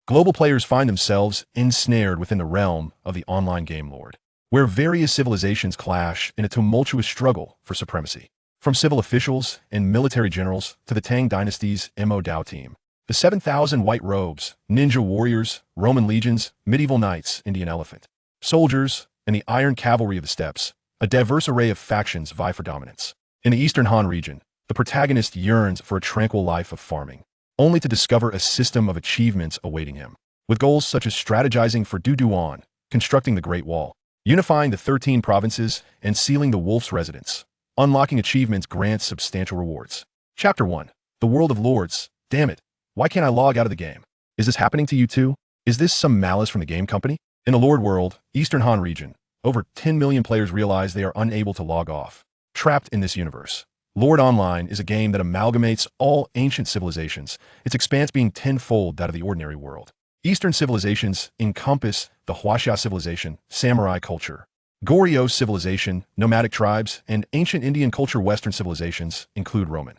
global players find themselves ensnared within the realm of the online game lord, where various civilizations clash in a tumultuous struggle for supremacy. From civil officials and military generals to the Tang Dynasty's Mo Dao team, the 7,000 white robes, ninja warriors, Roman legions, medieval knights, Indian elephant, soldiers, and the iron cavalry of the steppes, a diverse array of factions vie for dominance. In the Eastern Han region, the protagonist yearns for a tranquil life of farming, only to discover a system of achievements awaiting him, with goals such as strategizing for Duduan, constructing the Great Wall, unifying the 13 provinces, and sealing the Wolf's residence. Unlocking achievements grants substantial rewards. Chapter 1. The World of Lords. Damn it. Why can't I log out of the game? Is this happening to you too? Is this some malice from the game company? In the Lord World, Eastern Han region, over 10 million players realize they are unable to log off. Trapped in this universe. Lord Online is a game that amalgamates all ancient civilizations, its expanse being tenfold that of the ordinary world. Eastern civilizations encompass the Huaxia civilization, samurai culture, Goryeo civilization, nomadic tribes, and ancient Indian culture. Western civilizations include Roman,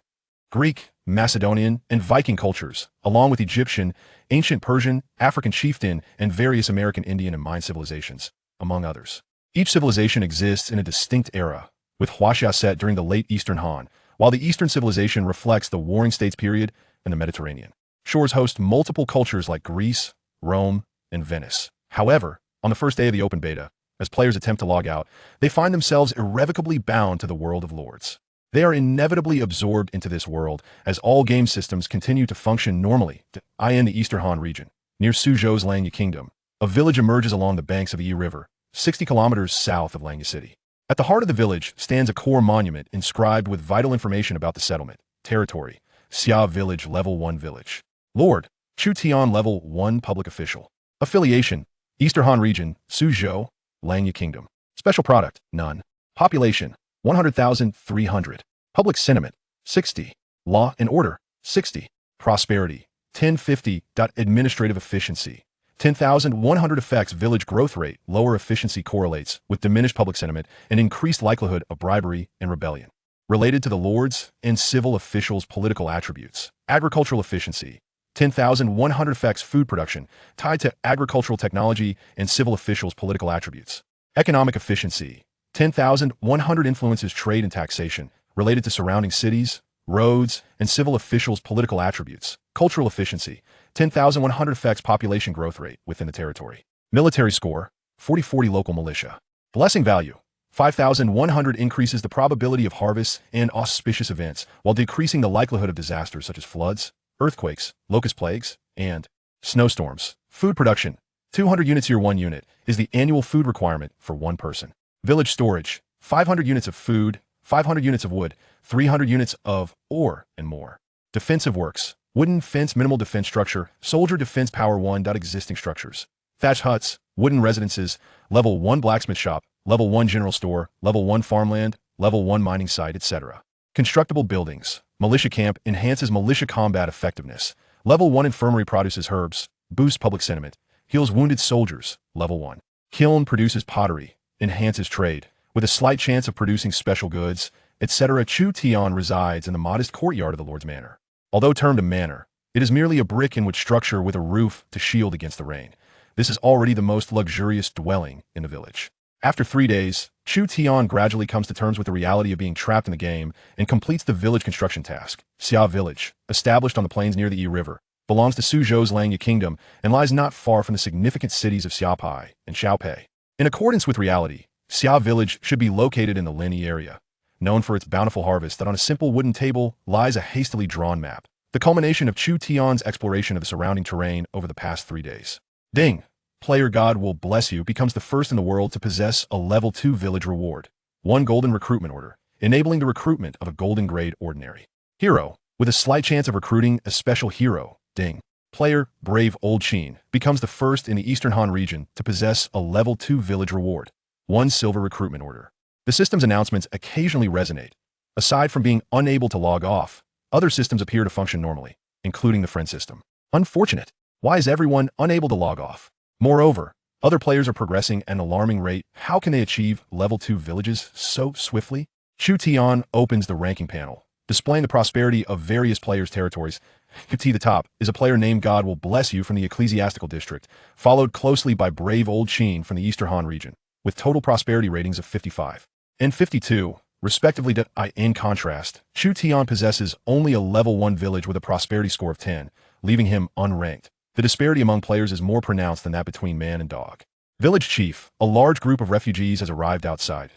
Greek, Macedonian, and Viking cultures, along with Egyptian, ancient Persian, African chieftain, and various American Indian and Mayan civilizations, among others. Each civilization exists in a distinct era, with Huaxia set during the late Eastern Han, while the Eastern civilization reflects the Warring States period and the Mediterranean. Shores host multiple cultures like Greece, Rome, and Venice. However, on the first day of the open beta, as players attempt to log out, they find themselves irrevocably bound to the World of Lords. They are inevitably absorbed into this world as all game systems continue to function normally. In the Eastern Han region, near Suzhou's Langya Kingdom, a village emerges along the banks of the Yi River, 60 kilometers south of Langya City. At the heart of the village stands a core monument inscribed with vital information about the settlement, territory, Xia Village Level 1 Village. Lord, Chu Tian Level 1 Public Official. Affiliation, Eastern Han Region, Suzhou, Langya Kingdom. Special product, none. Population, 100,300. Public sentiment, 60. Law and order, 60. Prosperity, 1050. Administrative efficiency, 10,100. Effects village growth rate, lower efficiency correlates with diminished public sentiment and increased likelihood of bribery and rebellion. Related to the lords and civil officials' political attributes. Agricultural efficiency, 10,100. Effects food production, tied to agricultural technology and civil officials' political attributes. Economic efficiency, 10,100. Influences trade and taxation, related to surrounding cities, roads, and civil officials' political attributes. Cultural efficiency, 10,100. Affects population growth rate within the territory. Military score, 40-40. Local militia. Blessing value, 5,100. Increases the probability of harvests and auspicious events, while decreasing the likelihood of disasters such as floods, earthquakes, locust plagues, and snowstorms. Food production, 200 units. Year 1 unit is the annual food requirement for one person. Village storage, 500 units of food, 500 units of wood, 300 units of ore, and more. Defensive works, wooden fence. Minimal defense structure, soldier defense power 1. Existing structures, thatch huts, wooden residences, level 1 blacksmith shop, level 1 general store, level 1 farmland, level 1 mining site, etc. Constructible buildings, militia camp enhances militia combat effectiveness, level 1 infirmary produces herbs, boosts public sentiment, heals wounded soldiers, level 1. Kiln produces pottery, enhances trade, with a slight chance of producing special goods, etc. Chu Tian resides in the modest courtyard of the Lord's Manor. Although termed a manor, it is merely a brick-in-wood structure with a roof to shield against the rain. This is already the most luxurious dwelling in the village. After 3 days, Chu Tian gradually comes to terms with the reality of being trapped in the game and completes the village construction task. Xia Village, established on the plains near the Yi River, belongs to Suzhou's Langya Kingdom and lies not far from the significant cities of Xiaopai and Xiaopei. In accordance with reality, Xia Village should be located in the Linyi area, known for its bountiful harvest. That on a simple wooden table lies a hastily drawn map, the culmination of Chu Tian's exploration of the surrounding terrain over the past 3 days. Ding! Player God will bless you becomes the first in the world to possess a level 2 village reward, 1 golden recruitment order, enabling the recruitment of a golden grade ordinary hero, with a slight chance of recruiting a special hero. Ding! Player Brave Old Sheen becomes the first in the Eastern Han region to possess a level 2 village reward, 1 silver recruitment order. The system's announcements occasionally resonate. Aside from being unable to log off, other systems appear to function normally, including the friend system. Unfortunate. Why is everyone unable to log off? Moreover, other players are progressing at an alarming rate. How can they achieve level 2 villages so swiftly? Chu Tian opens the ranking panel, displaying the prosperity of various players' territories. T the top is a player named God Will Bless You from the Ecclesiastical District, followed closely by Brave Old Sheen from the Eastern Han region, with total prosperity ratings of 55 and 52, respectively. In contrast, Chu Tian possesses only a level 1 village with a prosperity score of 10, leaving him unranked. The disparity among players is more pronounced than that between man and dog. Village Chief, a large group of refugees has arrived outside.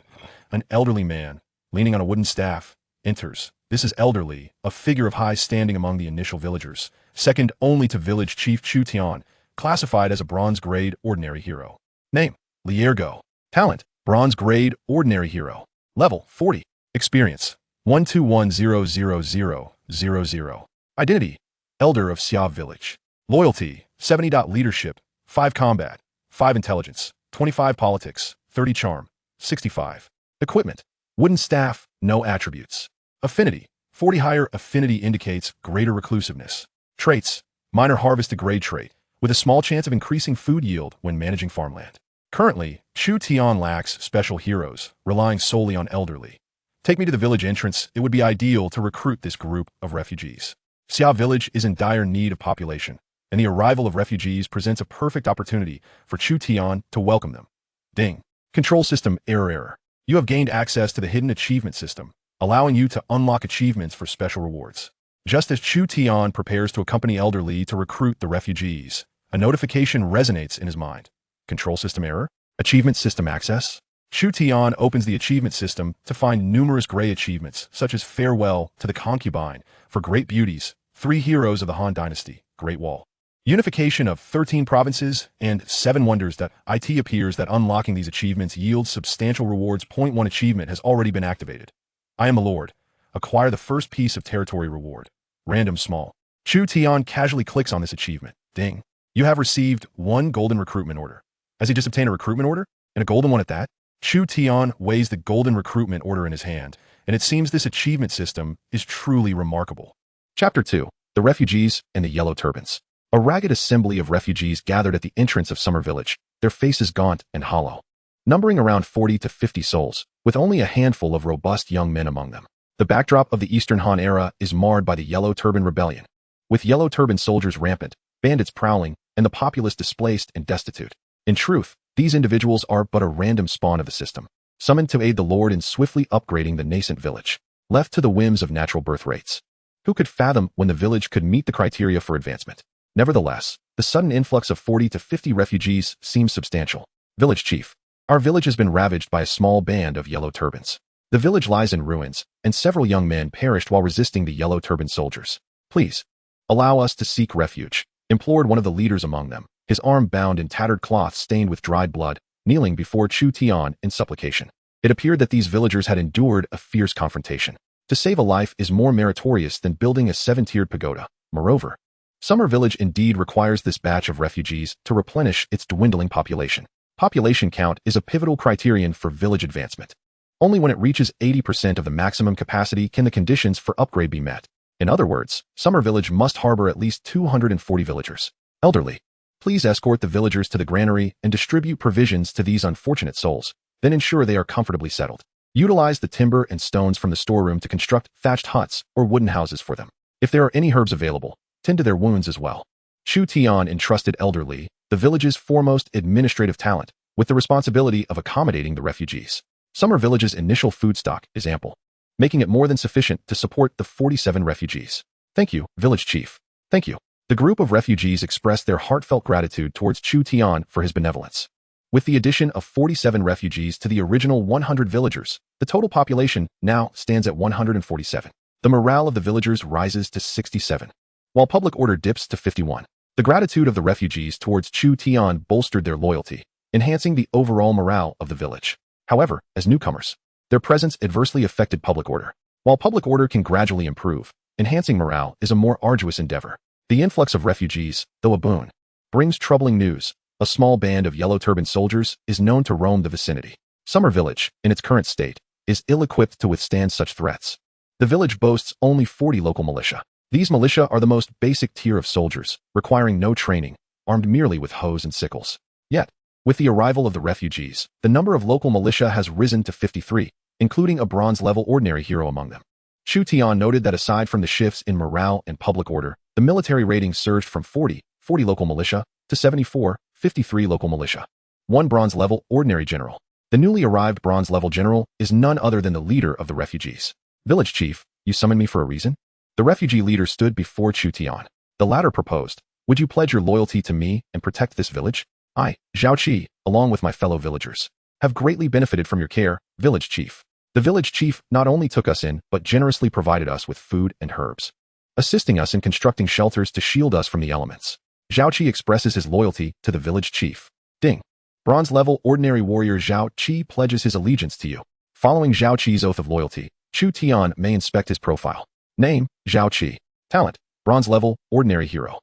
An elderly man, leaning on a wooden staff, enters. This is elderly, a figure of high standing among the initial villagers, second only to Village Chief Chu Tian, classified as a Bronze Grade Ordinary Hero. Name: Liergo. Talent: Bronze Grade Ordinary Hero. Level: 40. Experience: 121000000. Identity: Elder of Xia Village. Loyalty: 70. Leadership: 5 Combat, 5 Intelligence, 25 Politics, 30 Charm, 65. Equipment: Wooden Staff, no attributes. Affinity: 40. Higher affinity indicates greater reclusiveness. Traits: Minor Harvest Grade trait, with a small chance of increasing food yield when managing farmland. Currently, Chu Tian lacks special heroes, relying solely on elderly. Take me to the village entrance. It would be ideal to recruit this group of refugees. Xia Village is in dire need of population, and the arrival of refugees presents a perfect opportunity for Chu Tian to welcome them. Ding. Control system error. You have gained access to the hidden achievement system, allowing you to unlock achievements for special rewards. Just as Chu Tian prepares to accompany elderly to recruit the refugees, a notification resonates in his mind. Control system error? Achievement system access? Chu Tian opens the achievement system to find numerous gray achievements, such as Farewell to the Concubine for Great Beauties, 3 Heroes of the Han Dynasty, Great Wall, Unification of 13 Provinces, and 7 Wonders. It appears that unlocking these achievements yields substantial rewards. Point 1 achievement has already been activated. I am a lord. Acquire the first piece of territory reward. Random small. Chu Tian casually clicks on this achievement. Ding. You have received 1 golden recruitment order. Has he just obtained a recruitment order? And a golden one at that? Chu Tian weighs the golden recruitment order in his hand, and it seems this achievement system is truly remarkable. Chapter 2. The Refugees and the Yellow Turbans. A ragged assembly of refugees gathered at the entrance of Summer Village, their faces gaunt and hollow. Numbering around 40 to 50 souls, with only a handful of robust young men among them. The backdrop of the Eastern Han era is marred by the Yellow Turban Rebellion, with Yellow Turban soldiers rampant, bandits prowling, and the populace displaced and destitute. In truth, these individuals are but a random spawn of the system, summoned to aid the Lord in swiftly upgrading the nascent village, left to the whims of natural birth rates. Who could fathom when the village could meet the criteria for advancement? Nevertheless, the sudden influx of 40 to 50 refugees seems substantial. Village Chief. Our village has been ravaged by a small band of Yellow Turbans. The village lies in ruins, and several young men perished while resisting the Yellow Turban soldiers. Please, allow us to seek refuge, implored one of the leaders among them, his arm bound in tattered cloth stained with dried blood, kneeling before Chu Tian in supplication. It appeared that these villagers had endured a fierce confrontation. To save a life is more meritorious than building a 7-tiered pagoda. Moreover, Summer Village indeed requires this batch of refugees to replenish its dwindling population. Population count is a pivotal criterion for village advancement. Only when it reaches 80% of the maximum capacity can the conditions for upgrade be met. In other words, Summer Village must harbor at least 240 villagers. Elderly. Please escort the villagers to the granary and distribute provisions to these unfortunate souls, then ensure they are comfortably settled. Utilize the timber and stones from the storeroom to construct thatched huts or wooden houses for them. If there are any herbs available, tend to their wounds as well. Chu Tian entrusted Elderly, the village's foremost administrative talent, with the responsibility of accommodating the refugees. Summer Village's initial food stock is ample, making it more than sufficient to support the 47 refugees. Thank you, Village Chief. Thank you. The group of refugees expressed their heartfelt gratitude towards Chu Tian for his benevolence. With the addition of 47 refugees to the original 100 villagers, the total population now stands at 147. The morale of the villagers rises to 67, while public order dips to 51. The gratitude of the refugees towards Chu Tian bolstered their loyalty, enhancing the overall morale of the village. However, as newcomers, their presence adversely affected public order. While public order can gradually improve, enhancing morale is a more arduous endeavor. The influx of refugees, though a boon, brings troubling news. A small band of Yellow Turban soldiers is known to roam the vicinity. Summer Village, in its current state, is ill-equipped to withstand such threats. The village boasts only 40 local militia. These militia are the most basic tier of soldiers, requiring no training, armed merely with hoes and sickles. Yet, with the arrival of the refugees, the number of local militia has risen to 53, including a bronze-level ordinary hero among them. Chu Tian noted that aside from the shifts in morale and public order, The military rating surged from 40 local militia, to 74, 53 local militia. 1 bronze level ordinary general. The newly arrived bronze level general is none other than the leader of the refugees. Village chief, you summoned me for a reason? The refugee leader stood before Chu Tian. The latter proposed, would you pledge your loyalty to me and protect this village? I, Zhao Qi, along with my fellow villagers, have greatly benefited from your care, village chief. The village chief not only took us in, but generously provided us with food and herbs, assisting us in constructing shelters to shield us from the elements. Zhao Qi expresses his loyalty to the village chief. Ding. Bronze level ordinary warrior Zhao Qi pledges his allegiance to you. Following Zhao Qi's oath of loyalty, Chu Tian may inspect his profile. Name, Zhao Qi. Talent, bronze level, ordinary hero.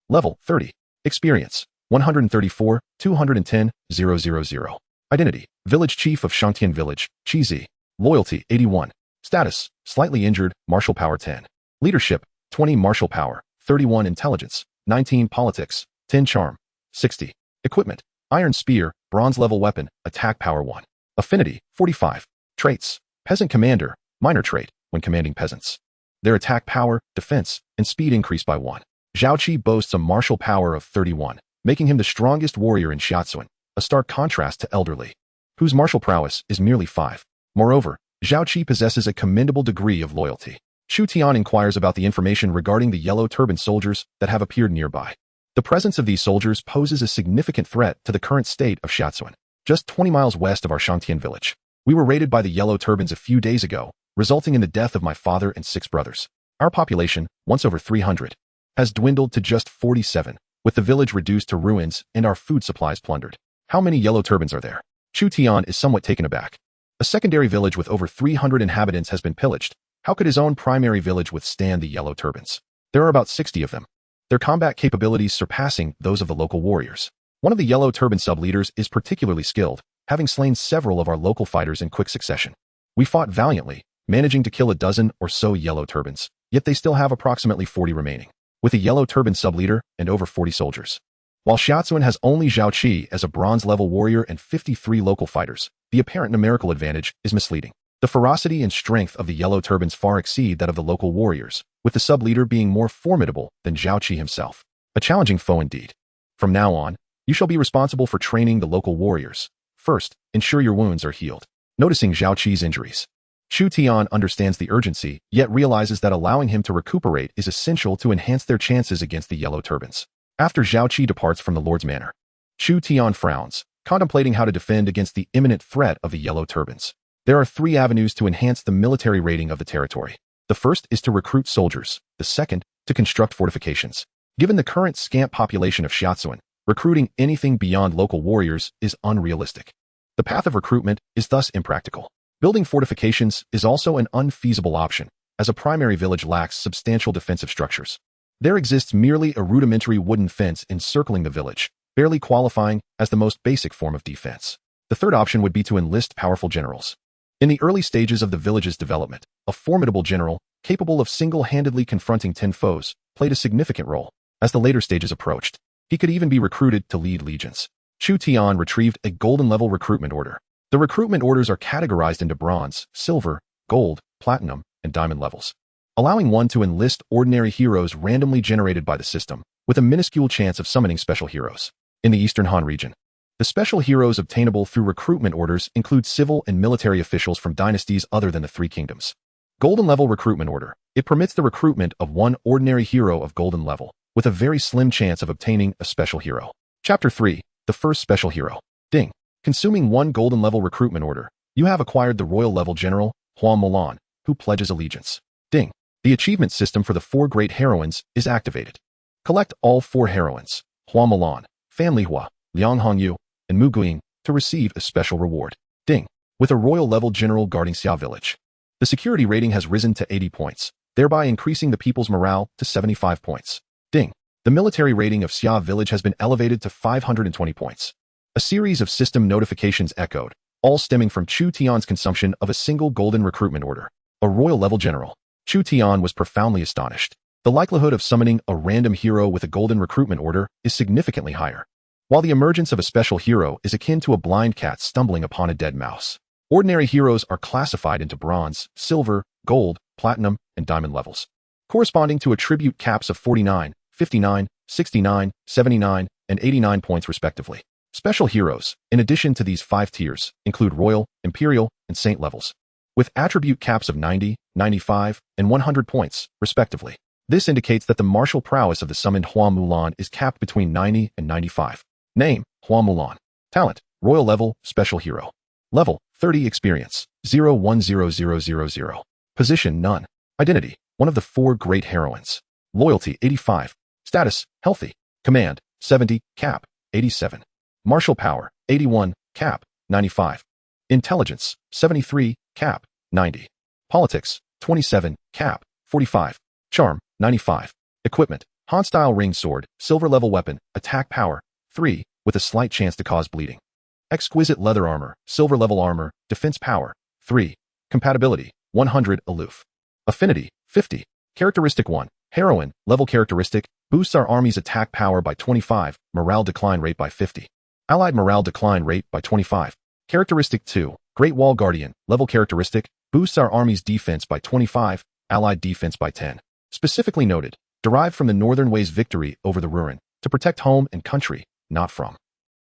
Level, 30. Experience, 134, 210, 000. Identity, village chief of Shangtian village, Qizi. Loyalty, 81. Status, slightly injured, martial power 10. Leadership, 20 martial power, 31 intelligence, 19 politics, 10 charm, 60. Equipment, iron spear, bronze level weapon, attack power 1. Affinity, 45. Traits, peasant commander, minor trait, when commanding peasants. Their attack power, defense, and speed increase by 1. Zhao Qi boasts a martial power of 31, making him the strongest warrior in Xiaozuan, a stark contrast to Elder Li, whose martial prowess is merely 5. Moreover, Zhao Qi possesses a commendable degree of loyalty. Chu Tian inquires about the information regarding the yellow turban soldiers that have appeared nearby. The presence of these soldiers poses a significant threat to the current state of Xiaozuan. Just 20 miles west of our Shangtian village, we were raided by the yellow turbans a few days ago, resulting in the death of my father and 6 brothers. Our population, once over 300, has dwindled to just 47, with the village reduced to ruins and our food supplies plundered. How many yellow turbans are there? Chu Tian is somewhat taken aback. A secondary village with over 300 inhabitants has been pillaged. How could his own primary village withstand the yellow turbans? There are about 60 of them, their combat capabilities surpassing those of the local warriors. One of the yellow turban sub-leaders is particularly skilled, having slain several of our local fighters in quick succession. We fought valiantly, managing to kill a dozen or so yellow turbans, yet they still have approximately 40 remaining, with a yellow turban sub-leader and over 40 soldiers. While Xiaozuan has only Zhao Qi as a bronze-level warrior and 53 local fighters, the apparent numerical advantage is misleading. The ferocity and strength of the yellow turbans far exceed that of the local warriors, with the sub-leader being more formidable than Zhao Qi himself. A challenging foe indeed. From now on, you shall be responsible for training the local warriors. First, ensure your wounds are healed. Noticing Zhao Qi's injuries, Chu Tian understands the urgency, yet realizes that allowing him to recuperate is essential to enhance their chances against the yellow turbans. After Zhao Qi departs from the Lord's manor, Chu Tian frowns, contemplating how to defend against the imminent threat of the yellow turbans. There are 3 avenues to enhance the military rating of the territory. The first is to recruit soldiers, the second, to construct fortifications. Given the current scant population of Xiaozuan, recruiting anything beyond local warriors is unrealistic. The path of recruitment is thus impractical. Building fortifications is also an unfeasible option, as a primary village lacks substantial defensive structures. There exists merely a rudimentary wooden fence encircling the village, barely qualifying as the most basic form of defense. The third option would be to enlist powerful generals. In the early stages of the village's development, a formidable general, capable of single-handedly confronting 10 foes, played a significant role. As the later stages approached, he could even be recruited to lead legions. Chu Tian retrieved a golden-level recruitment order. The recruitment orders are categorized into bronze, silver, gold, platinum, and diamond levels, allowing one to enlist ordinary heroes randomly generated by the system, with a minuscule chance of summoning special heroes. In the Eastern Han region, the special heroes obtainable through recruitment orders include civil and military officials from dynasties other than the 3 kingdoms. Golden level recruitment order. It permits the recruitment of 1 ordinary hero of golden level, with a very slim chance of obtaining a special hero. Chapter 3. The first special hero. Ding. Consuming 1 golden level recruitment order, you have acquired the royal level general, Hua Mulan, who pledges allegiance. Ding. The achievement system for the 4 great heroines is activated. Collect all 4 heroines, Hua Mulan, Family Hua, Liang Hongyu, and Mu Guiying, to receive a special reward. Ding. With a royal level general guarding Xia village, the security rating has risen to 80 points, thereby increasing the people's morale to 75 points. Ding. The military rating of Xia village has been elevated to 520 points. A series of system notifications echoed, all stemming from Chu Tian's consumption of a single golden recruitment order. A royal level general. Chu Tian was profoundly astonished. The likelihood of summoning a random hero with a golden recruitment order is significantly higher, while the emergence of a special hero is akin to a blind cat stumbling upon a dead mouse. Ordinary heroes are classified into bronze, silver, gold, platinum, and diamond levels. corresponding to attribute caps of 49, 59, 69, 79, and 89 points respectively. Special heroes, in addition to these 5 tiers, include Royal, Imperial, and Saint levels, with attribute caps of 90, 95, and 100 points, respectively. This indicates that the martial prowess of the summoned Hua Mulan is capped between 90 and 95. Name, Hua Mulan. Talent, Royal level, Special hero. Level, 30 experience, 010000. Position, none. Identity, one of the 4 great heroines. Loyalty, 85. Status, healthy. Command, 70, cap, 87. Martial power, 81, cap, 95. Intelligence, 73, cap, 90. Politics, 27, cap, 45. Charm, 95. Equipment, Han-style ring sword, silver level weapon, attack power, 3, with a slight chance to cause bleeding. Exquisite leather armor, silver level armor, defense power, 3. Compatibility, 100, aloof. Affinity, 50. Characteristic 1, heroine, level characteristic, boosts our army's attack power by 25, morale decline rate by 50. Allied morale decline rate by 25. Characteristic 2, Great Wall Guardian, level characteristic, boosts our army's defense by 25, allied defense by 10. Specifically noted, derived from the Northern Way's victory over the Rurin, to protect home and country, not from.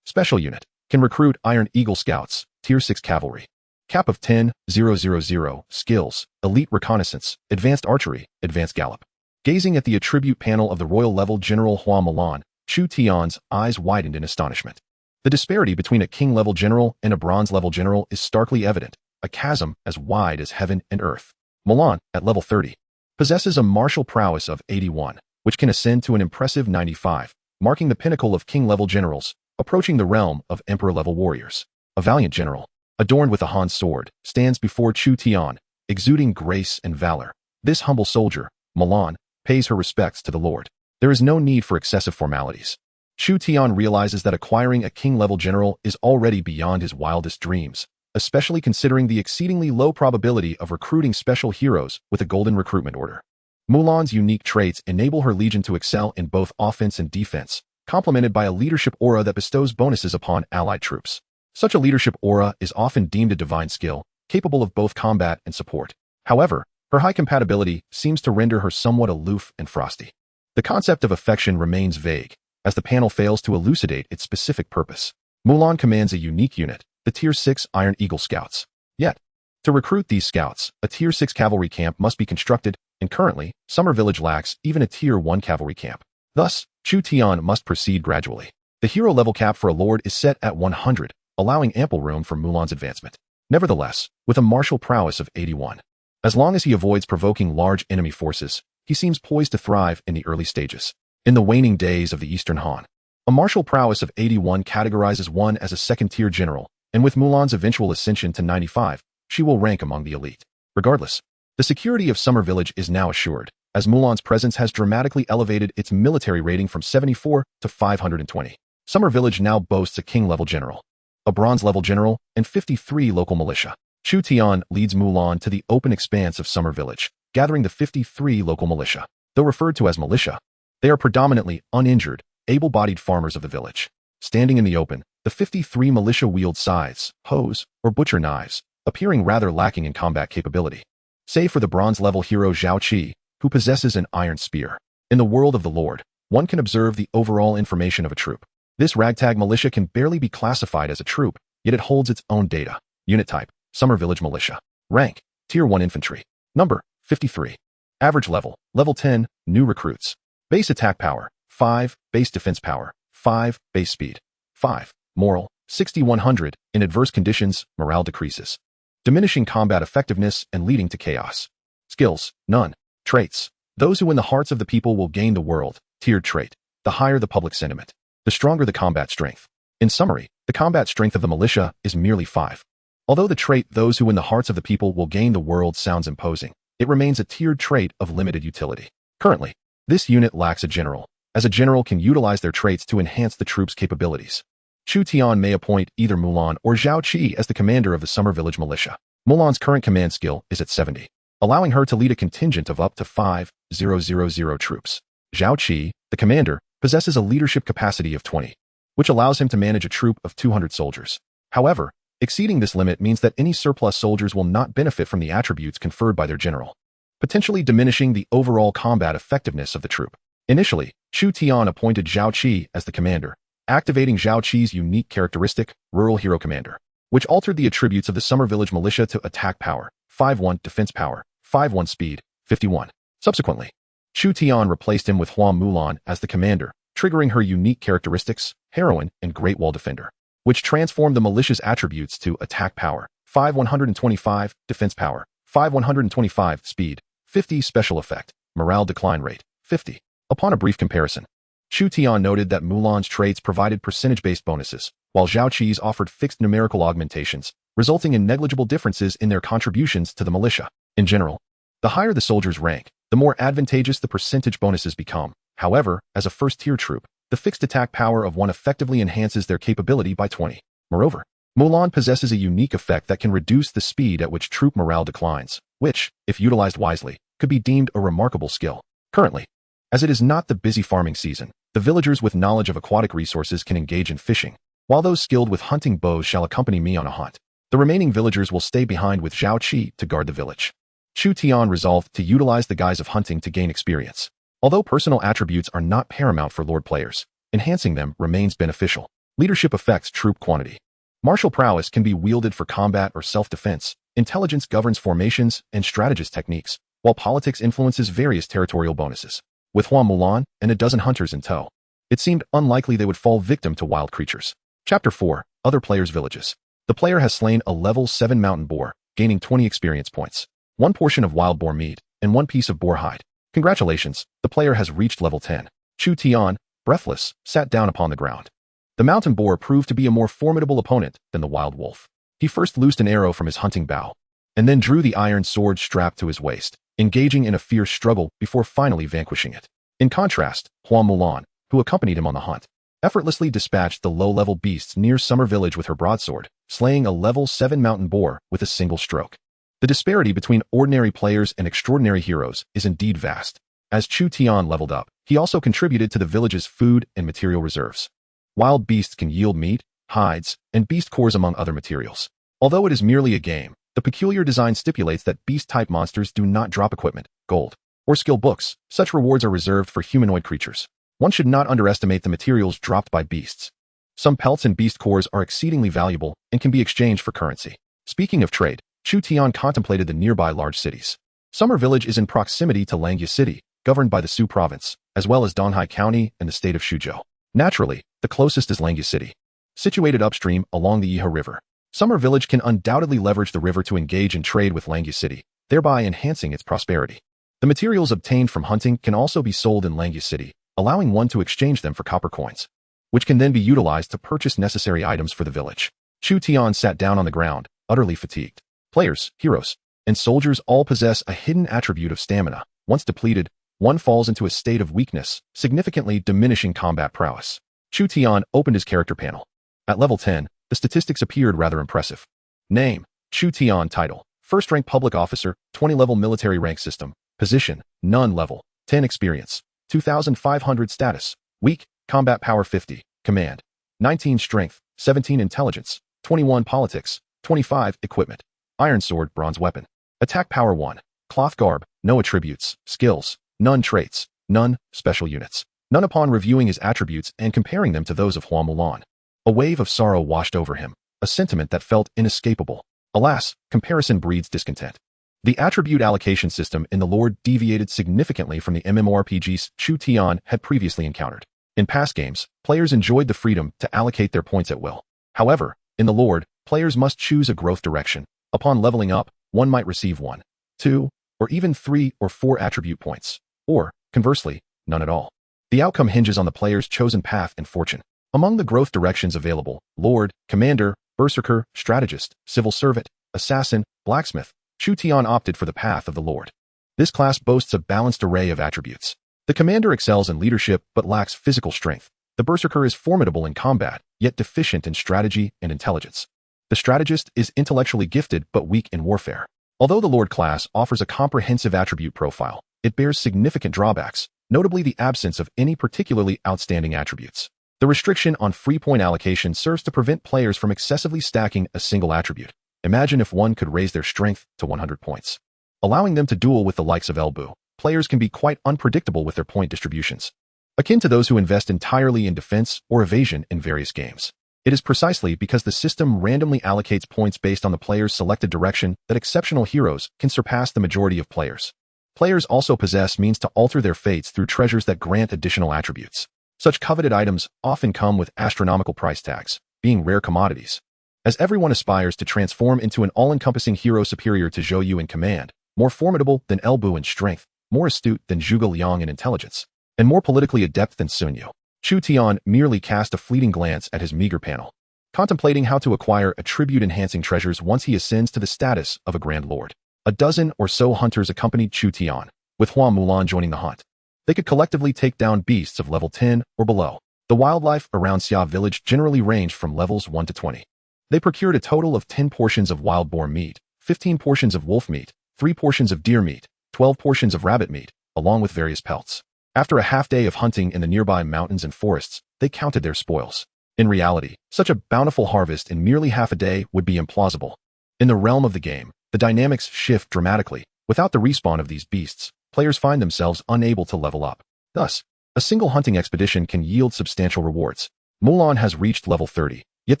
Special unit, can recruit Iron Eagle Scouts, Tier 6 Cavalry. Cap of 10,000, skills, elite reconnaissance, advanced archery, advanced gallop. Gazing at the attribute panel of the royal level General Hua Mulan, Chu Tian's eyes widened in astonishment. The disparity between a king-level general and a bronze-level general is starkly evident, a chasm as wide as heaven and earth. Mulan, at level 30, possesses a martial prowess of 81, which can ascend to an impressive 95, marking the pinnacle of king-level generals, approaching the realm of emperor-level warriors. A valiant general, adorned with a Han sword, stands before Chu Tian, exuding grace and valor. This humble soldier, Mulan, pays her respects to the Lord. There is no need for excessive formalities. Chu Tian realizes that acquiring a king-level general is already beyond his wildest dreams, especially considering the exceedingly low probability of recruiting special heroes with a golden recruitment order. Mulan's unique traits enable her legion to excel in both offense and defense, complemented by a leadership aura that bestows bonuses upon allied troops. Such a leadership aura is often deemed a divine skill, capable of both combat and support. However, her high compatibility seems to render her somewhat aloof and frosty. The concept of affection remains vague, as the panel fails to elucidate its specific purpose. Mulan commands a unique unit, the Tier 6 Iron Eagle Scouts. Yet, to recruit these scouts, a Tier 6 cavalry camp must be constructed, and currently, Summer Village lacks even a Tier 1 cavalry camp. Thus, Chu Tian must proceed gradually. The hero level cap for a lord is set at 100, allowing ample room for Mulan's advancement. Nevertheless, with a martial prowess of 81, as long as he avoids provoking large enemy forces, he seems poised to thrive in the early stages. In the waning days of the Eastern Han, a martial prowess of 81 categorizes one as a second-tier general, and with Mulan's eventual ascension to 95, she will rank among the elite. Regardless, the security of Summer Village is now assured, as Mulan's presence has dramatically elevated its military rating from 74 to 520. Summer Village now boasts a king-level general, a bronze-level general, and 53 local militia. Chu Tian leads Mulan to the open expanse of Summer Village, gathering the 53 local militia. Though referred to as militia, they are predominantly uninjured, able-bodied farmers of the village. Standing in the open, the 53 militia wield scythes, hoes, or butcher knives, appearing rather lacking in combat capability. Save for the bronze-level hero Zhao Qi, who possesses an iron spear. In the world of the Lord, one can observe the overall information of a troop. This ragtag militia can barely be classified as a troop, yet it holds its own data. Unit type, Summer Village Militia. Rank, Tier 1 Infantry. Number, 53. Average level, level 10, new recruits. Base attack power, 5, base defense power, 5, base speed, 5, moral, 60-100, in adverse conditions, morale decreases, diminishing combat effectiveness and leading to chaos. Skills, none. Traits, those who win the hearts of the people will gain the world, tiered trait, the higher the public sentiment, the stronger the combat strength. In summary, the combat strength of the militia is merely 5. Although the trait those who win the hearts of the people will gain the world sounds imposing, it remains a tiered trait of limited utility. Currently, this unit lacks a general, as a general can utilize their traits to enhance the troops' capabilities. Chu Tian may appoint either Mulan or Zhao Qi as the commander of the Summer Village Militia. Mulan's current command skill is at 70, allowing her to lead a contingent of up to 5,000 troops. Zhao Qi, the commander, possesses a leadership capacity of 20, which allows him to manage a troop of 200 soldiers. However, exceeding this limit means that any surplus soldiers will not benefit from the attributes conferred by their general. potentially diminishing the overall combat effectiveness of the troop. Initially, Chu Tian appointed Zhao Qi as the commander, activating Zhao Qi's unique characteristic, Rural Hero Commander, which altered the attributes of the Summer Village Militia to attack power, 5-1 defense power, 5-1 speed, 51. Subsequently, Chu Tian replaced him with Hua Mulan as the commander, triggering her unique characteristics, Heroine and Great Wall Defender, which transformed the militia's attributes to attack power, 5-125 defense power, 5-125 speed, 50 special effect, morale decline rate, 50. Upon a brief comparison, Chu Tian noted that Mulan's traits provided percentage-based bonuses, while Zhao Qi's offered fixed numerical augmentations, resulting in negligible differences in their contributions to the militia. In general, the higher the soldier's rank, the more advantageous the percentage bonuses become. However, as a first-tier troop, the fixed attack power of one effectively enhances their capability by 20. Moreover, Mulan possesses a unique effect that can reduce the speed at which troop morale declines, which, if utilized wisely, could be deemed a remarkable skill. Currently, as it is not the busy farming season, the villagers with knowledge of aquatic resources can engage in fishing, while those skilled with hunting bows shall accompany me on a hunt. The remaining villagers will stay behind with Zhao Qi to guard the village. Chu Tian resolved to utilize the guise of hunting to gain experience. Although personal attributes are not paramount for Lord players, enhancing them remains beneficial. Leadership affects troop quantity. Martial prowess can be wielded for combat or self-defense. Intelligence governs formations and strategist techniques, while politics influences various territorial bonuses. With Hua Mulan and a dozen hunters in tow, it seemed unlikely they would fall victim to wild creatures. Chapter 4. Other players' villages. The player has slain a level 7 mountain boar, gaining 20 experience points, 1 portion of wild boar meat, and 1 piece of boar hide. Congratulations, the player has reached level 10. Chu Tian, breathless, sat down upon the ground. The mountain boar proved to be a more formidable opponent than the wild wolf. He first loosed an arrow from his hunting bow, and then drew the iron sword strapped to his waist, engaging in a fierce struggle before finally vanquishing it. In contrast, Hua Mulan, who accompanied him on the hunt, effortlessly dispatched the low-level beasts near Summer Village with her broadsword, slaying a level 7 mountain boar with a single stroke. The disparity between ordinary players and extraordinary heroes is indeed vast. As Chu Tian leveled up, he also contributed to the village's food and material reserves. Wild beasts can yield meat, hides, and beast cores among other materials. Although it is merely a game, the peculiar design stipulates that beast-type monsters do not drop equipment, gold, or skill books. Such rewards are reserved for humanoid creatures. One should not underestimate the materials dropped by beasts. Some pelts and beast cores are exceedingly valuable and can be exchanged for currency. Speaking of trade, Chu Tian contemplated the nearby large cities. Summer Village is in proximity to Langya City, governed by the Su Province, as well as Donghai County and the state of Shuzhou. Naturally, the closest is Langya City, situated upstream along the Yihe River. Summer Village can undoubtedly leverage the river to engage in trade with Langya City, thereby enhancing its prosperity. The materials obtained from hunting can also be sold in Langya City, allowing one to exchange them for copper coins, which can then be utilized to purchase necessary items for the village. Chu Tian sat down on the ground, utterly fatigued. Players, heroes, and soldiers all possess a hidden attribute of stamina. Once depleted, one falls into a state of weakness, significantly diminishing combat prowess. Chu Tian opened his character panel. At level 10, the statistics appeared rather impressive. Name, Chu Tian. Title, First rank public officer, 20 level military rank system. Position, none level, 10 experience, 2,500 status, weak, combat power 50, command, 19 strength, 17 intelligence, 21 politics, 25 equipment, iron sword, bronze weapon, attack power 1, cloth garb, no attributes, skills, none traits, none special units, none. Upon reviewing his attributes and comparing them to those of Hua Mulan, a wave of sorrow washed over him, a sentiment that felt inescapable. Alas, comparison breeds discontent. The attribute allocation system in the Lord deviated significantly from the MMORPGs Chu Tian had previously encountered. In past games, players enjoyed the freedom to allocate their points at will. However, in the Lord, players must choose a growth direction. Upon leveling up, one might receive 1, 2, or even 3 or 4 attribute points, or, conversely, none at all. The outcome hinges on the player's chosen path and fortune. Among the growth directions available, Lord, Commander, Berserker, Strategist, Civil Servant, Assassin, Blacksmith, Chu Tian opted for the path of the Lord. This class boasts a balanced array of attributes. The Commander excels in leadership but lacks physical strength. The Berserker is formidable in combat, yet deficient in strategy and intelligence. The Strategist is intellectually gifted but weak in warfare. Although the Lord class offers a comprehensive attribute profile, it bears significant drawbacks, notably the absence of any particularly outstanding attributes. The restriction on free point allocation serves to prevent players from excessively stacking a single attribute. Imagine if one could raise their strength to 100 points. allowing them to duel with the likes of Elbu. Players can be quite unpredictable with their point distributions, akin to those who invest entirely in defense or evasion in various games. It is precisely because the system randomly allocates points based on the player's selected direction that exceptional heroes can surpass the majority of players. Players also possess means to alter their fates through treasures that grant additional attributes. Such coveted items often come with astronomical price tags, being rare commodities. As everyone aspires to transform into an all-encompassing hero superior to Zhou Yu in command, more formidable than Elbu in strength, more astute than Zhuge Liang in intelligence, and more politically adept than Sun Yu, Chu Tian merely cast a fleeting glance at his meager panel, contemplating how to acquire attribute-enhancing treasures once he ascends to the status of a Grand Lord. A dozen or so hunters accompanied Chu Tian, with Hua Mulan joining the hunt. They could collectively take down beasts of level 10 or below. The wildlife around Xia village generally ranged from levels 1 to 20. They procured a total of 10 portions of wild boar meat, 15 portions of wolf meat, 3 portions of deer meat, 12 portions of rabbit meat, along with various pelts. After a half-day of hunting in the nearby mountains and forests, they counted their spoils. In reality, such a bountiful harvest in merely half a day would be implausible. In the realm of the game, the dynamics shift dramatically. Without the respawn of these beasts, players find themselves unable to level up. Thus, a single hunting expedition can yield substantial rewards. Mulan has reached level 30, yet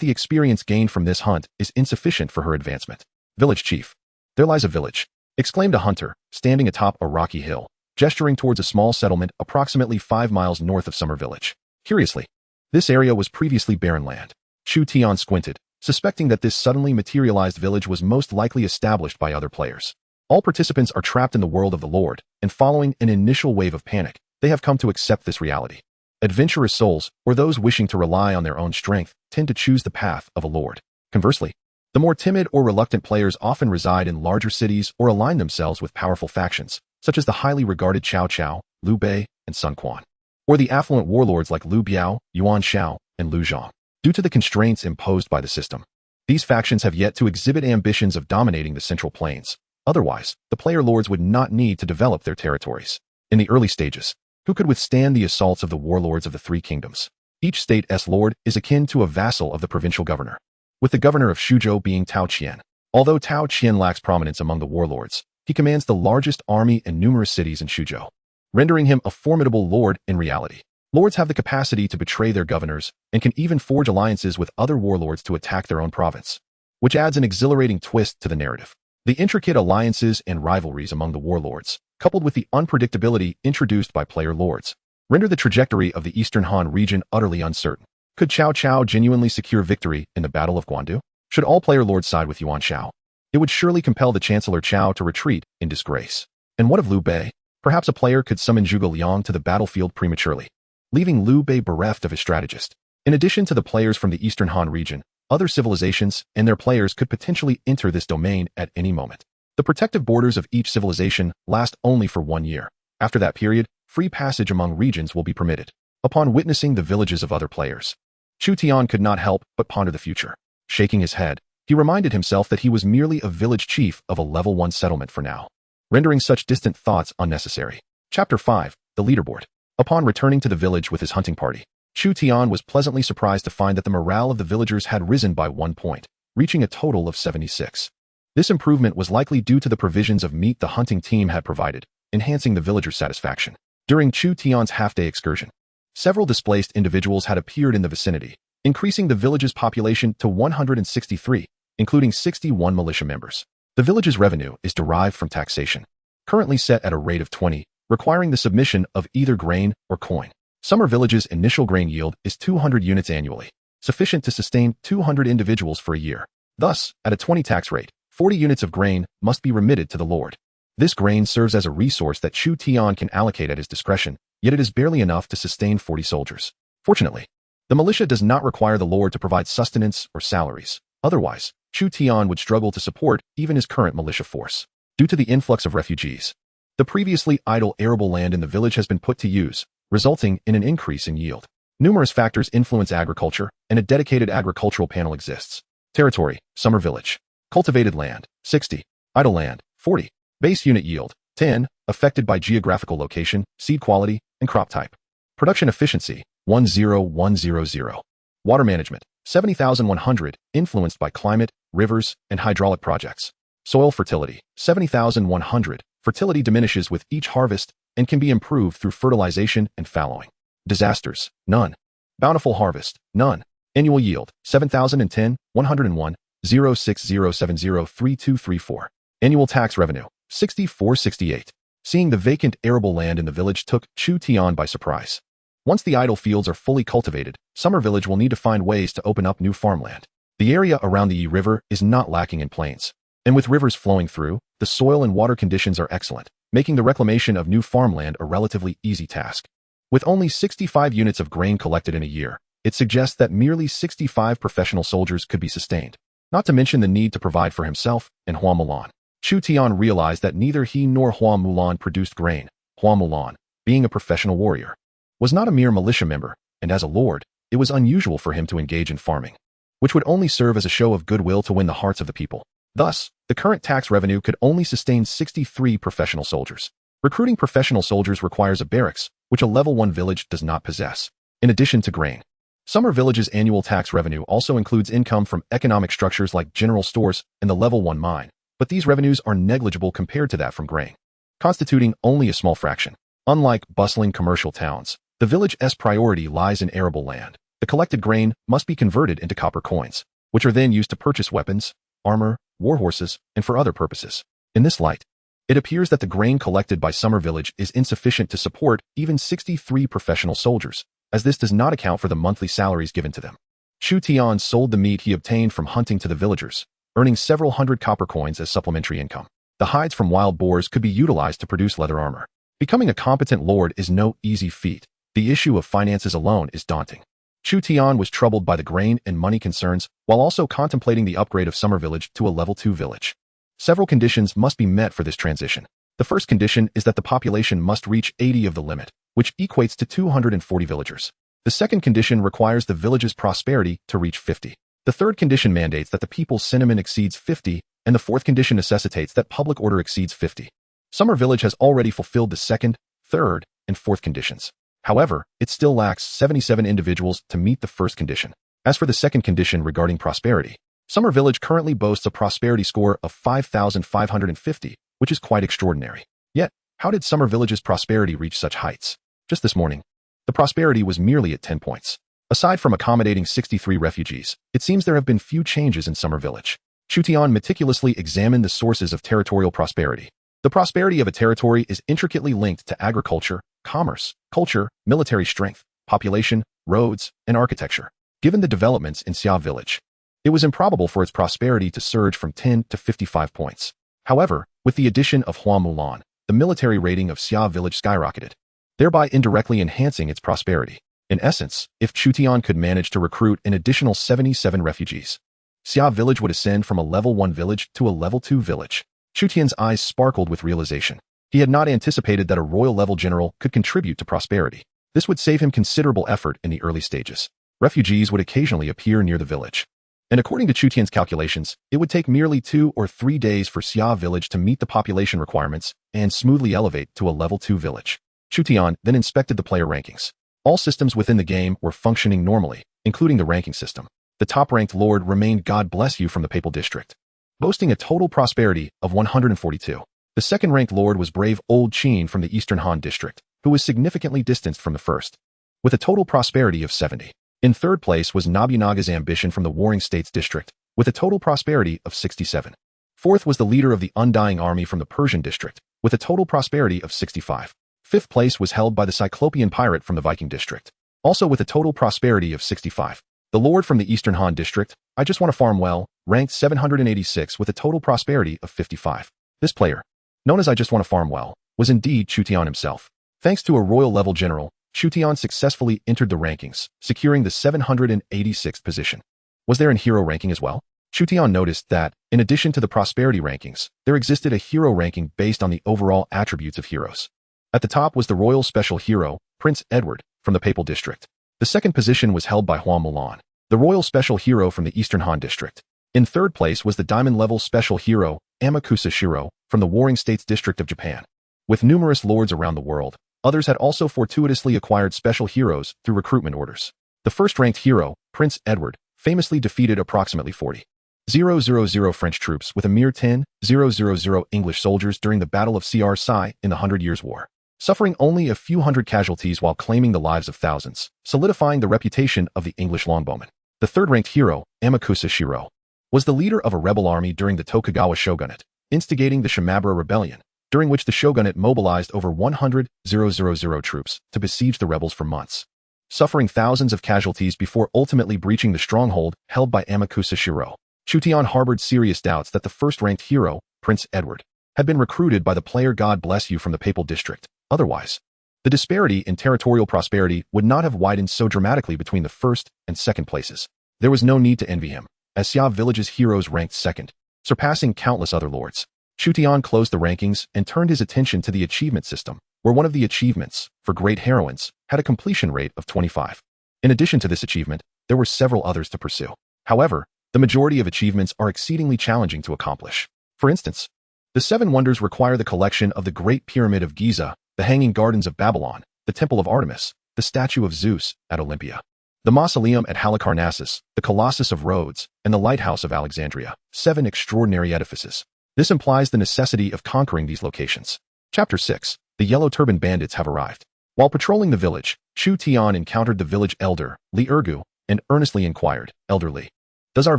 the experience gained from this hunt is insufficient for her advancement. Village Chief. There lies a village, exclaimed a hunter, standing atop a rocky hill, gesturing towards a small settlement approximately 5 miles north of Summer Village. Curiously, this area was previously barren land. Chu Tian squinted, suspecting that this suddenly materialized village was most likely established by other players. All participants are trapped in the world of the Lord, and following an initial wave of panic, they have come to accept this reality. Adventurous souls, or those wishing to rely on their own strength, tend to choose the path of a lord. Conversely, the more timid or reluctant players often reside in larger cities or align themselves with powerful factions, such as the highly regarded Cao Cao, Liu Bei, and Sun Quan, or the affluent warlords like Liu Biao, Yuan Shao, and Lu Zhang. Due to the constraints imposed by the system, these factions have yet to exhibit ambitions of dominating the Central Plains. Otherwise, the player lords would not need to develop their territories. In the early stages, who could withstand the assaults of the warlords of the Three Kingdoms? Each state's lord is akin to a vassal of the provincial governor, with the governor of Shuzhou being Tao Qian. Although Tao Qian lacks prominence among the warlords, he commands the largest army and numerous cities in Shuzhou, rendering him a formidable lord in reality. Lords have the capacity to betray their governors and can even forge alliances with other warlords to attack their own province, which adds an exhilarating twist to the narrative. The intricate alliances and rivalries among the warlords, coupled with the unpredictability introduced by player lords, render the trajectory of the Eastern Han region utterly uncertain. Could Cao Cao genuinely secure victory in the Battle of Guandu? Should all player lords side with Yuan Shao? It would surely compel the Chancellor Cao to retreat in disgrace. And what of Liu Bei? Perhaps a player could summon Zhuge Liang to the battlefield prematurely, leaving Liu Bei bereft of his strategist. In addition to the players from the Eastern Han region, other civilizations and their players could potentially enter this domain at any moment. The protective borders of each civilization last only for 1 year. After that period, free passage among regions will be permitted. Upon witnessing the villages of other players, Chu Tian could not help but ponder the future. Shaking his head, he reminded himself that he was merely a village chief of a level 1 settlement for now, rendering such distant thoughts unnecessary. Chapter 5. The Leaderboard. Upon returning to the village with his hunting party, Chu Tian was pleasantly surprised to find that the morale of the villagers had risen by 1 point, reaching a total of 76. This improvement was likely due to the provisions of meat the hunting team had provided, enhancing the villagers' satisfaction. During Chu Tian's half-day excursion, several displaced individuals had appeared in the vicinity, increasing the village's population to 163, including 61 militia members. The village's revenue is derived from taxation, currently set at a rate of 20, requiring the submission of either grain or coin. Summer Village's initial grain yield is 200 units annually, sufficient to sustain 200 individuals for a year. Thus, at a 20 tax rate, 40 units of grain must be remitted to the Lord. This grain serves as a resource that Chu Tian can allocate at his discretion, yet it is barely enough to sustain 40 soldiers. Fortunately, the militia does not require the Lord to provide sustenance or salaries. Otherwise, Chu Tian would struggle to support even his current militia force. Due to the influx of refugees, the previously idle arable land in the village has been put to use, resulting in an increase in yield. Numerous factors influence agriculture, and a dedicated agricultural panel exists. Territory, Summer Village. Cultivated land, 60. Idle land, 40. Base unit yield, 10, affected by geographical location, seed quality, and crop type. Production efficiency, 10100. Water management, 70,100, influenced by climate, rivers, and hydraulic projects. Soil fertility, 70,100. Fertility diminishes with each harvest and can be improved through fertilization and fallowing. Disasters, none. Bountiful harvest, none. Annual yield, 7,010, 101, 060703234. Annual tax revenue, 6468. Seeing the vacant arable land in the village took Chu Tian by surprise. Once the idle fields are fully cultivated, Summer Village will need to find ways to open up new farmland. The area around the Yi River is not lacking in plains. And with rivers flowing through, the soil and water conditions are excellent, making the reclamation of new farmland a relatively easy task. With only 65 units of grain collected in a year, it suggests that merely 65 professional soldiers could be sustained, not to mention the need to provide for himself and Hua Mulan. Chu Tian realized that neither he nor Hua Mulan produced grain. Hua Mulan, being a professional warrior, was not a mere militia member, and as a lord, it was unusual for him to engage in farming, which would only serve as a show of goodwill to win the hearts of the people. Thus, the current tax revenue could only sustain 63 professional soldiers. Recruiting professional soldiers requires a barracks, which a level 1 village does not possess. In addition to grain, Summer Village's annual tax revenue also includes income from economic structures like general stores and the level 1 mine, but these revenues are negligible compared to that from grain, constituting only a small fraction. Unlike bustling commercial towns, the village's priority lies in arable land. The collected grain must be converted into copper coins, which are then used to purchase weapons, armor, war horses, and for other purposes. In this light, it appears that the grain collected by Summer Village is insufficient to support even 63 professional soldiers, as this does not account for the monthly salaries given to them. Chu Tian sold the meat he obtained from hunting to the villagers, earning several hundred copper coins as supplementary income. The hides from wild boars could be utilized to produce leather armor. Becoming a competent lord is no easy feat. The issue of finances alone is daunting. Chu Tian was troubled by the grain and money concerns while also contemplating the upgrade of Summer Village to a level 2 village. Several conditions must be met for this transition. The first condition is that the population must reach 80 of the limit, which equates to 240 villagers. The second condition requires the village's prosperity to reach 50. The third condition mandates that the people's sentiment exceeds 50, and the fourth condition necessitates that public order exceeds 50. Summer Village has already fulfilled the second, third, and fourth conditions. However, it still lacks 77 individuals to meet the first condition. As for the second condition regarding prosperity, Summer Village currently boasts a prosperity score of 5,550, which is quite extraordinary. Yet, how did Summer Village's prosperity reach such heights? Just this morning, the prosperity was merely at 10 points. Aside from accommodating 63 refugees, it seems there have been few changes in Summer Village. Chu Tian meticulously examined the sources of territorial prosperity. The prosperity of a territory is intricately linked to agriculture, commerce, culture, military strength, population, roads, and architecture. Given the developments in Xia Village, it was improbable for its prosperity to surge from 10 to 55 points. However, with the addition of Hua Mulan, the military rating of Xia Village skyrocketed, thereby indirectly enhancing its prosperity. In essence, if Chu Tian could manage to recruit an additional 77 refugees, Xia Village would ascend from a level 1 village to a level 2 village. Chu Tian's eyes sparkled with realization. He had not anticipated that a royal-level general could contribute to prosperity. This would save him considerable effort in the early stages. Refugees would occasionally appear near the village. And according to Chu Tian's calculations, it would take merely 2 or 3 days for Xia Village to meet the population requirements and smoothly elevate to a level 2 village. Chu Tian then inspected the player rankings. All systems within the game were functioning normally, including the ranking system. The top-ranked lord remained God bless you from the Papal District, boasting a total prosperity of 142. The second-ranked lord was brave old Qin from the Eastern Han District, who was significantly distanced from the first, with a total prosperity of 70. In third place was Nobunaga's ambition from the Warring States District, with a total prosperity of 67. Fourth was the leader of the Undying Army from the Persian District, with a total prosperity of 65. Fifth place was held by the Cyclopean Pirate from the Viking District, also with a total prosperity of 65. The lord from the Eastern Han District, I Just Want to Farm Well, ranked 786 with a total prosperity of 55. This player, known as I Just Want to Farm Well, was indeed Chu Tian himself. Thanks to a royal-level general, Chu Tian successfully entered the rankings, securing the 786th position. Was there an hero ranking as well? Chu Tian noticed that, in addition to the prosperity rankings, there existed a hero ranking based on the overall attributes of heroes. At the top was the royal special hero, Prince Edward, from the Papal District. The second position was held by Hua Mulan, the royal special hero from the Eastern Han District. In third place was the diamond-level special hero, Amakusa Shiro, from the Warring States District of Japan. With numerous lords around the world, others had also fortuitously acquired special heroes through recruitment orders. The first-ranked hero, Prince Edward, famously defeated approximately 40 000 French troops with a mere 10,000 English soldiers during the Battle of Crcy in the Hundred Years' War, suffering only a few hundred casualties while claiming the lives of thousands, solidifying the reputation of the English longbowmen. The third-ranked hero, Amakusa Shiro, was the leader of a rebel army during the Tokugawa shogunate, instigating the Shimabara Rebellion, during which the shogunate mobilized over 100,000 troops to besiege the rebels for months, suffering thousands of casualties before ultimately breaching the stronghold held by Amakusa Shiro. Chution harbored serious doubts that the first-ranked hero, Prince Edward, had been recruited by the player God Bless You from the Papal District. Otherwise, the disparity in territorial prosperity would not have widened so dramatically between the first and second places. There was no need to envy him, as Xia Village's heroes ranked second, surpassing countless other lords. Chution closed the rankings and turned his attention to the achievement system, where one of the achievements, for great heroines, had a completion rate of 25. In addition to this achievement, there were several others to pursue. However, the majority of achievements are exceedingly challenging to accomplish. For instance, the 7 wonders require the collection of the Great Pyramid of Giza, the Hanging Gardens of Babylon, the Temple of Artemis, the Statue of Zeus at Olympia, the Mausoleum at Halicarnassus, the Colossus of Rhodes, and the Lighthouse of Alexandria, 7 extraordinary edifices. This implies the necessity of conquering these locations. Chapter 6. The Yellow Turban Bandits have arrived. While patrolling the village, Chu Tian encountered the village elder, Li Ergu, and earnestly inquired, "Elder Li, does our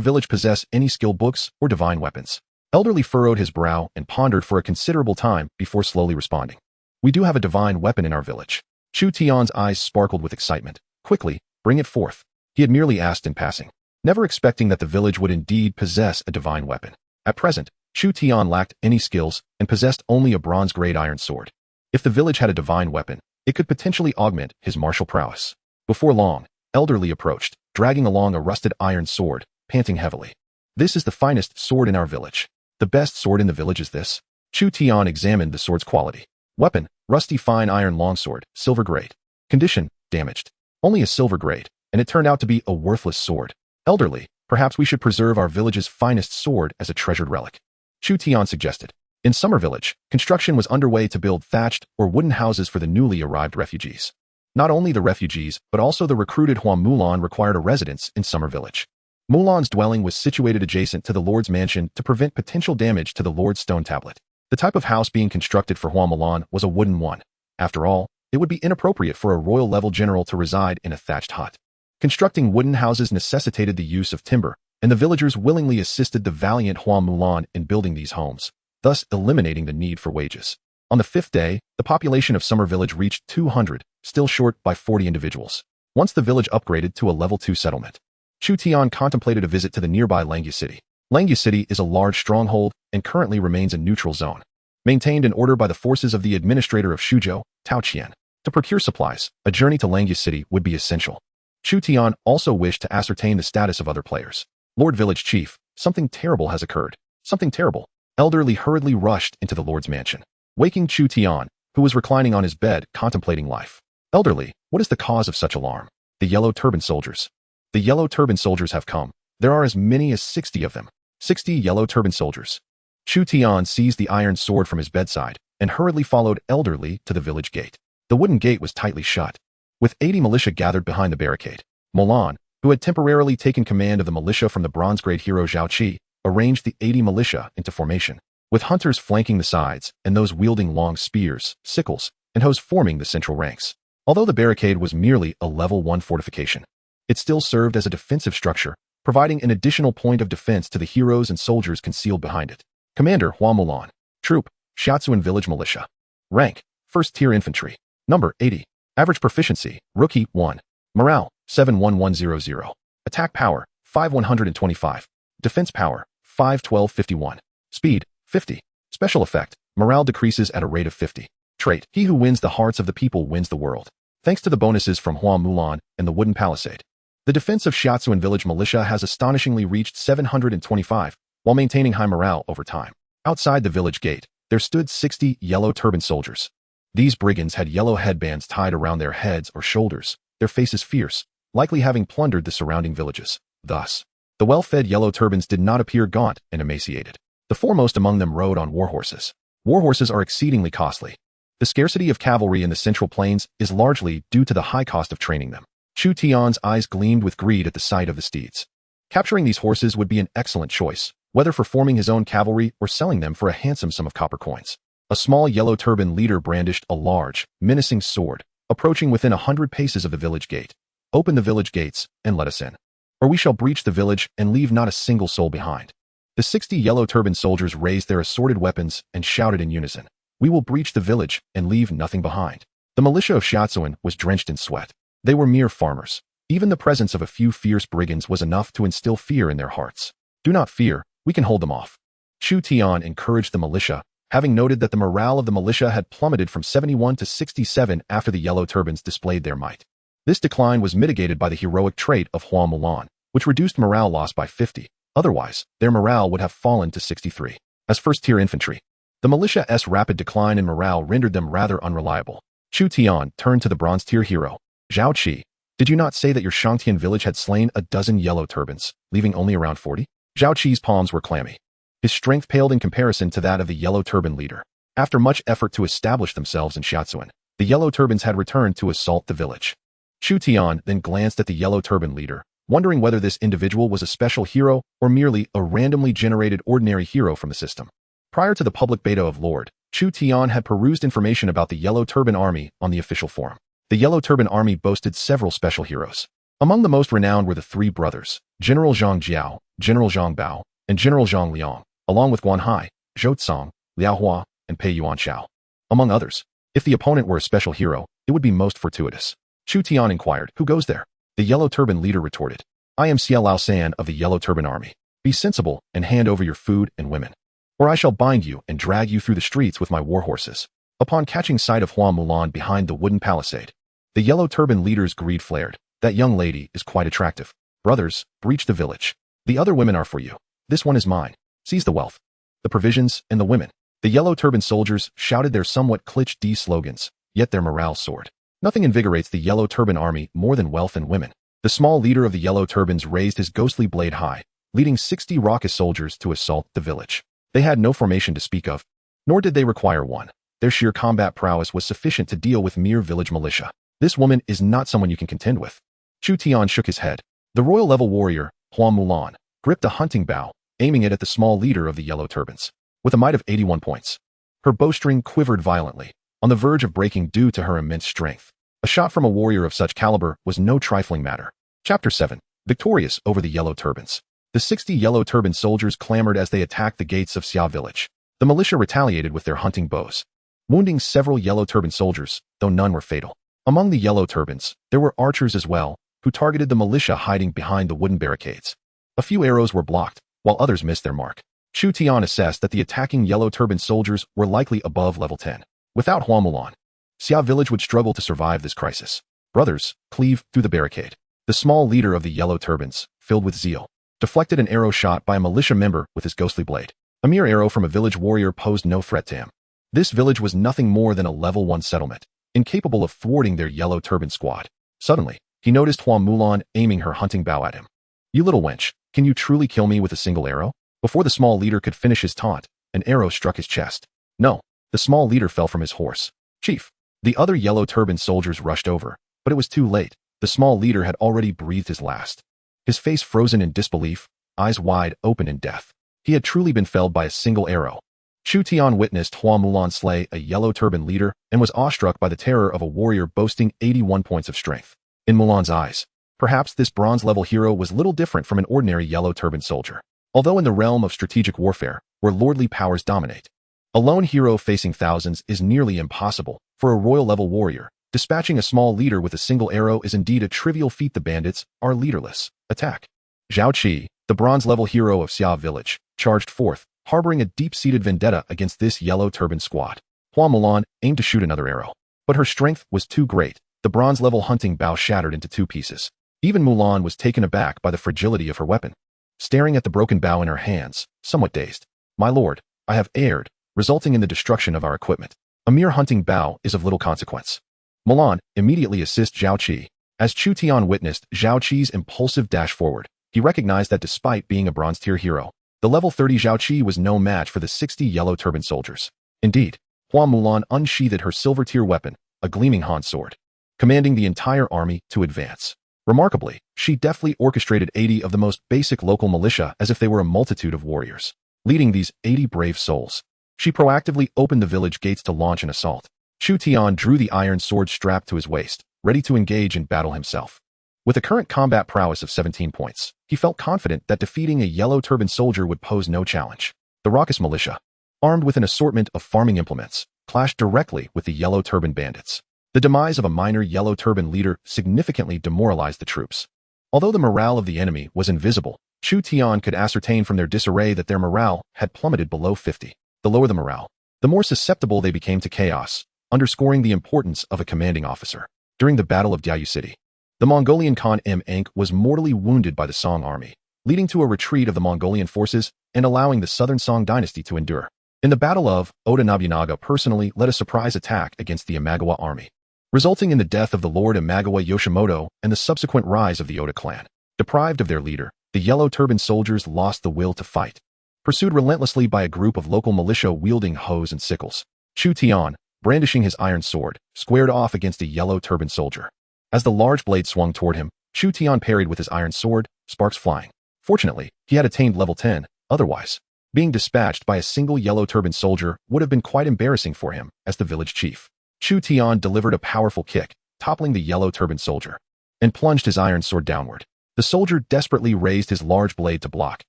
village possess any skill books or divine weapons?" Elder Li furrowed his brow and pondered for a considerable time before slowly responding. "We do have a divine weapon in our village." Chu Tian's eyes sparkled with excitement. "Quickly, bring it forth." He had merely asked in passing, never expecting that the village would indeed possess a divine weapon. At present, Chu Tian lacked any skills and possessed only a bronze-grade iron sword. If the village had a divine weapon, it could potentially augment his martial prowess. Before long, Elder Li approached, dragging along a rusted iron sword, panting heavily. "This is the finest sword in our village. The best sword in the village is this." Chu Tian examined the sword's quality. Weapon, rusty fine iron longsword, silver grade. Condition, damaged. Only a silver grade, and it turned out to be a worthless sword. "Elder Li, perhaps we should preserve our village's finest sword as a treasured relic," Chu Tian suggested. In Summer Village, construction was underway to build thatched or wooden houses for the newly arrived refugees. Not only the refugees, but also the recruited Hua Mulan required a residence in Summer Village. Mulan's dwelling was situated adjacent to the Lord's mansion to prevent potential damage to the Lord's stone tablet. The type of house being constructed for Hua Mulan was a wooden one. After all, it would be inappropriate for a royal-level general to reside in a thatched hut. Constructing wooden houses necessitated the use of timber, and the villagers willingly assisted the valiant Hua Mulan in building these homes, thus eliminating the need for wages. On the 5th day, the population of Summer Village reached 200, still short by 40 individuals. Once the village upgraded to a level 2 settlement, Chu Tian contemplated a visit to the nearby Langya City. Langya City is a large stronghold and currently remains a neutral zone, maintained in order by the forces of the administrator of Shuzhou, Tao Qian. To procure supplies, a journey to Langya City would be essential. Chu Tian also wished to ascertain the status of other players. "Lord Village Chief, something terrible has occurred." "Something terrible?" Elder Li hurriedly rushed into the Lord's mansion, waking Chu Tian, who was reclining on his bed contemplating life. "Elder Li, what is the cause of such alarm?" "The Yellow Turban Soldiers. The Yellow Turban Soldiers have come. There are as many as 60 of them. 60 Yellow Turban Soldiers." Chu Tian seized the iron sword from his bedside and hurriedly followed Elder Li to the village gate. The wooden gate was tightly shut, with 80 militia gathered behind the barricade. Mulan, who had temporarily taken command of the militia from the bronze-grade hero Zhao Qi, arranged the 80 militia into formation, with hunters flanking the sides and those wielding long spears, sickles, and hoes forming the central ranks. Although the barricade was merely a level 1 fortification, it still served as a defensive structure, providing an additional point of defense to the heroes and soldiers concealed behind it. Commander Hua Mulan. Troop, Shiatsuan Village Militia. Rank, 1st Tier Infantry. Number, 80. Average Proficiency, Rookie, 1. Morale, 71100. Attack Power, 5125. Defense Power, 51251. Speed, 50. Special Effect, Morale decreases at a rate of 50. Trait, He who wins the hearts of the people wins the world. Thanks to the bonuses from Hua Mulan and the Wooden Palisade, the defense of Shiatsuan Village Militia has astonishingly reached 725, while maintaining high morale over time. Outside the village gate, there stood 60 Yellow Turban Soldiers. These brigands had yellow headbands tied around their heads or shoulders, their faces fierce, likely having plundered the surrounding villages. Thus, the well-fed Yellow Turbans did not appear gaunt and emaciated. The foremost among them rode on warhorses. Warhorses are exceedingly costly. The scarcity of cavalry in the Central Plains is largely due to the high cost of training them. Chu Tian's eyes gleamed with greed at the sight of the steeds. Capturing these horses would be an excellent choice, whether for forming his own cavalry or selling them for a handsome sum of copper coins. A small yellow turban leader brandished a large, menacing sword, approaching within 100 paces of the village gate. Open the village gates and let us in, or we shall breach the village and leave not a single soul behind. The 60 yellow turban soldiers raised their assorted weapons and shouted in unison, "We will breach the village and leave nothing behind." The militia of Shiatsuan was drenched in sweat. They were mere farmers. Even the presence of a few fierce brigands was enough to instill fear in their hearts. "Do not fear, we can hold them off." Chu Tian encouraged the militia, having noted that the morale of the militia had plummeted from 71 to 67 after the yellow turbans displayed their might. This decline was mitigated by the heroic trait of Hua Mulan, which reduced morale loss by 50. Otherwise, their morale would have fallen to 63. As first-tier infantry, the militia's rapid decline in morale rendered them rather unreliable. Chu Tian turned to the bronze-tier hero. "Zhao Qi, did you not say that your Shangtian village had slain a dozen yellow turbans, leaving only around 40? Zhao Qi's palms were clammy. His strength paled in comparison to that of the yellow turban leader. After much effort to establish themselves in Shiatsuan, the yellow turbans had returned to assault the village. Chu Tian then glanced at the yellow turban leader, wondering whether this individual was a special hero or merely a randomly generated ordinary hero from the system. Prior to the public beta of Lord, Chu Tian had perused information about the Yellow Turban Army on the official forum. The Yellow Turban Army boasted several special heroes. Among the most renowned were the three brothers, General Zhang Jiao, General Zhang Bao, and General Zhang Liang, along with Guan Hai, Zhou Tsang, Liao Hua, and Pei Yuan Xiao. Among others, if the opponent were a special hero, it would be most fortuitous. Chu Tian inquired, "Who goes there?" The Yellow Turban leader retorted, "I am Xia Lao San of the Yellow Turban Army. Be sensible and hand over your food and women, or I shall bind you and drag you through the streets with my war horses." Upon catching sight of Hua Mulan behind the wooden palisade, the Yellow Turban leader's greed flared. "That young lady is quite attractive. Brothers, breach the village. The other women are for you. This one is mine. Seize the wealth, the provisions, and the women." The Yellow Turban soldiers shouted their somewhat cliché slogans, yet their morale soared. Nothing invigorates the Yellow Turban Army more than wealth and women. The small leader of the Yellow Turbans raised his ghostly blade high, leading 60 raucous soldiers to assault the village. They had no formation to speak of, nor did they require one. Their sheer combat prowess was sufficient to deal with mere village militia. "This woman is not someone you can contend with." Chu Tian shook his head. The royal-level warrior, Hua Mulan, gripped a hunting bow, aiming it at the small leader of the Yellow Turbans. With a might of 81 points, her bowstring quivered violently, on the verge of breaking due to her immense strength. A shot from a warrior of such caliber was no trifling matter. Chapter 7. Victorious over the Yellow Turbans. The 60 Yellow Turban soldiers clamored as they attacked the gates of Xia village. The militia retaliated with their hunting bows, wounding several Yellow Turban soldiers, though none were fatal. Among the Yellow Turbans, there were archers as well, who targeted the militia hiding behind the wooden barricades. A few arrows were blocked, while others missed their mark. Chu Tian assessed that the attacking Yellow Turban soldiers were likely above level 10. Without Hua Mulan, Xia village would struggle to survive this crisis. "Brothers, cleave through the barricade." The small leader of the Yellow Turbans, filled with zeal, deflected an arrow shot by a militia member with his ghostly blade. A mere arrow from a village warrior posed no threat to him. This village was nothing more than a level 1 settlement, incapable of thwarting their Yellow Turban squad. Suddenly, he noticed Hua Mulan aiming her hunting bow at him. "You little wench, can you truly kill me with a single arrow?" Before the small leader could finish his taunt, an arrow struck his chest. No, the small leader fell from his horse. "Chief!" The other Yellow Turban soldiers rushed over, but it was too late. The small leader had already breathed his last. His face frozen in disbelief, eyes wide open in death. He had truly been felled by a single arrow. Chu Tian witnessed Hua Mulan slay a Yellow Turban leader and was awestruck by the terror of a warrior boasting 81 points of strength. In Mulan's eyes, perhaps this bronze-level hero was little different from an ordinary Yellow Turban soldier. Although in the realm of strategic warfare, where lordly powers dominate, a lone hero facing thousands is nearly impossible. For a royal-level warrior, dispatching a small leader with a single arrow is indeed a trivial feat. The bandits are leaderless. Attack! Zhao Qi, the bronze-level hero of Xia village, charged forth, harboring a deep-seated vendetta against this Yellow Turban squad. Hua Mulan aimed to shoot another arrow, but her strength was too great. The bronze-level hunting bow shattered into 2 pieces. Even Mulan was taken aback by the fragility of her weapon. Staring at the broken bow in her hands, somewhat dazed. "My lord, I have erred, resulting in the destruction of our equipment. A mere hunting bow is of little consequence." Mulan immediately assists Zhao Qi. As Chu Tian witnessed Zhao Qi's impulsive dash forward, he recognized that despite being a bronze-tier hero, the level 30 Zhao Qi was no match for the 60 Yellow Turban soldiers. Indeed, Hua Mulan unsheathed her silver-tier weapon, a gleaming Han sword, commanding the entire army to advance. Remarkably, she deftly orchestrated 80 of the most basic local militia as if they were a multitude of warriors. Leading these 80 brave souls, she proactively opened the village gates to launch an assault. Chu Tian drew the iron sword strapped to his waist, ready to engage in battle himself. With a current combat prowess of 17 points, he felt confident that defeating a yellow turban soldier would pose no challenge. The raucous militia, armed with an assortment of farming implements, clashed directly with the yellow turban bandits. The demise of a minor yellow turban leader significantly demoralized the troops. Although the morale of the enemy was invisible, Chu Tian could ascertain from their disarray that their morale had plummeted below 50. The lower the morale, the more susceptible they became to chaos, underscoring the importance of a commanding officer. During the Battle of Diaoyu City, the Mongolian Khan M. was mortally wounded by the Song army, leading to a retreat of the Mongolian forces and allowing the southern Song dynasty to endure. In the Battle of Oda Nobunaga personally led a surprise attack against the Imagawa army, resulting in the death of the Lord Imagawa Yoshimoto and the subsequent rise of the Oda clan. Deprived of their leader, the yellow turban soldiers lost the will to fight. Pursued relentlessly by a group of local militia wielding hoes and sickles, Chu Tian, brandishing his iron sword, squared off against a yellow turban soldier. As the large blade swung toward him, Chu Tian parried with his iron sword, sparks flying. Fortunately, he had attained level 10, otherwise, being dispatched by a single yellow turban soldier would have been quite embarrassing for him as the village chief. Chu Tian delivered a powerful kick, toppling the yellow turban soldier, and plunged his iron sword downward. The soldier desperately raised his large blade to block,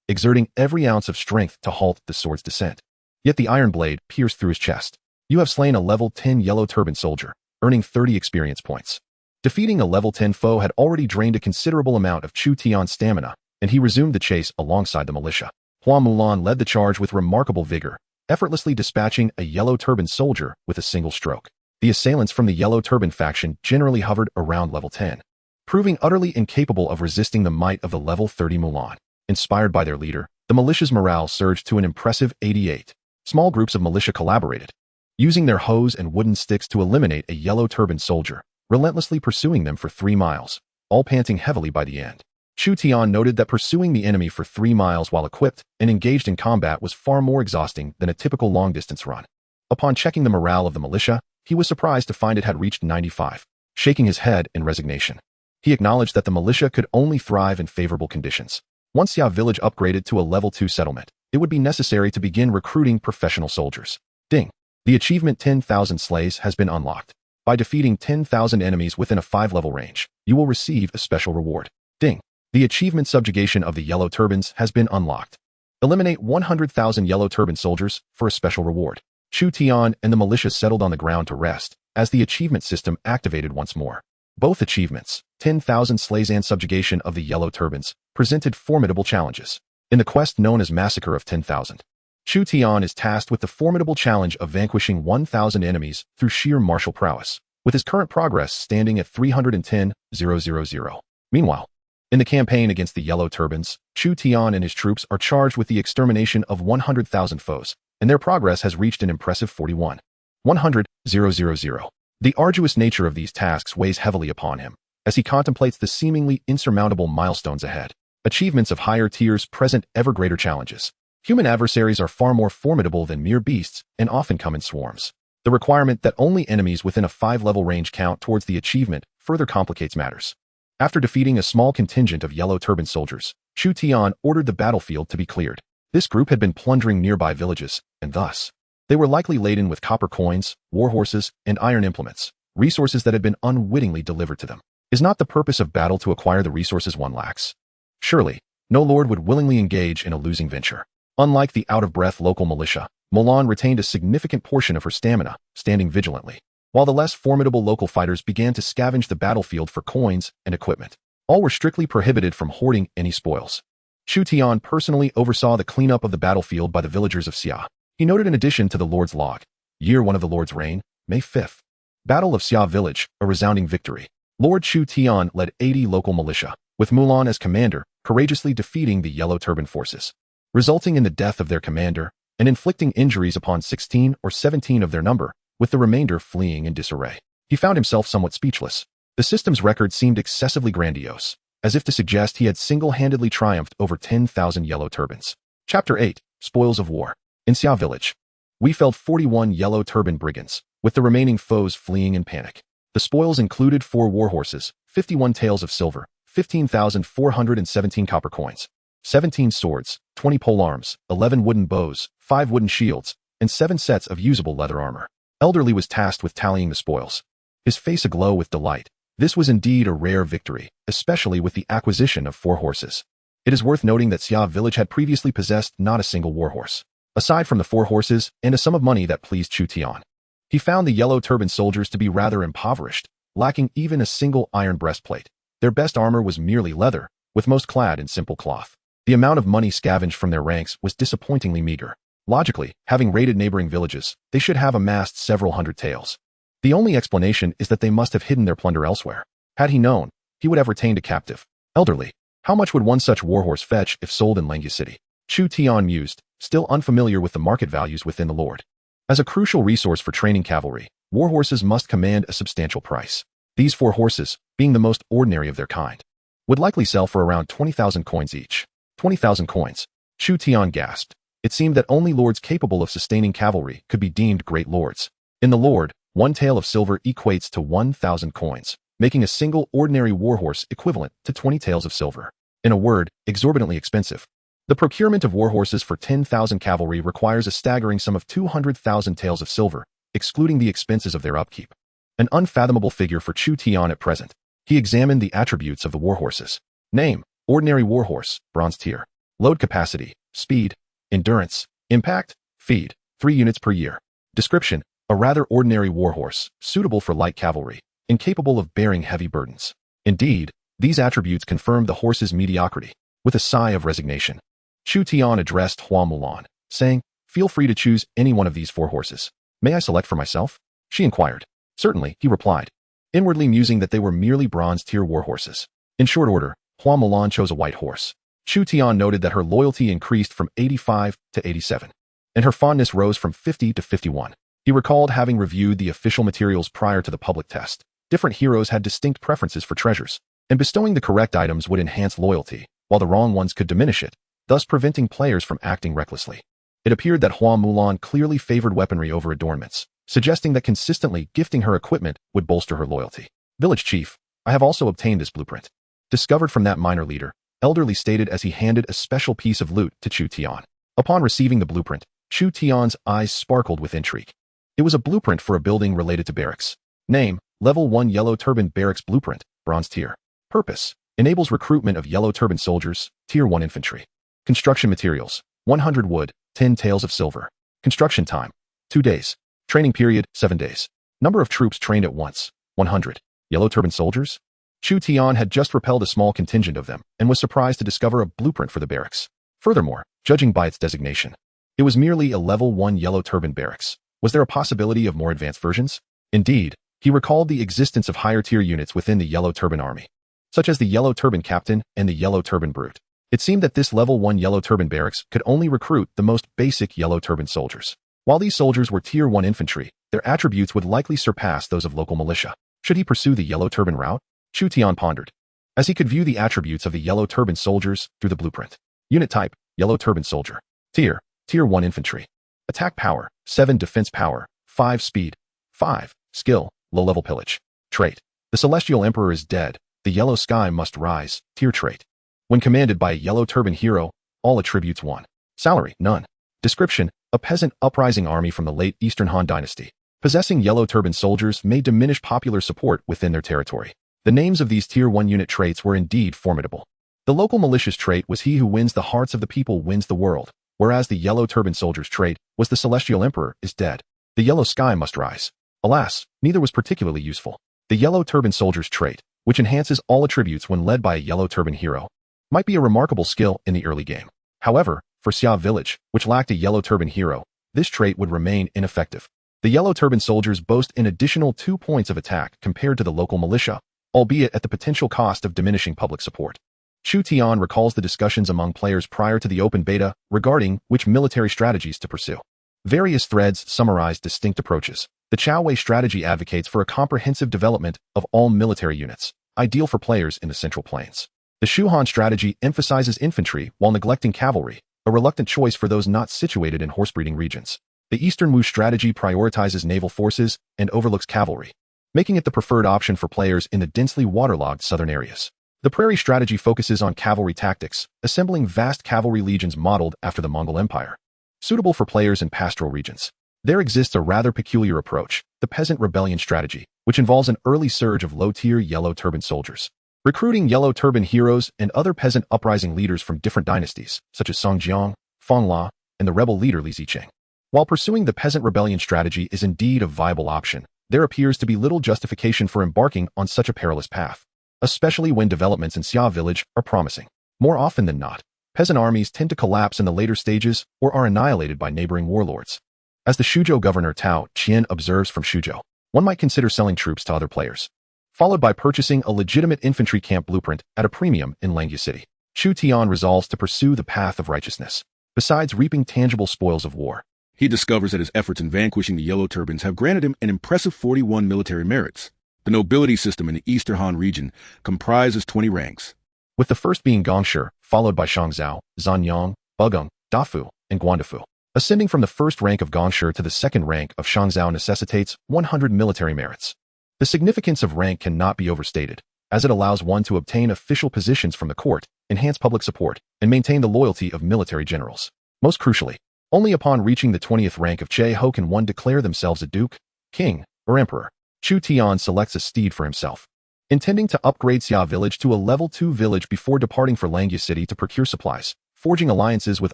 exerting every ounce of strength to halt the sword's descent. Yet the iron blade pierced through his chest. You have slain a level 10 yellow turban soldier, earning 30 experience points. Defeating a level 10 foe had already drained a considerable amount of Chu Tian's stamina, and he resumed the chase alongside the militia. Hua Mulan led the charge with remarkable vigor, effortlessly dispatching a yellow turban soldier with a single stroke. The assailants from the yellow turban faction generally hovered around level 10, proving utterly incapable of resisting the might of the level 30 Mulan. Inspired by their leader, the militia's morale surged to an impressive 88. Small groups of militia collaborated, using their hoes and wooden sticks to eliminate a yellow turban soldier, relentlessly pursuing them for 3 miles, all panting heavily by the end. Chu Tian noted that pursuing the enemy for 3 miles while equipped and engaged in combat was far more exhausting than a typical long-distance run. Upon checking the morale of the militia, he was surprised to find it had reached 95. Shaking his head in resignation, he acknowledged that the militia could only thrive in favorable conditions. Once Xia village upgraded to a level 2 settlement, it would be necessary to begin recruiting professional soldiers. Ding! The achievement 10,000 slays has been unlocked. By defeating 10,000 enemies within a 5-level range, you will receive a special reward. Ding! The achievement subjugation of the yellow turbans has been unlocked. Eliminate 100,000 yellow turban soldiers for a special reward. Chu Tian and the militia settled on the ground to rest as the achievement system activated once more. Both achievements, 10,000 slays and subjugation of the yellow turbans, presented formidable challenges. In the quest known as Massacre of 10,000, Chu Tian is tasked with the formidable challenge of vanquishing 1,000 enemies through sheer martial prowess, with his current progress standing at 310,000. Meanwhile, in the campaign against the yellow turbans, Chu Tian and his troops are charged with the extermination of 100,000 foes, and their progress has reached an impressive 41,100,000. The arduous nature of these tasks weighs heavily upon him, as he contemplates the seemingly insurmountable milestones ahead. Achievements of higher tiers present ever greater challenges. Human adversaries are far more formidable than mere beasts and often come in swarms. The requirement that only enemies within a 5-level range count towards the achievement further complicates matters. After defeating a small contingent of yellow turban soldiers, Chu Tian ordered the battlefield to be cleared. This group had been plundering nearby villages, and thus, they were likely laden with copper coins, war horses, and iron implements, resources that had been unwittingly delivered to them. Is not the purpose of battle to acquire the resources one lacks? Surely, no lord would willingly engage in a losing venture. Unlike the out-of-breath local militia, Mulan retained a significant portion of her stamina, standing vigilantly, while the less formidable local fighters began to scavenge the battlefield for coins and equipment. All were strictly prohibited from hoarding any spoils. Chu Tian personally oversaw the cleanup of the battlefield by the villagers of Xia. He noted in addition to the Lord's log, Year 1 of the Lord's reign, May 5th. Battle of Xia Village, a resounding victory. Lord Chu Tian led 80 local militia, with Mulan as commander, courageously defeating the yellow turban forces, resulting in the death of their commander and inflicting injuries upon 16 or 17 of their number, with the remainder fleeing in disarray. He found himself somewhat speechless. The system's record seemed excessively grandiose, as if to suggest he had single-handedly triumphed over 10,000 yellow turbans. Chapter 8, Spoils of War. In Xia Village, we felled 41 yellow turban brigands, with the remaining foes fleeing in panic. The spoils included 4 war horses, 51 taels of silver, 15,417 copper coins, 17 swords, 20 polearms, 11 wooden bows, 5 wooden shields, and 7 sets of usable leather armor. Elderly was tasked with tallying the spoils, his face aglow with delight. This was indeed a rare victory, especially with the acquisition of 4 horses. It is worth noting that Xia village had previously possessed not a single warhorse. Aside from the 4 horses and a sum of money that pleased Chu Tian, he found the yellow turban soldiers to be rather impoverished, lacking even a single iron breastplate. Their best armor was merely leather, with most clad in simple cloth. The amount of money scavenged from their ranks was disappointingly meager. Logically, having raided neighboring villages, they should have amassed several hundred taels. The only explanation is that they must have hidden their plunder elsewhere. Had he known, he would have retained a captive. Elderly, how much would one such warhorse fetch if sold in Langya City? Chu Tian mused, still unfamiliar with the market values within the lord. As a crucial resource for training cavalry, warhorses must command a substantial price. These 4 horses, being the most ordinary of their kind, would likely sell for around 20,000 coins each. 20,000 coins. Chu Tian gasped. It seemed that only lords capable of sustaining cavalry could be deemed great lords. In the lord, 1 tael of silver equates to 1,000 coins, making a single ordinary warhorse equivalent to 20 taels of silver. In a word, exorbitantly expensive. The procurement of warhorses for 10,000 cavalry requires a staggering sum of 200,000 taels of silver, excluding the expenses of their upkeep. An unfathomable figure for Chu Tian at present. He examined the attributes of the warhorses. Name: ordinary warhorse, bronze tier. Load capacity, speed, endurance, impact, feed, 3 units per year. Description: a rather ordinary warhorse, suitable for light cavalry, incapable of bearing heavy burdens. Indeed, these attributes confirmed the horse's mediocrity. With a sigh of resignation, Chu Tian addressed Hua Mulan, saying, "Feel free to choose any one of these 4 horses. May I select for myself?" She inquired. "Certainly," he replied, inwardly musing that they were merely bronze-tier warhorses. In short order, Hua Mulan chose a white horse. Chu Tian noted that her loyalty increased from 85 to 87, and her fondness rose from 50 to 51. He recalled having reviewed the official materials prior to the public test. Different heroes had distinct preferences for treasures, and bestowing the correct items would enhance loyalty, while the wrong ones could diminish it, thus preventing players from acting recklessly. It appeared that Hua Mulan clearly favored weaponry over adornments, suggesting that consistently gifting her equipment would bolster her loyalty. Village chief, I have also obtained this blueprint. Discovered from that minor leader, Elderly stated as he handed a special piece of loot to Chu Tian. Upon receiving the blueprint, Chu Tian's eyes sparkled with intrigue. It was a blueprint for a building related to barracks. Name: Level 1 Yellow Turban Barracks Blueprint, Bronze Tier. Purpose: enables recruitment of Yellow Turban soldiers, Tier 1 infantry. Construction materials: 100 wood, 10 taels of silver. Construction time: 2 days. Training period: 7 days. Number of troops trained at once: 100. Yellow Turban soldiers? Chu Tian had just repelled a small contingent of them and was surprised to discover a blueprint for the barracks. Furthermore, judging by its designation, it was merely a level 1 Yellow Turban barracks. Was there a possibility of more advanced versions? Indeed, he recalled the existence of higher-tier units within the Yellow Turban army, such as the Yellow Turban Captain and the Yellow Turban Brute. It seemed that this level 1 Yellow Turban barracks could only recruit the most basic Yellow Turban soldiers. While these soldiers were Tier 1 infantry, their attributes would likely surpass those of local militia. Should he pursue the Yellow Turban route? Chu Tian pondered, as he could view the attributes of the Yellow Turban soldiers through the blueprint. Unit type: Yellow Turban soldier. Tier: Tier 1 infantry. Attack power: 7 defense power, 5 speed, 5 skill, low-level pillage. Trait: the Celestial Emperor is dead. The yellow sky must rise. Tier trait: when commanded by a Yellow Turban hero, all attributes 1. Salary: none. Description: a peasant uprising army from the late Eastern Han Dynasty. Possessing Yellow Turban soldiers may diminish popular support within their territory. The names of these Tier 1 unit traits were indeed formidable. The local militia's trait was he who wins the hearts of the people wins the world, whereas the Yellow Turban soldier's trait was the Celestial Emperor is dead. The yellow sky must rise. Alas, neither was particularly useful. The Yellow Turban soldier's trait, which enhances all attributes when led by a Yellow Turban hero, might be a remarkable skill in the early game. However, for Xia Village, which lacked a Yellow Turban hero, this trait would remain ineffective. The Yellow Turban soldiers boast an additional 2 points of attack compared to the local militia, albeit at the potential cost of diminishing public support. Chu Tian recalls the discussions among players prior to the open beta regarding which military strategies to pursue. Various threads summarize distinct approaches. The Chaowei strategy advocates for a comprehensive development of all military units, ideal for players in the Central Plains. The Shuhan strategy emphasizes infantry while neglecting cavalry, a reluctant choice for those not situated in horsebreeding regions. The Eastern Wu strategy prioritizes naval forces and overlooks cavalry, making it the preferred option for players in the densely waterlogged southern areas. The prairie strategy focuses on cavalry tactics, assembling vast cavalry legions modeled after the Mongol Empire. Suitable for players in pastoral regions. There exists a rather peculiar approach, the peasant rebellion strategy, which involves an early surge of low-tier yellow turban soldiers. Recruiting yellow turban heroes and other peasant uprising leaders from different dynasties, such as Songjiang, Fangla, and the rebel leader Li Zicheng. While pursuing the peasant rebellion strategy is indeed a viable option, there appears to be little justification for embarking on such a perilous path, especially when developments in Xia village are promising. More often than not, peasant armies tend to collapse in the later stages or are annihilated by neighboring warlords. As the Shuzhou governor Tao Qian observes from Shuzhou, one might consider selling troops to other players, followed by purchasing a legitimate infantry camp blueprint at a premium in Langya City. Chu Tian resolves to pursue the path of righteousness, besides reaping tangible spoils of war. He discovers that his efforts in vanquishing the Yellow Turbans have granted him an impressive 41 military merits. The nobility system in the Eastern Han region comprises 20 ranks, with the first being Gongshi, followed by Shangzhou, Zanyang, Bugong, Dafu, and Guandafu. Ascending from the first rank of Gongshi to the second rank of Shangzhou necessitates 100 military merits. The significance of rank cannot be overstated, as it allows one to obtain official positions from the court, enhance public support, and maintain the loyalty of military generals. Most crucially, only upon reaching the 20th rank of Che Ho can one declare themselves a duke, king, or emperor. Chu Tian selects a steed for himself, intending to upgrade Xia village to a level 2 village before departing for Langya City to procure supplies, forging alliances with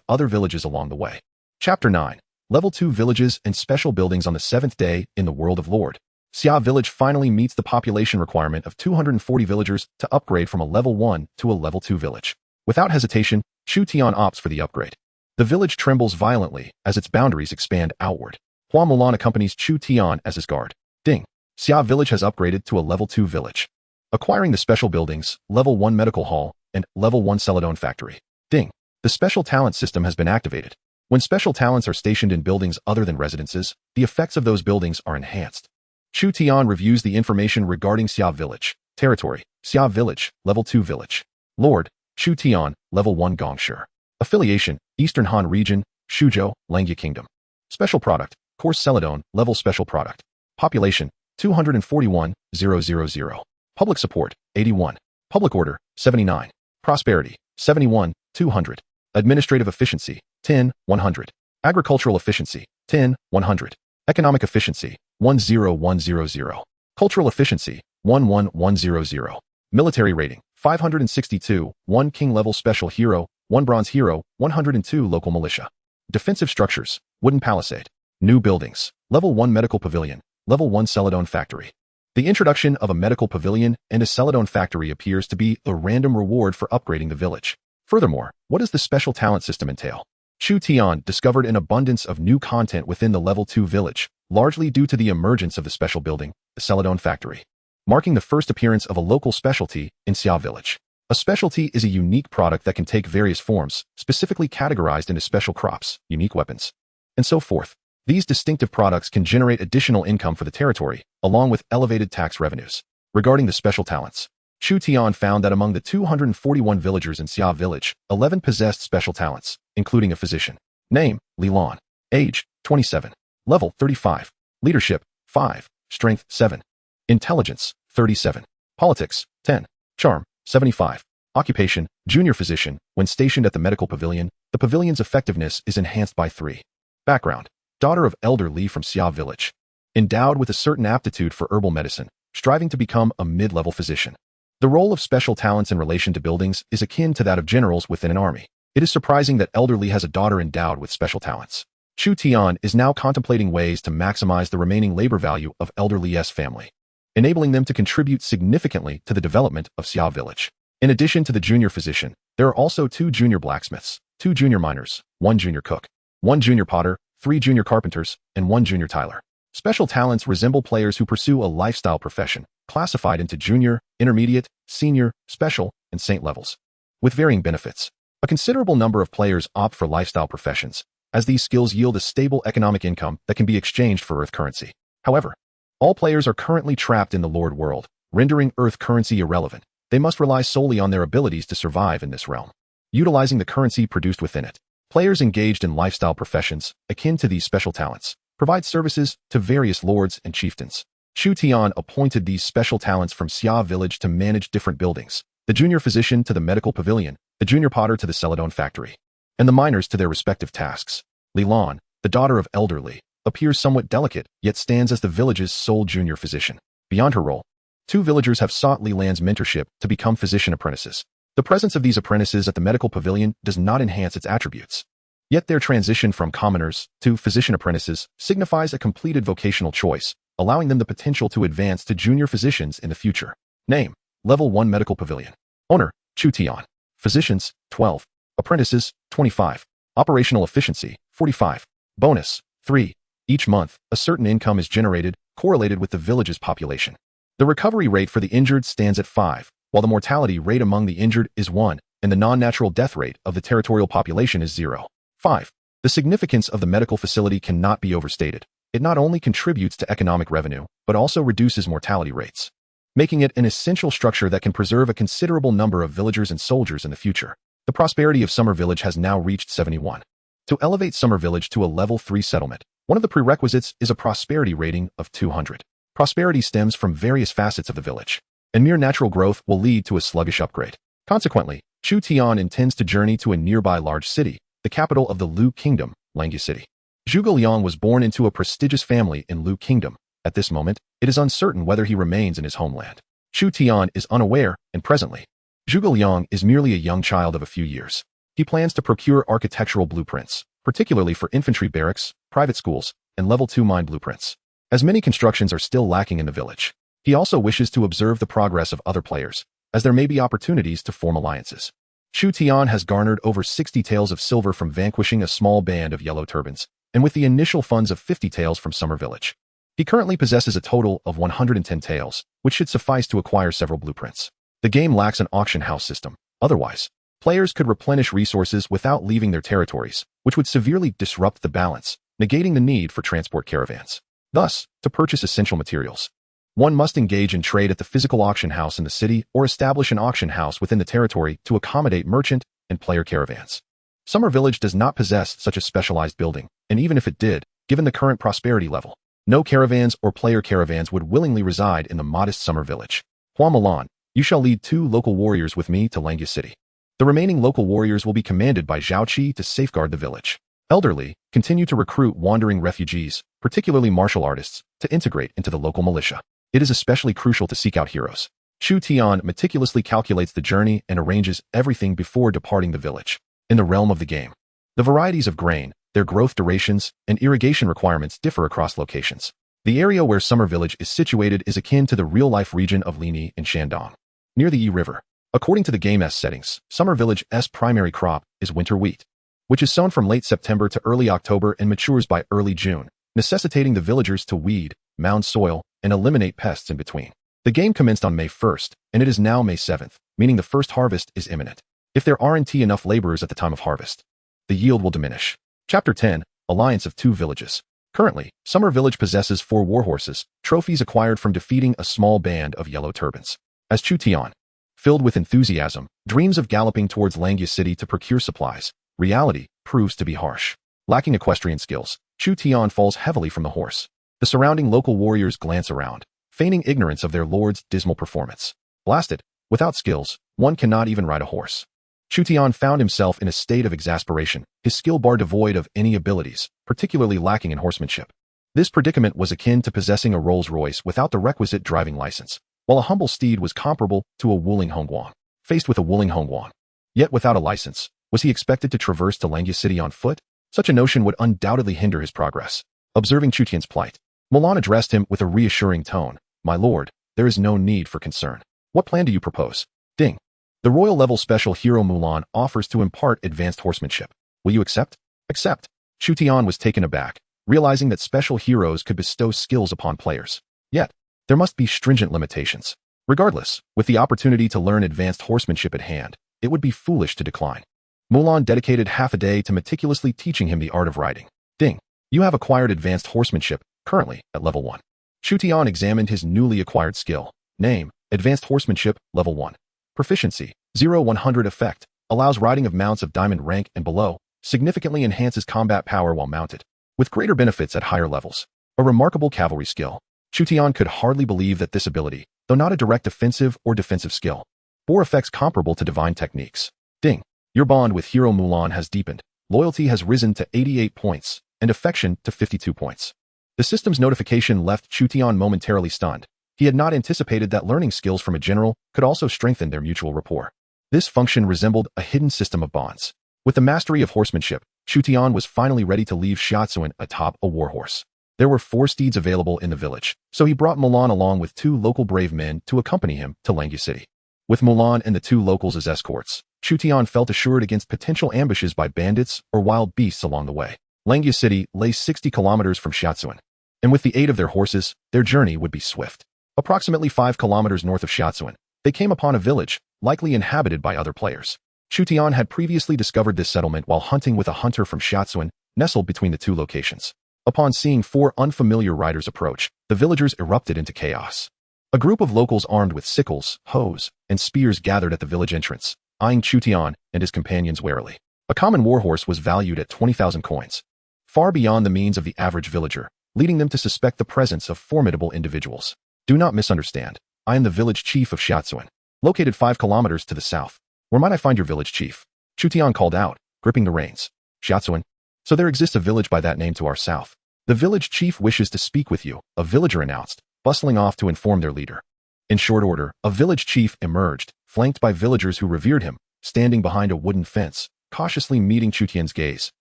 other villages along the way. Chapter 9. Level 2 Villages and Special Buildings on the 7th day in the World of Lord. Xia Village finally meets the population requirement of 240 villagers to upgrade from a level 1 to a level 2 village. Without hesitation, Chu Tian opts for the upgrade. The village trembles violently as its boundaries expand outward. Hua Mulan accompanies Chu Tian as his guard. Ding. Xia Village has upgraded to a level 2 village, acquiring the special buildings, level 1 medical hall, and level 1 celadone factory. Ding. The special talent system has been activated. When special talents are stationed in buildings other than residences, the effects of those buildings are enhanced. Chu Tian reviews the information regarding Xia Village. Territory, Xia Village, Level 2 Village. Lord, Chu Tian, Level 1 Gongshi. Affiliation, Eastern Han Region, Shuzhou, Langya Kingdom. Special Product, Course Celadone, Level Special Product. Population, 241,000. Public Support, 81. Public Order, 79. Prosperity, 71, 200. Administrative Efficiency, 10, 100. Agricultural Efficiency, 10, 100. Economic Efficiency, 10100. Cultural Efficiency, 11100. Military Rating, 562, 1 King Level Special Hero, 1 Bronze Hero, 102 Local Militia. Defensive Structures, Wooden Palisade. New Buildings, Level 1 Medical Pavilion, Level 1 Celadone Factory. The introduction of a medical pavilion and a celadone factory appears to be a random reward for upgrading the village. Furthermore, what does the special talent system entail? Chu Tian discovered an abundance of new content within the Level 2 village, largely due to the emergence of the special building, the celadone factory, marking the first appearance of a local specialty in Xia Village. A specialty is a unique product that can take various forms, specifically categorized into special crops, unique weapons, and so forth. These distinctive products can generate additional income for the territory, along with elevated tax revenues. Regarding the special talents, Chu Tian found that among the 241 villagers in Xia Village, 11 possessed special talents, including a physician. Name, Li Lan. Age, 27. Level, 35. Leadership, 5. Strength, 7. Intelligence, 37. Politics, 10. Charm, 75. Occupation, junior physician. When stationed at the medical pavilion, the pavilion's effectiveness is enhanced by 3. Background, daughter of Elder Li from Xia Village. Endowed with a certain aptitude for herbal medicine, striving to become a mid-level physician. The role of special talents in relation to buildings is akin to that of generals within an army. It is surprising that Elder Li has a daughter endowed with special talents. Chu Tian is now contemplating ways to maximize the remaining labor value of Elder Li's family, enabling them to contribute significantly to the development of Xia Village. In addition to the junior physician, there are also 2 junior blacksmiths, 2 junior miners, 1 junior cook, 1 junior potter, 3 junior carpenters, and 1 junior tiler. Special talents resemble players who pursue a lifestyle profession, classified into junior, intermediate, senior, special, and saint levels, with varying benefits. A considerable number of players opt for lifestyle professions, as these skills yield a stable economic income that can be exchanged for Earth currency. However, all players are currently trapped in the Lord world, rendering Earth currency irrelevant. They must rely solely on their abilities to survive in this realm, utilizing the currency produced within it. Players engaged in lifestyle professions, akin to these special talents, provide services to various lords and chieftains. Chu Tian appointed these special talents from Xia Village to manage different buildings, the junior physician to the medical pavilion, the junior potter to the celadone factory, and the miners to their respective tasks. Lilan, the daughter of Elder Li, appears somewhat delicate, yet stands as the village's sole junior physician. Beyond her role, 2 villagers have sought Lilan's mentorship to become physician apprentices. The presence of these apprentices at the medical pavilion does not enhance its attributes. Yet their transition from commoners to physician apprentices signifies a completed vocational choice, allowing them the potential to advance to junior physicians in the future. Name: Level 1 Medical Pavilion. Owner: Chu Tian. Physicians: 12. Apprentices: 25. Operational efficiency: 45. Bonus: 3. Each month, a certain income is generated, correlated with the village's population. The recovery rate for the injured stands at 5, while the mortality rate among the injured is 1, and the non-natural death rate of the territorial population is 0. 5. The significance of the medical facility cannot be overstated. It not only contributes to economic revenue, but also reduces mortality rates, making it an essential structure that can preserve a considerable number of villagers and soldiers in the future. The prosperity of Summer Village has now reached 71. To elevate Summer Village to a level 3 settlement, one of the prerequisites is a prosperity rating of 200. Prosperity stems from various facets of the village, and mere natural growth will lead to a sluggish upgrade. Consequently, Chu Tian intends to journey to a nearby large city, the capital of the Lu Kingdom, Langya City. Zhuge Liang was born into a prestigious family in Lu Kingdom. At this moment, it is uncertain whether he remains in his homeland. Chu Tian is unaware, and presently, Zhuge Liang is merely a young child of a few years. He plans to procure architectural blueprints, particularly for infantry barracks, private schools, and level 2 mine blueprints, as many constructions are still lacking in the village. He also wishes to observe the progress of other players, as there may be opportunities to form alliances. Chu Tian has garnered over 60 taels of silver from vanquishing a small band of yellow turbans, and with the initial funds of 50 taels from Summer Village. He currently possesses a total of 110 taels, which should suffice to acquire several blueprints. The game lacks an auction house system. Otherwise, players could replenish resources without leaving their territories, which would severely disrupt the balance, negating the need for transport caravans. Thus, to purchase essential materials, one must engage in trade at the physical auction house in the city or establish an auction house within the territory to accommodate merchant and player caravans. Summer Village does not possess such a specialized building, and even if it did, given the current prosperity level, no caravans or player caravans would willingly reside in the modest Summer Village. Hua Milan, you shall lead 2 local warriors with me to Langya City. The remaining local warriors will be commanded by Zhao Qi to safeguard the village. Elder Li, continue to recruit wandering refugees, particularly martial artists, to integrate into the local militia. It is especially crucial to seek out heroes. Chu Tian meticulously calculates the journey and arranges everything before departing the village. In the realm of the game, the varieties of grain, their growth durations, and irrigation requirements differ across locations. The area where Summer Village is situated is akin to the real-life region of Lini in Shandong, near the Yi River. According to the game's settings, Summer Village's primary crop is winter wheat, which is sown from late September to early October and matures by early June, necessitating the villagers to weed, mound soil, and eliminate pests in between. The game commenced on May 1st, and it is now May 7th, meaning the first harvest is imminent. If there aren't enough laborers at the time of harvest, the yield will diminish. Chapter 10, Alliance of 2 Villages. Currently, Summer Village possesses 4 warhorses, trophies acquired from defeating a small band of yellow turbans. As Chu Tian, filled with enthusiasm, dreams of galloping towards Langya City to procure supplies, reality proves to be harsh. Lacking equestrian skills, Chu Tian falls heavily from the horse. The surrounding local warriors glance around, feigning ignorance of their lord's dismal performance. Blasted, without skills, one cannot even ride a horse. Chu Tian found himself in a state of exasperation, his skill bar devoid of any abilities, particularly lacking in horsemanship. This predicament was akin to possessing a Rolls-Royce without the requisite driving license, while a humble steed was comparable to a Wuling Hongguang. Faced with a Wuling Hongguang, yet without a license, was he expected to traverse to Langya City on foot? Such a notion would undoubtedly hinder his progress. Observing Chu Tian's plight, Milan addressed him with a reassuring tone. My lord, there is no need for concern. What plan do you propose? Ding. The royal level special hero Mulan offers to impart advanced horsemanship. Will you accept? Accept. Chu Tian was taken aback, realizing that special heroes could bestow skills upon players. Yet, there must be stringent limitations. Regardless, with the opportunity to learn advanced horsemanship at hand, it would be foolish to decline. Mulan dedicated half a day to meticulously teaching him the art of riding. Ding. You have acquired advanced horsemanship, currently at level 1. Chu Tian examined his newly acquired skill. Name, Advanced Horsemanship, level 1. Proficiency, 0-100 effect, allows riding of mounts of diamond rank and below, significantly enhances combat power while mounted, with greater benefits at higher levels. A remarkable cavalry skill. Chu Tian could hardly believe that this ability, though not a direct offensive or defensive skill, 4 effects comparable to divine techniques. Ding. Your bond with Hero Mulan has deepened. Loyalty has risen to 88 points, and affection to 52 points. The system's notification left Chu Tian momentarily stunned. He had not anticipated that learning skills from a general could also strengthen their mutual rapport. This function resembled a hidden system of bonds. With the mastery of horsemanship, Chu Tian was finally ready to leave Xiaozuan atop a warhorse. There were 4 steeds available in the village, so he brought Mulan along with 2 local brave men to accompany him to Langya City. With Mulan and the 2 locals as escorts, Chu Tian felt assured against potential ambushes by bandits or wild beasts along the way. Langya City lay 60 kilometers from Xiaozuan, and with the aid of their horses, their journey would be swift. Approximately 5 kilometers north of Xiaozuan, they came upon a village, likely inhabited by other players. Chu Tian had previously discovered this settlement while hunting with a hunter from Xiaozuan, nestled between the 2 locations. Upon seeing 4 unfamiliar riders approach, the villagers erupted into chaos. A group of locals armed with sickles, hoes, and spears gathered at the village entrance, eyeing Chu Tian and his companions warily. A common warhorse was valued at 20,000 coins, far beyond the means of the average villager, leading them to suspect the presence of formidable individuals. Do not misunderstand. I am the village chief of Xiaozuan, located 5 kilometers to the south. Where might I find your village chief? Chu Tian called out, gripping the reins. Xiaozuan. So there exists a village by that name to our south. The village chief wishes to speak with you, a villager announced, bustling off to inform their leader. In short order, a village chief emerged, flanked by villagers who revered him, standing behind a wooden fence, cautiously meeting Chu Tian's gaze,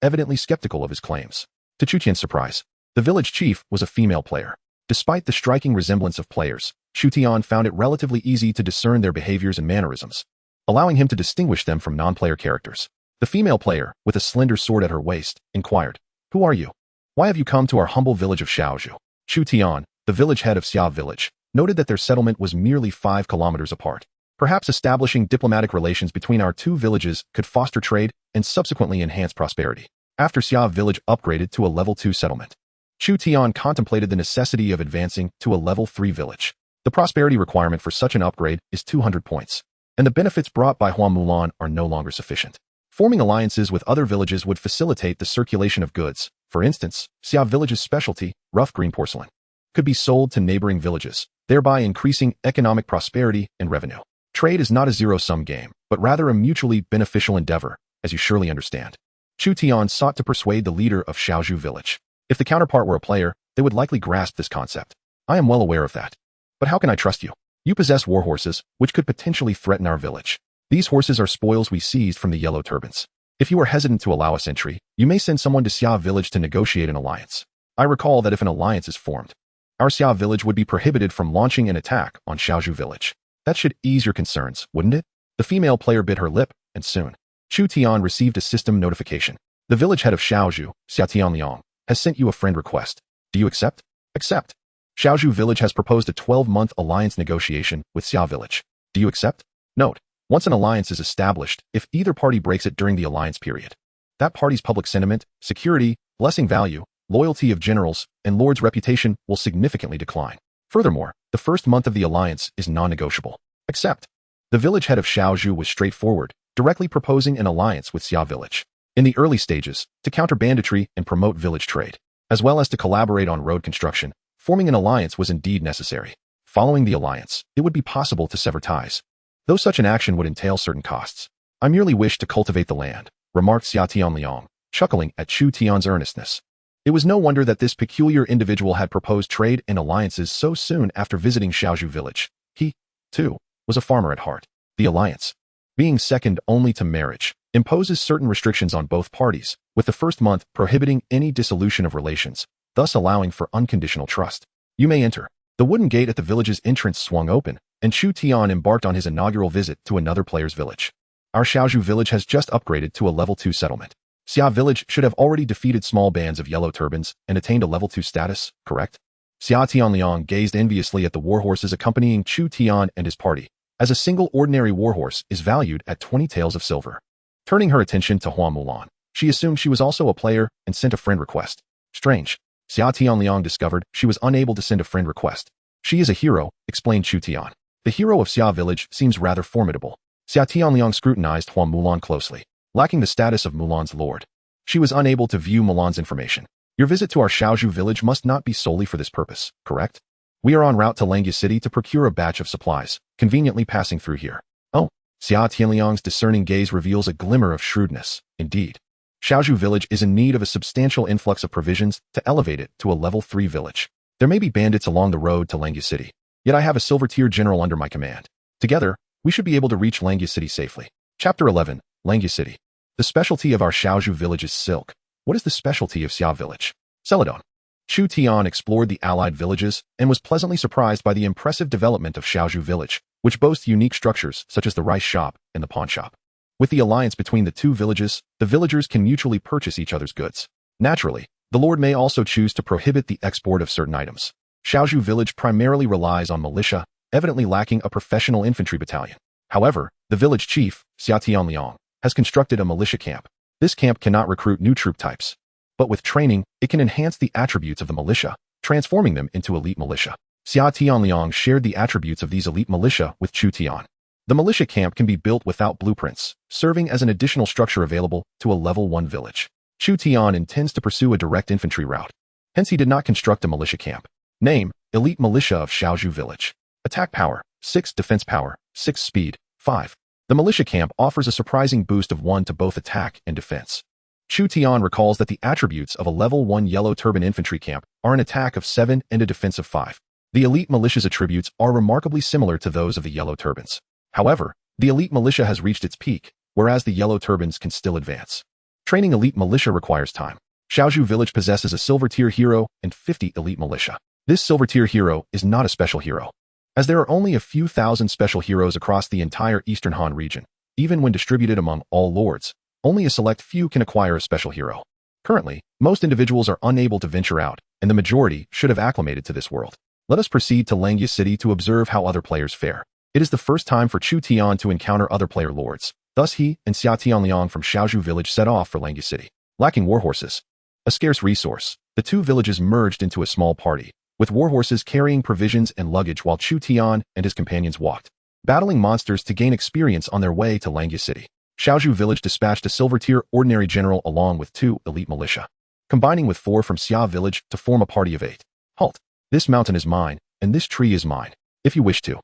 evidently skeptical of his claims. To Chu Tian's surprise, the village chief was a female player. Despite the striking resemblance of players, Chu Tian found it relatively easy to discern their behaviors and mannerisms, allowing him to distinguish them from non-player characters. The female player, with a slender sword at her waist, inquired, "Who are you? Why have you come to our humble village of Xiaozhou?" Chu Tian, the village head of Xia village, noted that their settlement was merely 5 kilometers apart. Perhaps establishing diplomatic relations between our 2 villages could foster trade and subsequently enhance prosperity. After Xia village upgraded to a level 2 settlement, Chu Tian contemplated the necessity of advancing to a level 3 village. The prosperity requirement for such an upgrade is 200 points, and the benefits brought by Hua Mulan are no longer sufficient. Forming alliances with other villages would facilitate the circulation of goods. For instance, Xia village's specialty, rough green porcelain, could be sold to neighboring villages, thereby increasing economic prosperity and revenue. Trade is not a zero-sum game, but rather a mutually beneficial endeavor, as you surely understand. Chu Tian sought to persuade the leader of Xiaozhou village. If the counterpart were a player, they would likely grasp this concept. I am well aware of that. But how can I trust you? You possess warhorses, which could potentially threaten our village. These horses are spoils we seized from the Yellow Turbans. If you are hesitant to allow us entry, you may send someone to Xia village to negotiate an alliance. I recall that if an alliance is formed, our Xia village would be prohibited from launching an attack on Xiaozhou village. That should ease your concerns, wouldn't it? The female player bit her lip, and soon, Chu Tian received a system notification. The village head of Xiaozhou, Xia Tianliang, has sent you a friend request. Do you accept? Accept. Xiaozhou village has proposed a 12-month alliance negotiation with Xia village. Do you accept? Note, once an alliance is established, if either party breaks it during the alliance period, that party's public sentiment, security, blessing value, loyalty of generals, and lord's reputation will significantly decline. Furthermore, the first month of the alliance is non-negotiable. Accept. The village head of Xiaozhou was straightforward, directly proposing an alliance with Xia village. In the early stages, to counter banditry and promote village trade, as well as to collaborate on road construction, forming an alliance was indeed necessary. Following the alliance, it would be possible to sever ties, though such an action would entail certain costs. I merely wish to cultivate the land, remarked Xia Tianliang, chuckling at Chu Tian's earnestness. It was no wonder that this peculiar individual had proposed trade and alliances so soon after visiting Xiaozhou village. He, too, was a farmer at heart. The alliance, being second only to marriage, imposes certain restrictions on both parties, with the first month prohibiting any dissolution of relations, thus allowing for unconditional trust. You may enter. The wooden gate at the village's entrance swung open, and Chu Tian embarked on his inaugural visit to another player's village. Our Xiaozhou village has just upgraded to a level 2 settlement. Xia village should have already defeated small bands of yellow turbans and attained a level 2 status, correct? Xia Tianliang gazed enviously at the warhorses accompanying Chu Tian and his party, as a single ordinary warhorse is valued at 20 taels of silver. Turning her attention to Hua Mulan, she assumed she was also a player and sent a friend request. Strange. Xia Tianliang discovered she was unable to send a friend request. She is a hero, explained Chu Tian. The hero of Xia village seems rather formidable. Xia Tianliang scrutinized Hua Mulan closely. Lacking the status of Mulan's lord, she was unable to view Mulan's information. Your visit to our Xiaozhou village must not be solely for this purpose, correct? We are en route to Langya City to procure a batch of supplies, conveniently passing through here. Oh, Xia Tianliang's discerning gaze reveals a glimmer of shrewdness. Indeed, Xiaozhu village is in need of a substantial influx of provisions to elevate it to a level 3 village. There may be bandits along the road to Langya City, yet I have a silver-tier general under my command. Together, we should be able to reach Langya City safely. Chapter 11, Langya City. The specialty of our Xiaozhu village is silk. What is the specialty of Xia village? Celadon. Chu Tian explored the allied villages and was pleasantly surprised by the impressive development of Xiaozhu village, which boasts unique structures such as the rice shop and the pawn shop. With the alliance between the two villages, the villagers can mutually purchase each other's goods. Naturally, the lord may also choose to prohibit the export of certain items. Xiaozhu village primarily relies on militia, evidently lacking a professional infantry battalion. However, the village chief, Xia Tianliang, has constructed a militia camp. This camp cannot recruit new troop types, but with training, it can enhance the attributes of the militia, transforming them into elite militia. Xia Tianliang shared the attributes of these elite militia with Chu Tian. The militia camp can be built without blueprints, serving as an additional structure available to a level 1 village. Chu Tian intends to pursue a direct infantry route. Hence he did not construct a militia camp. Name, Elite Militia of Xiaozhu Village. Attack power, 6 defense power, 6 speed, 5. The militia camp offers a surprising boost of 1 to both attack and defense. Chu Tian recalls that the attributes of a level 1 yellow turban infantry camp are an attack of 7 and a defense of 5. The elite militia's attributes are remarkably similar to those of the yellow turbans. However, the elite militia has reached its peak, whereas the yellow turbans can still advance. Training elite militia requires time. Xiaozhu village possesses a silver-tier hero and 50 elite militia. This silver-tier hero is not a special hero, as there are only a few thousand special heroes across the entire Eastern Han region. Even when distributed among all lords, only a select few can acquire a special hero. Currently, most individuals are unable to venture out, and the majority should have acclimated to this world. Let us proceed to Langya City to observe how other players fare. It is the first time for Chu Tian to encounter other player lords. Thus he and Xia Tianliang from Xiaozhu village set off for Langya City. Lacking warhorses, a scarce resource, the two villages merged into a small party, with warhorses carrying provisions and luggage while Chu Tian and his companions walked, battling monsters to gain experience on their way to Langya City. Xiaozhu village dispatched a silver-tier ordinary general along with 2 elite militia, combining with 4 from Xia village to form a party of 8. Halt! This mountain is mine, and this tree is mine, if you wish to.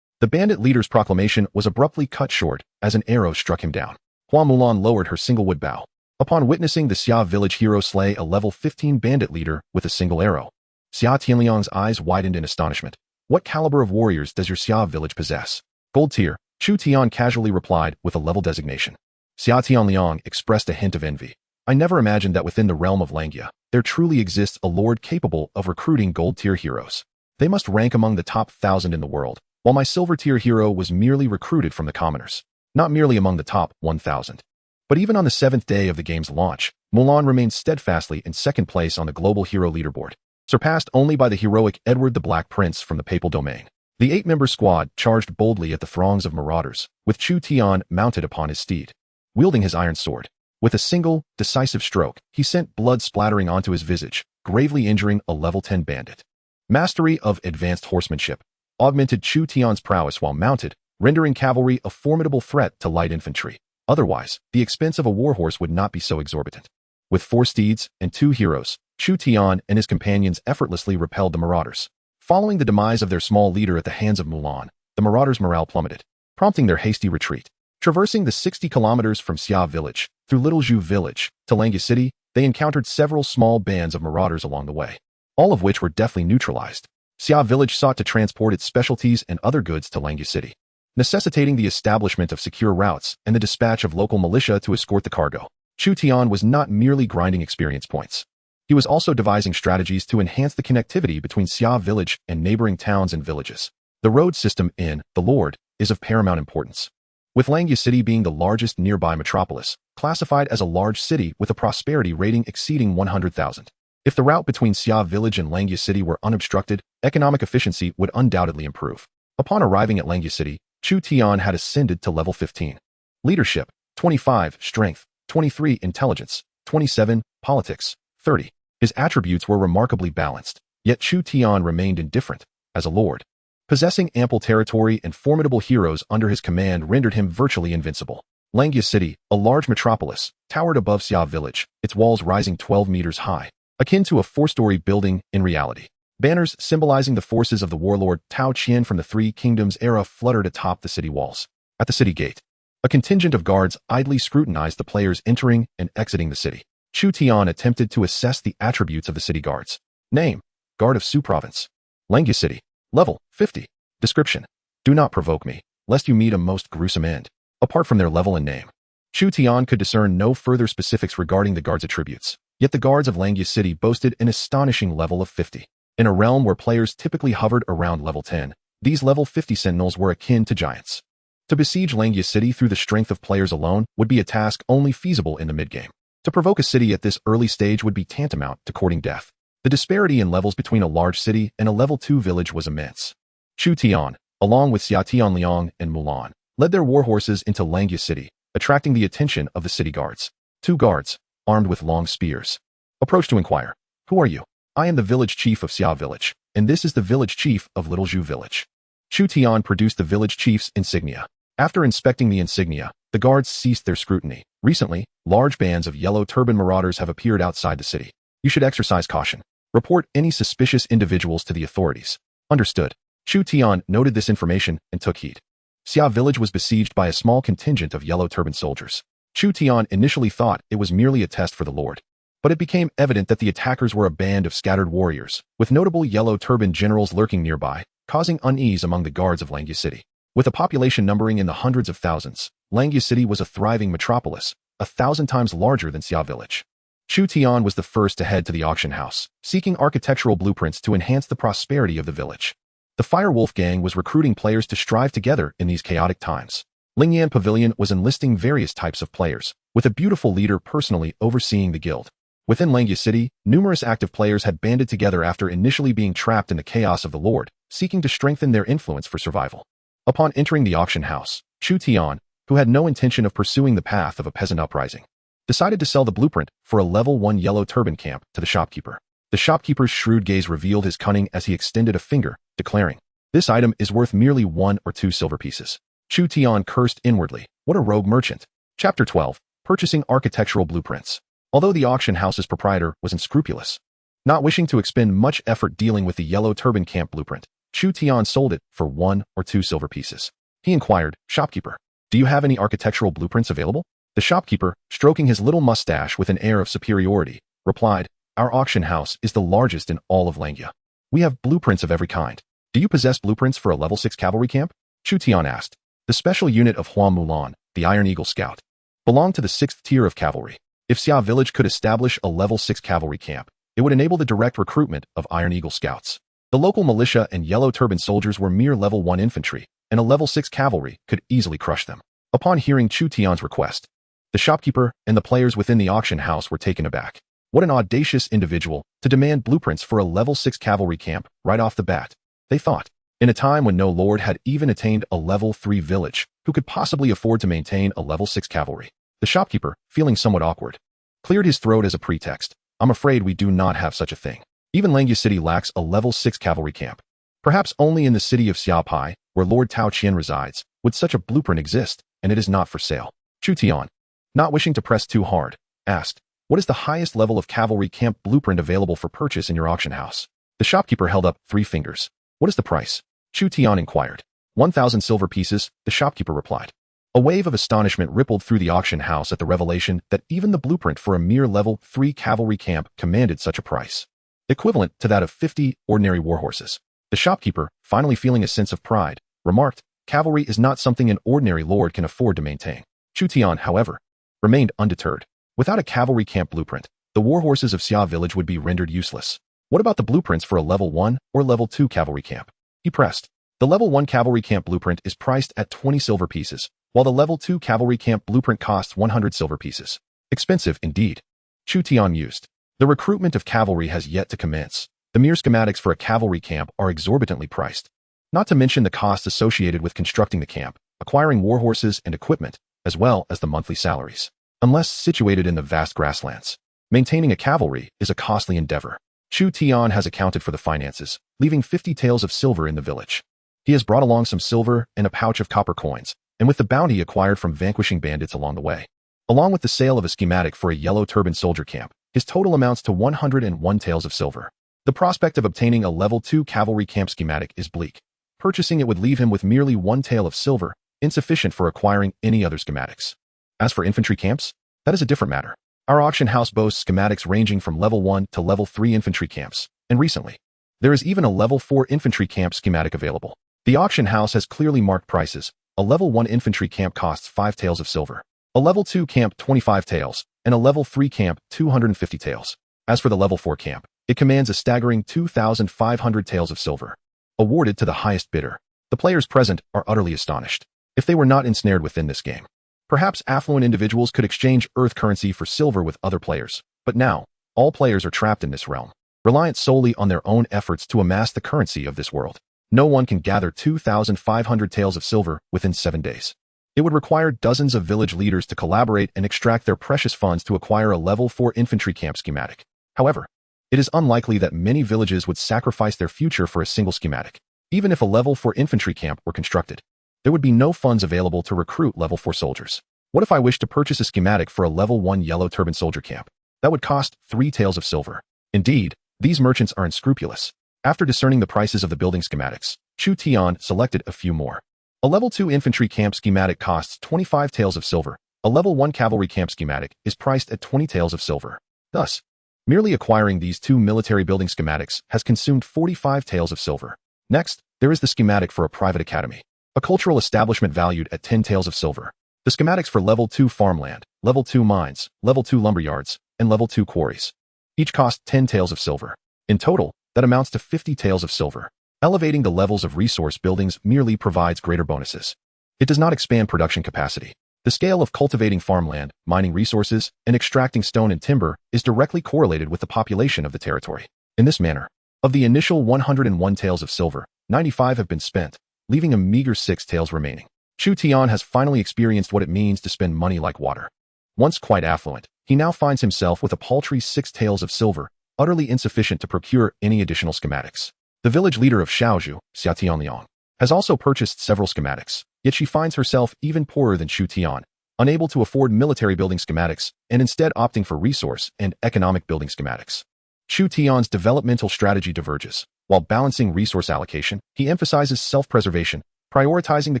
The bandit leader's proclamation was abruptly cut short as an arrow struck him down. Hua Mulan lowered her singlewood bow. Upon witnessing the Xia village hero slay a level 15 bandit leader with a single arrow, Xia Tianliang's eyes widened in astonishment. What caliber of warriors does your Xia village possess? Gold tier, Chu Tian casually replied with a level designation. Xia Tianliang expressed a hint of envy. I never imagined that within the realm of Langya, there truly exists a lord capable of recruiting gold-tier heroes. They must rank among the top 1,000 in the world, while my silver-tier hero was merely recruited from the commoners, not merely among the top 1,000. But even on the 7th day of the game's launch, Mulan remained steadfastly in second place on the global hero leaderboard, surpassed only by the heroic Edward the Black Prince from the Papal Domain. The 8-member squad charged boldly at the throngs of marauders, with Chu Tian mounted upon his steed, wielding his iron sword. With a single, decisive stroke, he sent blood splattering onto his visage, gravely injuring a level 10 bandit. Mastery of advanced horsemanship augmented Chu Tian's prowess while mounted, rendering cavalry a formidable threat to light infantry. Otherwise, the expense of a warhorse would not be so exorbitant. With 4 steeds and 2 heroes, Chu Tian and his companions effortlessly repelled the marauders. Following the demise of their small leader at the hands of Mulan, the marauders' morale plummeted, prompting their hasty retreat. Traversing the 60 kilometers from Xia village, through Little Zhu village, to Langya City, they encountered several small bands of marauders along the way, all of which were deftly neutralized. Xia village sought to transport its specialties and other goods to Langya City, necessitating the establishment of secure routes and the dispatch of local militia to escort the cargo. Chu Tian was not merely grinding experience points. He was also devising strategies to enhance the connectivity between Xia village and neighboring towns and villages. The road system in The Lord is of paramount importance, with Langya City being the largest nearby metropolis, classified as a large city with a prosperity rating exceeding 100,000. If the route between Xia village and Langya City were unobstructed, economic efficiency would undoubtedly improve. Upon arriving at Langya City, Chu Tian had ascended to level 15. Leadership, 25, strength, 23, intelligence, 27, politics, 30. His attributes were remarkably balanced, yet Chu Tian remained indifferent. As a lord, possessing ample territory and formidable heroes under his command rendered him virtually invincible. Langya City, a large metropolis, towered above Xia village, its walls rising 12 meters high, akin to a 4-story building in reality. Banners symbolizing the forces of the warlord Tao Qian from the Three Kingdoms era fluttered atop the city walls. At the city gate, A contingent of guards idly scrutinized the players entering and exiting the city. Chu Tian attempted to assess the attributes of the city guards. Name: Guard of Su Province. Langya City. Level: 50. Description: do not provoke me, lest you meet a most gruesome end. Apart from their level and name, Chu Tian could discern no further specifics regarding the guards' attributes. Yet the guards of Langya City boasted an astonishing level of 50. In a realm where players typically hovered around level 10, these level 50 sentinels were akin to giants. To besiege Langya City through the strength of players alone would be a task only feasible in the mid-game. To provoke a city at this early stage would be tantamount to courting death. The disparity in levels between a large city and a level 2 village was immense. Chu Tian, along with Xia Tianliang and Mulan, led their warhorses into Langya City, attracting the attention of the city guards. 2 guards, armed with long spears, approached to inquire, "Who are you?" "I am the village chief of Xia Village, and this is the village chief of Little Zhu Village." Chu Tian produced the village chief's insignia. After inspecting the insignia, the guards ceased their scrutiny. Recently, large bands of yellow turban marauders have appeared outside the city. You should exercise caution. Report any suspicious individuals to the authorities. Understood. Chu Tian noted this information and took heed. Xia Village was besieged by a small contingent of yellow turban soldiers. Chu Tian initially thought it was merely a test for the Lord, but it became evident that the attackers were a band of scattered warriors, with notable yellow turban generals lurking nearby, causing unease among the guards of Langya City. With a population numbering in the hundreds of thousands, Langya City was a thriving metropolis, 1,000 times larger than Xia Village. Chu Tian was the first to head to the auction house, seeking architectural blueprints to enhance the prosperity of the village. The Firewolf gang was recruiting players to strive together in these chaotic times. Lingyan Pavilion was enlisting various types of players, with a beautiful leader personally overseeing the guild. Within Langya City, numerous active players had banded together after initially being trapped in the chaos of the Lord, seeking to strengthen their influence for survival. Upon entering the auction house, Chu Tian, who had no intention of pursuing the path of a peasant uprising, decided to sell the blueprint for a level 1 yellow turban camp to the shopkeeper. The shopkeeper's shrewd gaze revealed his cunning as he extended a finger, declaring, "This item is worth merely 1 or 2 silver pieces." Chu Tian cursed inwardly. What a rogue merchant. Chapter 12. Purchasing Architectural Blueprints. Although the auction house's proprietor was unscrupulous, not wishing to expend much effort dealing with the yellow turban camp blueprint, Chu Tian sold it for 1 or 2 silver pieces. He inquired, "Shopkeeper, do you have any architectural blueprints available?" The shopkeeper, stroking his little mustache with an air of superiority, replied, "Our auction house is the largest in all of Langya. We have blueprints of every kind. Do you possess blueprints for a level 6 cavalry camp?" Chu Tian asked. The special unit of Hua Mulan, the Iron Eagle Scout, belonged to the 6th tier of cavalry. If Xia Village could establish a level 6 cavalry camp, it would enable the direct recruitment of Iron Eagle Scouts. The local militia and yellow turban soldiers were mere level 1 infantry, and a level 6 cavalry could easily crush them. Upon hearing Chu Tian's request, the shopkeeper and the players within the auction house were taken aback. What an audacious individual to demand blueprints for a level 6 cavalry camp right off the bat, they thought. In a time when no lord had even attained a level 3 village, who could possibly afford to maintain a level 6 cavalry? The shopkeeper, feeling somewhat awkward, cleared his throat as a pretext. "I'm afraid we do not have such a thing. Even Langya City lacks a level 6 cavalry camp. Perhaps only in the city of Xiaopai, where Lord Tao Qian resides, would such a blueprint exist, and it is not for sale." Chu Tian, not wishing to press too hard, asked, "What is the highest level of cavalry camp blueprint available for purchase in your auction house?" The shopkeeper held up 3 fingers. "What is the price?" Chu Tian inquired. 1,000 silver pieces, the shopkeeper replied. A wave of astonishment rippled through the auction house at the revelation that even the blueprint for a mere level 3 cavalry camp commanded such a price, equivalent to that of 50 ordinary warhorses. The shopkeeper, finally feeling a sense of pride, remarked, "Cavalry is not something an ordinary lord can afford to maintain." Chu Tian, however, remained undeterred. Without a cavalry camp blueprint, the warhorses of Xia Village would be rendered useless. What about the blueprints for a level 1 or level 2 cavalry camp? He pressed. The level 1 cavalry camp blueprint is priced at 20 silver pieces, while the level 2 cavalry camp blueprint costs 100 silver pieces. Expensive indeed. Chu Tian mused. The recruitment of cavalry has yet to commence. The mere schematics for a cavalry camp are exorbitantly priced. Not to mention the costs associated with constructing the camp, acquiring warhorses and equipment, as well as the monthly salaries. Unless situated in the vast grasslands, maintaining a cavalry is a costly endeavor. Chu Tian has accounted for the finances, leaving 50 taels of silver in the village. He has brought along some silver and a pouch of copper coins, and with the bounty acquired from vanquishing bandits along the way, along with the sale of a schematic for a yellow turban soldier camp, his total amounts to 101 taels of silver. The prospect of obtaining a level 2 cavalry camp schematic is bleak. Purchasing it would leave him with merely 1 tael of silver, insufficient for acquiring any other schematics. As for infantry camps, that is a different matter. Our auction house boasts schematics ranging from level 1 to level 3 infantry camps, and recently, there is even a level 4 infantry camp schematic available. The auction house has clearly marked prices. A level 1 infantry camp costs 5 taels of silver, a level 2 camp 25 taels, and a level 3 camp 250 taels. As for the level 4 camp, it commands a staggering 2,500 taels of silver, awarded to the highest bidder. The players present are utterly astonished. If they were not ensnared within this game, perhaps affluent individuals could exchange earth currency for silver with other players, but now, all players are trapped in this realm, reliant solely on their own efforts to amass the currency of this world. No one can gather 2,500 taels of silver within 7 days. It would require dozens of village leaders to collaborate and extract their precious funds to acquire a level 4 infantry camp schematic. However, it is unlikely that many villages would sacrifice their future for a single schematic. Even if a level 4 infantry camp were constructed, there would be no funds available to recruit level 4 soldiers. What if I wished to purchase a schematic for a level 1 yellow turban soldier camp? That would cost 3 taels of silver. Indeed, these merchants are unscrupulous. After discerning the prices of the building schematics, Chu Tian selected a few more. A level 2 infantry camp schematic costs 25 taels of silver. A level 1 cavalry camp schematic is priced at 20 taels of silver. Thus, merely acquiring these 2 military building schematics has consumed 45 taels of silver. Next, there is the schematic for a private academy, a cultural establishment valued at 10 taels of silver. The schematics for level 2 farmland, level 2 mines, level 2 lumberyards, and level 2 quarries each cost 10 taels of silver. In total, that amounts to 50 taels of silver. Elevating the levels of resource buildings merely provides greater bonuses. It does not expand production capacity. The scale of cultivating farmland, mining resources, and extracting stone and timber is directly correlated with the population of the territory. In this manner, of the initial 101 taels of silver, 95 have been spent, leaving a meager 6 taels remaining. Chu Tian has finally experienced what it means to spend money like water. Once quite affluent, he now finds himself with a paltry 6 taels of silver, utterly insufficient to procure any additional schematics. The village leader of Shaoju, Xia Tianliang, has also purchased several schematics, yet she finds herself even poorer than Chu Tian, unable to afford military building schematics and instead opting for resource and economic building schematics. Chu Tian's developmental strategy diverges. While balancing resource allocation, he emphasizes self-preservation, prioritizing the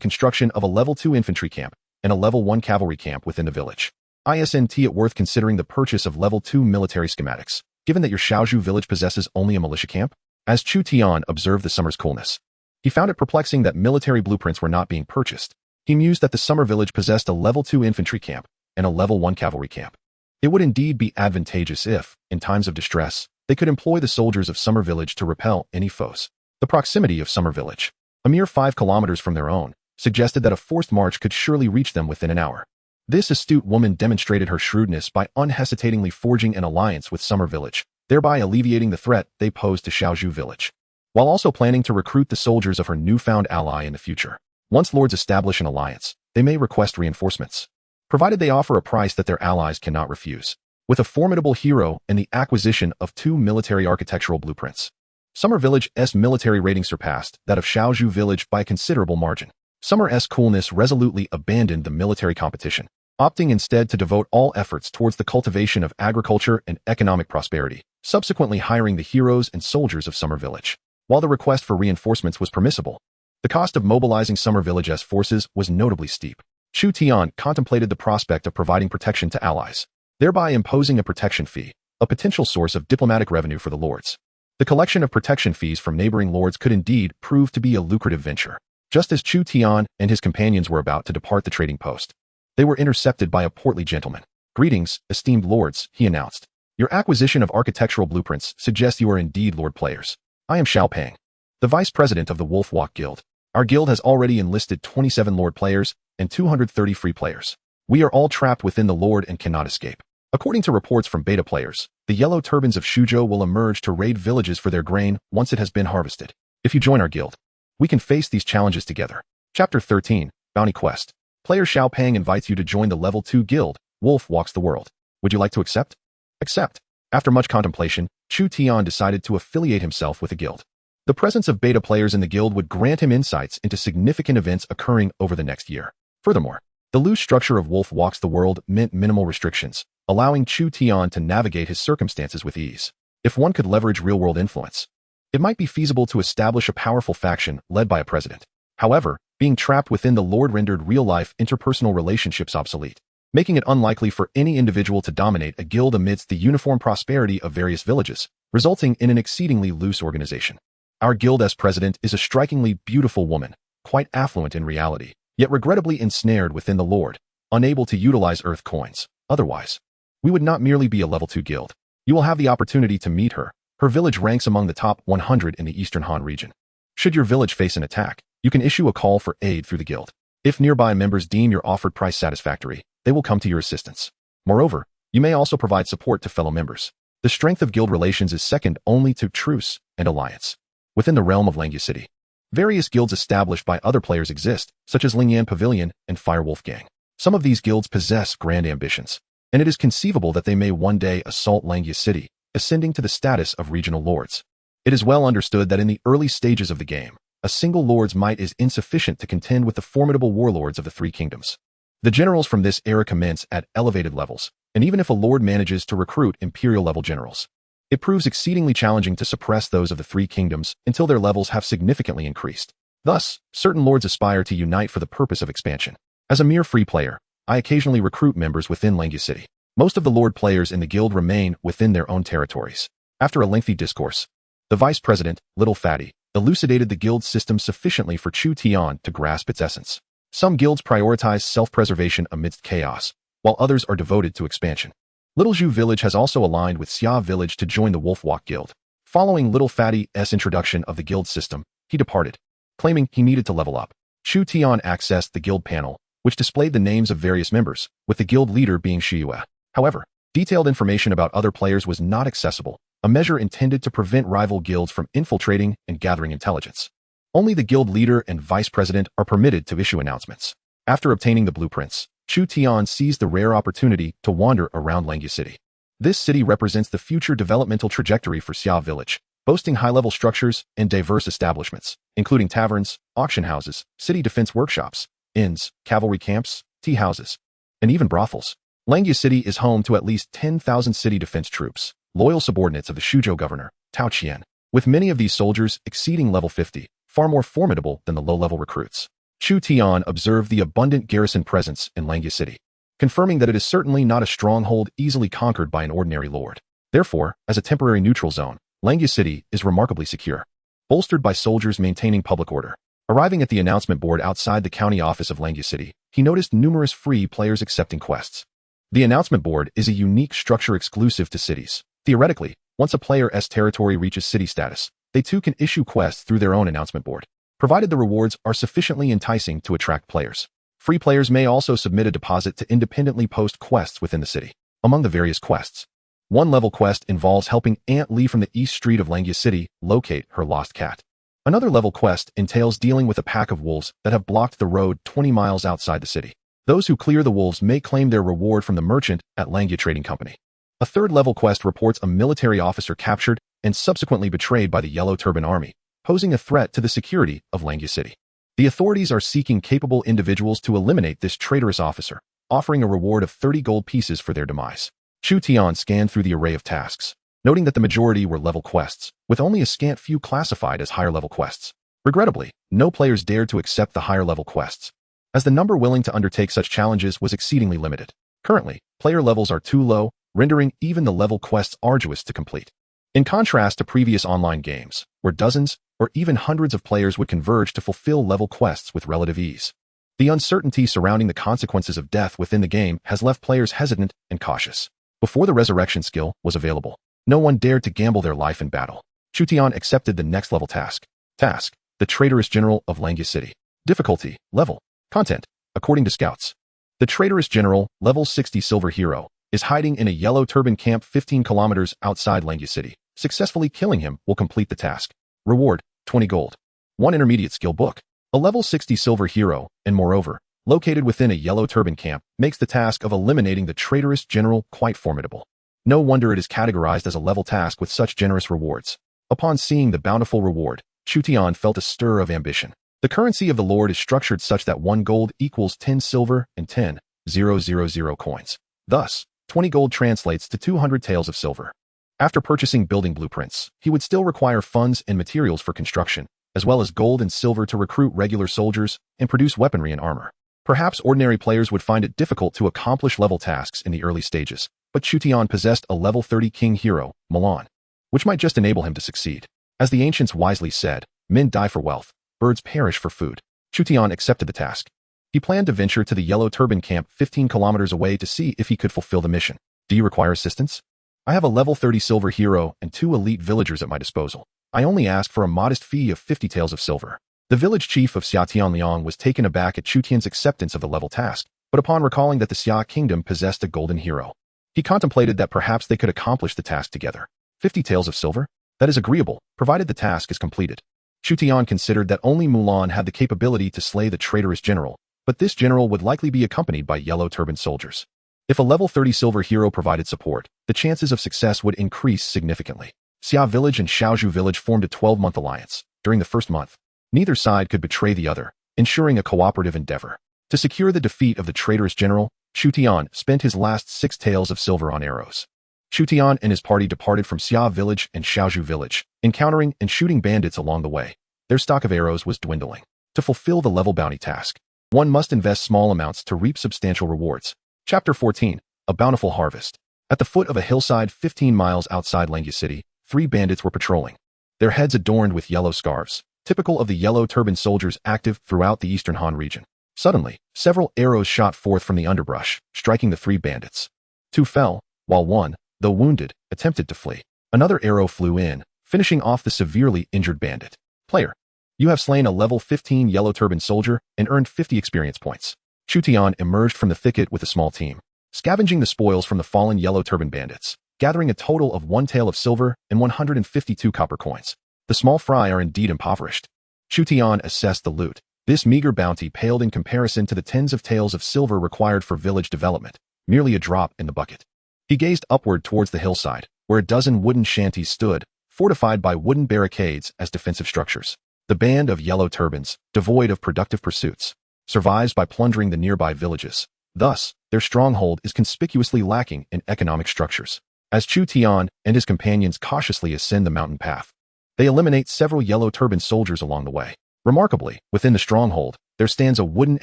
construction of a level 2 infantry camp and a level 1 cavalry camp within the village. Isn't it worth considering the purchase of level 2 military schematics, given that your Shaoju village possesses only a militia camp? As Chu Tian observed the summer's coolness, he found it perplexing that military blueprints were not being purchased. He mused that the summer village possessed a level 2 infantry camp and a level 1 cavalry camp. It would indeed be advantageous if, in times of distress, they could employ the soldiers of Summer Village to repel any foes. The proximity of Summer Village, a mere 5 kilometers from their own, suggested that a forced march could surely reach them within an hour. This astute woman demonstrated her shrewdness by unhesitatingly forging an alliance with Summer Village, thereby alleviating the threat they posed to Shaoju Village, while also planning to recruit the soldiers of her newfound ally in the future. Once lords establish an alliance, they may request reinforcements, provided they offer a price that their allies cannot refuse. With a formidable hero and the acquisition of 2 military architectural blueprints, Summer Village's military rating surpassed that of Shaoju Village by a considerable margin. Summer's coolness resolutely abandoned the military competition, opting instead to devote all efforts towards the cultivation of agriculture and economic prosperity, subsequently hiring the heroes and soldiers of Summer Village. While the request for reinforcements was permissible, the cost of mobilizing Summer Village's forces was notably steep. Chu Tian contemplated the prospect of providing protection to allies, thereby imposing a protection fee, a potential source of diplomatic revenue for the lords. The collection of protection fees from neighboring lords could indeed prove to be a lucrative venture. Just as Chu Tian and his companions were about to depart the trading post, they were intercepted by a portly gentleman. "Greetings, esteemed lords," he announced. "Your acquisition of architectural blueprints suggests you are indeed lord players. I am Xiao Pang, the vice president of the Wolf Walk Guild. Our guild has already enlisted 27 lord players and 230 free players. We are all trapped within the lord and cannot escape. According to reports from beta players, the yellow turbans of Shuzhou will emerge to raid villages for their grain once it has been harvested. If you join our guild, we can face these challenges together." Chapter 13, Bounty Quest. Player Xiao Pang invites you to join the Level 2 guild, Wolf Walks the World. Would you like to accept? Accept. After much contemplation, Chu Tian decided to affiliate himself with the guild. The presence of beta players in the guild would grant him insights into significant events occurring over the next year. Furthermore, the loose structure of Wolf Walks the World meant minimal restrictions, allowing Chu Tian to navigate his circumstances with ease. If one could leverage real-world influence, it might be feasible to establish a powerful faction led by a president. However, Being trapped within the lord rendered real-life interpersonal relationships obsolete, making it unlikely for any individual to dominate a guild amidst the uniform prosperity of various villages, resulting in an exceedingly loose organization. Our guild's president is a strikingly beautiful woman, quite affluent in reality, yet regrettably ensnared within the lord, unable to utilize earth coins. Otherwise, we would not merely be a level 2 guild. You will have the opportunity to meet her. Her village ranks among the top 100 in the Eastern Han region. Should your village face an attack, you can issue a call for aid through the guild. If nearby members deem your offered price satisfactory, they will come to your assistance. Moreover, you may also provide support to fellow members. The strength of guild relations is second only to truce and alliance. Within the realm of Langya City, various guilds established by other players exist, such as Lingyan Pavilion and Firewolf Gang. Some of these guilds possess grand ambitions, and it is conceivable that they may one day assault Langya City, ascending to the status of regional lords. It is well understood that in the early stages of the game, a single lord's might is insufficient to contend with the formidable warlords of the three kingdoms. The generals from this era commence at elevated levels, and even if a lord manages to recruit imperial-level generals, it proves exceedingly challenging to suppress those of the three kingdoms until their levels have significantly increased. Thus, certain lords aspire to unite for the purpose of expansion. As a mere free player, I occasionally recruit members within Langya City. Most of the lord players in the guild remain within their own territories. After a lengthy discourse, the vice president, Little Fatty, elucidated the guild system sufficiently for Chu Tian to grasp its essence. Some guilds prioritize self-preservation amidst chaos, while others are devoted to expansion. Little Zhu Village has also aligned with Xia Village to join the Wolfwalk Guild. Following Little Fatty's introduction of the guild system, he departed, claiming he needed to level up. Chu Tian accessed the guild panel, which displayed the names of various members, with the guild leader being Shiyue. However, detailed information about other players was not accessible, a measure intended to prevent rival guilds from infiltrating and gathering intelligence. Only the guild leader and vice president are permitted to issue announcements. After obtaining the blueprints, Chu Tian seized the rare opportunity to wander around Langya City. This city represents the future developmental trajectory for Xia Village, boasting high-level structures and diverse establishments, including taverns, auction houses, city defense workshops, inns, cavalry camps, tea houses, and even brothels. Langya City is home to at least 10,000 city defense troops, loyal subordinates of the Shuzhou governor, Tao Qian, with many of these soldiers exceeding level 50, far more formidable than the low-level recruits. Chu Tian observed the abundant garrison presence in Langya City, confirming that it is certainly not a stronghold easily conquered by an ordinary lord. Therefore, as a temporary neutral zone, Langya City is remarkably secure, bolstered by soldiers maintaining public order. Arriving at the announcement board outside the county office of Langya City, he noticed numerous free players accepting quests. The announcement board is a unique structure exclusive to cities. Theoretically, once a player's territory reaches city status, they too can issue quests through their own announcement board, provided the rewards are sufficiently enticing to attract players. Free players may also submit a deposit to independently post quests within the city. Among the various quests, one level quest involves helping Aunt Lee from the East Street of Langya City locate her lost cat. Another level quest entails dealing with a pack of wolves that have blocked the road 20 miles outside the city. Those who clear the wolves may claim their reward from the merchant at Langya Trading Company. A third level quest reports a military officer captured and subsequently betrayed by the Yellow Turban Army, posing a threat to the security of Langya City. The authorities are seeking capable individuals to eliminate this traitorous officer, offering a reward of 30 gold pieces for their demise. Chu Tian scanned through the array of tasks, noting that the majority were level quests, with only a scant few classified as higher-level quests. Regrettably, no players dared to accept the higher-level quests, as the number willing to undertake such challenges was exceedingly limited. Currently, player levels are too low, rendering even the level quests arduous to complete. In contrast to previous online games, where dozens or even hundreds of players would converge to fulfill level quests with relative ease, the uncertainty surrounding the consequences of death within the game has left players hesitant and cautious. Before the resurrection skill was available, no one dared to gamble their life in battle. Chu Tian accepted the next level task. The Traitorous General of Langya City. Difficulty, level, content, according to scouts. The Traitorous General, level 60 Silver Hero, is hiding in a Yellow Turban camp 15 kilometers outside Langya City. Successfully killing him will complete the task. Reward, 20 gold. 1 intermediate skill book. A level 60 Silver Hero, and moreover, located within a Yellow Turban camp, makes the task of eliminating the Traitorous General quite formidable. No wonder it is categorized as a level task with such generous rewards. Upon seeing the bountiful reward, Chu Tian felt a stir of ambition. The currency of the Lord is structured such that 1 gold equals 10 silver and 10,000 coins. Thus, 20 gold translates to 200 taels of silver. After purchasing building blueprints, he would still require funds and materials for construction, as well as gold and silver to recruit regular soldiers and produce weaponry and armor. Perhaps ordinary players would find it difficult to accomplish level tasks in the early stages, but Chutian possessed a level 30 king hero, Milan, which might just enable him to succeed. As the ancients wisely said, men die for wealth, birds perish for food. Chutian accepted the task. He planned to venture to the Yellow Turban camp 15 kilometers away to see if he could fulfill the mission. Do you require assistance? I have a level 30 silver hero and 2 elite villagers at my disposal. I only ask for a modest fee of 50 taels of silver. The village chief of Xia Tianliang was taken aback at Chutian's acceptance of the level task, but upon recalling that the Xia kingdom possessed a golden hero, he contemplated that perhaps they could accomplish the task together. 50 taels of silver? That is agreeable, provided the task is completed. Chutian considered that only Mulan had the capability to slay the traitorous general, but this general would likely be accompanied by yellow turban soldiers. If a level 30 silver hero provided support, the chances of success would increase significantly. Xia Village and Xiaozhu Village formed a 12-month alliance. During the first month, neither side could betray the other, ensuring a cooperative endeavor. To secure the defeat of the traitorous general, Chutian spent his last 6 taels of silver on arrows. Chutian and his party departed from Xia Village and Xiaozhu Village, encountering and shooting bandits along the way. Their stock of arrows was dwindling. To fulfill the level bounty task, one must invest small amounts to reap substantial rewards. Chapter 14, A Bountiful Harvest. At the foot of a hillside 15 miles outside Langya City, 3 bandits were patrolling, their heads adorned with yellow scarves, typical of the yellow turban soldiers active throughout the eastern Han region. Suddenly, several arrows shot forth from the underbrush, striking the 3 bandits. 2 fell, while one, though wounded, attempted to flee. Another arrow flew in, finishing off the severely injured bandit. Player, you have slain a level 15 yellow turban soldier and earned 50 experience points. Chutian emerged from the thicket with a small team, scavenging the spoils from the fallen yellow turban bandits, gathering a total of 1 tael of silver and 152 copper coins. The small fry are indeed impoverished. Chutian assessed the loot. This meager bounty paled in comparison to the tens of taels of silver required for village development, merely a drop in the bucket. He gazed upward towards the hillside, where a dozen wooden shanties stood, fortified by wooden barricades as defensive structures. The band of yellow turbans, devoid of productive pursuits, survives by plundering the nearby villages. Thus, their stronghold is conspicuously lacking in economic structures. As Chu Tian and his companions cautiously ascend the mountain path, they eliminate several yellow turban soldiers along the way. Remarkably, within the stronghold, there stands a wooden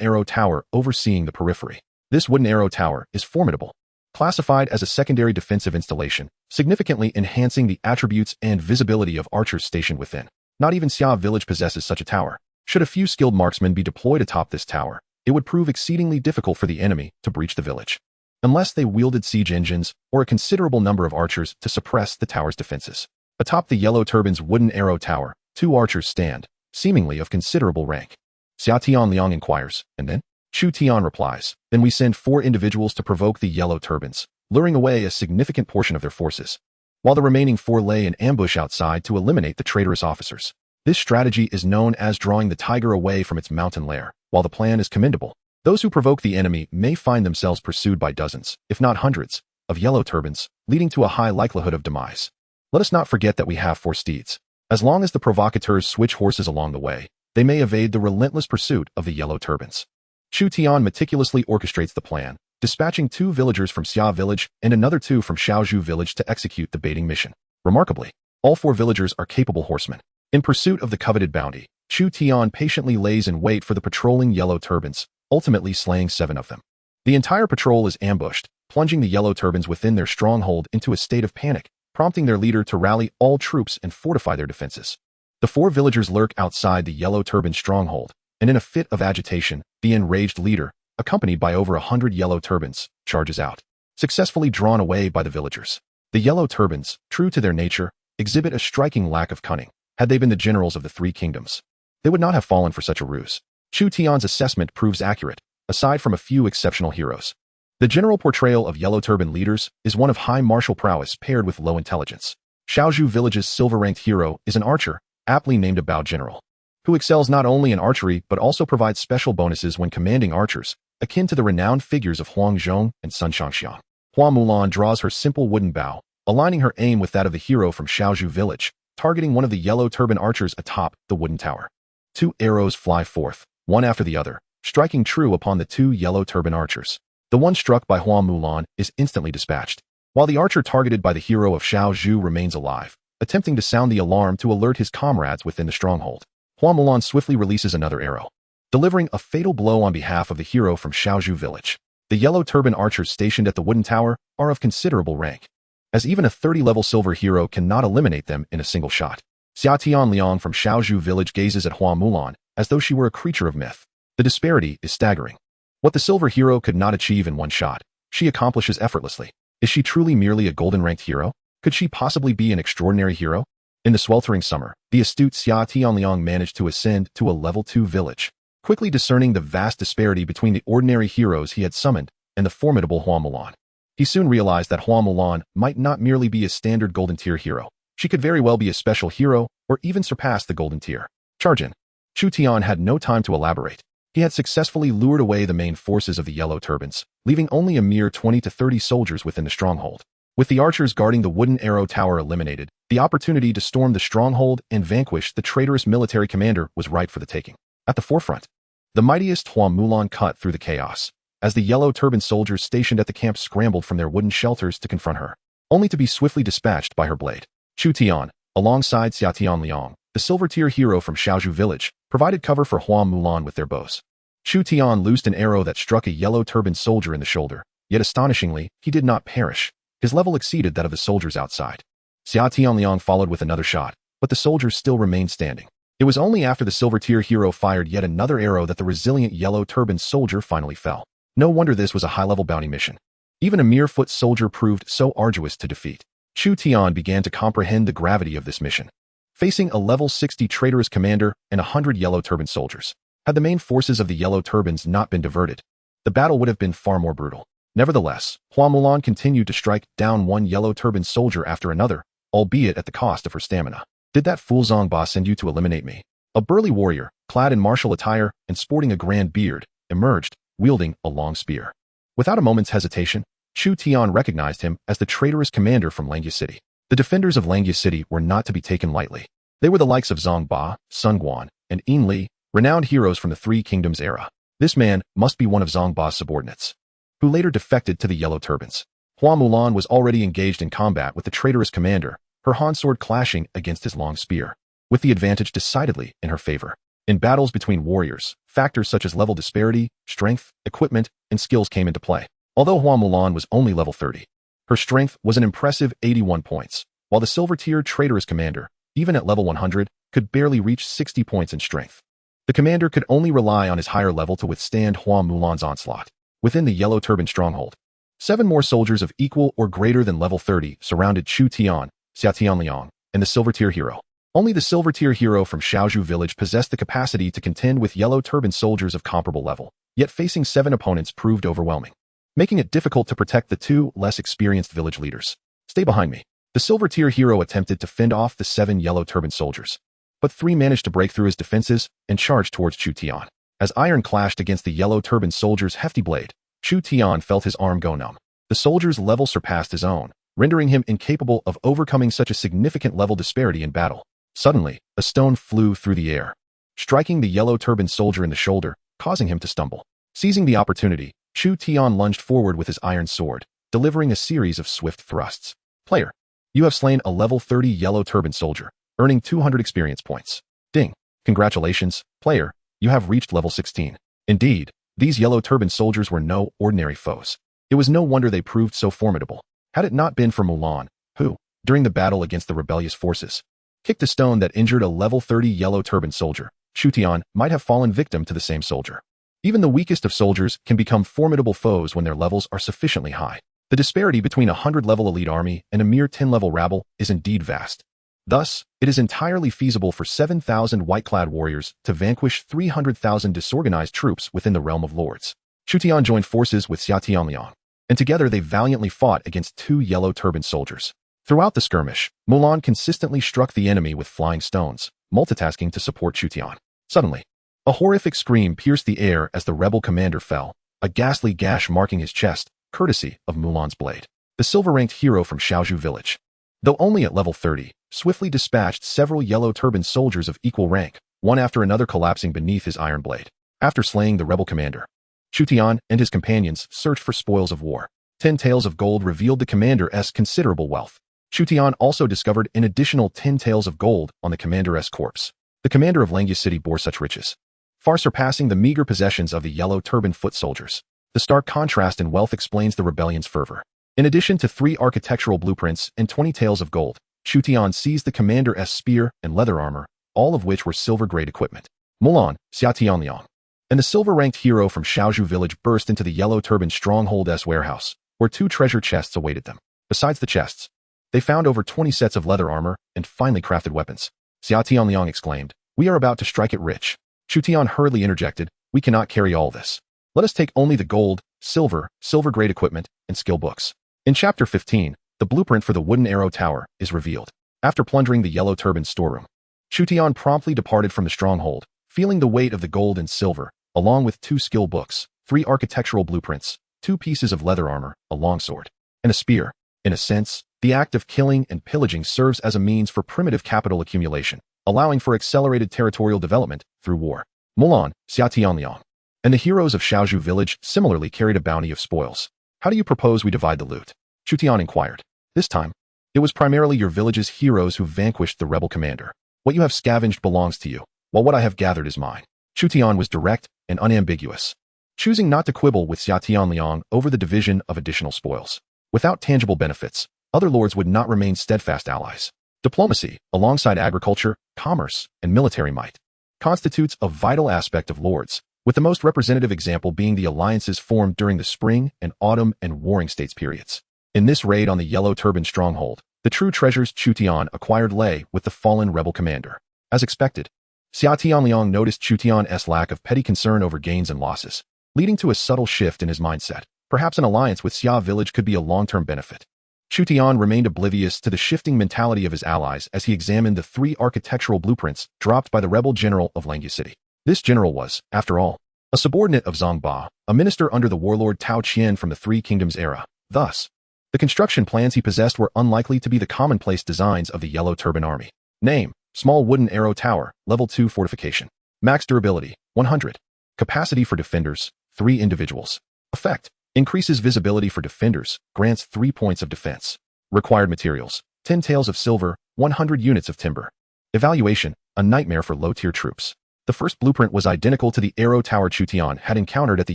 arrow tower overseeing the periphery. This wooden arrow tower is formidable, classified as a secondary defensive installation, significantly enhancing the attributes and visibility of archers stationed within. Not even Xia Village possesses such a tower. Should a few skilled marksmen be deployed atop this tower, it would prove exceedingly difficult for the enemy to breach the village, unless they wielded siege engines or a considerable number of archers to suppress the tower's defenses. Atop the yellow turban's wooden arrow tower, 2 archers stand, seemingly of considerable rank. Xia Tianliang inquires, and then? Chu Tian replies, then we send 4 individuals to provoke the yellow turbans, luring away a significant portion of their forces, while the remaining 4 lay in ambush outside to eliminate the traitorous officers. This strategy is known as drawing the tiger away from its mountain lair. While the plan is commendable, those who provoke the enemy may find themselves pursued by dozens, if not hundreds, of yellow turbans, leading to a high likelihood of demise. Let us not forget that we have 4 steeds. As long as the provocateurs switch horses along the way, they may evade the relentless pursuit of the yellow turbans. Chu Tian meticulously orchestrates the plan, dispatching 2 villagers from Xia Village and another 2 from Xiaozhu Village to execute the baiting mission. Remarkably, all 4 villagers are capable horsemen. In pursuit of the coveted bounty, Chu Tian patiently lays in wait for the patrolling yellow turbans, ultimately slaying 7 of them. The entire patrol is ambushed, plunging the yellow turbans within their stronghold into a state of panic, prompting their leader to rally all troops and fortify their defenses. The 4 villagers lurk outside the yellow turban stronghold, and in a fit of agitation, the enraged leader, accompanied by over 100 yellow turbans, charges out, successfully drawn away by the villagers. The yellow turbans, true to their nature, exhibit a striking lack of cunning. Had they been the generals of the 3 kingdoms, they would not have fallen for such a ruse. Chu Tian's assessment proves accurate, aside from a few exceptional heroes. The general portrayal of yellow turban leaders is one of high martial prowess paired with low intelligence. Xiaozhu Village's silver-ranked hero is an archer, aptly named a Bao General, who excels not only in archery but also provides special bonuses when commanding archers, akin to the renowned figures of Huang Zhong and Sun Shangxiang. Hua Mulan draws her simple wooden bow, aligning her aim with that of the hero from Xiaozhu Village, targeting one of the yellow turban archers atop the wooden tower. 2 arrows fly forth, one after the other, striking true upon the 2 yellow turban archers. The one struck by Hua Mulan is instantly dispatched, while the archer targeted by the hero of Xiaozhu remains alive, attempting to sound the alarm to alert his comrades within the stronghold. Hua Mulan swiftly releases another arrow, delivering a fatal blow on behalf of the hero from Xiaozhu village. The yellow turban archers stationed at the wooden tower are of considerable rank, as even a 30-level silver hero cannot eliminate them in a single shot. Xia Tianliang from Xiaozhu village gazes at Hua Mulan as though she were a creature of myth. The disparity is staggering. What the silver hero could not achieve in one shot, she accomplishes effortlessly. Is she truly merely a golden-ranked hero? Could she possibly be an extraordinary hero? In the sweltering summer, the astute Xia Tianliang managed to ascend to a level 2 village, quickly discerning the vast disparity between the ordinary heroes he had summoned and the formidable Hua Mulan. He soon realized that Hua Mulan might not merely be a standard golden tier hero. She could very well be a special hero or even surpass the golden tier. Charge in. Chu Tian had no time to elaborate. He had successfully lured away the main forces of the yellow turbans, leaving only a mere 20 to 30 soldiers within the stronghold. With the archers guarding the wooden arrow tower eliminated, the opportunity to storm the stronghold and vanquish the traitorous military commander was ripe for the taking. At the forefront, the mightiest Hua Mulan cut through the chaos, as the yellow turban soldiers stationed at the camp scrambled from their wooden shelters to confront her, only to be swiftly dispatched by her blade. Chu Tian, alongside Xia Tianliang, the silver-tier hero from Xiaozhu village, provided cover for Hua Mulan with their bows. Chu Tian loosed an arrow that struck a yellow turban soldier in the shoulder, yet astonishingly, he did not perish. His level exceeded that of the soldiers outside. Xia Tianliang followed with another shot, but the soldiers still remained standing. It was only after the silver-tier hero fired yet another arrow that the resilient yellow turban soldier finally fell. No wonder this was a high-level bounty mission. Even a mere foot soldier proved so arduous to defeat. Chu Tian began to comprehend the gravity of this mission. Facing a level 60 traitorous commander and 100 yellow turban soldiers, had the main forces of the yellow turbans not been diverted, the battle would have been far more brutal. Nevertheless, Hua Mulan continued to strike down one yellow turban soldier after another, albeit at the cost of her stamina. Did that fool Zhang Ba send you to eliminate me? A burly warrior, clad in martial attire and sporting a grand beard, emerged, wielding a long spear. Without a moment's hesitation, Chu Tian recognized him as the traitorous commander from Langya City. The defenders of Langya City were not to be taken lightly. They were the likes of Zhang Ba, Sun Guan, and Yin Li, renowned heroes from the Three Kingdoms era. This man must be one of Zhang Ba's subordinates, who later defected to the Yellow Turbans. Hua Mulan was already engaged in combat with the traitorous commander, her Han sword clashing against his long spear, with the advantage decidedly in her favor. In battles between warriors, factors such as level disparity, strength, equipment, and skills came into play. Although Hua Mulan was only level 30, her strength was an impressive 81 points, while the silver-tier traitorous commander, even at level 100, could barely reach 60 points in strength. The commander could only rely on his higher level to withstand Hua Mulan's onslaught. Within the Yellow Turban stronghold, 7 more soldiers of equal or greater than level 30 surrounded Chu Tian, Xia Tianliang, and the silver-tier hero. Only the silver-tier hero from Xiaozhu village possessed the capacity to contend with Yellow Turban soldiers of comparable level, yet facing 7 opponents proved overwhelming, making it difficult to protect the 2 less experienced village leaders. Stay behind me. The silver-tier hero attempted to fend off the 7 Yellow Turban soldiers, but 3 managed to break through his defenses and charge towards Chu Tian. As iron clashed against the Yellow Turban soldier's hefty blade, Chu Tian felt his arm go numb. The soldier's level surpassed his own, rendering him incapable of overcoming such a significant level disparity in battle. Suddenly, a stone flew through the air, striking the Yellow Turban soldier in the shoulder, causing him to stumble. Seizing the opportunity, Chu Tian lunged forward with his iron sword, delivering a series of swift thrusts. Player, you have slain a level 30 Yellow Turban soldier, earning 200 experience points. Ding. Congratulations, player, you have reached level 16. Indeed, these Yellow Turban soldiers were no ordinary foes. It was no wonder they proved so formidable. Had it not been for Mulan, who, during the battle against the rebellious forces, kicked a stone that injured a level 30 Yellow Turban soldier, Chu Tian might have fallen victim to the same soldier. Even the weakest of soldiers can become formidable foes when their levels are sufficiently high. The disparity between a 100-level elite army and a mere 10-level rabble is indeed vast. Thus, it is entirely feasible for 7,000 white-clad warriors to vanquish 300,000 disorganized troops within the realm of lords. Chu Tian joined forces with Xia Tianliang, and together they valiantly fought against 2 Yellow Turban soldiers. Throughout the skirmish, Mulan consistently struck the enemy with flying stones, multitasking to support Chu Tian. Suddenly, a horrific scream pierced the air as the rebel commander fell, a ghastly gash marking his chest, courtesy of Mulan's blade. The silver-ranked hero from Xiaozhu village, though only at level 30, swiftly dispatched several Yellow Turban soldiers of equal rank, one after another collapsing beneath his iron blade. After slaying the rebel commander, Chu Tian and his companions searched for spoils of war. 10 taels of gold revealed the commander's considerable wealth. Chu Tian also discovered an additional 10 taels of gold on the commander's corpse. the commander of Langya City bore such riches, far surpassing the meager possessions of the yellow-turbaned foot soldiers. The stark contrast in wealth explains the rebellion's fervor. In addition to 3 architectural blueprints and 20 taels of gold, Chutian seized the commander's spear and leather armor, all of which were silver-grade equipment. Mulan, Xiatianliang, and the silver-ranked hero from Shaozhou village burst into the yellow-turban stronghold's warehouse, where 2 treasure chests awaited them. Besides the chests, they found over 20 sets of leather armor and finely crafted weapons. Xiatianliang exclaimed, "We are about to strike it rich." Chutian hurriedly interjected, "We cannot carry all this. Let us take only the gold, silver, silver-grade equipment, and skill books." In Chapter 15, the blueprint for the Wooden Arrow Tower is revealed. After plundering the Yellow Turban's storeroom, Chutian promptly departed from the stronghold, feeling the weight of the gold and silver, along with 2 skill books, 3 architectural blueprints, 2 pieces of leather armor, a longsword, and a spear. In a sense, the act of killing and pillaging serves as a means for primitive capital accumulation, allowing for accelerated territorial development through war. Mulan, Xiatianliang, and the heroes of Shaozhou village similarly carried a bounty of spoils. "How do you propose we divide the loot?" Chutian inquired. This time, it was primarily your village's heroes who vanquished the rebel commander. "What you have scavenged belongs to you, while what I have gathered is mine." Chutian was direct and unambiguous, choosing not to quibble with Xiatianliang over the division of additional spoils. Without tangible benefits, other lords would not remain steadfast allies. Diplomacy, alongside agriculture, commerce, and military might, constitutes a vital aspect of lords, with the most representative example being the alliances formed during the spring and autumn and warring states periods. In this raid on the Yellow Turban stronghold, the true treasures Chutian acquired lay with the fallen rebel commander. As expected, Xiatianliang noticed Chutian's lack of petty concern over gains and losses, leading to a subtle shift in his mindset. Perhaps an alliance with Xia village could be a long-term benefit. Chutian remained oblivious to the shifting mentality of his allies as he examined the 3 architectural blueprints dropped by the rebel general of Langya City. This general was, after all, a subordinate of Zhang Ba, a minister under the warlord Tao Qian from the Three Kingdoms era. Thus, the construction plans he possessed were unlikely to be the commonplace designs of the Yellow Turban army. Name: Small Wooden Arrow Tower, Level 2 Fortification. Max Durability, 100. Capacity for Defenders, 3 individuals. Effect: increases visibility for defenders, grants 3 points of defense. Required materials: 10 taels of silver, 100 units of timber. Evaluation: a nightmare for low-tier troops. The first blueprint was identical to the Arrow Tower Chutian had encountered at the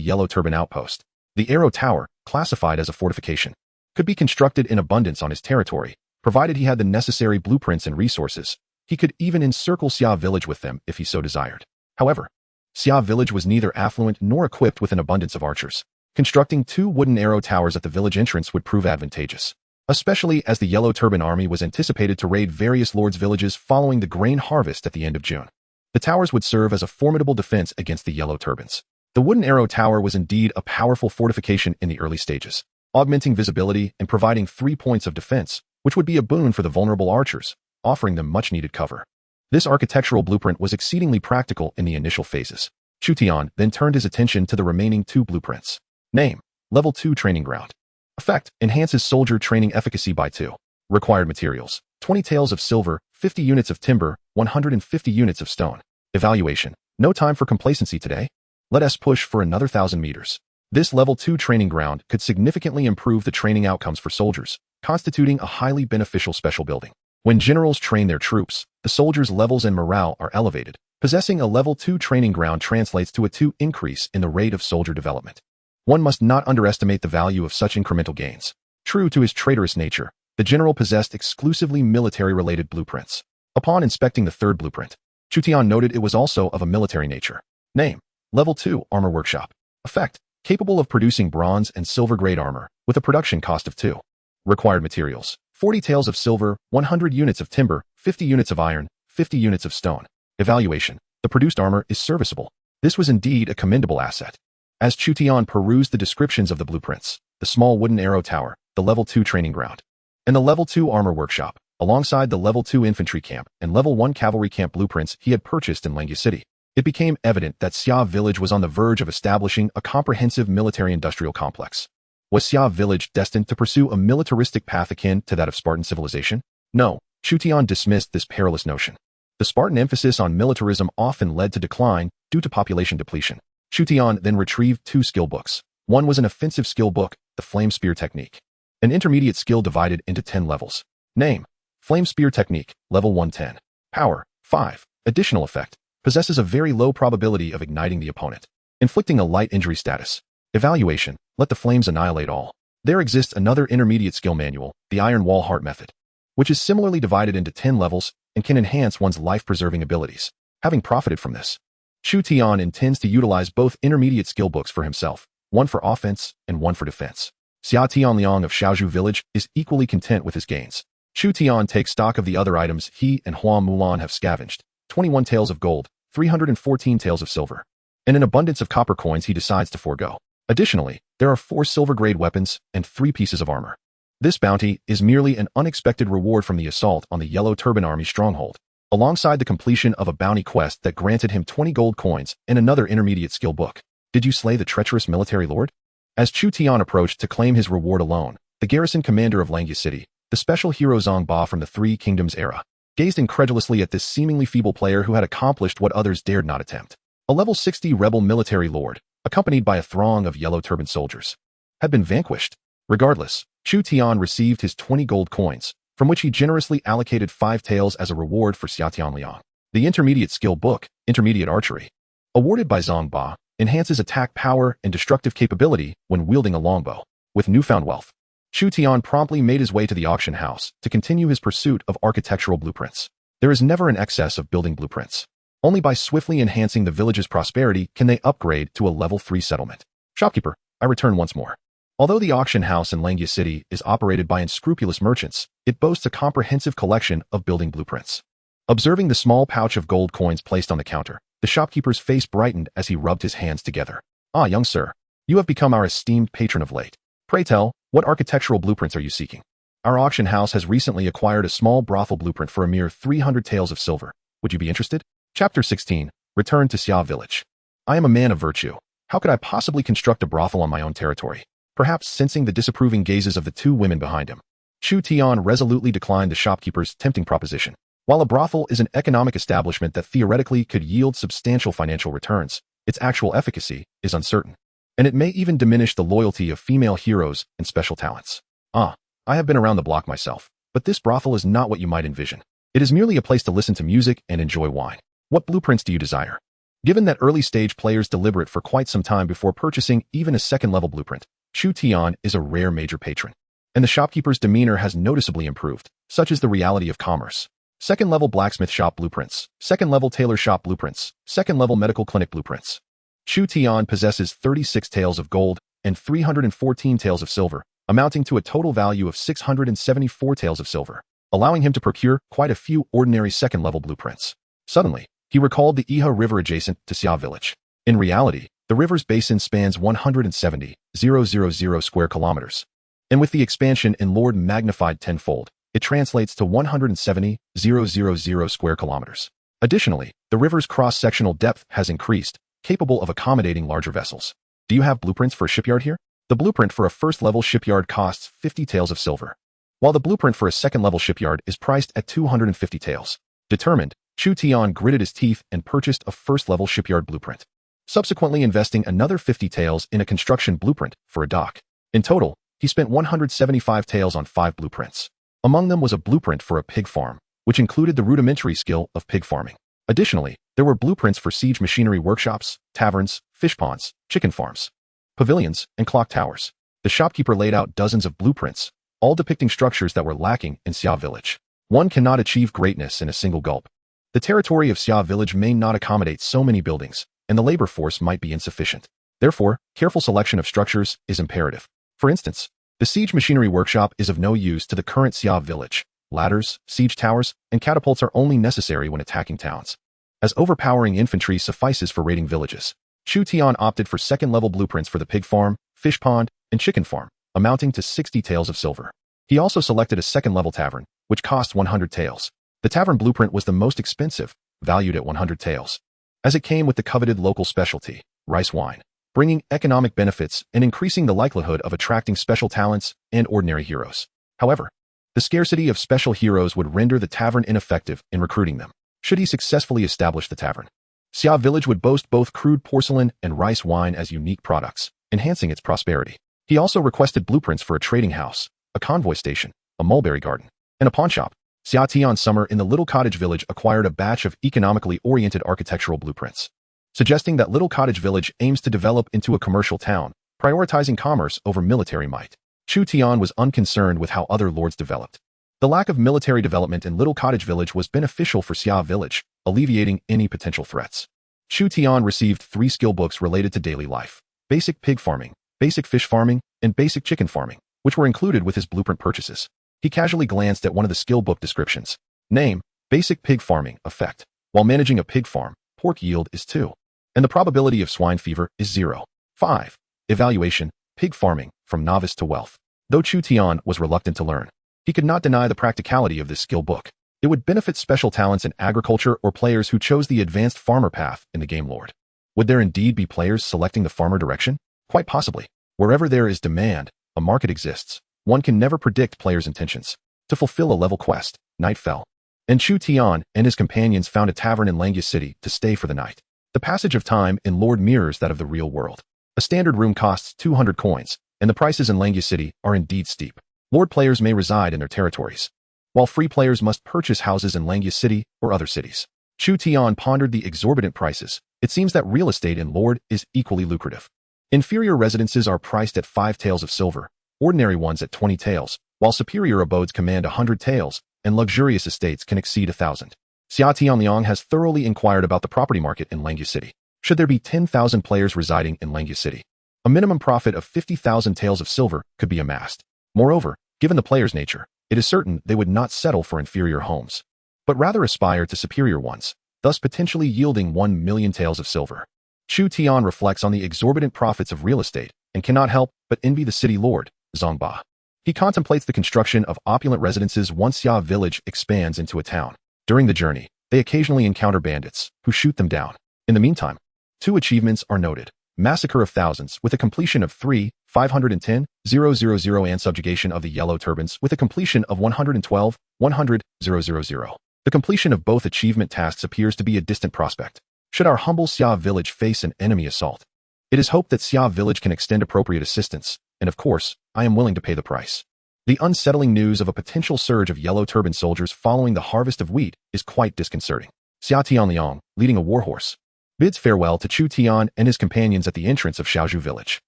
Yellow Turban outpost. The Arrow Tower, classified as a fortification, could be constructed in abundance on his territory, provided he had the necessary blueprints and resources. He could even encircle Xia village with them if he so desired. However, Xia village was neither affluent nor equipped with an abundance of archers. Constructing 2 wooden arrow towers at the village entrance would prove advantageous, especially as the Yellow Turban army was anticipated to raid various lords' villages following the grain harvest at the end of June. The towers would serve as a formidable defense against the Yellow Turbans. The wooden arrow tower was indeed a powerful fortification in the early stages, augmenting visibility and providing 3 points of defense, which would be a boon for the vulnerable archers, offering them much-needed cover. This architectural blueprint was exceedingly practical in the initial phases. Chutian then turned his attention to the remaining 2 blueprints. Name: Level 2 Training Ground. Effect: enhances soldier training efficacy by 2. Required materials: 20 taels of silver, 50 units of timber, 150 units of stone. Evaluation: no time for complacency today. Let us push for another 1,000 meters. This Level 2 training ground could significantly improve the training outcomes for soldiers, constituting a highly beneficial special building. When generals train their troops, the soldiers' levels and morale are elevated. Possessing a Level 2 training ground translates to a 2 increase in the rate of soldier development. One must not underestimate the value of such incremental gains. True to his traitorous nature, the general possessed exclusively military-related blueprints. Upon inspecting the 3rd blueprint, Chutian noted it was also of a military nature. Name: Level 2 Armor Workshop. Effect: capable of producing bronze and silver-grade armor, with a production cost of 2. Required materials: 40 taels of silver, 100 units of timber, 50 units of iron, 50 units of stone. Evaluation: the produced armor is serviceable. This was indeed a commendable asset. As Chutian perused the descriptions of the blueprints, the small wooden arrow tower, the Level 2 training ground, and the Level 2 armor workshop, alongside the Level 2 infantry camp and Level 1 cavalry camp blueprints he had purchased in Langya City, it became evident that Xia village was on the verge of establishing a comprehensive military-industrial complex. Was Xia village destined to pursue a militaristic path akin to that of Spartan civilization? No, Chutian dismissed this perilous notion. The Spartan emphasis on militarism often led to decline due to population depletion. Chutian then retrieved 2 skill books. One was an offensive skill book, the Flame Spear Technique, an intermediate skill divided into 10 levels. Name: Flame Spear Technique, Level 110. Power: 5. Additional effect. Possesses a very low probability of igniting the opponent. Inflicting a light injury status. Evaluation. Let the flames annihilate all. There exists another intermediate skill manual, the Iron Wall Heart method, which is similarly divided into 10 levels and can enhance one's life-preserving abilities. Having profited from this, Chu Tian intends to utilize both intermediate skill books for himself, one for offense and one for defense. Xia Tianliang of Xiaozhu village is equally content with his gains. Chu Tian takes stock of the other items he and Hua Mulan have scavenged, 21 taels of gold, 314 taels of silver, and an abundance of copper coins he decides to forego. Additionally, there are 4 silver-grade weapons and 3 pieces of armor. This bounty is merely an unexpected reward from the assault on the Yellow Turban Army stronghold, alongside the completion of a bounty quest that granted him 20 gold coins and another intermediate skill book. Did you slay the treacherous military lord? As Chu Tian approached to claim his reward alone, the garrison commander of Langya City, the special hero Zhang Ba from the Three Kingdoms era, gazed incredulously at this seemingly feeble player who had accomplished what others dared not attempt. A level 60 rebel military lord, accompanied by a throng of yellow turban soldiers, had been vanquished. Regardless, Chu Tian received his 20 gold coins, from which he generously allocated 5 taels as a reward for Xia Tianliang. The intermediate skill book, Intermediate Archery, awarded by Zhang Ba, enhances attack power and destructive capability when wielding a longbow. With newfound wealth, Chu Tian promptly made his way to the auction house to continue his pursuit of architectural blueprints. There is never an excess of building blueprints. Only by swiftly enhancing the village's prosperity can they upgrade to a level 3 settlement. Shopkeeper, I return once more. Although the auction house in Langya City is operated by unscrupulous merchants, it boasts a comprehensive collection of building blueprints. Observing the small pouch of gold coins placed on the counter, the shopkeeper's face brightened as he rubbed his hands together. Ah, young sir, you have become our esteemed patron of late. Pray tell, what architectural blueprints are you seeking? Our auction house has recently acquired a small brothel blueprint for a mere 300 taels of silver. Would you be interested? Chapter 16. Return to Xia Village. I am a man of virtue. How could I possibly construct a brothel on my own territory? Perhaps sensing the disapproving gazes of the 2 women behind him, Chu Tian resolutely declined the shopkeeper's tempting proposition. While a brothel is an economic establishment that theoretically could yield substantial financial returns, its actual efficacy is uncertain, and it may even diminish the loyalty of female heroes and special talents. I have been around the block myself, but this brothel is not what you might envision. It is merely a place to listen to music and enjoy wine. What blueprints do you desire? Given that early-stage players deliberate for quite some time before purchasing even a second-level blueprint, Chu Tian is a rare major patron, and the shopkeeper's demeanor has noticeably improved. Such is the reality of commerce. Second-level blacksmith shop blueprints, second-level tailor shop blueprints, second-level medical clinic blueprints. Chu Tian possesses 36 taels of gold and 314 taels of silver, amounting to a total value of 674 taels of silver, allowing him to procure quite a few ordinary second-level blueprints. Suddenly, he recalled the Iha River adjacent to Xia Village. In reality, the river's basin spans 170,000 square kilometers, and with the expansion in Lord magnified tenfold, it translates to 170,000 square kilometers. Additionally, the river's cross-sectional depth has increased, capable of accommodating larger vessels. Do you have blueprints for a shipyard here? The blueprint for a first-level shipyard costs 50 taels of silver, while the blueprint for a second-level shipyard is priced at 250 taels. Determined, Chu Tian gritted his teeth and purchased a first-level shipyard blueprint, subsequently investing another 50 taels in a construction blueprint for a dock. In total, he spent 175 taels on 5 blueprints. Among them was a blueprint for a pig farm, which included the rudimentary skill of pig farming. Additionally, there were blueprints for siege machinery workshops, taverns, fish ponds, chicken farms, pavilions, and clock towers. The shopkeeper laid out dozens of blueprints, all depicting structures that were lacking in Xia Village. One cannot achieve greatness in a single gulp. The territory of Xia Village may not accommodate so many buildings, and the labor force might be insufficient. Therefore, careful selection of structures is imperative. For instance, the siege machinery workshop is of no use to the current Xia Village. Ladders, siege towers, and catapults are only necessary when attacking towns, as overpowering infantry suffices for raiding villages. Chu Tian opted for second-level blueprints for the pig farm, fish pond, and chicken farm, amounting to 60 taels of silver. He also selected a second-level tavern, which cost 100 taels. The tavern blueprint was the most expensive, valued at 100 taels, as it came with the coveted local specialty, rice wine, bringing economic benefits and increasing the likelihood of attracting special talents and ordinary heroes. However, the scarcity of special heroes would render the tavern ineffective in recruiting them, should he successfully establish the tavern. Xia Village would boast both crude porcelain and rice wine as unique products, enhancing its prosperity. He also requested blueprints for a trading house, a convoy station, a mulberry garden, and a pawnshop. Xia Tian's summer in the little cottage village acquired a batch of economically oriented architectural blueprints, suggesting that little cottage village aims to develop into a commercial town, prioritizing commerce over military might. Chu Tian was unconcerned with how other lords developed. The lack of military development in little cottage village was beneficial for Xia village, alleviating any potential threats. Chu Tian received 3 skill books related to daily life: basic pig farming, basic fish farming, and basic chicken farming, which were included with his blueprint purchases. He casually glanced at one of the skill book descriptions. Name: basic pig farming. Effect: while managing a pig farm, pork yield is 2. And the probability of swine fever is 0. 5. Evaluation: pig farming, from novice to wealth. Though Chu Tian was reluctant to learn, he could not deny the practicality of this skill book. It would benefit special talents in agriculture or players who chose the advanced farmer path in the game lord. Would there indeed be players selecting the farmer direction? Quite possibly. Wherever there is demand, a market exists. One can never predict players' intentions. To fulfill a level quest, night fell, and Chu Tian and his companions found a tavern in Langya City to stay for the night. The passage of time in Lord mirrors that of the real world. A standard room costs 200 coins, and the prices in Langya City are indeed steep. Lord players may reside in their territories, while free players must purchase houses in Langya City or other cities. Chu Tian pondered the exorbitant prices. It seems that real estate in Lord is equally lucrative. Inferior residences are priced at 5 taels of silver, ordinary ones at 20 taels, while superior abodes command 100 taels, and luxurious estates can exceed 1,000. Xia Tianliang has thoroughly inquired about the property market in Langya City. Should there be 10,000 players residing in Langya City, a minimum profit of 50,000 taels of silver could be amassed. Moreover, given the player's nature, it is certain they would not settle for inferior homes, but rather aspire to superior ones, thus potentially yielding 1 million taels of silver. Chu Tian reflects on the exorbitant profits of real estate and cannot help but envy the city lord, Zongba. He contemplates the construction of opulent residences once Xia village expands into a town. During the journey, they occasionally encounter bandits, who shoot them down. In the meantime, 2 achievements are noted: Massacre of Thousands with a completion of 3,510,000 and Subjugation of the Yellow Turbans with a completion of 112,100,000. The completion of both achievement tasks appears to be a distant prospect. Should our humble Xia village face an enemy assault, it is hoped that Xia village can extend appropriate assistance, and of course, I am willing to pay the price. The unsettling news of a potential surge of yellow turban soldiers following the harvest of wheat is quite disconcerting. Xia Tianliang, leading a warhorse, bids farewell to Chu Tian and his companions at the entrance of Xiaozhu village.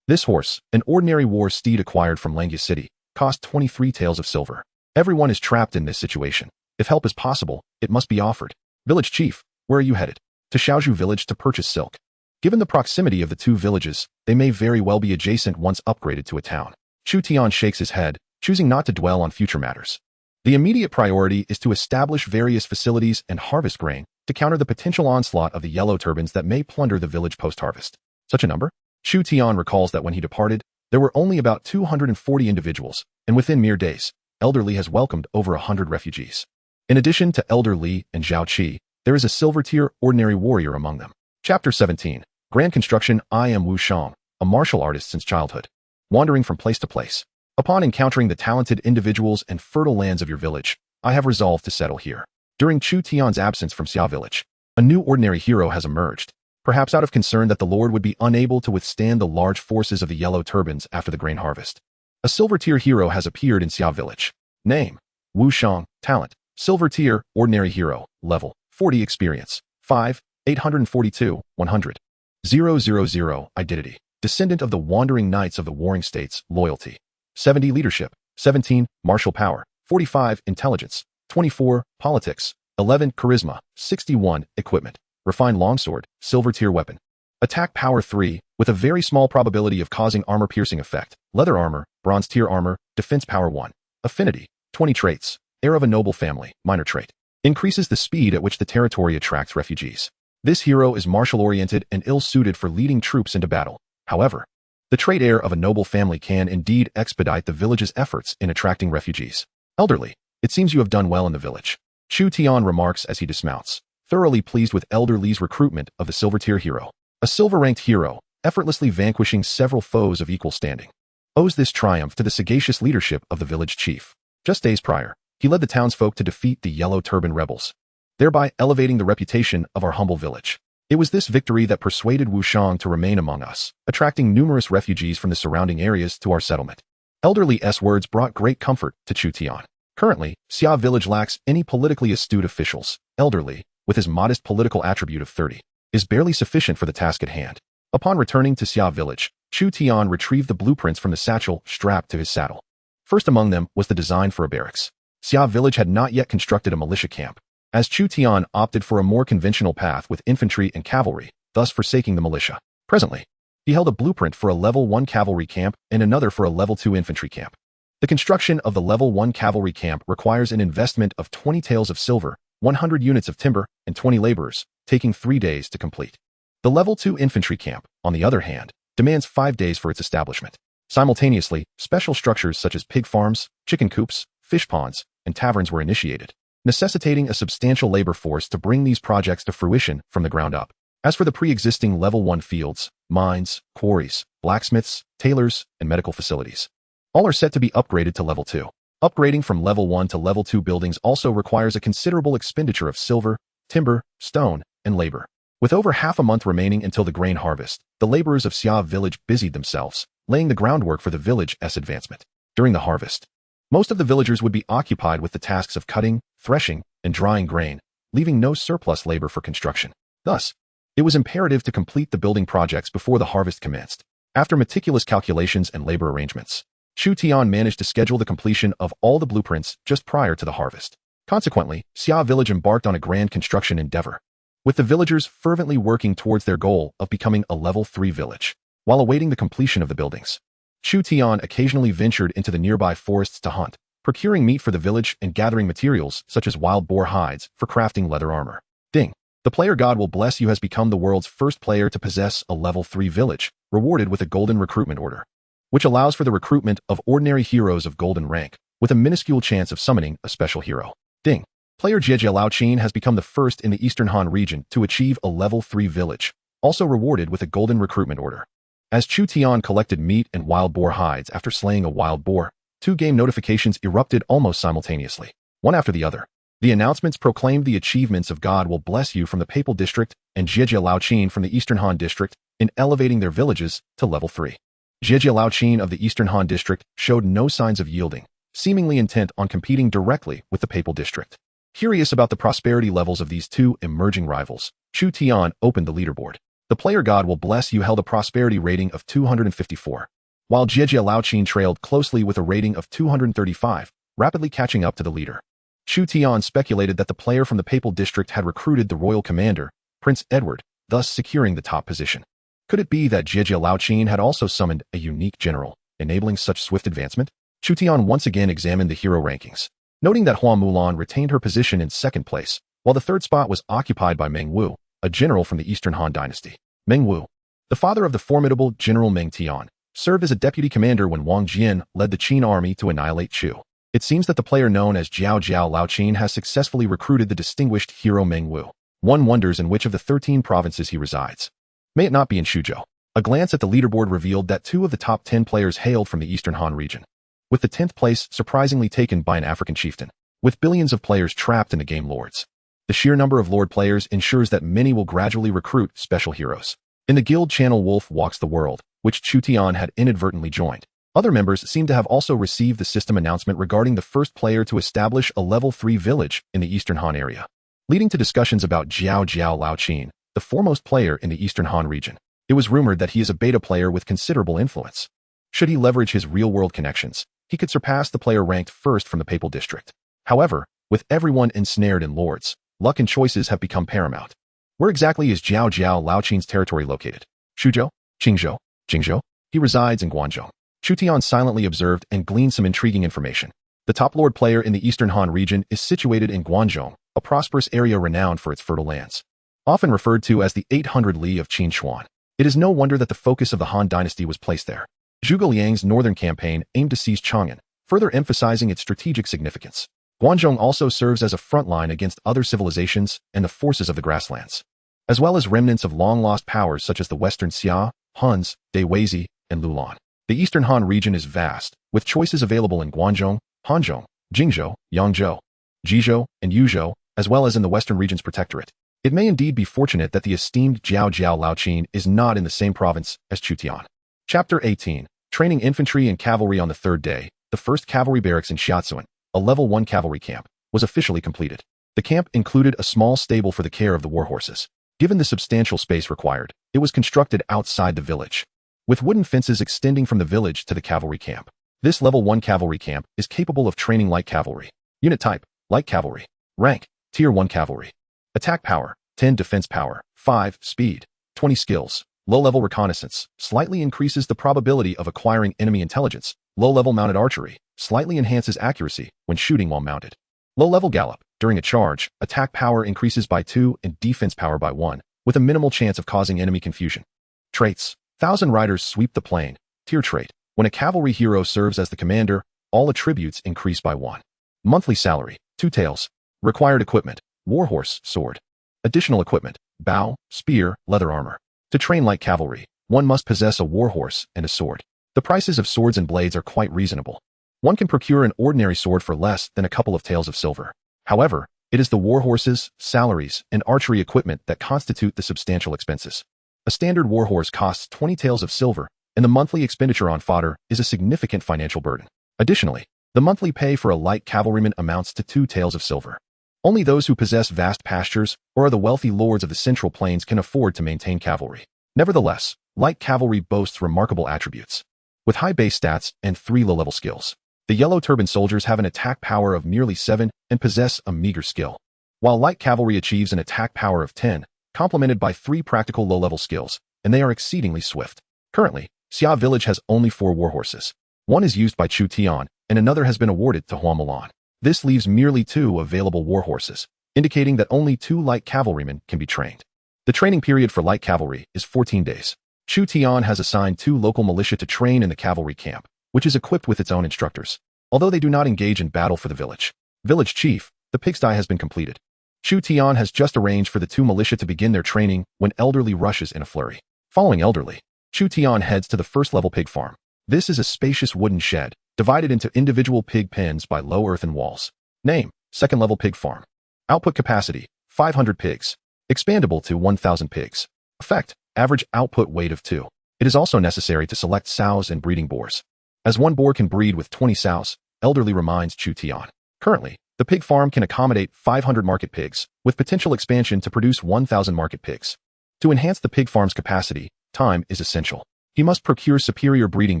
This horse, an ordinary war steed acquired from Langya City, cost 23 taels of silver. Everyone is trapped in this situation. If help is possible, it must be offered. Village chief, where are you headed? To Xiaozhu village to purchase silk. Given the proximity of the 2 villages, they may very well be adjacent once upgraded to a town. Chu Tian shakes his head, choosing not to dwell on future matters. The immediate priority is to establish various facilities and harvest grain to counter the potential onslaught of the yellow turbans that may plunder the village post-harvest. Such a number? Chu Tian recalls that when he departed, there were only about 240 individuals, and within mere days, Elder Li has welcomed over 100 refugees. In addition to Elder Li and Zhao Qi, there is a silver-tier ordinary warrior among them. Chapter 17. Grand Construction. I am Wu Shang, a martial artist since childhood, wandering from place to place. Upon encountering the talented individuals and fertile lands of your village, I have resolved to settle here. During Chu Tian's absence from Xia village, a new ordinary hero has emerged, perhaps out of concern that the Lord would be unable to withstand the large forces of the yellow turbans after the grain harvest. A silver-tier hero has appeared in Xia village. Name: Wu Shang. Talent: silver-tier, ordinary hero. Level: 40. Experience: 5, 842, 100. 000. Identity: descendant of the wandering knights of the warring states. Loyalty: 70. Leadership: 17. Martial power: 45. Intelligence: 24. Politics: 11. Charisma: 61. Equipment: refined longsword, silver-tier weapon. Attack power: 3, with a very small probability of causing armor-piercing effect. Leather armor, bronze-tier armor, defense power 1. Affinity: 20 traits. Heir of a noble family, minor trait. Increases the speed at which the territory attracts refugees. This hero is martial-oriented and ill-suited for leading troops into battle. However, the trait heir of a noble family can indeed expedite the village's efforts in attracting refugees. Elderly: it seems you have done well in the village. Chu Tian remarks as he dismounts, thoroughly pleased with Elder Li's recruitment of the silver-tier hero. A silver-ranked hero, effortlessly vanquishing several foes of equal standing, owes this triumph to the sagacious leadership of the village chief. Just days prior, he led the townsfolk to defeat the Yellow Turban rebels, thereby elevating the reputation of our humble village. It was this victory that persuaded Wu Shang to remain among us, attracting numerous refugees from the surrounding areas to our settlement. Elder Li's words brought great comfort to Chu Tian. Currently, Xia Village lacks any politically astute officials. Elderly, with his modest political attribute of 30, is barely sufficient for the task at hand. Upon returning to Xia Village, Chu Tian retrieved the blueprints from the satchel strapped to his saddle. First among them was the design for a barracks. Xia Village had not yet constructed a militia camp, as Chu Tian opted for a more conventional path with infantry and cavalry, thus forsaking the militia. Presently, he held a blueprint for a level 1 cavalry camp and another for a level 2 infantry camp. The construction of the level 1 cavalry camp requires an investment of 20 taels of silver, 100 units of timber, and 20 laborers, taking 3 days to complete. The level 2 infantry camp, on the other hand, demands 5 days for its establishment. Simultaneously, special structures such as pig farms, chicken coops, fish ponds, and taverns were initiated, necessitating a substantial labor force to bring these projects to fruition from the ground up. As for the pre-existing level 1 fields, mines, quarries, blacksmiths, tailors, and medical facilities, all are set to be upgraded to level 2. Upgrading from level 1 to level 2 buildings also requires a considerable expenditure of silver, timber, stone, and labor. With over half a month remaining until the grain harvest, the laborers of Xia Village busied themselves, laying the groundwork for the village's advancement. During the harvest, most of the villagers would be occupied with the tasks of cutting, threshing, and drying grain, leaving no surplus labor for construction. Thus, it was imperative to complete the building projects before the harvest commenced. After meticulous calculations and labor arrangements, Chu Tian managed to schedule the completion of all the blueprints just prior to the harvest. Consequently, Xia Village embarked on a grand construction endeavor, with the villagers fervently working towards their goal of becoming a level 3 village. While awaiting the completion of the buildings, Chu Tian occasionally ventured into the nearby forests to hunt, procuring meat for the village and gathering materials such as wild boar hides for crafting leather armor. Ding! The player God will bless you has become the world's first player to possess a level 3 village, rewarded with a golden recruitment order, which allows for the recruitment of ordinary heroes of golden rank, with a minuscule chance of summoning a special hero. Ding! Player Jie Laoqin has become the first in the Eastern Han region to achieve a level 3 village, also rewarded with a golden recruitment order. As Chu Tian collected meat and wild boar hides after slaying a wild boar, 2 game notifications erupted almost simultaneously, one after the other. The announcements proclaimed the achievements of God will bless you from the Papal District and Jie Laoqin from the Eastern Han District in elevating their villages to level 3. Jie Laoqin of the Eastern Han District showed no signs of yielding, seemingly intent on competing directly with the Papal District. Curious about the prosperity levels of these 2 emerging rivals, Chu Tian opened the leaderboard. The player God will bless you held a prosperity rating of 254, while Jie Laoqin trailed closely with a rating of 235, rapidly catching up to the leader. Chu Tian speculated that the player from the Papal District had recruited the royal commander, Prince Edward, thus securing the top position. Could it be that Jie Laoqin had also summoned a unique general, enabling such swift advancement? Chu Tian once again examined the hero rankings, noting that Hua Mulan retained her position in second place, while the third spot was occupied by Meng Wu, a general from the Eastern Han dynasty. Meng Wu, the father of the formidable General Meng Tian, served as a deputy commander when Wang Jian led the Qin army to annihilate Chu. It seems that the player known as Jiao Laoqin has successfully recruited the distinguished hero Meng Wu. One wonders in which of the 13 provinces he resides. May it not be in Shuzhou? A glance at the leaderboard revealed that 2 of the top 10 players hailed from the Eastern Han region, with the 10th place surprisingly taken by an African chieftain. With billions of players trapped in the game lords, the sheer number of lord players ensures that many will gradually recruit special heroes. In the guild channel Wolf Walks the World, which Chu Tian had inadvertently joined, other members seem to have also received the system announcement regarding the first player to establish a level 3 village in the Eastern Han area, leading to discussions about Jiao Laoqin, the foremost player in the Eastern Han region. It was rumored that he is a beta player with considerable influence. Should he leverage his real-world connections, he could surpass the player ranked first from the Papal District. However, with everyone ensnared in lords, luck and choices have become paramount. Where exactly is Jiao Laoqin's territory located? Shuzhou? Qingzhou? Jingzhou? He resides in Guangzhou. Chu Tian silently observed and gleaned some intriguing information. The top lord player in the Eastern Han region is situated in Guangzhou, a prosperous area renowned for its fertile lands, often referred to as the 800 Li of Qinchuan. It is no wonder that the focus of the Han dynasty was placed there. Zhuge Liang's northern campaign aimed to seize Chang'an, further emphasizing its strategic significance. Guangzhou also serves as a front line against other civilizations and the forces of the grasslands, as well as remnants of long-lost powers such as the Western Xia, Huns, Dewezi, and Lulan. The Eastern Han region is vast, with choices available in Guangzhou, Hanzhou, Jingzhou, Yangzhou, Jizhou, and Yuzhou, as well as in the Western region's protectorate. It may indeed be fortunate that the esteemed Jiao Laoqin is not in the same province as Chu Tian. Chapter 18. Training Infantry and Cavalry on the third day, the first cavalry barracks in Xiaozuan, a level 1 cavalry camp, was officially completed. The camp included a small stable for the care of the warhorses. Given the substantial space required, it was constructed outside the village, with wooden fences extending from the village to the cavalry camp. This level 1 cavalry camp is capable of training light cavalry. Unit type, light cavalry. Rank, tier 1 cavalry. Attack power, 10 defense power, 5 speed, 20 skills. Low-level reconnaissance, slightly increases the probability of acquiring enemy intelligence. Low-level mounted archery, slightly enhances accuracy when shooting while mounted. Low-level gallop, during a charge, attack power increases by 2 and defense power by 1, with a minimal chance of causing enemy confusion. Traits, 1,000 riders sweep the plain. Tier trait, when a cavalry hero serves as the commander, all attributes increase by 1. Monthly salary, 2 taels. Required equipment, warhorse, sword. Additional equipment, bow, spear, leather armor. To train light cavalry, one must possess a warhorse and a sword. The prices of swords and blades are quite reasonable. One can procure an ordinary sword for less than a couple of taels of silver. However, it is the warhorses, salaries, and archery equipment that constitute the substantial expenses. A standard warhorse costs 20 taels of silver, and the monthly expenditure on fodder is a significant financial burden. Additionally, the monthly pay for a light cavalryman amounts to 2 taels of silver. Only those who possess vast pastures or are the wealthy lords of the Central Plains can afford to maintain cavalry. Nevertheless, light cavalry boasts remarkable attributes. With high base stats and 3 low-level skills, the Yellow Turban soldiers have an attack power of nearly 7 and possess a meager skill, while light cavalry achieves an attack power of 10, complemented by 3 practical low-level skills, and they are exceedingly swift. Currently, Xia Village has only 4 warhorses. One is used by Chu Tian, and another has been awarded to Hua Milan. This leaves merely 2 available warhorses, indicating that only 2 light cavalrymen can be trained. The training period for light cavalry is 14 days. Chu Tian has assigned 2 local militia to train in the cavalry camp, which is equipped with its own instructors, although they do not engage in battle for the village. Village chief, the pigsty has been completed. Chu Tian has just arranged for the 2 militia to begin their training when Elderly rushes in a flurry. Following Elderly, Chu Tian heads to the first-level pig farm. This is a spacious wooden shed, divided into individual pig pens by low earthen walls. Name, second-level pig farm. Output capacity, 500 pigs. Expandable to 1,000 pigs. Effect, average output weight of 2. It is also necessary to select sows and breeding boars. As one boar can breed with 20 sows, Elderly reminds Chu Tian. Currently, the pig farm can accommodate 500 market pigs, with potential expansion to produce 1,000 market pigs. To enhance the pig farm's capacity, time is essential. He must procure superior breeding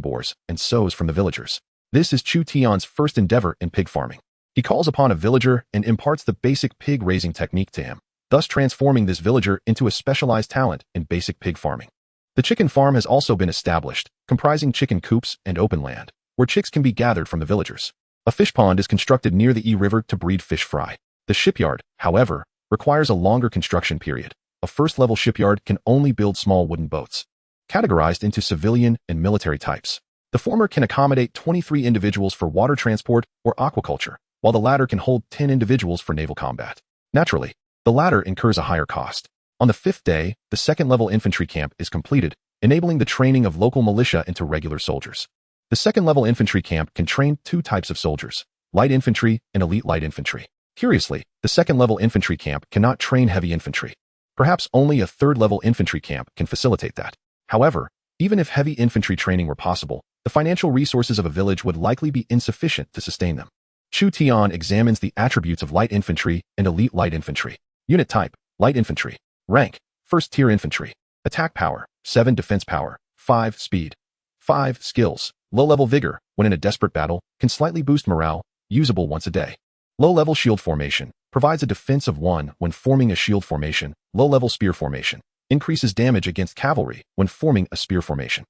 boars and sows from the villagers. This is Chu Tian's first endeavor in pig farming. He calls upon a villager and imparts the basic pig raising technique to him, thus transforming this villager into a specialized talent in basic pig farming. The chicken farm has also been established, comprising chicken coops and open land, where chicks can be gathered from the villagers. A fish pond is constructed near the River to breed fish fry. The shipyard, however, requires a longer construction period. A first-level shipyard can only build small wooden boats, categorized into civilian and military types. The former can accommodate 23 individuals for water transport or aquaculture, while the latter can hold 10 individuals for naval combat. Naturally, the latter incurs a higher cost. On the 5th day, the second-level infantry camp is completed, enabling the training of local militia into regular soldiers. The second-level infantry camp can train 2 types of soldiers, light infantry and elite light infantry. Curiously, the second-level infantry camp cannot train heavy infantry. Perhaps only a third-level infantry camp can facilitate that. However, even if heavy infantry training were possible, the financial resources of a village would likely be insufficient to sustain them. Chu Tian examines the attributes of light infantry and elite light infantry. Unit type, light infantry. Rank, first-tier infantry. Attack power, 7 defense power, 5 speed, 5 skills. Low-level vigor, when in a desperate battle, can slightly boost morale, usable once a day. Low-level shield formation, provides a defense of 1 when forming a shield formation. Low-level spear formation, increases damage against cavalry when forming a spear formation.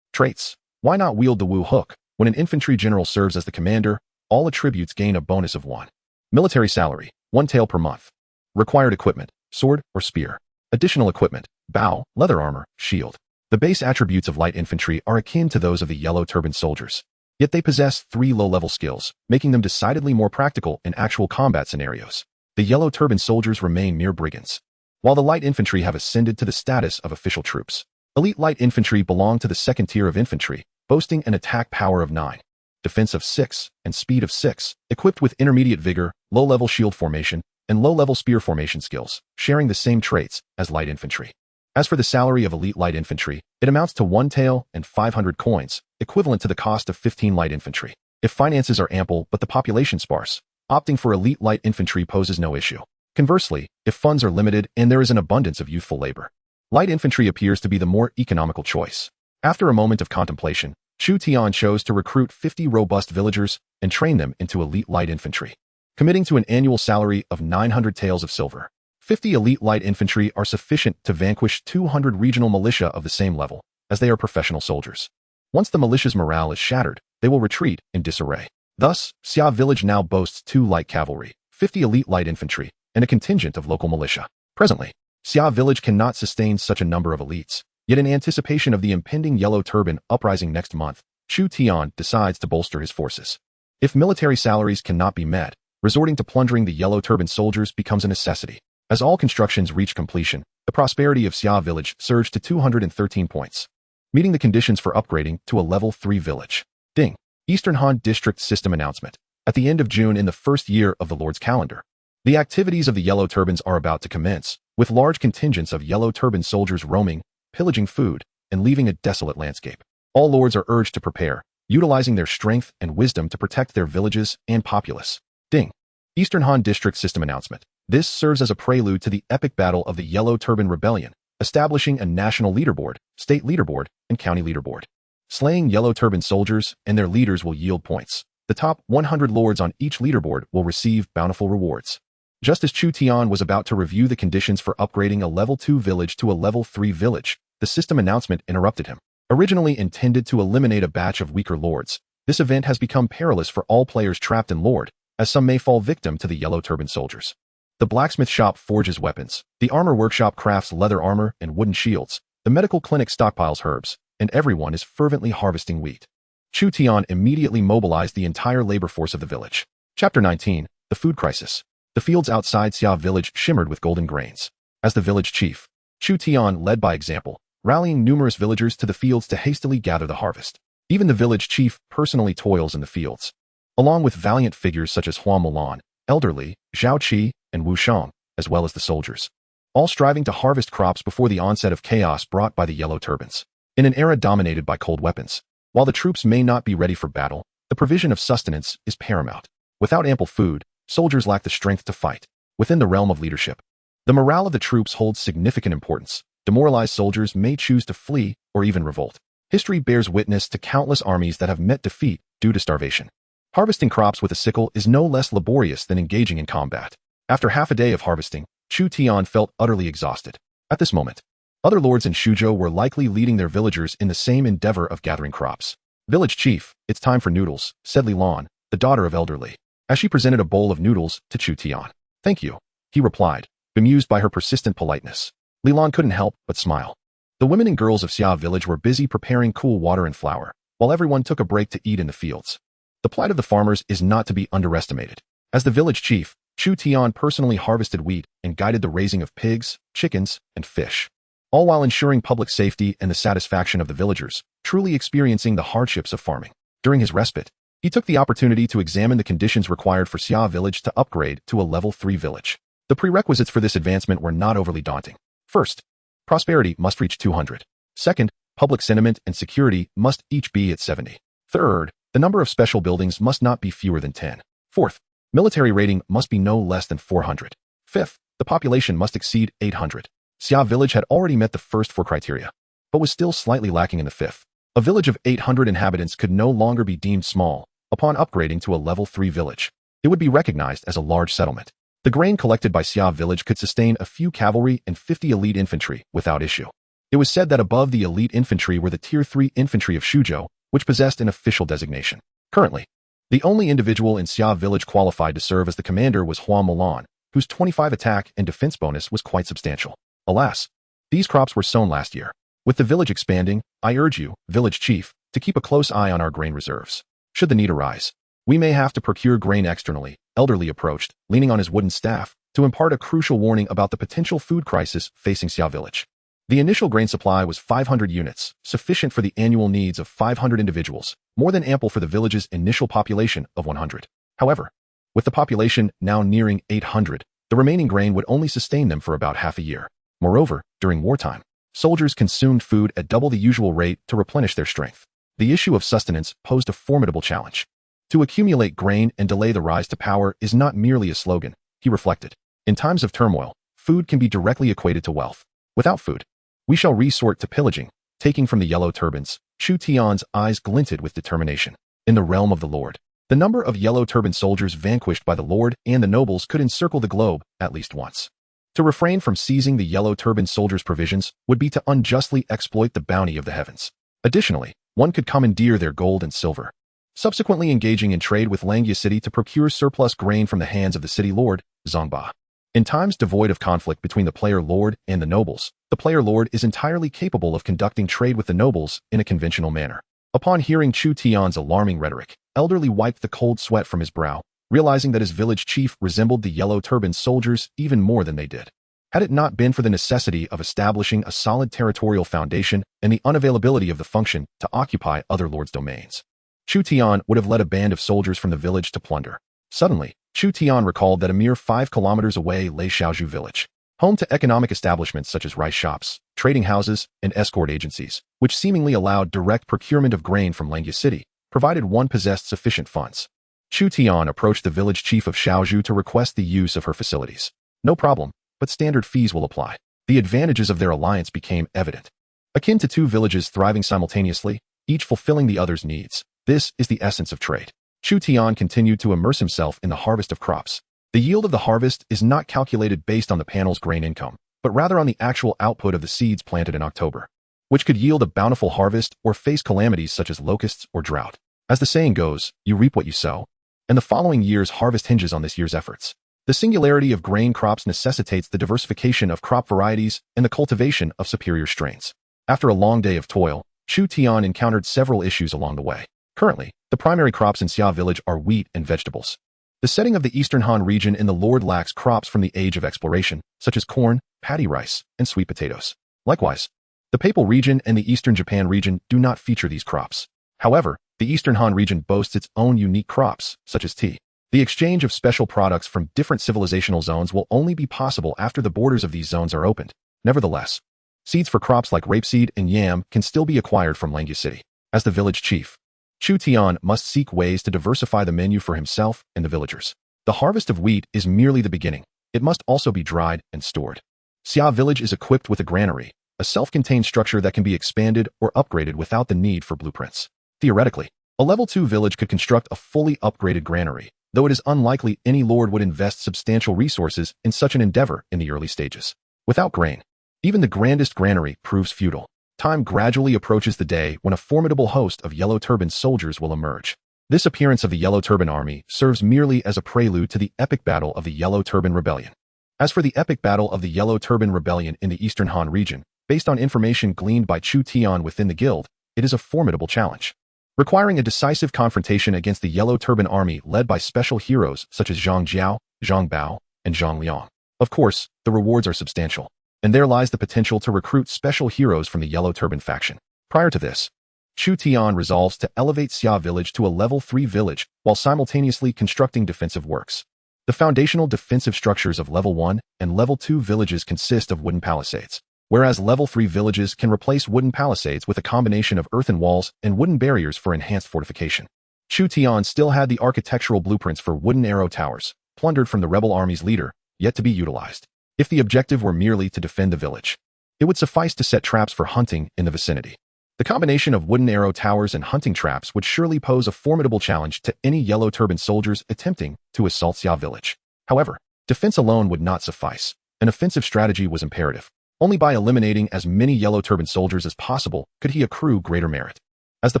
Traits, why not wield the Wu hook? When an infantry general serves as the commander, all attributes gain a bonus of 1. Military salary, 1 tael per month. Required equipment, sword or spear. Additional equipment, bow, leather armor, shield. The base attributes of light infantry are akin to those of the Yellow Turban soldiers, yet they possess 3 low-level skills, making them decidedly more practical in actual combat scenarios. The Yellow Turban soldiers remain mere brigands, while the light infantry have ascended to the status of official troops. Elite light infantry belong to the second tier of infantry, boasting an attack power of 9, defense of 6, and speed of 6, equipped with intermediate vigor, low-level shield formation, and low-level spear formation skills, sharing the same traits as light infantry. As for the salary of elite light infantry, it amounts to 1 tael and 500 coins, equivalent to the cost of 15 light infantry. If finances are ample but the population sparse, opting for elite light infantry poses no issue. Conversely, if funds are limited and there is an abundance of youthful labor, light infantry appears to be the more economical choice. After a moment of contemplation, Chu Tian chose to recruit 50 robust villagers and train them into elite light infantry, committing to an annual salary of 900 taels of silver. 50 elite light infantry are sufficient to vanquish 200 regional militia of the same level, as they are professional soldiers. Once the militia's morale is shattered, they will retreat in disarray. Thus, Xia village now boasts 2 light cavalry, 50 elite light infantry, and a contingent of local militia. Presently, Xia village cannot sustain such a number of elites, yet in anticipation of the impending Yellow Turban uprising next month, Chu Tian decides to bolster his forces. If military salaries cannot be met, resorting to plundering the Yellow Turban soldiers becomes a necessity. As all constructions reach completion, the prosperity of Xia village surged to 213 points, meeting the conditions for upgrading to a level 3 village. Ding. Eastern Han District System Announcement. At the end of June in the first year of the Lord's calendar, the activities of the Yellow Turbans are about to commence, with large contingents of Yellow Turban soldiers roaming, pillaging food, and leaving a desolate landscape. All lords are urged to prepare, utilizing their strength and wisdom to protect their villages and populace. Ding. Eastern Han District System Announcement. This serves as a prelude to the epic battle of the Yellow Turban Rebellion, establishing a national leaderboard, state leaderboard, and county leaderboard. Slaying Yellow Turban soldiers and their leaders will yield points. The top 100 lords on each leaderboard will receive bountiful rewards. Just as Chu Tian was about to review the conditions for upgrading a level 2 village to a level 3 village, the system announcement interrupted him. Originally intended to eliminate a batch of weaker lords, this event has become perilous for all players trapped in Lord, as some may fall victim to the Yellow Turban soldiers. The blacksmith shop forges weapons, the armor workshop crafts leather armor and wooden shields, the medical clinic stockpiles herbs, and everyone is fervently harvesting wheat. Chu Tian immediately mobilized the entire labor force of the village. Chapter 19. The Food Crisis. The fields outside Xia village shimmered with golden grains. As the village chief, Chu Tian led by example, rallying numerous villagers to the fields to hastily gather the harvest. Even the village chief personally toils in the fields, along with valiant figures such as Hua Mulan, Elderly, Zhao Qi, and Wu Shang, as well as the soldiers, all striving to harvest crops before the onset of chaos brought by the Yellow Turbans. In an era dominated by cold weapons, while the troops may not be ready for battle, the provision of sustenance is paramount. Without ample food, soldiers lack the strength to fight. Within the realm of leadership, the morale of the troops holds significant importance. Demoralized soldiers may choose to flee or even revolt. History bears witness to countless armies that have met defeat due to starvation. Harvesting crops with a sickle is no less laborious than engaging in combat. After half a day of harvesting, Chu Tian felt utterly exhausted. At this moment, other lords in Shuzhou were likely leading their villagers in the same endeavor of gathering crops. Village chief, it's time for noodles, said Li Lan, the daughter of Elderly, as she presented a bowl of noodles to Chu Tian. Thank you, he replied, bemused by her persistent politeness. Li Lan couldn't help but smile. The women and girls of Xia village were busy preparing cool water and flour, while everyone took a break to eat in the fields. The plight of the farmers is not to be underestimated. As the village chief, Chu Tian personally harvested wheat and guided the raising of pigs, chickens, and fish, all while ensuring public safety and the satisfaction of the villagers, truly experiencing the hardships of farming. During his respite, he took the opportunity to examine the conditions required for Xia village to upgrade to a level 3 village. The prerequisites for this advancement were not overly daunting. First, prosperity must reach 200. Second, public sentiment and security must each be at 70. Third, the number of special buildings must not be fewer than 10. Fourth, military rating must be no less than 400. Fifth, the population must exceed 800. Xia village had already met the first 4 criteria, but was still slightly lacking in the fifth. A village of 800 inhabitants could no longer be deemed small. Upon upgrading to a level 3 village, it would be recognized as a large settlement. The grain collected by Xia village could sustain a few cavalry and 50 elite infantry without issue. It was said that above the elite infantry were the Tier 3 infantry of Shuzhou, which possessed an official designation. Currently, the only individual in Xia village qualified to serve as the commander was Hua Mulan, whose 25 attack and defense bonus was quite substantial. Alas, these crops were sown last year. With the village expanding, I urge you, village chief, to keep a close eye on our grain reserves. Should the need arise, we may have to procure grain externally. Elderly approached, leaning on his wooden staff, to impart a crucial warning about the potential food crisis facing Xia village. The initial grain supply was 500 units, sufficient for the annual needs of 500 individuals, more than ample for the village's initial population of 100. However, with the population now nearing 800, the remaining grain would only sustain them for about half a year. Moreover, during wartime, soldiers consumed food at double the usual rate to replenish their strength. The issue of sustenance posed a formidable challenge. To accumulate grain and delay the rise to power is not merely a slogan, he reflected. In times of turmoil, food can be directly equated to wealth. Without food, we shall resort to pillaging, taking from the yellow turbans. Chu Tian's eyes glinted with determination. In the realm of the Lord, the number of yellow turban soldiers vanquished by the Lord and the nobles could encircle the globe at least once. To refrain from seizing the yellow turban soldiers' provisions would be to unjustly exploit the bounty of the heavens. Additionally, one could commandeer their gold and silver, subsequently engaging in trade with Langya City to procure surplus grain from the hands of the city lord, Zongba. In times devoid of conflict between the player lord and the nobles, the player lord is entirely capable of conducting trade with the nobles in a conventional manner. Upon hearing Chu Tian's alarming rhetoric, Elderly wiped the cold sweat from his brow, realizing that his village chief resembled the yellow turban soldiers even more than they did. Had it not been for the necessity of establishing a solid territorial foundation and the unavailability of the function to occupy other lords' domains, Chu Tian would have led a band of soldiers from the village to plunder. Suddenly, Chu Tian recalled that a mere 5 kilometers away lay Xiaozhu village, home to economic establishments such as rice shops, trading houses, and escort agencies, which seemingly allowed direct procurement of grain from Langya City, provided one possessed sufficient funds. Chu Tian approached the village chief of Xiaozhu to request the use of her facilities. No problem, but standard fees will apply. The advantages of their alliance became evident. Akin to 2 villages thriving simultaneously, each fulfilling the other's needs, this is the essence of trade. Chu Tian continued to immerse himself in the harvest of crops. The yield of the harvest is not calculated based on the panel's grain income, but rather on the actual output of the seeds planted in October, which could yield a bountiful harvest or face calamities such as locusts or drought. As the saying goes, you reap what you sow, and the following year's harvest hinges on this year's efforts. The singularity of grain crops necessitates the diversification of crop varieties and the cultivation of superior strains. After a long day of toil, Chu Tian encountered several issues along the way. Currently, the primary crops in Xia village are wheat and vegetables. The setting of the Eastern Han region in the Lord lacks crops from the age of exploration, such as corn, paddy rice, and sweet potatoes. Likewise, the Papal region and the Eastern Japan region do not feature these crops. However, the Eastern Han region boasts its own unique crops, such as tea. The exchange of special products from different civilizational zones will only be possible after the borders of these zones are opened. Nevertheless, seeds for crops like rapeseed and yam can still be acquired from Langya City. As the village chief, Chu Tian must seek ways to diversify the menu for himself and the villagers. The harvest of wheat is merely the beginning. It must also be dried and stored. Xia village is equipped with a granary, a self-contained structure that can be expanded or upgraded without the need for blueprints. Theoretically, a level 2 village could construct a fully upgraded granary, though it is unlikely any lord would invest substantial resources in such an endeavor in the early stages. Without grain, even the grandest granary proves futile. Time gradually approaches the day when a formidable host of yellow turban soldiers will emerge. This appearance of the Yellow Turban Army serves merely as a prelude to the epic battle of the Yellow Turban Rebellion. As for the epic battle of the Yellow Turban Rebellion in the Eastern Han region, based on information gleaned by Chu Tian within the guild, it is a formidable challenge, requiring a decisive confrontation against the Yellow Turban Army led by special heroes such as Zhang Jiao, Zhang Bao, and Zhang Liang. Of course, the rewards are substantial, and there lies the potential to recruit special heroes from the Yellow Turban faction. Prior to this, Chu Tian resolves to elevate Xia village to a level 3 village while simultaneously constructing defensive works. The foundational defensive structures of level 1 and level 2 villages consist of wooden palisades, whereas level 3 villages can replace wooden palisades with a combination of earthen walls and wooden barriers for enhanced fortification. Chu Tian still had the architectural blueprints for wooden arrow towers, plundered from the rebel army's leader, yet to be utilized. If the objective were merely to defend the village, it would suffice to set traps for hunting in the vicinity. The combination of wooden arrow towers and hunting traps would surely pose a formidable challenge to any yellow turban soldiers attempting to assault Xia village. However, defense alone would not suffice. An offensive strategy was imperative. Only by eliminating as many yellow turban soldiers as possible could he accrue greater merit. As the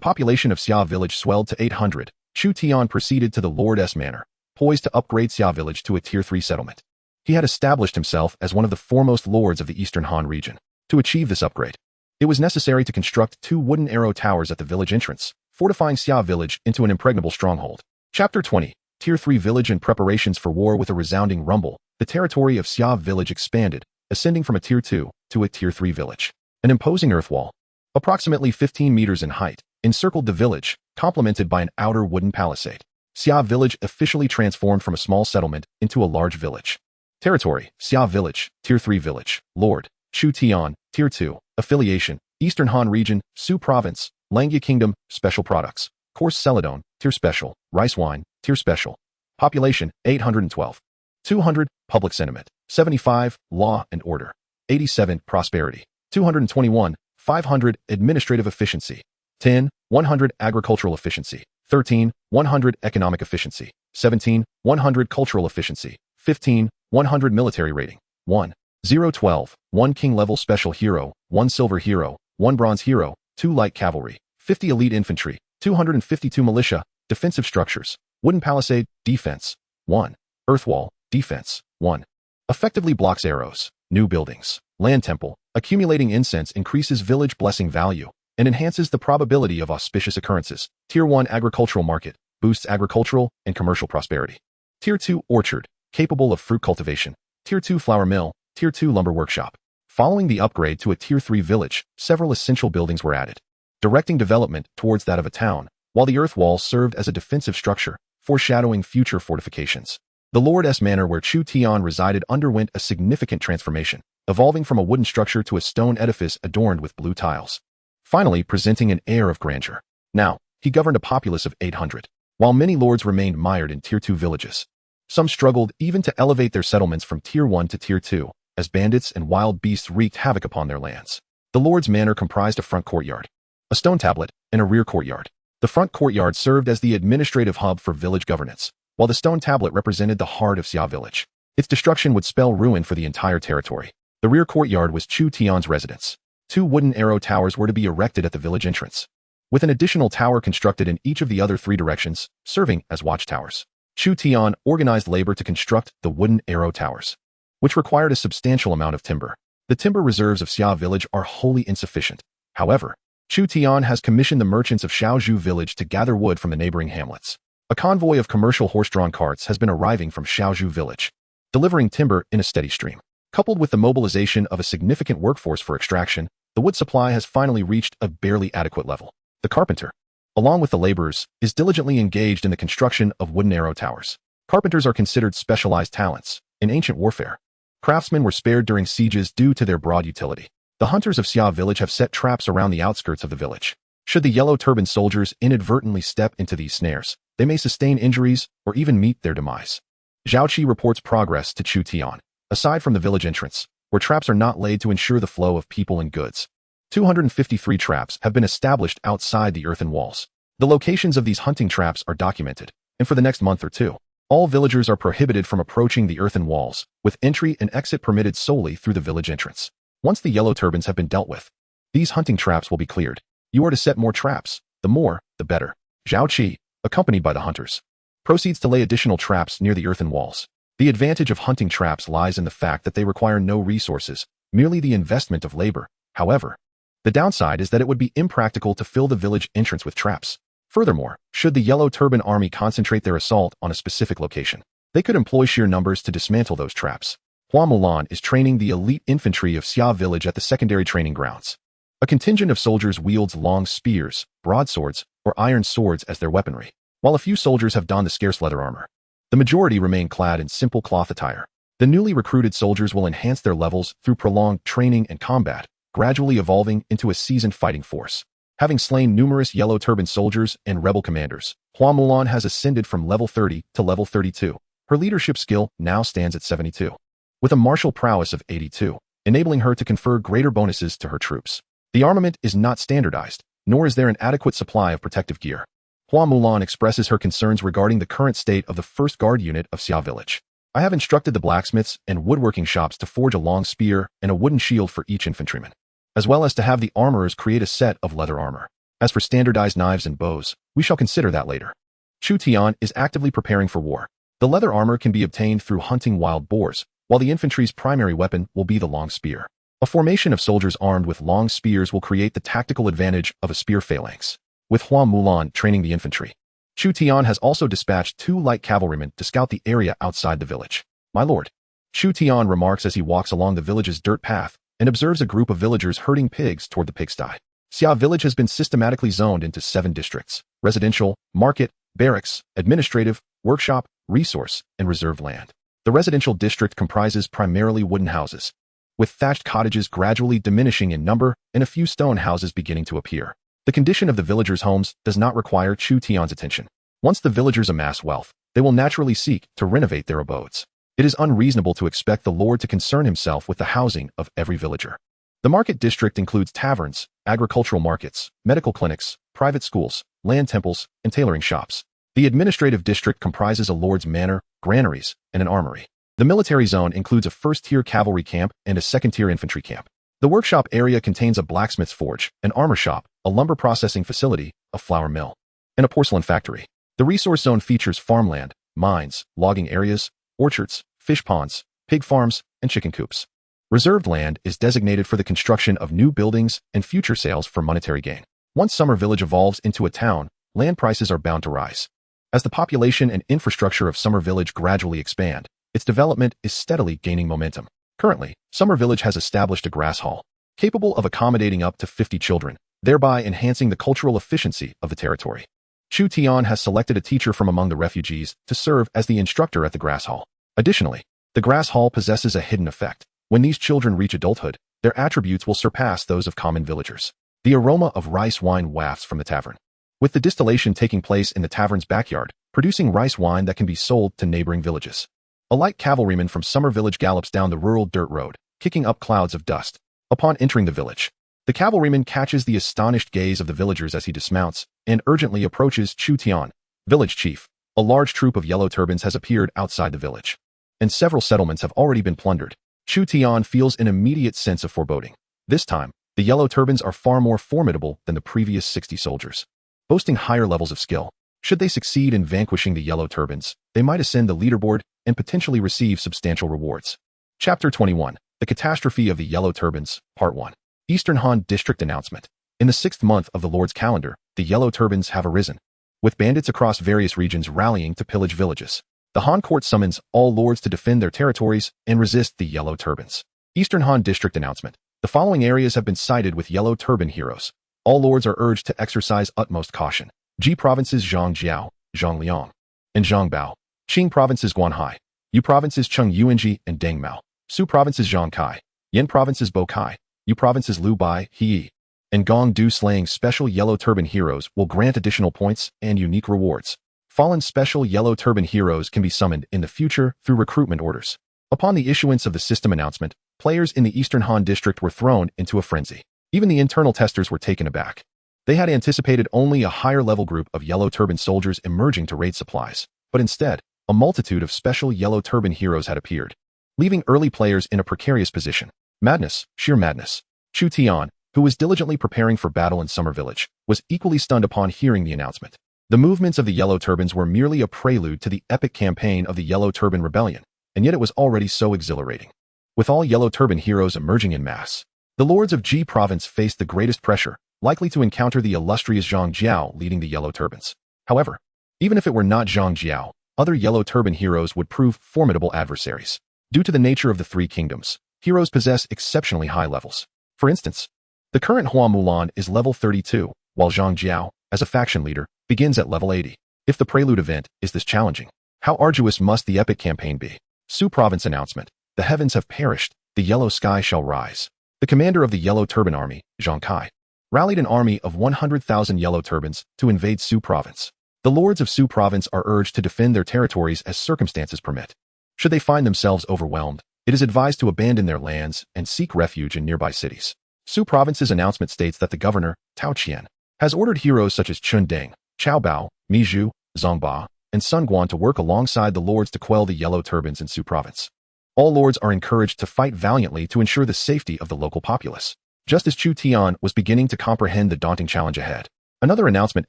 population of Xia village swelled to 800, Chu Tian proceeded to the Lord's manor, poised to upgrade Xia village to a tier 3 settlement. He had established himself as one of the foremost lords of the Eastern Han region. To achieve this upgrade, it was necessary to construct 2 wooden arrow towers at the village entrance, fortifying Xia village into an impregnable stronghold. Chapter 20, Tier 3 Village and Preparations for War. With a resounding rumble, the territory of Xia village expanded, ascending from a tier 2 to a tier 3 village. An imposing earth wall, approximately 15 meters in height, encircled the village, complemented by an outer wooden palisade. Xia village officially transformed from a small settlement into a large village. Territory, Xia village, tier 3 village. Lord, Chu Tian, tier 2. Affiliation, Eastern Han region, Su province, Langya kingdom. Special products, Coarse celadone, tier special. Rice wine, tier special. Population, 812. 200, public sentiment. 75, law and order. 87, prosperity. 221, 500, administrative efficiency. 10, 100, agricultural efficiency. 13, 100, economic efficiency. 17, 100, cultural efficiency. 15, 100, military rating. 1, 0, 12, 1 king level special hero, 1 silver hero, 1 bronze hero, 2 light cavalry, 50 elite infantry, 252 militia, defensive structures, wooden palisade, defense, 1, earth wall, defense, 1. Effectively blocks arrows, new buildings, land temple, accumulating incense increases village blessing value, and enhances the probability of auspicious occurrences. Tier 1 agricultural market, boosts agricultural and commercial prosperity. Tier 2 orchard, capable of fruit cultivation. Tier 2 flour mill, Tier 2 lumber workshop. Following the upgrade to a Tier 3 village, several essential buildings were added, directing development towards that of a town, while the earth wall served as a defensive structure, foreshadowing future fortifications. The Lord's Manor where Chu Tian resided underwent a significant transformation, evolving from a wooden structure to a stone edifice adorned with blue tiles, finally presenting an air of grandeur. Now, he governed a populace of 800, while many lords remained mired in Tier 2 villages. Some struggled even to elevate their settlements from Tier 1 to Tier 2, as bandits and wild beasts wreaked havoc upon their lands. The Lord's Manor comprised a front courtyard, a stone tablet, and a rear courtyard. The front courtyard served as the administrative hub for village governance, while the stone tablet represented the heart of Xia village. Its destruction would spell ruin for the entire territory. The rear courtyard was Chu Tian's residence. 2 wooden arrow towers were to be erected at the village entrance, with an additional tower constructed in each of the other 3 directions, serving as watchtowers. Chu Tian organized labor to construct the wooden arrow towers, which required a substantial amount of timber. The timber reserves of Xia village are wholly insufficient. However, Chu Tian has commissioned the merchants of Shaozhou village to gather wood from the neighboring hamlets. A convoy of commercial horse-drawn carts has been arriving from Shaozhou village, delivering timber in a steady stream. Coupled with the mobilization of a significant workforce for extraction, the wood supply has finally reached a barely adequate level. The carpenter, along with the laborers, is diligently engaged in the construction of wooden arrow towers. Carpenters are considered specialized talents in ancient warfare. Craftsmen were spared during sieges due to their broad utility. The hunters of Xia village have set traps around the outskirts of the village. Should the yellow turban soldiers inadvertently step into these snares, they may sustain injuries or even meet their demise. Zhao Qi reports progress to Chu Tian. Aside from the village entrance, where traps are not laid to ensure the flow of people and goods, 253 traps have been established outside the earthen walls. The locations of these hunting traps are documented, and for the next month or 2, all villagers are prohibited from approaching the earthen walls, with entry and exit permitted solely through the village entrance. Once the yellow turbans have been dealt with, these hunting traps will be cleared. You are to set more traps. The more, the better. Zhao Qi, accompanied by the hunters, proceeds to lay additional traps near the earthen walls. The advantage of hunting traps lies in the fact that they require no resources, merely the investment of labor. However, the downside is that it would be impractical to fill the village entrance with traps. Furthermore, should the Yellow Turban Army concentrate their assault on a specific location, they could employ sheer numbers to dismantle those traps. Hua Mulan is training the elite infantry of Xia village at the secondary training grounds. A contingent of soldiers wields long spears, broadswords, or iron swords as their weaponry, while a few soldiers have donned the scarce leather armor. The majority remain clad in simple cloth attire. The newly recruited soldiers will enhance their levels through prolonged training and combat, gradually evolving into a seasoned fighting force. Having slain numerous Yellow Turban soldiers and rebel commanders, Hua Mulan has ascended from level 30 to level 32. Her leadership skill now stands at 72, with a martial prowess of 82, enabling her to confer greater bonuses to her troops. The armament is not standardized, nor is there an adequate supply of protective gear. Hua Mulan expresses her concerns regarding the current state of the 1st Guard unit of Xia village. I have instructed the blacksmiths and woodworking shops to forge a long spear and a wooden shield for each infantryman, as well as to have the armorers create a set of leather armor. As for standardized knives and bows, we shall consider that later. Chu Tian is actively preparing for war. The leather armor can be obtained through hunting wild boars, while the infantry's primary weapon will be the long spear. A formation of soldiers armed with long spears will create the tactical advantage of a spear phalanx, with Hua Mulan training the infantry. Chu Tian has also dispatched 2 light cavalrymen to scout the area outside the village. My lord, Chu Tian remarks as he walks along the village's dirt path and observes a group of villagers herding pigs toward the pigsty. Xia village has been systematically zoned into 7 districts: residential, market, barracks, administrative, workshop, resource, and reserved land. The residential district comprises primarily wooden houses, with thatched cottages gradually diminishing in number and a few stone houses beginning to appear. The condition of the villagers' homes does not require Chu Tian's attention. Once the villagers amass wealth, they will naturally seek to renovate their abodes. It is unreasonable to expect the lord to concern himself with the housing of every villager. The market district includes taverns, agricultural markets, medical clinics, private schools, land temples, and tailoring shops. The administrative district comprises a lord's manor, granaries, and an armory. The military zone includes a first-tier cavalry camp and a second-tier infantry camp. The workshop area contains a blacksmith's forge, an armor shop, a lumber processing facility, a flour mill, and a porcelain factory. The resource zone features farmland, mines, logging areas, orchards, fish ponds, pig farms, and chicken coops. Reserved land is designated for the construction of new buildings and future sales for monetary gain. Once Summer Village evolves into a town, land prices are bound to rise. As the population and infrastructure of Summer Village gradually expand, its development is steadily gaining momentum. Currently, Summer Village has established a grass hall, capable of accommodating up to 50 children, thereby enhancing the cultural efficiency of the territory. Chu Tian has selected a teacher from among the refugees to serve as the instructor at the grass hall. Additionally, the grass hall possesses a hidden effect. When these children reach adulthood, their attributes will surpass those of common villagers. The aroma of rice wine wafts from the tavern, with the distillation taking place in the tavern's backyard, producing rice wine that can be sold to neighboring villages. A light cavalryman from Summer Village gallops down the rural dirt road, kicking up clouds of dust. Upon entering the village, the cavalryman catches the astonished gaze of the villagers as he dismounts and urgently approaches Chu Tian, village chief. A large troop of yellow turbans has appeared outside the village, and several settlements have already been plundered. Chu Tian feels an immediate sense of foreboding. This time, the yellow turbans are far more formidable than the previous 60 soldiers, boasting higher levels of skill. Should they succeed in vanquishing the yellow turbans, they might ascend the leaderboard and potentially receive substantial rewards. Chapter 21. The Catastrophe of the Yellow Turbans, Part 1. Eastern Han District Announcement. In the 6th month of the Lord's calendar, the yellow turbans have arisen, with bandits across various regions rallying to pillage villages. The Han court summons all lords to defend their territories and resist the yellow turbans. Eastern Han District Announcement. The following areas have been cited with yellow turban heroes. All lords are urged to exercise utmost caution. Ji Provinces Zhangjiao, Zhangliang, and Zhangbao. Qing Provinces Guanhai. Yu Provinces Cheng Yuanji and Dengmao. Su Provinces Zhangkai. Yen Provinces Bokai. Yu Provinces Lu Bai, He, and Gongdu. Slaying special yellow turban heroes will grant additional points and unique rewards. Fallen special yellow turban heroes can be summoned in the future through recruitment orders. Upon the issuance of the system announcement, players in the Eastern Han District were thrown into a frenzy. Even the internal testers were taken aback. They had anticipated only a higher-level group of yellow turban soldiers emerging to raid supplies, but instead, a multitude of special yellow turban heroes had appeared, leaving early players in a precarious position. Madness, sheer madness. Chu Tian, who was diligently preparing for battle in Summer Village, was equally stunned upon hearing the announcement. The movements of the Yellow Turbans were merely a prelude to the epic campaign of the Yellow Turban Rebellion, and yet it was already so exhilarating. With all Yellow Turban heroes emerging in mass, the lords of Ji Province faced the greatest pressure, likely to encounter the illustrious Zhang Jiao leading the Yellow Turbans. However, even if it were not Zhang Jiao, other Yellow Turban heroes would prove formidable adversaries. Due to the nature of the three kingdoms, heroes possess exceptionally high levels. For instance, the current Hua Mulan is level 32, while Zhang Jiao, as a faction leader, begins at level 80. If the prelude event is this challenging, how arduous must the epic campaign be? Su Province Announcement. The heavens have perished, the yellow sky shall rise. The commander of the Yellow Turban Army, Zhang Kai, rallied an army of 100,000 yellow turbans to invade Su Province. The lords of Su Province are urged to defend their territories as circumstances permit. Should they find themselves overwhelmed, it is advised to abandon their lands and seek refuge in nearby cities. Su Province's announcement states that the governor, Tao Qian, has ordered heroes such as Chun Deng, Chao Bao, Mi Zhu, Zhang Ba, and Sun Guan to work alongside the lords to quell the yellow turbans in Su Province. All lords are encouraged to fight valiantly to ensure the safety of the local populace. Just as Chu Tian was beginning to comprehend the daunting challenge ahead, another announcement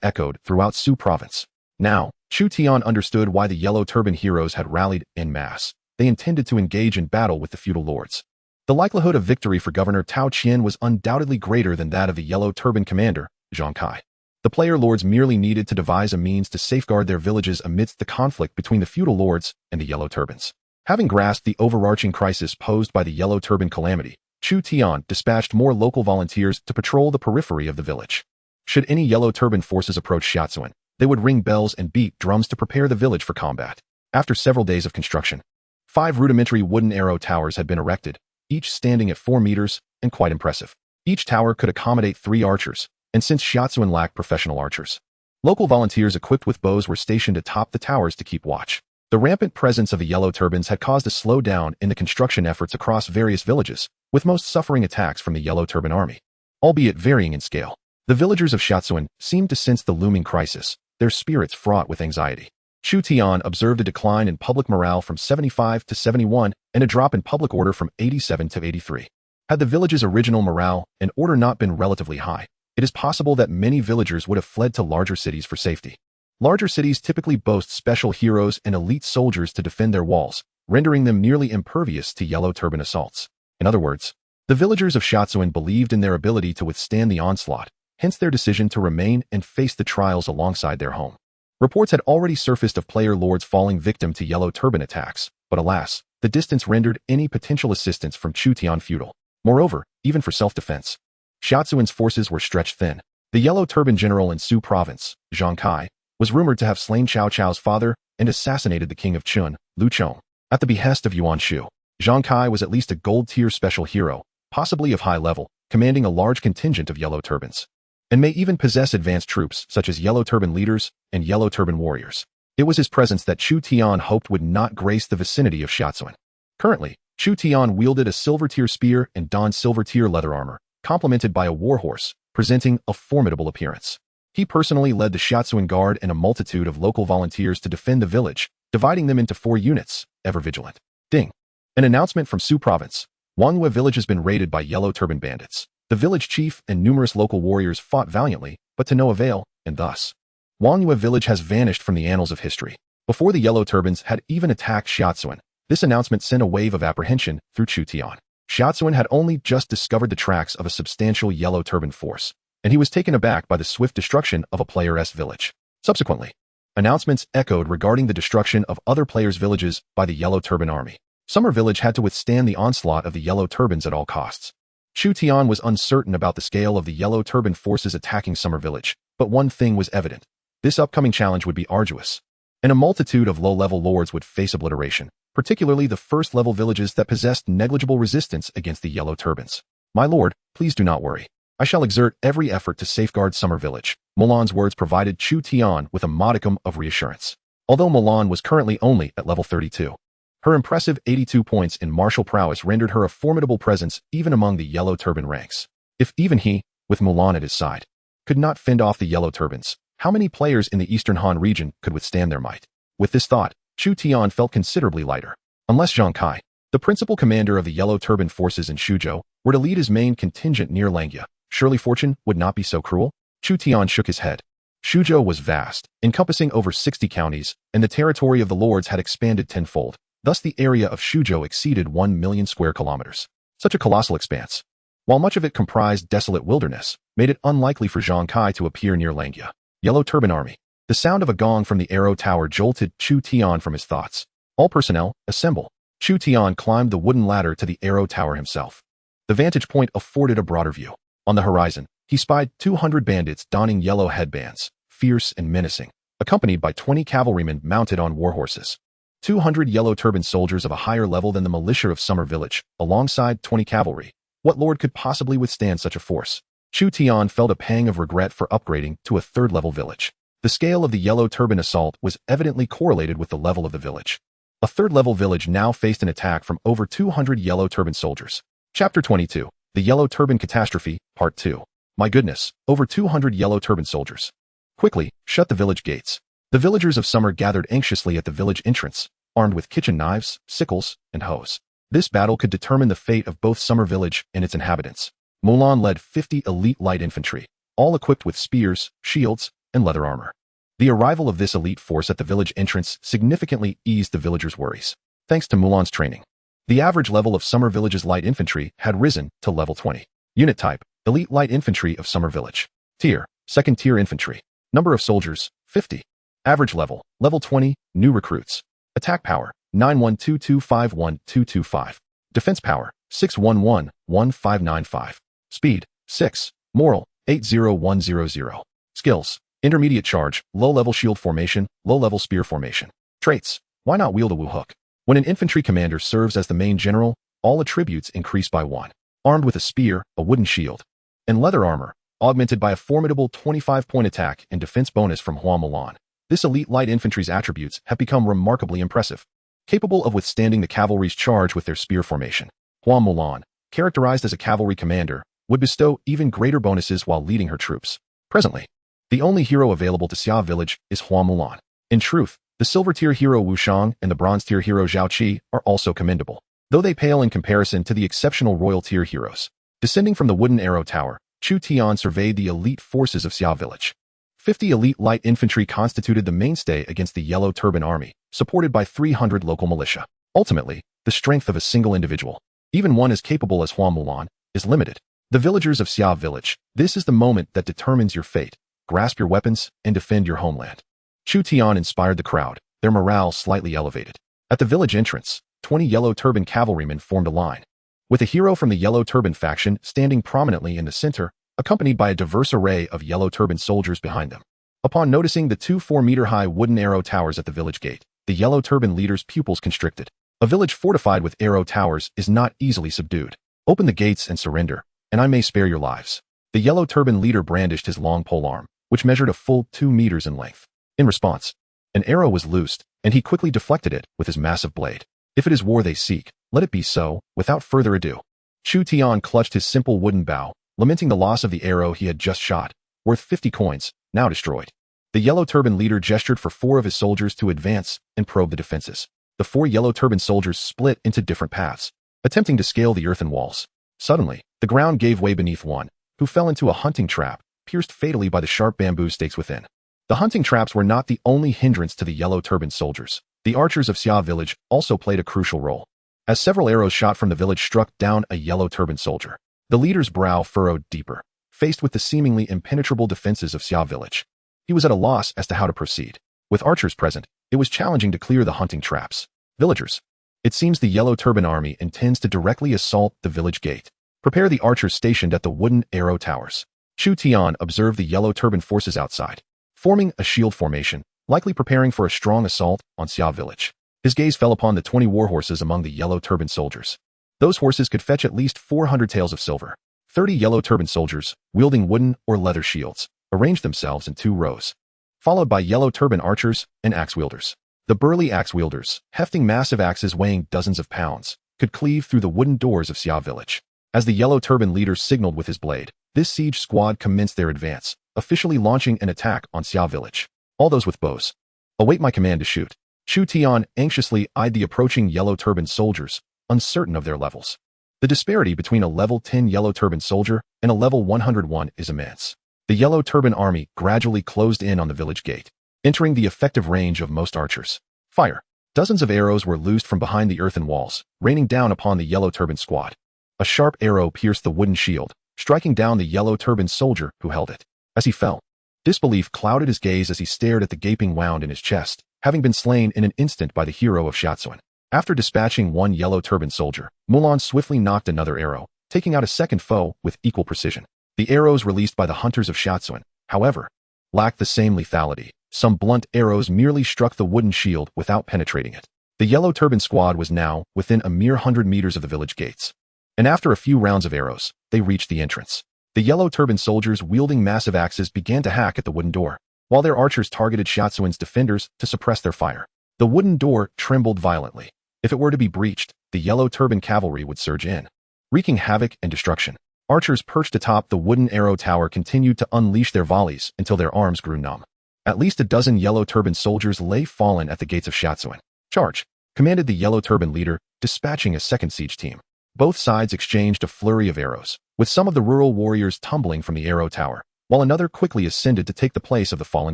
echoed throughout Su Province. Now, Chu Tian understood why the yellow turban heroes had rallied en masse. They intended to engage in battle with the feudal lords. The likelihood of victory for Governor Tao Qian was undoubtedly greater than that of the yellow turban commander, Zhang Kai. The player lords merely needed to devise a means to safeguard their villages amidst the conflict between the feudal lords and the yellow turbans. Having grasped the overarching crisis posed by the yellow turban calamity, Chu Tian dispatched more local volunteers to patrol the periphery of the village. Should any yellow turban forces approach Xiaozuan, they would ring bells and beat drums to prepare the village for combat. After several days of construction, 5 rudimentary wooden arrow towers had been erected, each standing at 4 meters and quite impressive. Each tower could accommodate 3 archers, and since Shiatsuan lacked professional archers, local volunteers equipped with bows were stationed atop the towers to keep watch. The rampant presence of the Yellow Turbans had caused a slowdown in the construction efforts across various villages, with most suffering attacks from the Yellow Turban army, albeit varying in scale. The villagers of Shiatsuan seemed to sense the looming crisis, their spirits fraught with anxiety. Chu Tian observed a decline in public morale from 75 to 71 and a drop in public order from 87 to 83. Had the village's original morale and order not been relatively high, it is possible that many villagers would have fled to larger cities for safety. Larger cities typically boast special heroes and elite soldiers to defend their walls, rendering them nearly impervious to Yellow Turban assaults. In other words, the villagers of Shiatsuan believed in their ability to withstand the onslaught, hence their decision to remain and face the trials alongside their home. Reports had already surfaced of player lords falling victim to Yellow Turban attacks, but alas, the distance rendered any potential assistance from Chu Tian futile. Moreover, even for self-defense, Shiatsuan's forces were stretched thin. The Yellow Turban general in Su Province, Zhang Kai, was rumored to have slain Cao Cao's father and assassinated the king of Chun, Lu Chong. At the behest of Yuan Shu, Zhang Kai was at least a gold-tier special hero, possibly of high level, commanding a large contingent of Yellow Turbans, and may even possess advanced troops such as Yellow Turban leaders and Yellow Turban warriors. It was his presence that Chu Tian hoped would not grace the vicinity of Shiatsuan. Currently, Chu Tian wielded a silver-tier spear and donned silver-tier leather armor, complemented by a warhorse, presenting a formidable appearance. He personally led the Shiatsuan Guard and a multitude of local volunteers to defend the village, dividing them into 4 units, ever vigilant. Ding! An announcement from Su Province. Wanhua village has been raided by Yellow Turban bandits. The village chief and numerous local warriors fought valiantly, but to no avail, and thus, Wanhua village has vanished from the annals of history. Before the Yellow Turbans had even attacked Shiatsuan, this announcement sent a wave of apprehension through Chu Tian. Shiatsuan had only just discovered the tracks of a substantial Yellow Turban force, and he was taken aback by the swift destruction of a player's village. Subsequently, announcements echoed regarding the destruction of other players' villages by the Yellow Turban army. Summer Village had to withstand the onslaught of the Yellow Turbans at all costs. Chu Tian was uncertain about the scale of the Yellow Turban forces attacking Summer Village, but one thing was evident. This upcoming challenge would be arduous, and a multitude of low-level lords would face obliteration, particularly the first-level villages that possessed negligible resistance against the Yellow Turbans. My lord, please do not worry. I shall exert every effort to safeguard Summer Village. Mulan's words provided Chu Tian with a modicum of reassurance. Although Mulan was currently only at level 32, her impressive 82 points in martial prowess rendered her a formidable presence even among the Yellow Turban ranks. If even he, with Mulan at his side, could not fend off the Yellow Turbans, how many players in the Eastern Han region could withstand their might? With this thought, Chu Tian felt considerably lighter. Unless Zhang Kai, the principal commander of the Yellow Turban forces in Shuzhou, were to lead his main contingent near Langia, surely fortune would not be so cruel? Chu Tian shook his head. Shuzhou was vast, encompassing over 60 counties, and the territory of the lords had expanded tenfold. Thus the area of Shuzhou exceeded 1 million square kilometers. Such a colossal expanse, while much of it comprised desolate wilderness, made it unlikely for Zhang Kai to appear near Langia. Yellow Turban army. The sound of a gong from the arrow tower jolted Chu Tian from his thoughts. All personnel, assemble. Chu Tian climbed the wooden ladder to the arrow tower himself. The vantage point afforded a broader view. On the horizon, he spied 200 bandits donning yellow headbands, fierce and menacing, accompanied by 20 cavalrymen mounted on warhorses. 200 Yellow Turban soldiers of a higher level than the militia of Summer Village, alongside 20 cavalry. What lord could possibly withstand such a force? Chu Tian felt a pang of regret for upgrading to a third-level village. The scale of the Yellow Turban assault was evidently correlated with the level of the village. A third-level village now faced an attack from over 200 Yellow Turban soldiers. Chapter 22. The Yellow Turban Catastrophe, Part 2. My goodness, over 200 Yellow Turban soldiers. Quickly, shut the village gates. The villagers of Summer gathered anxiously at the village entrance, armed with kitchen knives, sickles, and hoes. This battle could determine the fate of both Summer Village and its inhabitants. Mulan led 50 elite light infantry, all equipped with spears, shields, and leather armor. The arrival of this elite force at the village entrance significantly eased the villagers' worries. Thanks to Mulan's training, the average level of Summer Village's light infantry had risen to level 20. Unit type, Elite Light Infantry of Summer Village. Tier, Second Tier Infantry. Number of soldiers, 50. Average level, level 20, new recruits. Attack power, 9122512225. Defense power, 6111595. Speed, 6. Moral, 80100. Skills, intermediate charge, low-level shield formation, low-level spear formation. Traits, why not wield a Wu hook? When an infantry commander serves as the main general, all attributes increase by 1. Armed with a spear, a wooden shield, and leather armor, augmented by a formidable 25-point attack and defense bonus from Hua Mulan. This elite light infantry's attributes have become remarkably impressive. Capable of withstanding the cavalry's charge with their spear formation, Hua Mulan, characterized as a cavalry commander, would bestow even greater bonuses while leading her troops. Presently, the only hero available to Xia Village is Hua Mulan. In truth, the silver-tier hero Wu Shang and the bronze-tier hero Zhao Qi are also commendable, though they pale in comparison to the exceptional royal-tier heroes. Descending from the wooden arrow tower, Chu Tian surveyed the elite forces of Xia Village. 50 elite light infantry constituted the mainstay against the Yellow Turban Army, supported by 300 local militia. Ultimately, the strength of a single individual, even one as capable as Hua Mulan, is limited. The villagers of Xia Village, this is the moment that determines your fate. Grasp your weapons and defend your homeland. Chu Tian inspired the crowd, their morale slightly elevated. At the village entrance, 20 Yellow Turban cavalrymen formed a line, with a hero from the Yellow Turban faction standing prominently in the center, accompanied by a diverse array of Yellow Turban soldiers behind them. Upon noticing the two 4-meter-high wooden arrow towers at the village gate, the Yellow Turban leader's pupils constricted. A village fortified with arrow towers is not easily subdued. Open the gates and surrender, and I may spare your lives. The Yellow Turban leader brandished his long polearm, which measured a full 2 meters in length. In response, an arrow was loosed, and he quickly deflected it with his massive blade. If it is war they seek, let it be so. Without further ado, Chu Tian clutched his simple wooden bow, lamenting the loss of the arrow he had just shot, worth 50 coins, now destroyed. The Yellow Turban leader gestured for 4 of his soldiers to advance and probe the defenses. The 4 Yellow Turban soldiers split into different paths, attempting to scale the earthen walls. Suddenly, the ground gave way beneath one, who fell into a hunting trap, pierced fatally by the sharp bamboo stakes within. The hunting traps were not the only hindrance to the Yellow Turban soldiers. The archers of Xia Village also played a crucial role, as several arrows shot from the village struck down a Yellow Turban soldier. The leader's brow furrowed deeper, faced with the seemingly impenetrable defenses of Xia Village. He was at a loss as to how to proceed. With archers present, it was challenging to clear the hunting traps. Villagers, it seems the Yellow Turban army intends to directly assault the village gate. Prepare the archers stationed at the wooden arrow towers. Chu Tian observed the Yellow Turban forces outside, forming a shield formation, likely preparing for a strong assault on Xia Village. His gaze fell upon the 20 warhorses among the Yellow Turban soldiers. Those horses could fetch at least 400 taels of silver. 30 Yellow Turban soldiers, wielding wooden or leather shields, arranged themselves in 2 rows, followed by Yellow Turban archers and axe wielders. The burly axe wielders, hefting massive axes weighing dozens of pounds, could cleave through the wooden doors of Xia Village. As the Yellow Turban leader signaled with his blade, this siege squad commenced their advance, officially launching an attack on Xia Village. All those with bows, await my command to shoot. Chu Tian anxiously eyed the approaching Yellow Turban soldiers, uncertain of their levels. The disparity between a level 10 Yellow Turban soldier and a level 101 is immense. The Yellow Turban army gradually closed in on the village gate, entering the effective range of most archers. Fire! Dozens of arrows were loosed from behind the earthen walls, raining down upon the Yellow Turban squad. A sharp arrow pierced the wooden shield, striking down the Yellow Turban soldier who held it. As he fell, disbelief clouded his gaze as he stared at the gaping wound in his chest, having been slain in an instant by the hero of Xiaozuan. After dispatching one Yellow Turban soldier, Mulan swiftly knocked another arrow, taking out a second foe with equal precision. The arrows released by the hunters of Xiaozuan, however, lacked the same lethality. Some blunt arrows merely struck the wooden shield without penetrating it. The Yellow Turban squad was now within a mere 100 meters of the village gates, and after a few rounds of arrows, they reached the entrance. The Yellow Turban soldiers wielding massive axes began to hack at the wooden door, while their archers targeted Xiaozuan's defenders to suppress their fire. The wooden door trembled violently. If it were to be breached, the Yellow Turban cavalry would surge in, wreaking havoc and destruction. Archers perched atop the wooden arrow tower continued to unleash their volleys until their arms grew numb. At least a dozen Yellow Turban soldiers lay fallen at the gates of Xiaozuan. Charge! Commanded the Yellow Turban leader, dispatching a second siege team. Both sides exchanged a flurry of arrows, with some of the rural warriors tumbling from the arrow tower, while another quickly ascended to take the place of the fallen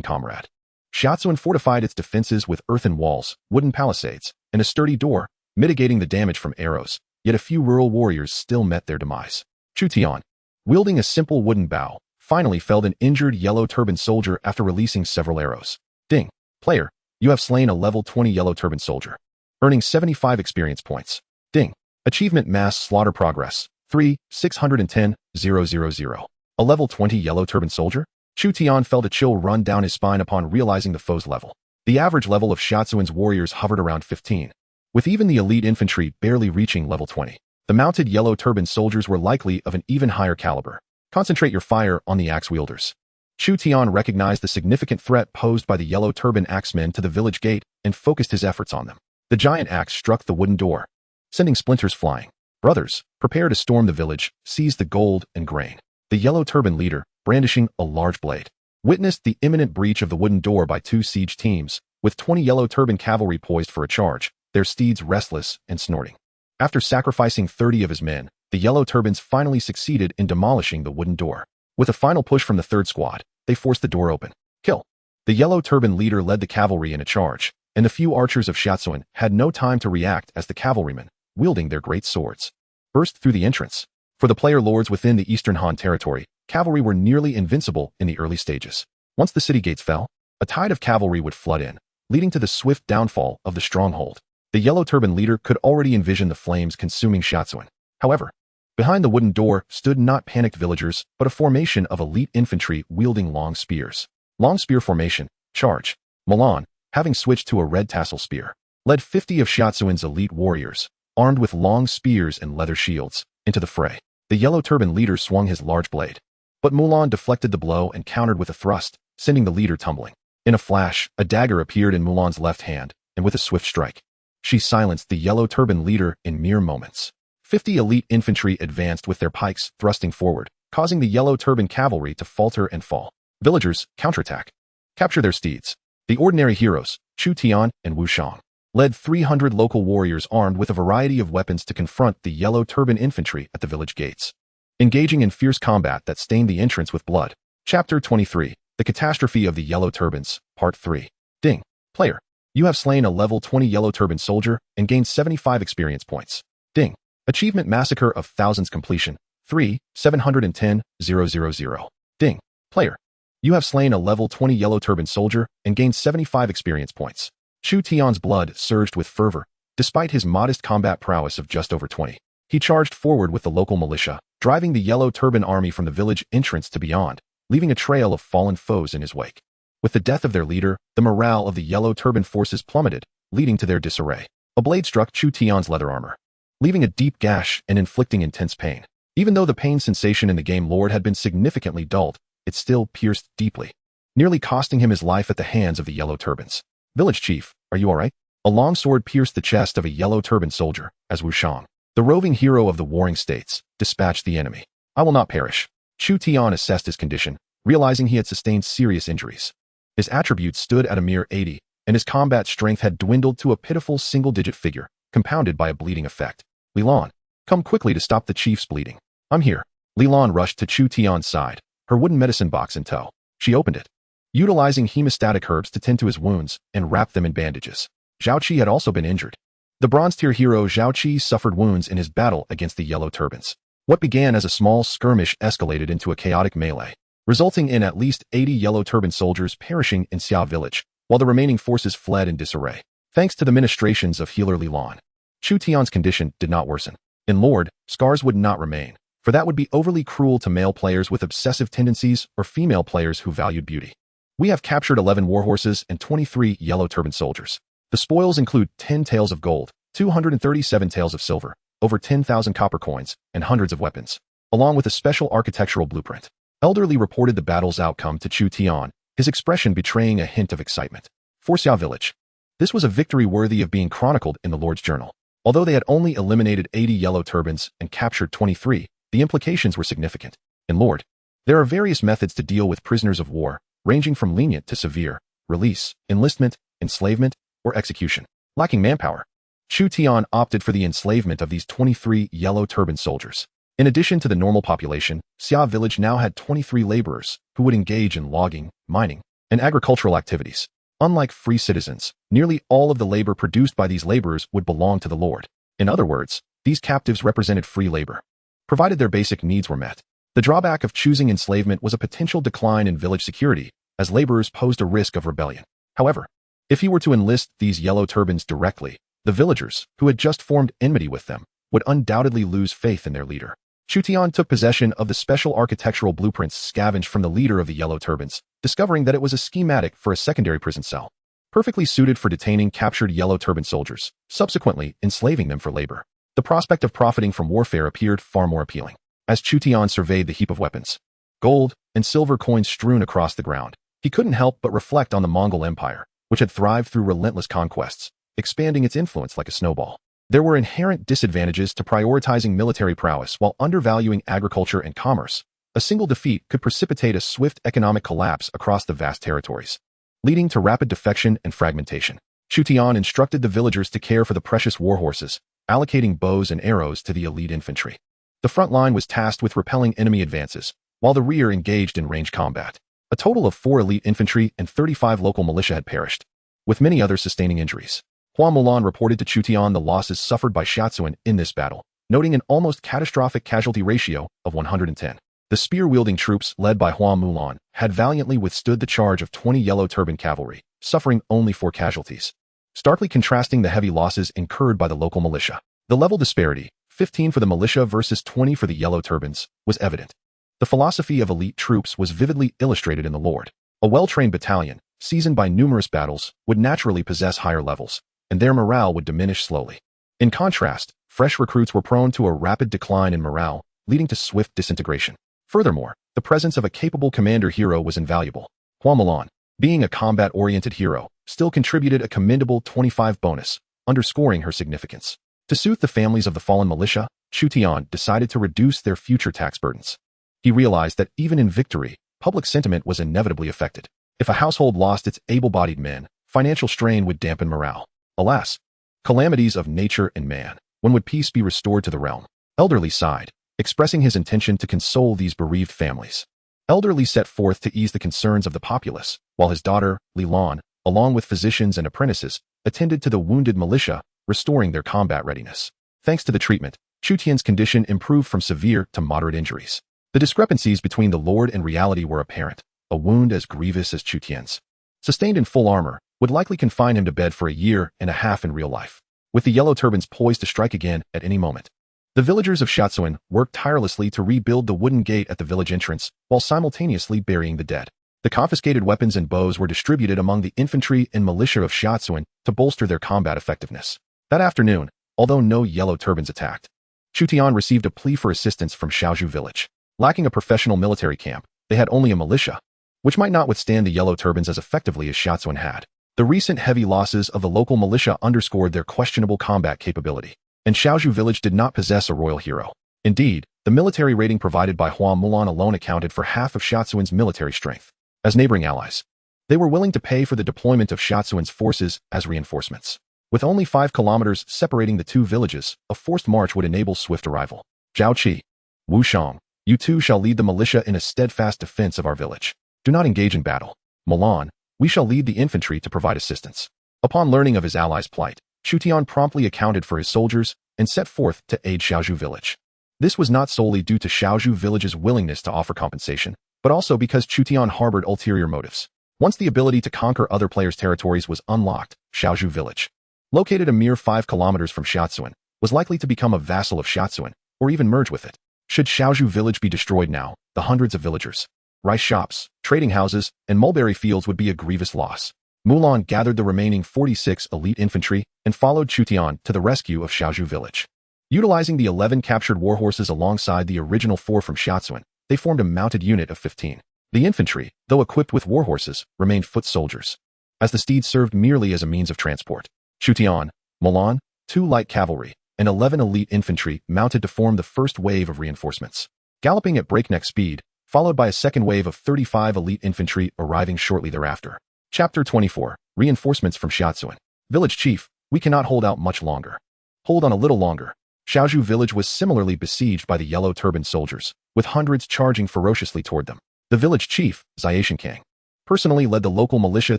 comrade. Xiaozuan fortified its defenses with earthen walls, wooden palisades, and a sturdy door, mitigating the damage from arrows, yet a few rural warriors still met their demise. Chu Tian, wielding a simple wooden bow, finally felled an injured Yellow Turban soldier after releasing several arrows. Ding! Player, you have slain a level 20 Yellow Turban soldier, earning 75 experience points. Ding! Achievement Mass Slaughter Progress, 3,610,000. A level 20 Yellow Turban soldier? Chu Tian felt a chill run down his spine upon realizing the foe's level. The average level of Xiaozuan's warriors hovered around 15, with even the elite infantry barely reaching level 20. The mounted Yellow Turban soldiers were likely of an even higher caliber. Concentrate your fire on the axe wielders. Chu Tian recognized the significant threat posed by the yellow turban axemen to the village gate and focused his efforts on them. The giant axe struck the wooden door, sending splinters flying. Brothers, prepare to storm the village, seize the gold and grain. The yellow turban leader, brandishing a large blade, witnessed the imminent breach of the wooden door by two siege teams, with 20 yellow turban cavalry poised for a charge, their steeds restless and snorting. After sacrificing 30 of his men, the yellow turbans finally succeeded in demolishing the wooden door. With a final push from the third squad, they forced the door open. Kill. The yellow turban leader led the cavalry in a charge, and the few archers of Shatsuan had no time to react as the cavalrymen, wielding their great swords, burst through the entrance. For the player lords within the Eastern Han territory, cavalry were nearly invincible in the early stages. Once the city gates fell, a tide of cavalry would flood in, leading to the swift downfall of the stronghold. The yellow turban leader could already envision the flames consuming Shatsuan. However, behind the wooden door stood not panicked villagers, but a formation of elite infantry wielding long spears. Long spear formation, charge. Milan, having switched to a red tassel spear, led 50 of Shatsuan's elite warriors, armed with long spears and leather shields, into the fray. The yellow turban leader swung his large blade, but Mulan deflected the blow and countered with a thrust, sending the leader tumbling. In a flash, a dagger appeared in Mulan's left hand, and with a swift strike, she silenced the yellow turban leader in mere moments. 50 elite infantry advanced with their pikes thrusting forward, causing the yellow turban cavalry to falter and fall. Villagers, counterattack. Capture their steeds. The ordinary heroes, Chu Tian and Wu Shang, led 300 local warriors armed with a variety of weapons to confront the yellow turban infantry at the village gates, engaging in fierce combat that stained the entrance with blood. Chapter 23, The Catastrophe of the Yellow Turbans, Part 3. Ding. Player, you have slain a level 20 yellow turban soldier and gained 75 experience points. Ding. Achievement Massacre of Thousands completion, 3,710,000. Ding. Player, you have slain a level 20 yellow turban soldier and gained 75 experience points. Chu Tian's blood surged with fervor, despite his modest combat prowess of just over 20. He charged forward with the local militia, driving the yellow turban army from the village entrance to beyond, leaving a trail of fallen foes in his wake. With the death of their leader, the morale of the yellow turban forces plummeted, leading to their disarray. A blade struck Chu Tian's leather armor, leaving a deep gash and inflicting intense pain. Even though the pain sensation in the game lord had been significantly dulled, it still pierced deeply, nearly costing him his life at the hands of the yellow turbans. Village chief, are you alright? A long sword pierced the chest of a yellow turban soldier, as Wu Shang, the roving hero of the warring states, dispatched the enemy. I will not perish. Chu Tian assessed his condition, realizing he had sustained serious injuries. His attributes stood at a mere 80, and his combat strength had dwindled to a pitiful single-digit figure, compounded by a bleeding effect. Li Lan, come quickly to stop the chief's bleeding. I'm here. Li Lan rushed to Chu Tian's side, her wooden medicine box in tow. She opened it, utilizing hemostatic herbs to tend to his wounds and wrap them in bandages. Zhao Qi had also been injured. The bronze-tier hero Zhao Qi suffered wounds in his battle against the yellow turbans. What began as a small skirmish escalated into a chaotic melee, resulting in at least 80 yellow turban soldiers perishing in Xia village, while the remaining forces fled in disarray. Thanks to the ministrations of healer Li Lan, Chu Tian's condition did not worsen. In Lord, scars would not remain, for that would be overly cruel to male players with obsessive tendencies or female players who valued beauty. We have captured 11 warhorses and 23 yellow turban soldiers. The spoils include 10 taels of gold, 237 taels of silver, over 10,000 copper coins, and hundreds of weapons, along with a special architectural blueprint. Elderly reported the battle's outcome to Chu Tian, his expression betraying a hint of excitement. For Xia village, this was a victory worthy of being chronicled in the Lord's Journal. Although they had only eliminated 80 yellow turbans and captured 23, the implications were significant. In Lord, there are various methods to deal with prisoners of war, ranging from lenient to severe, release, enlistment, enslavement, or execution. Lacking manpower, Chu Tian opted for the enslavement of these 23 yellow turban soldiers. In addition to the normal population, Xia village now had 23 laborers who would engage in logging, mining, and agricultural activities. Unlike free citizens, nearly all of the labor produced by these laborers would belong to the Lord. In other words, these captives represented free labor, provided their basic needs were met. The drawback of choosing enslavement was a potential decline in village security, as laborers posed a risk of rebellion. However, if he were to enlist these yellow turbans directly, the villagers, who had just formed enmity with them, would undoubtedly lose faith in their leader. Chu Tian took possession of the special architectural blueprints scavenged from the leader of the yellow turbans, discovering that it was a schematic for a secondary prison cell, perfectly suited for detaining captured yellow turban soldiers, subsequently enslaving them for labor. The prospect of profiting from warfare appeared far more appealing. as Chutian surveyed the heap of weapons, gold, and silver coins strewn across the ground. He couldn't help but reflect on the Mongol Empire, which had thrived through relentless conquests, expanding its influence like a snowball. There were inherent disadvantages to prioritizing military prowess while undervaluing agriculture and commerce. A single defeat could precipitate a swift economic collapse across the vast territories, leading to rapid defection and fragmentation. Chutian instructed the villagers to care for the precious warhorses, allocating bows and arrows to the elite infantry. The front line was tasked with repelling enemy advances, while the rear engaged in range combat. A total of 4 elite infantry and 35 local militia had perished, with many others sustaining injuries. Hua Mulan reported to Chutian the losses suffered by Shiatsuan in this battle, noting an almost catastrophic casualty ratio of 110. The spear-wielding troops, led by Hua Mulan, had valiantly withstood the charge of 20 Yellow Turban cavalry, suffering only 4 casualties, starkly contrasting the heavy losses incurred by the local militia. The level disparity, 15 for the militia versus 20 for the Yellow Turbans, was evident. The philosophy of elite troops was vividly illustrated in the Lord. A well-trained battalion, seasoned by numerous battles, would naturally possess higher levels, and their morale would diminish slowly. In contrast, fresh recruits were prone to a rapid decline in morale, leading to swift disintegration. Furthermore, the presence of a capable commander hero was invaluable. Hua Mulan, being a combat-oriented hero, still contributed a commendable 25 bonus, underscoring her significance. To soothe the families of the fallen militia, Chutian decided to reduce their future tax burdens. He realized that even in victory, public sentiment was inevitably affected. If a household lost its able-bodied men, financial strain would dampen morale. Alas, calamities of nature and man. When would peace be restored to the realm? Elderly sighed, expressing his intention to console these bereaved families. Elderly set forth to ease the concerns of the populace, while his daughter, Li Lan, along with physicians and apprentices, attended to the wounded militia, restoring their combat readiness. Thanks to the treatment, Chutian's condition improved from severe to moderate injuries. The discrepancies between the Lord and reality were apparent. A wound as grievous as Chutian's, sustained in full armor, would likely confine him to bed for a year and a half in real life, with the Yellow Turbans poised to strike again at any moment. The villagers of Shiatsuan worked tirelessly to rebuild the wooden gate at the village entrance while simultaneously burying the dead. The confiscated weapons and bows were distributed among the infantry and militia of Shiatsuan to bolster their combat effectiveness. That afternoon, although no Yellow Turbans attacked, Chutian received a plea for assistance from Xiaozhu village. Lacking a professional military camp, they had only a militia, which might not withstand the Yellow Turbans as effectively as Shiatsuan had. The recent heavy losses of the local militia underscored their questionable combat capability, and Xiaozhu village did not possess a royal hero. Indeed, the military rating provided by Hua Mulan alone accounted for half of Shiatsuan's military strength. As neighboring allies, they were willing to pay for the deployment of Shiatsuan's forces as reinforcements. With only 5 kilometers separating the two villages, a forced march would enable swift arrival. Zhao Qi, Wu Shang, you two shall lead the militia in a steadfast defense of our village. Do not engage in battle. Mulan, we shall lead the infantry to provide assistance. Upon learning of his allies' plight, Chutian promptly accounted for his soldiers and set forth to aid Xiaozhu village. This was not solely due to Xiaozhu village's willingness to offer compensation, but also because Chutian harbored ulterior motives. Once the ability to conquer other players' territories was unlocked, Xiaozhu village, located a mere 5 kilometers from Shiatsuan, was likely to become a vassal of Shiatsuan, or even merge with it. Should Xiaozhu village be destroyed now, the hundreds of villagers, rice shops, trading houses, and mulberry fields would be a grievous loss. Mulan gathered the remaining 46 elite infantry and followed Chutian to the rescue of Xiaozhu village. Utilizing the 11 captured warhorses alongside the original 4 from Shiatsuan, they formed a mounted unit of 15. The infantry, though equipped with warhorses, remained foot soldiers, as the steeds served merely as a means of transport. Chutian, Mulan, 2 light cavalry, and 11 elite infantry mounted to form the first wave of reinforcements, galloping at breakneck speed, followed by a second wave of 35 elite infantry arriving shortly thereafter. Chapter 24, Reinforcements from Shiatsuan. Village Chief, we cannot hold out much longer. Hold on a little longer. Xiaozhu village was similarly besieged by the Yellow Turban soldiers, with hundreds charging ferociously toward them. The village chief, Xiaoshan, personally led the local militia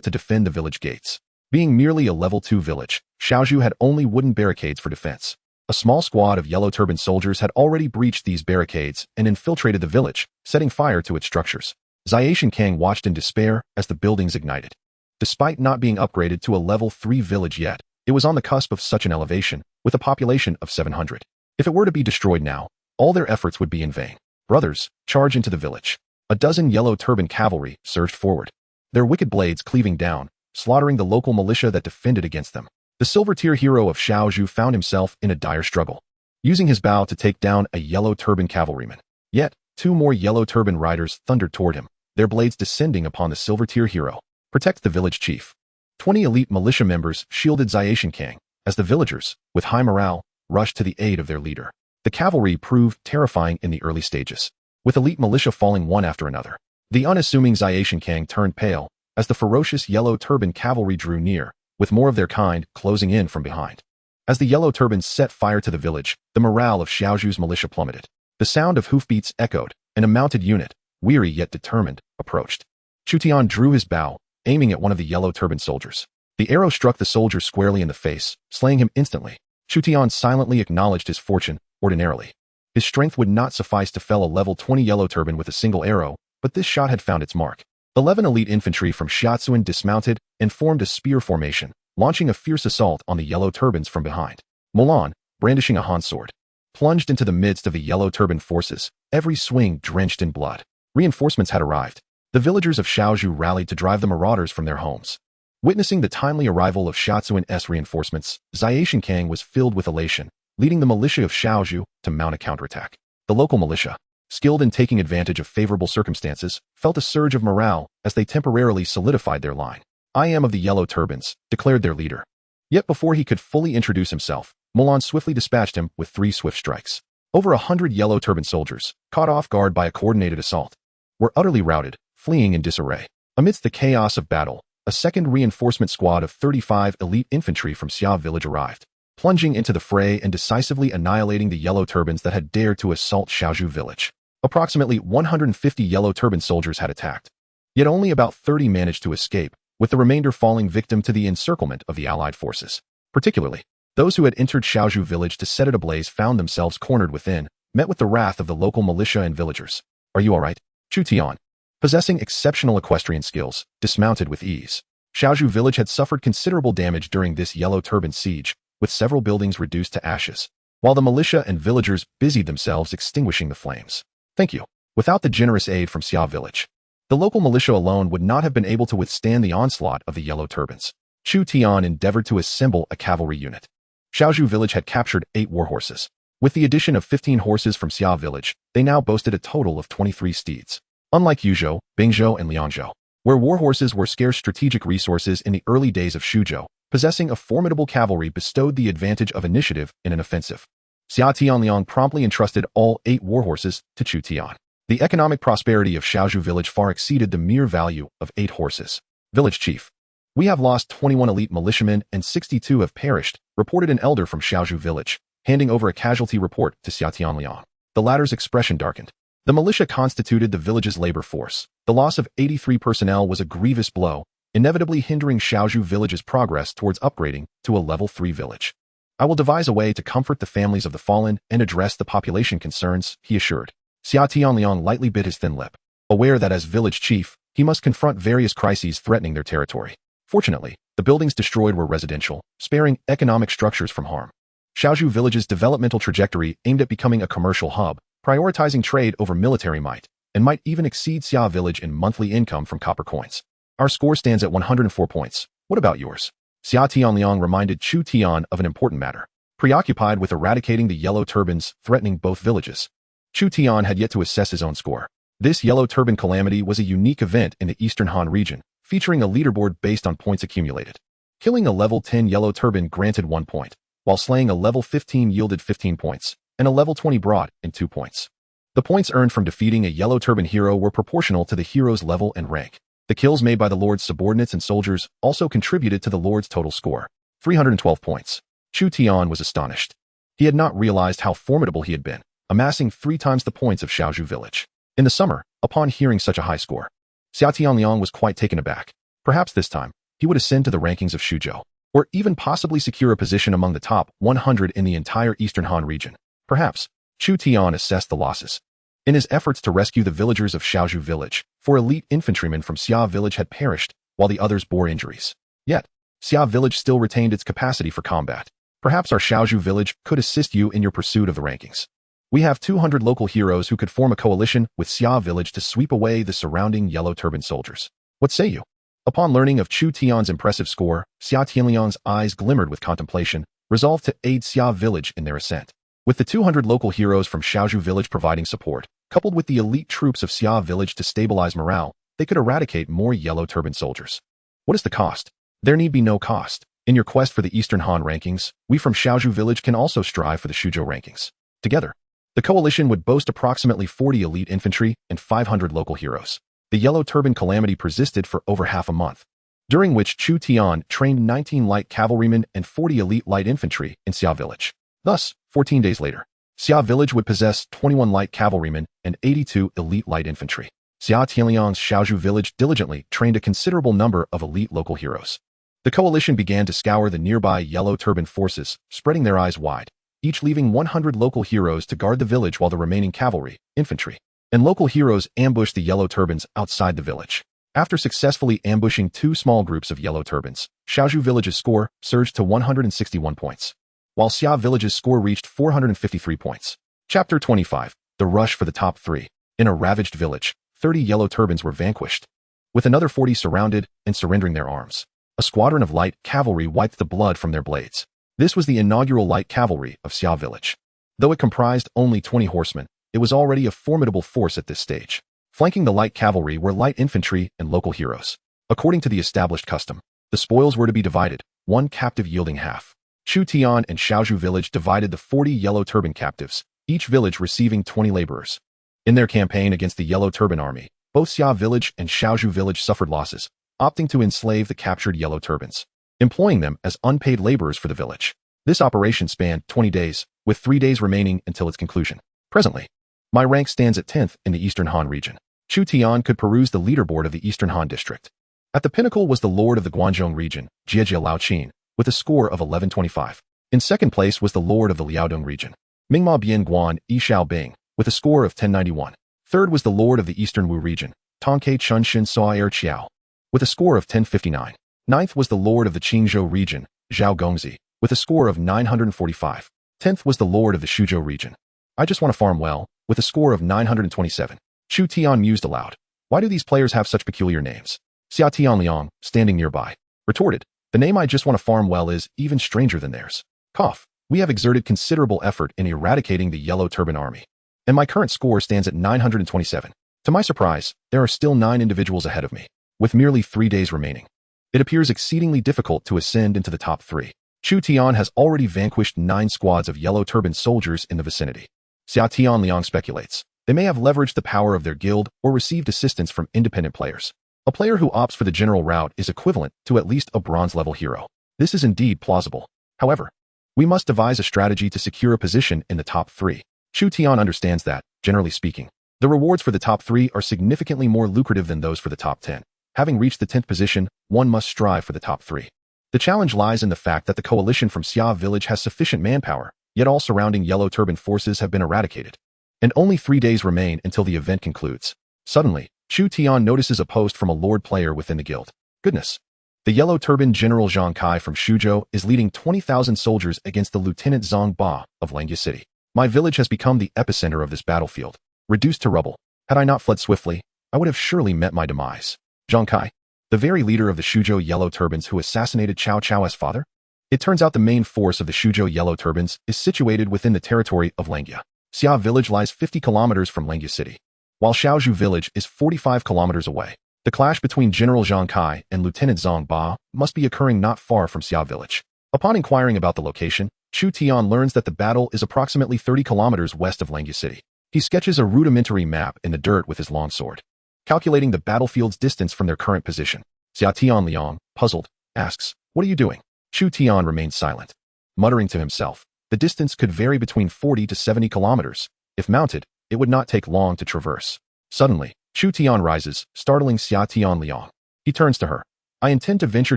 to defend the village gates. Being merely a level 2 village, Xiaozhu had only wooden barricades for defense. A small squad of Yellow Turban soldiers had already breached these barricades and infiltrated the village, setting fire to its structures. Xiaoshan watched in despair as the buildings ignited. Despite not being upgraded to a level 3 village yet, it was on the cusp of such an elevation, with a population of 700. If it were to be destroyed now, all their efforts would be in vain. Brothers, charge into the village. A dozen Yellow Turban cavalry surged forward, their wicked blades cleaving down, slaughtering the local militia that defended against them. The silver-tier hero of Xiaozhu found himself in a dire struggle, using his bow to take down a Yellow Turban cavalryman. Yet, two more yellow turban riders thundered toward him, their blades descending upon the silver tier hero. Protect the village chief. 20 elite militia members shielded Zaishin Kang, as the villagers, with high morale, rushed to the aid of their leader. The cavalry proved terrifying in the early stages, with elite militia falling one after another. The unassuming Zaishin Kang turned pale, as the ferocious yellow turban cavalry drew near, with more of their kind closing in from behind. As the yellow turbans set fire to the village, the morale of Xiaozhu's militia plummeted. The sound of hoofbeats echoed, and a mounted unit, weary yet determined, approached. Chu Tian drew his bow, aiming at one of the yellow turban soldiers. The arrow struck the soldier squarely in the face, slaying him instantly. Chu Tian silently acknowledged his fortune. Ordinarily, his strength would not suffice to fell a level 20 yellow turban with a single arrow, but this shot had found its mark. 11 elite infantry from Xiaozuan dismounted and formed a spear formation, launching a fierce assault on the yellow turbans from behind. Mulan, brandishing a Han sword, plunged into the midst of the yellow turban forces, every swing drenched in blood. Reinforcements had arrived. The villagers of Xiaozhu rallied to drive the marauders from their homes. Witnessing the timely arrival of Xiaozuan's reinforcements, Zaishin Kang was filled with elation, leading the militia of Xiaozhu to mount a counterattack. The local militia, skilled in taking advantage of favorable circumstances, felt a surge of morale as they temporarily solidified their line. "I am of the yellow turbans," declared their leader. Yet before he could fully introduce himself, Mulan swiftly dispatched him with 3 swift strikes. Over 100 yellow turban soldiers, caught off guard by a coordinated assault, were utterly routed, fleeing in disarray. Amidst the chaos of battle, a second reinforcement squad of 35 elite infantry from Xia village arrived, plunging into the fray and decisively annihilating the yellow turbans that had dared to assault Xiaozhu village. Approximately 150 yellow turban soldiers had attacked, yet only about 30 managed to escape, with the remainder falling victim to the encirclement of the allied forces. Particularly, those who had entered Xiaozhu village to set it ablaze found themselves cornered within, met with the wrath of the local militia and villagers. "Are you all right?" Chu Tian, possessing exceptional equestrian skills, dismounted with ease. Xiaozhu village had suffered considerable damage during this yellow turban siege, with several buildings reduced to ashes, while the militia and villagers busied themselves extinguishing the flames. "Thank you." Without the generous aid from Xia village, the local militia alone would not have been able to withstand the onslaught of the yellow turbans. Chu Tian endeavored to assemble a cavalry unit. Xiaozhu village had captured 8 warhorses. With the addition of 15 horses from Xia village, they now boasted a total of 23 steeds. Unlike Yuzhou, Bingzhou, and Liangzhou, where warhorses were scarce strategic resources in the early days of Shuzhou, possessing a formidable cavalry bestowed the advantage of initiative in an offensive. Xia Tianliang promptly entrusted all 8 warhorses to Chu Tian. The economic prosperity of Xiaozhu village far exceeded the mere value of 8 horses. "Village chief, we have lost 21 elite militiamen and 62 have perished," reported an elder from Xiaozhu village, handing over a casualty report to Xia Tianliang. The latter's expression darkened. The militia constituted the village's labor force. The loss of 83 personnel was a grievous blow, inevitably hindering Xiaozhu village's progress towards upgrading to a level 3 village. "I will devise a way to comfort the families of the fallen and address the population concerns," he assured. Xia Tianliang lightly bit his thin lip, aware that as village chief, he must confront various crises threatening their territory. Fortunately, the buildings destroyed were residential, sparing economic structures from harm. Xiaozhu village's developmental trajectory aimed at becoming a commercial hub, prioritizing trade over military might, and might even exceed Xia village in monthly income from copper coins. "Our score stands at 104 points. What about yours?" Xia Tianliang reminded Chu Tian of an important matter. Preoccupied with eradicating the yellow turbans threatening both villages, Chu Tian had yet to assess his own score. This yellow turban calamity was a unique event in the Eastern Han region, featuring a leaderboard based on points accumulated. Killing a level 10 yellow turban granted 1 point, while slaying a level 15 yielded 15 points, and a level 20 brought in 2 points. The points earned from defeating a yellow turban hero were proportional to the hero's level and rank. The kills made by the Lord's subordinates and soldiers also contributed to the Lord's total score, 312 points. Chu Tian was astonished. He had not realized how formidable he had been, amassing 3 times the points of Xiaozhu village. In the summer, upon hearing such a high score, Xia Tianliang was quite taken aback. Perhaps this time, he would ascend to the rankings of Shuzhou, or even possibly secure a position among the top 100 in the entire Eastern Han region. Perhaps, Chu Tian assessed the losses. In his efforts to rescue the villagers of Xiaozhu village, 4 elite infantrymen from Xia village had perished, while the others bore injuries. Yet, Xia village still retained its capacity for combat. Perhaps our Xiaozhu village could assist you in your pursuit of the rankings. We have 200 local heroes who could form a coalition with Xia village to sweep away the surrounding yellow turban soldiers. What say you? Upon learning of Chu Tian's impressive score, Xia Tianliang's eyes glimmered with contemplation, resolved to aid Xia village in their ascent. With the 200 local heroes from Xiaozhu village providing support, Coupled with the elite troops of Xia village to stabilize morale, they could eradicate more yellow turban soldiers. What is the cost? There need be no cost. In your quest for the Eastern Han rankings, we from Xiaozhou village can also strive for the Shuzhou rankings. Together, the coalition would boast approximately 40 elite infantry and 500 local heroes. The yellow turban calamity persisted for over half a month, during which Chu Tian trained 19 light cavalrymen and 40 elite light infantry in Xia village. Thus, 14 days later, Xia village would possess 21 light cavalrymen and 82 elite light infantry. Xia Tianliang's Xiaozhou village diligently trained a considerable number of elite local heroes. The coalition began to scour the nearby yellow turban forces, spreading their eyes wide, each leaving 100 local heroes to guard the village while the remaining cavalry, infantry, and local heroes ambushed the yellow turbans outside the village. After successfully ambushing 2 small groups of yellow turbans, Xiaozhou village's score surged to 161 points, while Xia village's score reached 453 points. Chapter 25. The Rush for the Top 3. In a ravaged village, 30 yellow turbans were vanquished, with another 40 surrounded and surrendering their arms. A squadron of light cavalry wiped the blood from their blades. This was the inaugural light cavalry of Xia village. Though it comprised only 20 horsemen, it was already a formidable force at this stage. Flanking the light cavalry were light infantry and local heroes. According to the established custom, the spoils were to be divided, one captive yielding half. Chu Tian and Xiaozhou village divided the 40 yellow turban captives, each village receiving 20 laborers. In their campaign against the yellow turban army, both Xia village and Xiaozhou village suffered losses, opting to enslave the captured yellow turbans, employing them as unpaid laborers for the village. This operation spanned 20 days, with 3 days remaining until its conclusion. Presently, my rank stands at 10th in the Eastern Han region. Chu Tian could peruse the leaderboard of the Eastern Han district. At the pinnacle was the lord of the Guangzhou region, Jiejia Laoqin, with a score of 1125. In second place was the lord of the Liaodong region, Mingma Bian Guan Yishao Bing, with a score of 1091. Third was the lord of the Eastern Wu region, Tongke Chunshin Soaer Chiao, with a score of 1059. Ninth was the lord of the Qingzhou region, Zhao Gongzi, with a score of 945. 10th was the lord of the Shuzhou region, I just want to farm well, with a score of 927. Chu Tian mused aloud. Why do these players have such peculiar names? Xia Tianliang, standing nearby, retorted. The name I just want to farm well is even stranger than theirs. Cough. We have exerted considerable effort in eradicating the yellow turban army, and my current score stands at 927. To my surprise, there are still 9 individuals ahead of me, with merely 3 days remaining. It appears exceedingly difficult to ascend into the top 3. Chu Tian has already vanquished 9 squads of yellow turban soldiers in the vicinity. Xia Tianliang speculates. They may have leveraged the power of their guild or received assistance from independent players. A player who opts for the general route is equivalent to at least a bronze-level hero. This is indeed plausible. However, we must devise a strategy to secure a position in the top 3. Chu Tian understands that, generally speaking, the rewards for the top 3 are significantly more lucrative than those for the top 10. Having reached the 10th position, one must strive for the top 3. The challenge lies in the fact that the coalition from Xia village has sufficient manpower, yet all surrounding yellow turban forces have been eradicated, and only 3 days remain until the event concludes. Suddenly, Chu Tian notices a post from a lord player within the guild. Goodness! The yellow turban General Zhang Kai from Shuzhou is leading 20,000 soldiers against the Lieutenant Zhang Ba of Langya City. My village has become the epicenter of this battlefield, reduced to rubble. Had I not fled swiftly, I would have surely met my demise. Zhang Kai, the very leader of the Shuzhou yellow turbans who assassinated Cao Cao's father? It turns out the main force of the Shuzhou yellow turbans is situated within the territory of Langya. Xia village lies 50 kilometers from Langya City, while Xiaozhou village is 45 kilometers away. The clash between General Zhang Kai and Lieutenant Zhang Ba must be occurring not far from Xia village. Upon inquiring about the location, Chu Tian learns that the battle is approximately 30 kilometers west of Langya City. He sketches a rudimentary map in the dirt with his longsword, calculating the battlefield's distance from their current position. Xia Tianliang, puzzled, asks, "What are you doing?" Chu Tian remains silent, muttering to himself. The distance could vary between 40 to 70 kilometers. If mounted, it would not take long to traverse. Suddenly, Chu Tian rises, startling Xia Tianliang. He turns to her. I intend to venture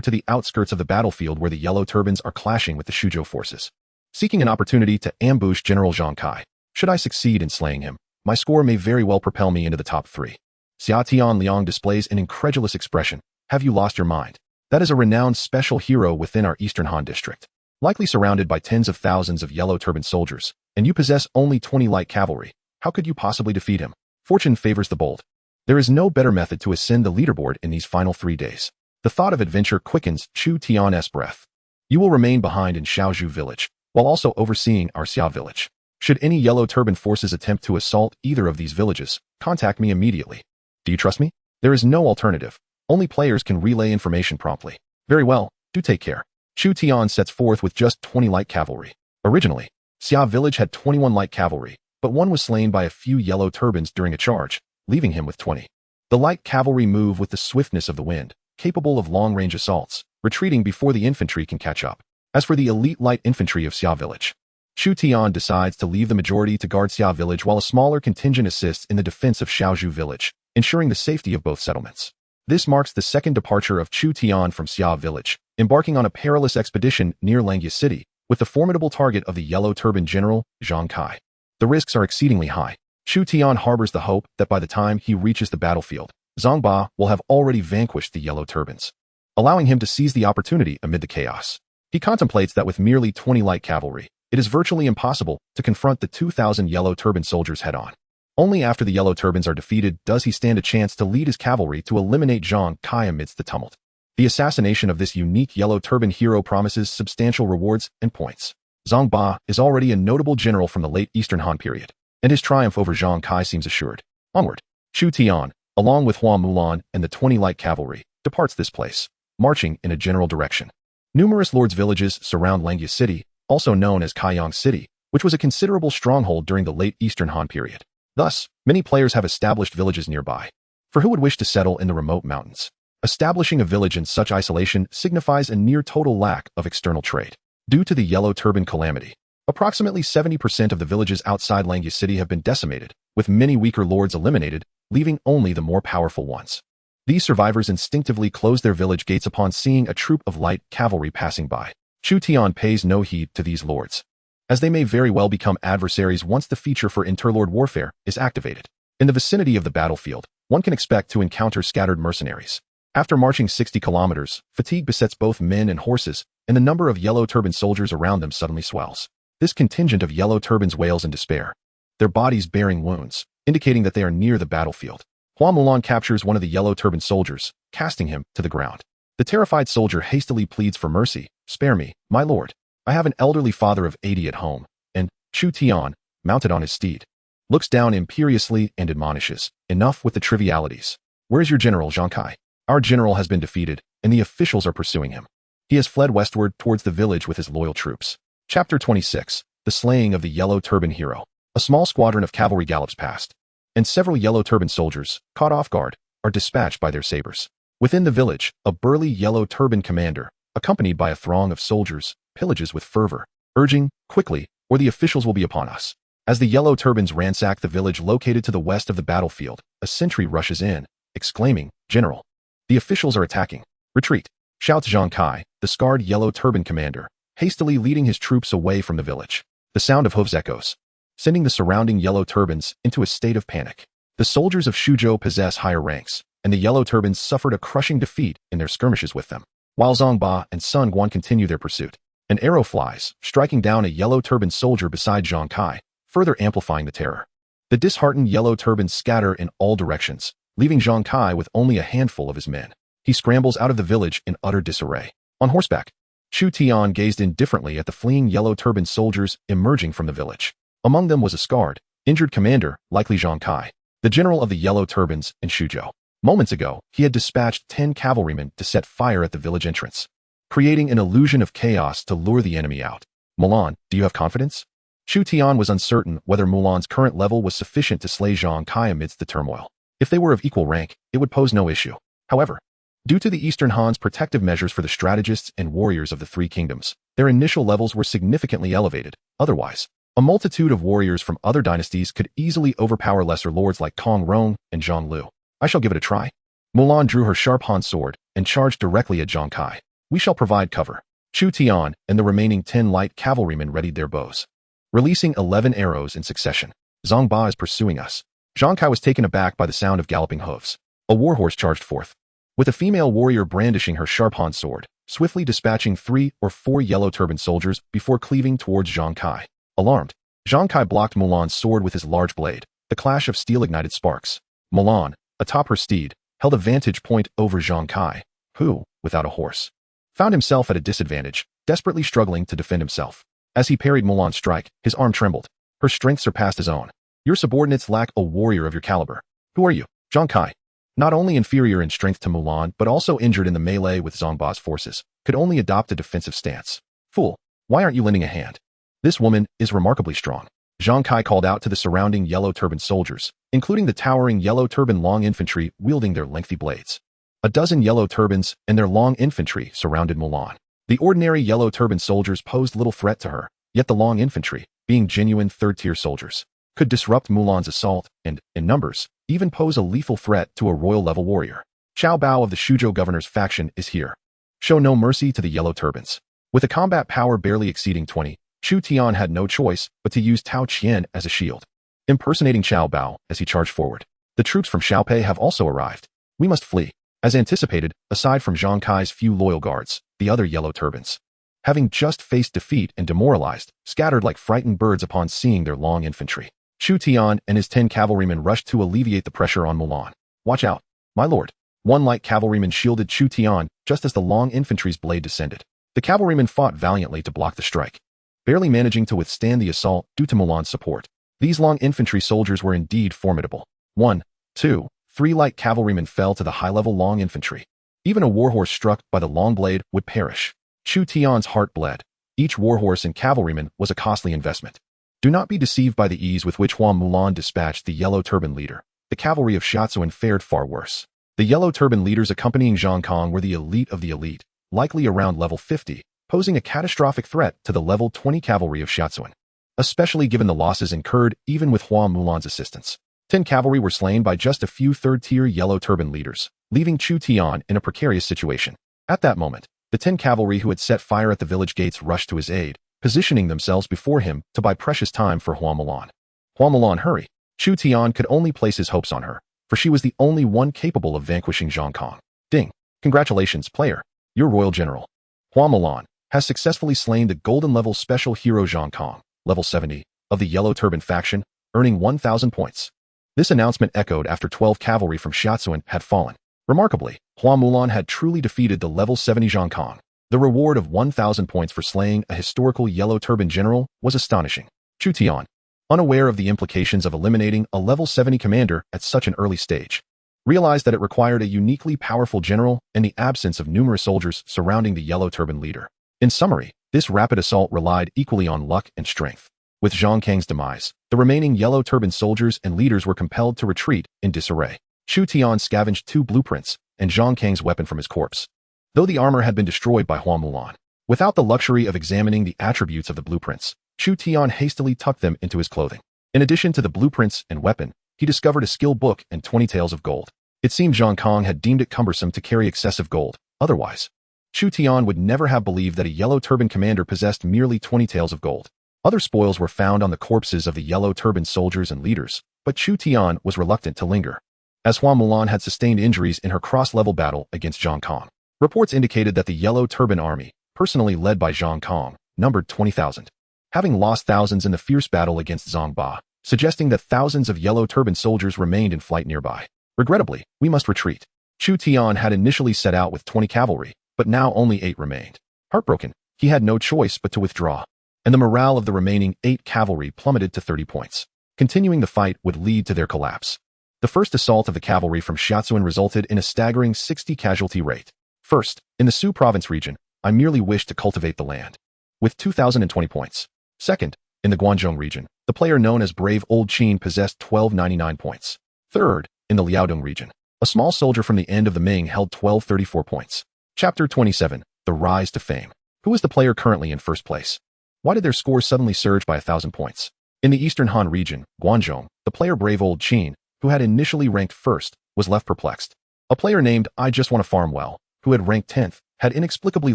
to the outskirts of the battlefield where the yellow turbans are clashing with the Shuzhou forces, seeking an opportunity to ambush General Zhang Kai. Should I succeed in slaying him, my score may very well propel me into the top 3. Xia Tianliang displays an incredulous expression. Have you lost your mind? That is a renowned special hero within our Eastern Han district, likely surrounded by tens of thousands of yellow turban soldiers, and you possess only 20 light cavalry. How could you possibly defeat him? Fortune favors the bold. There is no better method to ascend the leaderboard in these final 3 days. The thought of adventure quickens Chu Tian's breath. You will remain behind in Xiaozhou village, while also overseeing our Xia village. Should any Yellow Turban forces attempt to assault either of these villages, contact me immediately. Do you trust me? There is no alternative. Only players can relay information promptly. Very well, do take care. Chu Tian sets forth with just 20 light cavalry. Originally, Xia village had 21 light cavalry, but one was slain by a few Yellow Turbans during a charge, leaving him with 20. The light cavalry move with the swiftness of the wind, capable of long-range assaults, retreating before the infantry can catch up. As for the elite light infantry of Xia village, Chu Tian decides to leave the majority to guard Xia village while a smaller contingent assists in the defense of Xiaozhu village, ensuring the safety of both settlements. This marks the second departure of Chu Tian from Xia village, embarking on a perilous expedition near Langya city, with the formidable target of the Yellow Turban General, Zhang Kai. The risks are exceedingly high. Chu Tian harbors the hope that by the time he reaches the battlefield, Zhang Ba will have already vanquished the Yellow Turbans, allowing him to seize the opportunity amid the chaos. He contemplates that with merely 20 light cavalry, it is virtually impossible to confront the 2,000 Yellow Turban soldiers head-on. Only after the Yellow Turbans are defeated does he stand a chance to lead his cavalry to eliminate Zhang Kai amidst the tumult. The assassination of this unique Yellow Turban hero promises substantial rewards and points. Zhang Ba is already a notable general from the late Eastern Han period, and his triumph over Zhang Kai seems assured. Onward, Chu Tian, along with Hua Mulan and the 20 light cavalry, departs this place, marching in a general direction. Numerous lords' villages surround Langya city, also known as Kaiyang City, which was a considerable stronghold during the late Eastern Han period. Thus, many players have established villages nearby. For who would wish to settle in the remote mountains? Establishing a village in such isolation signifies a near-total lack of external trade. Due to the Yellow Turban calamity, approximately 70% of the villages outside Langya city have been decimated, with many weaker lords eliminated, leaving only the more powerful ones. These survivors instinctively close their village gates upon seeing a troop of light cavalry passing by. Chu Tian pays no heed to these lords, as they may very well become adversaries once the feature for interlord warfare is activated. In the vicinity of the battlefield, one can expect to encounter scattered mercenaries. After marching 60 kilometers, fatigue besets both men and horses, and the number of Yellow Turban soldiers around them suddenly swells. This contingent of Yellow Turbans wails in despair, their bodies bearing wounds, indicating that they are near the battlefield. Hua Mulan captures one of the Yellow Turban soldiers, casting him to the ground. The terrified soldier hastily pleads for mercy. "Spare me, my lord. I have an elderly father of 80 at home," and Chu Tian, mounted on his steed, looks down imperiously and admonishes, "Enough with the trivialities. Where is your general, Zhang Kai? Our general has been defeated, and the officials are pursuing him. He has fled westward towards the village with his loyal troops." Chapter 26, The Slaying of the Yellow Turban Hero. A small squadron of cavalry gallops past, and several Yellow Turban soldiers, caught off guard, are dispatched by their sabers. Within the village, a burly Yellow Turban commander, accompanied by a throng of soldiers, pillages with fervor, urging, "Quickly, or the officials will be upon us." As the Yellow Turbans ransack the village located to the west of the battlefield, a sentry rushes in, exclaiming, "General, the officials are attacking. Retreat," shouts Zhang Kai, the scarred Yellow Turban commander, hastily leading his troops away from the village. The sound of hooves echoes, sending the surrounding Yellow Turbans into a state of panic. The soldiers of Shuzhou possess higher ranks, and the Yellow Turbans suffered a crushing defeat in their skirmishes with them. While Zhang Ba and Sun Guan continue their pursuit, an arrow flies, striking down a Yellow Turban soldier beside Zhang Kai, further amplifying the terror. The disheartened Yellow Turbans scatter in all directions, leaving Zhang Kai with only a handful of his men. He scrambles out of the village in utter disarray. On horseback, Chu Tian gazed indifferently at the fleeing Yellow Turban soldiers emerging from the village. Among them was a scarred, injured commander, likely Zhang Kai, the general of the Yellow Turbans in Shuzhou. Moments ago, he had dispatched 10 cavalrymen to set fire at the village entrance, creating an illusion of chaos to lure the enemy out. "Mulan, do you have confidence?" Chu Tian was uncertain whether Mulan's current level was sufficient to slay Zhang Kai amidst the turmoil. If they were of equal rank, it would pose no issue. However, due to the Eastern Han's protective measures for the strategists and warriors of the Three Kingdoms, their initial levels were significantly elevated. Otherwise, a multitude of warriors from other dynasties could easily overpower lesser lords like Kong Rong and Zhang Lu. "I shall give it a try." Mulan drew her sharp Han sword and charged directly at Zhang Kai. "We shall provide cover." Chu Tian and the remaining 10 light cavalrymen readied their bows, releasing 11 arrows in succession. "Zhang Ba is pursuing us." Zhang Kai was taken aback by the sound of galloping hooves. A warhorse charged forth, with a female warrior brandishing her sharp Han sword, swiftly dispatching 3 or 4 Yellow Turban soldiers before cleaving towards Zhang Kai. Alarmed, Zhang Kai blocked Mulan's sword with his large blade. The clash of steel-ignited sparks. Mulan, atop her steed, held a vantage point over Zhang Kai, who, without a horse, found himself at a disadvantage, desperately struggling to defend himself. As he parried Mulan's strike, his arm trembled. Her strength surpassed his own. Your subordinates lack a warrior of your caliber. Who are you? Zhang Kai. Not only inferior in strength to Mulan, but also injured in the melee with Zhongba's forces, could only adopt a defensive stance. Fool, why aren't you lending a hand? This woman is remarkably strong. Zhang Kai called out to the surrounding yellow turban soldiers, including the towering yellow turban long infantry wielding their lengthy blades. A dozen yellow turbans and their long infantry surrounded Mulan. The ordinary yellow turban soldiers posed little threat to her, yet the long infantry, being genuine third-tier soldiers, could disrupt Mulan's assault and, in numbers, even pose a lethal threat to a royal-level warrior. Xiao Bao of the Shuzhou governor's faction is here. Show no mercy to the yellow turbans. With a combat power barely exceeding 20, Chu Tian had no choice but to use Tao Qian as a shield, impersonating Xiao Bao as he charged forward. The troops from Xiaopei have also arrived. We must flee. As anticipated, aside from Zhang Kai's few loyal guards, the other yellow turbans, having just faced defeat and demoralized, scattered like frightened birds upon seeing their long infantry. Chu Tian and his 10 cavalrymen rushed to alleviate the pressure on Mulan. Watch out, my lord. One light cavalryman shielded Chu Tian just as the long infantry's blade descended. The cavalrymen fought valiantly to block the strike, barely managing to withstand the assault due to Mulan's support. These long infantry soldiers were indeed formidable. 1, 2, 3 light cavalrymen fell to the high-level long infantry. Even a warhorse struck by the long blade would perish. Chu Tian's heart bled. Each warhorse and cavalryman was a costly investment. Do not be deceived by the ease with which Hua Mulan dispatched the yellow turban leader. The cavalry of Shatsuan fared far worse. The yellow turban leaders accompanying Zhang Kong were the elite of the elite, likely around level 50, posing a catastrophic threat to the level 20 cavalry of Shatsuan, especially given the losses incurred even with Hua Mulan's assistance. 10 cavalry were slain by just a few third-tier yellow turban leaders, leaving Chu Tian in a precarious situation. At that moment, the 10 cavalry who had set fire at the village gates rushed to his aid, positioning themselves before him to buy precious time for Hua Mulan. Hua Mulan, hurry! Chu Tian could only place his hopes on her, for she was the only one capable of vanquishing Zhang Kong. Ding! Congratulations, player! Your royal general, Hua Mulan, has successfully slain the golden-level special hero Zhang Kong, level 70, of the yellow turban faction, earning 1,000 points. This announcement echoed after 12 cavalry from Shatsuan had fallen. Remarkably, Hua Mulan had truly defeated the level 70 Zhang Kong. The reward of 1,000 points for slaying a historical yellow turban general was astonishing. Chu Tian, unaware of the implications of eliminating a level 70 commander at such an early stage, realized that it required a uniquely powerful general and the absence of numerous soldiers surrounding the yellow turban leader. In summary, this rapid assault relied equally on luck and strength. With Zhang Kang's demise, the remaining yellow turban soldiers and leaders were compelled to retreat in disarray. Chu Tian scavenged 2 blueprints and Zhang Kang's weapon from his corpse, though the armor had been destroyed by Hua Mulan. Without the luxury of examining the attributes of the blueprints, Chu Tian hastily tucked them into his clothing. In addition to the blueprints and weapon, he discovered a skill book and 20 taels of gold. It seemed Zhang Kong had deemed it cumbersome to carry excessive gold. Otherwise, Chu Tian would never have believed that a yellow turban commander possessed merely 20 taels of gold. Other spoils were found on the corpses of the yellow turban soldiers and leaders, but Chu Tian was reluctant to linger, as Hua Mulan had sustained injuries in her cross-level battle against Zhang Kong. Reports indicated that the yellow turban army, personally led by Zhang Kong, numbered 20,000, having lost thousands in the fierce battle against Zhongba, suggesting that thousands of yellow turban soldiers remained in flight nearby. Regrettably, we must retreat. Chu Tian had initially set out with 20 cavalry, but now only 8 remained. Heartbroken, he had no choice but to withdraw, and the morale of the remaining 8 cavalry plummeted to 30 points. Continuing the fight would lead to their collapse. The first assault of the cavalry from Shatsuan resulted in a staggering 60 casualty rate. First, in the Su province region, I merely wished to cultivate the land, with 2,020 points. Second, in the Guangzhou region, the player known as Brave Old Qin possessed 1,299 points. Third, in the Liaodong region, a small soldier from the end of the Ming held 1,234 points. Chapter 27, The Rise to Fame. Who is the player currently in first place? Why did their score suddenly surge by 1,000 points? In the Eastern Han region, Guangzhou, the player Brave Old Qin, who had initially ranked first, was left perplexed. A player named I Just Want to Farm Well, who had ranked 10th, had inexplicably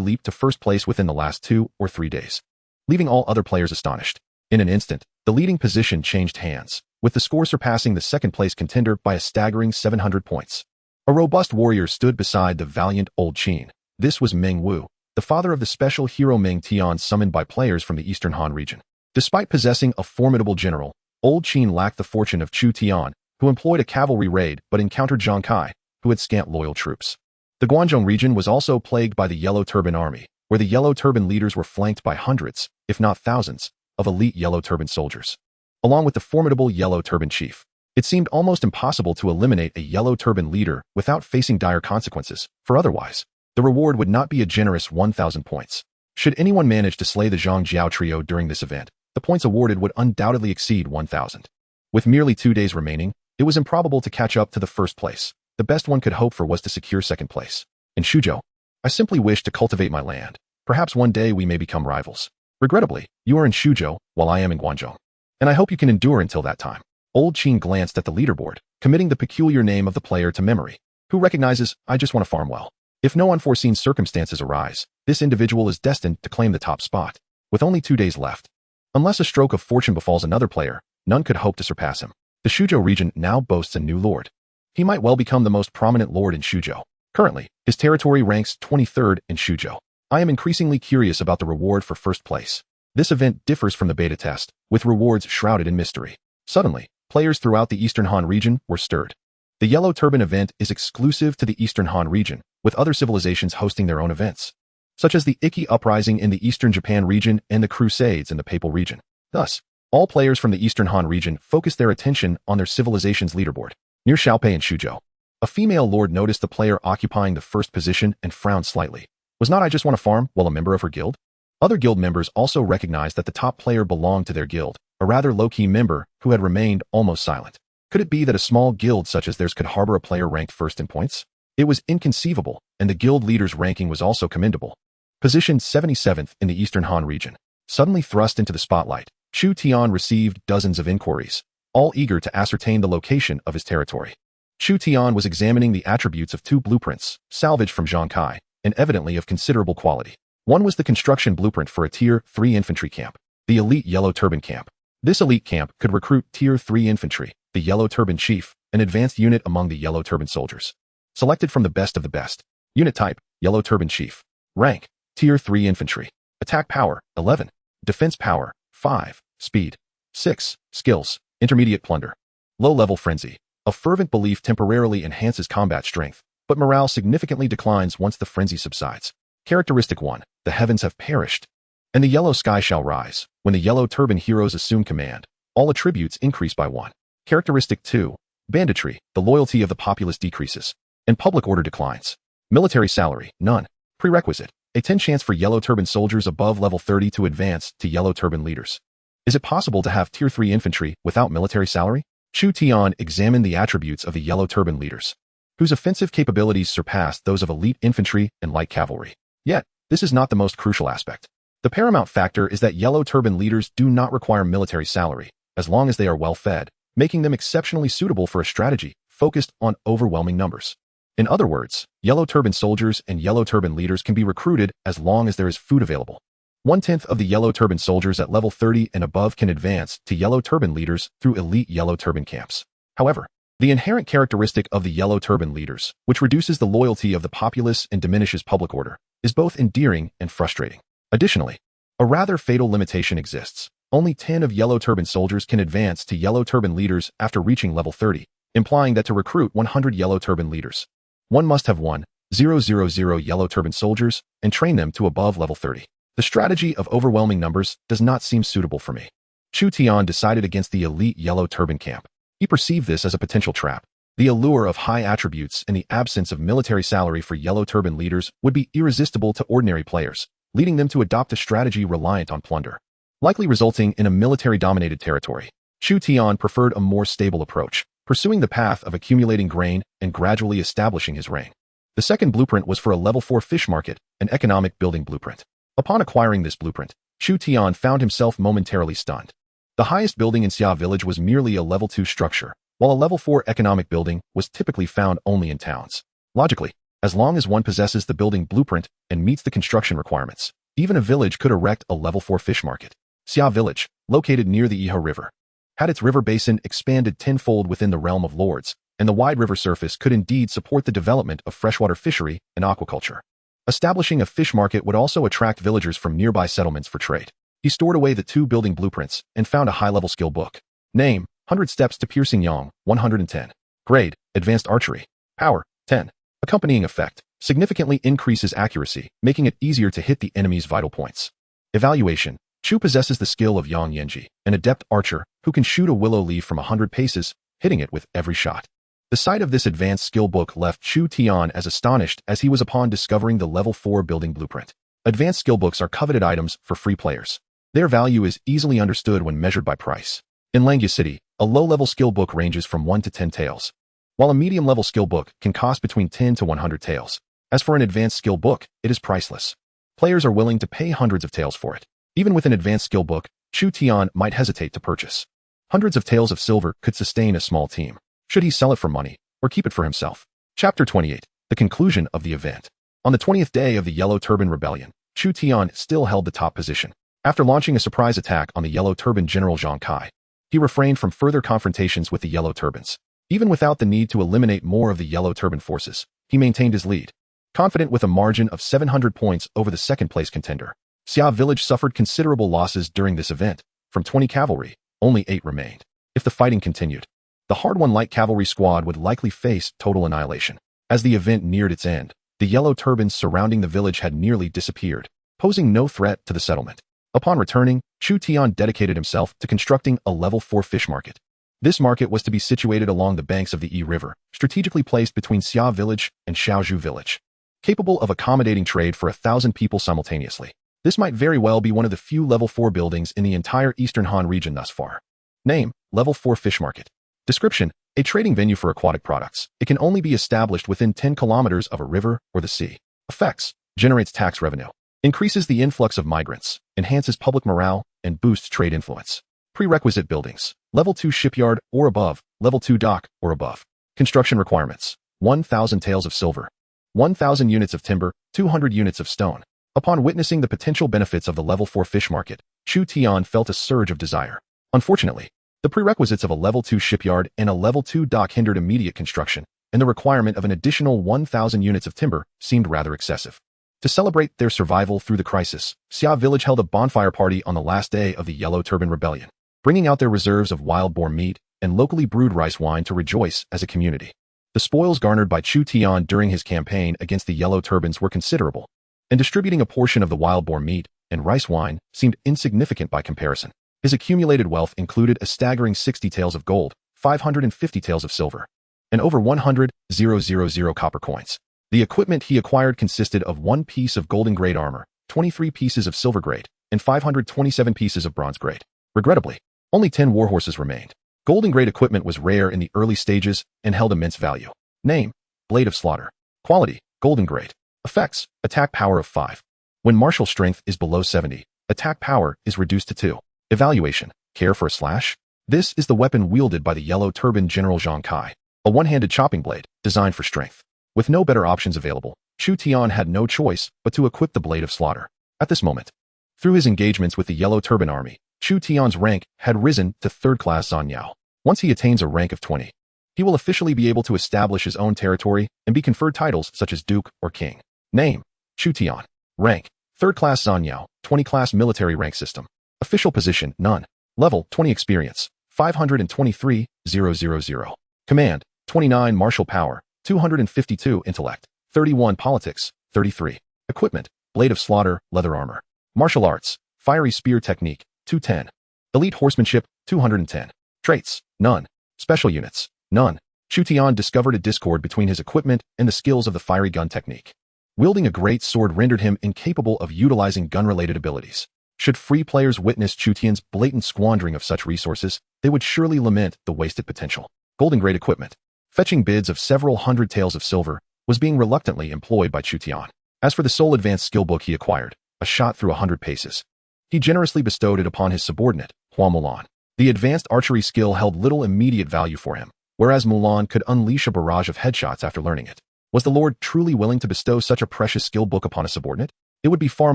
leaped to first place within the last 2 or 3 days, leaving all other players astonished. In an instant, the leading position changed hands, with the score surpassing the second-place contender by a staggering 700 points. A robust warrior stood beside the valiant Old Qin. This was Meng Wu, the father of the special hero Meng Tian summoned by players from the Eastern Han region. Despite possessing a formidable general, Old Qin lacked the fortune of Chu Tian, who employed a cavalry raid but encountered Zhang Kai, who had scant loyal troops. The Guangzhou region was also plagued by the Yellow Turban Army, where the Yellow Turban leaders were flanked by hundreds, if not thousands, of elite Yellow Turban soldiers. along with the formidable Yellow Turban Chief. It seemed almost impossible to eliminate a Yellow Turban leader without facing dire consequences, for otherwise, the reward would not be a generous 1,000 points. Should anyone manage to slay the Zhang Jiao trio during this event, the points awarded would undoubtedly exceed 1,000. With merely 2 days remaining, it was improbable to catch up to the first place. The best one could hope for was to secure second place. In Shuzhou, I simply wish to cultivate my land. Perhaps one day we may become rivals. Regrettably, you are in Shuzhou, while I am in Guangzhou. And I hope you can endure until that time. Old Qin glanced at the leaderboard, committing the peculiar name of the player to memory, who recognizes, I just want to farm well. If no unforeseen circumstances arise, this individual is destined to claim the top spot. With only 2 days left, unless a stroke of fortune befalls another player, none could hope to surpass him. The Shuzhou region now boasts a new lord. He might well become the most prominent lord in Shuzhou. Currently, his territory ranks 23rd in Shuzhou. I am increasingly curious about the reward for first place. This event differs from the beta test, with rewards shrouded in mystery. Suddenly, players throughout the Eastern Han region were stirred. The Yellow Turban event is exclusive to the Eastern Han region, with other civilizations hosting their own events, such as the Ikki Uprising in the Eastern Japan region and the Crusades in the Papal region. Thus, all players from the Eastern Han region focused their attention on their civilization's leaderboard. Near Xiaopei in Shuzhou, a female lord noticed the player occupying the first position and frowned slightly. Was not I just want to farm while a member of her guild? Other guild members also recognized that the top player belonged to their guild, a rather low-key member who had remained almost silent. Could it be that a small guild such as theirs could harbor a player ranked first in points? It was inconceivable, and the guild leader's ranking was also commendable. Positioned 77th in the Eastern Han region, suddenly thrust into the spotlight, Chu Tian received dozens of inquiries, all eager to ascertain the location of his territory. Chu Tian was examining the attributes of 2 blueprints, salvaged from Zhang Kai, and evidently of considerable quality. One was the construction blueprint for a Tier 3 infantry camp, the elite Yellow Turban camp. This elite camp could recruit Tier 3 infantry, the Yellow Turban Chief, an advanced unit among the Yellow Turban soldiers. Selected from the best of the best. Unit type, Yellow Turban Chief. Rank, Tier 3 infantry. Attack power, 11. Defense power, 5. Speed, 6. Skills, intermediate plunder. Low-level frenzy. A fervent belief temporarily enhances combat strength, but morale significantly declines once the frenzy subsides. Characteristic 1. The heavens have perished, and the yellow sky shall rise. When the Yellow Turban heroes assume command, all attributes increase by 1. Characteristic 2. Banditry. The loyalty of the populace decreases, and public order declines. Military salary, none. Prerequisite. A 10 chance for Yellow Turban soldiers above level 30 to advance to Yellow Turban leaders. Is it possible to have Tier 3 infantry without military salary? Chu Tian examined the attributes of the Yellow Turban leaders, whose offensive capabilities surpassed those of elite infantry and light cavalry. Yet, this is not the most crucial aspect. The paramount factor is that Yellow Turban leaders do not require military salary, as long as they are well fed, making them exceptionally suitable for a strategy focused on overwhelming numbers. In other words, Yellow Turban soldiers and Yellow Turban leaders can be recruited as long as there is food available. 1/10 of the Yellow Turban soldiers at level 30 and above can advance to Yellow Turban leaders through elite Yellow Turban camps. However, the inherent characteristic of the Yellow Turban leaders, which reduces the loyalty of the populace and diminishes public order, is both endearing and frustrating. Additionally, a rather fatal limitation exists. Only 10 of Yellow Turban soldiers can advance to Yellow Turban leaders after reaching level 30, implying that to recruit 100 Yellow Turban leaders, one must have 1,000 Yellow Turban soldiers and train them to above level 30. The strategy of overwhelming numbers does not seem suitable for me. Chu Tian decided against the elite Yellow Turban camp. He perceived this as a potential trap. The allure of high attributes and the absence of military salary for Yellow Turban leaders would be irresistible to ordinary players, leading them to adopt a strategy reliant on plunder, likely resulting in a military-dominated territory. Chu Tian preferred a more stable approach, pursuing the path of accumulating grain and gradually establishing his reign. The second blueprint was for a level 4 fish market, an economic building blueprint. Upon acquiring this blueprint, Chu Tian found himself momentarily stunned. The highest building in Xia village was merely a level 2 structure, while a level 4 economic building was typically found only in towns. Logically, as long as one possesses the building blueprint and meets the construction requirements, even a village could erect a level 4 fish market. Xia village, located near the Iho River, had its river basin expanded tenfold within the realm of lords, and the wide river surface could indeed support the development of freshwater fishery and aquaculture. Establishing a fish market would also attract villagers from nearby settlements for trade. He stored away the 2 building blueprints and found a high-level skill book. Name, 100 Steps to Piercing Yang, 110. Grade, Advanced Archery. Power, 10. Accompanying effect, significantly increases accuracy, making it easier to hit the enemy's vital points. Evaluation, Chu possesses the skill of Yang Yanji, an adept archer who can shoot a willow leaf from 100 paces, hitting it with every shot. The sight of this advanced skill book left Chu Tian as astonished as he was upon discovering the level 4 building blueprint. Advanced skill books are coveted items for free players. Their value is easily understood when measured by price. In Langya City, a low-level skill book ranges from 1 to 10 taels, while a medium-level skill book can cost between 10 to 100 taels. As for an advanced skill book, it is priceless. Players are willing to pay hundreds of taels for it. Even with an advanced skill book, Chu Tian might hesitate to purchase. Hundreds of taels of silver could sustain a small team. Should he sell it for money, or keep it for himself? Chapter 28. The conclusion of the event. On the 20th day of the Yellow Turban Rebellion, Chu Tian still held the top position. After launching a surprise attack on the Yellow Turban General Zhang Kai, he refrained from further confrontations with the Yellow Turbans. Even without the need to eliminate more of the Yellow Turban forces, he maintained his lead. Confident with a margin of 700 points over the second-place contender, Xia Village suffered considerable losses during this event. From 20 cavalry, only 8 remained. If the fighting continued, the hard-won light cavalry squad would likely face total annihilation. As the event neared its end, the yellow turbans surrounding the village had nearly disappeared, posing no threat to the settlement. Upon returning, Chu Tian dedicated himself to constructing a level 4 fish market. This market was to be situated along the banks of the Yi River, strategically placed between Xia Village and Xiaozhu Village, capable of accommodating trade for 1,000 people simultaneously. This might very well be one of the few level 4 buildings in the entire Eastern Han region thus far. Name: Level 4 Fish Market. Description: a trading venue for aquatic products. It can only be established within 10 kilometers of a river or the sea. Effects: generates tax revenue, increases the influx of migrants, enhances public morale, and boosts trade influence. Prerequisite buildings: Level 2 shipyard or above, Level 2 dock or above. Construction requirements: 1,000 taels of silver, 1,000 units of timber, 200 units of stone. Upon witnessing the potential benefits of the Level 4 fish market, Chu Tian felt a surge of desire. Unfortunately, the prerequisites of a Level 2 shipyard and a Level 2 dock hindered immediate construction, and the requirement of an additional 1,000 units of timber seemed rather excessive. To celebrate their survival through the crisis, Xia Village held a bonfire party on the last day of the Yellow Turban Rebellion, bringing out their reserves of wild boar meat and locally brewed rice wine to rejoice as a community. The spoils garnered by Chu Tian during his campaign against the Yellow Turbans were considerable, and distributing a portion of the wild boar meat and rice wine seemed insignificant by comparison. His accumulated wealth included a staggering 60 taels of gold, 550 taels of silver, and over 100,000 copper coins. The equipment he acquired consisted of 1 piece of golden grade armor, 23 pieces of silver grade, and 527 pieces of bronze grade. Regrettably, only 10 warhorses remained. Golden grade equipment was rare in the early stages and held immense value. Name: Blade of Slaughter. Quality: golden grade. Effects: attack power of 5. When martial strength is below 70, attack power is reduced to 2. Evaluation: care for a slash? This is the weapon wielded by the Yellow Turban General Zhang Kai, a one-handed chopping blade designed for strength. With no better options available, Chu Tian had no choice but to equip the Blade of Slaughter. At this moment, through his engagements with the Yellow Turban Army, Chu Tian's rank had risen to 3rd class Zanyao. Once he attains a rank of 20, he will officially be able to establish his own territory and be conferred titles such as Duke or King. Name: Chu Tian. Rank: 3rd class Zanyao, 20 class military rank system. Official position: none. Level: 20 experience, 523,000. Command: 29 martial power, 252 intellect, 31 politics, 33. Equipment: Blade of Slaughter, leather armor. Martial arts: fiery spear technique, 210. Elite horsemanship, 210. Traits: none. Special units: none. Chu Tian discovered a discord between his equipment and the skills of the fiery gun technique. Wielding a great sword rendered him incapable of utilizing gun-related abilities. Should free players witness Chu Tian's blatant squandering of such resources, they would surely lament the wasted potential. Golden grade equipment. Fetching bids of several hundred taels of silver was being reluctantly employed by Chu Tian. As for the sole advanced skill book he acquired, a shot through 100 paces, he generously bestowed it upon his subordinate, Hua Mulan. The advanced archery skill held little immediate value for him, whereas Mulan could unleash a barrage of headshots after learning it. Was the Lord truly willing to bestow such a precious skill book upon a subordinate? It would be far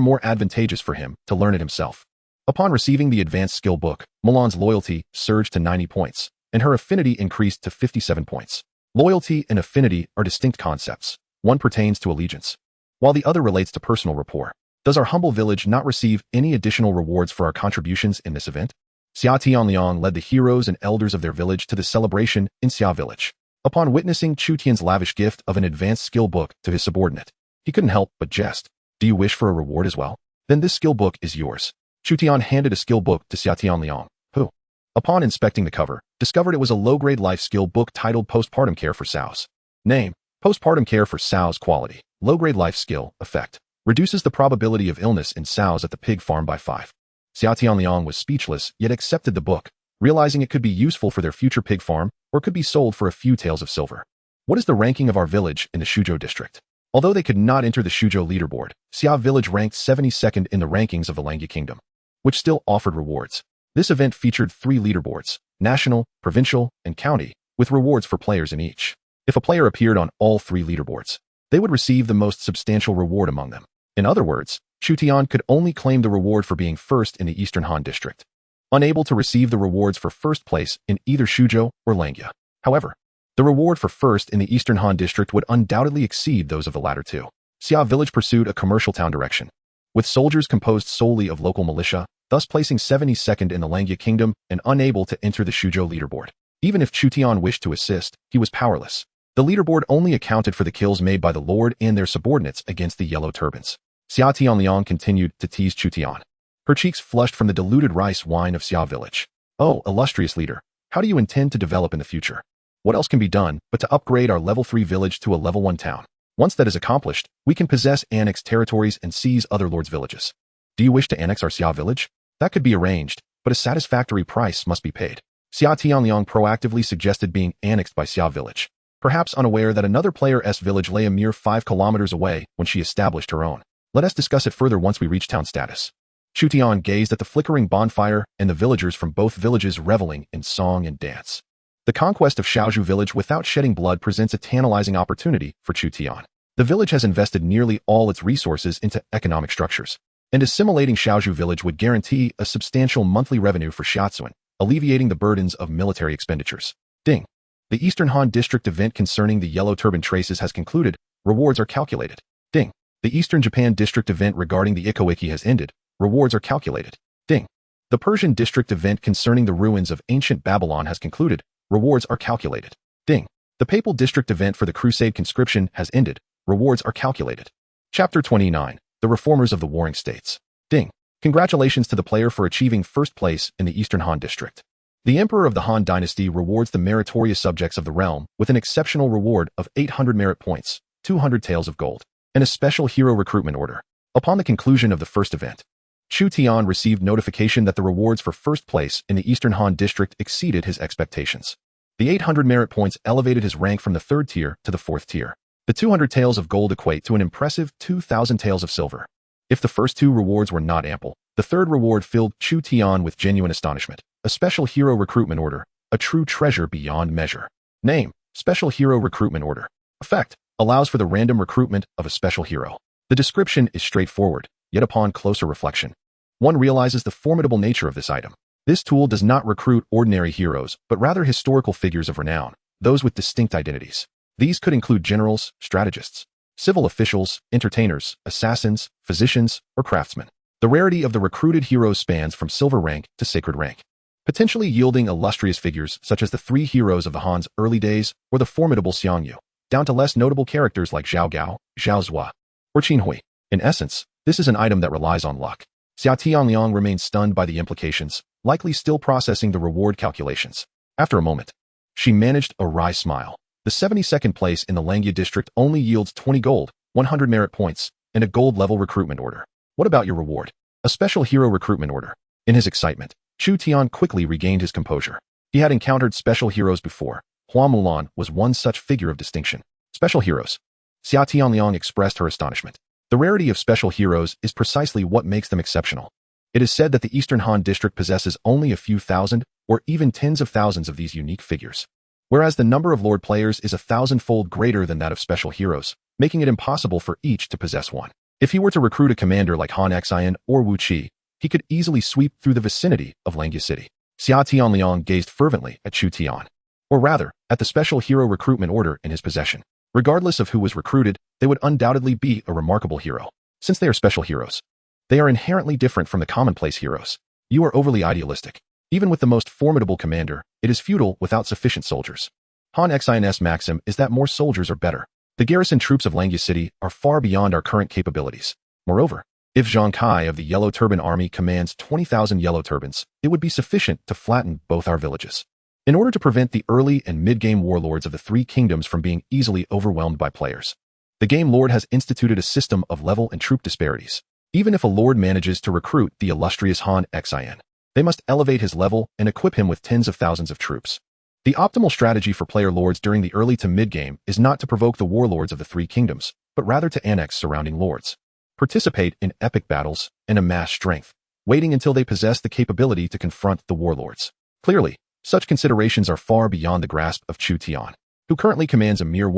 more advantageous for him to learn it himself. Upon receiving the advanced skill book, Mulan's loyalty surged to 90 points, and her affinity increased to 57 points. Loyalty and affinity are distinct concepts. One pertains to allegiance, while the other relates to personal rapport. Does our humble village not receive any additional rewards for our contributions in this event? Xia Tianliang led the heroes and elders of their village to the celebration in Xia Village. Upon witnessing Chu Tian's lavish gift of an advanced skill book to his subordinate, he couldn't help but jest. Do you wish for a reward as well? Then this skill book is yours. Chu Tian handed a skill book to Xia Tianliang, who, Upon inspecting the cover, discovered it was a low-grade life skill book titled Postpartum Care for Sows. Name: Postpartum Care for Sows. Quality: low-grade life skill. Effect: reduces the probability of illness in sows at the pig farm by 5. Xia Tianliang was speechless, yet accepted the book, realizing it could be useful for their future pig farm or could be sold for a few taels of silver. What is the ranking of our village in the Shuzhou district? Although they could not enter the Shuzhou leaderboard, Xia village ranked 72nd in the rankings of the Langya Kingdom, which still offered rewards. This event featured 3 leaderboards: national, provincial, and county, with rewards for players in each. If a player appeared on all 3 leaderboards, they would receive the most substantial reward among them. In other words, Chu Tian could only claim the reward for being first in the Eastern Han district, unable to receive the rewards for first place in either Shuzhou or Langya. However, the reward for first in the Eastern Han district would undoubtedly exceed those of the latter 2. Xia village pursued a commercial town direction, with soldiers composed solely of local militia, thus placing 72nd in the Langya Kingdom and unable to enter the Shuzhou leaderboard. Even if Chu Tian wished to assist, he was powerless. The leaderboard only accounted for the kills made by the Lord and their subordinates against the Yellow Turbans. Xia Tianliang continued to tease Chu Tian, her cheeks flushed from the diluted rice wine of Xia village. Oh, illustrious leader, how do you intend to develop in the future? What else can be done but to upgrade our level 3 village to a level 1 town? Once that is accomplished, we can possess annexed territories and seize other lords' villages. Do you wish to annex our Xia village? That could be arranged, but a satisfactory price must be paid. Xia Tianliang proactively suggested being annexed by Xia village, perhaps unaware that another player's village lay a mere 5 kilometers away when she established her own. Let us discuss it further once we reach town status. Chu Tian gazed at the flickering bonfire and the villagers from both villages reveling in song and dance. The conquest of Shaozhou village without shedding blood presents a tantalizing opportunity for Chu Tian. The village has invested nearly all its resources into economic structures, and assimilating Shaozhou village would guarantee a substantial monthly revenue for Shaozuan, alleviating the burdens of military expenditures. Ding. The Eastern Han District event concerning the Yellow Turban traces has concluded. Rewards are calculated. Ding. The Eastern Japan District event regarding the Ikowiki has ended. Rewards are calculated. Ding. The Persian District event concerning the ruins of ancient Babylon has concluded. Rewards are calculated. Ding. The Papal District event for the Crusade conscription has ended. Rewards are calculated. Chapter 29. The Reformers of the Warring States. Ding. Congratulations to the player for achieving first place in the Eastern Han District. The Emperor of the Han Dynasty rewards the meritorious subjects of the realm with an exceptional reward of 800 merit points, 200 taels of gold, and a special hero recruitment order. Upon the conclusion of the first event, Chu Tian received notification that the rewards for first place in the Eastern Han District exceeded his expectations. The 800 merit points elevated his rank from the 3rd tier to the 4th tier. The 200 taels of gold equate to an impressive 2,000 taels of silver. If the first 2 rewards were not ample, the 3rd reward filled Chu Tian with genuine astonishment. A special hero recruitment order, a true treasure beyond measure. Name: Special Hero Recruitment Order. Effect: allows for the random recruitment of a special hero. The description is straightforward, yet upon closer reflection, one realizes the formidable nature of this item. This tool does not recruit ordinary heroes, but rather historical figures of renown, those with distinct identities. These could include generals, strategists, civil officials, entertainers, assassins, physicians, or craftsmen. The rarity of the recruited heroes spans from silver rank to sacred rank, potentially yielding illustrious figures such as the 3 heroes of the Han's early days or the formidable Xiangyu, down to less notable characters like Zhao Gao, Zhao Zhua, or Qin Hui. In essence, this is an item that relies on luck. Xia Tianliang remained stunned by the implications, likely still processing the reward calculations. After a moment, she managed a wry smile. The 72nd place in the Langya district only yields 20 gold, 100 merit points, and a gold level recruitment order. What about your reward? A special hero recruitment order. In his excitement, Chu Tian quickly regained his composure. He had encountered special heroes before. Hua Mulan was one such figure of distinction. Special heroes. Xia Tianliang expressed her astonishment. The rarity of special heroes is precisely what makes them exceptional. It is said that the Eastern Han district possesses only a few thousand, or even tens of thousands of these unique figures, whereas the number of Lord players is 1,000-fold greater than that of special heroes, making it impossible for each to possess one. If he were to recruit a commander like Han Xian or Wu Qi, he could easily sweep through the vicinity of Langya City. Xia Tianliang gazed fervently at Chu Tian, or rather, at the special hero recruitment order in his possession. Regardless of who was recruited, they would undoubtedly be a remarkable hero. Since they are special heroes, they are inherently different from the commonplace heroes. You are overly idealistic. Even with the most formidable commander, it is futile without sufficient soldiers. Han Xian's maxim is that more soldiers are better. The garrison troops of Langya City are far beyond our current capabilities. Moreover, If Zhang Kai of the Yellow Turban Army commands 20,000 yellow turbans, it would be sufficient to flatten both our villages. In order to prevent the early and mid-game warlords of the Three Kingdoms from being easily overwhelmed by players, the game lord has instituted a system of level and troop disparities. Even if a lord manages to recruit the illustrious Han Xin, they must elevate his level and equip him with tens of thousands of troops. The optimal strategy for player lords during the early to mid-game is not to provoke the warlords of the Three Kingdoms, but rather to annex surrounding lords, participate in epic battles, and amass strength, waiting until they possess the capability to confront the warlords. Clearly, such considerations are far beyond the grasp of Chu Tian, who currently commands a mere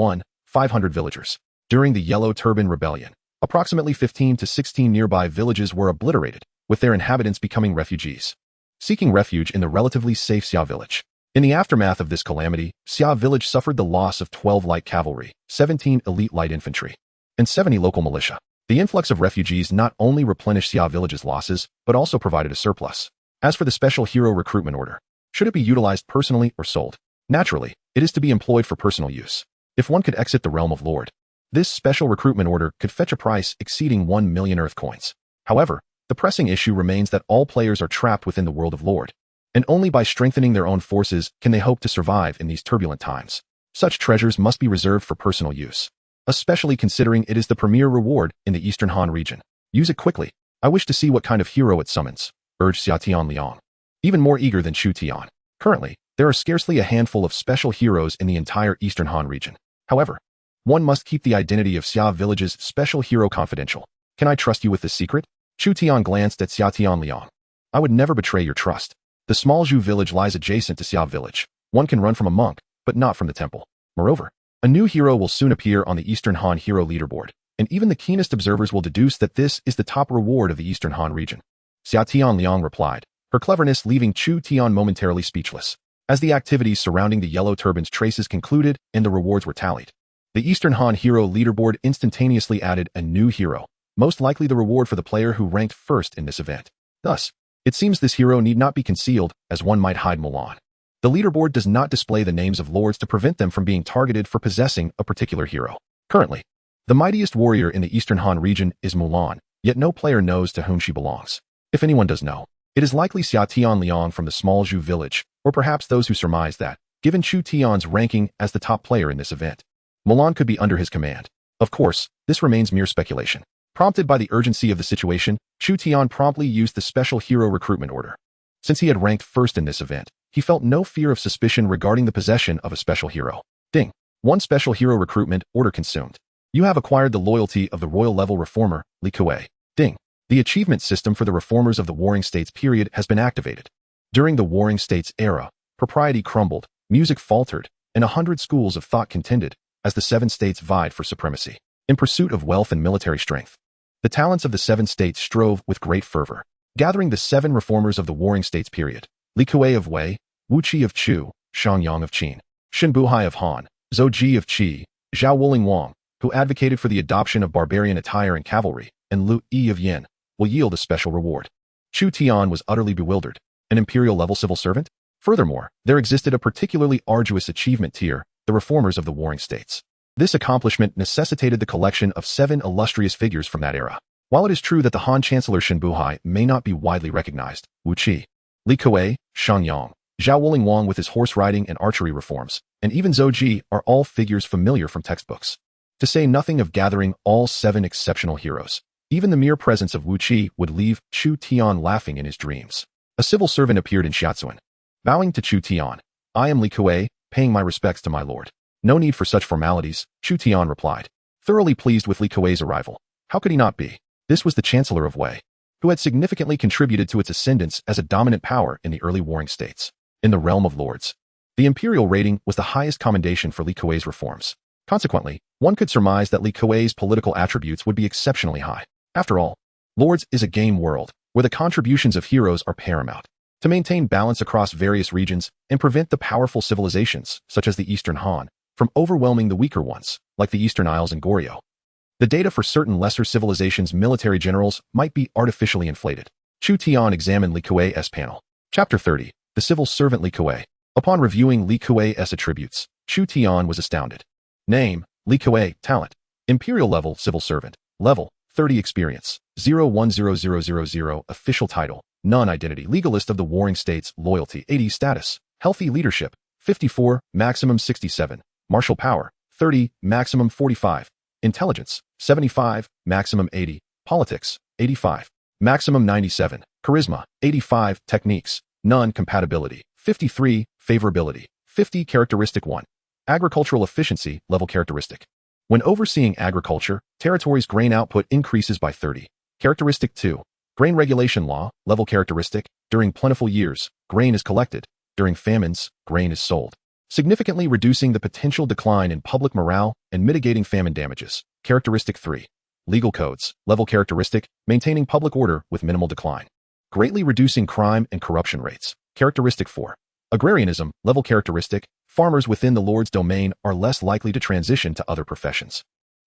500 villagers. During the Yellow Turban Rebellion, approximately 15 to 16 nearby villages were obliterated, with their inhabitants becoming refugees, seeking refuge in the relatively safe Xia village. In the aftermath of this calamity, Xia village suffered the loss of 12 light cavalry, 17 elite light infantry, and 70 local militia. The influx of refugees not only replenished Xia village's losses, but also provided a surplus. As for the special hero recruitment order, should it be utilized personally or sold? Naturally, it is to be employed for personal use. If one could exit the realm of Lord, this special recruitment order could fetch a price exceeding 1 million Earth coins. However, the pressing issue remains that all players are trapped within the world of Lord, and only by strengthening their own forces can they hope to survive in these turbulent times. Such treasures must be reserved for personal use, especially considering it is the premier reward in the Eastern Han region. Use it quickly. I wish to see what kind of hero it summons, urged Xia Tianliang, even more eager than Chu Tian. Currently, there are scarcely a handful of special heroes in the entire Eastern Han region. However, one must keep the identity of Xia village's special hero confidential. Can I trust you with this secret? Chu Tian glanced at Xia Tianliang. I would never betray your trust. The small Zhu village lies adjacent to Xia village. One can run from a monk, but not from the temple. Moreover, a new hero will soon appear on the Eastern Han hero leaderboard, and even the keenest observers will deduce that this is the top reward of the Eastern Han region. Xia Tianliang replied, her cleverness leaving Chu Tian momentarily speechless. As the activities surrounding the Yellow Turban's traces concluded and the rewards were tallied, the Eastern Han hero leaderboard instantaneously added a new hero, most likely the reward for the player who ranked first in this event. Thus, it seems this hero need not be concealed, as one might hide Mulan. The leaderboard does not display the names of lords to prevent them from being targeted for possessing a particular hero. Currently, the mightiest warrior in the Eastern Han region is Mulan, yet no player knows to whom she belongs. If anyone does know, it is likely Xia Tianliang from the small Zhu village, or perhaps those who surmise that, given Chu Tian's ranking as the top player in this event, Mulan could be under his command. Of course, this remains mere speculation. Prompted by the urgency of the situation, Chu Tian promptly used the special hero recruitment order. Since he had ranked first in this event, he felt no fear of suspicion regarding the possession of a special hero. Ding. One special hero recruitment order consumed. You have acquired the loyalty of the royal level reformer, Li Kuei. Ding. The achievement system for the reformers of the Warring States period has been activated. During the Warring States era, propriety crumbled, music faltered, and 100 schools of thought contended as the 7 states vied for supremacy. In pursuit of wealth and military strength, the talents of the 7 states strove with great fervor, gathering the 7 reformers of the Warring States period: Li Kuei of Wei, Wu Qi of Chu, Shang Yang of Qin, Xin Buhai of Han, Zhou Ji of Qi, Zhao Wuling Wang, who advocated for the adoption of barbarian attire and cavalry, and Lu Yi of Yin, will yield a special reward. Chu Tian was utterly bewildered. An imperial-level civil servant? Furthermore, there existed a particularly arduous achievement tier, the reformers of the Warring States. This accomplishment necessitated the collection of 7 illustrious figures from that era. While it is true that the Han Chancellor Xin Buhai may not be widely recognized, Wu Qi, Li Kuei, Shang Yang, Zhao Wuling Wang with his horse riding and archery reforms, and even Zhou Ji are all figures familiar from textbooks. To say nothing of gathering all 7 exceptional heroes, even the mere presence of Wu Qi would leave Chu Tian laughing in his dreams. A civil servant appeared in Xiaozuan. Bowing to Chu Tian, I am Li Kuei, paying my respects to my lord. No need for such formalities, Chu Tian replied, thoroughly pleased with Li Kuei's arrival. How could he not be? This was the Chancellor of Wei, who had significantly contributed to its ascendance as a dominant power in the early Warring States. In the realm of lords, the imperial rating was the highest commendation for Li Kuei's reforms. Consequently, one could surmise that Li Kuei's political attributes would be exceptionally high. After all, Lords is a game world, where the contributions of heroes are paramount. To maintain balance across various regions and prevent the powerful civilizations, such as the Eastern Han, from overwhelming the weaker ones, like the Eastern Isles and Goryeo. The data for certain lesser civilizations' military generals might be artificially inflated. Chu Tian examined Li Kuei's panel. Chapter 30, The Civil Servant Li Kuei. Upon reviewing Li Kuei's attributes, Chu Tian was astounded. Name, Li Kuei, talent, Imperial level civil servant, level, 30 experience, 0100000. Official title, non-identity, legalist of the warring states, loyalty, 80, status, healthy leadership, 54, maximum 67, martial power, 30, maximum 45, intelligence, 75, maximum 80, politics, 85, maximum 97, charisma, 85, techniques, none, compatibility, 53, favorability, 50, characteristic 1, agricultural efficiency, level characteristic. When overseeing agriculture, territory's grain output increases by 30. Characteristic 2, grain regulation law, level characteristic, during plentiful years, grain is collected, during famines, grain is sold, significantly reducing the potential decline in public morale and mitigating famine damages. Characteristic 3, legal codes, level characteristic, maintaining public order with minimal decline, greatly reducing crime and corruption rates. Characteristic 4, agrarianism, level characteristic, farmers within the Lord's domain are less likely to transition to other professions.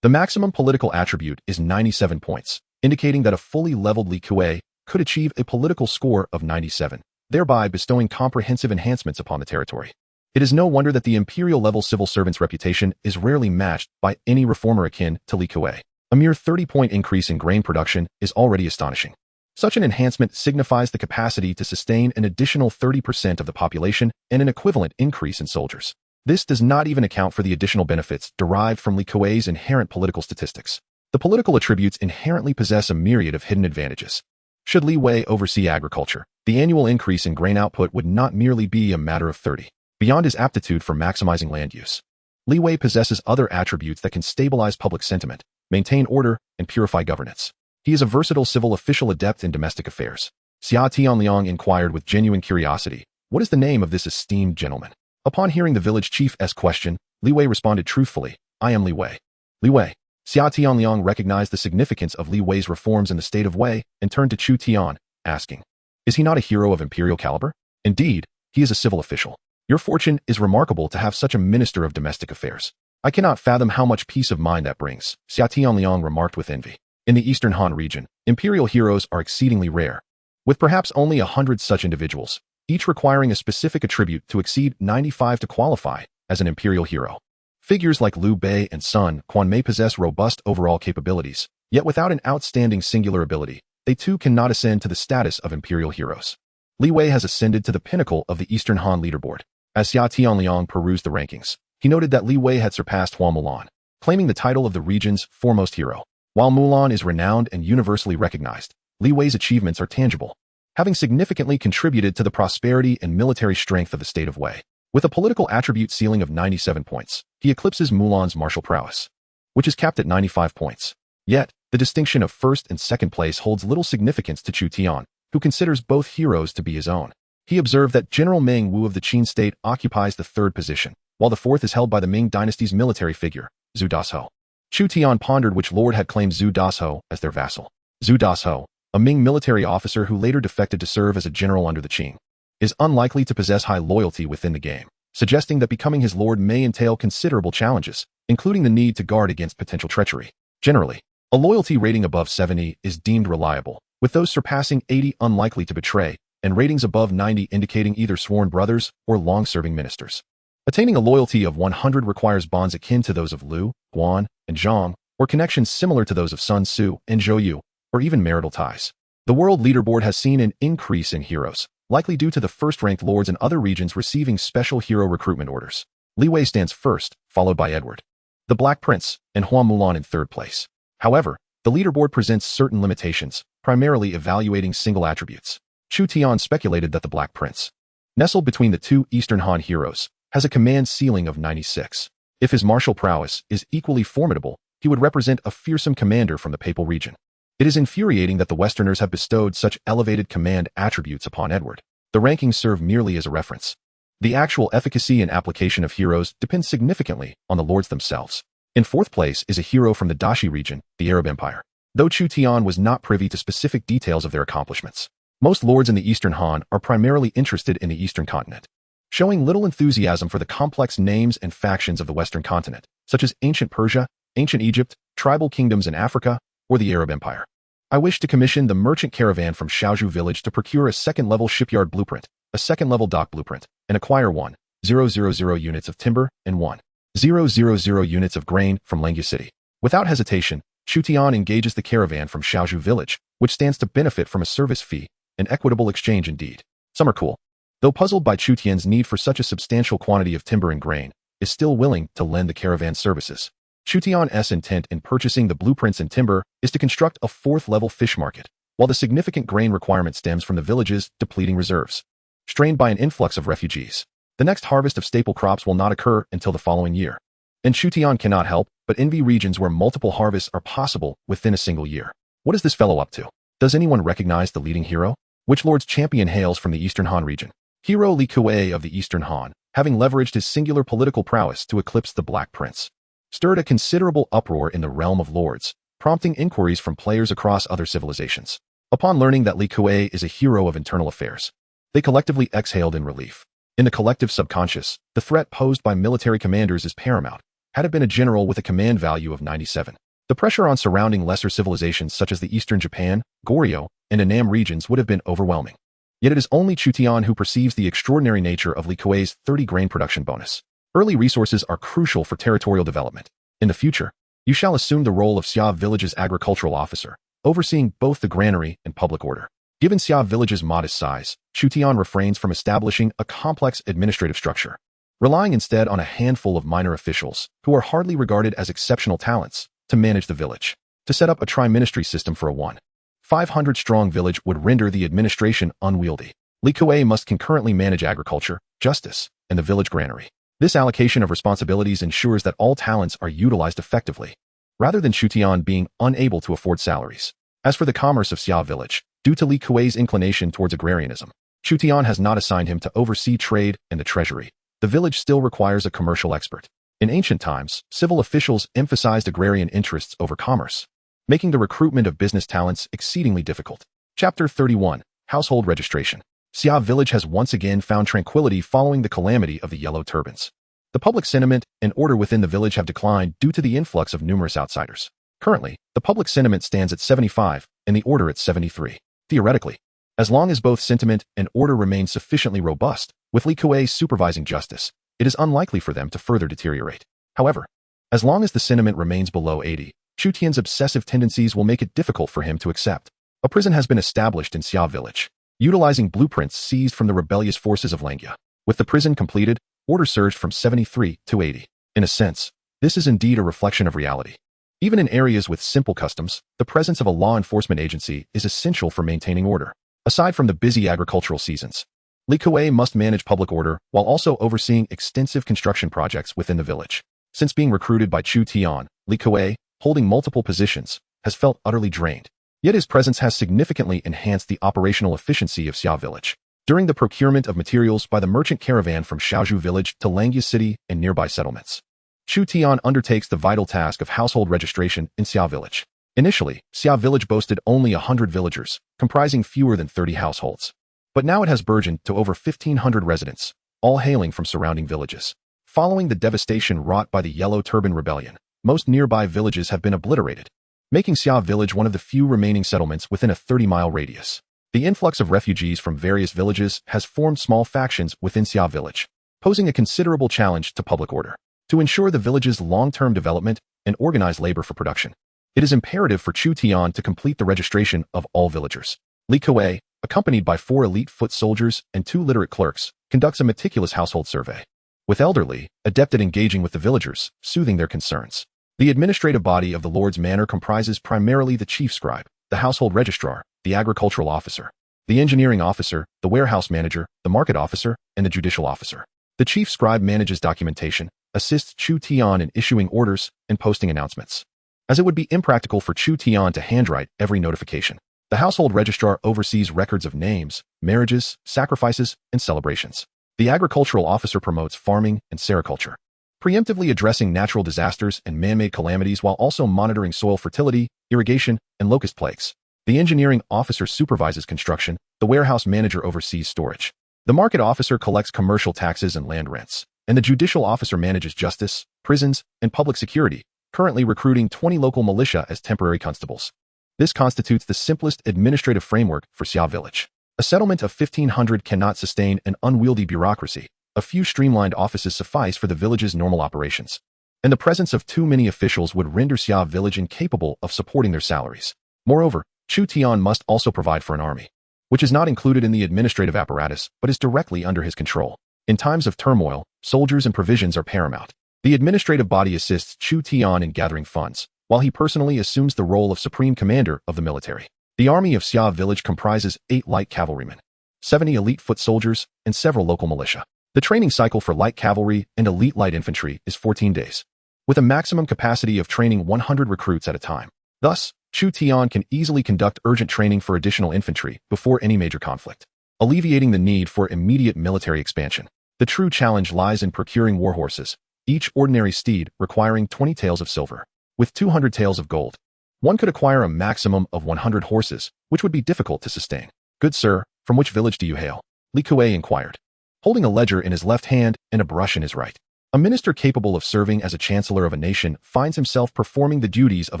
The maximum political attribute is 97 points, indicating that a fully leveled Likue could achieve a political score of 97, thereby bestowing comprehensive enhancements upon the territory. It is no wonder that the imperial-level civil servant's reputation is rarely matched by any reformer akin to Likue. A mere 30-point increase in grain production is already astonishing. Such an enhancement signifies the capacity to sustain an additional 30% of the population and an equivalent increase in soldiers. This does not even account for the additional benefits derived from Likue's inherent political statistics. The political attributes inherently possess a myriad of hidden advantages. Should Li Wei oversee agriculture, the annual increase in grain output would not merely be a matter of 30. Beyond his aptitude for maximizing land use, Li Wei possesses other attributes that can stabilize public sentiment, maintain order, and purify governance. He is a versatile civil official adept in domestic affairs. Xia Tianliang inquired with genuine curiosity, "What is the name of this esteemed gentleman?" Upon hearing the village chief's question, Li Wei responded truthfully, "I am Li Wei." Li Wei. Xia Tianliang recognized the significance of Li Wei's reforms in the state of Wei and turned to Chu Tian, asking, "Is he not a hero of imperial caliber?" "Indeed, he is a civil official. Your fortune is remarkable to have such a minister of domestic affairs. I cannot fathom how much peace of mind that brings," Xia Tianliang remarked with envy. In the Eastern Han region, imperial heroes are exceedingly rare, with perhaps only 100 such individuals, each requiring a specific attribute to exceed 95 to qualify as an imperial hero. Figures like Liu Bei and Sun Quan may possess robust overall capabilities, yet without an outstanding singular ability, they too cannot ascend to the status of imperial heroes. Li Wei has ascended to the pinnacle of the Eastern Han leaderboard. As Xia Tianliang perused the rankings, he noted that Li Wei had surpassed Hua Mulan, claiming the title of the region's foremost hero. While Mulan is renowned and universally recognized, Li Wei's achievements are tangible, having significantly contributed to the prosperity and military strength of the state of Wei. With a political attribute ceiling of 97 points, he eclipses Mulan's martial prowess, which is capped at 95 points. Yet, the distinction of first and second place holds little significance to Chu Tian, who considers both heroes to be his own. He observed that General Meng Wu of the Qin state occupies the third position, while the fourth is held by the Ming dynasty's military figure, Zhu Dasho. Chu Tian pondered which lord had claimed Zhu Dasho as their vassal. Zhu Dasho, a Ming military officer who later defected to serve as a general under the Qing, is unlikely to possess high loyalty within the game, suggesting that becoming his lord may entail considerable challenges, including the need to guard against potential treachery. Generally, a loyalty rating above 70 is deemed reliable, with those surpassing 80 unlikely to betray, and ratings above 90 indicating either sworn brothers or long-serving ministers. Attaining a loyalty of 100 requires bonds akin to those of Liu, Guan, and Zhang, or connections similar to those of Sun Tzu and Zhou Yu, or even marital ties. The world leaderboard has seen an increase in heroes, likely due to the first-ranked lords in other regions receiving special hero recruitment orders. Li Wei stands first, followed by Edward, the Black Prince, and Hua Mulan in third place. However, the leaderboard presents certain limitations, primarily evaluating single attributes. Chu Tian speculated that the Black Prince, nestled between the two Eastern Han heroes, has a command ceiling of 96. If his martial prowess is equally formidable, he would represent a fearsome commander from the Papal region. It is infuriating that the Westerners have bestowed such elevated command attributes upon Edward. The rankings serve merely as a reference. The actual efficacy and application of heroes depends significantly on the lords themselves. In fourth place is a hero from the Dashi region, the Arab Empire. Though Chu Tian was not privy to specific details of their accomplishments, most lords in the Eastern Han are primarily interested in the Eastern continent, showing little enthusiasm for the complex names and factions of the Western continent, such as ancient Persia, ancient Egypt, tribal kingdoms in Africa, or the Arab Empire. I wish to commission the merchant caravan from Shaozhou village to procure a second-level shipyard blueprint, a second-level dock blueprint, and acquire 1,000 units of timber and 1,000 units of grain from Langya City. Without hesitation, Tian engages the caravan from Xiaozhu village, which stands to benefit from a service fee, an equitable exchange indeed. Some are cool. Though puzzled by Tian's need for such a substantial quantity of timber and grain, is still willing to lend the caravan services. Tian's intent in purchasing the blueprints and timber is to construct a 4th-level fish market, while the significant grain requirement stems from the village's depleting reserves. Strained by an influx of refugees, the next harvest of staple crops will not occur until the following year. And Tian cannot help but envy regions where multiple harvests are possible within a single year. What is this fellow up to? Does anyone recognize the leading hero? Which lord's champion hails from the Eastern Han region? Hero Li Kuei of the Eastern Han, having leveraged his singular political prowess to eclipse the Black Prince, stirred a considerable uproar in the realm of lords, prompting inquiries from players across other civilizations. Upon learning that Li Kuei is a hero of internal affairs, they collectively exhaled in relief. In the collective subconscious, the threat posed by military commanders is paramount. Had it been a general with a command value of 97, the pressure on surrounding lesser civilizations such as the Eastern Japan, Goryeo, and Annam regions would have been overwhelming. Yet it is only Tian who perceives the extraordinary nature of Li Kuei's 30 grain production bonus. Early resources are crucial for territorial development. In the future, you shall assume the role of Xia Village's agricultural officer, overseeing both the granary and public order. Given Xia Village's modest size, Tian refrains from establishing a complex administrative structure, relying instead on a handful of minor officials, who are hardly regarded as exceptional talents, to manage the village. To set up a tri-ministry system for a 1,500-strong village would render the administration unwieldy. Li Kuei must concurrently manage agriculture, justice, and the village granary. This allocation of responsibilities ensures that all talents are utilized effectively, rather than Tian being unable to afford salaries. As for the commerce of Xia Village, due to Li Kuei's inclination towards agrarianism, Tian has not assigned him to oversee trade and the treasury. The village still requires a commercial expert. In ancient times, civil officials emphasized agrarian interests over commerce, making the recruitment of business talents exceedingly difficult. Chapter 31, Household Registration. Xia Village has once again found tranquility following the calamity of the Yellow Turbans. The public sentiment and order within the village have declined due to the influx of numerous outsiders. Currently, the public sentiment stands at 75 and the order at 73. Theoretically, as long as both sentiment and order remain sufficiently robust, with Li Kuei supervising justice, it is unlikely for them to further deteriorate. However, as long as the sentiment remains below 80, Tian's obsessive tendencies will make it difficult for him to accept. A prison has been established in Xia Village, utilizing blueprints seized from the rebellious forces of Langya. With the prison completed, order surged from 73 to 80. In a sense, this is indeed a reflection of reality. Even in areas with simple customs, the presence of a law enforcement agency is essential for maintaining order. Aside from the busy agricultural seasons, Li Kuei must manage public order while also overseeing extensive construction projects within the village. Since being recruited by Tian, Li Kuei, holding multiple positions, has felt utterly drained. Yet his presence has significantly enhanced the operational efficiency of Xia Village. During the procurement of materials by the merchant caravan from Xiaozhu village to Langya city and nearby settlements, Tian undertakes the vital task of household registration in Xia Village. Initially, Xia Village boasted only 100 villagers, comprising fewer than 30 households. But now it has burgeoned to over 1,500 residents, all hailing from surrounding villages. Following the devastation wrought by the Yellow Turban Rebellion, most nearby villages have been obliterated, making Xia Village one of the few remaining settlements within a 30-mile radius. The influx of refugees from various villages has formed small factions within Xia Village, posing a considerable challenge to public order. To ensure the village's long-term development and organize labor for production, it is imperative for Tian to complete the registration of all villagers. Li Kuei, accompanied by 4 elite foot soldiers and 2 literate clerks, conducts a meticulous household survey, with elderly, adept at engaging with the villagers, soothing their concerns. The administrative body of the Lord's Manor comprises primarily the chief scribe, the household registrar, the agricultural officer, the engineering officer, the warehouse manager, the market officer, and the judicial officer. The chief scribe manages documentation, assists Tian in issuing orders and posting announcements, as it would be impractical for Tian to handwrite every notification. The household registrar oversees records of names, marriages, sacrifices, and celebrations. The agricultural officer promotes farming and sericulture, preemptively addressing natural disasters and man-made calamities while also monitoring soil fertility, irrigation, and locust plagues. The engineering officer supervises construction. The warehouse manager oversees storage. The market officer collects commercial taxes and land rents, and the judicial officer manages justice, prisons, and public security, currently recruiting 20 local militia as temporary constables. This constitutes the simplest administrative framework for Xia Village. A settlement of 1,500 cannot sustain an unwieldy bureaucracy. A few streamlined offices suffice for the village's normal operations. and the presence of too many officials would render Xia village incapable of supporting their salaries. Moreover, Chu Tian must also provide for an army, which is not included in the administrative apparatus but is directly under his control. In times of turmoil, soldiers and provisions are paramount. The administrative body assists Chu Tian in gathering funds, while he personally assumes the role of supreme commander of the military. The army of Xia village comprises 8 light cavalrymen, 70 elite foot soldiers, and several local militia. The training cycle for light cavalry and elite light infantry is 14 days, with a maximum capacity of training 100 recruits at a time. Thus, Chu Tian can easily conduct urgent training for additional infantry before any major conflict, alleviating the need for immediate military expansion. The true challenge lies in procuring war horses, each ordinary steed requiring 20 taels of silver, with 200 taels of gold. One could acquire a maximum of 100 horses, which would be difficult to sustain. "Good sir, from which village do you hail?" Li Kuei inquired, holding a ledger in his left hand and a brush in his right. A minister capable of serving as a chancellor of a nation finds himself performing the duties of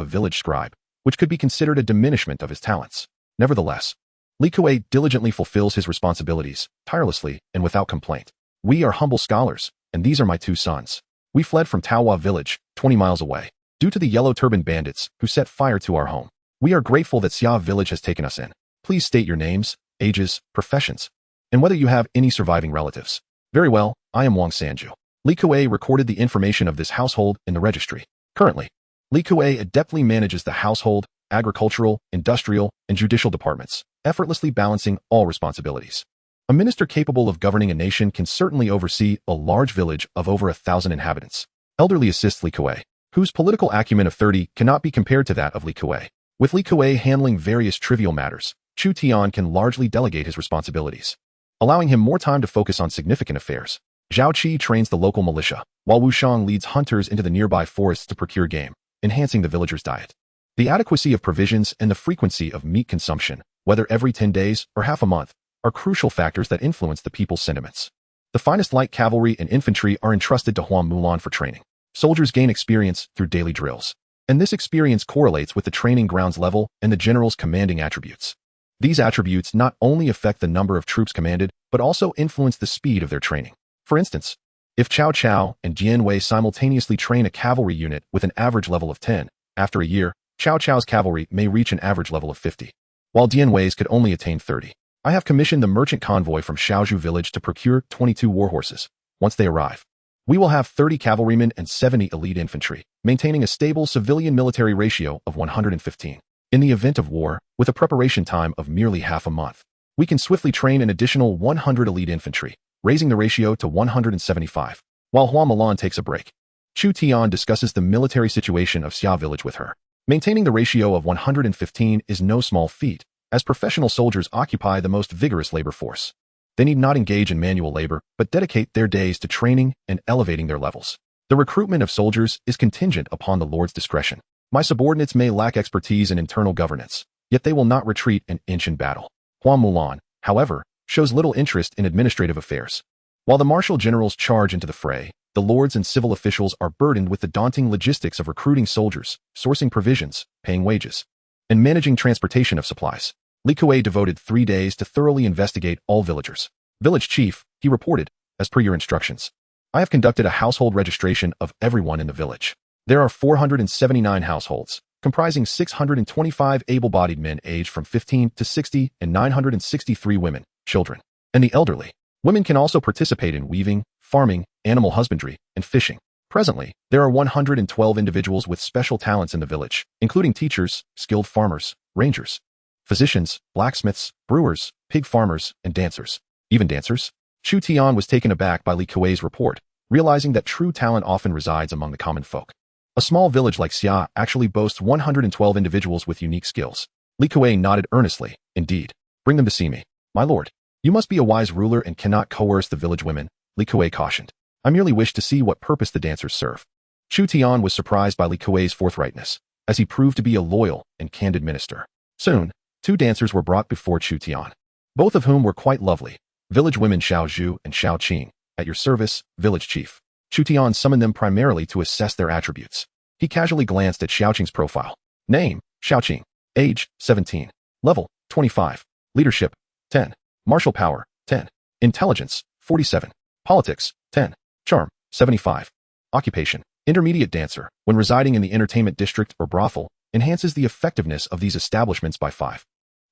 a village scribe, which could be considered a diminishment of his talents. Nevertheless, Li Kuei diligently fulfills his responsibilities, tirelessly and without complaint. "We are humble scholars, and these are my 2 sons. We fled from Taohua village, 20 miles away, due to the yellow turban bandits who set fire to our home. We are grateful that Xia village has taken us in. Please state your names, ages, professions, and whether you have any surviving relatives." "Very well, I am Wang Sanju." Li Kuei recorded the information of this household in the registry. Currently, Li Kuei adeptly manages the household, agricultural, industrial, and judicial departments, effortlessly balancing all responsibilities. A minister capable of governing a nation can certainly oversee a large village of over 1,000 inhabitants. Elderly assists Li Kuei, whose political acumen of 30 cannot be compared to that of Li Kuei. With Li Kuei handling various trivial matters, Chu Tian can largely delegate his responsibilities, allowing him more time to focus on significant affairs. Zhao Qi trains the local militia, while Wu Shang leads hunters into the nearby forests to procure game, enhancing the villagers' diet. The adequacy of provisions and the frequency of meat consumption, whether every 10 days or half a month, are crucial factors that influence the people's sentiments. The finest light cavalry and infantry are entrusted to Hua Mulan for training. Soldiers gain experience through daily drills, and this experience correlates with the training grounds level and the general's commanding attributes. These attributes not only affect the number of troops commanded, but also influence the speed of their training. For instance, if Cao Cao and Jian Wei simultaneously train a cavalry unit with an average level of 10, after a year, Cao Cao's cavalry may reach an average level of 50, while Jian Wei's could only attain 30. I have commissioned the merchant convoy from Shaozhou village to procure 22 war horses. Once they arrive, we will have 30 cavalrymen and 70 elite infantry, maintaining a stable civilian military ratio of 115. In the event of war, with a preparation time of merely half a month, we can swiftly train an additional 100 elite infantry, raising the ratio to 175. While Hua Mulan takes a break, Chu Tian discusses the military situation of Xia village with her. Maintaining the ratio of 115 is no small feat, as professional soldiers occupy the most vigorous labor force. They need not engage in manual labor, but dedicate their days to training and elevating their levels. The recruitment of soldiers is contingent upon the Lord's discretion. My subordinates may lack expertise in internal governance, yet they will not retreat an inch in battle. Hua Mulan, however, shows little interest in administrative affairs. While the martial generals charge into the fray, the lords and civil officials are burdened with the daunting logistics of recruiting soldiers, sourcing provisions, paying wages, and managing transportation of supplies. Li Kuei devoted 3 days to thoroughly investigate all villagers. "Village chief," he reported, "as per your instructions, I have conducted a household registration of everyone in the village. There are 479 households, comprising 625 able-bodied men aged from 15 to 60 and 963 women, children, and the elderly. Women can also participate in weaving, farming, animal husbandry, and fishing. Presently, there are 112 individuals with special talents in the village, including teachers, skilled farmers, rangers, physicians, blacksmiths, brewers, pig farmers, and dancers." Even dancers? Chu Tian was taken aback by Li Kuei's report, realizing that true talent often resides among the common folk. A small village like Xia actually boasts 112 individuals with unique skills. Li Kuei nodded earnestly. "Indeed. Bring them to see me. My lord, you must be a wise ruler and cannot coerce the village women," Li Kuei cautioned. "I merely wish to see what purpose the dancers serve." Chu Tian was surprised by Li Kuei's forthrightness, as he proved to be a loyal and candid minister. Soon, 2 dancers were brought before Chu Tian, both of whom were quite lovely. "Village women Xiao Zhu and Xiao Qing, at your service, village chief." Chu Tian summoned them primarily to assess their attributes. He casually glanced at Xiao Qing's profile. Name, Xiao Qing. Age, 17. Level, 25. Leadership, 10. Martial power, 10. Intelligence, 47. Politics, 10. Charm, 75. Occupation, Intermediate dancer, when residing in the entertainment district or brothel, enhances the effectiveness of these establishments by 5.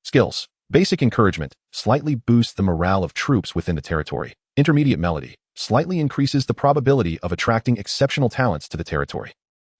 Skills. Basic encouragement, slightly boosts the morale of troops within the territory. Intermediate melody, slightly increases the probability of attracting exceptional talents to the territory.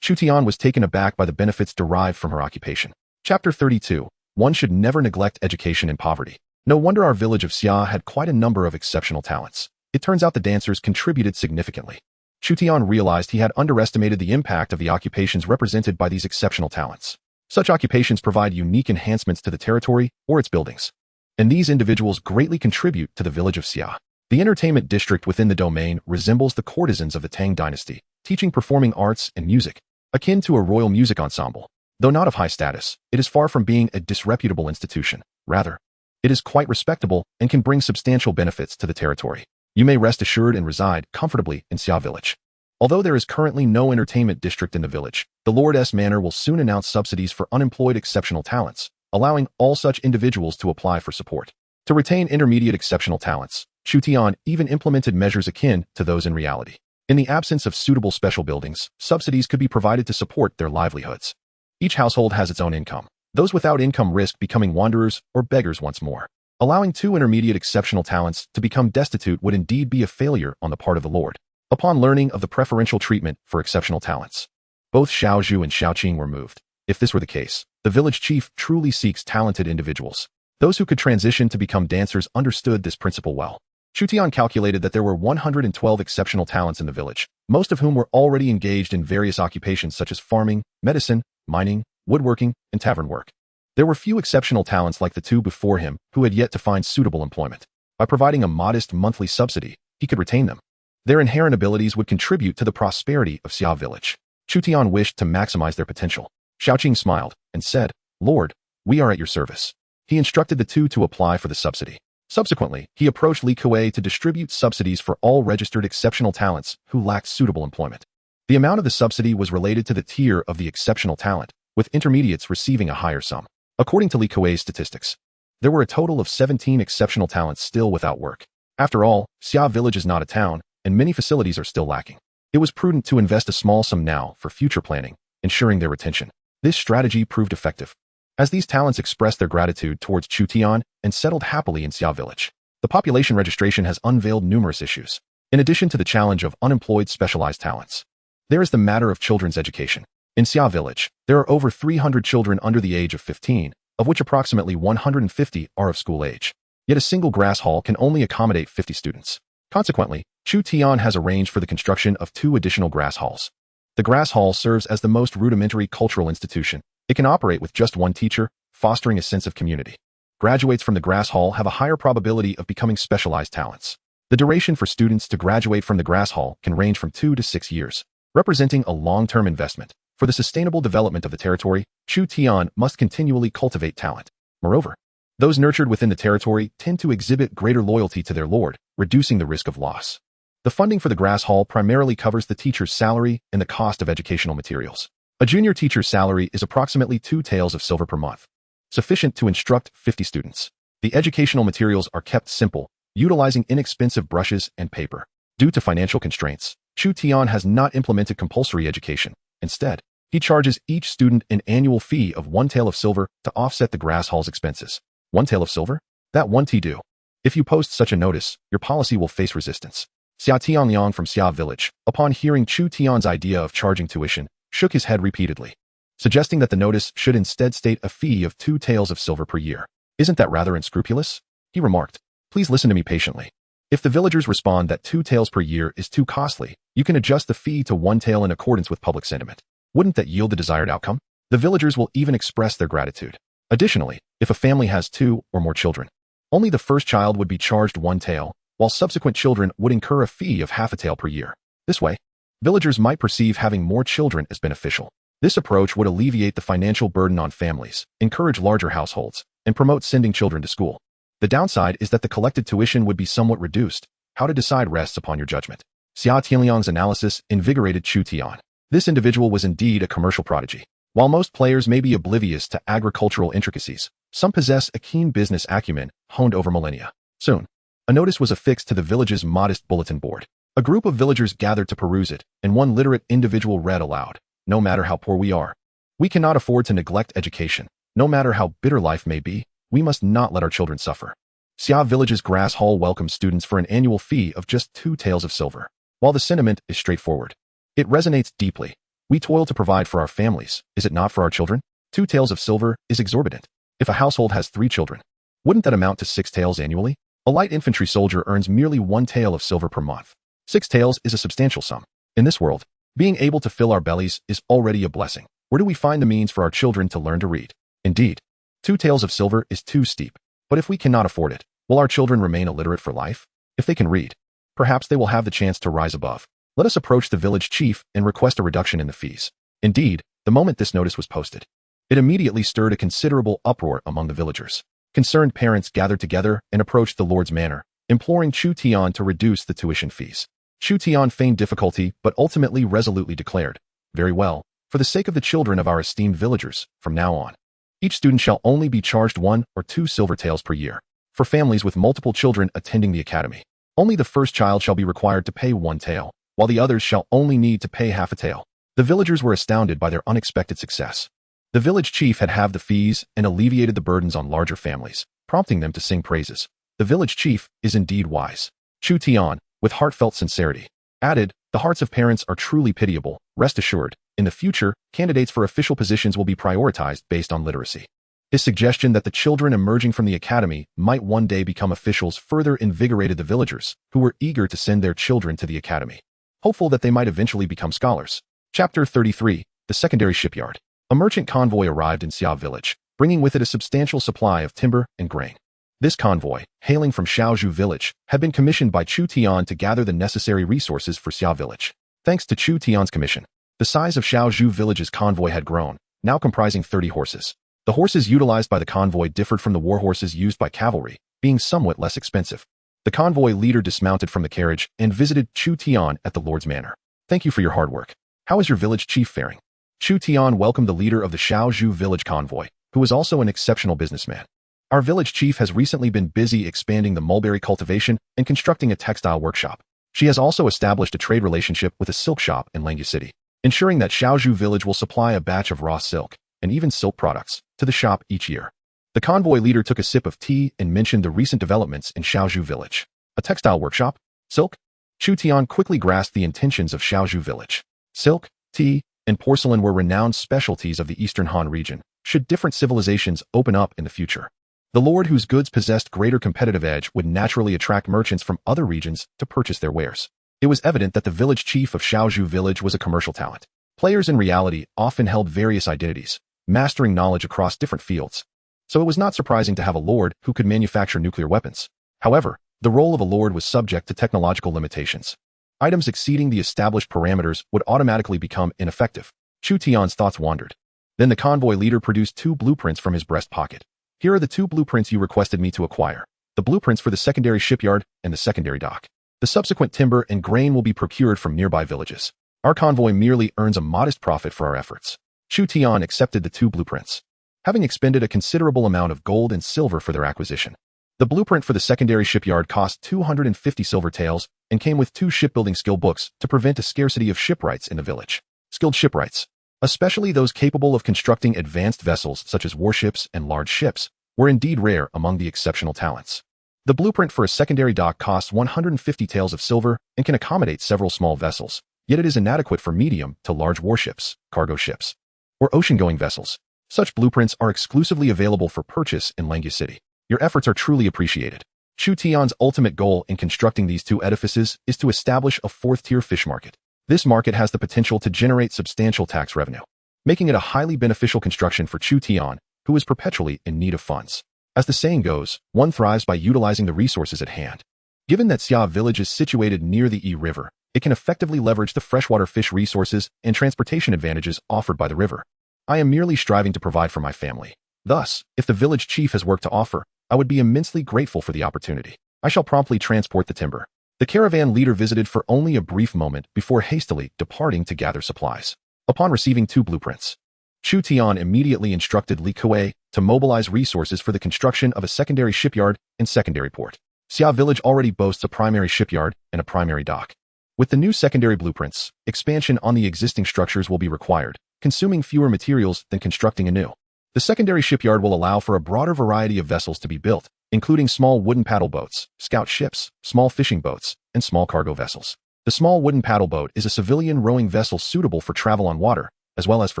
Chu Tian was taken aback by the benefits derived from her occupation. Chapter 32. One should never neglect education in poverty. No wonder our village of Xia had quite a number of exceptional talents. It turns out the dancers contributed significantly. Chu Tian realized he had underestimated the impact of the occupations represented by these exceptional talents. Such occupations provide unique enhancements to the territory or its buildings, and these individuals greatly contribute to the village of Xia. The entertainment district within the domain resembles the courtesans of the Tang dynasty, teaching performing arts and music, akin to a royal music ensemble. Though not of high status, it is far from being a disreputable institution. Rather, it is quite respectable and can bring substantial benefits to the territory. You may rest assured and reside comfortably in Xia village. Although there is currently no entertainment district in the village, the Lord's Manor will soon announce subsidies for unemployed exceptional talents, allowing all such individuals to apply for support. To retain intermediate exceptional talents, Chu Tian even implemented measures akin to those in reality. In the absence of suitable special buildings, subsidies could be provided to support their livelihoods. Each household has its own income. Those without income risk becoming wanderers or beggars once more. Allowing 2 intermediate exceptional talents to become destitute would indeed be a failure on the part of the Lord. Upon learning of the preferential treatment for exceptional talents, both Xiaozhu and Xiaoqing were moved. If this were the case, the village chief truly seeks talented individuals. Those who could transition to become dancers understood this principle well. Chu Tian calculated that there were 112 exceptional talents in the village, most of whom were already engaged in various occupations such as farming, medicine, mining, woodworking, and tavern work. There were few exceptional talents like the 2 before him who had yet to find suitable employment. By providing a modest monthly subsidy, he could retain them. Their inherent abilities would contribute to the prosperity of Xia village. Chu Tian wished to maximize their potential. Xiaoqing smiled and said, "Lord, we are at your service." He instructed the 2 to apply for the subsidy. Subsequently, he approached Li Kuei to distribute subsidies for all registered exceptional talents who lacked suitable employment. The amount of the subsidy was related to the tier of the exceptional talent, with intermediates receiving a higher sum. According to Li Kuei's statistics, there were a total of 17 exceptional talents still without work. After all, Xia village is not a town, and many facilities are still lacking. It was prudent to invest a small sum now for future planning, ensuring their retention. This strategy proved effective, as these talents expressed their gratitude towards Chu Tian and settled happily in Xia village. The population registration has unveiled numerous issues. In addition to the challenge of unemployed specialized talents, there is the matter of children's education. In Xia village, there are over 300 children under the age of 15, of which approximately 150 are of school age. Yet a single grass hall can only accommodate 50 students. Consequently, Chu Tian has arranged for the construction of 2 additional grass halls. The grass hall serves as the most rudimentary cultural institution. It can operate with just 1 teacher, fostering a sense of community. Graduates from the grass hall have a higher probability of becoming specialized talents. The duration for students to graduate from the grass hall can range from 2 to 6 years, representing a long-term investment. For the sustainable development of the territory, Chu Tian must continually cultivate talent. Moreover, those nurtured within the territory tend to exhibit greater loyalty to their lord, reducing the risk of loss. The funding for the grass hall primarily covers the teacher's salary and the cost of educational materials. A junior teacher's salary is approximately 2 taels of silver per month, sufficient to instruct 50 students. The educational materials are kept simple, utilizing inexpensive brushes and paper. Due to financial constraints, Chu Tian has not implemented compulsory education. Instead, he charges each student an annual fee of 1 tael of silver to offset the grass hall's expenses. 1 tael of silver? That 1 ti do. If you post such a notice, your policy will face resistance. Xia Tianliang from Xia village, upon hearing Chu Tian's idea of charging tuition, shook his head repeatedly, suggesting that the notice should instead state a fee of 2 taels of silver per year. Isn't that rather unscrupulous? He remarked. Please listen to me patiently. If the villagers respond that 2 taels per year is too costly, you can adjust the fee to 1 tael in accordance with public sentiment. Wouldn't that yield the desired outcome? The villagers will even express their gratitude. Additionally, if a family has 2 or more children, only the first child would be charged 1 tael, while subsequent children would incur a fee of half a tael per year. This way, villagers might perceive having more children as beneficial. This approach would alleviate the financial burden on families, encourage larger households, and promote sending children to school. The downside is that the collected tuition would be somewhat reduced. How to decide rests upon your judgment. Xia Tianliang's analysis invigorated Chu Tian. This individual was indeed a commercial prodigy. While most players may be oblivious to agricultural intricacies, some possess a keen business acumen honed over millennia. Soon, a notice was affixed to the village's modest bulletin board. A group of villagers gathered to peruse it, and one literate individual read aloud, "No matter how poor we are, we cannot afford to neglect education. No matter how bitter life may be, we must not let our children suffer." Xia Village's Grass Hall welcomes students for an annual fee of just 2 taels of silver. While the sentiment is straightforward, it resonates deeply. We toil to provide for our families, is it not for our children? 2 taels of silver is exorbitant. If a household has 3 children, wouldn't that amount to 6 taels annually? A light infantry soldier earns merely 1 tael of silver per month. 6 taels is a substantial sum. In this world, being able to fill our bellies is already a blessing. Where do we find the means for our children to learn to read? Indeed, 2 taels of silver is too steep. But if we cannot afford it, will our children remain illiterate for life? If they can read, perhaps they will have the chance to rise above. Let us approach the village chief and request a reduction in the fees. Indeed, the moment this notice was posted, it immediately stirred a considerable uproar among the villagers. Concerned parents gathered together and approached the Lord's manor, imploring Chu Tian to reduce the tuition fees. Chu Tian feigned difficulty but ultimately resolutely declared, "Very well, for the sake of the children of our esteemed villagers, from now on, each student shall only be charged 1 or 2 silver taels per year. For families with multiple children attending the academy, only the first child shall be required to pay 1 tael, while the others shall only need to pay half a tael." The villagers were astounded by their unexpected success. The village chief had halved the fees and alleviated the burdens on larger families, prompting them to sing praises. The village chief is indeed wise. Chu Tian, with heartfelt sincerity, added, "The hearts of parents are truly pitiable. Rest assured, in the future, candidates for official positions will be prioritized based on literacy." His suggestion that the children emerging from the academy might one day become officials further invigorated the villagers, who were eager to send their children to the academy, hopeful that they might eventually become scholars. Chapter 33, The Secondary Shipyard. A merchant convoy arrived in Xia Village, bringing with it a substantial supply of timber and grain. This convoy, hailing from Shaozhou Village, had been commissioned by Chu Tian to gather the necessary resources for Xia Village. Thanks to Chu Tian's commission, the size of Shaozhou Village's convoy had grown, now comprising 30 horses. The horses utilized by the convoy differed from the war horses used by cavalry, being somewhat less expensive. The convoy leader dismounted from the carriage and visited Chu Tian at the Lord's manor. "Thank you for your hard work. How is your village chief faring?" Chu Tian welcomed the leader of the Shaozhou Village convoy, who was also an exceptional businessman. "Our village chief has recently been busy expanding the mulberry cultivation and constructing a textile workshop. She has also established a trade relationship with a silk shop in Langya City, ensuring that Shaozhou Village will supply a batch of raw silk, and even silk products, to the shop each year." The convoy leader took a sip of tea and mentioned the recent developments in Shaozhou Village. A textile workshop? Silk? Chu Tian quickly grasped the intentions of Shaozhou Village. Silk, tea, and porcelain were renowned specialties of the Eastern Han region, should different civilizations open up in the future. The lord whose goods possessed greater competitive edge would naturally attract merchants from other regions to purchase their wares. It was evident that the village chief of Shaozhou Village was a commercial talent. Players in reality often held various identities, mastering knowledge across different fields. So it was not surprising to have a lord who could manufacture nuclear weapons. However, the role of a lord was subject to technological limitations. Items exceeding the established parameters would automatically become ineffective. Chu Tian's thoughts wandered. Then the convoy leader produced 2 blueprints from his breast pocket. "Here are the 2 blueprints you requested me to acquire. The blueprints for the secondary shipyard and the secondary dock. The subsequent timber and grain will be procured from nearby villages. Our convoy merely earns a modest profit for our efforts." Chu Tian accepted the 2 blueprints, having expended a considerable amount of gold and silver for their acquisition. The blueprint for the secondary shipyard cost 250 silver taels and came with 2 shipbuilding skill books to prevent a scarcity of shipwrights in the village. Skilled shipwrights, especially those capable of constructing advanced vessels such as warships and large ships, were indeed rare among the exceptional talents. The blueprint for a secondary dock costs 150 taels of silver and can accommodate several small vessels, yet it is inadequate for medium to large warships, cargo ships, or ocean-going vessels. Such blueprints are exclusively available for purchase in Langya City. Your efforts are truly appreciated. Chu Tian's ultimate goal in constructing these 2 edifices is to establish a 4th-tier fish market. This market has the potential to generate substantial tax revenue, making it a highly beneficial construction for Chu Tian, who is perpetually in need of funds. As the saying goes, one thrives by utilizing the resources at hand. Given that Xia Village is situated near the Yi River, it can effectively leverage the freshwater fish resources and transportation advantages offered by the river. I am merely striving to provide for my family. Thus, if the village chief has work to offer, I would be immensely grateful for the opportunity. I shall promptly transport the timber. The caravan leader visited for only a brief moment before hastily departing to gather supplies. Upon receiving 2 blueprints, Chu Tian immediately instructed Li Kuei to mobilize resources for the construction of a secondary shipyard and secondary port. Xia Village already boasts a primary shipyard and a primary dock. With the new secondary blueprints, expansion on the existing structures will be required, consuming fewer materials than constructing anew. The secondary shipyard will allow for a broader variety of vessels to be built, including small wooden paddle boats, scout ships, small fishing boats, and small cargo vessels. The small wooden paddle boat is a civilian rowing vessel suitable for travel on water, as well as for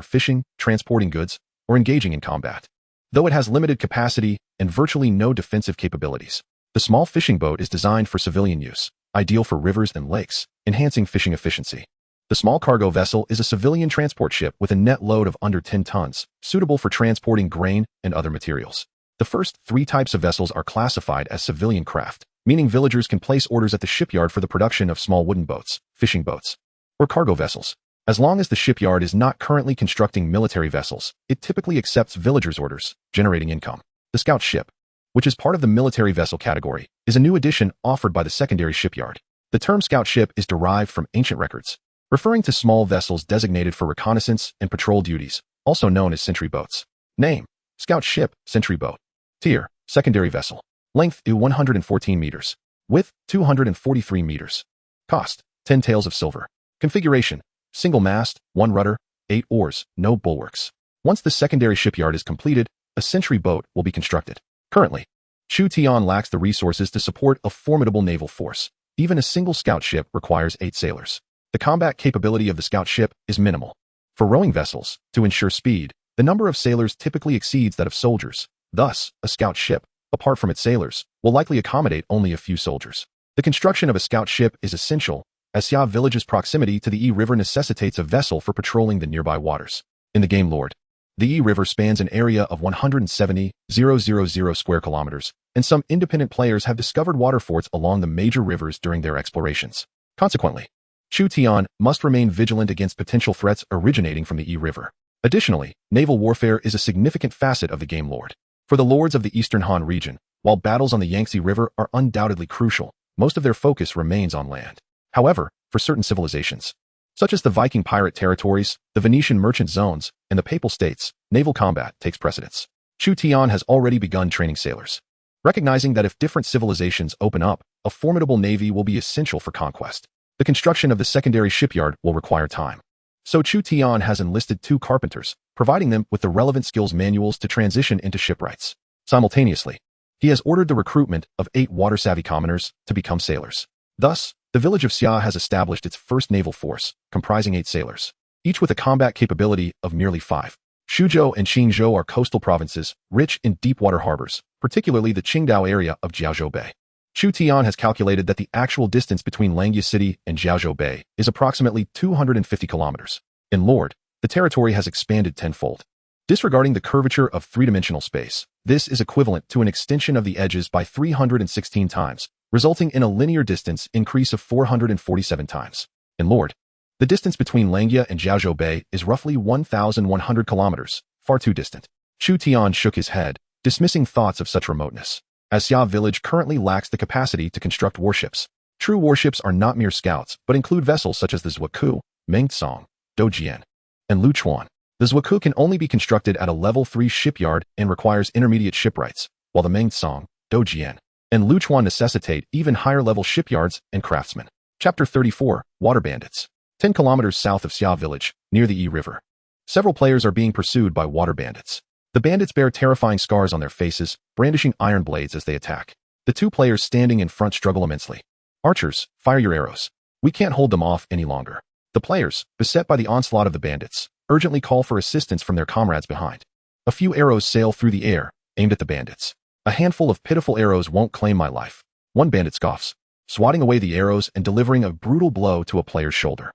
fishing, transporting goods, or engaging in combat. Though it has limited capacity and virtually no defensive capabilities, the small fishing boat is designed for civilian use, ideal for rivers and lakes, enhancing fishing efficiency. The small cargo vessel is a civilian transport ship with a net load of under 10 tons, suitable for transporting grain and other materials. The first 3 types of vessels are classified as civilian craft, meaning villagers can place orders at the shipyard for the production of small wooden boats, fishing boats, or cargo vessels. As long as the shipyard is not currently constructing military vessels, it typically accepts villagers' orders, generating income. The scout ship, which is part of the military vessel category, is a new addition offered by the secondary shipyard. The term scout ship is derived from ancient records, referring to small vessels designated for reconnaissance and patrol duties, also known as sentry boats. Name: scout ship, sentry boat. Tier: secondary vessel. Length: 114 meters. Width: 243 meters. Cost: 10 taels of silver. Configuration: single mast, 1 rudder, 8 oars, no bulwarks. Once the secondary shipyard is completed, a sentry boat will be constructed. Currently, Chu Tian lacks the resources to support a formidable naval force. Even a single scout ship requires 8 sailors. The combat capability of the scout ship is minimal. For rowing vessels, to ensure speed, the number of sailors typically exceeds that of soldiers. Thus, a scout ship, apart from its sailors, will likely accommodate only a few soldiers. The construction of a scout ship is essential, as Xia Village's proximity to the Yi River necessitates a vessel for patrolling the nearby waters. In the game lore, the Yi River spans an area of 170,000 square kilometers, and some independent players have discovered water forts along the major rivers during their explorations. Consequently, Chu Tian must remain vigilant against potential threats originating from the Yi River. Additionally, naval warfare is a significant facet of the game lore. For the lords of the Eastern Han region, while battles on the Yangtze River are undoubtedly crucial, most of their focus remains on land. However, for certain civilizations, such as the Viking pirate territories, the Venetian merchant zones, and the Papal States, naval combat takes precedence. Chu Tian has already begun training sailors, recognizing that if different civilizations open up, a formidable navy will be essential for conquest. The construction of the secondary shipyard will require time. So Chu Tian has enlisted 2 carpenters, providing them with the relevant skills manuals to transition into shipwrights. Simultaneously, he has ordered the recruitment of 8 water-savvy commoners to become sailors. Thus, the village of Xia has established its first naval force, comprising 8 sailors, each with a combat capability of merely 5. Xuzhou and Qingzhou are coastal provinces, rich in deep-water harbors, particularly the Qingdao area of Jiaozhou Bay. Chu Tian has calculated that the actual distance between Langya City and Jiaozhou Bay is approximately 250 kilometers. In lore, the territory has expanded tenfold. Disregarding the curvature of 3-dimensional space, this is equivalent to an extension of the edges by 316 times, resulting in a linear distance increase of 447 times. In lore, the distance between Langya and Jiaozhou Bay is roughly 1,100 kilometers, far too distant. Chu Tian shook his head, dismissing thoughts of such remoteness. As Xia Village currently lacks the capacity to construct warships. True warships are not mere scouts, but include vessels such as the Zhuoku, Mengtsong, Doujian, and Luchuan. The Zhuoku can only be constructed at a level 3 shipyard and requires intermediate shipwrights, while the Mengtsong, Doujian, and Luchuan necessitate even higher-level shipyards and craftsmen. Chapter 34, Water Bandits. 10 kilometers south of Xia Village, near the Yi River. Several players are being pursued by water bandits. The bandits bear terrifying scars on their faces, brandishing iron blades as they attack. The 2 players standing in front struggle immensely. Archers, fire your arrows. We can't hold them off any longer. The players, beset by the onslaught of the bandits, urgently call for assistance from their comrades behind. A few arrows sail through the air, aimed at the bandits. A handful of pitiful arrows won't claim my life. One bandit scoffs, swatting away the arrows and delivering a brutal blow to a player's shoulder.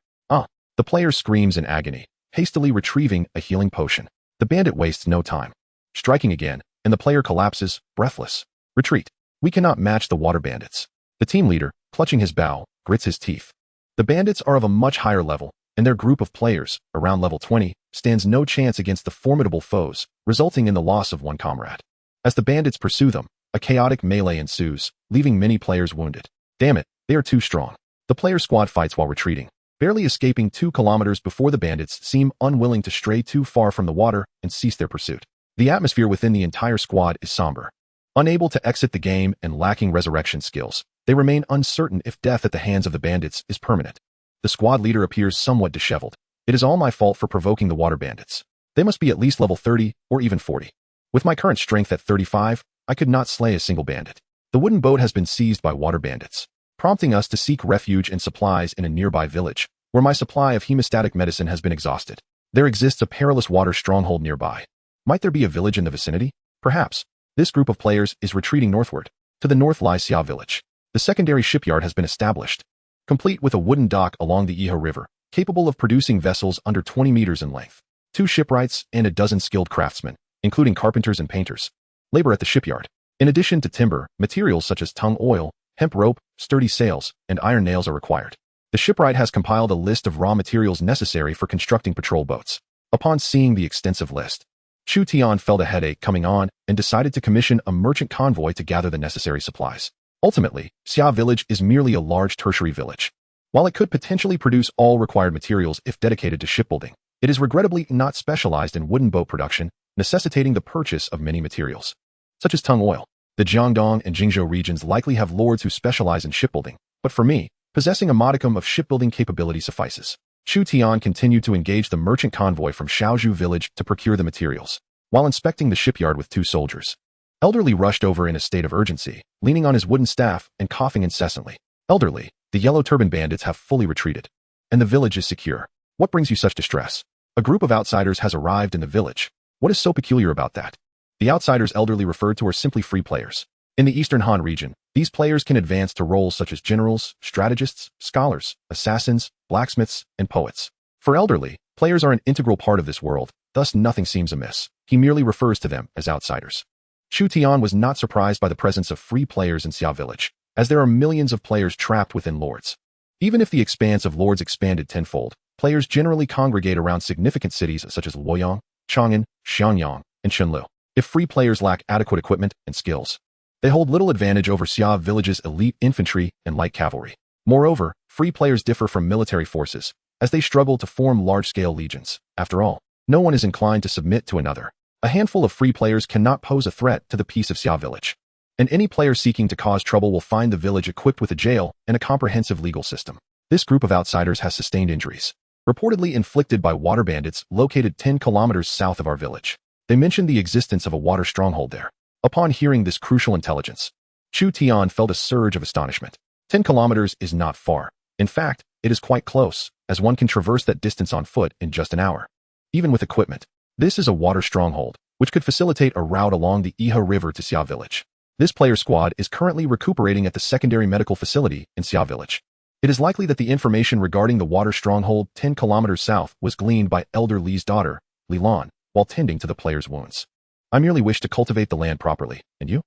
The player screams in agony, hastily retrieving a healing potion. The bandit wastes no time, striking again, and the player collapses, breathless. Retreat. We cannot match the water bandits. The team leader, clutching his bow, grits his teeth. The bandits are of a much higher level, and their group of players, around level 20, stands no chance against the formidable foes, resulting in the loss of one comrade. As the bandits pursue them, a chaotic melee ensues, leaving many players wounded. Damn it, they are too strong. The player squad fights while retreating, barely escaping 2 kilometers before the bandits seem unwilling to stray too far from the water and cease their pursuit. The atmosphere within the entire squad is somber. Unable to exit the game and lacking resurrection skills, they remain uncertain if death at the hands of the bandits is permanent. The squad leader appears somewhat disheveled. It is all my fault for provoking the water bandits. They must be at least level 30 or even 40. With my current strength at 35, I could not slay a single bandit. The wooden boat has been seized by water bandits, prompting us to seek refuge and supplies in a nearby village, where my supply of hemostatic medicine has been exhausted. There exists a perilous water stronghold nearby. Might there be a village in the vicinity? Perhaps. This group of players is retreating northward. To the north lies Xia village. The secondary shipyard has been established, complete with a wooden dock along the Iha River, capable of producing vessels under 20 meters in length. 2 shipwrights and a dozen skilled craftsmen, including carpenters and painters, labor at the shipyard. In addition to timber, materials such as tung oil, hemp rope, sturdy sails, and iron nails are required. The shipwright has compiled a list of raw materials necessary for constructing patrol boats. Upon seeing the extensive list, Chu Tian felt a headache coming on and decided to commission a merchant convoy to gather the necessary supplies. Ultimately, Xia village is merely a large tertiary village. While it could potentially produce all required materials if dedicated to shipbuilding, it is regrettably not specialized in wooden boat production, necessitating the purchase of many materials, such as tung oil. The Jiangdong and Jingzhou regions likely have lords who specialize in shipbuilding, but for me, possessing a modicum of shipbuilding capability suffices. Chu Tian continued to engage the merchant convoy from Shaozhou village to procure the materials, while inspecting the shipyard with 2 soldiers. Elderly rushed over in a state of urgency, leaning on his wooden staff and coughing incessantly. Elderly, the yellow turban bandits have fully retreated, and the village is secure. What brings you such distress? A group of outsiders has arrived in the village. What is so peculiar about that? The outsiders elderly referred to are simply free players. In the Eastern Han region, these players can advance to roles such as generals, strategists, scholars, assassins, blacksmiths, and poets. For elderly, players are an integral part of this world, thus nothing seems amiss. He merely refers to them as outsiders. Chu Tian was not surprised by the presence of free players in Xia village, as there are millions of players trapped within lords. Even if the expanse of lords expanded tenfold, players generally congregate around significant cities such as Luoyang, Chang'an, Xianyang, and Shenlu. If free players lack adequate equipment and skills, they hold little advantage over Xia village's elite infantry and light cavalry. Moreover, free players differ from military forces, as they struggle to form large-scale legions. After all, no one is inclined to submit to another. A handful of free players cannot pose a threat to the peace of Xia village, and any player seeking to cause trouble will find the village equipped with a jail and a comprehensive legal system. This group of outsiders has sustained injuries, reportedly inflicted by water bandits located 10 kilometers south of our village. They mentioned the existence of a water stronghold there. Upon hearing this crucial intelligence, Chu Tian felt a surge of astonishment. 10 kilometers is not far. In fact, it is quite close, as one can traverse that distance on foot in just an hour. Even with equipment, this is a water stronghold, which could facilitate a route along the Iha River to Xia village. This player squad is currently recuperating at the secondary medical facility in Xia village. It is likely that the information regarding the water stronghold 10 kilometers south was gleaned by Elder Li's daughter, Li Lan, while tending to the player's wounds. I merely wish to cultivate the land properly, and you?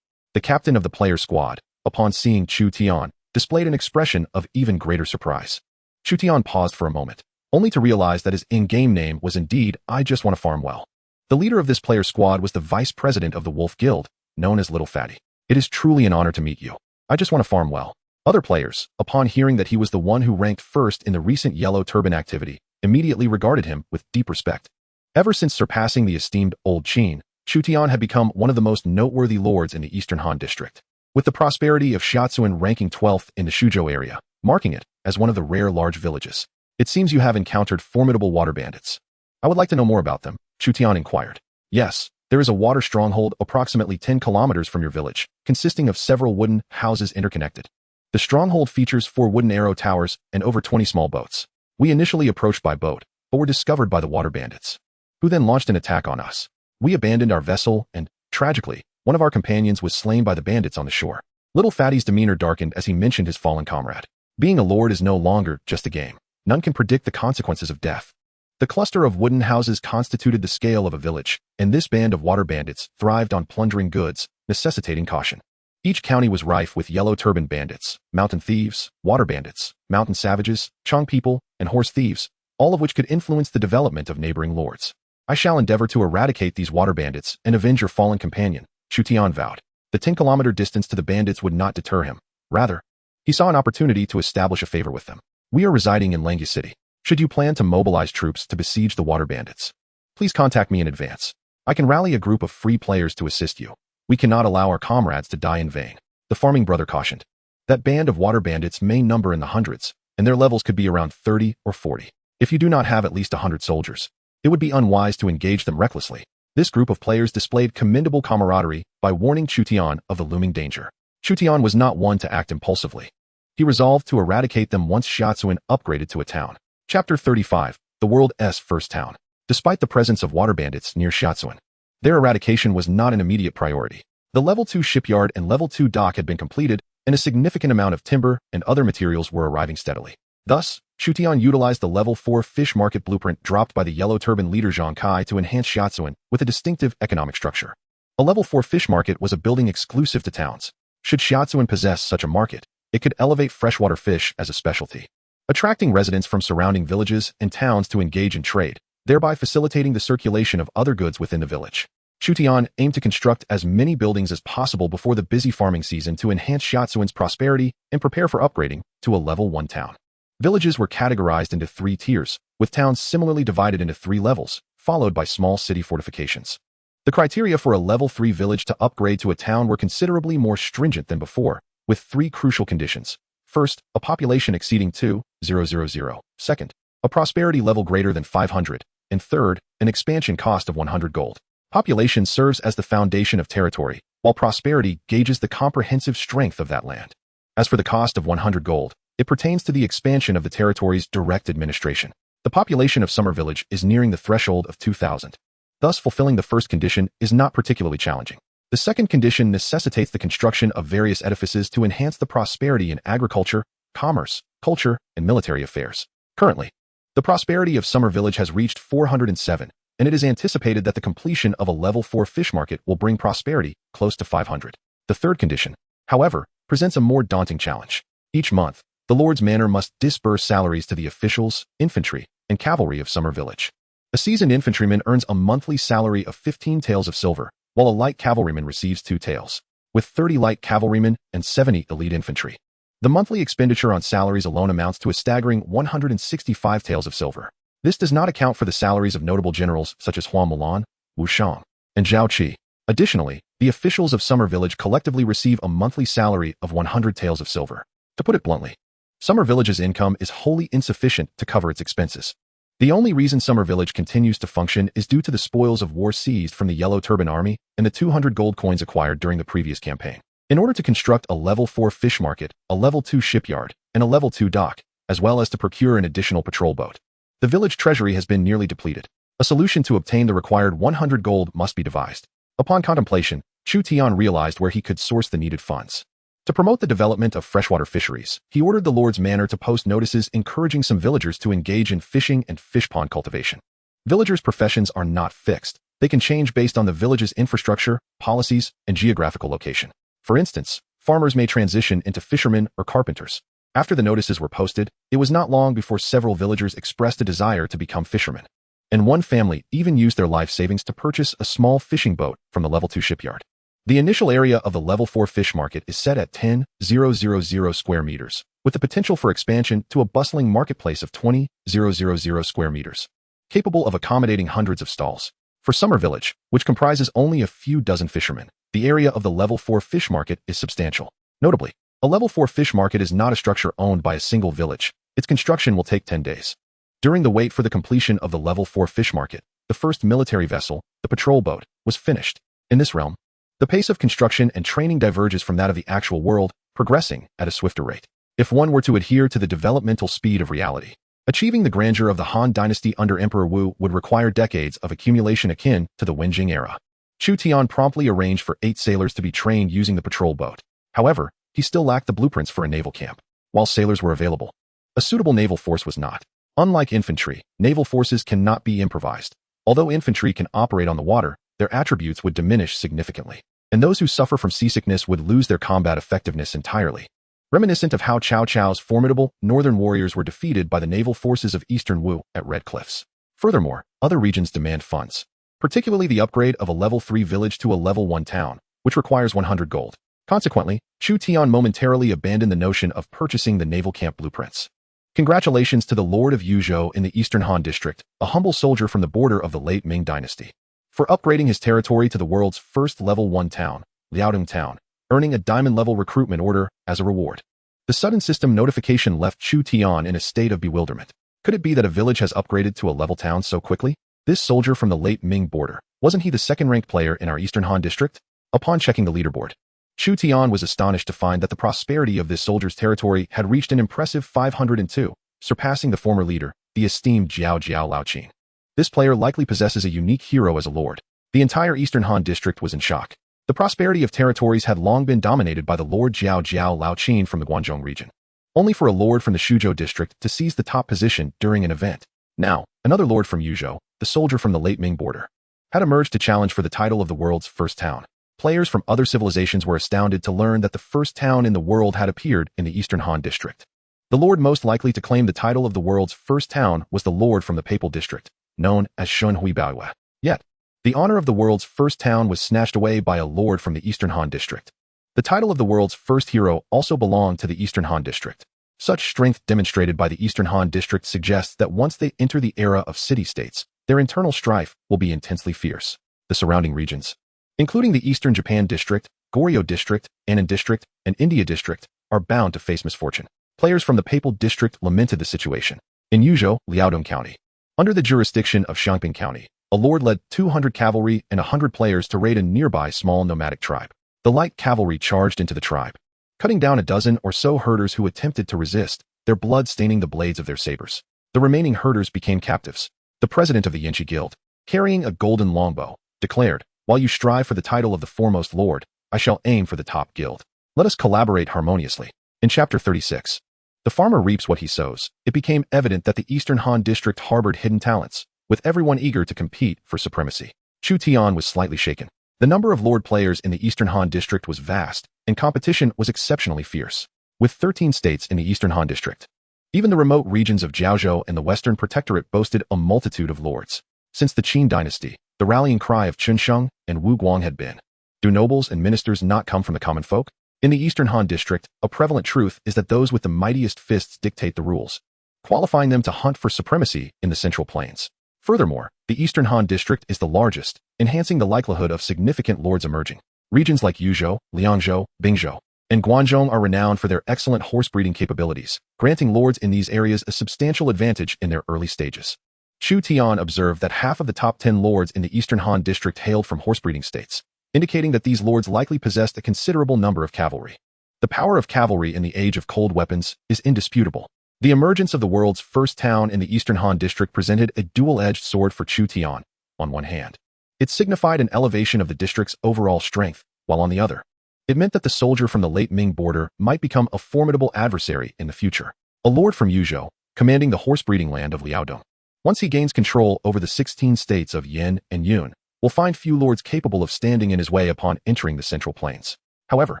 The captain of the player squad, upon seeing Chu Tian, displayed an expression of even greater surprise. Chu Tian paused for a moment, only to realize that his in-game name was indeed I Just Want to Farm Well. The leader of this player squad was the vice president of the Wolf Guild, known as Little Fatty. It is truly an honor to meet you. I just want to farm well. Other players, upon hearing that he was the one who ranked first in the recent Yellow Turban activity, immediately regarded him with deep respect. Ever since surpassing the esteemed Old Qin, Chu Tian had become one of the most noteworthy lords in the Eastern Han district, with the prosperity of Shiatsuan ranking 12th in the Shuzhou area, marking it as one of the rare large villages. It seems you have encountered formidable water bandits. I would like to know more about them, Chu Tian inquired. Yes, there is a water stronghold approximately 10 kilometers from your village, consisting of several wooden houses interconnected. The stronghold features 4 wooden arrow towers and over 20 small boats. We initially approached by boat, but were discovered by the water bandits, who then launched an attack on us. We abandoned our vessel and, tragically, one of our companions was slain by the bandits on the shore. Little Fatty's demeanor darkened as he mentioned his fallen comrade. Being a lord is no longer just a game. None can predict the consequences of death. The cluster of wooden houses constituted the scale of a village, and this band of water bandits thrived on plundering goods, necessitating caution. Each county was rife with yellow turban bandits, mountain thieves, water bandits, mountain savages, Chong people, and horse thieves, all of which could influence the development of neighboring lords. I shall endeavor to eradicate these water bandits and avenge your fallen companion, Chu Tian vowed. The 10-kilometer distance to the bandits would not deter him. Rather, he saw an opportunity to establish a favor with them. We are residing in Langya City. Should you plan to mobilize troops to besiege the water bandits, please contact me in advance. I can rally a group of free players to assist you. We cannot allow our comrades to die in vain. The farming brother cautioned. That band of water bandits may number in the hundreds, and their levels could be around 30 or 40. If you do not have at least 100 soldiers, it would be unwise to engage them recklessly. This group of players displayed commendable camaraderie by warning Chutian of the looming danger. Chutian was not one to act impulsively. He resolved to eradicate them once Shiatsuin upgraded to a town. Chapter 35, the world's first town. Despite the presence of water bandits near Shiatsuin, their eradication was not an immediate priority. The Level 2 shipyard and Level 2 dock had been completed, and a significant amount of timber and other materials were arriving steadily. Thus, Chutian utilized the Level 4 fish market blueprint dropped by the Yellow Turban leader Zhang Kai to enhance Shiatsuin with a distinctive economic structure. A Level 4 fish market was a building exclusive to towns. Should Shiatsuin possess such a market, it could elevate freshwater fish as a specialty, attracting residents from surrounding villages and towns to engage in trade, thereby facilitating the circulation of other goods within the village. Chutian aimed to construct as many buildings as possible before the busy farming season to enhance Shiatsuin's prosperity and prepare for upgrading to a Level 1 town. Villages were categorized into 3 tiers, with towns similarly divided into 3 levels, followed by small city fortifications. The criteria for a Level 3 village to upgrade to a town were considerably more stringent than before, with 3 crucial conditions. First, a population exceeding 2,000. Second, a prosperity level greater than 500. And third, an expansion cost of 100 gold. Population serves as the foundation of territory, while prosperity gauges the comprehensive strength of that land. As for the cost of 100 gold, it pertains to the expansion of the territory's direct administration. The population of Summer Village is nearing the threshold of 2,000. Thus, fulfilling the first condition is not particularly challenging. The second condition necessitates the construction of various edifices to enhance the prosperity in agriculture, commerce, culture, and military affairs. Currently, the prosperity of Summer Village has reached 407, and it is anticipated that the completion of a Level 4 fish market will bring prosperity close to 500. The third condition, however, presents a more daunting challenge. Each month, the Lord's Manor must disburse salaries to the officials, infantry, and cavalry of Summer Village. A seasoned infantryman earns a monthly salary of 15 taels of silver, while a light cavalryman receives 2 taels, with 30 light cavalrymen and 70 elite infantry. The monthly expenditure on salaries alone amounts to a staggering 165 taels of silver. This does not account for the salaries of notable generals such as Hua Mulan, Wu Shang, and Zhao Qi. Additionally, the officials of Summer Village collectively receive a monthly salary of 100 taels of silver. To put it bluntly, Summer Village's income is wholly insufficient to cover its expenses. The only reason Summer Village continues to function is due to the spoils of war seized from the Yellow Turban Army and the 200 gold coins acquired during the previous campaign. In order to construct a Level 4 fish market, a Level 2 shipyard, and a Level 2 dock, as well as to procure an additional patrol boat, the village treasury has been nearly depleted. A solution to obtain the required 100 gold must be devised. Upon contemplation, Chu Tian realized where he could source the needed funds. To promote the development of freshwater fisheries, he ordered the Lord's Manor to post notices encouraging some villagers to engage in fishing and fish pond cultivation. Villagers' professions are not fixed. They can change based on the village's infrastructure, policies, and geographical location. For instance, farmers may transition into fishermen or carpenters. After the notices were posted, it was not long before several villagers expressed a desire to become fishermen. And one family even used their life savings to purchase a small fishing boat from the Level 2 shipyard. The initial area of the Level 4 fish market is set at 10,000 square meters, with the potential for expansion to a bustling marketplace of 20,000 square meters, capable of accommodating hundreds of stalls. For Summer Village, which comprises only a few dozen fishermen, the area of the Level 4 fish market is substantial. Notably, a Level 4 fish market is not a structure owned by a single village. Its construction will take 10 days. During the wait for the completion of the Level 4 fish market, the first military vessel, the patrol boat, was finished. In this realm, the pace of construction and training diverges from that of the actual world, progressing at a swifter rate. If one were to adhere to the developmental speed of reality, achieving the grandeur of the Han Dynasty under Emperor Wu would require decades of accumulation akin to the Wenjing era. Chu Tian promptly arranged for 8 sailors to be trained using the patrol boat. However, he still lacked the blueprints for a naval camp. While sailors were available, a suitable naval force was not. Unlike infantry, naval forces cannot be improvised. Although infantry can operate on the water, their attributes would diminish significantly, and those who suffer from seasickness would lose their combat effectiveness entirely. Reminiscent of how Cao Cao's formidable northern warriors were defeated by the naval forces of Eastern Wu at Red Cliffs. Furthermore, other regions demand funds, particularly the upgrade of a Level 3 village to a Level 1 town, which requires 100 gold. Consequently, Chu Tian momentarily abandoned the notion of purchasing the naval camp blueprints. Congratulations to the Lord of Yuzhou in the Eastern Han District, a humble soldier from the border of the late Ming Dynasty, for upgrading his territory to the world's first Level 1 town, Liaodong Town, earning a diamond-level recruitment order as a reward. The sudden system notification left Chu Tian in a state of bewilderment. Could it be that a village has upgraded to a level town so quickly? This soldier from the late Ming border, wasn't he the second-ranked player in our Eastern Han district? Upon checking the leaderboard, Chu Tian was astonished to find that the prosperity of this soldier's territory had reached an impressive 502, surpassing the former leader, the esteemed Jiao Laoqin. This player likely possesses a unique hero as a lord. The entire Eastern Han district was in shock. The prosperity of territories had long been dominated by the Lord Jiao Laoqin from the Guangzhou region, only for a lord from the Shuzhou district to seize the top position during an event. Now, another lord from Yuzhou, the soldier from the late Ming border, had emerged to challenge for the title of the world's first town. Players from other civilizations were astounded to learn that the first town in the world had appeared in the Eastern Han district. The lord most likely to claim the title of the world's first town was the lord from the papal district, known as Shunhui. Yet, the honor of the world's first town was snatched away by a lord from the Eastern Han district. The title of the world's first hero also belonged to the Eastern Han district. Such strength demonstrated by the Eastern Han district suggests that once they enter the era of city-states, their internal strife will be intensely fierce. The surrounding regions, including the Eastern Japan district, Goryeo district, Annan district, and India district, are bound to face misfortune. Players from the papal district lamented the situation. In Yuzhou, Liaodong County, under the jurisdiction of Xiangping County, a lord led 200 cavalry and 100 players to raid a nearby small nomadic tribe. The light cavalry charged into the tribe, cutting down a dozen or so herders who attempted to resist, their blood staining the blades of their sabers. The remaining herders became captives. The president of the Yanqi Guild, carrying a golden longbow, declared, "While you strive for the title of the foremost lord, I shall aim for the top guild. Let us collaborate harmoniously." In Chapter 36, the farmer reaps what he sows. It became evident that the Eastern Han district harbored hidden talents, with everyone eager to compete for supremacy. Chu Tian was slightly shaken. The number of lord players in the Eastern Han district was vast, and competition was exceptionally fierce. With 13 states in the Eastern Han district, even the remote regions of Jiaozhou and the Western Protectorate boasted a multitude of lords. Since the Qin dynasty, the rallying cry of Chunsheng and Wu Guang had been, "Do nobles and ministers not come from the common folk?" In the Eastern Han district, a prevalent truth is that those with the mightiest fists dictate the rules, qualifying them to hunt for supremacy in the Central Plains. Furthermore, the Eastern Han district is the largest, enhancing the likelihood of significant lords emerging. Regions like Yuzhou, Liangzhou, Bingzhou, and Guangzhou are renowned for their excellent horse breeding capabilities, granting lords in these areas a substantial advantage in their early stages. Chu Tian observed that half of the top 10 lords in the Eastern Han district hailed from horse breeding states, indicating that these lords likely possessed a considerable number of cavalry. The power of cavalry in the age of cold weapons is indisputable. The emergence of the world's first town in the Eastern Han district presented a dual-edged sword for Chu Tian. On one hand, it signified an elevation of the district's overall strength, while on the other, it meant that the soldier from the late Ming border might become a formidable adversary in the future. A lord from Yuzhou, commanding the horse-breeding land of Liaodong. Once he gains control over the 16 states of Yin and Yun, will find few lords capable of standing in his way upon entering the Central Plains. However,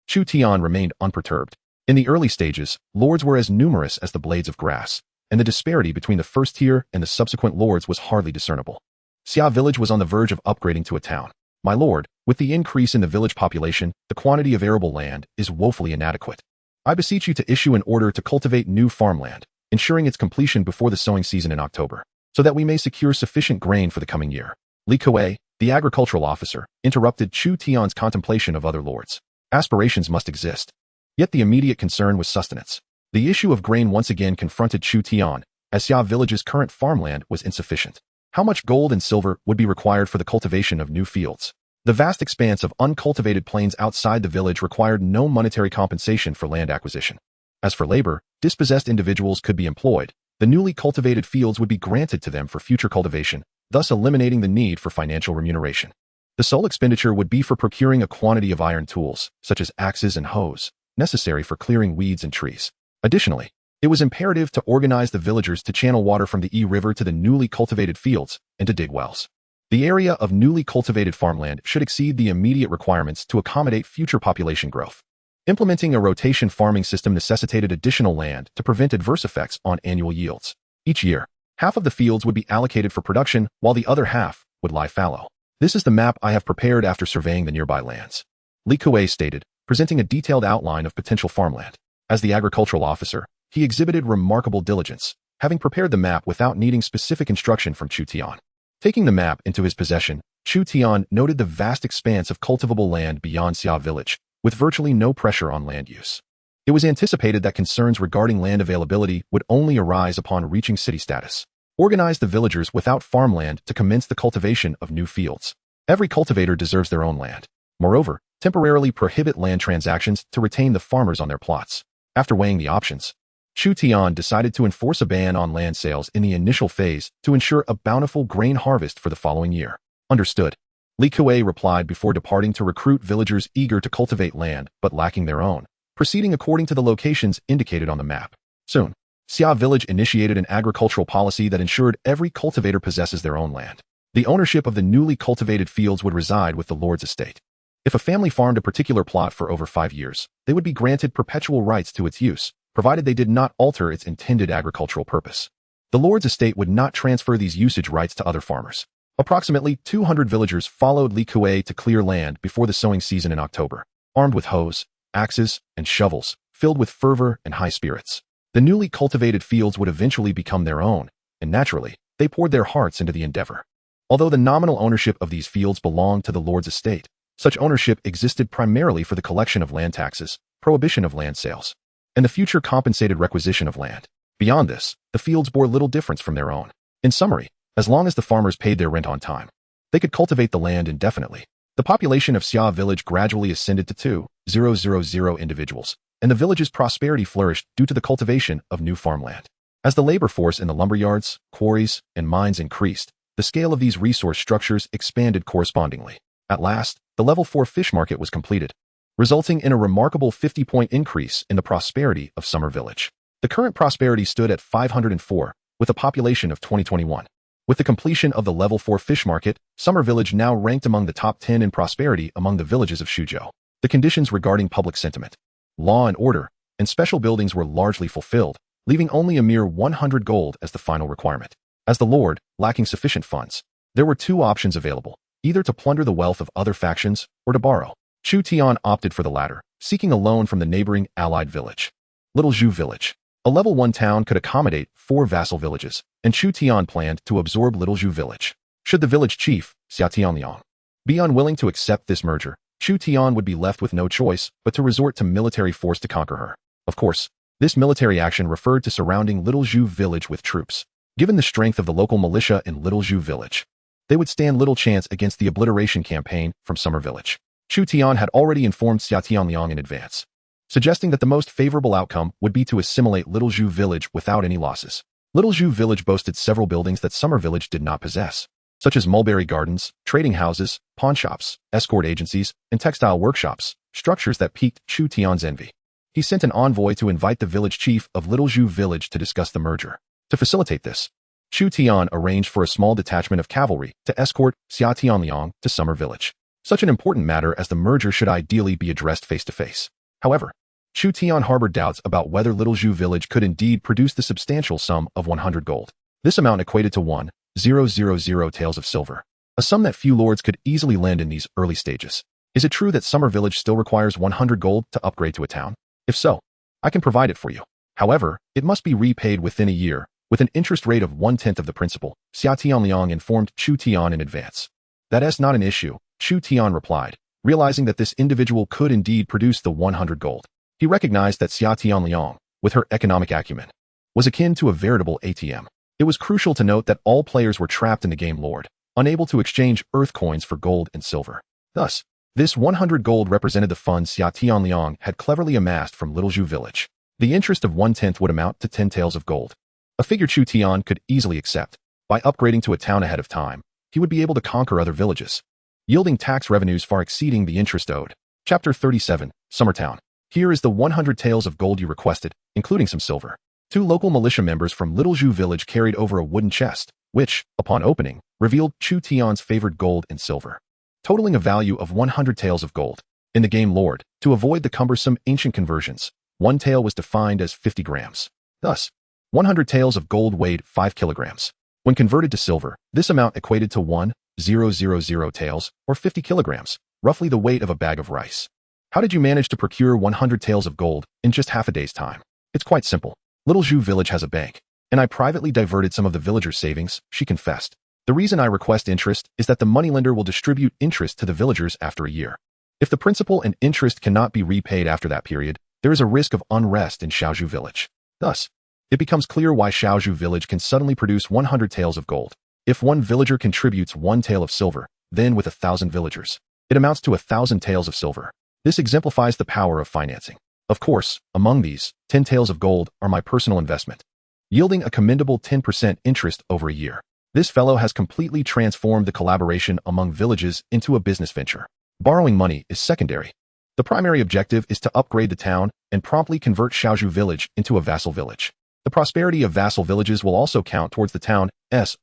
Chu Tian remained unperturbed. In the early stages, lords were as numerous as the blades of grass, and the disparity between the first tier and the subsequent lords was hardly discernible. Xia village was on the verge of upgrading to a town. "My lord, with the increase in the village population, the quantity of arable land is woefully inadequate. I beseech you to issue an order to cultivate new farmland, ensuring its completion before the sowing season in October, so that we may secure sufficient grain for the coming year." Li Kuei, the agricultural officer, interrupted Chu Tian's contemplation of other lords. Aspirations must exist. Yet the immediate concern was sustenance. The issue of grain once again confronted Chu Tian, as Xia village's current farmland was insufficient. How much gold and silver would be required for the cultivation of new fields? The vast expanse of uncultivated plains outside the village required no monetary compensation for land acquisition. As for labor, dispossessed individuals could be employed. The newly cultivated fields would be granted to them for future cultivation, thus eliminating the need for financial remuneration. The sole expenditure would be for procuring a quantity of iron tools, such as axes and hoes, necessary for clearing weeds and trees. Additionally, it was imperative to organize the villagers to channel water from the Yi River to the newly cultivated fields and to dig wells. The area of newly cultivated farmland should exceed the immediate requirements to accommodate future population growth. Implementing a rotation farming system necessitated additional land to prevent adverse effects on annual yields. Each year, half of the fields would be allocated for production, while the other half would lie fallow. "This is the map I have prepared after surveying the nearby lands," Li Kuei stated, presenting a detailed outline of potential farmland. As the agricultural officer, he exhibited remarkable diligence, having prepared the map without needing specific instruction from Chu Tian. Taking the map into his possession, Chu Tian noted the vast expanse of cultivable land beyond Xia village, with virtually no pressure on land use. It was anticipated that concerns regarding land availability would only arise upon reaching city status. Organize the villagers without farmland to commence the cultivation of new fields. Every cultivator deserves their own land. Moreover, temporarily prohibit land transactions to retain the farmers on their plots. After weighing the options, Chu Tian decided to enforce a ban on land sales in the initial phase to ensure a bountiful grain harvest for the following year. Understood. Li Kuei replied before departing to recruit villagers eager to cultivate land but lacking their own, proceeding according to the locations indicated on the map. Soon, Xia Village initiated an agricultural policy that ensured every cultivator possesses their own land. The ownership of the newly cultivated fields would reside with the lord's estate. If a family farmed a particular plot for over 5 years, they would be granted perpetual rights to its use, provided they did not alter its intended agricultural purpose. The lord's estate would not transfer these usage rights to other farmers. Approximately 200 villagers followed Li Kuei to clear land before the sowing season in October, armed with hoes, axes, and shovels, filled with fervor and high spirits. The newly cultivated fields would eventually become their own, and naturally, they poured their hearts into the endeavor. Although the nominal ownership of these fields belonged to the lord's estate, such ownership existed primarily for the collection of land taxes, prohibition of land sales, and the future compensated requisition of land. Beyond this, the fields bore little difference from their own. In summary, as long as the farmers paid their rent on time, they could cultivate the land indefinitely. The population of Xia Village gradually ascended to 2,000 individuals, and the village's prosperity flourished due to the cultivation of new farmland. As the labor force in the lumberyards, quarries, and mines increased, the scale of these resource structures expanded correspondingly. At last, the level 4 fish market was completed, resulting in a remarkable 50-point increase in the prosperity of Summer Village. The current prosperity stood at 504, with a population of 2021. With the completion of the level 4 fish market, Summer Village now ranked among the top 10 in prosperity among the villages of Shuzhou. The conditions regarding public sentiment, law and order, and special buildings were largely fulfilled, leaving only a mere 100 gold as the final requirement. As the lord, lacking sufficient funds, there were 2 options available, either to plunder the wealth of other factions or to borrow. Chu Tian opted for the latter, seeking a loan from the neighboring allied village, Little Zhu Village. A level 1 town could accommodate 4 vassal villages, and Chu Tian planned to absorb Little Zhu Village. Should the village chief, Xia Tianliang, be unwilling to accept this merger, Chu Tian would be left with no choice but to resort to military force to conquer her. Of course, this military action referred to surrounding Little Zhu Village with troops. Given the strength of the local militia in Little Zhu Village, they would stand little chance against the obliteration campaign from Summer Village. Chu Tian had already informed Xia Tianliang in advance, suggesting that the most favorable outcome would be to assimilate Little Zhu Village without any losses. Little Zhu Village boasted several buildings that Summer Village did not possess, such as mulberry gardens, trading houses, pawn shops, escort agencies, and textile workshops, structures that piqued Chu Tian's envy. He sent an envoy to invite the village chief of Little Zhu Village to discuss the merger. To facilitate this, Chu Tian arranged for a small detachment of cavalry to escort Xia Tianliang to Summer Village. Such an important matter as the merger should ideally be addressed face-to-face. However, Chu Tian harbored doubts about whether Little Zhu Village could indeed produce the substantial sum of 100 gold. This amount equated to 1,000 taels of silver, a sum that few lords could easily lend in these early stages. Is it true that Summer Village still requires 100 gold to upgrade to a town? If so, I can provide it for you. However, it must be repaid within a year, with an interest rate of 1/10 of the principal. Xia Tianliang informed Chu Tian in advance. That's not an issue, Chu Tian replied, realizing that this individual could indeed produce the 100 gold. He recognized that Xia Tianliang, with her economic acumen, was akin to a veritable ATM. It was crucial to note that all players were trapped in the game lord, unable to exchange earth coins for gold and silver. Thus, this 100 gold represented the funds Xia Tianliang had cleverly amassed from Little Zhu Village. The interest of 1/10 would amount to 10 taels of gold, a figure Chu Tian could easily accept. By upgrading to a town ahead of time, he would be able to conquer other villages, yielding tax revenues far exceeding the interest owed. Chapter 37, Summertown. Here is the 100 taels of gold you requested, including some silver. 2 local militia members from Little Zhu Village carried over a wooden chest, which, upon opening, revealed Chu Tian's favored gold and silver, totaling a value of 100 taels of gold. In the game lord, to avoid the cumbersome ancient conversions, 1 tael was defined as 50 grams. Thus, 100 taels of gold weighed 5 kilograms. When converted to silver, this amount equated to 1,000 taels, or 50 kilograms, roughly the weight of a bag of rice. How did you manage to procure 100 taels of gold in just half a day's time? It's quite simple. Little Zhu Village has a bank, and I privately diverted some of the villagers' savings, she confessed. The reason I request interest is that the moneylender will distribute interest to the villagers after a year. If the principal and interest cannot be repaid after that period, there is a risk of unrest in Xiaozhou village. Thus, it becomes clear why Xiaozhou village can suddenly produce 100 taels of gold. If one villager contributes 1 tael of silver, then with 1,000 villagers, it amounts to 1,000 taels of silver. This exemplifies the power of financing. Of course, among these, 10 taels of gold are my personal investment, yielding a commendable 10% interest over a year. This fellow has completely transformed the collaboration among villages into a business venture. Borrowing money is secondary. The primary objective is to upgrade the town and promptly convert Xiaozhou village into a vassal village. The prosperity of vassal villages will also count towards the town's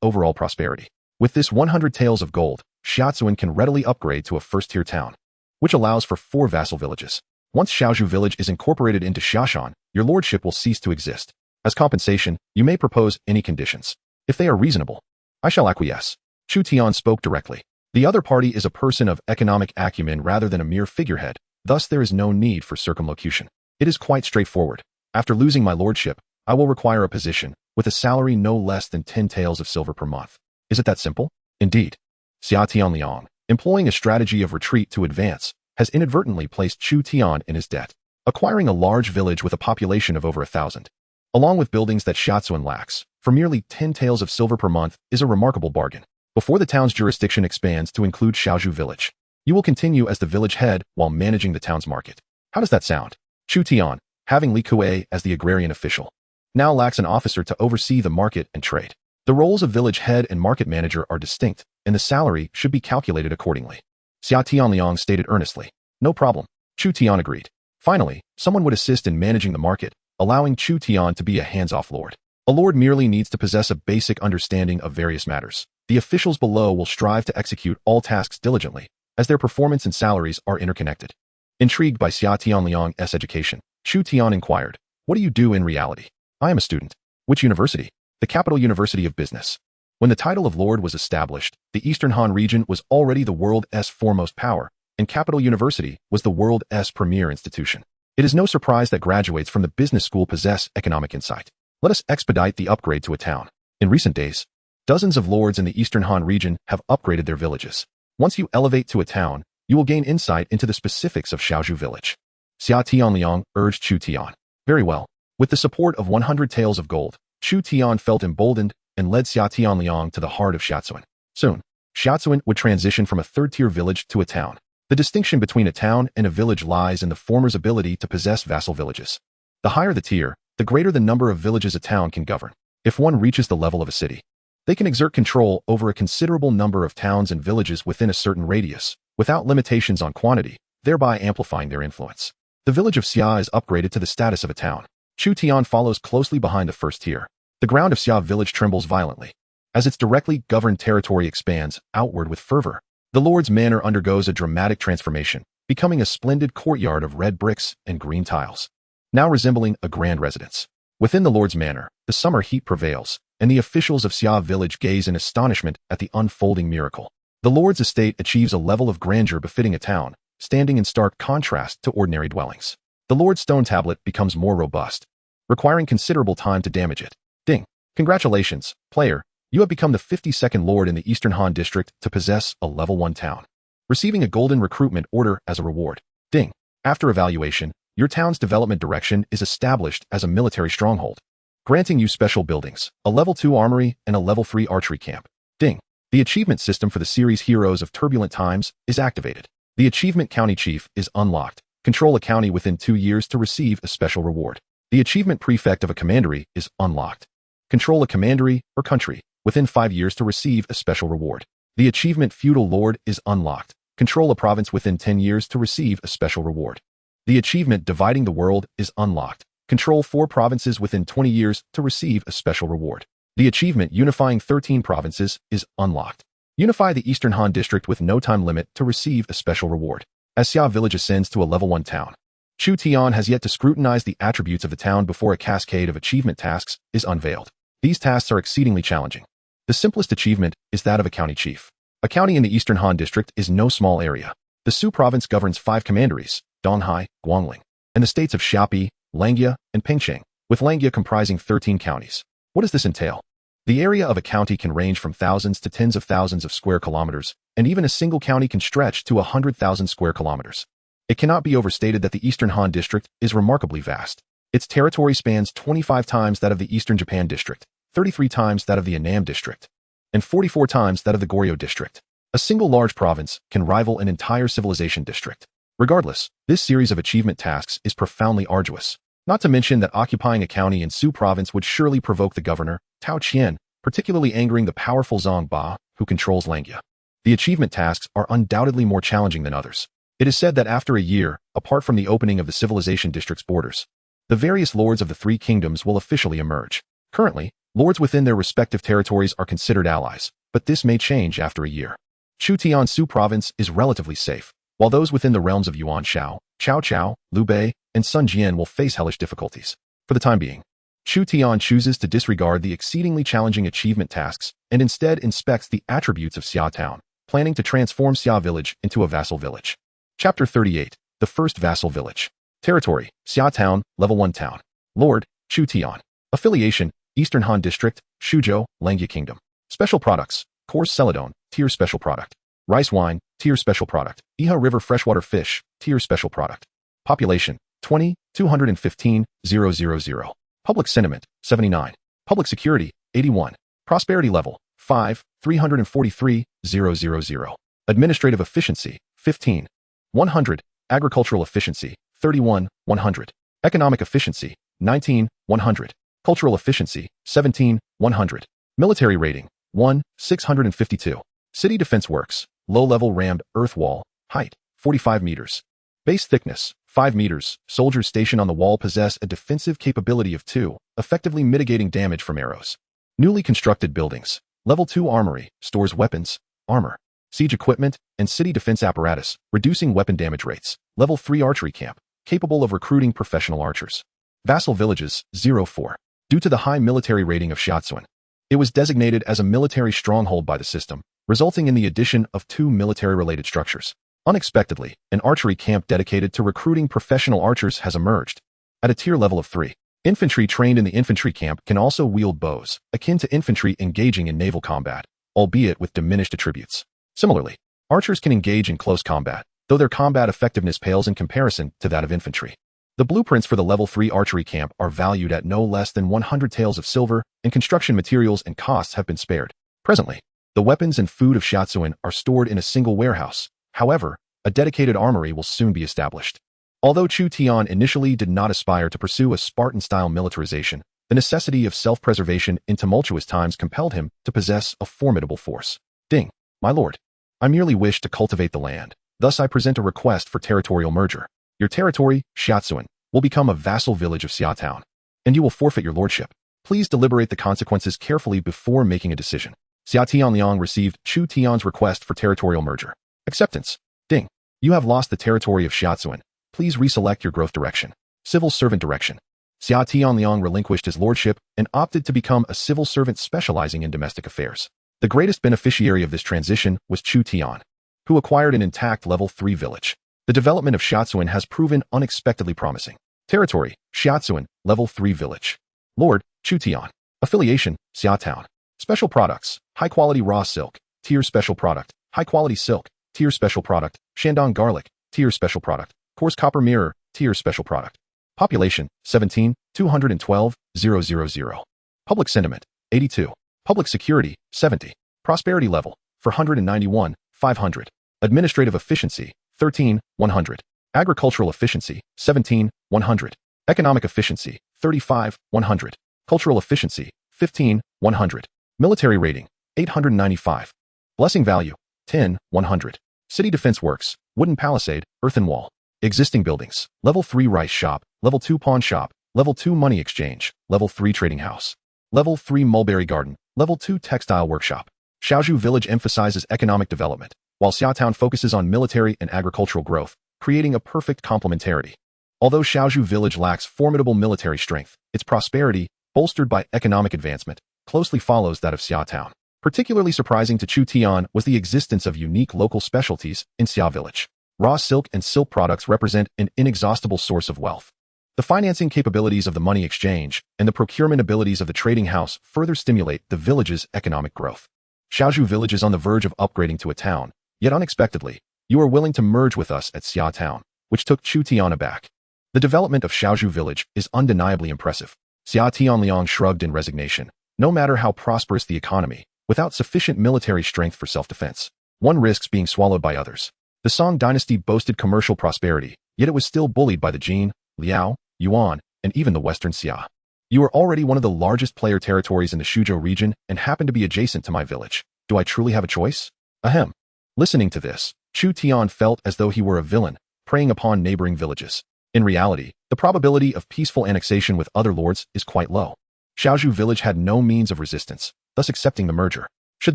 overall prosperity. With this 100 taels of gold, Xiaozuan can readily upgrade to a first-tier town, which allows for 4 vassal villages. Once Xiaozhou village is incorporated into Xiashan, your lordship will cease to exist. As compensation, you may propose any conditions. If they are reasonable, I shall acquiesce. Chu Tian spoke directly. The other party is a person of economic acumen rather than a mere figurehead, thus there is no need for circumlocution. It is quite straightforward. After losing my lordship, I will require a position, with a salary no less than 10 taels of silver per month. Is it that simple? Indeed. Xia Tianliang, employing a strategy of retreat to advance, has inadvertently placed Chu Tian in his debt, acquiring a large village with a population of over 1,000. Along with buildings that Xiaozuan lacks, for merely 10 taels of silver per month is a remarkable bargain. Before the town's jurisdiction expands to include Xiaozhou village, you will continue as the village head while managing the town's market. How does that sound? Chu Tian, having Li Kuei as the agrarian official, now lacks an officer to oversee the market and trade. The roles of village head and market manager are distinct, and the salary should be calculated accordingly. Xia Tianliang stated earnestly. No problem. Chu Tian agreed. Finally, someone would assist in managing the market, allowing Chu Tian to be a hands-off lord. A lord merely needs to possess a basic understanding of various matters. The officials below will strive to execute all tasks diligently, as their performance and salaries are interconnected. Intrigued by Xia Tianliang's education, Chu Tian inquired, "What do you do in reality?" "I am a student." "Which university?" "The Capital University of Business." When the title of lord was established, the Eastern Han region was already the world's foremost power, and Capital University was the world's premier institution. It is no surprise that graduates from the business school possess economic insight. Let us expedite the upgrade to a town. In recent days, dozens of lords in the Eastern Han region have upgraded their villages. Once you elevate to a town, you will gain insight into the specifics of Xiaozhou village. Xia Tianliang urged Chu Tian. Very well. With the support of 100 taels of gold, Chu Tian felt emboldened and led Xia Tianliang to the heart of Xiaozuan. Soon, Xiaozuan would transition from a third-tier village to a town. The distinction between a town and a village lies in the former's ability to possess vassal villages. The higher the tier, the greater the number of villages a town can govern. If one reaches the level of a city, they can exert control over a considerable number of towns and villages within a certain radius, without limitations on quantity, thereby amplifying their influence. The village of Xia is upgraded to the status of a town. Chu Tian follows closely behind the first tier. The ground of Xia village trembles violently. As its directly governed territory expands outward with fervor, the lord's manor undergoes a dramatic transformation, becoming a splendid courtyard of red bricks and green tiles, now resembling a grand residence. Within the lord's manor, the summer heat prevails, and the officials of Xia village gaze in astonishment at the unfolding miracle. The lord's estate achieves a level of grandeur befitting a town, standing in stark contrast to ordinary dwellings. The lord's stone tablet becomes more robust, requiring considerable time to damage it. Ding. Congratulations, player. You have become the 52nd lord in the Eastern Han district to possess a level 1 town, receiving a golden recruitment order as a reward. Ding. After evaluation, your town's development direction is established as a military stronghold, granting you special buildings, a level 2 armory, and a level 3 archery camp. Ding. The achievement system for the series Heroes of Turbulent Times is activated. The achievement County Chief is unlocked. Control a county within 2 years to receive a special reward. The achievement Prefect of a Commandery is unlocked. Control a commandery or country within 5 years to receive a special reward. The achievement Feudal Lord is unlocked. Control a province within 10 years to receive a special reward. The achievement Dividing the World is unlocked. Control 4 provinces within 20 years to receive a special reward. The achievement Unifying 13 Provinces is unlocked. Unify the Eastern Han district with no time limit to receive a special reward. As Xia village ascends to a level 1 town, Chu Tian has yet to scrutinize the attributes of the town before a cascade of achievement tasks is unveiled. These tasks are exceedingly challenging. The simplest achievement is that of a county chief. A county in the Eastern Han district is no small area. The Su province governs 5 commanderies, Donghai, Guangling, and the states of Xiapi, Langia, and Pingsheng, with Langia comprising 13 counties. What does this entail? The area of a county can range from thousands to tens of thousands of square kilometers, and even a single county can stretch to 100,000 square kilometers. It cannot be overstated that the Eastern Han District is remarkably vast. Its territory spans 25 times that of the Eastern Japan District, 33 times that of the Annam District, and 44 times that of the Goryeo District. A single large province can rival an entire civilization district. Regardless, this series of achievement tasks is profoundly arduous. Not to mention that occupying a county in Su Province would surely provoke the governor, Tao Qian, particularly angering the powerful Zhang Ba, who controls Langya. The achievement tasks are undoubtedly more challenging than others. It is said that after a year, apart from the opening of the civilization district's borders, the various lords of the three kingdoms will officially emerge. Currently, lords within their respective territories are considered allies, but this may change after a year. Chutian Su Province is relatively safe, while those within the realms of Yuan Shao, Chao Chao, Liu Bei, and Sun Jian will face hellish difficulties. For the time being, Chu Tian chooses to disregard the exceedingly challenging achievement tasks and instead inspects the attributes of Xia Town, planning to transform Xia Village into a vassal village. Chapter 38, The First Vassal Village. Territory, Xia Town, Level 1 Town. Lord, Chu Tian. Affiliation, Eastern Han District, Shuzhou, Langya Kingdom. Special products, coarse celadone, tier special product. Rice wine, tier special product. Iha River freshwater fish, tier special product. Population, 20, 215, 000. Public sentiment, 79. Public security, 81. Prosperity level, 5, 343, 000. Administrative efficiency, 15. 100. Agricultural efficiency, 31, 100. Economic efficiency, 19, 100. Cultural efficiency, 17, 100. Military rating, 1, 652. City defense works, low-level rammed earth wall, height, 45 meters. Base thickness, 5 meters. Soldiers stationed on the wall possess a defensive capability of 2, effectively mitigating damage from arrows. Newly constructed buildings. Level 2 armory, stores weapons, armor, siege equipment, and city defense apparatus, reducing weapon damage rates. Level 3 archery camp, capable of recruiting professional archers. Vassal villages, 04. Due to the high military rating of Shiatsuan, it was designated as a military stronghold by the system, resulting in the addition of 2 military-related structures. Unexpectedly, an archery camp dedicated to recruiting professional archers has emerged. At a tier level of 3, infantry trained in the infantry camp can also wield bows, akin to infantry engaging in naval combat, albeit with diminished attributes. Similarly, archers can engage in close combat, though their combat effectiveness pales in comparison to that of infantry. The blueprints for the level 3 archery camp are valued at no less than 100 taels of silver, and construction materials and costs have been spared. Presently, the weapons and food of Shiatsuan are stored in a single warehouse. However, a dedicated armory will soon be established. Although Chu Tian initially did not aspire to pursue a Spartan-style militarization, the necessity of self-preservation in tumultuous times compelled him to possess a formidable force. Ding, my lord. I merely wish to cultivate the land. Thus I present a request for territorial merger. Your territory, Shiatsuan, will become a vassal village of Xia Town, and you will forfeit your lordship. Please deliberate the consequences carefully before making a decision. Xia Tianliang received Chu Tian's request for territorial merger. Acceptance. Ding. You have lost the territory of Shiatsuan. Please reselect your growth direction. Civil servant direction. Xia Tianliang relinquished his lordship and opted to become a civil servant specializing in domestic affairs. The greatest beneficiary of this transition was Chu Tian, who acquired an intact level 3 village. The development of Shiatsuan has proven unexpectedly promising. Territory, Shiatsuan, level 3 village. Lord, Chu Tian. Affiliation, Xia Town. Special products, high-quality raw silk, tier special product, high-quality silk, tier special product, Shandong garlic, tier special product, coarse copper mirror, tier special product. Population, 17, 212, 000. Public sentiment, 82. Public security, 70. Prosperity level, 491, 500. Administrative efficiency, 13, 100. Agricultural efficiency, 17, 100. Economic efficiency, 35, 100. Cultural efficiency, 15, 100. Military rating, 895. Blessing value, 10, 100. City defense works, wooden palisade, earthen wall. Existing buildings, level 3 rice shop, level 2 pawn shop, level 2 money exchange, level 3 trading house. Level 3 mulberry garden, level 2 textile workshop. Shaozhou village emphasizes economic development, while Xiaotown focuses on military and agricultural growth, creating a perfect complementarity. Although Shaozhou village lacks formidable military strength, its prosperity, bolstered by economic advancement, closely follows that of Xiaotown. Particularly surprising to Chu Tian was the existence of unique local specialties in Xia village. Raw silk and silk products represent an inexhaustible source of wealth. The financing capabilities of the money exchange and the procurement abilities of the trading house further stimulate the village's economic growth. Shaozhou village is on the verge of upgrading to a town, yet unexpectedly, you are willing to merge with us at Xia Town. which took Chu Tian aback. The development of Xiaozhu village is undeniably impressive. Xia Tianliang shrugged in resignation. No matter how prosperous the economy, without sufficient military strength for self-defense, one risks being swallowed by others. The Song dynasty boasted commercial prosperity, yet it was still bullied by the Jin, Liao, Yuan, and even the Western Xia. You are already one of the largest player territories in the Shuzhou region and happen to be adjacent to my village. Do I truly have a choice? Ahem. Listening to this, Chu Tian felt as though he were a villain, preying upon neighboring villages. In reality, the probability of peaceful annexation with other lords is quite low. Xiaozhu village had no means of resistance, thus accepting the merger. Should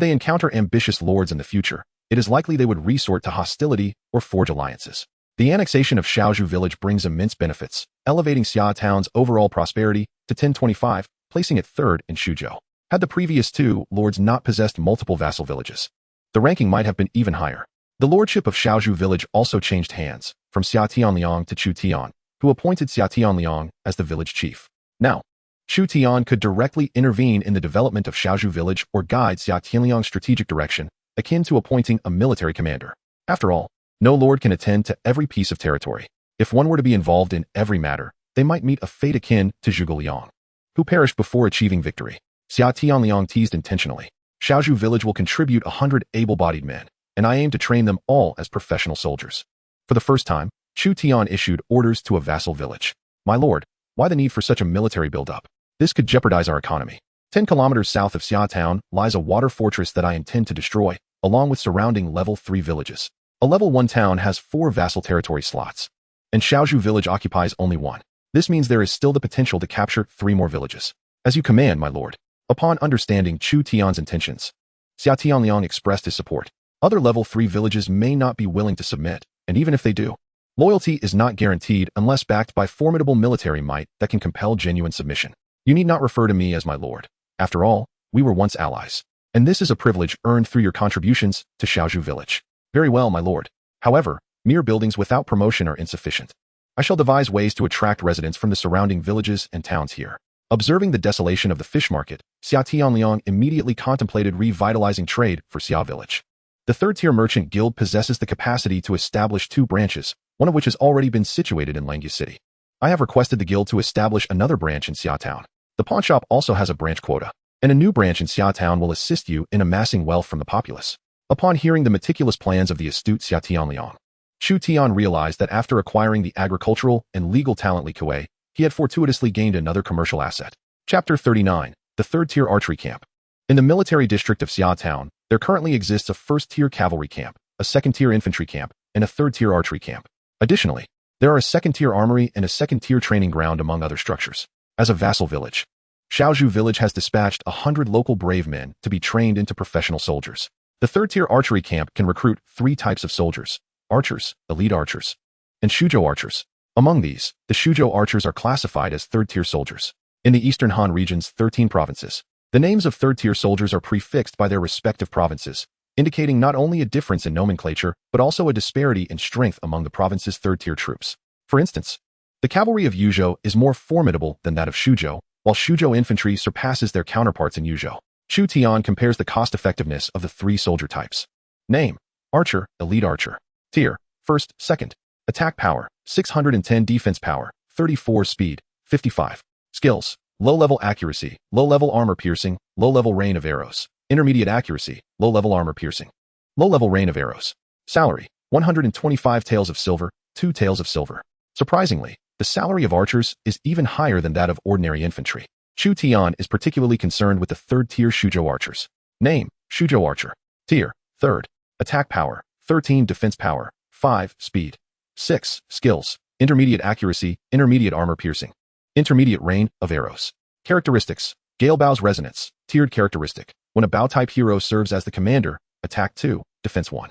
they encounter ambitious lords in the future, it is likely they would resort to hostility or forge alliances. The annexation of Xiaozhu village brings immense benefits, elevating Xia Town's overall prosperity to 1025, placing it third in Shuzhou. Had the previous two lords not possessed multiple vassal villages, the ranking might have been even higher. The lordship of Xiaozhu village also changed hands, from Xia Tianliang to Chu Tian, who appointed Xia Tianliang as the village chief. Now, Chu Tian could directly intervene in the development of Xiaozhu village or guide Xia Tianliang's strategic direction, akin to appointing a military commander. After all, no lord can attend to every piece of territory. If one were to be involved in every matter, they might meet a fate akin to Zhuge Liang, who perished before achieving victory. Xia Tianliang teased intentionally. Xiaozhu village will contribute 100 able-bodied men, and I aim to train them all as professional soldiers. For the first time, Chu Tian issued orders to a vassal village. My lord, why the need for such a military buildup? This could jeopardize our economy. 10 kilometers south of Xia Town lies a water fortress that I intend to destroy, along with surrounding level 3 villages. A level 1 town has 4 vassal territory slots, and Xiaozhu village occupies only 1. This means there is still the potential to capture 3 more villages. As you command, my lord. Upon understanding Chu Tian's intentions, Xia Tianliang expressed his support. Other level 3 villages may not be willing to submit, and even if they do, loyalty is not guaranteed unless backed by formidable military might that can compel genuine submission. You need not refer to me as my lord. After all, we were once allies, and this is a privilege earned through your contributions to Xiaozhu village. Very well, my lord. However, mere buildings without promotion are insufficient. I shall devise ways to attract residents from the surrounding villages and towns here. Observing the desolation of the fish market, Xia Tianliang immediately contemplated revitalizing trade for Xia village. The third-tier merchant guild possesses the capacity to establish 2 branches, one of which has already been situated in Langya City. I have requested the guild to establish another branch in Xia Town. The pawnshop also has a branch quota, and a new branch in Xia Town will assist you in amassing wealth from the populace. Upon hearing the meticulous plans of the astute Xia Tianliang, Chu Tian realized that after acquiring the agricultural and legal talent Li Kuei, he had fortuitously gained another commercial asset. Chapter 39, the third-tier archery camp. In the military district of Xia Town, there currently exists a first-tier cavalry camp, a second-tier infantry camp, and a third-tier archery camp. Additionally, there are a second-tier armory and a second-tier training ground among other structures. As a vassal village, Xiaozhu village has dispatched 100 local brave men to be trained into professional soldiers. The third-tier archery camp can recruit 3 types of soldiers: archers, elite archers, and Shuzhou archers. Among these, the Shuzhou archers are classified as third-tier soldiers. In the Eastern Han region's 13 provinces, the names of third-tier soldiers are prefixed by their respective provinces, indicating not only a difference in nomenclature, but also a disparity in strength among the province's third-tier troops. For instance, the cavalry of Yuzhou is more formidable than that of Shuzhou, while Shuzhou infantry surpasses their counterparts in Yuzhou. Chu Tian compares the cost-effectiveness of the 3 soldier types. Name: Archer, Elite Archer. Tier: First, Second. Attack power: 610 defense power, 34 speed, 55. Skills: low-level accuracy, low-level armor piercing, low-level rain of arrows, intermediate accuracy, low-level armor piercing, low-level rain of arrows. Salary: 125 taels of silver, 2 taels of silver. Surprisingly, the salary of archers is even higher than that of ordinary infantry. Chu Tian is particularly concerned with the third-tier Shuzhou archers. Name: Shuzhou Archer. Tier: Third. Attack power: 13 defense power, 5 speed, 6 skills, intermediate accuracy, intermediate armor piercing, intermediate rain of arrows. Characteristics: Gale Bow's resonance, tiered characteristic. When a Bow type hero serves as the commander, attack 2, defense 1.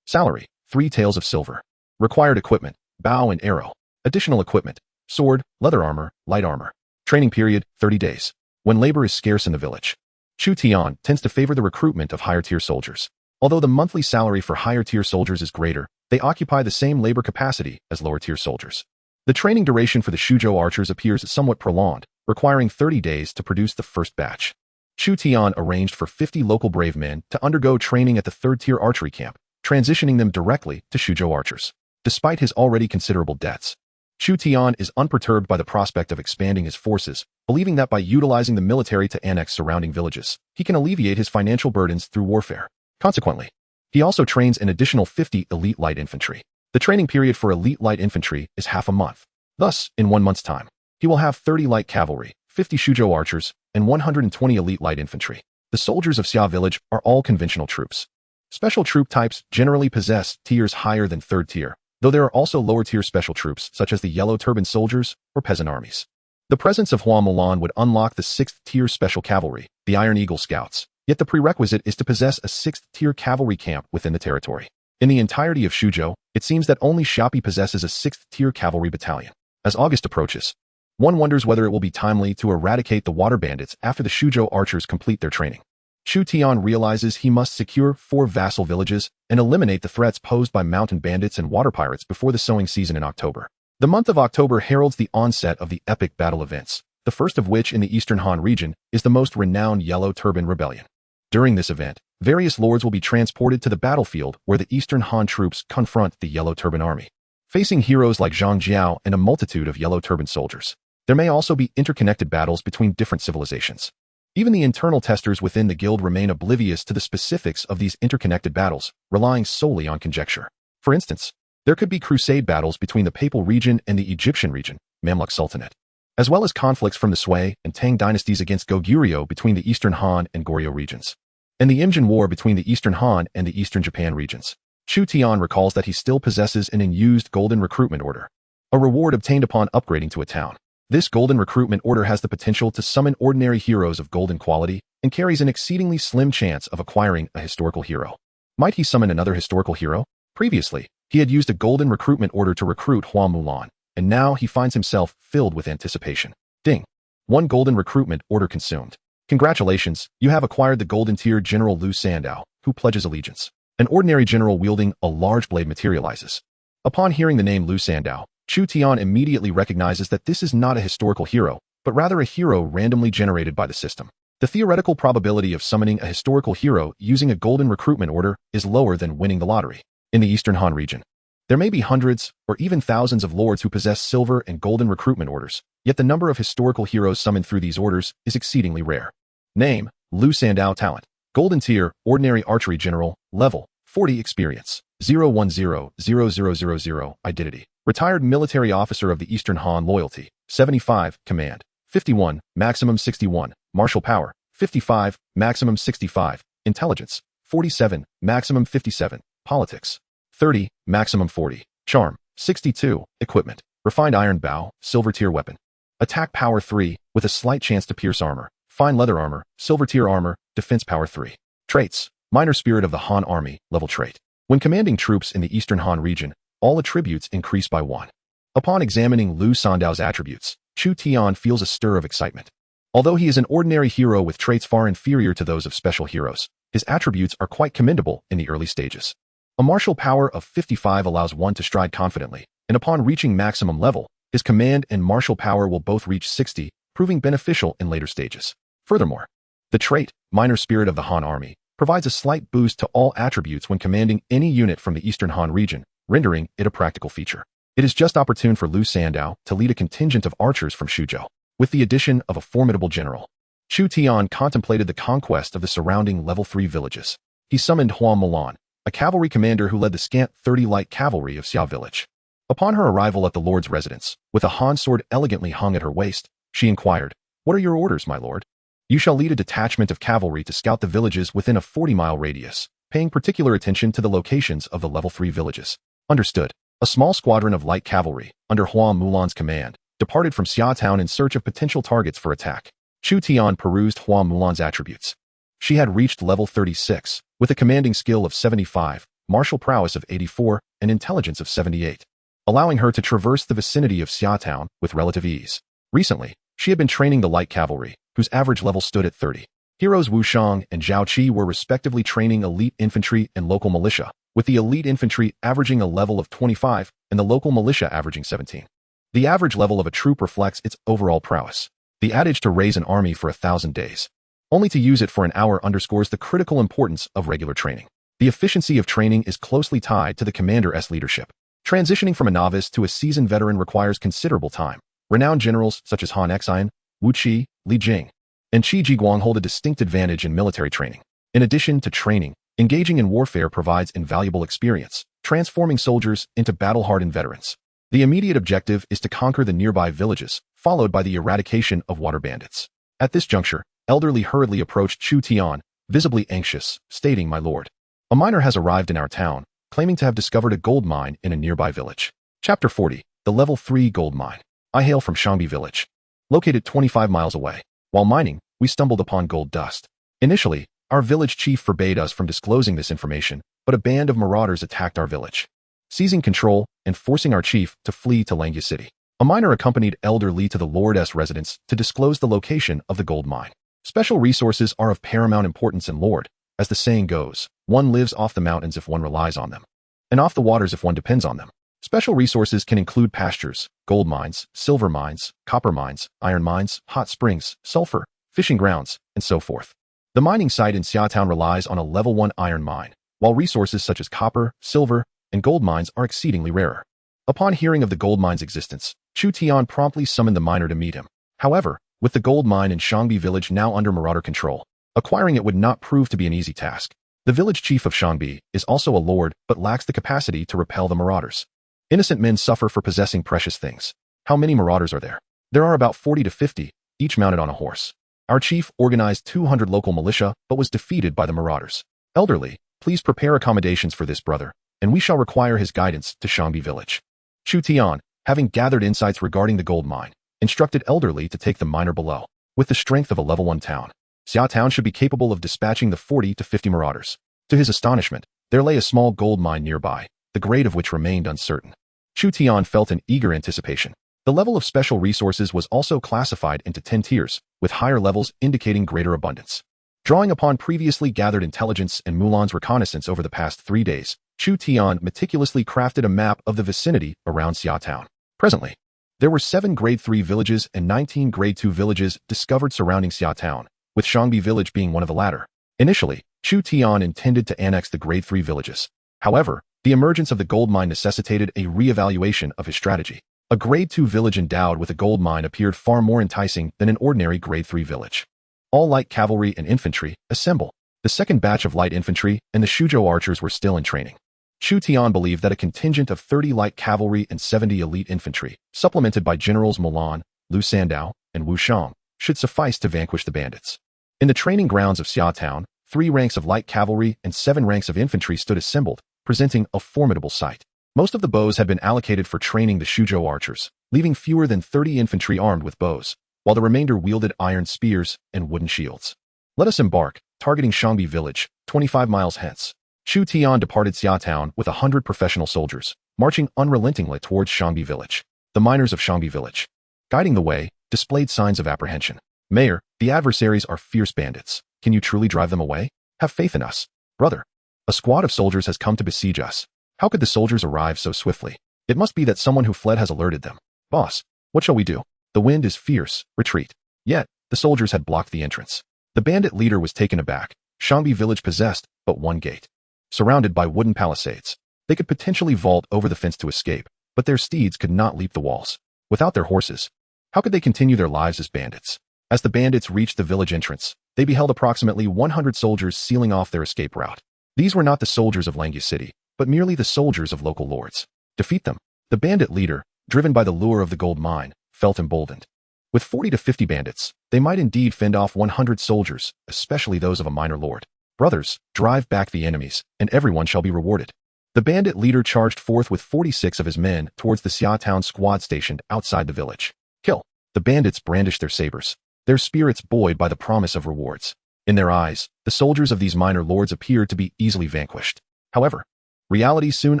Salary: 3 taels of silver. Required equipment: bow and arrow. Additional equipment: sword, leather armor, light armor. Training period: 30 days. When labor is scarce in the village, Chu Tian tends to favor the recruitment of higher-tier soldiers. Although the monthly salary for higher-tier soldiers is greater, they occupy the same labor capacity as lower-tier soldiers. The training duration for the Shuzhou archers appears somewhat prolonged, requiring 30 days to produce the first batch. Chu Tian arranged for 50 local brave men to undergo training at the third-tier archery camp, transitioning them directly to Shuzhou archers. despite his already considerable debts. Chu Tian is unperturbed by the prospect of expanding his forces, believing that by utilizing the military to annex surrounding villages, he can alleviate his financial burdens through warfare. Consequently, he also trains an additional 50 elite light infantry. The training period for elite light infantry is half a month. Thus, in 1 month's time, he will have 30 light cavalry, 50 Shuzhou archers, and 120 elite light infantry. The soldiers of Xia Village are all conventional troops. Special troop types generally possess tiers higher than 3rd tier, though there are also lower-tier special troops such as the Yellow Turban Soldiers or peasant armies. The presence of Hua Mulan would unlock the 6th-tier special cavalry, the Iron Eagle Scouts, yet the prerequisite is to possess a 6th-tier cavalry camp within the territory. In the entirety of Shuzhou, it seems that only Xiapi possesses a 6th-tier cavalry battalion. As August approaches, one wonders whether it will be timely to eradicate the water bandits after the Shuzhou archers complete their training. Chu Tian realizes he must secure 4 vassal villages and eliminate the threats posed by mountain bandits and water pirates before the sowing season in October. The month of October heralds the onset of the epic battle events, the first of which in the Eastern Han region is the most renowned Yellow Turban Rebellion. During this event, various lords will be transported to the battlefield where the Eastern Han troops confront the Yellow Turban army, facing heroes like Zhang Jiao and a multitude of Yellow Turban soldiers. There may also be interconnected battles between different civilizations. Even the internal testers within the guild remain oblivious to the specifics of these interconnected battles, relying solely on conjecture. For instance, there could be crusade battles between the Papal region and the Egyptian region, Mamluk Sultanate, as well as conflicts from the Sui and Tang dynasties against Goguryeo between the Eastern Han and Goryeo regions, and the Imjin War between the Eastern Han and the Eastern Japan regions. Chu Tian recalls that he still possesses an unused golden recruitment order, a reward obtained upon upgrading to a town. This golden recruitment order has the potential to summon ordinary heroes of golden quality and carries an exceedingly slim chance of acquiring a historical hero. Might he summon another historical hero? Previously, he had used a golden recruitment order to recruit Hua Mulan, and now he finds himself filled with anticipation. Ding! 1 golden recruitment order consumed. Congratulations, you have acquired the golden tier General Lu Sandao, who pledges allegiance. An ordinary general wielding a large blade materializes. Upon hearing the name Lu Sandao, Chu Tian immediately recognizes that this is not a historical hero, but rather a hero randomly generated by the system. The theoretical probability of summoning a historical hero using a golden recruitment order is lower than winning the lottery. In the Eastern Han region, there may be hundreds or even thousands of lords who possess silver and golden recruitment orders, yet the number of historical heroes summoned through these orders is exceedingly rare. Name, Lu Sandao talent. Golden tier, ordinary archery general, level, 40 experience, 0100000 identity. Retired military officer of the Eastern Han loyalty, 75, command, 51, maximum 61, martial power, 55, maximum 65, intelligence, 47, maximum 57, politics, 30, maximum 40, charm, 62, equipment, refined iron bow, silver tier weapon, attack power 3, with a slight chance to pierce armor, fine leather armor, silver tier armor, defense power 3. Traits, minor spirit of the Han army, level trait. When commanding troops in the Eastern Han region, all attributes increase by 1. Upon examining Lu Sandao's attributes, Chu Tian feels a stir of excitement. Although he is an ordinary hero with traits far inferior to those of special heroes, his attributes are quite commendable in the early stages. A martial power of 55 allows one to stride confidently, and upon reaching maximum level, his command and martial power will both reach 60, proving beneficial in later stages. Furthermore, the trait, minor spirit of the Han army, provides a slight boost to all attributes when commanding any unit from the Eastern Han region, rendering it a practical feature. It is just opportune for Lu Sandao to lead a contingent of archers from Shuzhou, with the addition of a formidable general. Chu Tian contemplated the conquest of the surrounding level 3 villages. He summoned Hua Mulan, a cavalry commander who led the scant 30 light cavalry of Xia Village. Upon her arrival at the lord's residence, with a Han sword elegantly hung at her waist, she inquired, "What are your orders, my lord?" "You shall lead a detachment of cavalry to scout the villages within a 40-mile radius, paying particular attention to the locations of the level 3 villages." Understood. A small squadron of light cavalry, under Hua Mulan's command, departed from Xia Town in search of potential targets for attack. Chu Tian perused Hua Mulan's attributes. She had reached level 36, with a commanding skill of 75, martial prowess of 84, and intelligence of 78, allowing her to traverse the vicinity of Xia Town with relative ease. Recently, she had been training the light cavalry, whose average level stood at 30. Heroes Wu Shang and Zhao Qi were respectively training elite infantry and local militia, with the elite infantry averaging a level of 25 and the local militia averaging 17. The average level of a troop reflects its overall prowess. The adage to raise an army for 1,000 days, only to use it for an hour, underscores the critical importance of regular training. The efficiency of training is closely tied to the commander's leadership. Transitioning from a novice to a seasoned veteran requires considerable time. Renowned generals such as Han Xian, Wu Qi, Li Jing, and Qi Jiguang hold a distinct advantage in military training. In addition to training, engaging in warfare provides invaluable experience, transforming soldiers into battle-hardened veterans. The immediate objective is to conquer the nearby villages, followed by the eradication of water bandits. At this juncture, Elder Li hurriedly approached Chu Tian, visibly anxious, stating, "My lord, a miner has arrived in our town, claiming to have discovered a gold mine in a nearby village." Chapter 40, the Level 3 Gold Mine. I hail from Shangbi Village. Located 25 miles away. While mining, we stumbled upon gold dust. Initially, our village chief forbade us from disclosing this information, but a band of marauders attacked our village, seizing control and forcing our chief to flee to Langya City. A miner accompanied Elder Li to the Lord's residence to disclose the location of the gold mine. Special resources are of paramount importance in Lord. As the saying goes, one lives off the mountains if one relies on them, and off the waters if one depends on them. Special resources can include pastures, gold mines, silver mines, copper mines, iron mines, hot springs, sulfur, fishing grounds, and so forth. The mining site in Xiaotown relies on a level 1 iron mine, while resources such as copper, silver, and gold mines are exceedingly rarer. Upon hearing of the gold mine's existence, Chu Tian promptly summoned the miner to meet him. However, with the gold mine in Shangbi village now under marauder control, acquiring it would not prove to be an easy task. The village chief of Shangbi is also a lord but lacks the capacity to repel the marauders. Innocent men suffer for possessing precious things. How many marauders are there? There are about 40 to 50, each mounted on a horse. Our chief organized 200 local militia but was defeated by the marauders. Elderly, please prepare accommodations for this brother, and we shall require his guidance to Shangbi village. Chu Tian, having gathered insights regarding the gold mine, instructed Elderly to take the miner below. With the strength of a level 1 town, Xiaotown should be capable of dispatching the 40 to 50 marauders. To his astonishment, there lay a small gold mine nearby, the grade of which remained uncertain. Chu Tian felt an eager anticipation. The level of special resources was also classified into 10 tiers, with higher levels indicating greater abundance. Drawing upon previously gathered intelligence and Mulan's reconnaissance over the past 3 days, Chu Tian meticulously crafted a map of the vicinity around Xiaotown. Presently, there were 7 Grade 3 villages and 19 Grade 2 villages discovered surrounding Xiaotown, with Shangbi village being one of the latter. Initially, Chu Tian intended to annex the Grade 3 villages. However, the emergence of the gold mine necessitated a re-evaluation of his strategy. A Grade 2 village endowed with a gold mine appeared far more enticing than an ordinary Grade 3 village. All light cavalry and infantry, assemble. The second batch of light infantry and the Shuzhou archers were still in training. Chu Tian believed that a contingent of 30 light cavalry and 70 elite infantry, supplemented by Generals Mulan, Lu Sandao, and Wu Shang, should suffice to vanquish the bandits. In the training grounds of Xiaotown, 3 ranks of light cavalry and 7 ranks of infantry stood assembled, presenting a formidable sight. Most of the bows had been allocated for training the Shuzhou archers, leaving fewer than 30 infantry armed with bows, while the remainder wielded iron spears and wooden shields. Let us embark, targeting Shangbi village, 25 miles hence. Chu Tian departed Xiaotown with 100 professional soldiers, marching unrelentingly towards Shangbi village. The miners of Shangbi village, guiding the way, displayed signs of apprehension. Mayor, the adversaries are fierce bandits. Can you truly drive them away? Have faith in us, brother. A squad of soldiers has come to besiege us. How could the soldiers arrive so swiftly? It must be that someone who fled has alerted them. Boss, what shall we do? The wind is fierce, retreat. Yet, the soldiers had blocked the entrance. The bandit leader was taken aback. Shangbi village possessed but one gate, surrounded by wooden palisades. They could potentially vault over the fence to escape, but their steeds could not leap the walls. Without their horses, how could they continue their lives as bandits? As the bandits reached the village entrance, they beheld approximately 100 soldiers sealing off their escape route. These were not the soldiers of Langya City, but merely the soldiers of local lords. Defeat them. The bandit leader, driven by the lure of the gold mine, felt emboldened. With 40 to 50 bandits, they might indeed fend off 100 soldiers, especially those of a minor lord. Brothers, drive back the enemies, and everyone shall be rewarded. The bandit leader charged forth with 46 of his men towards the Xiaotown squad stationed outside the village. Kill. The bandits brandished their sabers, their spirits buoyed by the promise of rewards. In their eyes, the soldiers of these minor lords appeared to be easily vanquished. However, reality soon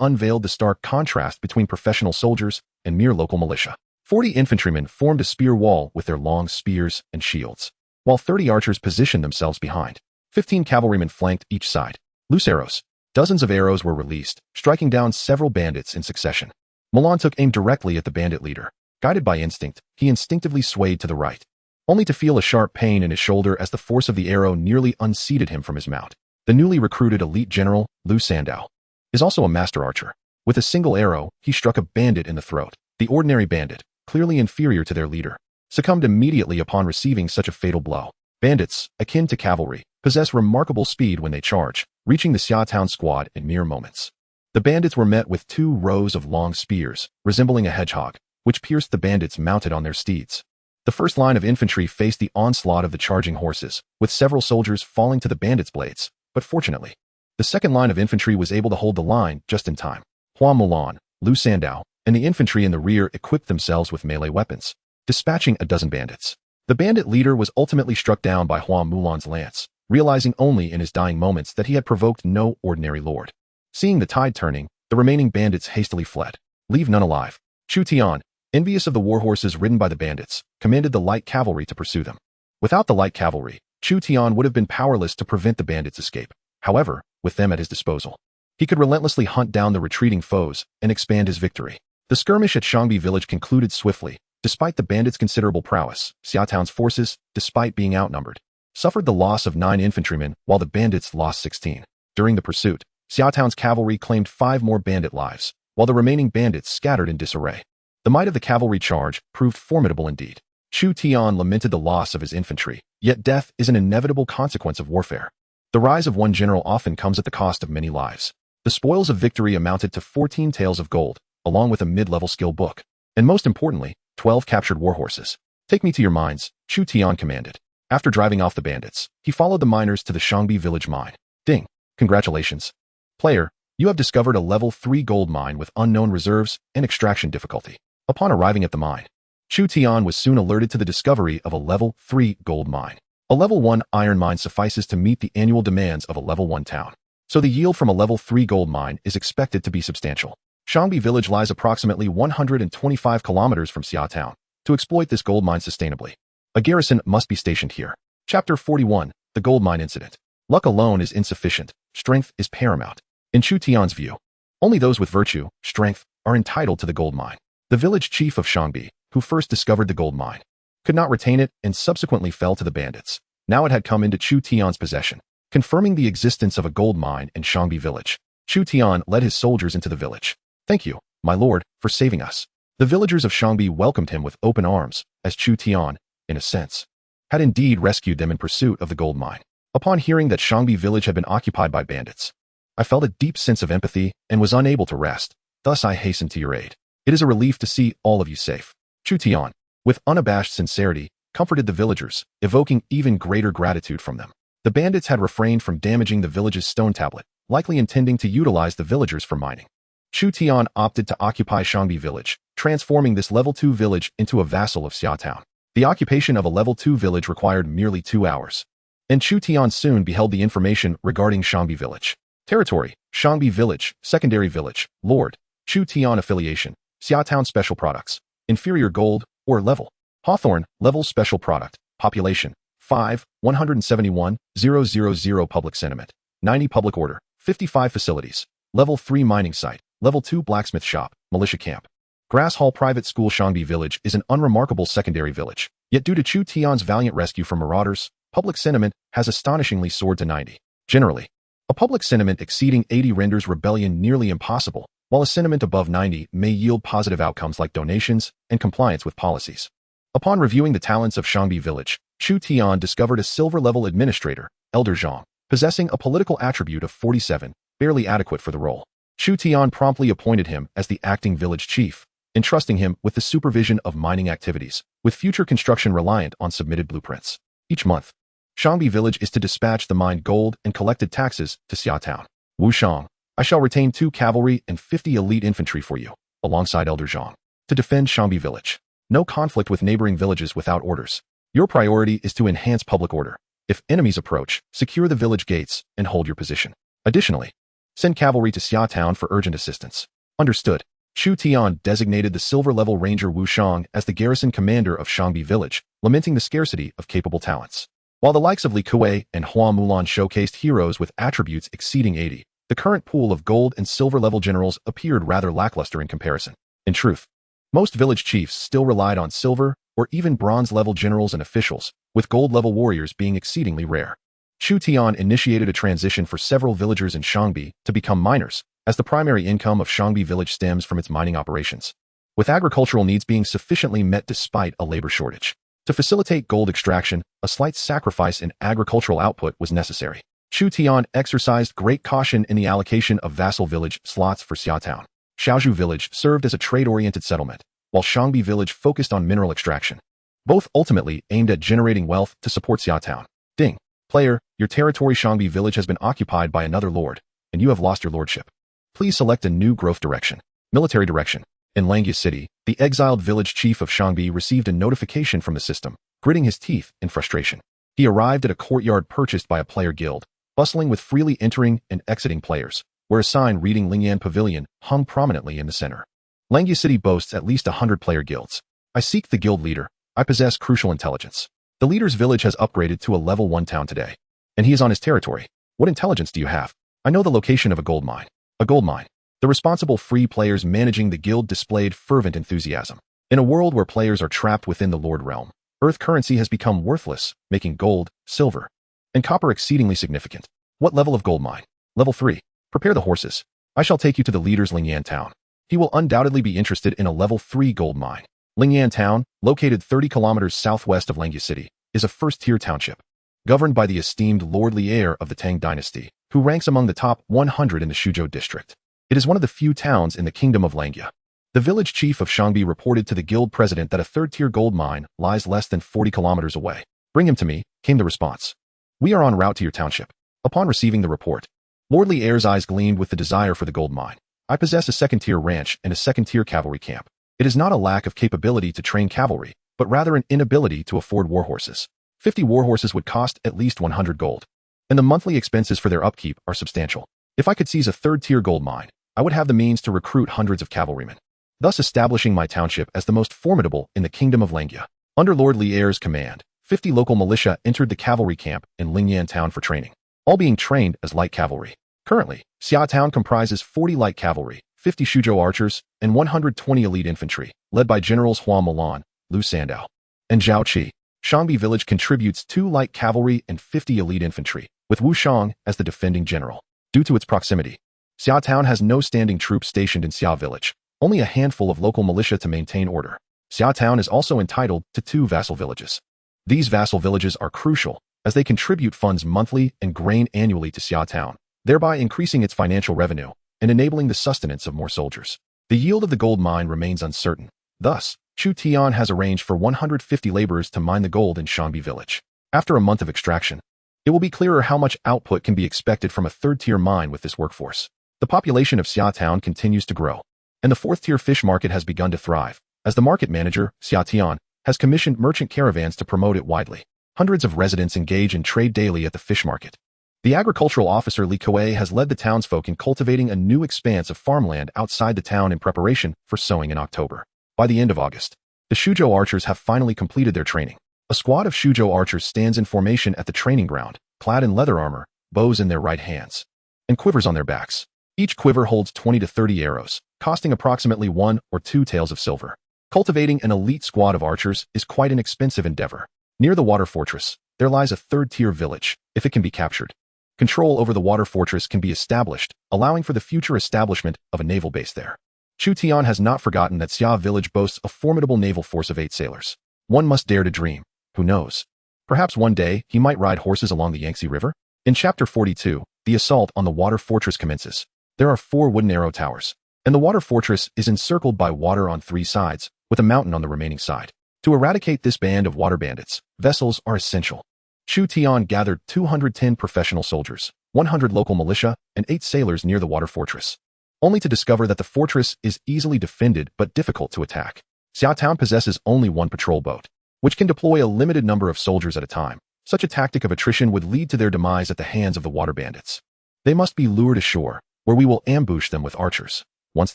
unveiled the stark contrast between professional soldiers and mere local militia. 40 infantrymen formed a spear wall with their long spears and shields, while 30 archers positioned themselves behind. 15 cavalrymen flanked each side. Loose arrows. Dozens of arrows were released, striking down several bandits in succession. Mulan took aim directly at the bandit leader. Guided by instinct, he instinctively swayed to the right, only to feel a sharp pain in his shoulder as the force of the arrow nearly unseated him from his mount. The newly recruited elite general, Lu Sandao, is also a master archer. With a single arrow, he struck a bandit in the throat. The ordinary bandit, clearly inferior to their leader, succumbed immediately upon receiving such a fatal blow. Bandits, akin to cavalry, possess remarkable speed when they charge, reaching the Xiaotown squad in mere moments. The bandits were met with 2 rows of long spears, resembling a hedgehog, which pierced the bandits mounted on their steeds. The first line of infantry faced the onslaught of the charging horses, with several soldiers falling to the bandits' blades, but fortunately, the second line of infantry was able to hold the line just in time. Hua Mulan, Lu Sandao, and the infantry in the rear equipped themselves with melee weapons, dispatching a dozen bandits. The bandit leader was ultimately struck down by Hua Mulan's lance, realizing only in his dying moments that he had provoked no ordinary lord. Seeing the tide turning, the remaining bandits hastily fled. Leave none alive. Chu Tian, envious of the warhorses ridden by the bandits, commanded the light cavalry to pursue them. Without the light cavalry, Chu Tian would have been powerless to prevent the bandits' escape. However, with them at his disposal, he could relentlessly hunt down the retreating foes and expand his victory. The skirmish at Shangbi village concluded swiftly. Despite the bandits' considerable prowess, Xiaotown's forces, despite being outnumbered, suffered the loss of 9 infantrymen while the bandits lost 16. During the pursuit, Xiaotown's cavalry claimed 5 more bandit lives, while the remaining bandits scattered in disarray. The might of the cavalry charge proved formidable indeed. Chu Tian lamented the loss of his infantry, yet death is an inevitable consequence of warfare. The rise of one general often comes at the cost of many lives. The spoils of victory amounted to 14 taels of gold, along with a mid-level skill book, and most importantly, 12 captured warhorses. Take me to your mines, Chu Tian commanded. After driving off the bandits, he followed the miners to the Shangbi village mine. Ding! Congratulations. Player, you have discovered a level 3 gold mine with unknown reserves and extraction difficulty. Upon arriving at the mine, Chu Tian was soon alerted to the discovery of a level 3 gold mine. A level 1 iron mine suffices to meet the annual demands of a level 1 town, so the yield from a level 3 gold mine is expected to be substantial. Shangbi village lies approximately 125 kilometers from Xiaotown. To exploit this gold mine sustainably, a garrison must be stationed here. Chapter 41, The Gold Mine Incident. Luck alone is insufficient. Strength is paramount. In Chu Tian's view, only those with virtue, strength, are entitled to the gold mine. The village chief of Shangbi, who first discovered the gold mine, could not retain it and subsequently fell to the bandits. Now it had come into Chu Tian's possession, confirming the existence of a gold mine in Shangbi village. Chu Tian led his soldiers into the village. Thank you, my lord, for saving us. The villagers of Shangbi welcomed him with open arms, as Chu Tian, in a sense, had indeed rescued them in pursuit of the gold mine. Upon hearing that Shangbi village had been occupied by bandits, I felt a deep sense of empathy and was unable to rest. Thus I hastened to your aid. It is a relief to see all of you safe. Chu Tian, with unabashed sincerity, comforted the villagers, evoking even greater gratitude from them. The bandits had refrained from damaging the village's stone tablet, likely intending to utilize the villagers for mining. Chu Tian opted to occupy Shangbi village, transforming this level 2 village into a vassal of Xiaotown. The occupation of a level 2 village required merely 2 hours, and Chu Tian soon beheld the information regarding Shangbi village. Territory, Shangbi village, secondary village, lord, Chu Tian affiliation, Xiaotown special products, inferior gold, or level. Hawthorne, level special product, population, 5, 171,000 public sentiment, 90 public order, 55 facilities, level 3 mining site, level 2 blacksmith shop, militia camp. Grass Hall Private School Shangbi village is an unremarkable secondary village, yet due to Chu Tian's valiant rescue from marauders, public sentiment has astonishingly soared to 90. Generally, a public sentiment exceeding 80 renders rebellion nearly impossible, while a sentiment above 90 may yield positive outcomes like donations and compliance with policies. Upon reviewing the talents of Shangbi village, Chu Tian discovered a silver-level administrator, Elder Zhang, possessing a political attribute of 47, barely adequate for the role. Chu Tian promptly appointed him as the acting village chief, entrusting him with the supervision of mining activities, with future construction reliant on submitted blueprints. Each month, Shangbi village is to dispatch the mined gold and collected taxes to Xiaotown. Wushang, I shall retain 2 cavalry and 50 elite infantry for you, alongside Elder Zhang, to defend Shangbi village. No conflict with neighboring villages without orders. Your priority is to enhance public order. If enemies approach, secure the village gates and hold your position. Additionally, send cavalry to Xiaotown for urgent assistance. Understood. Chu Tian designated the silver-level ranger Wu Shang as the garrison commander of Shangbi village, lamenting the scarcity of capable talents. While the likes of Li Kuei and Hua Mulan showcased heroes with attributes exceeding 80, the current pool of gold and silver-level generals appeared rather lackluster in comparison. In truth, most village chiefs still relied on silver or even bronze-level generals and officials, with gold-level warriors being exceedingly rare. Chu Tian initiated a transition for several villagers in Shangbi to become miners, as the primary income of Shangbi village stems from its mining operations, with agricultural needs being sufficiently met despite a labor shortage. To facilitate gold extraction, a slight sacrifice in agricultural output was necessary. Chu Tian exercised great caution in the allocation of vassal village slots for Xiaotown. Xiaozhu village served as a trade-oriented settlement, while Shangbi village focused on mineral extraction. Both ultimately aimed at generating wealth to support Xiaotown. Ding. Player, your territory Shangbi village has been occupied by another lord, and you have lost your lordship. Please select a new growth direction. Military direction. In Langya City, the exiled village chief of Shangbi received a notification from the system, gritting his teeth in frustration. He arrived at a courtyard purchased by a player guild, bustling with freely entering and exiting players, where a sign reading Lingyan Pavilion hung prominently in the center. Langya City boasts at least 100 player guilds. I seek the guild leader. I possess crucial intelligence. The leader's village has upgraded to a level 1 town today, and he is on his territory. What intelligence do you have? I know the location of a gold mine. A gold mine. The responsible free players managing the guild displayed fervent enthusiasm. In a world where players are trapped within the Lord realm, Earth currency has become worthless, making gold, silver, and copper exceedingly significant. What level of gold mine? Level 3. Prepare the horses. I shall take you to the leader's Lingyan town. He will undoubtedly be interested in a level 3 gold mine. Lingyan town, located 30 kilometers southwest of Langya City, is a first-tier township, governed by the esteemed lordly heir of the Tang dynasty, who ranks among the top 100 in the Shuzhou district. It is one of the few towns in the kingdom of Langya. The village chief of Shangbi reported to the guild president that a third-tier gold mine lies less than 40 kilometers away. Bring him to me, came the response. We are en route to your township. Upon receiving the report, lordly heir's eyes gleamed with the desire for the gold mine. I possess a second-tier ranch and a second-tier cavalry camp. It is not a lack of capability to train cavalry, but rather an inability to afford warhorses. 50 warhorses would cost at least 100 gold, and the monthly expenses for their upkeep are substantial. If I could seize a third-tier gold mine, I would have the means to recruit hundreds of cavalrymen, thus establishing my township as the most formidable in the kingdom of Langya. Under Lord Li Er's command, 50 local militia entered the cavalry camp in Lingyan town for training, all being trained as light cavalry. Currently, Xia town comprises 40 light cavalry, 50 Shuzhou archers, and 120 elite infantry, led by generals Hua Milan, Lu Sandao, and Zhao Qi. Shangbi village contributes 2 light cavalry and 50 elite infantry, with Wu Shang as the defending general. Due to its proximity, Xia town has no standing troops stationed in Xia village, only a handful of local militia to maintain order. Xia town is also entitled to 2 vassal villages. These vassal villages are crucial, as they contribute funds monthly and grain annually to Xia town, thereby increasing its financial revenue and enabling the sustenance of more soldiers. The yield of the gold mine remains uncertain. Thus, Chu Tian has arranged for 150 laborers to mine the gold in Shangbi village. After a month of extraction, it will be clearer how much output can be expected from a third-tier mine with this workforce. The population of Xia town continues to grow, and the fourth-tier fish market has begun to thrive, as the market manager, Xia Tian, has commissioned merchant caravans to promote it widely. Hundreds of residents engage in trade daily at the fish market. The agricultural officer Li Kuei has led the townsfolk in cultivating a new expanse of farmland outside the town in preparation for sowing in October. By the end of August, the Shuzhou archers have finally completed their training. A squad of Shuzhou archers stands in formation at the training ground, clad in leather armor, bows in their right hands, and quivers on their backs. Each quiver holds 20 to 30 arrows, costing approximately 1 or 2 taels of silver. Cultivating an elite squad of archers is quite an expensive endeavor. Near the water fortress, there lies a third-tier village, if it can be captured. Control over the water fortress can be established, allowing for the future establishment of a naval base there. Chu Tian has not forgotten that Xia village boasts a formidable naval force of 8 sailors. One must dare to dream. Who knows? Perhaps one day he might ride horses along the Yangtze River? In Chapter 42, the assault on the water fortress commences. There are 4 wooden arrow towers, and the water fortress is encircled by water on 3 sides, with a mountain on the remaining side. To eradicate this band of water bandits, vessels are essential. Chu Tian gathered 210 professional soldiers, 100 local militia, and 8 sailors near the water fortress, only to discover that the fortress is easily defended but difficult to attack. Xia Town possesses only 1 patrol boat, which can deploy a limited number of soldiers at a time. Such a tactic of attrition would lead to their demise at the hands of the water bandits. They must be lured ashore, where we will ambush them with archers. Once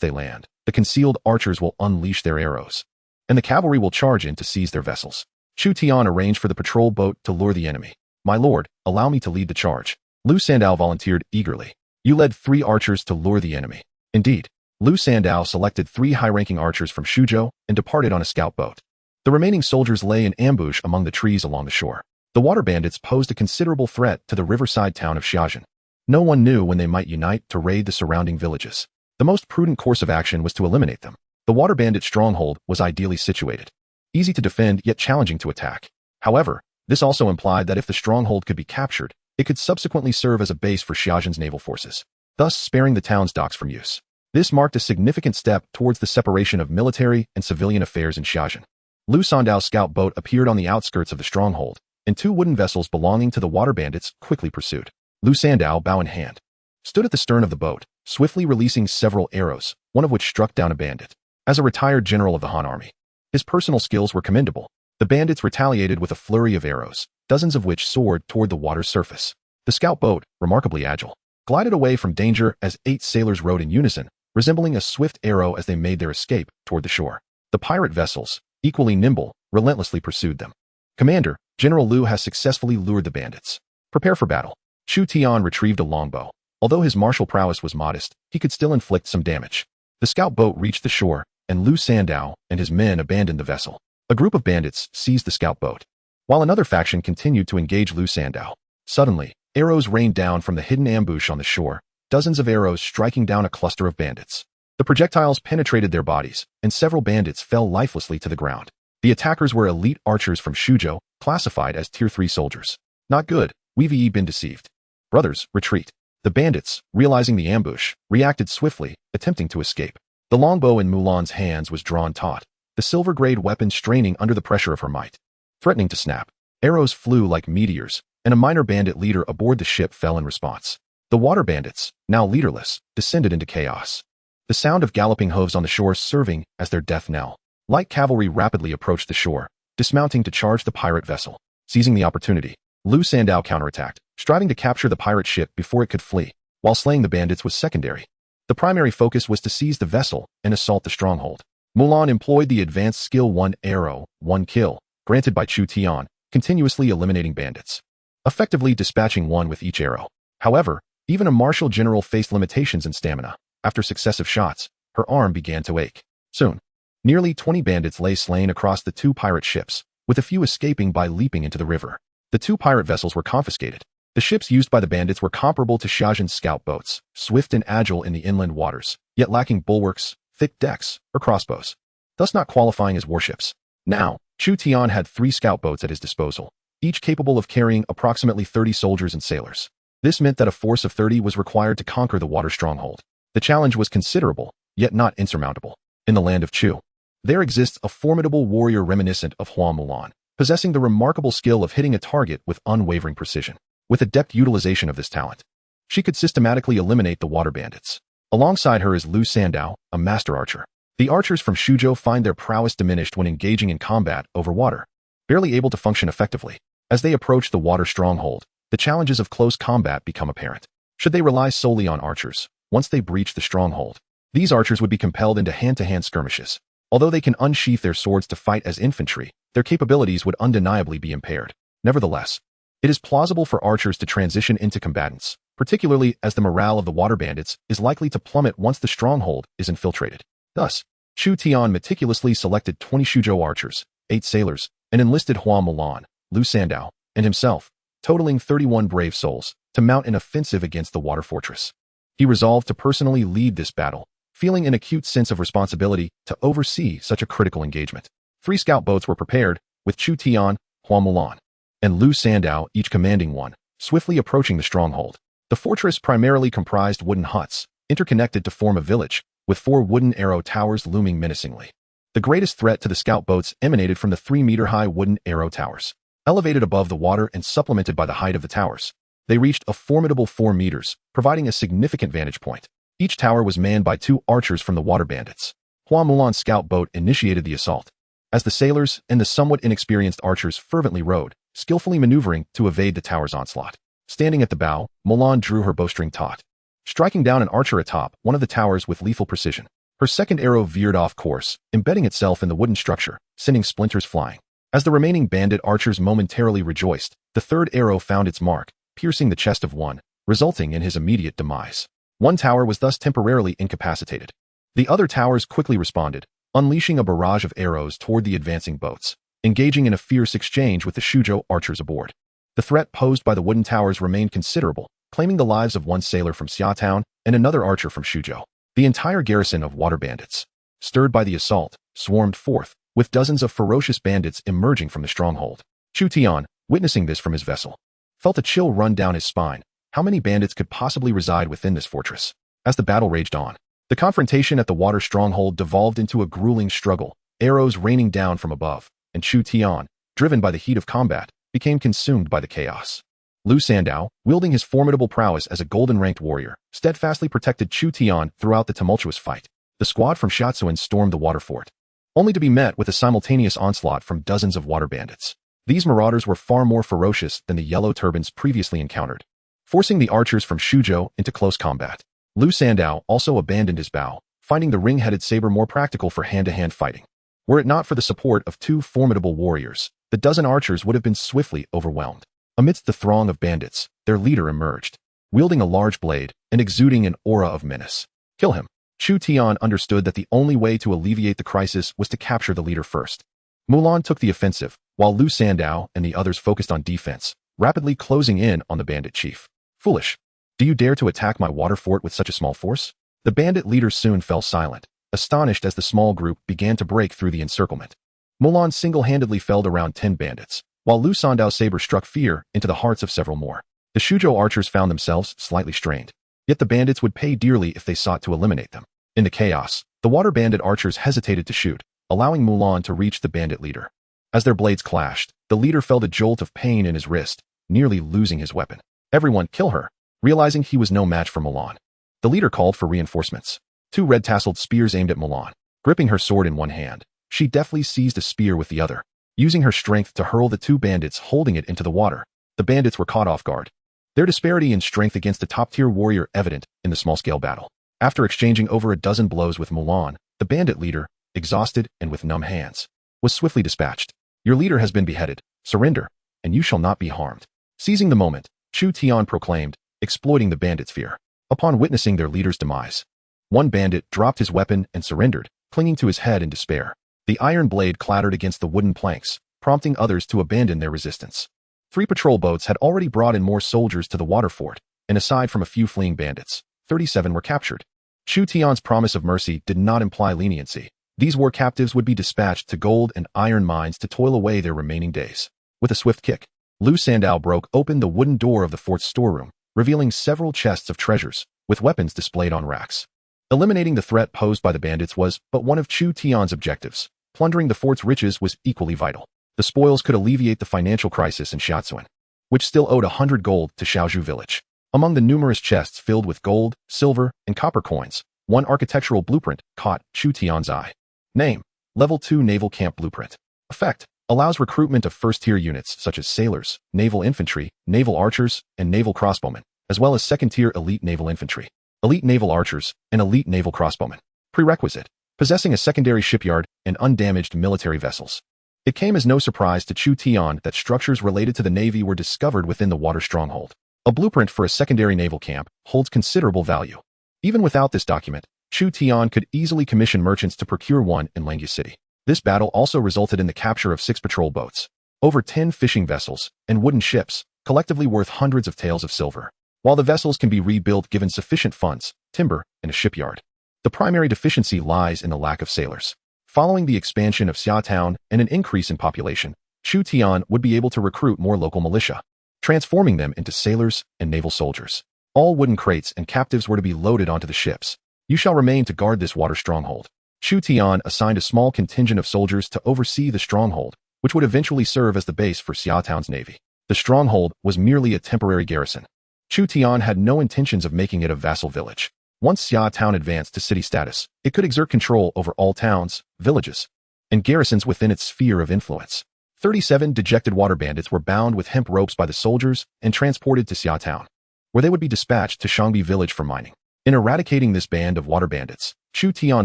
they land, the concealed archers will unleash their arrows, and the cavalry will charge in to seize their vessels. Chu Tian arranged for the patrol boat to lure the enemy. My lord, allow me to lead the charge. Lu Sandao volunteered eagerly. You led 3 archers to lure the enemy. Indeed, Lu Sandao selected 3 high-ranking archers from Shuzhou and departed on a scout boat. The remaining soldiers lay in ambush among the trees along the shore. The water bandits posed a considerable threat to the riverside town of Xiaojin. No one knew when they might unite to raid the surrounding villages. The most prudent course of action was to eliminate them. The water bandit stronghold was ideally situated. Easy to defend, yet challenging to attack. However, this also implied that if the stronghold could be captured, it could subsequently serve as a base for Xiaozhen's naval forces, thus sparing the town's docks from use. This marked a significant step towards the separation of military and civilian affairs in Xiaozhen. Lu Sandao's scout boat appeared on the outskirts of the stronghold, and 2 wooden vessels belonging to the water bandits quickly pursued. Lu Sandao, bow in hand, stood at the stern of the boat, swiftly releasing several arrows, one of which struck down a bandit. As a retired general of the Han army, his personal skills were commendable. The bandits retaliated with a flurry of arrows, dozens of which soared toward the water's surface. The scout boat, remarkably agile, glided away from danger as 8 sailors rowed in unison, resembling a swift arrow as they made their escape toward the shore. The pirate vessels, equally nimble, relentlessly pursued them. Commander, General Lu has successfully lured the bandits. Prepare for battle. Chu Tian retrieved a longbow. Although his martial prowess was modest, he could still inflict some damage. The scout boat reached the shore, and Lu Sandao and his men abandoned the vessel. A group of bandits seized the scout boat, while another faction continued to engage Lu Sandao. Suddenly, arrows rained down from the hidden ambush on the shore, dozens of arrows striking down a cluster of bandits. The projectiles penetrated their bodies, and several bandits fell lifelessly to the ground. The attackers were elite archers from Shuzhou, classified as Tier 3 soldiers. Not good, we've been deceived. Brothers, retreat. The bandits, realizing the ambush, reacted swiftly, attempting to escape. The longbow in Mulan's hands was drawn taut, the silver-grade weapon straining under the pressure of her might. Threatening to snap, arrows flew like meteors, and a minor bandit leader aboard the ship fell in response. The water bandits, now leaderless, descended into chaos. The sound of galloping hooves on the shore serving as their death knell. Light cavalry rapidly approached the shore, dismounting to charge the pirate vessel. Seizing the opportunity, Lu Sandao counterattacked, striving to capture the pirate ship before it could flee, while slaying the bandits was secondary. The primary focus was to seize the vessel and assault the stronghold. Mulan employed the advanced skill 1 arrow, 1 kill, granted by Chu Tian, continuously eliminating bandits, effectively dispatching one with each arrow. However, even a martial general faced limitations in stamina. After successive shots, her arm began to ache. Soon, nearly 20 bandits lay slain across the 2 pirate ships, with a few escaping by leaping into the river. The 2 pirate vessels were confiscated. The ships used by the bandits were comparable to Xiaozhen's scout boats, swift and agile in the inland waters, yet lacking bulwarks, thick decks, or crossbows, thus not qualifying as warships. Now, Chu Tian had 3 scout boats at his disposal, each capable of carrying approximately 30 soldiers and sailors. This meant that a force of 30 was required to conquer the water stronghold. The challenge was considerable, yet not insurmountable. In the land of Chu, there exists a formidable warrior reminiscent of Hua Mulan, possessing the remarkable skill of hitting a target with unwavering precision. With adept utilization of this talent, she could systematically eliminate the water bandits. Alongside her is Lu Sandao, a master archer. The archers from Shuzhou find their prowess diminished when engaging in combat over water, barely able to function effectively. As they approach the water stronghold, the challenges of close combat become apparent. Should they rely solely on archers, once they breach the stronghold, these archers would be compelled into hand-to-hand skirmishes. Although they can unsheath their swords to fight as infantry, their capabilities would undeniably be impaired. Nevertheless, it is plausible for archers to transition into combatants, particularly as the morale of the water bandits is likely to plummet once the stronghold is infiltrated. Thus, Chu Tian meticulously selected 20 Shuzhou archers, 8 sailors, and enlisted Hua Mulan, Lu Sandao, and himself, totaling 31 brave souls, to mount an offensive against the water fortress. He resolved to personally lead this battle, feeling an acute sense of responsibility to oversee such a critical engagement. 3 scout boats were prepared, with Chu Tian, Hua Mulan, and Lu Sandao each commanding one, swiftly approaching the stronghold. The fortress primarily comprised wooden huts, interconnected to form a village, with 4 wooden arrow towers looming menacingly. The greatest threat to the scout boats emanated from the 3-meter-high wooden arrow towers. Elevated above the water and supplemented by the height of the towers, they reached a formidable 4 meters, providing a significant vantage point. Each tower was manned by 2 archers from the water bandits. Hua Mulan's scout boat initiated the assault, as the sailors and the somewhat inexperienced archers fervently rowed, skillfully maneuvering to evade the tower's onslaught. Standing at the bow, Mulan drew her bowstring taut, striking down an archer atop one of the towers with lethal precision. Her second arrow veered off course, embedding itself in the wooden structure, sending splinters flying. As the remaining bandit archers momentarily rejoiced, the third arrow found its mark, piercing the chest of one, resulting in his immediate demise. One tower was thus temporarily incapacitated. The other towers quickly responded, unleashing a barrage of arrows toward the advancing boats, engaging in a fierce exchange with the Shuzhou archers aboard. The threat posed by the wooden towers remained considerable, claiming the lives of one sailor from Xiaotown and another archer from Shuzhou. The entire garrison of water bandits, stirred by the assault, swarmed forth, with dozens of ferocious bandits emerging from the stronghold. Chu Tian, witnessing this from his vessel, felt a chill run down his spine. How many bandits could possibly reside within this fortress? As the battle raged on, the confrontation at the water stronghold devolved into a grueling struggle, arrows raining down from above, and Chu Tian, driven by the heat of combat, became consumed by the chaos. Lu Sandao, wielding his formidable prowess as a golden-ranked warrior, steadfastly protected Chu Tian throughout the tumultuous fight. The squad from Shatsuan stormed the water fort, only to be met with a simultaneous onslaught from dozens of water bandits. These marauders were far more ferocious than the yellow turbans previously encountered, forcing the archers from Shuzhou into close combat. Lu Sandao also abandoned his bow, finding the ring-headed saber more practical for hand-to-hand fighting. Were it not for the support of two formidable warriors, the dozen archers would have been swiftly overwhelmed. Amidst the throng of bandits, their leader emerged, wielding a large blade and exuding an aura of menace. Kill him. Chu Tian understood that the only way to alleviate the crisis was to capture the leader first. Mulan took the offensive, while Lu Sandao and the others focused on defense, rapidly closing in on the bandit chief. Foolish. Do you dare to attack my water fort with such a small force? The bandit leader soon fell silent, astonished as the small group began to break through the encirclement. Mulan single-handedly felled around 10 bandits, while Lu Sandao's saber struck fear into the hearts of several more. The Shuzhou archers found themselves slightly strained, yet the bandits would pay dearly if they sought to eliminate them. In the chaos, the water bandit archers hesitated to shoot, allowing Mulan to reach the bandit leader. As their blades clashed, the leader felt a jolt of pain in his wrist, nearly losing his weapon. Everyone, kill her! Realizing he was no match for Mulan, the leader called for reinforcements. 2 red-tasseled spears aimed at Mulan. Gripping her sword in one hand, she deftly seized a spear with the other, using her strength to hurl the 2 bandits holding it into the water. The bandits were caught off guard, their disparity in strength against the top-tier warrior evident in the small-scale battle. After exchanging over a dozen blows with Mulan, the bandit leader, exhausted and with numb hands, was swiftly dispatched. Your leader has been beheaded. Surrender, and you shall not be harmed. Seizing the moment, Chu Tian proclaimed, exploiting the bandits' fear. Upon witnessing their leader's demise, one bandit dropped his weapon and surrendered, clinging to his head in despair. The iron blade clattered against the wooden planks, prompting others to abandon their resistance. 3 patrol boats had already brought in more soldiers to the water fort, and aside from a few fleeing bandits, 37 were captured. Chu Tian's promise of mercy did not imply leniency. These war captives would be dispatched to gold and iron mines to toil away their remaining days. With a swift kick, Lu Sandao broke open the wooden door of the fort's storeroom, revealing several chests of treasures, with weapons displayed on racks. Eliminating the threat posed by the bandits was but one of Chu Tian's objectives. Plundering the fort's riches was equally vital. The spoils could alleviate the financial crisis in Shatsuan, which still owed 100 gold to Shaozhou village. Among the numerous chests filled with gold, silver, and copper coins, one architectural blueprint caught Chu Tian's eye. Name: Level 2 Naval Camp Blueprint. Effect: allows recruitment of first-tier units such as sailors, naval infantry, naval archers, and naval crossbowmen, as well as second-tier elite naval infantry, elite naval archers, and elite naval crossbowmen. Prerequisite: possessing a secondary shipyard and undamaged military vessels. It came as no surprise to Chu Tian that structures related to the Navy were discovered within the water stronghold. A blueprint for a secondary naval camp holds considerable value. Even without this document, Chu Tian could easily commission merchants to procure one in Langya City. This battle also resulted in the capture of 6 patrol boats, over 10 fishing vessels, and wooden ships, collectively worth hundreds of taels of silver. While the vessels can be rebuilt given sufficient funds, timber, and a shipyard, the primary deficiency lies in the lack of sailors. Following the expansion of Xiaotown and an increase in population, Chu Tian would be able to recruit more local militia, transforming them into sailors and naval soldiers. All wooden crates and captives were to be loaded onto the ships. You shall remain to guard this water stronghold. Chu Tian assigned a small contingent of soldiers to oversee the stronghold, which would eventually serve as the base for Xiaotown's navy. The stronghold was merely a temporary garrison. Chu Tian had no intentions of making it a vassal village. Once Xiaotown advanced to city status, it could exert control over all towns, villages, and garrisons within its sphere of influence. 37 dejected water bandits were bound with hemp ropes by the soldiers and transported to Xiaotown, where they would be dispatched to Shangbi village for mining. In eradicating this band of water bandits, Chu Tian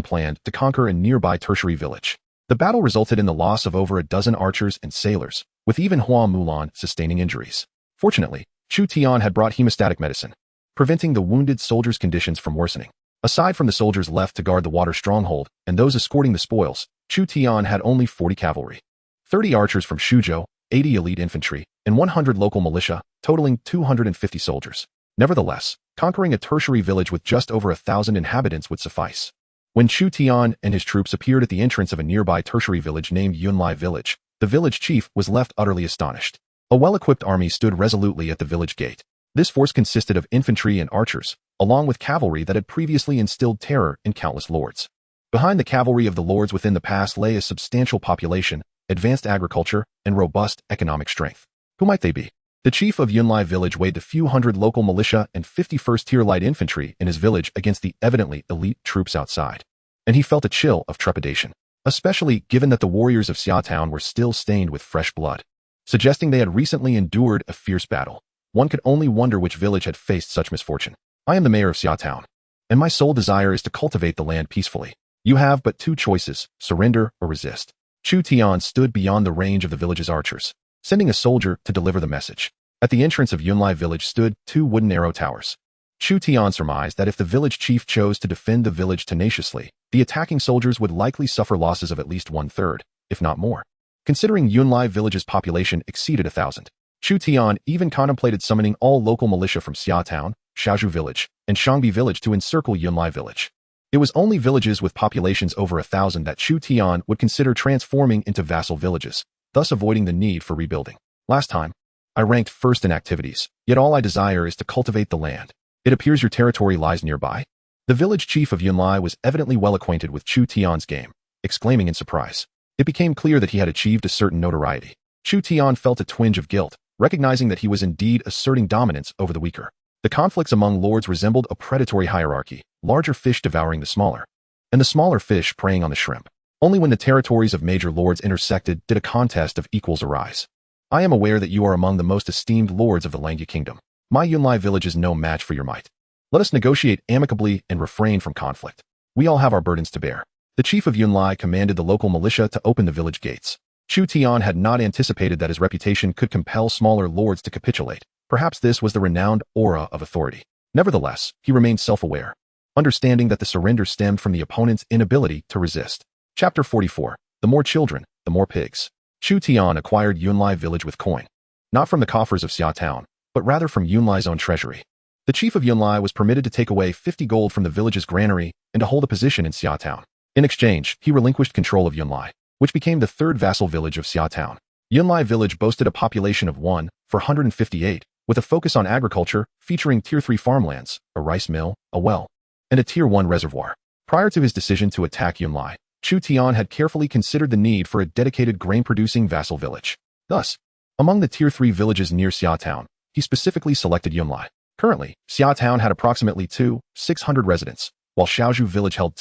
planned to conquer a nearby tertiary village. The battle resulted in the loss of over a dozen archers and sailors, with even Hua Mulan sustaining injuries. Fortunately, Chu Tian had brought hemostatic medicine, preventing the wounded soldiers' conditions from worsening. Aside from the soldiers left to guard the water stronghold and those escorting the spoils, Chu Tian had only 40 cavalry, 30 archers from Shuzhou, 80 elite infantry, and 100 local militia, totaling 250 soldiers. Nevertheless, conquering a tertiary village with just over 1,000 inhabitants would suffice. When Chu Tian and his troops appeared at the entrance of a nearby tertiary village named Yunlai Village, the village chief was left utterly astonished. A well-equipped army stood resolutely at the village gate. This force consisted of infantry and archers, along with cavalry that had previously instilled terror in countless lords. Behind the cavalry of the lords within the pass lay a substantial population, advanced agriculture, and robust economic strength. Who might they be? The chief of Yunlai village weighed a few hundred local militia and 51st-tier light infantry in his village against the evidently elite troops outside. And he felt a chill of trepidation, especially given that the warriors of Xia Town were still stained with fresh blood, suggesting they had recently endured a fierce battle. One could only wonder which village had faced such misfortune. I am the mayor of Xia Town, and my sole desire is to cultivate the land peacefully. You have but two choices, surrender or resist. Chu Tian stood beyond the range of the village's archers, sending a soldier to deliver the message. At the entrance of Yunlai village stood two wooden arrow towers. Chu Tian surmised that if the village chief chose to defend the village tenaciously, the attacking soldiers would likely suffer losses of at least 1/3, if not more. Considering Yunlai village's population exceeded 1,000, Chu Tian even contemplated summoning all local militia from Xia Town, Shaozhou village, and Shangbi village to encircle Yunlai village. It was only villages with populations over 1,000 that Chu Tian would consider transforming into vassal villages, thus avoiding the need for rebuilding. Last time, I ranked first in activities, yet all I desire is to cultivate the land. It appears your territory lies nearby. The village chief of Yunlai was evidently well acquainted with Chu Tian's game, exclaiming in surprise. It became clear that he had achieved a certain notoriety. Chu Tian felt a twinge of guilt, recognizing that he was indeed asserting dominance over the weaker. The conflicts among lords resembled a predatory hierarchy, larger fish devouring the smaller, and the smaller fish preying on the shrimp. Only when the territories of major lords intersected did a contest of equals arise. I am aware that you are among the most esteemed lords of the Langya kingdom. My Yunlai village is no match for your might. Let us negotiate amicably and refrain from conflict. We all have our burdens to bear. The chief of Yunlai commanded the local militia to open the village gates. Chu Tian had not anticipated that his reputation could compel smaller lords to capitulate. Perhaps this was the renowned aura of authority. Nevertheless, he remained self-aware, understanding that the surrender stemmed from the opponent's inability to resist. Chapter 44. The more children, the more pigs. Chu Tian acquired Yunlai village with coin, not from the coffers of Xia Town, but rather from Yunlai's own treasury. The chief of Yunlai was permitted to take away 50 gold from the village's granary and to hold a position in Xia Town. In exchange, he relinquished control of Yunlai, which became the third vassal village of Xia Town. Yunlai village boasted a population of 1,458, with a focus on agriculture, featuring Tier 3 farmlands, a rice mill, a well, and a Tier 1 reservoir. Prior to his decision to attack Yunlai, Chu Tian had carefully considered the need for a dedicated grain-producing vassal village. Thus, among the Tier 3 villages near Xia Town, he specifically selected Yunlai. Currently, Xia Town had approximately 600 residents, while Shaozhou village held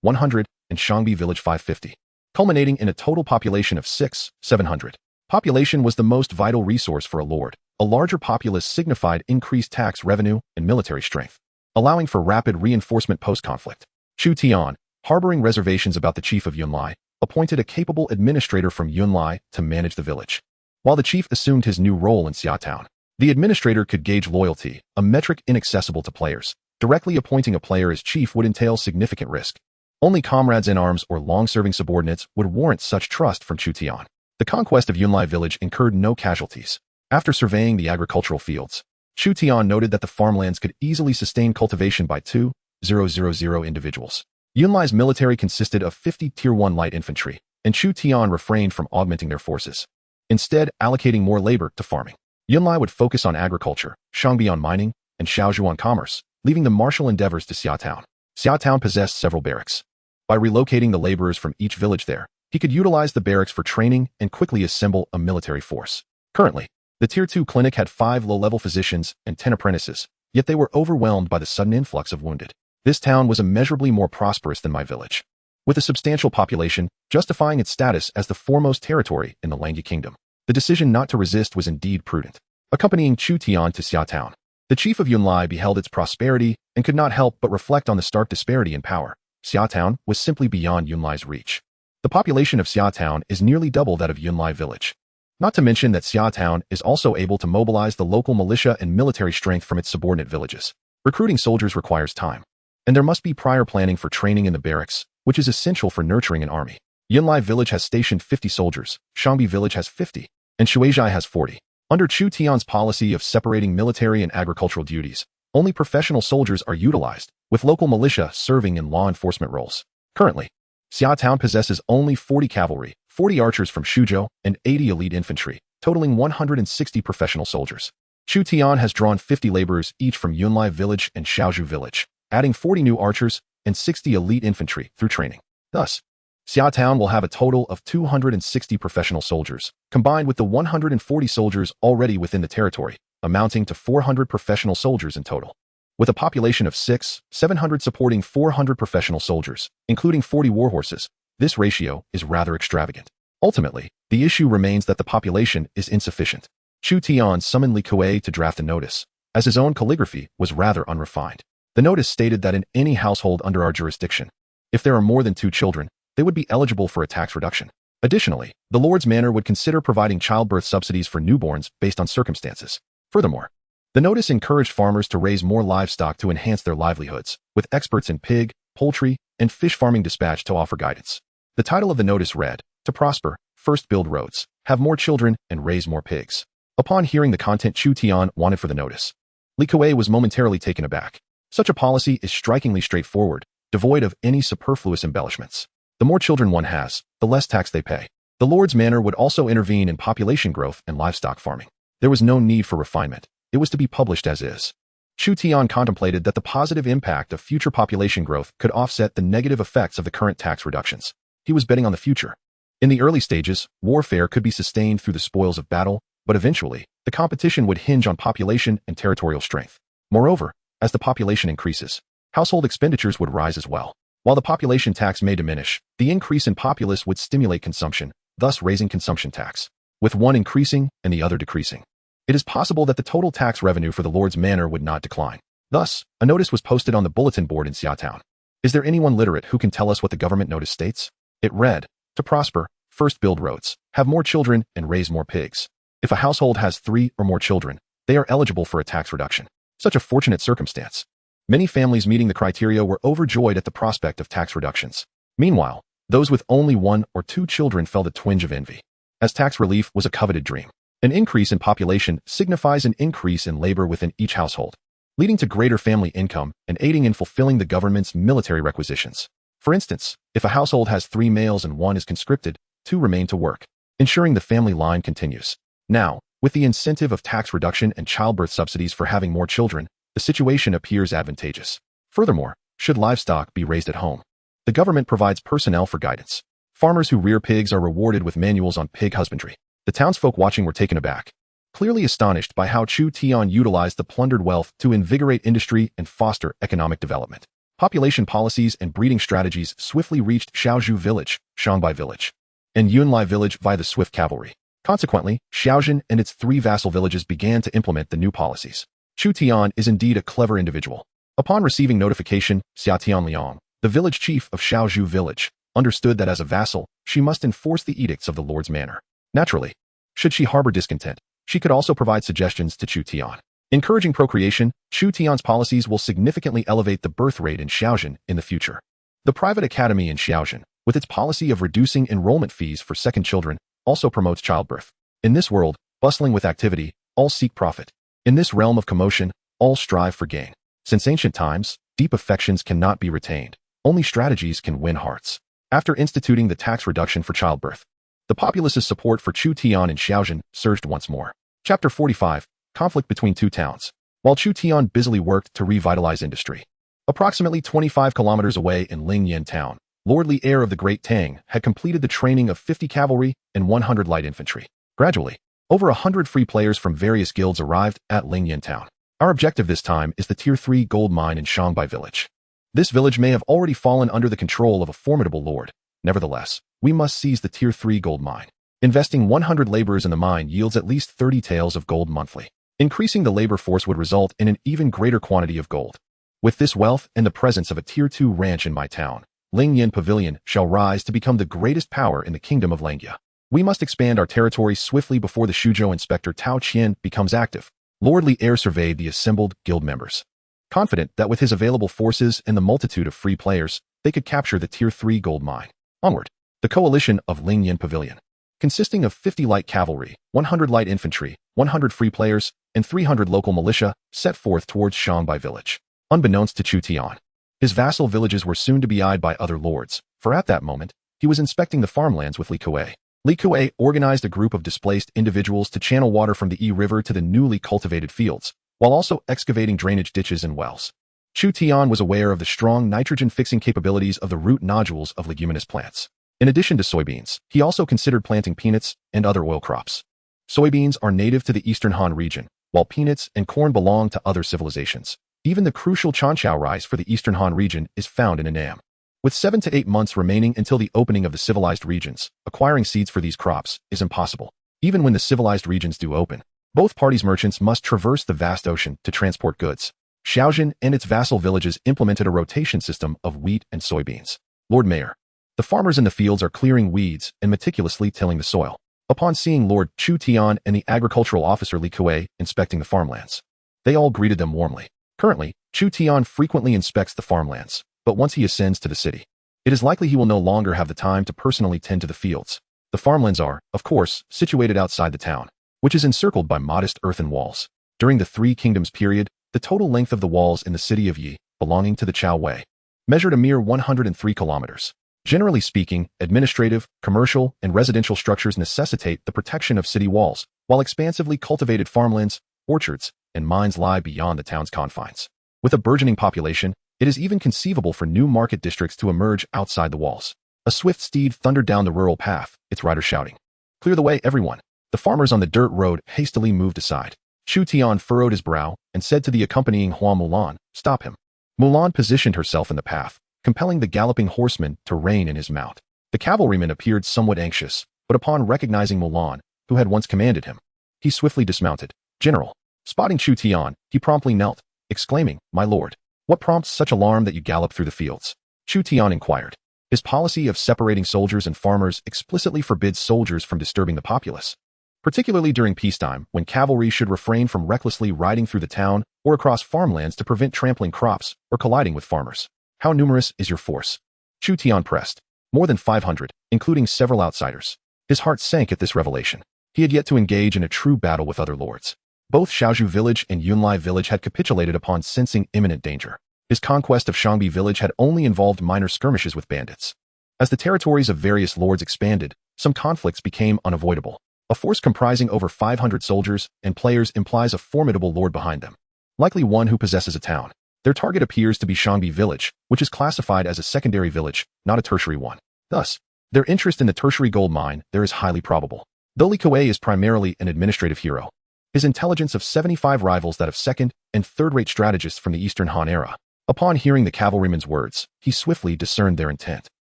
100, and Shangbi village 550, culminating in a total population of 700. Population was the most vital resource for a lord. A larger populace signified increased tax revenue and military strength, allowing for rapid reinforcement post-conflict. Chu Tian, harboring reservations about the chief of Yunlai, appointed a capable administrator from Yunlai to manage the village. While the chief assumed his new role in Xia Town, the administrator could gauge loyalty, a metric inaccessible to players. Directly appointing a player as chief would entail significant risk. Only comrades in arms or long-serving subordinates would warrant such trust from Chu Tian. The conquest of Yunlai village incurred no casualties. After surveying the agricultural fields, Chu Tian noted that the farmlands could easily sustain cultivation by 2,000 individuals. Yunlai's military consisted of 50 Tier 1 light infantry, and Chu Tian refrained from augmenting their forces, instead allocating more labor to farming. Yunlai would focus on agriculture, Shangbi on mining, and Shaozhou on commerce, leaving the martial endeavors to Xia Town. Xia Town possessed several barracks. By relocating the laborers from each village there, he could utilize the barracks for training and quickly assemble a military force. Currently, the Tier 2 clinic had 5 low-level physicians and 10 apprentices, yet they were overwhelmed by the sudden influx of wounded. This town was immeasurably more prosperous than my village, with a substantial population, justifying its status as the foremost territory in the Langya kingdom. The decision not to resist was indeed prudent. Accompanying Chu Tian to Xia Town, the chief of Yunlai beheld its prosperity and could not help but reflect on the stark disparity in power. Xia Town was simply beyond Yunlai's reach. The population of Xia Town is nearly double that of Yunlai village. Not to mention that Xia Town is also able to mobilize the local militia and military strength from its subordinate villages. Recruiting soldiers requires time, and there must be prior planning for training in the barracks, which is essential for nurturing an army. Yunlai village has stationed 50 soldiers, Shangbi village has 50, and Shuizhai has 40. Under Chu Tian's policy of separating military and agricultural duties, only professional soldiers are utilized, with local militia serving in law enforcement roles. Currently, Xia Town possesses only 40 cavalry, 40 archers from Shuzhou, and 80 elite infantry, totaling 160 professional soldiers. Chu Tian has drawn 50 laborers each from Yunlai village and Xiaozhu village, adding 40 new archers and 60 elite infantry through training. Thus, Xia Town will have a total of 260 professional soldiers, combined with the 140 soldiers already within the territory, amounting to 400 professional soldiers in total. With a population of 700 supporting 400 professional soldiers, including 40 warhorses, this ratio is rather extravagant. Ultimately, the issue remains that the population is insufficient. Chu Tian summoned Li Kuei to draft a notice, as his own calligraphy was rather unrefined. The notice stated that in any household under our jurisdiction, if there are more than 2 children, they would be eligible for a tax reduction. Additionally, the Lord's Manor would consider providing childbirth subsidies for newborns based on circumstances. Furthermore, the notice encouraged farmers to raise more livestock to enhance their livelihoods, with experts in pig, poultry, and fish farming dispatched to offer guidance. The title of the notice read, "To prosper, first build roads, have more children, and raise more pigs." Upon hearing the content Chu Tian wanted for the notice, Li Kuei was momentarily taken aback. Such a policy is strikingly straightforward, devoid of any superfluous embellishments. The more children one has, the less tax they pay. The Lord's Manor would also intervene in population growth and livestock farming. There was no need for refinement. It was to be published as is. Chu Tian contemplated that the positive impact of future population growth could offset the negative effects of the current tax reductions. He was betting on the future. In the early stages, warfare could be sustained through the spoils of battle, but eventually, the competition would hinge on population and territorial strength. Moreover, as the population increases, household expenditures would rise as well. While the population tax may diminish, the increase in populace would stimulate consumption, thus raising consumption tax, with one increasing and the other decreasing. It is possible that the total tax revenue for the Lord's Manor would not decline. Thus, a notice was posted on the bulletin board in Xia Town. Is there anyone literate who can tell us what the government notice states? It read, "To prosper, first build roads, have more children, and raise more pigs." If a household has 3 or more children, they are eligible for a tax reduction. Such a fortunate circumstance. Many families meeting the criteria were overjoyed at the prospect of tax reductions. Meanwhile, those with only 1 or 2 children felt a twinge of envy, as tax relief was a coveted dream. An increase in population signifies an increase in labor within each household, leading to greater family income and aiding in fulfilling the government's military requisitions. For instance, if a household has 3 males and 1 is conscripted, 2 remain to work, ensuring the family line continues. Now, with the incentive of tax reduction and childbirth subsidies for having more children, the situation appears advantageous. Furthermore, should livestock be raised at home, the government provides personnel for guidance. Farmers who rear pigs are rewarded with manuals on pig husbandry. The townsfolk watching were taken aback, clearly astonished by how Chu Tian utilized the plundered wealth to invigorate industry and foster economic development. Population policies and breeding strategies swiftly reached Xiaozhu village, Shangbai village, and Yunlai village via the swift cavalry. Consequently, Xiaozhen and its 3 vassal villages began to implement the new policies. Chu Tian is indeed a clever individual. Upon receiving notification, Xia Tianliang, the village chief of Xiaozhu village, understood that as a vassal, she must enforce the edicts of the Lord's Manor. Naturally, should she harbor discontent, she could also provide suggestions to Chu Tian. Encouraging procreation, Chu Tian's policies will significantly elevate the birth rate in Xiaozhen in the future. The private academy in Xiaozhen, with its policy of reducing enrollment fees for second children, also promotes childbirth. In this world, bustling with activity, all seek profit. In this realm of commotion, all strive for gain. Since ancient times, deep affections cannot be retained. Only strategies can win hearts. After instituting the tax reduction for childbirth, the populace's support for Chu Tian and Xiaozhen surged once more. Chapter 45, Conflict between 2 towns. While Chu Tian busily worked to revitalize industry, approximately 25 kilometers away in Lingyan town, lordly heir of the Great Tang had completed the training of 50 cavalry and 100 light infantry. Gradually, over 100 free players from various guilds arrived at Lingyan town. Our objective this time is the Tier 3 gold mine in Shangbai village. This village may have already fallen under the control of a formidable lord. Nevertheless, we must seize the Tier 3 gold mine. Investing 100 laborers in the mine yields at least 30 taels of gold monthly. Increasing the labor force would result in an even greater quantity of gold. With this wealth and the presence of a Tier 2 ranch in my town, Lingyan Pavilion shall rise to become the greatest power in the kingdom of Langya. We must expand our territory swiftly before the Shuzhou inspector Tao Qian becomes active. Lordly heir surveyed the assembled guild members, confident that with his available forces and the multitude of free players, they could capture the Tier 3 gold mine. Onward. The coalition of Lingyan Pavilion. consisting of 50 light cavalry, 100 light infantry, 100 free players, and 300 local militia, set forth towards Shangbai village. Unbeknownst to Chu Tian, his vassal villages were soon to be eyed by other lords, for at that moment, he was inspecting the farmlands with Li Kuei. Li Kuei organized a group of displaced individuals to channel water from the Yi River to the newly cultivated fields, while also excavating drainage ditches and wells. Chu Tian was aware of the strong nitrogen-fixing capabilities of the root nodules of leguminous plants. In addition to soybeans, he also considered planting peanuts and other oil crops. Soybeans are native to the Eastern Han region, while peanuts and corn belong to other civilizations. Even the crucial Chanchao rice for the Eastern Han region is found in Annam. With 7 to 8 months remaining until the opening of the civilized regions, acquiring seeds for these crops is impossible. Even when the civilized regions do open, both parties' merchants must traverse the vast ocean to transport goods. Shaojin and its vassal villages implemented a rotation system of wheat and soybeans. Lord Mayor. The farmers in the fields are clearing weeds and meticulously tilling the soil. Upon seeing Lord Chu Tian and the agricultural officer Li Kuei inspecting the farmlands, they all greeted them warmly. Currently, Chu Tian frequently inspects the farmlands, but once he ascends to the city, it is likely he will no longer have the time to personally tend to the fields. The farmlands are, of course, situated outside the town, which is encircled by modest earthen walls. During the Three Kingdoms period, the total length of the walls in the city of Yi, belonging to the Chao Wei, measured a mere 103 kilometers. Generally speaking, administrative, commercial, and residential structures necessitate the protection of city walls, while expansively cultivated farmlands, orchards, and mines lie beyond the town's confines. With a burgeoning population, it is even conceivable for new market districts to emerge outside the walls. A swift steed thundered down the rural path, its rider shouting, "Clear the way, everyone!" The farmers on the dirt road hastily moved aside. Chu Tian furrowed his brow and said to the accompanying Hua Mulan, "Stop him." Mulan positioned herself in the path, compelling the galloping horseman to rein in his mount. The cavalryman appeared somewhat anxious, but upon recognizing Mulan, who had once commanded him, he swiftly dismounted. "General." Spotting Chu Tian, he promptly knelt, exclaiming, "My lord, what prompts such alarm that you gallop through the fields?" Chu Tian inquired. His policy of separating soldiers and farmers explicitly forbids soldiers from disturbing the populace, particularly during peacetime, when cavalry should refrain from recklessly riding through the town or across farmlands to prevent trampling crops or colliding with farmers. "How numerous is your force?" Chu Tian pressed. "More than 500, including several outsiders." His heart sank at this revelation. He had yet to engage in a true battle with other lords. Both Shaozhou village and Yunlai village had capitulated upon sensing imminent danger. His conquest of Shangbi village had only involved minor skirmishes with bandits. As the territories of various lords expanded, some conflicts became unavoidable. A force comprising over 500 soldiers and players implies a formidable lord behind them, likely one who possesses a town. Their target appears to be Shangbi village, which is classified as a secondary village, not a tertiary one. Thus, their interest in the tertiary gold mine there is highly probable. Though Li Kuei is primarily an administrative hero, his intelligence of 75 rivals that of second and third-rate strategists from the Eastern Han era. Upon hearing the cavalryman's words, he swiftly discerned their intent.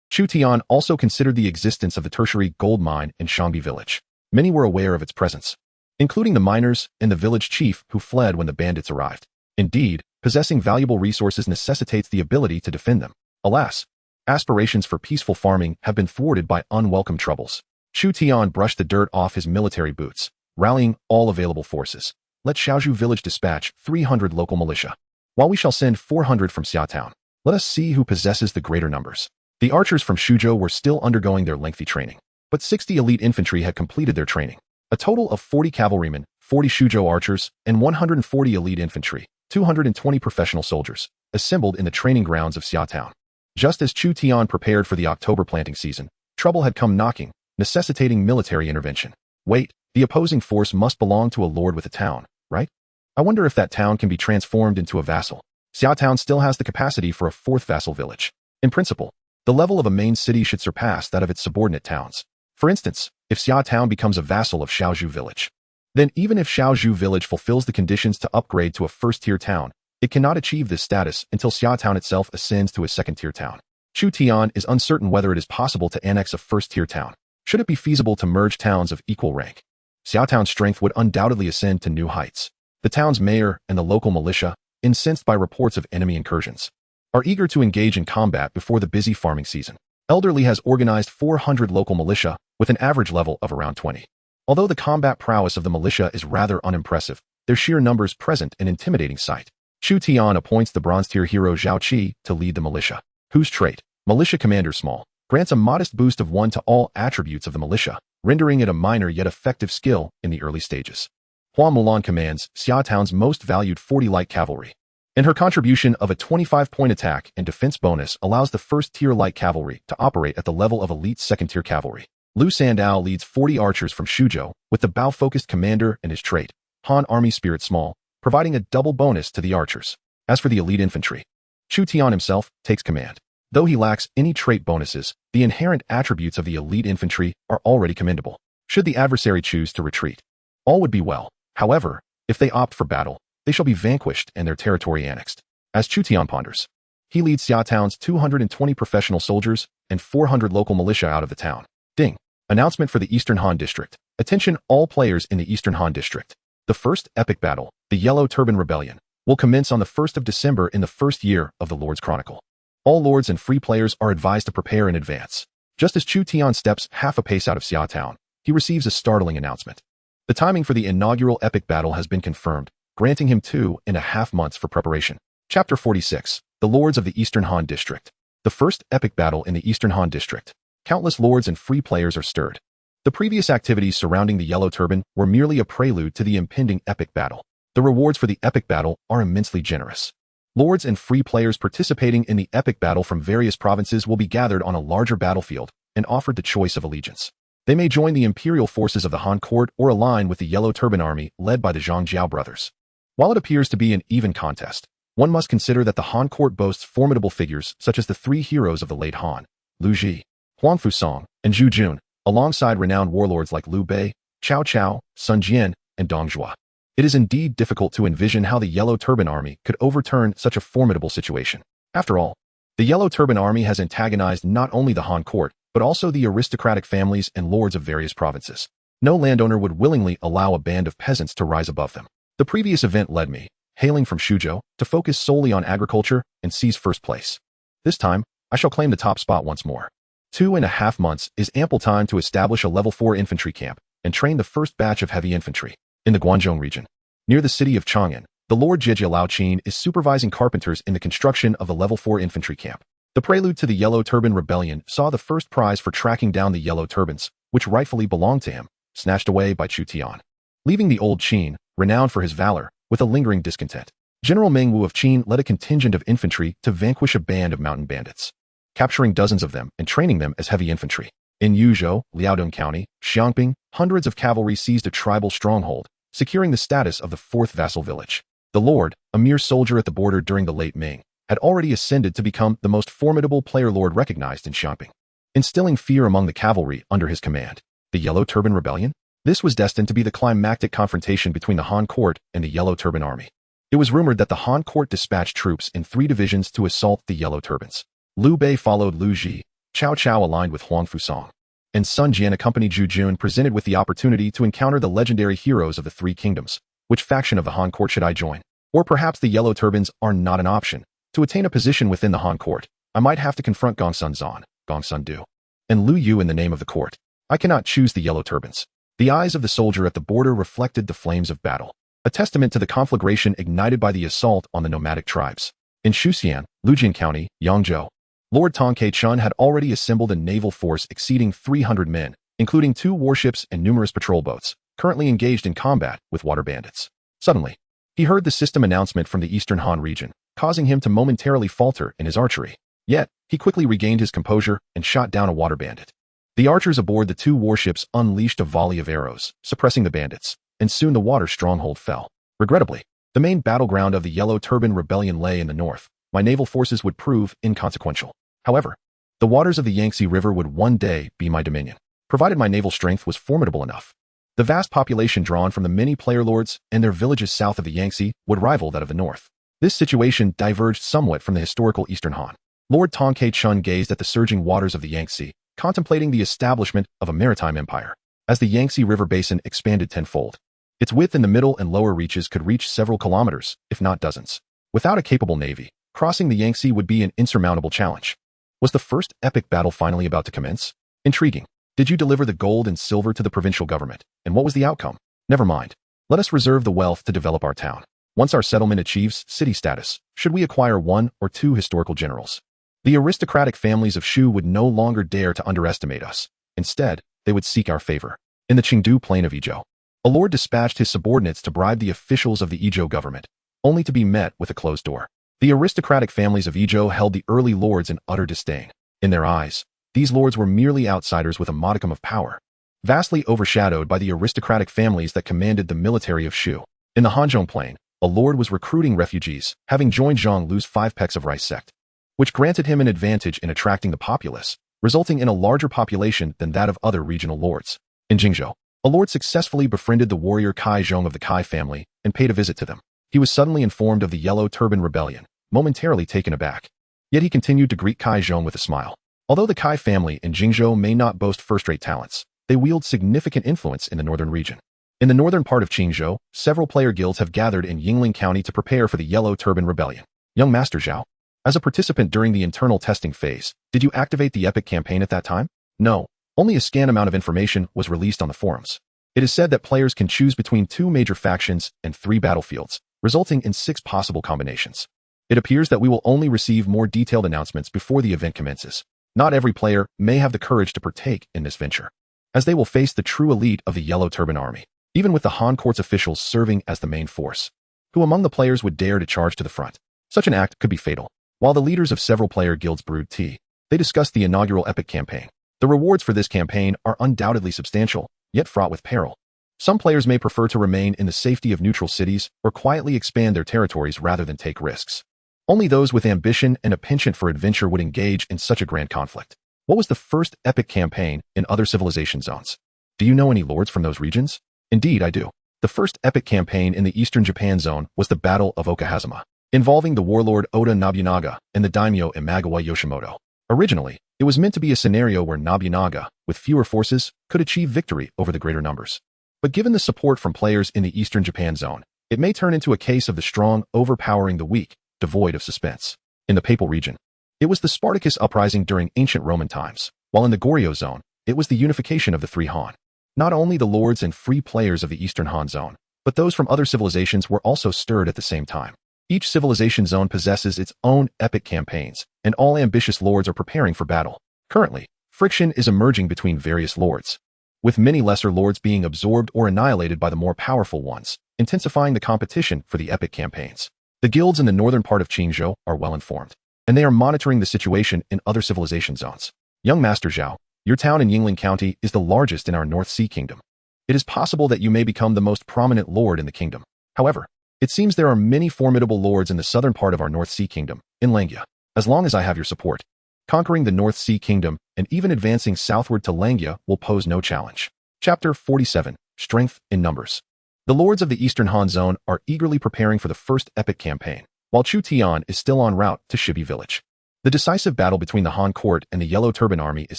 Chu Tian also considered the existence of the tertiary gold mine in Shangbi village. Many were aware of its presence, including the miners and the village chief who fled when the bandits arrived. Indeed, possessing valuable resources necessitates the ability to defend them. Alas, aspirations for peaceful farming have been thwarted by unwelcome troubles. Chu Tian brushed the dirt off his military boots, rallying all available forces. "Let Shaozhou village dispatch 300 local militia, while we shall send 400 from Xiaotown. Let us see who possesses the greater numbers." The archers from Shuzhou were still undergoing their lengthy training, but 60 elite infantry had completed their training. A total of 40 cavalrymen, 40 Shuzhou archers, and 140 elite infantry, 220 professional soldiers, assembled in the training grounds of Xiaotown. Just as Chu Tian prepared for the October planting season, trouble had come knocking, necessitating military intervention. Wait, the opposing force must belong to a lord with a town, right? I wonder if that town can be transformed into a vassal. Xiaotown still has the capacity for a fourth vassal village. In principle, the level of a main city should surpass that of its subordinate towns. For instance, if Xiaotown becomes a vassal of Shaozhou village, then even if Shaozhou village fulfills the conditions to upgrade to a first-tier town, it cannot achieve this status until Xiaotown itself ascends to a second-tier town. Chu Tian is uncertain whether it is possible to annex a first-tier town. Should it be feasible to merge towns of equal rank, Xiaotown's strength would undoubtedly ascend to new heights. The town's mayor and the local militia, incensed by reports of enemy incursions, are eager to engage in combat before the busy farming season. Elderly has organized 400 local militia with an average level of around 20. Although the combat prowess of the militia is rather unimpressive, their sheer numbers present an intimidating sight. Chu Tian appoints the bronze-tier hero Zhao Qi to lead the militia, whose trait, Militia Commander Small, grants a modest boost of 1 to all attributes of the militia, rendering it a minor yet effective skill in the early stages. Hua Mulan commands Xiaotown's most valued 40 light cavalry, and her contribution of a 25-point attack and defense bonus allows the first-tier light cavalry to operate at the level of elite second-tier cavalry. Lu Sandao leads 40 archers from Shuzhou with the Bao-focused commander and his trait, Han Army Spirit Small, providing a double bonus to the archers. As for the elite infantry, Chu Tian himself takes command. Though he lacks any trait bonuses, the inherent attributes of the elite infantry are already commendable. Should the adversary choose to retreat, all would be well. However, if they opt for battle, they shall be vanquished and their territory annexed. As Chu Tian ponders, he leads Xiaotown's 220 professional soldiers and 400 local militia out of the town. Ding. Announcement for the Eastern Han District. Attention all players in the Eastern Han District. The first epic battle, the Yellow Turban Rebellion, will commence on the 1st of December in the first year of the Lord's Chronicle. All lords and free players are advised to prepare in advance. Just as Chu Tian steps half a pace out of Xiaotown, he receives a startling announcement. The timing for the inaugural epic battle has been confirmed, granting him 2.5 months for preparation. Chapter 46. The Lords of the Eastern Han District. The first epic battle in the Eastern Han District. Countless lords and free players are stirred. The previous activities surrounding the Yellow Turban were merely a prelude to the impending epic battle. The rewards for the epic battle are immensely generous. Lords and free players participating in the epic battle from various provinces will be gathered on a larger battlefield and offered the choice of allegiance. They may join the imperial forces of the Han court or align with the Yellow Turban army led by the Zhangjiao brothers. While it appears to be an even contest, one must consider that the Han court boasts formidable figures such as the three heroes of the late Han, Lu Ji, Huang Fusong, and Zhu Jun, alongside renowned warlords like Liu Bei, Cao Cao, Sun Jian, and Dong Zhuo. It is indeed difficult to envision how the Yellow Turban army could overturn such a formidable situation. After all, the Yellow Turban army has antagonized not only the Han court, but also the aristocratic families and lords of various provinces. No landowner would willingly allow a band of peasants to rise above them. The previous event led me, hailing from Shuzhou, to focus solely on agriculture and seize first place. This time, I shall claim the top spot once more. 2.5 months is ample time to establish a level 4 infantry camp and train the first batch of heavy infantry. In the Guangzhou region, near the city of Chang'an, the Lord Jijia Laoqin is supervising carpenters in the construction of a level 4 infantry camp. The prelude to the Yellow Turban Rebellion saw the first prize for tracking down the Yellow Turbans, which rightfully belonged to him, snatched away by Chu Tian, leaving the old Qin, renowned for his valor, with a lingering discontent. General Meng Wu of Qin led a contingent of infantry to vanquish a band of mountain bandits, capturing dozens of them and training them as heavy infantry. In Yuzhou, Liaodong County, Xiangping, hundreds of cavalry seized a tribal stronghold, securing the status of the 4th vassal village. The Lord, a mere soldier at the border during the late Ming, had already ascended to become the most formidable player lord recognized in Xiangping, instilling fear among the cavalry under his command. The Yellow Turban Rebellion? This was destined to be the climactic confrontation between the Han court and the Yellow Turban army. It was rumored that the Han court dispatched troops in 3 divisions to assault the Yellow Turbans. Liu Bei followed Lu Ji, Cao Cao aligned with Huang Fusong, and Sun Jian accompanied Zhu Jun, presented with the opportunity to encounter the legendary heroes of the 3 kingdoms. Which faction of the Han court should I join? Or perhaps the Yellow Turbans are not an option. To attain a position within the Han court, I might have to confront Gongsun Zan, Gongsun Du, and Lu Yu in the name of the court. I cannot choose the Yellow Turbans. The eyes of the soldier at the border reflected the flames of battle, a testament to the conflagration ignited by the assault on the nomadic tribes. In Shuxian, Lujian County, Yangzhou, Lord Tong Ke-chun had already assembled a naval force exceeding 300 men, including 2 warships and numerous patrol boats, currently engaged in combat with water bandits. Suddenly, he heard the system announcement from the Eastern Han region, causing him to momentarily falter in his archery. Yet, he quickly regained his composure and shot down a water bandit. The archers aboard the 2 warships unleashed a volley of arrows, suppressing the bandits, and soon the water stronghold fell. Regrettably, the main battleground of the Yellow Turban Rebellion lay in the north. My naval forces would prove inconsequential. However, the waters of the Yangtze River would one day be my dominion, provided my naval strength was formidable enough. The vast population drawn from the many player lords and their villages south of the Yangtze would rival that of the north. This situation diverged somewhat from the historical Eastern Han. Lord Tong Ke-chun gazed at the surging waters of the Yangtze, contemplating the establishment of a maritime empire. As the Yangtze River basin expanded tenfold, its width in the middle and lower reaches could reach several kilometers, if not dozens. Without a capable navy, crossing the Yangtze would be an insurmountable challenge. Was the first epic battle finally about to commence? Intriguing. Did you deliver the gold and silver to the provincial government? And what was the outcome? Never mind. Let us reserve the wealth to develop our town. Once our settlement achieves city status, should we acquire 1 or 2 historical generals? The aristocratic families of Shu would no longer dare to underestimate us. Instead, they would seek our favor. In the Chengdu plain of Izhou, a lord dispatched his subordinates to bribe the officials of the Izhou government, only to be met with a closed door. The aristocratic families of Izhou held the early lords in utter disdain. In their eyes, these lords were merely outsiders with a modicum of power, vastly overshadowed by the aristocratic families that commanded the military of Shu. In the Hanzhong plain, a lord was recruiting refugees, having joined Zhang Lu's 5 pecks of rice sect, which granted him an advantage in attracting the populace, resulting in a larger population than that of other regional lords. In Jingzhou, a lord successfully befriended the warrior Kai Zhong of the Kai family and paid a visit to them. He was suddenly informed of the Yellow Turban Rebellion, momentarily taken aback. Yet he continued to greet Kai Zhong with a smile. Although the Kai family in Jingzhou may not boast first-rate talents, they wield significant influence in the northern region. In the northern part of Qingzhou, several player guilds have gathered in Yingling County to prepare for the Yellow Turban Rebellion. Young Master Zhao, as a participant during the internal testing phase, did you activate the epic campaign at that time? No, only a scant amount of information was released on the forums. It is said that players can choose between 2 major factions and 3 battlefields, resulting in 6 possible combinations. It appears that we will only receive more detailed announcements before the event commences. Not every player may have the courage to partake in this venture, as they will face the true elite of the Yellow Turban Army, even with the Han Court's officials serving as the main force. Who among the players would dare to charge to the front? Such an act could be fatal. While the leaders of several player guilds brewed tea, they discussed the inaugural epic campaign. The rewards for this campaign are undoubtedly substantial, yet fraught with peril. Some players may prefer to remain in the safety of neutral cities or quietly expand their territories rather than take risks. Only those with ambition and a penchant for adventure would engage in such a grand conflict. What was the first epic campaign in other civilization zones? Do you know any lords from those regions? Indeed, I do. The first epic campaign in the Eastern Japan zone was the Battle of Okahazama, involving the warlord Oda Nobunaga and the daimyo Imagawa Yoshimoto. Originally, it was meant to be a scenario where Nobunaga, with fewer forces, could achieve victory over the greater numbers. But given the support from players in the Eastern Japan zone, it may turn into a case of the strong overpowering the weak, devoid of suspense. In the Papal region, it was the Spartacus uprising during ancient Roman times, while in the Goryeo zone, it was the unification of the 3 Han. Not only the lords and free players of the Eastern Han zone, but those from other civilizations were also stirred at the same time. Each civilization zone possesses its own epic campaigns, and all ambitious lords are preparing for battle. Currently, friction is emerging between various lords, with many lesser lords being absorbed or annihilated by the more powerful ones, intensifying the competition for the epic campaigns. The guilds in the northern part of Qingzhou are well informed, and they are monitoring the situation in other civilization zones. Young Master Zhao, your town in Yingling County is the largest in our North Sea Kingdom. It is possible that you may become the most prominent lord in the kingdom. However, it seems there are many formidable lords in the southern part of our North Sea Kingdom, in Langia. As long as I have your support, conquering the North Sea Kingdom and even advancing southward to Langia will pose no challenge. Chapter 47, Strength in Numbers. The lords of the Eastern Han Zone are eagerly preparing for the first epic campaign, while Chu Tian is still en route to Shibi Village. The decisive battle between the Han Court and the Yellow Turban Army is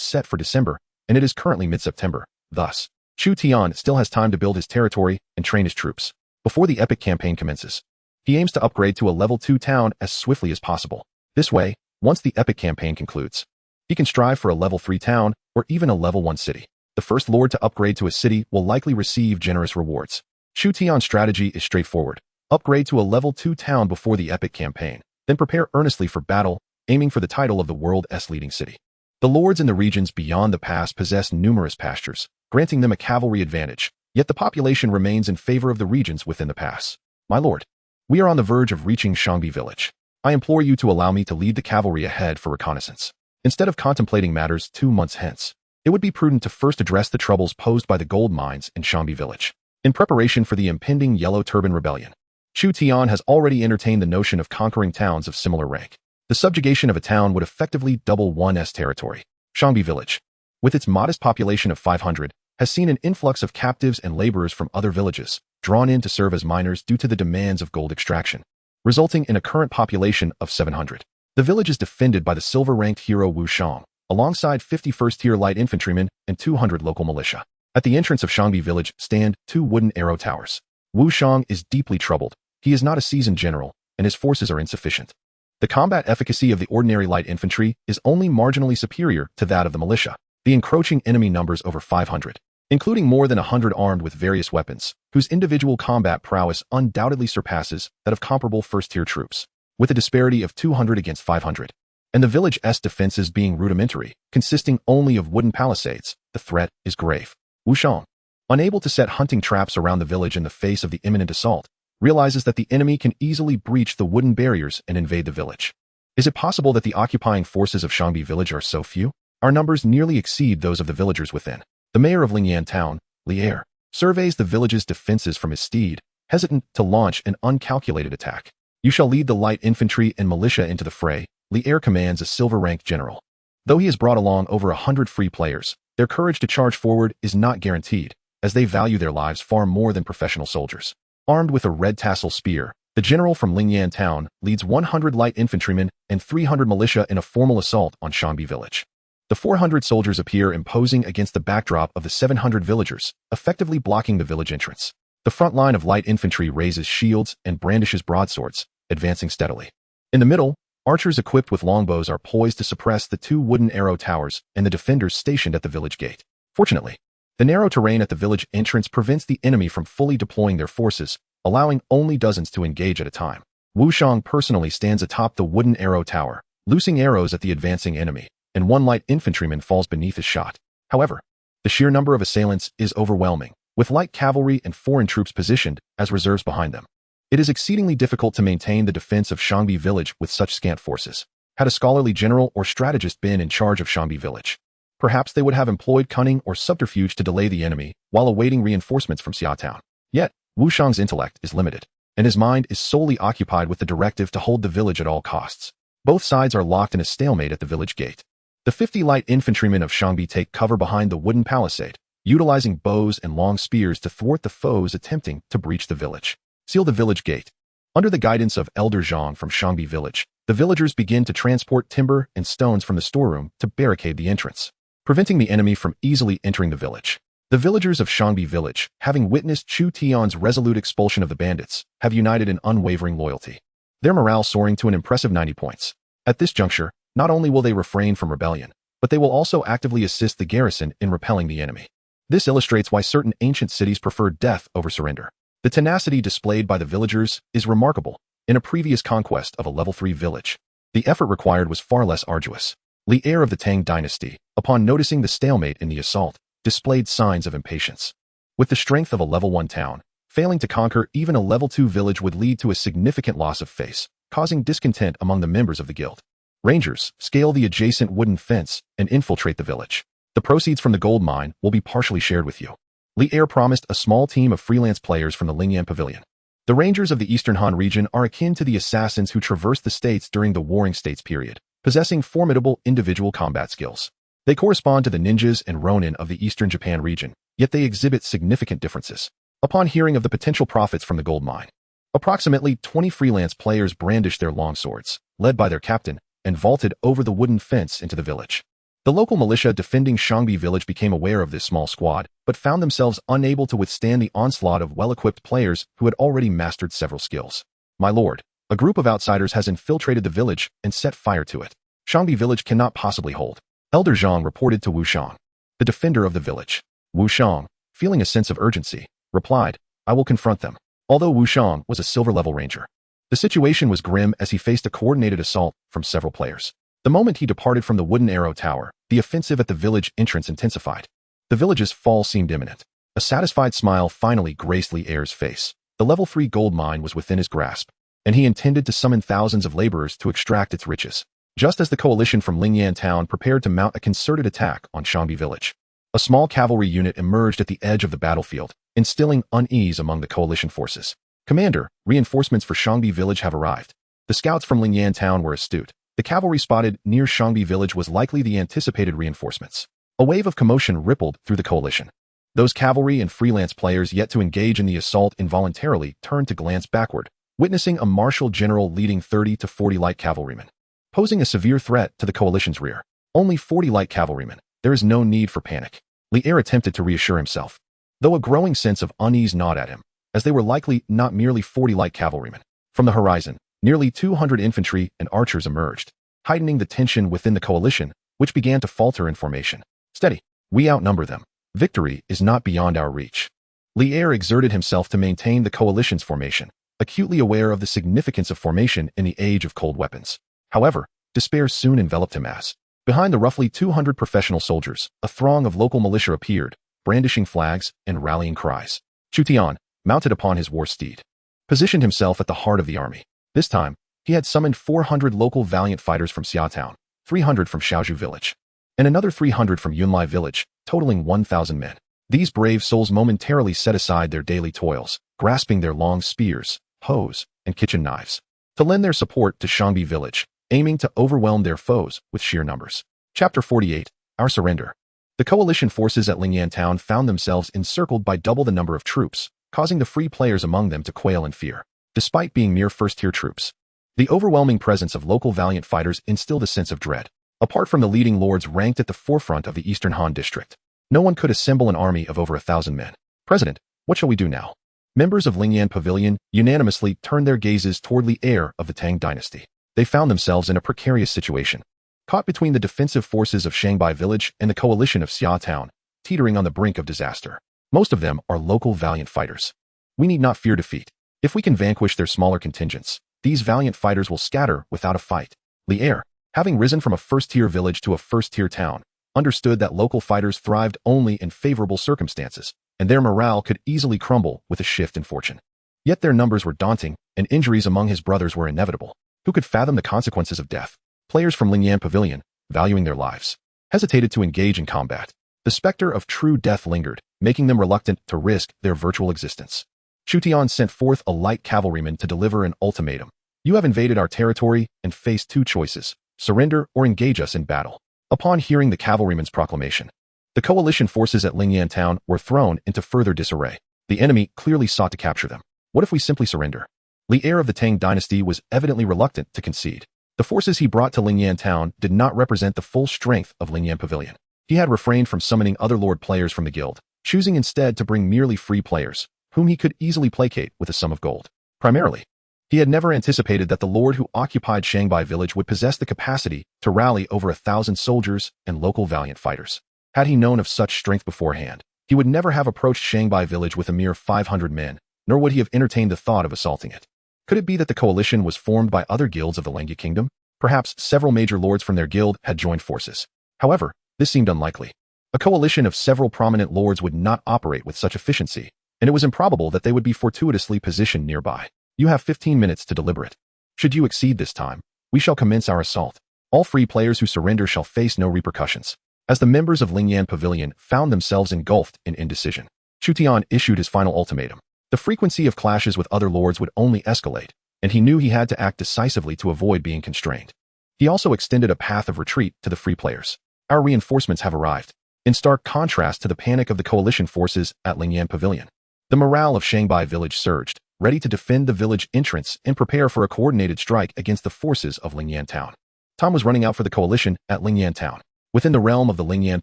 set for December, and it is currently mid-September. Thus, Chu Tian still has time to build his territory and train his troops before the epic campaign commences. He aims to upgrade to a level 2 town as swiftly as possible. This way, once the epic campaign concludes, he can strive for a level 3 town or even a level 1 city. The first lord to upgrade to a city will likely receive generous rewards. Chu Tian's strategy is straightforward. Upgrade to a level 2 town before the epic campaign, then prepare earnestly for battle, aiming for the title of the world's leading city. The lords in the regions beyond the pass possess numerous pastures, granting them a cavalry advantage, yet the population remains in favor of the regions within the pass. My lord, we are on the verge of reaching Shangbi Village. I implore you to allow me to lead the cavalry ahead for reconnaissance. Instead of contemplating matters 2 months hence, it would be prudent to first address the troubles posed by the gold mines in Shangbi Village. In preparation for the impending Yellow Turban Rebellion, Chu Tian has already entertained the notion of conquering towns of similar rank. The subjugation of a town would effectively double one's territory. Shangbi Village, with its modest population of 500, has seen an influx of captives and laborers from other villages, drawn in to serve as miners due to the demands of gold extraction, resulting in a current population of 700. The village is defended by the silver-ranked hero Wu Shang, alongside 51st-tier light infantrymen and 200 local militia. At the entrance of Shangbi Village stand 2 wooden arrow towers. Wu Shang is deeply troubled. He is not a seasoned general, and his forces are insufficient. The combat efficacy of the ordinary light infantry is only marginally superior to that of the militia. The encroaching enemy numbers over 500, including more than 100 armed with various weapons, whose individual combat prowess undoubtedly surpasses that of comparable first-tier troops, with a disparity of 200 against 500. And the village's defenses being rudimentary, consisting only of wooden palisades, the threat is grave. Wushang, unable to set hunting traps around the village in the face of the imminent assault, realizes that the enemy can easily breach the wooden barriers and invade the village. Is it possible that the occupying forces of Shangbi village are so few? Our numbers nearly exceed those of the villagers within. The mayor of Lingyan town, Lier, surveys the village's defenses from his steed, hesitant to launch an uncalculated attack. You shall lead the light infantry and militia into the fray, Lier commands a silver-ranked general. Though he has brought along over 100 free players, their courage to charge forward is not guaranteed, as they value their lives far more than professional soldiers. Armed with a red tassel spear, the general from Lingyan town leads 100 light infantrymen and 300 militia in a formal assault on Shangbi village. The 400 soldiers appear imposing against the backdrop of the 700 villagers, effectively blocking the village entrance. The front line of light infantry raises shields and brandishes broadswords, advancing steadily. In the middle, archers equipped with longbows are poised to suppress the 2 wooden arrow towers and the defenders stationed at the village gate. Fortunately, the narrow terrain at the village entrance prevents the enemy from fully deploying their forces, allowing only dozens to engage at a time. Wushang personally stands atop the wooden arrow tower, loosing arrows at the advancing enemy, and 1 light infantryman falls beneath his shot. However, the sheer number of assailants is overwhelming, with light cavalry and foreign troops positioned as reserves behind them. It is exceedingly difficult to maintain the defense of Shangbi village with such scant forces. Had a scholarly general or strategist been in charge of Shangbi village, perhaps they would have employed cunning or subterfuge to delay the enemy while awaiting reinforcements from Xia town. Yet, Wushang's intellect is limited, and his mind is solely occupied with the directive to hold the village at all costs. Both sides are locked in a stalemate at the village gate. The 50 light infantrymen of Shangbi take cover behind the wooden palisade, utilizing bows and long spears to thwart the foes attempting to breach the village. Seal the village gate. Under the guidance of Elder Zhang from Shangbi village, the villagers begin to transport timber and stones from the storeroom to barricade the entrance, preventing the enemy from easily entering the village. The villagers of Shangbi village, having witnessed Chu Tian's resolute expulsion of the bandits, have united in unwavering loyalty, their morale soaring to an impressive 90 points. At this juncture, not only will they refrain from rebellion, but they will also actively assist the garrison in repelling the enemy. This illustrates why certain ancient cities prefer death over surrender. The tenacity displayed by the villagers is remarkable. In a previous conquest of a level 3 village, the effort required was far less arduous. Li heir of the Tang dynasty, upon noticing the stalemate in the assault, displayed signs of impatience. With the strength of a level 1 town, failing to conquer even a level 2 village would lead to a significant loss of face, causing discontent among the members of the guild. Rangers scale the adjacent wooden fence and infiltrate the village. The proceeds from the gold mine will be partially shared with you. Li heir promised a small team of freelance players from the Lingyan Pavilion. The Rangers of the Eastern Han region are akin to the assassins who traversed the states during the Warring States period, possessing formidable individual combat skills. They correspond to the ninjas and ronin of the Eastern Japan region, yet they exhibit significant differences. Upon hearing of the potential profits from the gold mine, approximately 20 freelance players brandished their longswords, led by their captain, and vaulted over the wooden fence into the village. The local militia defending Shangbi village became aware of this small squad, but found themselves unable to withstand the onslaught of well-equipped players who had already mastered several skills. My lord, a group of outsiders has infiltrated the village and set fire to it. Shangbi village cannot possibly hold. Elder Zhang reported to Wushang, the defender of the village. Wushang, feeling a sense of urgency, replied, I will confront them. Although Wushang was a silver-level ranger, the situation was grim as he faced a coordinated assault from several players. The moment he departed from the wooden arrow tower, the offensive at the village entrance intensified. The village's fall seemed imminent. A satisfied smile finally graced Li heir's face. The level 3 gold mine was within his grasp, and he intended to summon thousands of laborers to extract its riches. Just as the coalition from Lingyan town prepared to mount a concerted attack on Shangbi village, a small cavalry unit emerged at the edge of the battlefield, instilling unease among the coalition forces. Commander, reinforcements for Shangbi village have arrived. The scouts from Lingyan town were astute. The cavalry spotted near Shangbi village was likely the anticipated reinforcements. A wave of commotion rippled through the coalition. Those cavalry and freelance players yet to engage in the assault involuntarily turned to glance backward, witnessing a martial general leading 30 to 40 light cavalrymen, posing a severe threat to the coalition's rear. Only 40 light cavalrymen. There is no need for panic. Li heir attempted to reassure himself, though a growing sense of unease gnawed at him, as they were likely not merely 40 light cavalrymen. From the horizon, nearly 200 infantry and archers emerged, heightening the tension within the coalition, which began to falter in formation. Steady. We outnumber them. Victory is not beyond our reach. Li heir exerted himself to maintain the coalition's formation, acutely aware of the significance of formation in the age of cold weapons. However, despair soon enveloped him as, Behind the roughly 200 professional soldiers, a throng of local militia appeared, brandishing flags and rallying cries. Chu Tian, mounted upon his war steed, positioned himself at the heart of the army. This time, he had summoned 400 local valiant fighters from Xia Town, 300 from Xiaozhu village, and another 300 from Yunlai village, totaling 1,000 men. These brave souls momentarily set aside their daily toils, grasping their long spears, hoes, and kitchen knives, to lend their support to Shangbi village, aiming to overwhelm their foes with sheer numbers. Chapter 48, Our Surrender. The coalition forces at Lingyan Town found themselves encircled by double the number of troops, causing the free players among them to quail in fear. Despite being mere first-tier troops, the overwhelming presence of local valiant fighters instilled a sense of dread. Apart from the leading lords ranked at the forefront of the Eastern Han district, no one could assemble an army of over 1,000 men. President, what shall we do now? Members of Lingyan Pavilion unanimously turned their gazes toward the heir of the Tang dynasty. They found themselves in a precarious situation, caught between the defensive forces of Shangbai village and the coalition of Xia Town, teetering on the brink of disaster. Most of them are local valiant fighters. We need not fear defeat. If we can vanquish their smaller contingents, these valiant fighters will scatter without a fight. Li Er, having risen from a first-tier village to a first-tier town, understood that local fighters thrived only in favorable circumstances, and their morale could easily crumble with a shift in fortune. Yet their numbers were daunting, and injuries among his brothers were inevitable. Who could fathom the consequences of death? Players from Lingyan Pavilion, valuing their lives, hesitated to engage in combat. The specter of true death lingered, making them reluctant to risk their virtual existence. Chu Tian sent forth a light cavalryman to deliver an ultimatum. You have invaded our territory and face two choices: surrender or engage us in battle. Upon hearing the cavalryman's proclamation, the coalition forces at Lingyan Town were thrown into further disarray. The enemy clearly sought to capture them. What if we simply surrender? Li Er of the Tang dynasty was evidently reluctant to concede. The forces he brought to Lingyan Town did not represent the full strength of Lingyan Pavilion. He had refrained from summoning other lord players from the guild, choosing instead to bring merely free players, whom he could easily placate with a sum of gold. Primarily, he had never anticipated that the lord who occupied Shangbai village would possess the capacity to rally over 1,000 soldiers and local valiant fighters. Had he known of such strength beforehand, he would never have approached Shangbai village with a mere 500 men, nor would he have entertained the thought of assaulting it. Could it be that the coalition was formed by other guilds of the Lengya kingdom? Perhaps several major lords from their guild had joined forces. However, this seemed unlikely. A coalition of several prominent lords would not operate with such efficiency, and it was improbable that they would be fortuitously positioned nearby. You have 15 minutes to deliberate. Should you exceed this time, we shall commence our assault. All free players who surrender shall face no repercussions. As the members of Lingyan Pavilion found themselves engulfed in indecision, Chu Tian issued his final ultimatum. The frequency of clashes with other lords would only escalate, and he knew he had to act decisively to avoid being constrained. He also extended a path of retreat to the free players. Our reinforcements have arrived. In stark contrast to the panic of the coalition forces at Lingyan Pavilion, the morale of Shangbai village surged, ready to defend the village entrance and prepare for a coordinated strike against the forces of Lingyan Town. Time was running out for the coalition at Lingyan Town. Within the realm of the Lingyan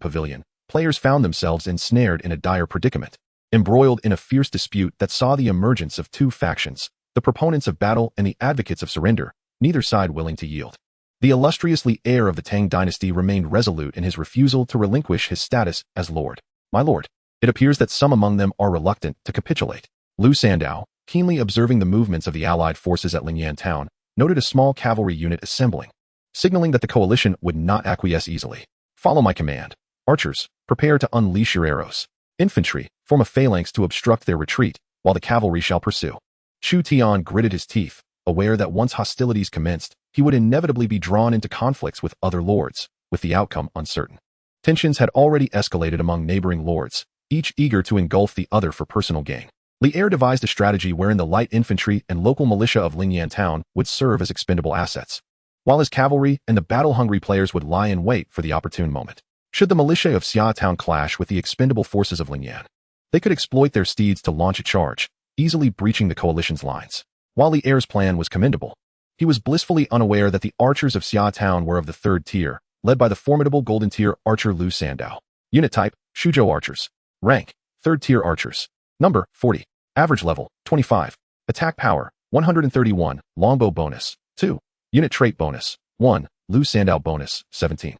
Pavilion, players found themselves ensnared in a dire predicament, embroiled in a fierce dispute that saw the emergence of two factions, the proponents of battle and the advocates of surrender, neither side willing to yield. The illustriously heir of the Tang dynasty remained resolute in his refusal to relinquish his status as lord. My lord, it appears that some among them are reluctant to capitulate. Lu Sandao, keenly observing the movements of the allied forces at Lingyan Town, noted a small cavalry unit assembling, signaling that the coalition would not acquiesce easily. Follow my command. Archers, prepare to unleash your arrows. Infantry, form a phalanx to obstruct their retreat, while the cavalry shall pursue. Chu Tian gritted his teeth, aware that once hostilities commenced, he would inevitably be drawn into conflicts with other lords, with the outcome uncertain. Tensions had already escalated among neighboring lords, each eager to engulf the other for personal gain. Li Er devised a strategy wherein the light infantry and local militia of Lingyan Town would serve as expendable assets, while his cavalry and the battle-hungry players would lie in wait for the opportune moment. Should the militia of Xia Town clash with the expendable forces of Lingyan, they could exploit their steeds to launch a charge, easily breaching the coalition's lines. While Li Er's plan was commendable, he was blissfully unaware that the archers of Xia Town were of the third tier, led by the formidable golden tier archer Lu Sandao. Unit type, Shuzhou archers. Rank, third tier archers. Number, 40. Average level, 25. Attack power, 131. Longbow bonus, 2. Unit trait bonus, 1. Lu Sandao bonus, 17.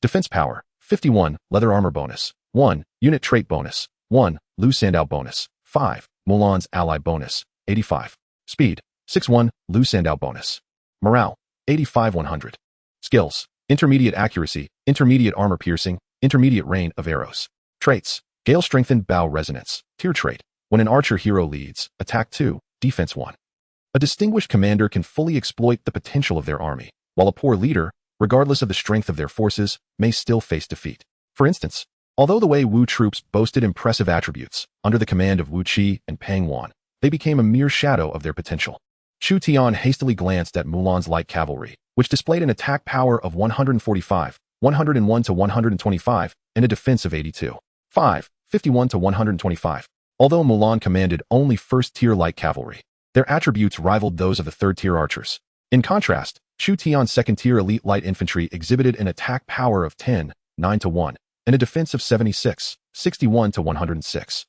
Defense power, 51. Leather armor bonus, 1. Unit trait bonus, 1. Lu Sandao bonus, 5. Mulan's ally bonus, 85. Speed, 6-1. Lu Sandao bonus. Morale, 85-100. Skills, intermediate accuracy, intermediate armor piercing, intermediate rain of arrows. Traits: Gale strengthened bow resonance. Tier trait: when an archer hero leads, attack 2, defense 1. A distinguished commander can fully exploit the potential of their army, while a poor leader, regardless of the strength of their forces, may still face defeat. For instance, although the Wei Wu troops boasted impressive attributes, under the command of Wu Qi and Pang Wan, they became a mere shadow of their potential. Chu Tian hastily glanced at Mulan's light cavalry, which displayed an attack power of 145, 101 to 125, and a defense of 82, 51 to 125. Although Mulan commanded only first-tier light cavalry, their attributes rivaled those of the third-tier archers. In contrast, Chu Tian's second-tier elite light infantry exhibited an attack power of 10, 9 to 1, and a defense of 76, 61 to 106,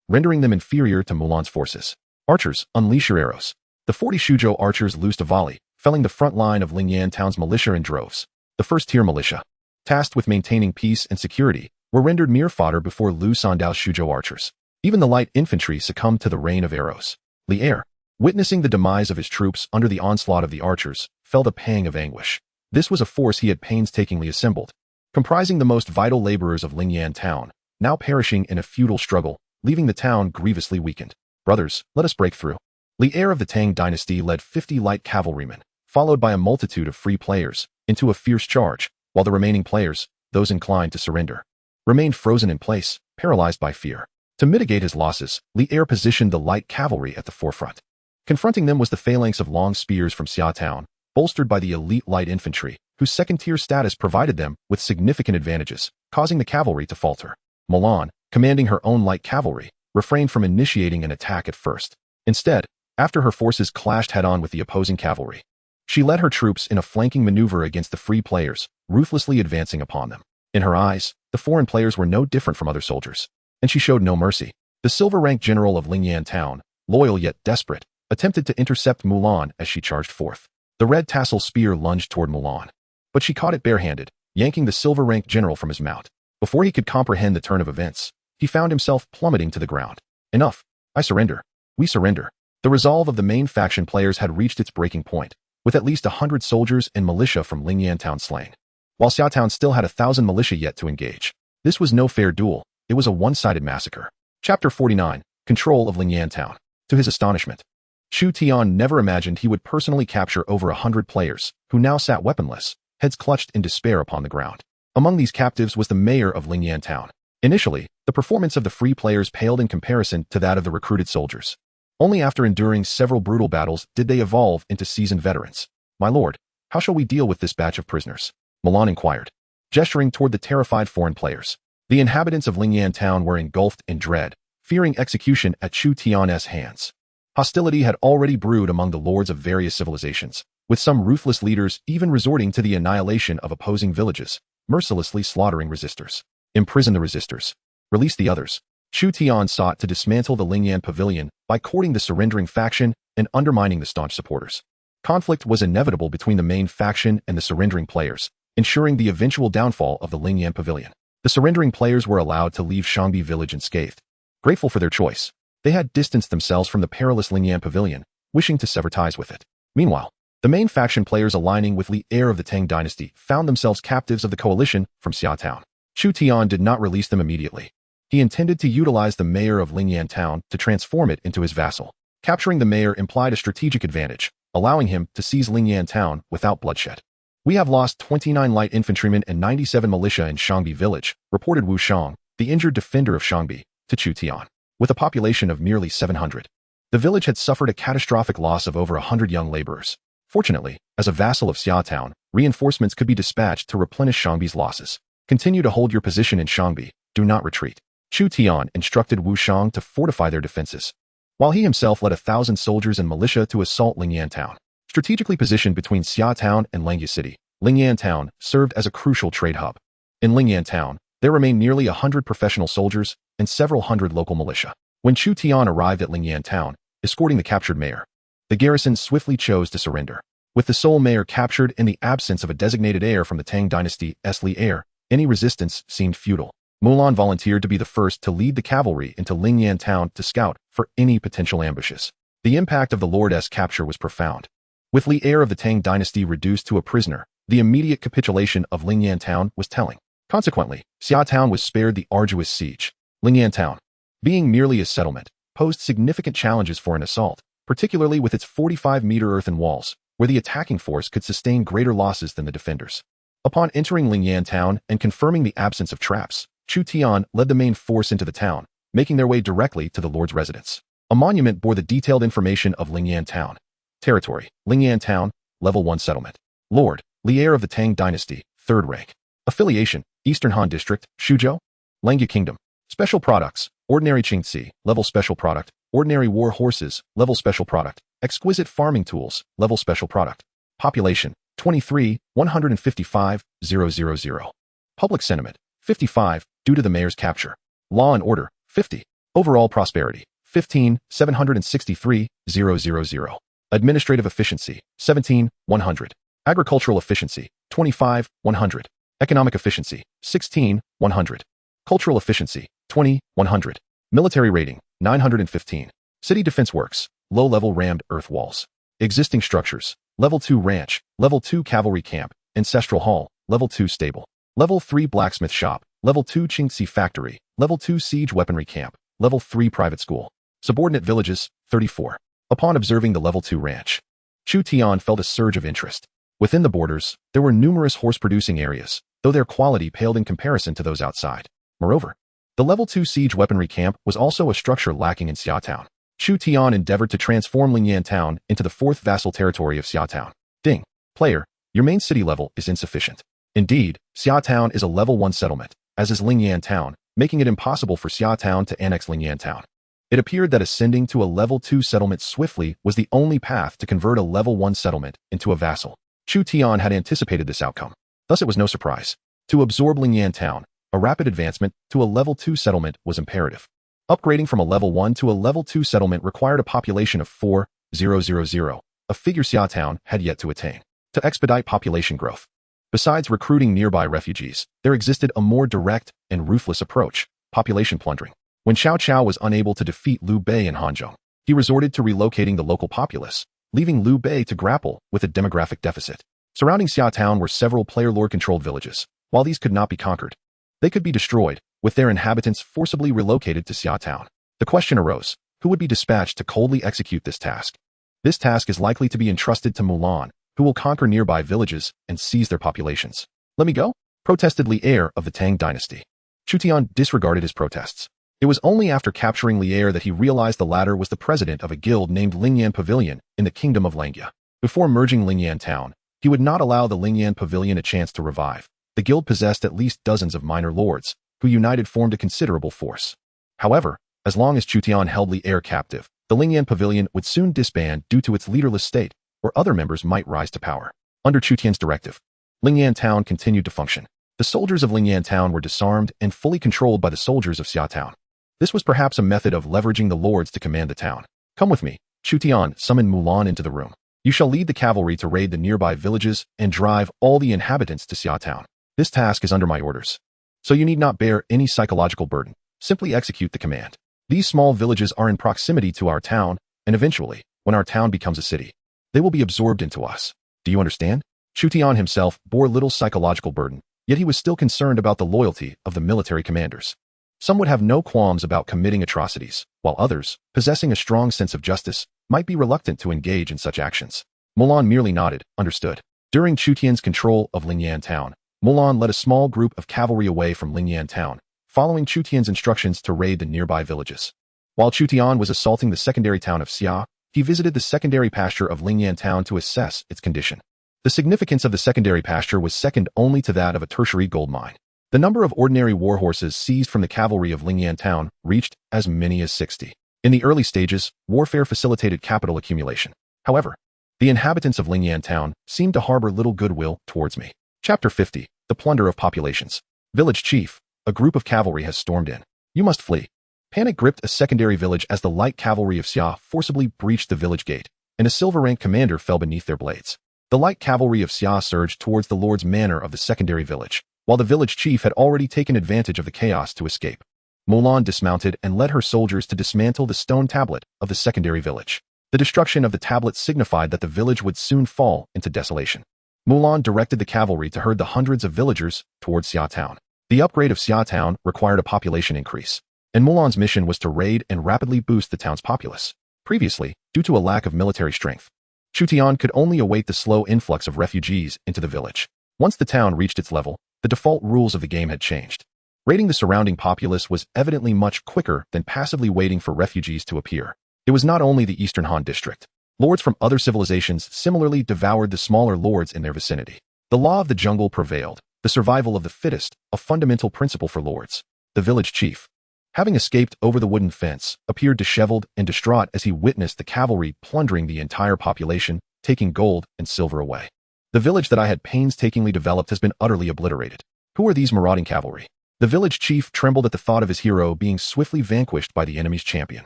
rendering them inferior to Mulan's forces. Archers, unleash your arrows. The 40 Shuzhou archers loosed a volley, felling the front line of Lingyan town's militia in droves. The first-tier militia, tasked with maintaining peace and security, were rendered mere fodder before Lu Sandao's Shuzhou archers. Even the light infantry succumbed to the rain of arrows. Li Er, witnessing the demise of his troops under the onslaught of the archers, felt a pang of anguish. This was a force he had painstakingly assembled, comprising the most vital laborers of Lingyan town, now perishing in a futile struggle, leaving the town grievously weakened. Brothers, let us break through. Li Er of the Tang dynasty led 50 light cavalrymen, followed by a multitude of free players, into a fierce charge, while the remaining players, those inclined to surrender, remained frozen in place, paralyzed by fear. To mitigate his losses, Li Er positioned the light cavalry at the forefront. Confronting them was the phalanx of long spears from Xia Town, bolstered by the elite light infantry, whose second-tier status provided them with significant advantages, causing the cavalry to falter. Mulan, commanding her own light cavalry, refrained from initiating an attack at first. Instead, after her forces clashed head-on with the opposing cavalry, she led her troops in a flanking maneuver against the free players, ruthlessly advancing upon them. In her eyes, the foreign players were no different from other soldiers, and she showed no mercy. The silver-ranked general of Lingyan town, loyal yet desperate, attempted to intercept Mulan as she charged forth. The red tassel spear lunged toward Mulan, but she caught it barehanded, yanking the silver-ranked general from his mount. Before he could comprehend the turn of events, he found himself plummeting to the ground. Enough. I surrender. We surrender. The resolve of the main faction players had reached its breaking point, with at least 100 soldiers and militia from Lingyan town slain, while Xia Town still had 1,000 militia yet to engage. This was no fair duel. It was a one-sided massacre. Chapter 49, Control of Lingyan town. To his astonishment, Chu Tian never imagined he would personally capture over 100 players, who now sat weaponless, heads clutched in despair upon the ground. Among these captives was the mayor of Lingyan town. Initially, the performance of the free players paled in comparison to that of the recruited soldiers. Only after enduring several brutal battles did they evolve into seasoned veterans. My lord, how shall we deal with this batch of prisoners? Mulan inquired, gesturing toward the terrified foreign players. The inhabitants of Lingyan town were engulfed in dread, fearing execution at Chu Tian's hands. Hostility had already brewed among the lords of various civilizations, with some ruthless leaders even resorting to the annihilation of opposing villages, mercilessly slaughtering resistors. Imprison the resistors. Release the others. Chu Tian sought to dismantle the Lingyan pavilion by courting the surrendering faction and undermining the staunch supporters. Conflict was inevitable between the main faction and the surrendering players, ensuring the eventual downfall of the Lingyan pavilion. The surrendering players were allowed to leave Shangbi village unscathed. Grateful for their choice, they had distanced themselves from the perilous Lingyan pavilion, wishing to sever ties with it. Meanwhile, the main faction players aligning with Li Er of the Tang dynasty found themselves captives of the coalition from Xia Town. Chu Tian did not release them immediately. He intended to utilize the mayor of Lingyan town to transform it into his vassal. Capturing the mayor implied a strategic advantage, allowing him to seize Lingyan town without bloodshed. We have lost 29 light infantrymen and 97 militia in Shangbi village, reported Wu Shang, the injured defender of Shangbi, to Chu Tian. With a population of merely 700, the village had suffered a catastrophic loss of over 100 young laborers. Fortunately, as a vassal of Xia Town, reinforcements could be dispatched to replenish Shangbi's losses. Continue to hold your position in Shangbi. Do not retreat. Chu Tian instructed Wu Shang to fortify their defenses, while he himself led 1,000 soldiers and militia to assault Lingyan town. Strategically positioned between Xia Town and Langya City, Lingyan town served as a crucial trade hub. In Lingyan town, there remained nearly 100 professional soldiers and several hundred local militia. When Chu Tian arrived at Lingyan town, escorting the captured mayor, the garrison swiftly chose to surrender. With the sole mayor captured and the absence of a designated heir from the Tang dynasty, Li Er, any resistance seemed futile. Mulan volunteered to be the first to lead the cavalry into Lingyan town to scout for any potential ambushes. The impact of the Lord's capture was profound. With Li Er of the Tang dynasty reduced to a prisoner, The immediate capitulation of Lingyan Town was telling. Consequently, Xia Town was spared the arduous siege. Lingyan Town, being merely a settlement, posed significant challenges for an assault, particularly with its 45-meter earthen walls, where the attacking force could sustain greater losses than the defenders. Upon entering Lingyan Town and confirming the absence of traps, Chu Tian led the main force into the town, making their way directly to the Lord's residence. A monument bore the detailed information of Lingyan Town. Territory: Lingyan Town, Level 1 Settlement. Lord: Li heir of the Tang Dynasty, 3rd rank. Affiliation: Eastern Han District, Shuzhou. Langya Kingdom. Special products: Ordinary Qingci, Level Special Product. Ordinary War Horses, Level Special Product. Exquisite Farming Tools, Level Special Product. Population: 23,155,000. Public sentiment: 55, due to the mayor's capture. Law and order: 50. Overall prosperity: 15,763,000. Administrative efficiency: 17,100. Agricultural efficiency: 25,100. Economic efficiency: 16,100. Cultural efficiency: 20,100. Military rating: 915. City defense works: low-level rammed earth walls. Existing structures: Level 2 ranch, Level 2 cavalry camp, ancestral hall, Level 2 stable, Level 3 blacksmith shop, Level 2 Qingci factory, Level 2 siege weaponry camp, Level 3 private school. Subordinate villages: 34. Upon observing the Level 2 ranch, Chu Tian felt a surge of interest. Within the borders, there were numerous horse-producing areas, though their quality paled in comparison to those outside. Moreover, the Level 2 siege weaponry camp was also a structure lacking in Xia Town. Chu Tian endeavored to transform Lingyan Town into the 4th vassal territory of Xia Town. Ding. Player, your main city level is insufficient. Indeed, Xia Town is a Level 1 settlement, as is Lingyan Town, making it impossible for Xia Town to annex Lingyan Town. It appeared that ascending to a Level 2 settlement swiftly was the only path to convert a Level 1 settlement into a vassal. Chu Tian had anticipated this outcome. Thus it was no surprise. To absorb Lingyan Town, a rapid advancement to a Level 2 settlement was imperative. Upgrading from a Level 1 to a Level 2 settlement required a population of 4,000, a figure Xia Town had yet to attain. To expedite population growth, besides recruiting nearby refugees, there existed a more direct and ruthless approach: population plundering. When Xiao Qiao was unable to defeat Liu Bei in Hanzhong, he resorted to relocating the local populace, leaving Liu Bei to grapple with a demographic deficit. Surrounding Xia Town were several player-lord-controlled villages. While these could not be conquered, they could be destroyed, with their inhabitants forcibly relocated to Xia Town. The question arose: who would be dispatched to coldly execute this task? This task is likely to be entrusted to Mulan, who will conquer nearby villages and seize their populations. Let me go? Protested Li heir of the Tang Dynasty. Chu Tian disregarded his protests. It was only after capturing Li heir that he realized the latter was the president of a guild named Lingyan Pavilion in the Kingdom of Langya. Before merging Lingyan Town, he would not allow the Lingyan Pavilion a chance to revive. The guild possessed at least dozens of minor lords, who united formed a considerable force. However, as long as Chu Tian held Li heir captive, the Lingyan Pavilion would soon disband due to its leaderless state, or other members might rise to power. Under Chu Tian's directive, Lingyan Town continued to function. The soldiers of Lingyan Town were disarmed and fully controlled by the soldiers of Xia Town. This was perhaps a method of leveraging the lords to command the town. Come with me. Chu Tian summoned Mulan into the room. You shall lead the cavalry to raid the nearby villages and drive all the inhabitants to Xia Town. This task is under my orders, so you need not bear any psychological burden. Simply execute the command. These small villages are in proximity to our town, and eventually, when our town becomes a city, they will be absorbed into us. Do you understand? Chu Tian himself bore little psychological burden, yet he was still concerned about the loyalty of the military commanders. Some would have no qualms about committing atrocities, while others, possessing a strong sense of justice, might be reluctant to engage in such actions. Mulan merely nodded, understood. During Chu Tian's control of Lingyan Town, Mulan led a small group of cavalry away from Lingyan Town, following Chu Tian's instructions to raid the nearby villages. While Chu Tian was assaulting the secondary town of Xia, he visited the secondary pasture of Lingyan Town to assess its condition. The significance of the secondary pasture was second only to that of a tertiary gold mine. The number of ordinary war horses seized from the cavalry of Lingyan Town reached as many as 60. In the early stages, warfare facilitated capital accumulation. However, the inhabitants of Lingyan Town seemed to harbor little goodwill towards me. Chapter 50. The Plunder of Populations. Village Chief. A group of cavalry has stormed in. You must flee. Panic gripped a secondary village as the light cavalry of Xia forcibly breached the village gate, and a silver-rank commander fell beneath their blades. The light cavalry of Xia surged towards the lord's manor of the secondary village, while the village chief had already taken advantage of the chaos to escape. Mulan dismounted and led her soldiers to dismantle the stone tablet of the secondary village. The destruction of the tablet signified that the village would soon fall into desolation. Mulan directed the cavalry to herd the hundreds of villagers towards Xia Town. The upgrade of Xia Town required a population increase, and Mulan's mission was to raid and rapidly boost the town's populace. Previously, due to a lack of military strength, Chu Tian could only await the slow influx of refugees into the village. Once the town reached its level, the default rules of the game had changed. Raiding the surrounding populace was evidently much quicker than passively waiting for refugees to appear. It was not only the Eastern Han district. Lords from other civilizations similarly devoured the smaller lords in their vicinity. The law of the jungle prevailed, the survival of the fittest, a fundamental principle for lords. The village chief, having escaped over the wooden fence, appeared disheveled and distraught as he witnessed the cavalry plundering the entire population, taking gold and silver away. The village that I had painstakingly developed has been utterly obliterated. Who are these marauding cavalry? The village chief trembled at the thought of his hero being swiftly vanquished by the enemy's champion.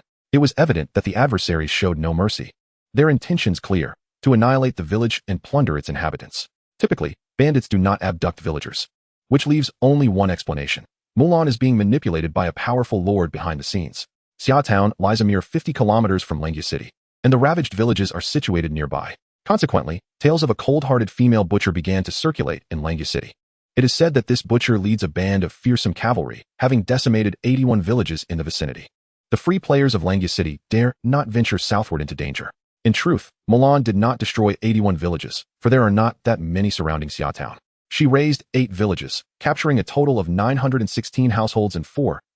It was evident that the adversaries showed no mercy. Their intentions clear, to annihilate the village and plunder its inhabitants. Typically, bandits do not abduct villagers, which leaves only one explanation. Mulan is being manipulated by a powerful lord behind the scenes. Xia Town lies a mere 50 kilometers from Langya City, and the ravaged villages are situated nearby. Consequently, tales of a cold-hearted female butcher began to circulate in Langya City. It is said that this butcher leads a band of fearsome cavalry, having decimated 81 villages in the vicinity. The free players of Langya City dare not venture southward into danger. In truth, Mulan did not destroy 81 villages, for there are not that many surrounding Xia Town. She razed 8 villages, capturing a total of 916 households and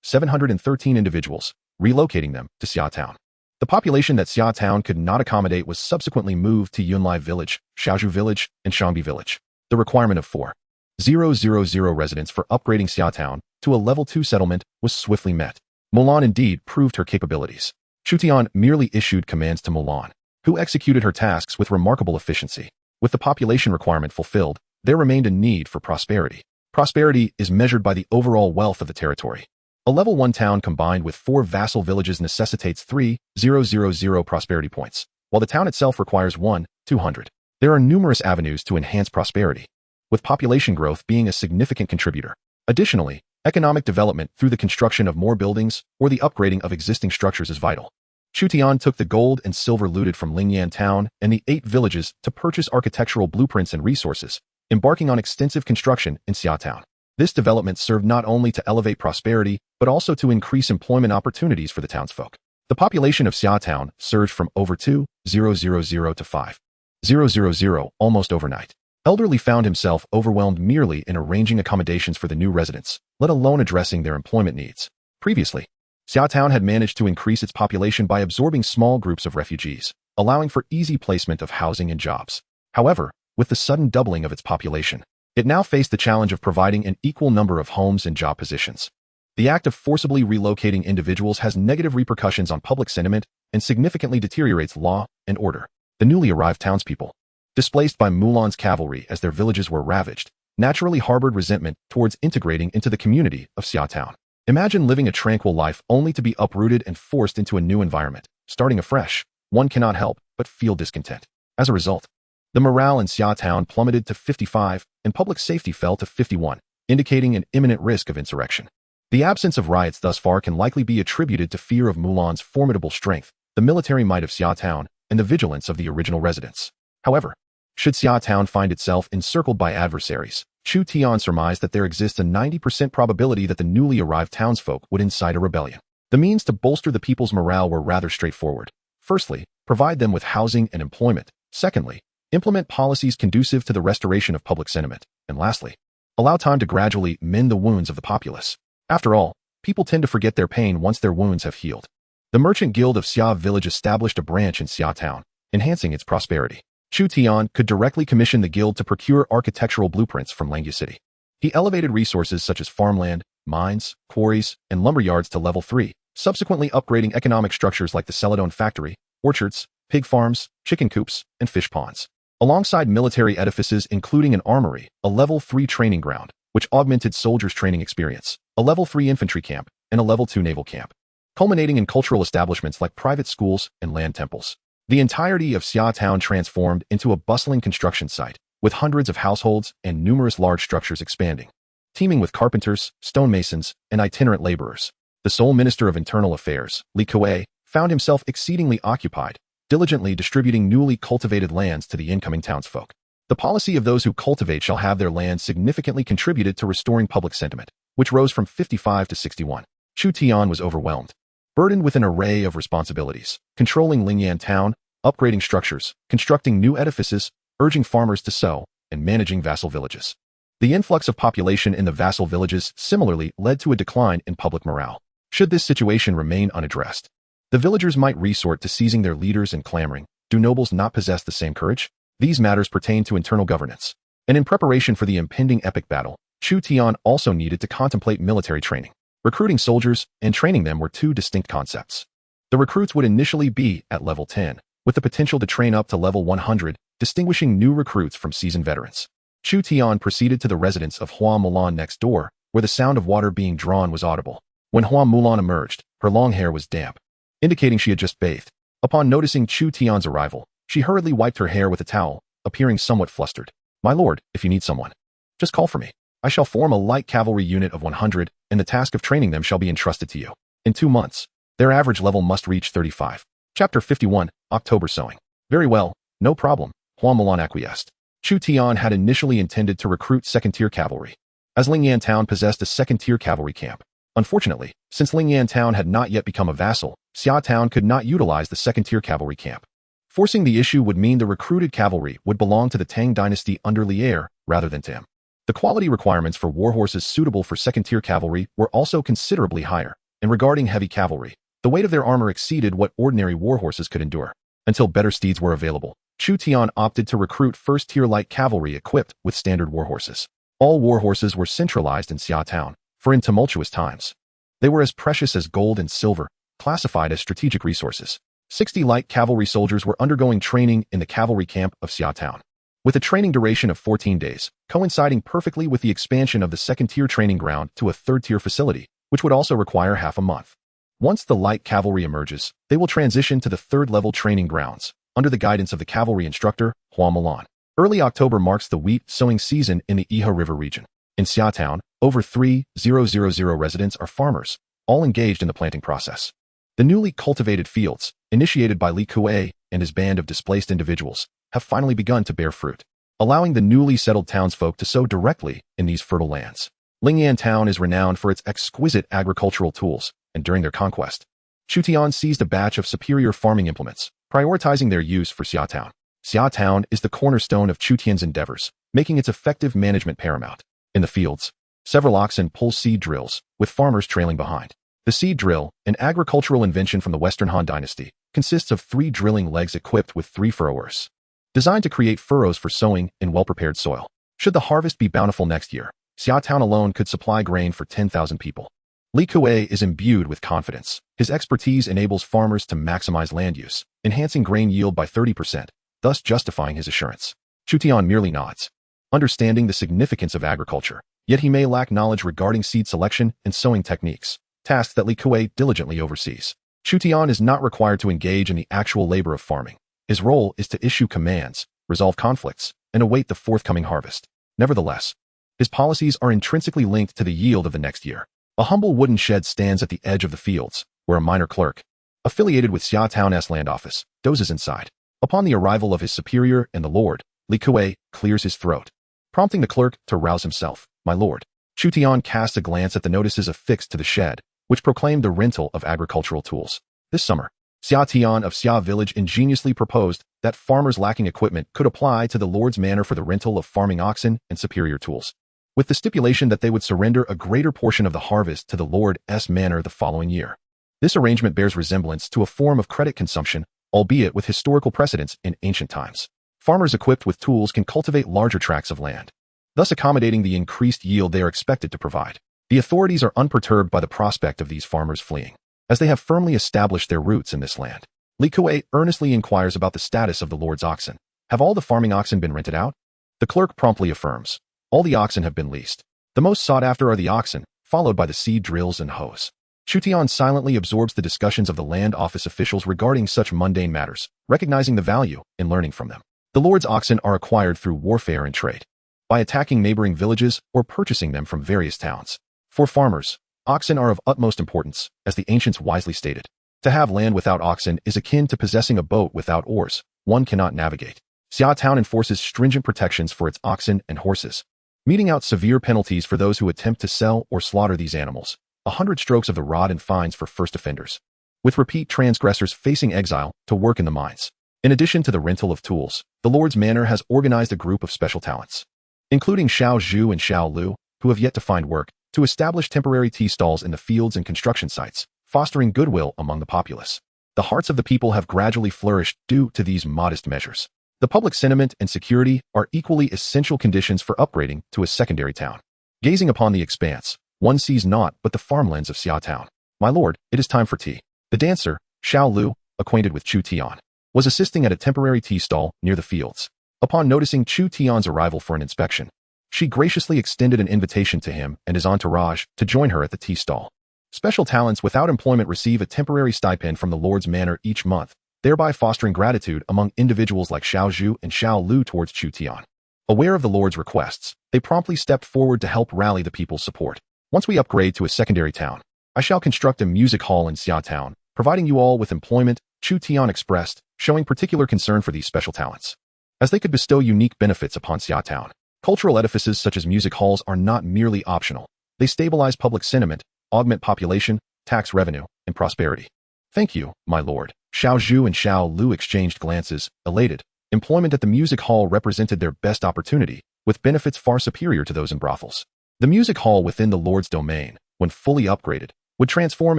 713 individuals, relocating them to Xia Town. The population that Xia Town could not accommodate was subsequently moved to Yunlai Village, Shaozhou Village, and Shangbi Village. The requirement of 4,000 residents for upgrading Xia Town to a level 2 settlement was swiftly met. Mulan indeed proved her capabilities. Chu Tian merely issued commands to Mulan, who executed her tasks with remarkable efficiency. With the population requirement fulfilled, there remained a need for prosperity. Prosperity is measured by the overall wealth of the territory. A level 1 town combined with 4 vassal villages necessitates 3,000 prosperity points, while the town itself requires 1,200. There are numerous avenues to enhance prosperity, with population growth being a significant contributor. Additionally, economic development through the construction of more buildings or the upgrading of existing structures is vital. Chu Tian took the gold and silver looted from Lingyan Town and the 8 villages to purchase architectural blueprints and resources, embarking on extensive construction in Xia Town. This development served not only to elevate prosperity, but also to increase employment opportunities for the townsfolk. The population of Xia Town surged from over 2,000 to 5,000 almost overnight. Elderly found himself overwhelmed merely in arranging accommodations for the new residents, let alone addressing their employment needs. Previously, Xia Town had managed to increase its population by absorbing small groups of refugees, allowing for easy placement of housing and jobs. However, with the sudden doubling of its population, it now faced the challenge of providing an equal number of homes and job positions. The act of forcibly relocating individuals has negative repercussions on public sentiment and significantly deteriorates law and order. The newly arrived townspeople, displaced by Mulan's cavalry as their villages were ravaged, naturally harbored resentment towards integrating into the community of Xia Town. Imagine living a tranquil life only to be uprooted and forced into a new environment. Starting afresh, one cannot help but feel discontent. As a result, the morale in Xia Town plummeted to 55, and public safety fell to 51, indicating an imminent risk of insurrection. The absence of riots thus far can likely be attributed to fear of Mulan's formidable strength, the military might of Xia Town, and the vigilance of the original residents. However, should Xia Town find itself encircled by adversaries, Chu Tian surmised that there exists a 90% probability that the newly arrived townsfolk would incite a rebellion. The means to bolster the people's morale were rather straightforward. Firstly, provide them with housing and employment. Secondly, implement policies conducive to the restoration of public sentiment. And lastly, allow time to gradually mend the wounds of the populace. After all, people tend to forget their pain once their wounds have healed. The Merchant Guild of Xia Village established a branch in Xia Town, enhancing its prosperity. Chu Tian could directly commission the guild to procure architectural blueprints from Langya City. He elevated resources such as farmland, mines, quarries, and lumber yards to level 3, subsequently upgrading economic structures like the Celadon factory, orchards, pig farms, chicken coops, and fish ponds. Alongside military edifices including an armory, a level 3 training ground, which augmented soldiers' training experience, a level 3 infantry camp, and a level 2 naval camp, culminating in cultural establishments like private schools and land temples. The entirety of Xia Town transformed into a bustling construction site, with hundreds of households and numerous large structures expanding, teeming with carpenters, stonemasons, and itinerant laborers. The sole Minister of Internal Affairs, Li Kuei, found himself exceedingly occupied, diligently distributing newly cultivated lands to the incoming townsfolk. The policy of those who cultivate shall have their land significantly contributed to restoring public sentiment, which rose from 55 to 61. Chu Tian was overwhelmed, burdened with an array of responsibilities, controlling Lingyan town, upgrading structures, constructing new edifices, urging farmers to sow, and managing vassal villages. The influx of population in the vassal villages similarly led to a decline in public morale. Should this situation remain unaddressed, the villagers might resort to seizing their leaders and clamoring, "Do nobles not possess the same courage?" These matters pertain to internal governance. And in preparation for the impending epic battle, Chu Tian also needed to contemplate military training. Recruiting soldiers and training them were two distinct concepts. The recruits would initially be at level 10, with the potential to train up to level 100, distinguishing new recruits from seasoned veterans. Chu Tian proceeded to the residence of Hua Mulan next door, where the sound of water being drawn was audible. When Hua Mulan emerged, her long hair was damp, indicating she had just bathed. Upon noticing Chu Tian's arrival, she hurriedly wiped her hair with a towel, appearing somewhat flustered. "My lord, if you need someone, just call for me. I shall form a light cavalry unit of 100, and the task of training them shall be entrusted to you. In 2 months, their average level must reach 35. Chapter 51, October Sowing. Very well, no problem, Hua Mulan acquiesced. Chu Tian had initially intended to recruit second-tier cavalry, as Lingyan town possessed a second-tier cavalry camp. Unfortunately, since Lingyan town had not yet become a vassal, Xia town could not utilize the second-tier cavalry camp. Forcing the issue would mean the recruited cavalry would belong to the Tang dynasty under Li Er rather than to him. The quality requirements for warhorses suitable for second-tier cavalry were also considerably higher, and regarding heavy cavalry, the weight of their armor exceeded what ordinary warhorses could endure. Until better steeds were available, Chu Tian opted to recruit first-tier light cavalry equipped with standard warhorses. All warhorses were centralized in Xia town, for in tumultuous times, they were as precious as gold and silver, classified as strategic resources. 60 light cavalry soldiers were undergoing training in the cavalry camp of Xia town, with a training duration of 14 days, coinciding perfectly with the expansion of the second-tier training ground to a third-tier facility, which would also require half a month. Once the light cavalry emerges, they will transition to the third-level training grounds, under the guidance of the cavalry instructor, Hua Mulan. Early October marks the wheat sowing season in the Iha River region. In Xia town, over 3,000 residents are farmers, all engaged in the planting process. The newly cultivated fields, initiated by Li Kuei and his band of displaced individuals, have finally begun to bear fruit, allowing the newly settled townsfolk to sow directly in these fertile lands. Lingyan town is renowned for its exquisite agricultural tools, and during their conquest, Chu Tian seized a batch of superior farming implements, prioritizing their use for Xia town. Xia town is the cornerstone of Chu Tian's endeavors, making its effective management paramount. In the fields, several oxen pull seed drills, with farmers trailing behind. The seed drill, an agricultural invention from the Western Han Dynasty, consists of 3 drilling legs equipped with 3 furrowers, designed to create furrows for sowing in well-prepared soil. Should the harvest be bountiful next year, Xia town alone could supply grain for 10,000 people. Li Kuei is imbued with confidence. His expertise enables farmers to maximize land use, enhancing grain yield by 30%, thus justifying his assurance. Chu Tian merely nods, understanding the significance of agriculture, yet he may lack knowledge regarding seed selection and sowing techniques, tasks that Li Kuei diligently oversees. Chu Tian is not required to engage in the actual labor of farming. His role is to issue commands, resolve conflicts, and await the forthcoming harvest. Nevertheless, his policies are intrinsically linked to the yield of the next year. A humble wooden shed stands at the edge of the fields, where a minor clerk, affiliated with Xia Town's land office, dozes inside. Upon the arrival of his superior and the lord, Li Kuei clears his throat, prompting the clerk to rouse himself. "My lord." Chu Tian cast a glance at the notices affixed to the shed, which proclaimed the rental of agricultural tools. This summer, Xia Tian of Xia village ingeniously proposed that farmers lacking equipment could apply to the lord's manor for the rental of farming oxen and superior tools, with the stipulation that they would surrender a greater portion of the harvest to the lord's manor the following year. This arrangement bears resemblance to a form of credit consumption, albeit with historical precedents in ancient times. Farmers equipped with tools can cultivate larger tracts of land, thus accommodating the increased yield they are expected to provide. The authorities are unperturbed by the prospect of these farmers fleeing, as they have firmly established their roots in this land. Li Kuei earnestly inquires about the status of the lord's oxen. Have all the farming oxen been rented out? The clerk promptly affirms. All the oxen have been leased. The most sought after are the oxen, followed by the seed drills and hoes. Chu Tian silently absorbs the discussions of the land office officials regarding such mundane matters, recognizing the value in learning from them. The lord's oxen are acquired through warfare and trade, by attacking neighboring villages or purchasing them from various towns. For farmers, oxen are of utmost importance, as the ancients wisely stated. To have land without oxen is akin to possessing a boat without oars. One cannot navigate. Xiaotown enforces stringent protections for its oxen and horses, meting out severe penalties for those who attempt to sell or slaughter these animals, 100 strokes of the rod and fines for first offenders, with repeat transgressors facing exile to work in the mines. In addition to the rental of tools, the Lord's Manor has organized a group of special talents, including Xiao Zhu and Xiao Lu, who have yet to find work, to establish temporary tea stalls in the fields and construction sites, fostering goodwill among the populace. The hearts of the people have gradually flourished due to these modest measures. The public sentiment and security are equally essential conditions for upgrading to a secondary town. Gazing upon the expanse, one sees naught but the farmlands of Xiaotown. My lord, it is time for tea. The dancer, Xiao Lu, acquainted with Chu Tian, was assisting at a temporary tea stall near the fields. Upon noticing Chu Tian's arrival for an inspection, she graciously extended an invitation to him and his entourage to join her at the tea stall. Special talents without employment receive a temporary stipend from the Lord's Manor each month, thereby fostering gratitude among individuals like Xiao Zhu and Xiao Lu towards Chu Tian. Aware of the Lord's requests, they promptly stepped forward to help rally the people's support. Once we upgrade to a secondary town, I shall construct a music hall in Xiaotown, providing you all with employment, Chu Tian expressed, showing particular concern for these special talents, as they could bestow unique benefits upon Xiaotown. Cultural edifices such as music halls are not merely optional. They stabilize public sentiment, augment population, tax revenue, and prosperity. Thank you, my lord. Xiao Zhu and Xiao Lu exchanged glances, elated. Employment at the music hall represented their best opportunity, with benefits far superior to those in brothels. The music hall within the Lord's domain, when fully upgraded, would transform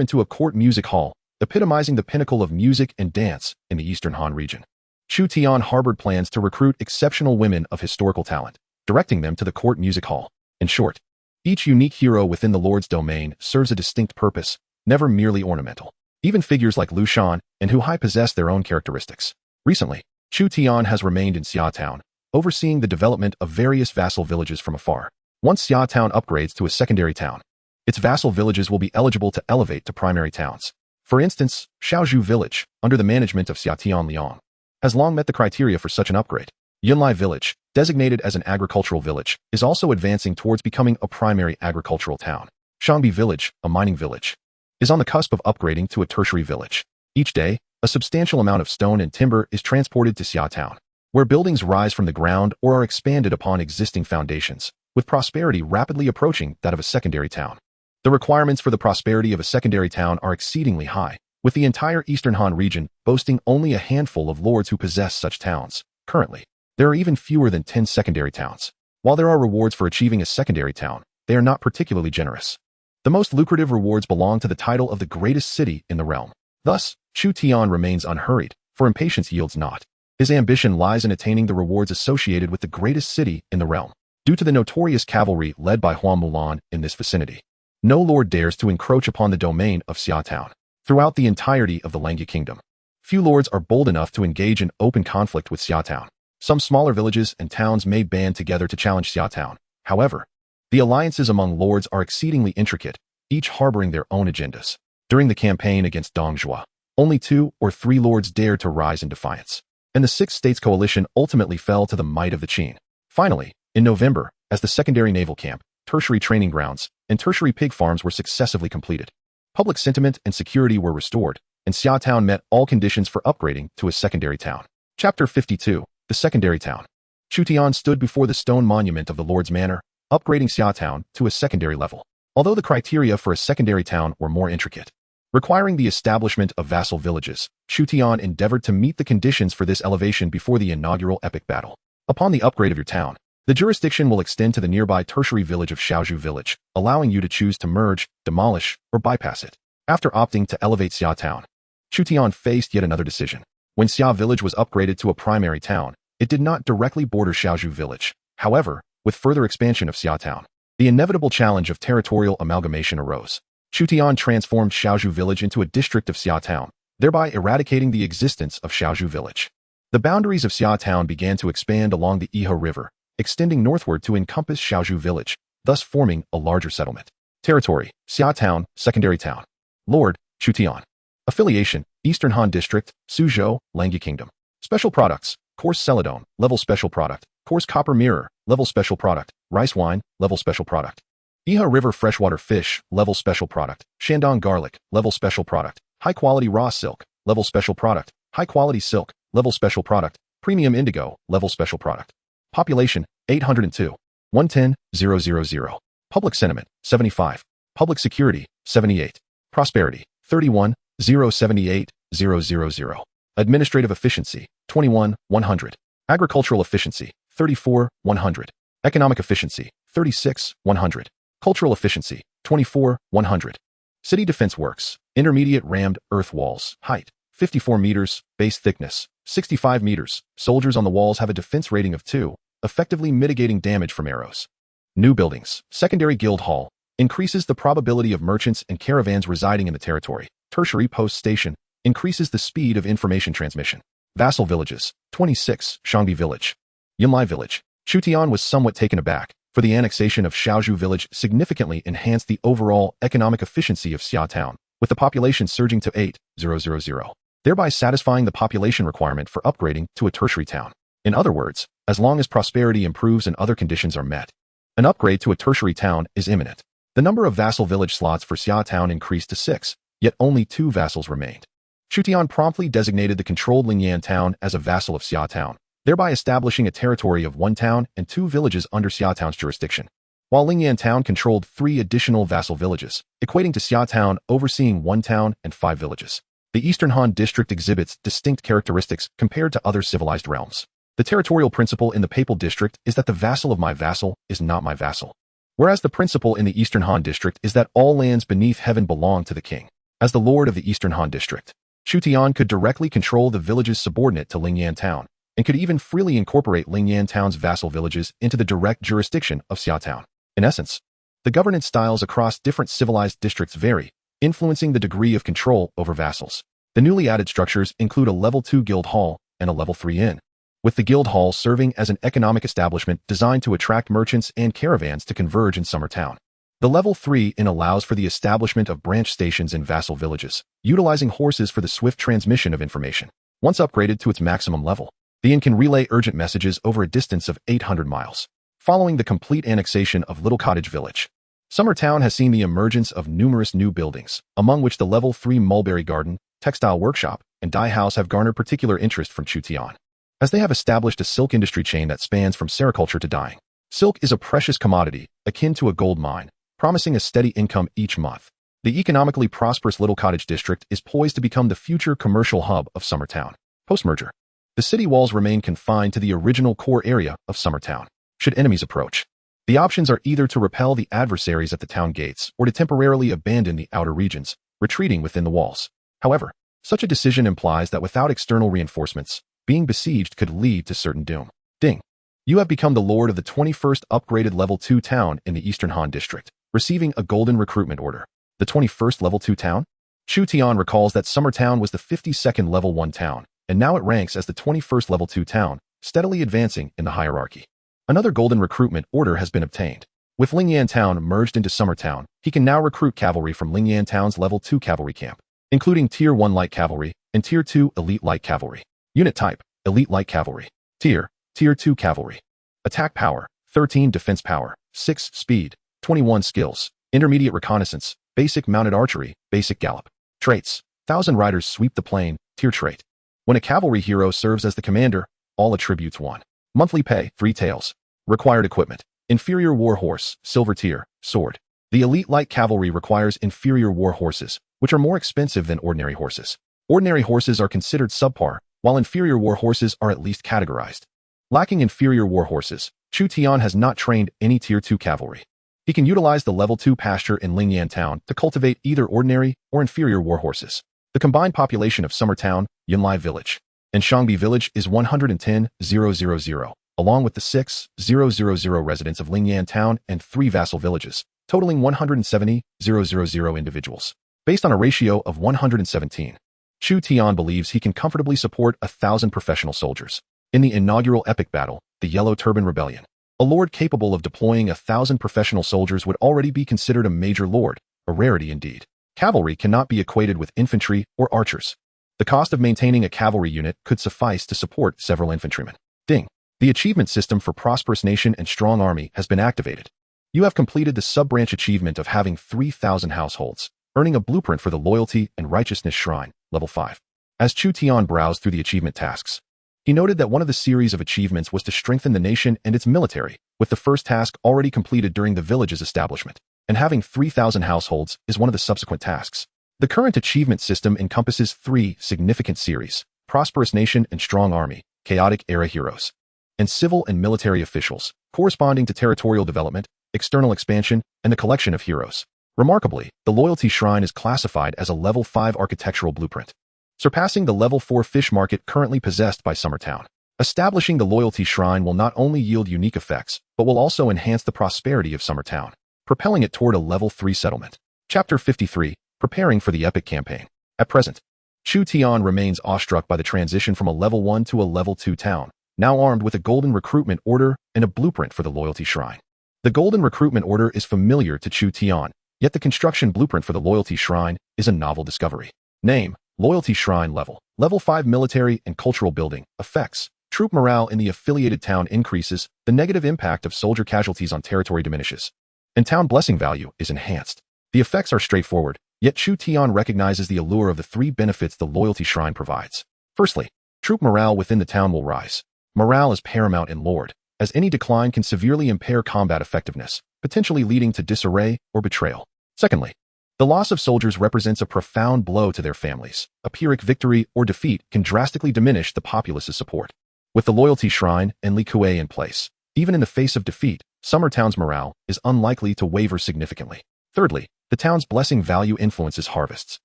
into a court music hall, epitomizing the pinnacle of music and dance in the Eastern Han region. Chu Tian harbored plans to recruit exceptional women of historical talent, directing them to the court music hall. In short, each unique hero within the Lord's domain serves a distinct purpose, never merely ornamental. Even figures like Lu Shan and Hu Hai possess their own characteristics. Recently, Chu Tian has remained in Xiaotown, overseeing the development of various vassal villages from afar. Once Xiaotown upgrades to a secondary town, its vassal villages will be eligible to elevate to primary towns. For instance, Xiaozhu Village, under the management of Xiaotian Liang, has long met the criteria for such an upgrade. Yunlai Village, designated as an agricultural village, is also advancing towards becoming a primary agricultural town. Shangbi Village, a mining village, is on the cusp of upgrading to a tertiary village. Each day, a substantial amount of stone and timber is transported to Xiaotown, where buildings rise from the ground or are expanded upon existing foundations, with prosperity rapidly approaching that of a secondary town. The requirements for the prosperity of a secondary town are exceedingly high, with the entire Eastern Han region boasting only a handful of lords who possess such towns. Currently, there are even fewer than 10 secondary towns. While there are rewards for achieving a secondary town, they are not particularly generous. The most lucrative rewards belong to the title of the greatest city in the realm. Thus, Chu Tian remains unhurried, for impatience yields naught. His ambition lies in attaining the rewards associated with the greatest city in the realm. Due to the notorious cavalry led by Hua Mulan in this vicinity, no lord dares to encroach upon the domain of Xiaotown. Throughout the entirety of the Langya Kingdom, few lords are bold enough to engage in open conflict with Xiaotown. Some smaller villages and towns may band together to challenge Xiaotown. However, the alliances among lords are exceedingly intricate, each harboring their own agendas. During the campaign against Dongjua, only 2 or 3 lords dared to rise in defiance, and the Six States coalition ultimately fell to the might of the Qin. Finally, in November, as the secondary naval camp, tertiary training grounds, and tertiary pig farms were successively completed, public sentiment and security were restored, and Xiaotown met all conditions for upgrading to a secondary town. Chapter 52. The Secondary Town. Chu Tian stood before the stone monument of the Lord's Manor, upgrading Xiaotown to a secondary level. Although the criteria for a secondary town were more intricate, requiring the establishment of vassal villages, Chu Tian endeavored to meet the conditions for this elevation before the inaugural epic battle. Upon the upgrade of your town, the jurisdiction will extend to the nearby tertiary village of Xiaozhu Village, allowing you to choose to merge, demolish, or bypass it. After opting to elevate Xiaotown, Chu Tian faced yet another decision. When Xia Village was upgraded to a primary town, it did not directly border Xiaozhu Village. However, with further expansion of Xiaotown, the inevitable challenge of territorial amalgamation arose. Chu Tian transformed Xiaozhu Village into a district of Xiaotown, thereby eradicating the existence of Xiaozhu Village. The boundaries of Xiaotown began to expand along the Iha River, extending northward to encompass Xiaozhu Village, thus forming a larger settlement. Territory: Xiaotown, Secondary Town. Lord: Chu Tian. Affiliation: Eastern Han District, Suzhou, Langya Kingdom. Special products: Coarse Celadone, level special product. Coarse Copper Mirror, level special product. Rice Wine, level special product. Iha River Freshwater Fish, level special product. Shandong Garlic, level special product. High Quality Raw Silk, level special product. High Quality Silk, level special product. Premium Indigo, level special product. Population, 802. 110,000. Public sentiment, 75. Public security, 78. Prosperity, 31, 078,000. Administrative efficiency, 21, 100. Agricultural efficiency, 34, 100. Economic efficiency, 36, 100. Cultural efficiency, 24, 100. City defense works, intermediate rammed earth walls, height, 54 meters, base thickness, 65 meters. Soldiers on the walls have a defense rating of 2, effectively mitigating damage from arrows. New buildings, secondary guild hall, increases the probability of merchants and caravans residing in the territory. Tertiary post station, increases the speed of information transmission. Vassal villages, 26, Shangbi village. Yunlai village. Chutian was somewhat taken aback, for the annexation of Xiaozhou village significantly enhanced the overall economic efficiency of Xia town, with the population surging to 8,000, thereby satisfying the population requirement for upgrading to a tertiary town. In other words, as long as prosperity improves and other conditions are met, an upgrade to a tertiary town is imminent. The number of vassal village slots for Xia town increased to 6, yet only 2 vassals remained. Chutian promptly designated the controlled Lingyan town as a vassal of Xia town, thereby establishing a territory of 1 town and 2 villages under Xia town's jurisdiction, while Lingyan town controlled 3 additional vassal villages, equating to Xia town overseeing 1 town and 5 villages. The Eastern Han district exhibits distinct characteristics compared to other civilized realms. The territorial principle in the Papal district is that the vassal of my vassal is not my vassal, whereas the principle in the Eastern Han district is that all lands beneath heaven belong to the king. As the lord of the Eastern Han district, Chutian could directly control the villages subordinate to Lingyan town, and could even freely incorporate Lingyan town's vassal villages into the direct jurisdiction of Xia town. In essence, the governance styles across different civilized districts vary, influencing the degree of control over vassals. The newly added structures include a level 2 guild hall and a level 3 inn, with the guild hall serving as an economic establishment designed to attract merchants and caravans to converge in Summer Town. The level 3 inn allows for the establishment of branch stations in vassal villages, utilizing horses for the swift transmission of information. Once upgraded to its maximum level, the inn can relay urgent messages over a distance of 800 miles. Following the complete annexation of Little Cottage Village, Summer Town has seen the emergence of numerous new buildings, among which the level 3 Mulberry Garden, Textile Workshop, and Dye House have garnered particular interest from Chutian, as they have established a silk industry chain that spans from sericulture to dyeing. Silk is a precious commodity, akin to a gold mine, promising a steady income each month. The economically prosperous Little Cottage district is poised to become the future commercial hub of Summer Town. Post-merger, the city walls remain confined to the original core area of Summer Town. Should enemies approach, the options are either to repel the adversaries at the town gates or to temporarily abandon the outer regions, retreating within the walls. However, such a decision implies that without external reinforcements, being besieged could lead to certain doom. Ding. You have become the lord of the 21st upgraded level 2 town in the Eastern Han district, receiving a golden recruitment order. The 21st level 2 town? Chutian recalls that Summer Town was the 52nd level 1 town, and now it ranks as the 21st level 2 town, steadily advancing in the hierarchy. Another golden recruitment order has been obtained. With Lingyan Town merged into Summer Town, he can now recruit cavalry from Lingyan Town's level 2 cavalry camp, including Tier 1 Light Cavalry and Tier 2 Elite Light Cavalry. Unit type, Elite Light Cavalry. Tier 2 Cavalry. Attack power, 13 defense power, 6 speed, 21 skills, intermediate reconnaissance, basic mounted archery, basic gallop. Traits, 1,000 riders sweep the plain, tier trait. When a cavalry hero serves as the commander, all attributes 1. Monthly pay, 3 taels. Required equipment, inferior war horse, silver tier, sword. The Elite Light Cavalry requires inferior war horses, which are more expensive than ordinary horses. Ordinary horses are considered subpar, while inferior war horses are at least categorized. Lacking inferior war horses, Chutian has not trained any Tier 2 cavalry. He can utilize the level 2 pasture in Lingyan Town to cultivate either ordinary or inferior war horses. The combined population of Summer Town, Yunlai Village, and Shangbi Village is 110,000, along with the 6,000 residents of Lingyan Town and 3 vassal villages, totaling 170,000 individuals. Based on a ratio of 117, Chutian believes he can comfortably support 1,000 professional soldiers. In the inaugural epic battle, the Yellow Turban Rebellion, a lord capable of deploying 1,000 professional soldiers would already be considered a major lord, a rarity indeed. Cavalry cannot be equated with infantry or archers. The cost of maintaining a cavalry unit could suffice to support several infantrymen. Ding. The achievement system for Prosperous Nation and Strong Army has been activated. You have completed the sub-branch achievement of having 3,000 households, earning a blueprint for the Loyalty and Righteousness Shrine, level 5. As Chutian browsed through the achievement tasks, He noted that one of the series of achievements was to strengthen the nation and its military, with the first task already completed during the village's establishment, and having 3,000 households is one of the subsequent tasks. The current achievement system encompasses 3 significant series: prosperous nation and strong army, chaotic era heroes, and civil and military officials, corresponding to territorial development, external expansion, and the collection of heroes. Remarkably, the loyalty shrine is classified as a level 5 architectural blueprint, surpassing the level 4 fish market currently possessed by Summertown. Establishing the loyalty shrine will not only yield unique effects, but will also enhance the prosperity of Summertown, propelling it toward a level 3 settlement. Chapter 53, Preparing for the Epic Campaign. At present, Chu Tian remains awestruck by the transition from a level 1 to a level 2 town, now armed with a golden recruitment order and a blueprint for the loyalty shrine. The golden recruitment order is familiar to Chu Tian, yet the construction blueprint for the loyalty shrine is a novel discovery. Name: Loyalty Shrine Level. Level 5 Military and Cultural Building. Effects: troop morale in the affiliated town increases, the negative impact of soldier casualties on territory diminishes, and town blessing value is enhanced. The effects are straightforward, yet Chu Tian recognizes the allure of the 3 benefits the loyalty shrine provides. Firstly, troop morale within the town will rise. Morale is paramount in Lord, as any decline can severely impair combat effectiveness, potentially leading to disarray or betrayal. Secondly, the loss of soldiers represents a profound blow to their families. A Pyrrhic victory or defeat can drastically diminish the populace's support. With the loyalty shrine and Li Kuei in place, even in the face of defeat, Summertown's morale is unlikely to waver significantly. Thirdly, the town's blessing value influences harvests,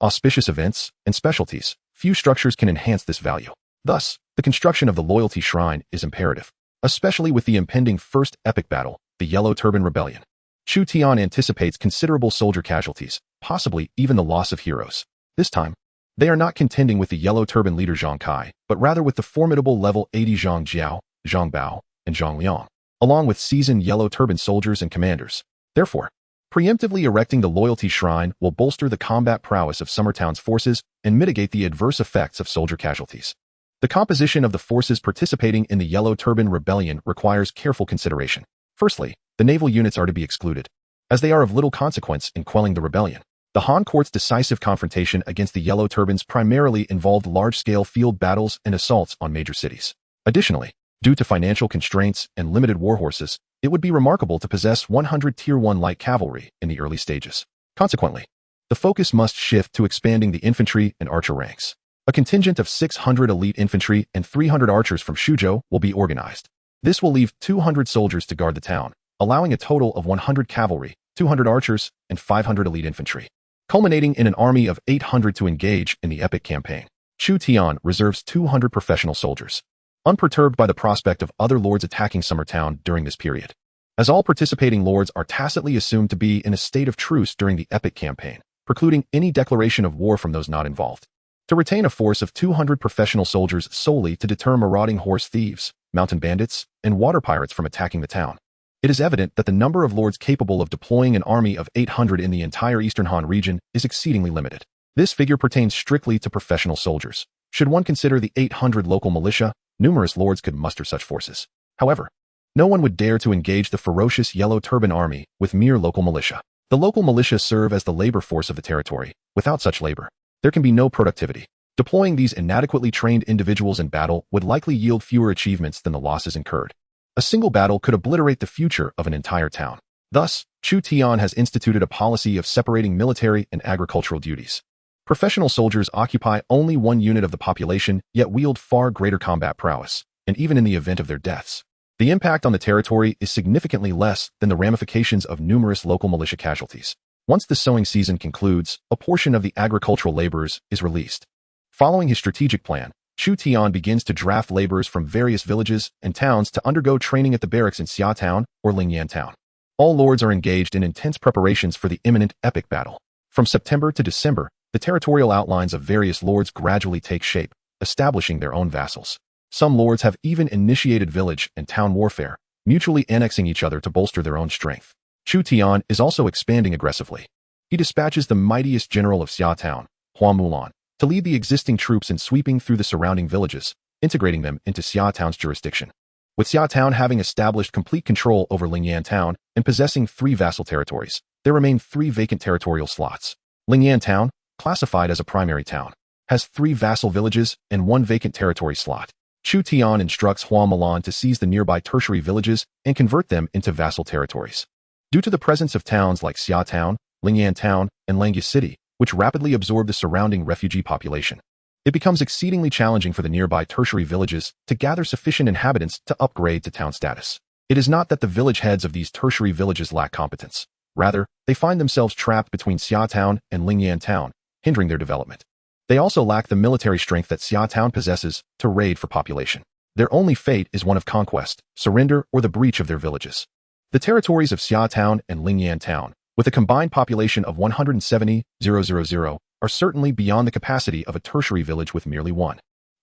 auspicious events, and specialties. Few structures can enhance this value. Thus, the construction of the loyalty shrine is imperative, especially with the impending first epic battle, the Yellow Turban Rebellion. Chu Tian anticipates considerable soldier casualties, possibly even the loss of heroes. This time, they are not contending with the Yellow Turban leader Zhang Kai, but rather with the formidable level 80 Zhang Jiao, Zhang Bao, and Zhang Liang, along with seasoned Yellow Turban soldiers and commanders. Therefore, preemptively erecting the loyalty shrine will bolster the combat prowess of Summertown's forces and mitigate the adverse effects of soldier casualties. The composition of the forces participating in the Yellow Turban Rebellion requires careful consideration. Firstly, the naval units are to be excluded, as they are of little consequence in quelling the rebellion. The Han Court's decisive confrontation against the Yellow Turbans primarily involved large-scale field battles and assaults on major cities. Additionally, due to financial constraints and limited warhorses, it would be remarkable to possess 100 Tier 1 light cavalry in the early stages. Consequently, the focus must shift to expanding the infantry and archer ranks. A contingent of 600 elite infantry and 300 archers from Shuzhou will be organized. This will leave 200 soldiers to guard the town, allowing a total of 100 cavalry, 200 archers, and 500 elite infantry, culminating in an army of 800 to engage in the epic campaign. Chu Tian reserves 200 professional soldiers, unperturbed by the prospect of other lords attacking Summertown during this period, as all participating lords are tacitly assumed to be in a state of truce during the epic campaign, precluding any declaration of war from those not involved. To retain a force of 200 professional soldiers solely to deter marauding horse thieves, mountain bandits, and water pirates from attacking the town, it is evident that the number of lords capable of deploying an army of 800 in the entire Eastern Han region is exceedingly limited. This figure pertains strictly to professional soldiers. Should one consider the 800 local militia, numerous lords could muster such forces. However, no one would dare to engage the ferocious Yellow Turban army with mere local militia. The local militia serve as the labor force of the territory. Without such labor, there can be no productivity. Deploying these inadequately trained individuals in battle would likely yield fewer achievements than the losses incurred. A single battle could obliterate the future of an entire town. Thus, Chu Tian has instituted a policy of separating military and agricultural duties. Professional soldiers occupy only 1 unit of the population, yet wield far greater combat prowess, and even in the event of their deaths, the impact on the territory is significantly less than the ramifications of numerous local militia casualties. Once the sowing season concludes, a portion of the agricultural laborers is released. Following his strategic plan, Chu Tian begins to draft laborers from various villages and towns to undergo training at the barracks in Xia Town or Lingyan Town. All lords are engaged in intense preparations for the imminent epic battle. From September to December, the territorial outlines of various lords gradually take shape, establishing their own vassals. Some lords have even initiated village and town warfare, mutually annexing each other to bolster their own strength. Chu Tian is also expanding aggressively. He dispatches the mightiest general of Xia Town, Hua Mulan, to lead the existing troops in sweeping through the surrounding villages, integrating them into Xia Town's jurisdiction. With Xia Town having established complete control over Lingyan Town and possessing 3 vassal territories, there remain 3 vacant territorial slots. Lingyan Town, classified as a primary town, has 3 vassal villages and 1 vacant territory slot. Chu Tian instructs Hua Mulan to seize the nearby tertiary villages and convert them into vassal territories. Due to the presence of towns like Xia Town, Lingyan Town, and Langya City, which rapidly absorb the surrounding refugee population, it becomes exceedingly challenging for the nearby tertiary villages to gather sufficient inhabitants to upgrade to town status. It is not that the village heads of these tertiary villages lack competence. Rather, they find themselves trapped between Xia Town and Lingyan Town, hindering their development. They also lack the military strength that Xia Town possesses to raid for population. Their only fate is one of conquest, surrender, or the breach of their villages. The territories of Xia Town and Lingyan Town, with a combined population of 170,000, are certainly beyond the capacity of a tertiary village with merely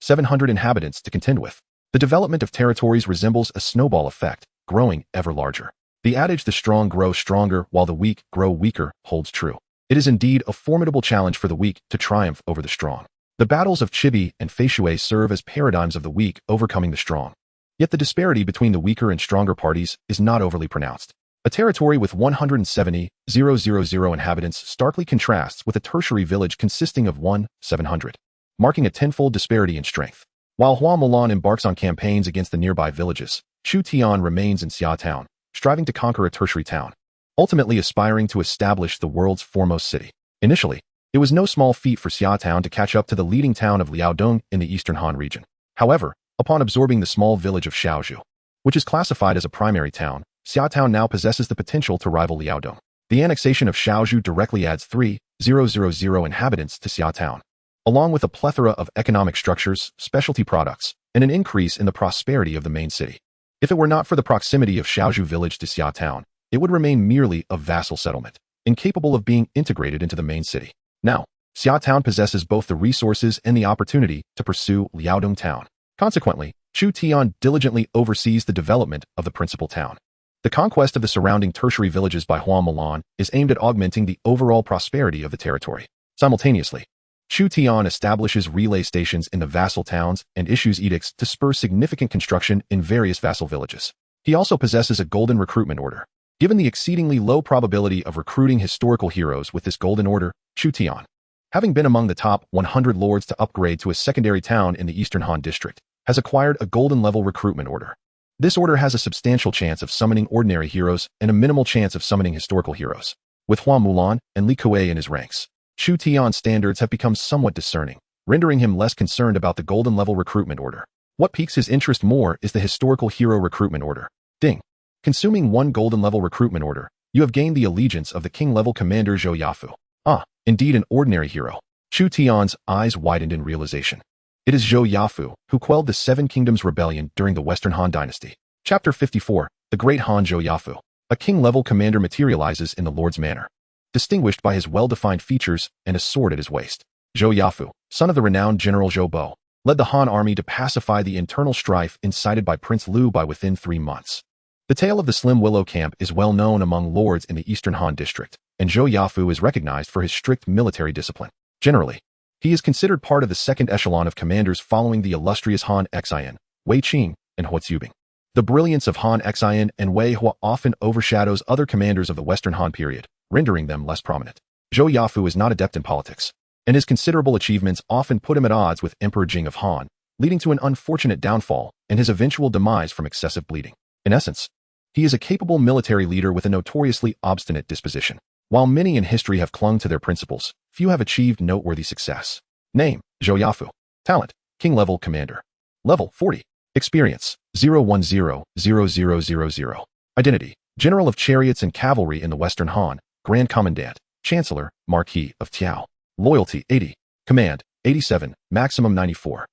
700 inhabitants to contend with. The development of territories resembles a snowball effect, growing ever larger. The adage "the strong grow stronger while the weak grow weaker" holds true. It is indeed a formidable challenge for the weak to triumph over the strong. The battles of Chibi and Feishui serve as paradigms of the weak overcoming the strong. Yet the disparity between the weaker and stronger parties is not overly pronounced. A territory with 170,000 inhabitants starkly contrasts with a tertiary village consisting of 700, marking a tenfold disparity in strength. While Hua Mulan embarks on campaigns against the nearby villages, Chu Tian remains in Xia Town, striving to conquer a tertiary town, ultimately aspiring to establish the world's foremost city. Initially, it was no small feat for Xia Town to catch up to the leading town of Liaodong in the eastern Han region. However, upon absorbing the small village of Shaozhou, which is classified as a primary town, Xia Town now possesses the potential to rival Liaodong. The annexation of Shaozhou directly adds 3,000 inhabitants to Xia Town, along with a plethora of economic structures, specialty products, and an increase in the prosperity of the main city. If it were not for the proximity of Shaozhou village to Xia Town, it would remain merely a vassal settlement, incapable of being integrated into the main city. Now, Xia Town possesses both the resources and the opportunity to pursue Liaodong Town. Consequently, Chu Tian diligently oversees the development of the principal town. The conquest of the surrounding tertiary villages by Hua Mulan is aimed at augmenting the overall prosperity of the territory. Simultaneously, Chu Tian establishes relay stations in the vassal towns and issues edicts to spur significant construction in various vassal villages. He also possesses a golden recruitment order. Given the exceedingly low probability of recruiting historical heroes with this golden order, Chu Tian, having been among the top 100 lords to upgrade to a secondary town in the Eastern Han district, has acquired a golden level recruitment order. This order has a substantial chance of summoning ordinary heroes and a minimal chance of summoning historical heroes. With Hua Mulan and Li Kuei in his ranks, Chu Tian's standards have become somewhat discerning, rendering him less concerned about the golden level recruitment order. What piques his interest more is the historical hero recruitment order. Ding. Consuming one golden level recruitment order, you have gained the allegiance of the king level commander Zhou Yafu. Ah, indeed an ordinary hero. Chu Tian's eyes widened in realization. It is Zhou Yafu who quelled the Seven Kingdoms Rebellion during the Western Han Dynasty. Chapter 54, The Great Han Zhou Yafu. A king-level commander materializes in the Lord's manner, distinguished by his well-defined features and a sword at his waist. Zhou Yafu, son of the renowned General Zhou Bo, led the Han army to pacify the internal strife incited by Prince Liu by within 3 months. The tale of the Slim Willow Camp is well known among lords in the Eastern Han district, and Zhou Yafu is recognized for his strict military discipline. Generally, he is considered part of the second echelon of commanders following the illustrious Han Xian, Wei Qing, and Hua Zubing. The brilliance of Han Xian and Wei Hua often overshadows other commanders of the Western Han period, rendering them less prominent. Zhou Yafu is not adept in politics, and his considerable achievements often put him at odds with Emperor Jing of Han, leading to an unfortunate downfall and his eventual demise from excessive bleeding. In essence, he is a capable military leader with a notoriously obstinate disposition. While many in history have clung to their principles, few have achieved noteworthy success. Name: Zhou Yafu. Talent: King level commander. Level: 40. Experience: 0100000. Identity: General of Chariots and Cavalry in the Western Han, Grand Commandant, Chancellor, Marquis of Tiao. Loyalty: 80. Command: 87, maximum 94.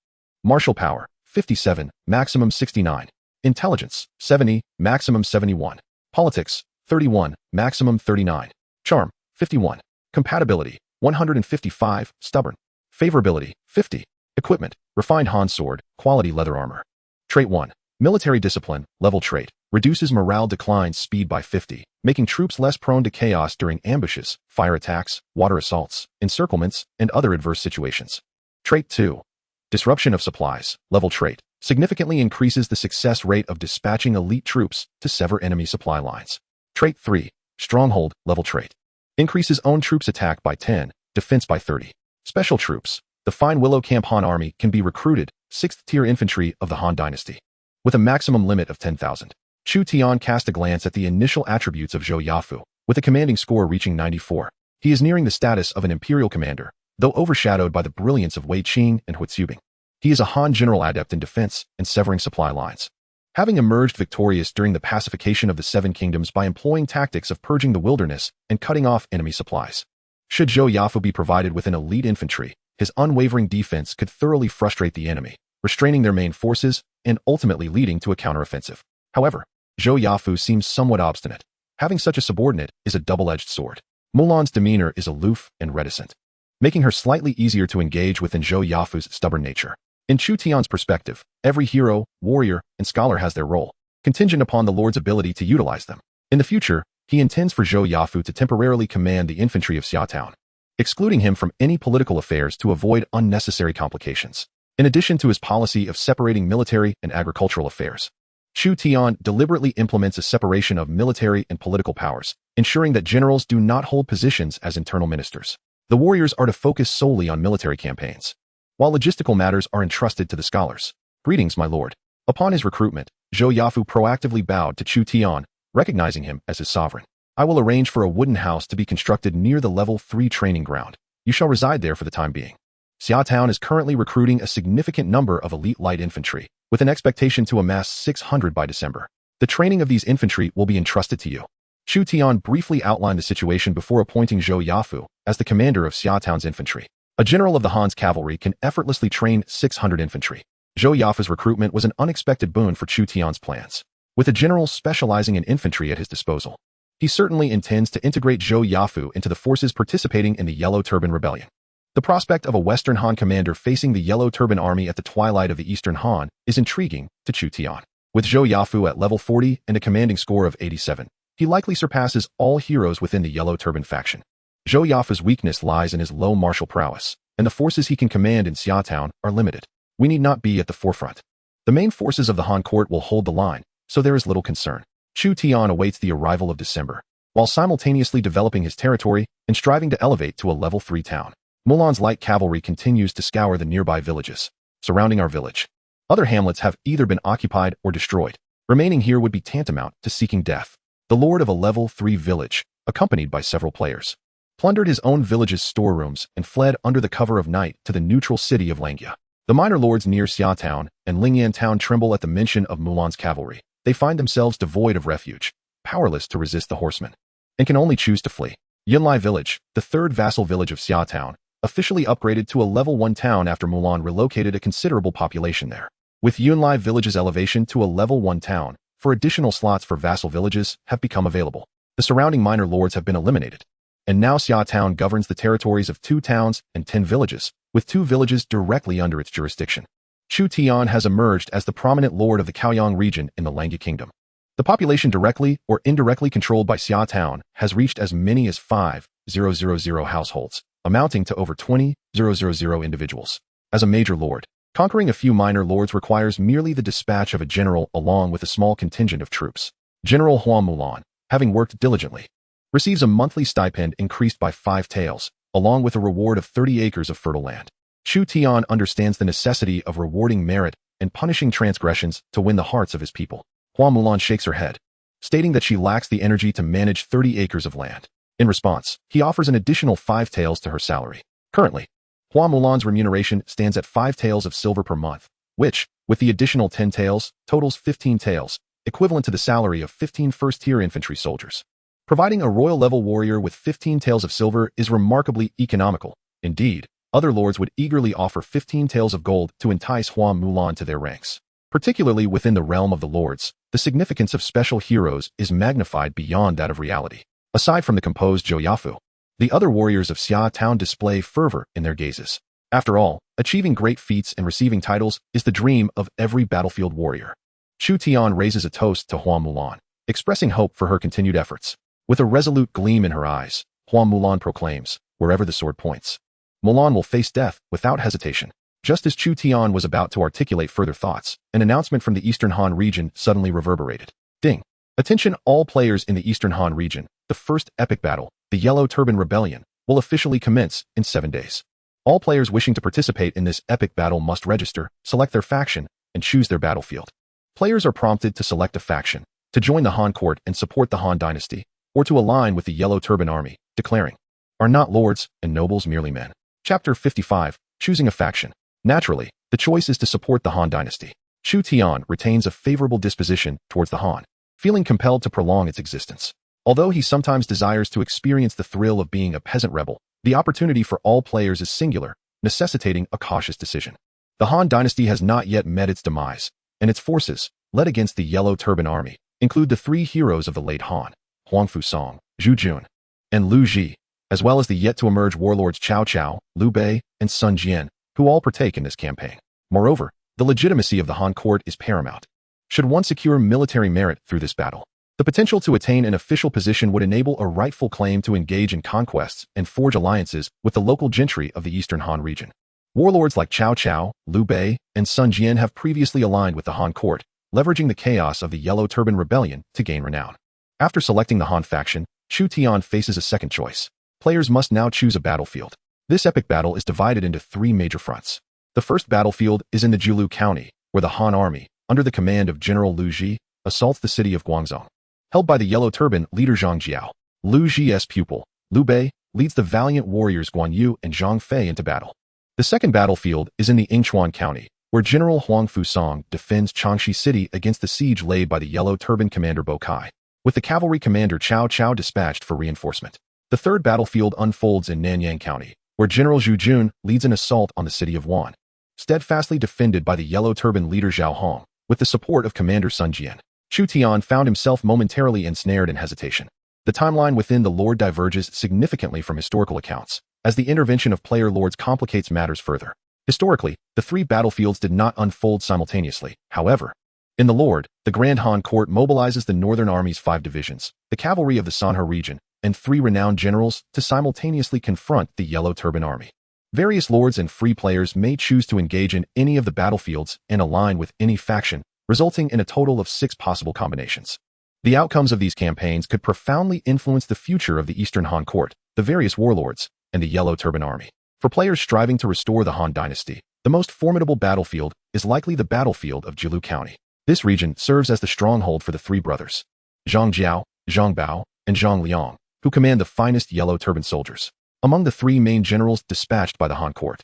Martial power: 57, maximum 69. Intelligence: 70, maximum 71. Politics: 31, maximum 39. Charm: 51. Compatibility: 155, stubborn. Favorability: 50. Equipment: refined Han sword, quality leather armor. Trait 1. Military discipline, level trait, reduces morale decline speed by 50, making troops less prone to chaos during ambushes, fire attacks, water assaults, encirclements, and other adverse situations. Trait 2. Disruption of supplies, level trait, significantly increases the success rate of dispatching elite troops to sever enemy supply lines. Trait 3. Stronghold, level trait, increases own troops attack by 10, defense by 30. Special troops. The fine Willow Camp Han army can be recruited, 6th-tier infantry of the Han dynasty. With a maximum limit of 10,000. Chu Tian cast a glance at the initial attributes of Zhou Yafu, with a commanding score reaching 94. He is nearing the status of an imperial commander, though overshadowed by the brilliance of Wei Qing and Hu Zubing. He is a Han general adept in defense and severing supply lines. Having emerged victorious during the pacification of the Seven Kingdoms by employing tactics of purging the wilderness and cutting off enemy supplies. Should Zhou Yafu be provided with an elite infantry, his unwavering defense could thoroughly frustrate the enemy, restraining their main forces and ultimately leading to a counteroffensive. However, Zhou Yafu seems somewhat obstinate. Having such a subordinate is a double-edged sword. Mulan's demeanor is aloof and reticent, making her slightly easier to engage with than Zhou Yafu's stubborn nature. In Chu Tian's perspective, every hero, warrior, and scholar has their role, contingent upon the Lord's ability to utilize them. In the future, he intends for Zhou Yafu to temporarily command the infantry of Xiaotown, excluding him from any political affairs to avoid unnecessary complications. In addition to his policy of separating military and agricultural affairs, Chu Tian deliberately implements a separation of military and political powers, ensuring that generals do not hold positions as internal ministers. The warriors are to focus solely on military campaigns, while logistical matters are entrusted to the scholars. Greetings, my lord. Upon his recruitment, Zhou Yafu proactively bowed to Chu Tian, recognizing him as his sovereign. I will arrange for a wooden house to be constructed near the level 3 training ground. You shall reside there for the time being. Xiaotown is currently recruiting a significant number of elite light infantry, with an expectation to amass 600 by December. The training of these infantry will be entrusted to you. Chu Tian briefly outlined the situation before appointing Zhou Yafu as the commander of Xiaotown's infantry. A general of the Han's cavalry can effortlessly train 600 infantry. Zhou Yafu's recruitment was an unexpected boon for Chu Tian's plans. With a general specializing in infantry at his disposal, he certainly intends to integrate Zhou Yafu into the forces participating in the Yellow Turban Rebellion. The prospect of a Western Han commander facing the Yellow Turban Army at the twilight of the Eastern Han is intriguing to Chu Tian. With Zhou Yafu at level 40 and a commanding score of 87, he likely surpasses all heroes within the Yellow Turban faction. Zhou Yafu's weakness lies in his low martial prowess, and the forces he can command in Xiaotown are limited. We need not be at the forefront. The main forces of the Han court will hold the line, so there is little concern. Chu Tian awaits the arrival of December, while simultaneously developing his territory and striving to elevate to a level 3 town. Mulan's light cavalry continues to scour the nearby villages surrounding our village. Other hamlets have either been occupied or destroyed. Remaining here would be tantamount to seeking death. The lord of a level 3 village, accompanied by several players, plundered his own village's storerooms and fled under the cover of night to the neutral city of Langya. The minor lords near Xiaotown and Lingyan town tremble at the mention of Mulan's cavalry. They find themselves devoid of refuge, powerless to resist the horsemen, and can only choose to flee. Yunlai village, the third vassal village of Xiaotown, officially upgraded to a level 1 town after Mulan relocated a considerable population there. With Yunlai village's elevation to a level 1 town, additional slots for vassal villages have become available. The surrounding minor lords have been eliminated, and now Xiaotown governs the territories of 2 towns and 10 villages, with 2 villages directly under its jurisdiction. Chu Tian has emerged as the prominent lord of the Chaoyang region in the Langya kingdom. The population directly or indirectly controlled by Xiaotown has reached as many as 5,000 households, amounting to over 20,000 individuals. As a major lord, conquering a few minor lords requires merely the dispatch of a general along with a small contingent of troops. General Hua Mulan, having worked diligently, receives a monthly stipend increased by 5 taels, along with a reward of 30 acres of fertile land. Chu Tian understands the necessity of rewarding merit and punishing transgressions to win the hearts of his people. Hua Mulan shakes her head, stating that she lacks the energy to manage 30 acres of land. In response, he offers an additional 5 taels to her salary. Currently, Hua Mulan's remuneration stands at 5 taels of silver per month, which, with the additional 10 taels, totals 15 taels, equivalent to the salary of 15 first-tier infantry soldiers. Providing a royal-level warrior with 15 taels of silver is remarkably economical. Indeed, other lords would eagerly offer 15 taels of gold to entice Hua Mulan to their ranks. Particularly within the realm of the lords, the significance of special heroes is magnified beyond that of reality. Aside from the composed Zhou Yafu, the other warriors of Xiaotown display fervor in their gazes. After all, achieving great feats and receiving titles is the dream of every battlefield warrior. Chu Tian raises a toast to Hua Mulan, expressing hope for her continued efforts. With a resolute gleam in her eyes, Hua Mulan proclaims, "Wherever the sword points, Mulan will face death without hesitation." Just as Chu Tian was about to articulate further thoughts, an announcement from the Eastern Han region suddenly reverberated. Ding! Attention all players in the Eastern Han region. The first epic battle, the Yellow Turban Rebellion, will officially commence in 7 days. All players wishing to participate in this epic battle must register, select their faction, and choose their battlefield. Players are prompted to select a faction, to join the Han court and support the Han dynasty, or to align with the Yellow Turban Army, declaring, "Are not lords and nobles merely men?" Chapter 55, Choosing a Faction. Naturally, the choice is to support the Han dynasty. Chu Tian retains a favorable disposition towards the Han, feeling compelled to prolong its existence. Although he sometimes desires to experience the thrill of being a peasant rebel, the opportunity for all players is singular, necessitating a cautious decision. The Han dynasty has not yet met its demise, and its forces, led against the Yellow Turban Army, include the three heroes of the late Han, Huang Fusang, Zhu Jun, and Lu Ji, as well as the yet-to-emerge warlords Cao Cao, Liu Bei, and Sun Jian, who all partake in this campaign. Moreover, the legitimacy of the Han court is paramount. Should one secure military merit through this battle, the potential to attain an official position would enable a rightful claim to engage in conquests and forge alliances with the local gentry of the Eastern Han region. Warlords like Cao Cao, Liu Bei, and Sun Jian have previously aligned with the Han court, leveraging the chaos of the Yellow Turban Rebellion to gain renown. After selecting the Han faction, Chu Tian faces a second choice. Players must now choose a battlefield. This epic battle is divided into three major fronts. The first battlefield is in the Jiulu County, where the Han army, under the command of General Lu Ji, assaults the city of Guangzhou. Held by the Yellow Turban leader Zhang Jiao, Lu Ji's pupil, Liu Bei, leads the valiant warriors Guan Yu and Zhang Fei into battle. The second battlefield is in the Yingchuan County, where General Huang Fusang defends Changxi City against the siege laid by the Yellow Turban commander Bo Kai, with the cavalry commander Cao Cao dispatched for reinforcement. The third battlefield unfolds in Nanyang County, where General Zhu Jun leads an assault on the city of Wan, steadfastly defended by the Yellow Turban leader Zhao Hong, with the support of Commander Sun Jian. Chu Tian found himself momentarily ensnared in hesitation. The timeline within the lore diverges significantly from historical accounts, as the intervention of player lords complicates matters further. Historically, the three battlefields did not unfold simultaneously. However, in the lore, the Grand Han Court mobilizes the Northern Army's 5 divisions, the cavalry of the Sanhe region, and 3 renowned generals to simultaneously confront the Yellow Turban Army. Various lords and free players may choose to engage in any of the battlefields and align with any faction, resulting in a total of 6 possible combinations. The outcomes of these campaigns could profoundly influence the future of the Eastern Han Court, the various warlords, and the Yellow Turban Army. For players striving to restore the Han dynasty, the most formidable battlefield is likely the battlefield of Jiulu County. This region serves as the stronghold for the 3 brothers, Zhang Jiao, Zhang Bao, and Zhang Liang, who command the finest Yellow Turban soldiers. Among the 3 main generals dispatched by the Han court,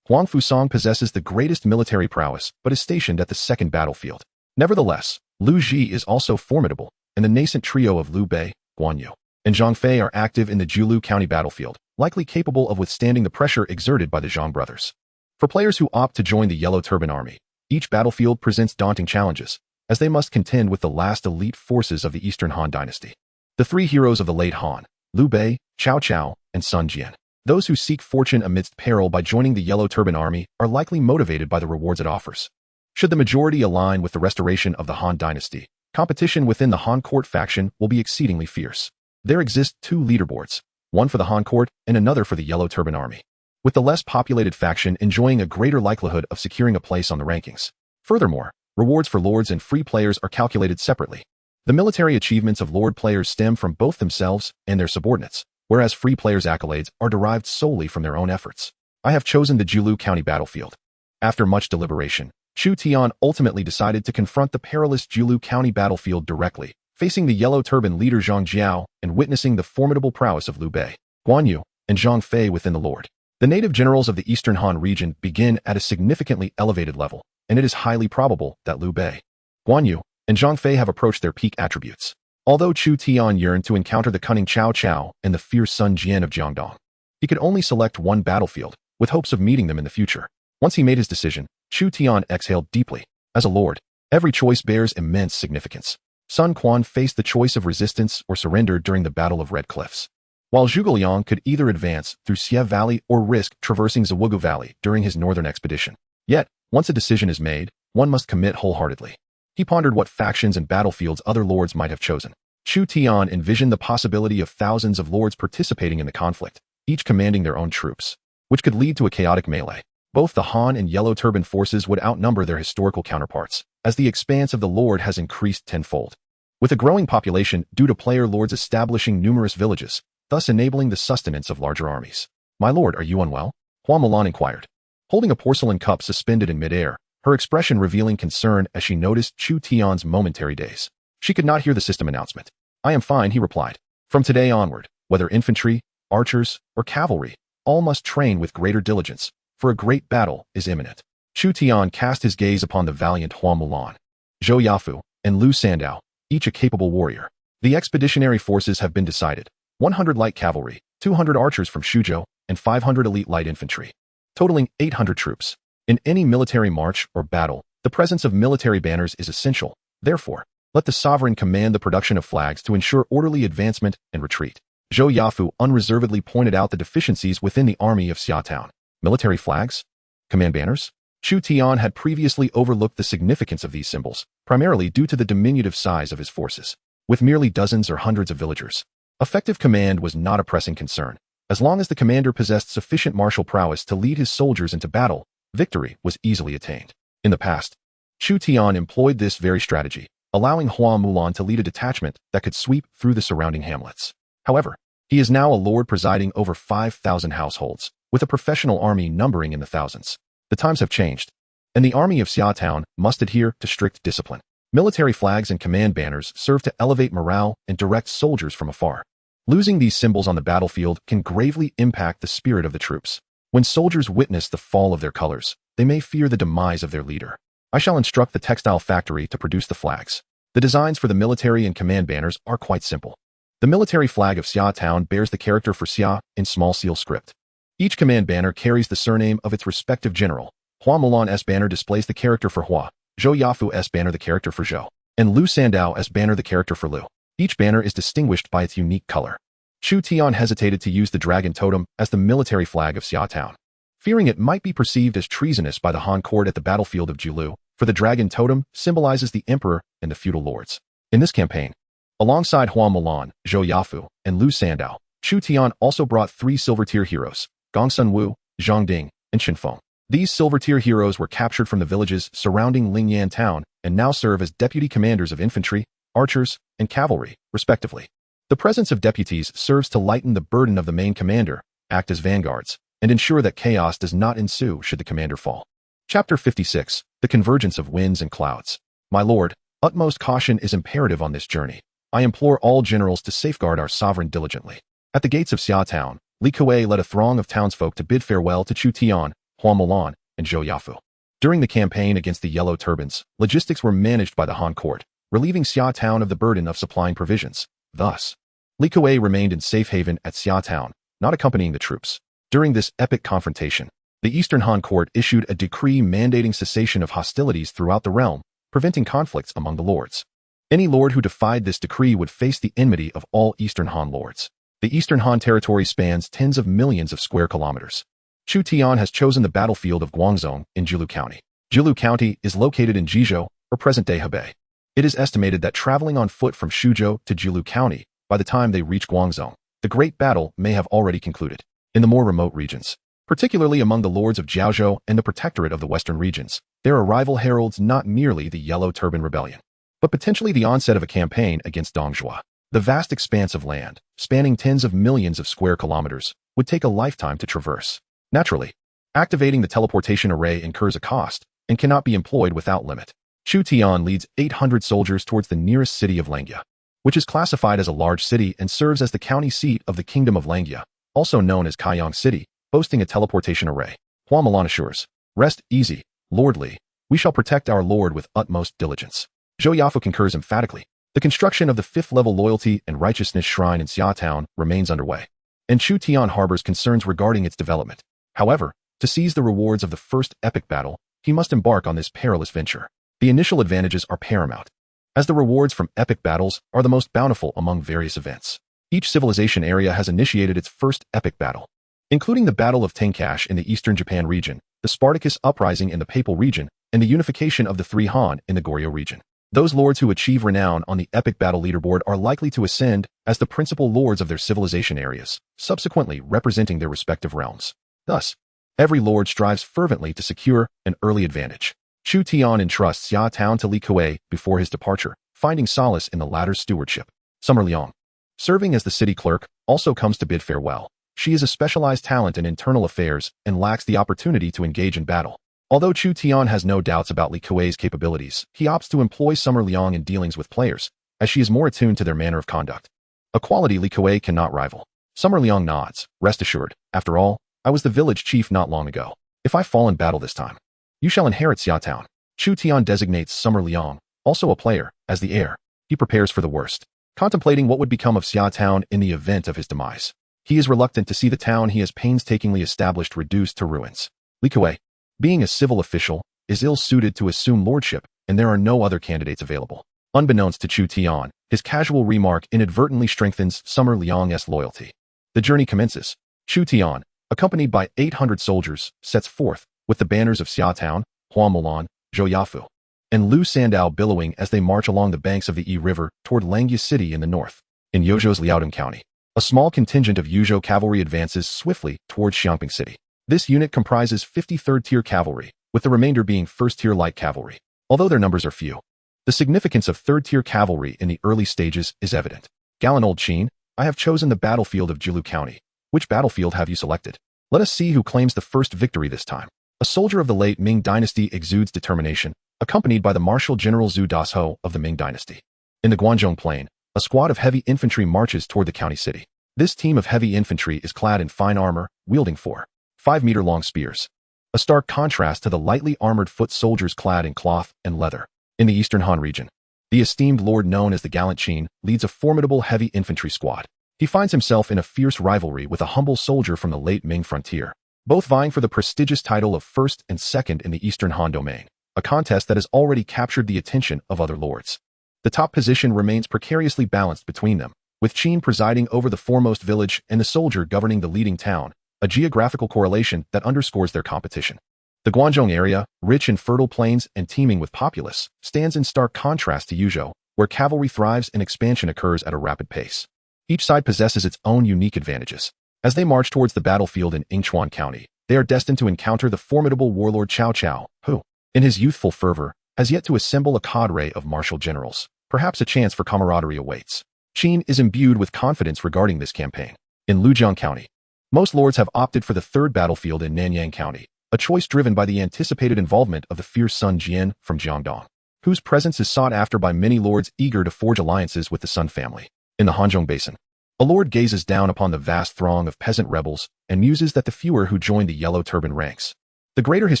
Huang Fusang possesses the greatest military prowess but is stationed at the second battlefield. Nevertheless, Lu Ji is also formidable, and the nascent trio of Liu Bei, Guan Yu, and Zhang Fei are active in the Jiulu County battlefield, likely capable of withstanding the pressure exerted by the Zhang brothers. For players who opt to join the Yellow Turban Army, each battlefield presents daunting challenges, as they must contend with the last elite forces of the Eastern Han dynasty. The 3 heroes of the late Han, Liu Bei, Cao Cao, and Sun Jian. Those who seek fortune amidst peril by joining the Yellow Turban Army are likely motivated by the rewards it offers. Should the majority align with the restoration of the Han dynasty, competition within the Han court faction will be exceedingly fierce. There exist 2 leaderboards, one for the Han court and another for the Yellow Turban Army, with the less populated faction enjoying a greater likelihood of securing a place on the rankings. Furthermore, rewards for lords and free players are calculated separately. The military achievements of lord players stem from both themselves and their subordinates, whereas free players' accolades are derived solely from their own efforts. I have chosen the Jiulu County battlefield. After much deliberation, Chu Tian ultimately decided to confront the perilous Jiulu County battlefield directly, facing the Yellow Turban leader Zhang Jiao and witnessing the formidable prowess of Liu Bei, Guan Yu, and Zhang Fei within the lord. The native generals of the Eastern Han region begin at a significantly elevated level, and it is highly probable that Liu Bei, Guan Yu, and Zhang Fei have approached their peak attributes. Although Chu Tian yearned to encounter the cunning Cao Cao and the fierce Sun Jian of Jiangdong, he could only select one battlefield, with hopes of meeting them in the future. Once he made his decision, Chu Tian exhaled deeply. As a lord, every choice bears immense significance. Sun Quan faced the choice of resistance or surrender during the Battle of Red Cliffs, while Zhuge Liang could either advance through Xie Valley or risk traversing Zawugu Valley during his northern expedition. Yet, once a decision is made, one must commit wholeheartedly. He pondered what factions and battlefields other lords might have chosen. Chu Tian envisioned the possibility of thousands of lords participating in the conflict, each commanding their own troops, which could lead to a chaotic melee. Both the Han and Yellow Turban forces would outnumber their historical counterparts, as the expanse of the lord has increased tenfold. With a growing population due to player lords establishing numerous villages, thus enabling the sustenance of larger armies. My lord, are you unwell? Hua Mulan inquired, holding a porcelain cup suspended in midair, her expression revealing concern as she noticed Chu Tian's momentary daze. She could not hear the system announcement. I am fine, he replied. From today onward, whether infantry, archers, or cavalry, all must train with greater diligence, for a great battle is imminent. Chu Tian cast his gaze upon the valiant Hua Mulan, Zhou Yafu, and Lu Sandao, each a capable warrior. The expeditionary forces have been decided. 100 light cavalry, 200 archers from Shuzhou, and 500 elite light infantry, totaling 800 troops. In any military march or battle, the presence of military banners is essential. Therefore, let the sovereign command the production of flags to ensure orderly advancement and retreat. Zhou Yafu unreservedly pointed out the deficiencies within the army of Xiatown. Military flags? Command banners? Chu Tian had previously overlooked the significance of these symbols, primarily due to the diminutive size of his forces. With merely dozens or hundreds of villagers, effective command was not a pressing concern. As long as the commander possessed sufficient martial prowess to lead his soldiers into battle, victory was easily attained. In the past, Chu Tian employed this very strategy, allowing Hua Mulan to lead a detachment that could sweep through the surrounding hamlets. However, he is now a lord presiding over 5,000 households, with a professional army numbering in the thousands. The times have changed, and the army of Xiatown must adhere to strict discipline. Military flags and command banners serve to elevate morale and direct soldiers from afar. Losing these symbols on the battlefield can gravely impact the spirit of the troops. When soldiers witness the fall of their colors, they may fear the demise of their leader. I shall instruct the textile factory to produce the flags. The designs for the military and command banners are quite simple. The military flag of Xiatown bears the character for Xia in small seal script. Each command banner carries the surname of its respective general. Hua Mulan's banner displays the character for Hua, Zhou Yafu's banner the character for Zhou, and Lu Sandao's banner the character for Lu. Each banner is distinguished by its unique color. Chu Tian hesitated to use the dragon totem as the military flag of Xiatown, fearing it might be perceived as treasonous by the Han court at the battlefield of Julu, for the dragon totem symbolizes the emperor and the feudal lords. In this campaign, alongside Hua Mulan, Zhou Yafu, and Lu Sandao, Chu Tian also brought 3 silver-tier heroes, Gongsun Wu, Zhang Ding, and Qinfeng. These silver-tier heroes were captured from the villages surrounding Lingyan town and now serve as deputy commanders of infantry, archers, and cavalry, respectively. The presence of deputies serves to lighten the burden of the main commander, act as vanguards, and ensure that chaos does not ensue should the commander fall. Chapter 56, The Convergence of Winds and Clouds. My lord, utmost caution is imperative on this journey. I implore all generals to safeguard our sovereign diligently. At the gates of Xiatown, Li Kuei led a throng of townsfolk to bid farewell to Chu Tian, Hua Mulan, and Zhou Yafu. During the campaign against the Yellow Turbans, logistics were managed by the Han court, relieving Xiatown of the burden of supplying provisions. Thus, Li Kuei remained in safe haven at Xiatown, not accompanying the troops. During this epic confrontation, the Eastern Han court issued a decree mandating cessation of hostilities throughout the realm, preventing conflicts among the lords. Any lord who defied this decree would face the enmity of all Eastern Han lords. The Eastern Han territory spans tens of millions of square kilometers. Chu Tian has chosen the battlefield of Guangzhong in Jilu County. Jilu County is located in Jizhou, or present-day Hebei. It is estimated that traveling on foot from Shuzhou to Jilu County, by the time they reach Guangzhong, the Great Battle may have already concluded. In the more remote regions, particularly among the lords of Jiaozhou and the protectorate of the western regions, their arrival heralds not merely the Yellow Turban Rebellion, but potentially the onset of a campaign against Dongzhou. The vast expanse of land, spanning tens of millions of square kilometers, would take a lifetime to traverse. Naturally, activating the teleportation array incurs a cost and cannot be employed without limit. Chu Tian leads 800 soldiers towards the nearest city of Langya, which is classified as a large city and serves as the county seat of the Kingdom of Langya, also known as Kaiyang City, boasting a teleportation array. Hua Mulan assures, "Rest easy, Lord Li. We shall protect our lord with utmost diligence." Zhou Yafu concurs emphatically. The construction of the 5th-level loyalty and righteousness shrine in Xiatown remains underway, and Chu Tian harbors concerns regarding its development. However, to seize the rewards of the first epic battle, he must embark on this perilous venture. The initial advantages are paramount, as the rewards from epic battles are the most bountiful among various events. Each civilization area has initiated its first epic battle, including the Battle of Tenkash in the eastern Japan region, the Spartacus Uprising in the Papal region, and the unification of the 3 Han in the Goryeo region. Those lords who achieve renown on the epic battle leaderboard are likely to ascend as the principal lords of their civilization areas, subsequently representing their respective realms. Thus, every lord strives fervently to secure an early advantage. Chu Tian entrusts Xiatown to Li Kuei before his departure, finding solace in the latter's stewardship. Summer Liang, serving as the city clerk, also comes to bid farewell. She is a specialized talent in internal affairs and lacks the opportunity to engage in battle. Although Chu Tian has no doubts about Li Kuei's capabilities, he opts to employ Summer Liang in dealings with players, as she is more attuned to their manner of conduct. A quality Li Kuei cannot rival. Summer Liang nods. Rest assured, after all, I was the village chief not long ago. If I fall in battle this time, you shall inherit Xia Town. Chu Tian designates Summer Liang, also a player, as the heir. He prepares for the worst, contemplating what would become of Xia Town in the event of his demise. He is reluctant to see the town he has painstakingly established reduced to ruins. Li Kuei, being a civil official, is ill-suited to assume lordship, and there are no other candidates available. Unbeknownst to Chu Tian, his casual remark inadvertently strengthens Summer Liang's loyalty. The journey commences. Chu Tian, accompanied by 800 soldiers, sets forth, with the banners of Xia Town, Hua Mulan, Zhou Yafu, and Lu Sandao billowing as they march along the banks of the Yi River toward Langya City in the north. In Yuzhou's Liaodong County, a small contingent of Yuzhou cavalry advances swiftly towards Xiangping City. This unit comprises 53rd-tier cavalry, with the remainder being 1st-tier light cavalry, although their numbers are few. The significance of 3rd-tier cavalry in the early stages is evident. Gallant old Qin, I have chosen the battlefield of Jilu County. Which battlefield have you selected? Let us see who claims the first victory this time. A soldier of the late Ming dynasty exudes determination, accompanied by the Marshal General Zhu Dasho of the Ming dynasty. In the Guanzhong Plain, a squad of heavy infantry marches toward the county city. This team of heavy infantry is clad in fine armor, wielding 4 5-meter-long spears. A stark contrast to the lightly armored foot soldiers clad in cloth and leather. In the Eastern Han region, the esteemed lord known as the Gallant Qin leads a formidable heavy infantry squad. He finds himself in a fierce rivalry with a humble soldier from the late Ming frontier, both vying for the prestigious title of first and second in the Eastern Han domain, a contest that has already captured the attention of other lords. The top position remains precariously balanced between them, with Qin presiding over the foremost village and the soldier governing the leading town, a geographical correlation that underscores their competition. The Guanzhong area, rich in fertile plains and teeming with populace, stands in stark contrast to Yuzhou, where cavalry thrives and expansion occurs at a rapid pace. Each side possesses its own unique advantages. As they march towards the battlefield in Yingchuan County, they are destined to encounter the formidable warlord Cao Cao, who, in his youthful fervor, has yet to assemble a cadre of martial generals. Perhaps a chance for camaraderie awaits. Qin is imbued with confidence regarding this campaign. In Lujiang County, most lords have opted for the third battlefield in Nanyang County, a choice driven by the anticipated involvement of the fierce Sun Jian from Jiangdong, whose presence is sought after by many lords eager to forge alliances with the Sun family. In the Hanzhong Basin, a lord gazes down upon the vast throng of peasant rebels and muses that the fewer who join the yellow turban ranks, the greater his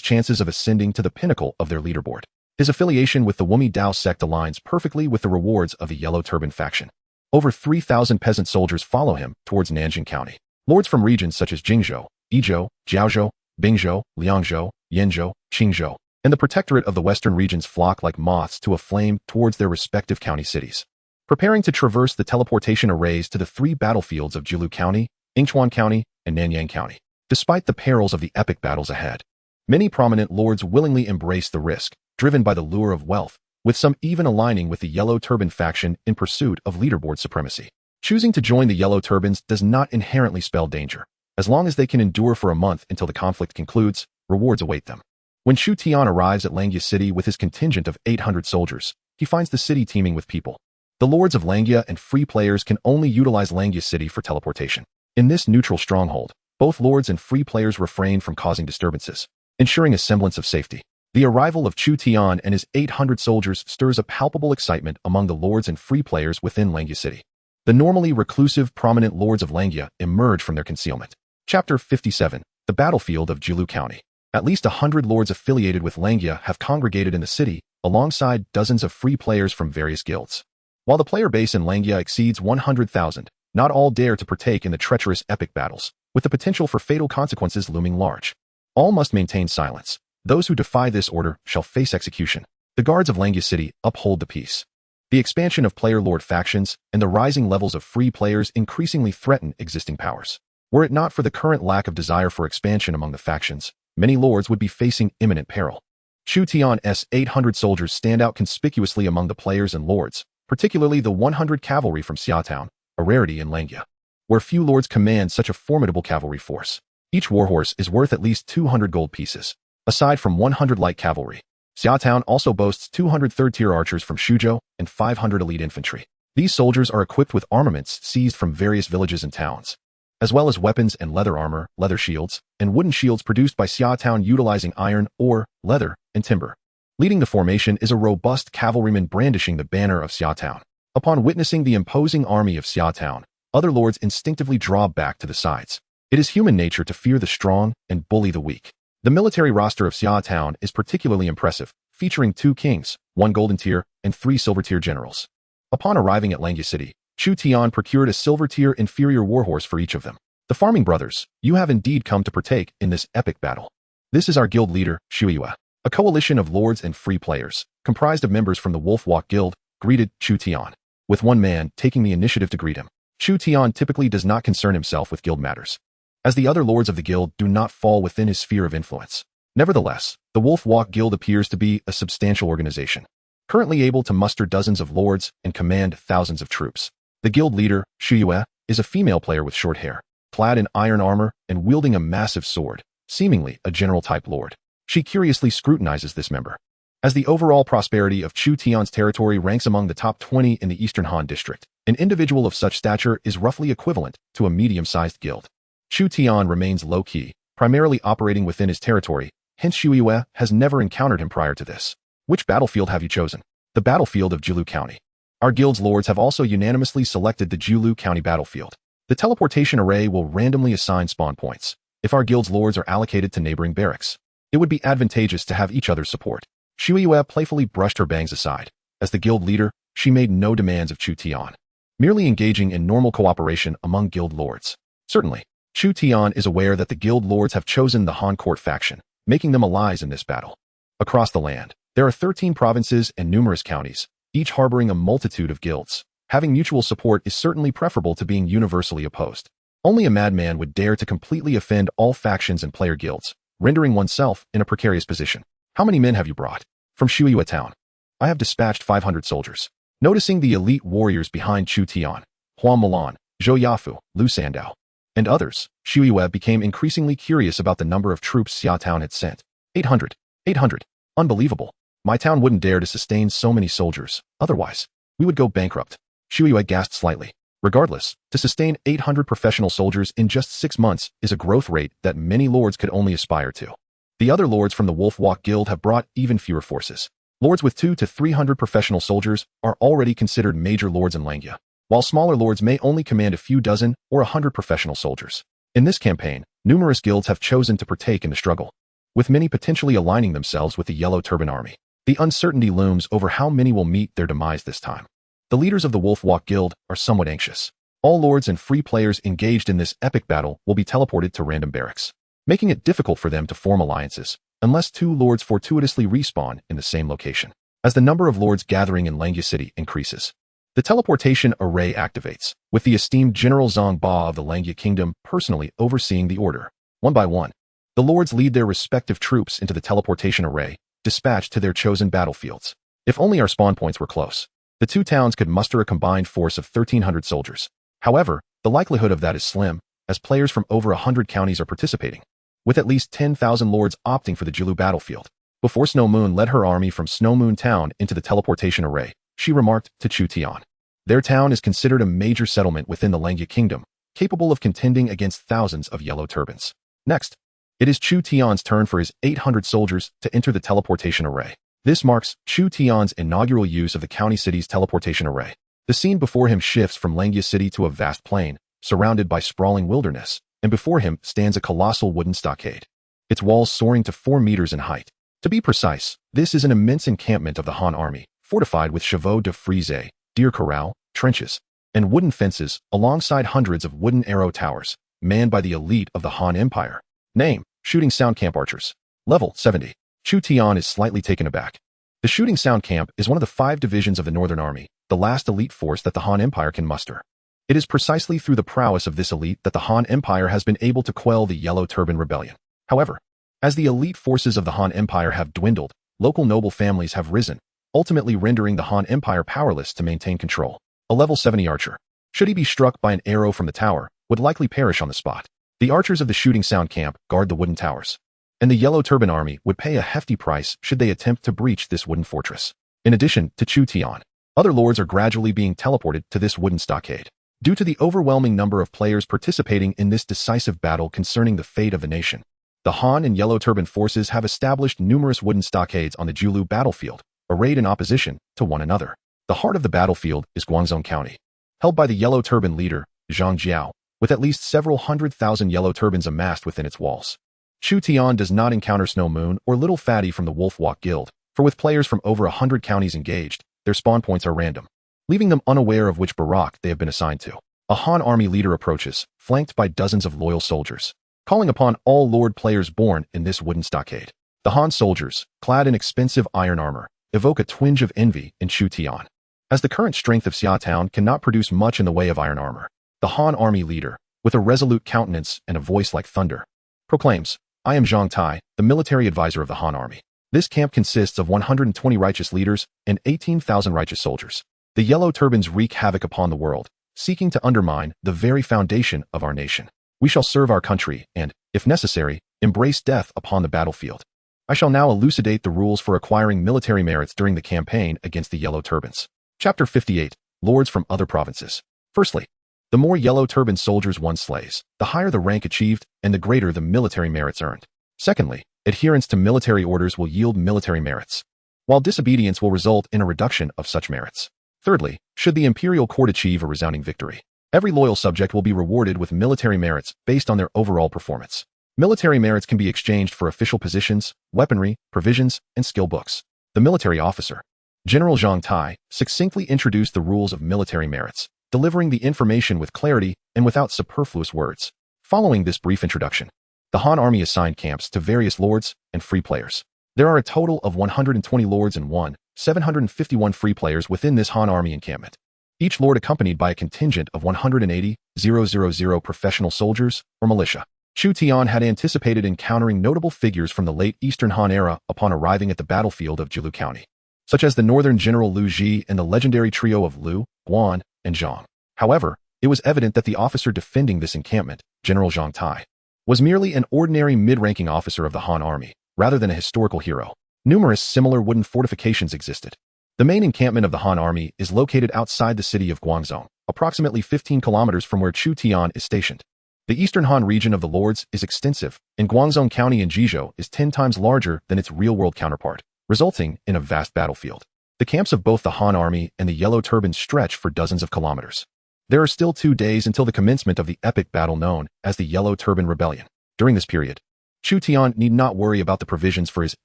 chances of ascending to the pinnacle of their leaderboard. His affiliation with the Wumi Dao sect aligns perfectly with the rewards of the yellow turban faction. Over 3,000 peasant soldiers follow him towards Nanjing County. Lords from regions such as Jingzhou, Yizhou, Jiaozhou, Bingzhou, Liangzhou, Yenzhou, Qingzhou, and the protectorate of the western regions flock like moths to a flame towards their respective county cities, preparing to traverse the teleportation arrays to the 3 battlefields of Jilu County, Yingchuan County, and Nanyang County. Despite the perils of the epic battles ahead, many prominent lords willingly embrace the risk, driven by the lure of wealth, with some even aligning with the Yellow Turban faction in pursuit of leaderboard supremacy. Choosing to join the Yellow Turbans does not inherently spell danger. As long as they can endure for a month until the conflict concludes, rewards await them. When Chu Tian arrives at Langya City with his contingent of 800 soldiers, he finds the city teeming with people. The lords of Langya and free players can only utilize Langya City for teleportation. In this neutral stronghold, both lords and free players refrain from causing disturbances, ensuring a semblance of safety. The arrival of Chu Tian and his 800 soldiers stirs a palpable excitement among the lords and free players within Langya City. The normally reclusive, prominent lords of Langya emerge from their concealment. Chapter 57, The Battlefield of Jilu County. At least 100 lords affiliated with Langya have congregated in the city, alongside dozens of free players from various guilds. While the player base in Langya exceeds 100,000, not all dare to partake in the treacherous epic battles, with the potential for fatal consequences looming large. All must maintain silence. Those who defy this order shall face execution. The guards of Langya City uphold the peace. The expansion of player-lord factions and the rising levels of free players increasingly threaten existing powers. Were it not for the current lack of desire for expansion among the factions, many lords would be facing imminent peril. Chu Tian's 800 soldiers stand out conspicuously among the players and lords, particularly the 100 cavalry from Xia Town, a rarity in Langya, where few lords command such a formidable cavalry force. Each warhorse is worth at least 200 gold pieces. Aside from 100 light cavalry, Xia Town also boasts 200 third-tier archers from Shuzhou and 500 elite infantry. These soldiers are equipped with armaments seized from various villages and towns. as well as weapons and leather armor, leather shields, and wooden shields produced by Xiaotown utilizing iron, ore, leather, and timber. Leading the formation is a robust cavalryman brandishing the banner of Xiaotown. Upon witnessing the imposing army of Xiaotown, other lords instinctively draw back to the sides. It is human nature to fear the strong and bully the weak. The military roster of Xiaotown is particularly impressive, featuring 2 kings, 1 golden tier, and 3 silver tier generals. Upon arriving at Langya City, Chu Tian procured a silver tier inferior warhorse for each of them. The farming brothers, you have indeed come to partake in this epic battle. This is our guild leader, Shuiyue. A coalition of lords and free players, comprised of members from the Wolf Walk Guild, greeted Chu Tian, with one man taking the initiative to greet him. Chu Tian typically does not concern himself with guild matters, as the other lords of the guild do not fall within his sphere of influence. Nevertheless, the Wolf Walk Guild appears to be a substantial organization, currently able to muster dozens of lords and command thousands of troops. The guild leader, Shuiyue, is a female player with short hair, clad in iron armor and wielding a massive sword, seemingly a general-type lord. She curiously scrutinizes this member, as the overall prosperity of Chu Tian's territory ranks among the top 20 in the Eastern Han district. An individual of such stature is roughly equivalent to a medium-sized guild. Chu Tian remains low-key, primarily operating within his territory, hence Shuiyue has never encountered him prior to this. Which battlefield have you chosen? The battlefield of Jiulu County. Our guild's lords have also unanimously selected the Jiulu County battlefield. The teleportation array will randomly assign spawn points if our guild's lords are allocated to neighboring barracks. It would be advantageous to have each other's support. Shuiyue playfully brushed her bangs aside. As the guild leader, she made no demands of Chu Tian, merely engaging in normal cooperation among guild lords. Certainly, Chu Tian is aware that the guild lords have chosen the Han Court faction, making them allies in this battle. Across the land, there are 13 provinces and numerous counties, each harboring a multitude of guilds. Having mutual support is certainly preferable to being universally opposed. Only a madman would dare to completely offend all factions and player guilds, rendering oneself in a precarious position. How many men have you brought? From Shuiyue Town. I have dispatched 500 soldiers. Noticing the elite warriors behind Chu Tian, Huang Milan, Zhou Yafu, Lu Sandao, and others, Shuiyue became increasingly curious about the number of troops Xiaotown had sent. 800. 800. Unbelievable. My town wouldn't dare to sustain so many soldiers, otherwise, we would go bankrupt. Shuiyue gasped slightly. Regardless, to sustain 800 professional soldiers in just 6 months is a growth rate that many lords could only aspire to. The other lords from the Wolf Walk Guild have brought even fewer forces. Lords with 200 to 300 professional soldiers are already considered major lords in Langya, while smaller lords may only command a few dozen or 100 professional soldiers. In this campaign, numerous guilds have chosen to partake in the struggle, with many potentially aligning themselves with the Yellow Turban Army. The uncertainty looms over how many will meet their demise this time. The leaders of the Wolf Walk Guild are somewhat anxious. All lords and free players engaged in this epic battle will be teleported to random barracks, making it difficult for them to form alliances, unless 2 lords fortuitously respawn in the same location. As the number of lords gathering in Langya City increases, the teleportation array activates, with the esteemed General Zhang Ba of the Langya Kingdom personally overseeing the order. One by one, the lords lead their respective troops into the teleportation array, dispatched to their chosen battlefields. If only our spawn points were close, the 2 towns could muster a combined force of 1,300 soldiers. However, the likelihood of that is slim, as players from over 100 counties are participating, with at least 10,000 lords opting for the Jiulu battlefield. Before Snow Moon led her army from Snow Moon Town into the teleportation array, she remarked to Chu Tian. Their town is considered a major settlement within the Langya Kingdom, capable of contending against thousands of yellow turbans. Next, it is Chu Tian's turn for his 800 soldiers to enter the teleportation array. This marks Chu Tian's inaugural use of the county city's teleportation array. The scene before him shifts from Langya City to a vast plain, surrounded by sprawling wilderness, and before him stands a colossal wooden stockade, its walls soaring to 4 meters in height. To be precise, this is an immense encampment of the Han army, fortified with chevaux de frise, deer corral, trenches, and wooden fences, alongside hundreds of wooden arrow towers, manned by the elite of the Han Empire. Name: Shooting Sound Camp Archers. Level 70. Chu Tian is slightly taken aback. The Shooting Sound Camp is one of the 5 divisions of the Northern Army, the last elite force that the Han Empire can muster. It is precisely through the prowess of this elite that the Han Empire has been able to quell the Yellow Turban Rebellion. However, as the elite forces of the Han Empire have dwindled, local noble families have risen, ultimately rendering the Han Empire powerless to maintain control. A level 70 archer, should he be struck by an arrow from the tower, would likely perish on the spot. The archers of the Shooting Sound Camp guard the wooden towers, and the Yellow Turban Army would pay a hefty price should they attempt to breach this wooden fortress. In addition to Chu Tian, other lords are gradually being teleported to this wooden stockade. due to the overwhelming number of players participating in this decisive battle concerning the fate of the nation. The Han and Yellow Turban forces have established numerous wooden stockades on the Julu battlefield, arrayed in opposition to one another. The heart of the battlefield is Guangzhou County, held by the Yellow Turban leader, Zhang Jiao, with at least several 100,000 Yellow Turbans amassed within its walls. Chu Tian does not encounter Snow Moon or Little Fatty from the Wolf Walk Guild, for with players from over 100 counties engaged, their spawn points are random, leaving them unaware of which barack they have been assigned to. A Han army leader approaches, flanked by dozens of loyal soldiers, calling upon all Lord players born in this wooden stockade. The Han soldiers, clad in expensive iron armor, evoke a twinge of envy in Chu Tian. As the current strength of Xia Town cannot produce much in the way of iron armor, the Han army leader, with a resolute countenance and a voice like thunder, proclaims, "I am Zhang Tai, the military advisor of the Han army. This camp consists of 120 righteous leaders and 18,000 righteous soldiers. The Yellow Turbans wreak havoc upon the world, seeking to undermine the very foundation of our nation. We shall serve our country and, if necessary, embrace death upon the battlefield. I shall now elucidate the rules for acquiring military merits during the campaign against the Yellow Turbans." Chapter 58. Lords from Other Provinces. Firstly, the more Yellow Turban soldiers one slays, the higher the rank achieved and the greater the military merits earned. Secondly, adherence to military orders will yield military merits, while disobedience will result in a reduction of such merits. Thirdly, should the imperial court achieve a resounding victory, every loyal subject will be rewarded with military merits based on their overall performance. Military merits can be exchanged for official positions, weaponry, provisions, and skill books. The military officer, General Zhang Tai, succinctly introduced the rules of military merits, delivering the information with clarity and without superfluous words. Following this brief introduction, the Han army assigned camps to various lords and free players. There are a total of 120 lords and 751 free players within this Han army encampment, each lord accompanied by a contingent of 180,000 professional soldiers or militia. Chu Tian had anticipated encountering notable figures from the late Eastern Han era upon arriving at the battlefield of Julu County, such as the northern general Liu Ji and the legendary trio of Liu, Guan, and Zhang. However, it was evident that the officer defending this encampment, General Zhang Tai, was merely an ordinary mid-ranking officer of the Han army, rather than a historical hero. Numerous similar wooden fortifications existed. The main encampment of the Han army is located outside the city of Guangzhou, approximately 15 kilometers from where Chu Tian is stationed. The Eastern Han region of the Lords is extensive, and Guangzhou County in Jizhou is 10 times larger than its real-world counterpart, resulting in a vast battlefield. The camps of both the Han army and the Yellow Turbans stretch for dozens of kilometers. There are still 2 days until the commencement of the epic battle known as the Yellow Turban Rebellion. During this period, Chu Tian need not worry about the provisions for his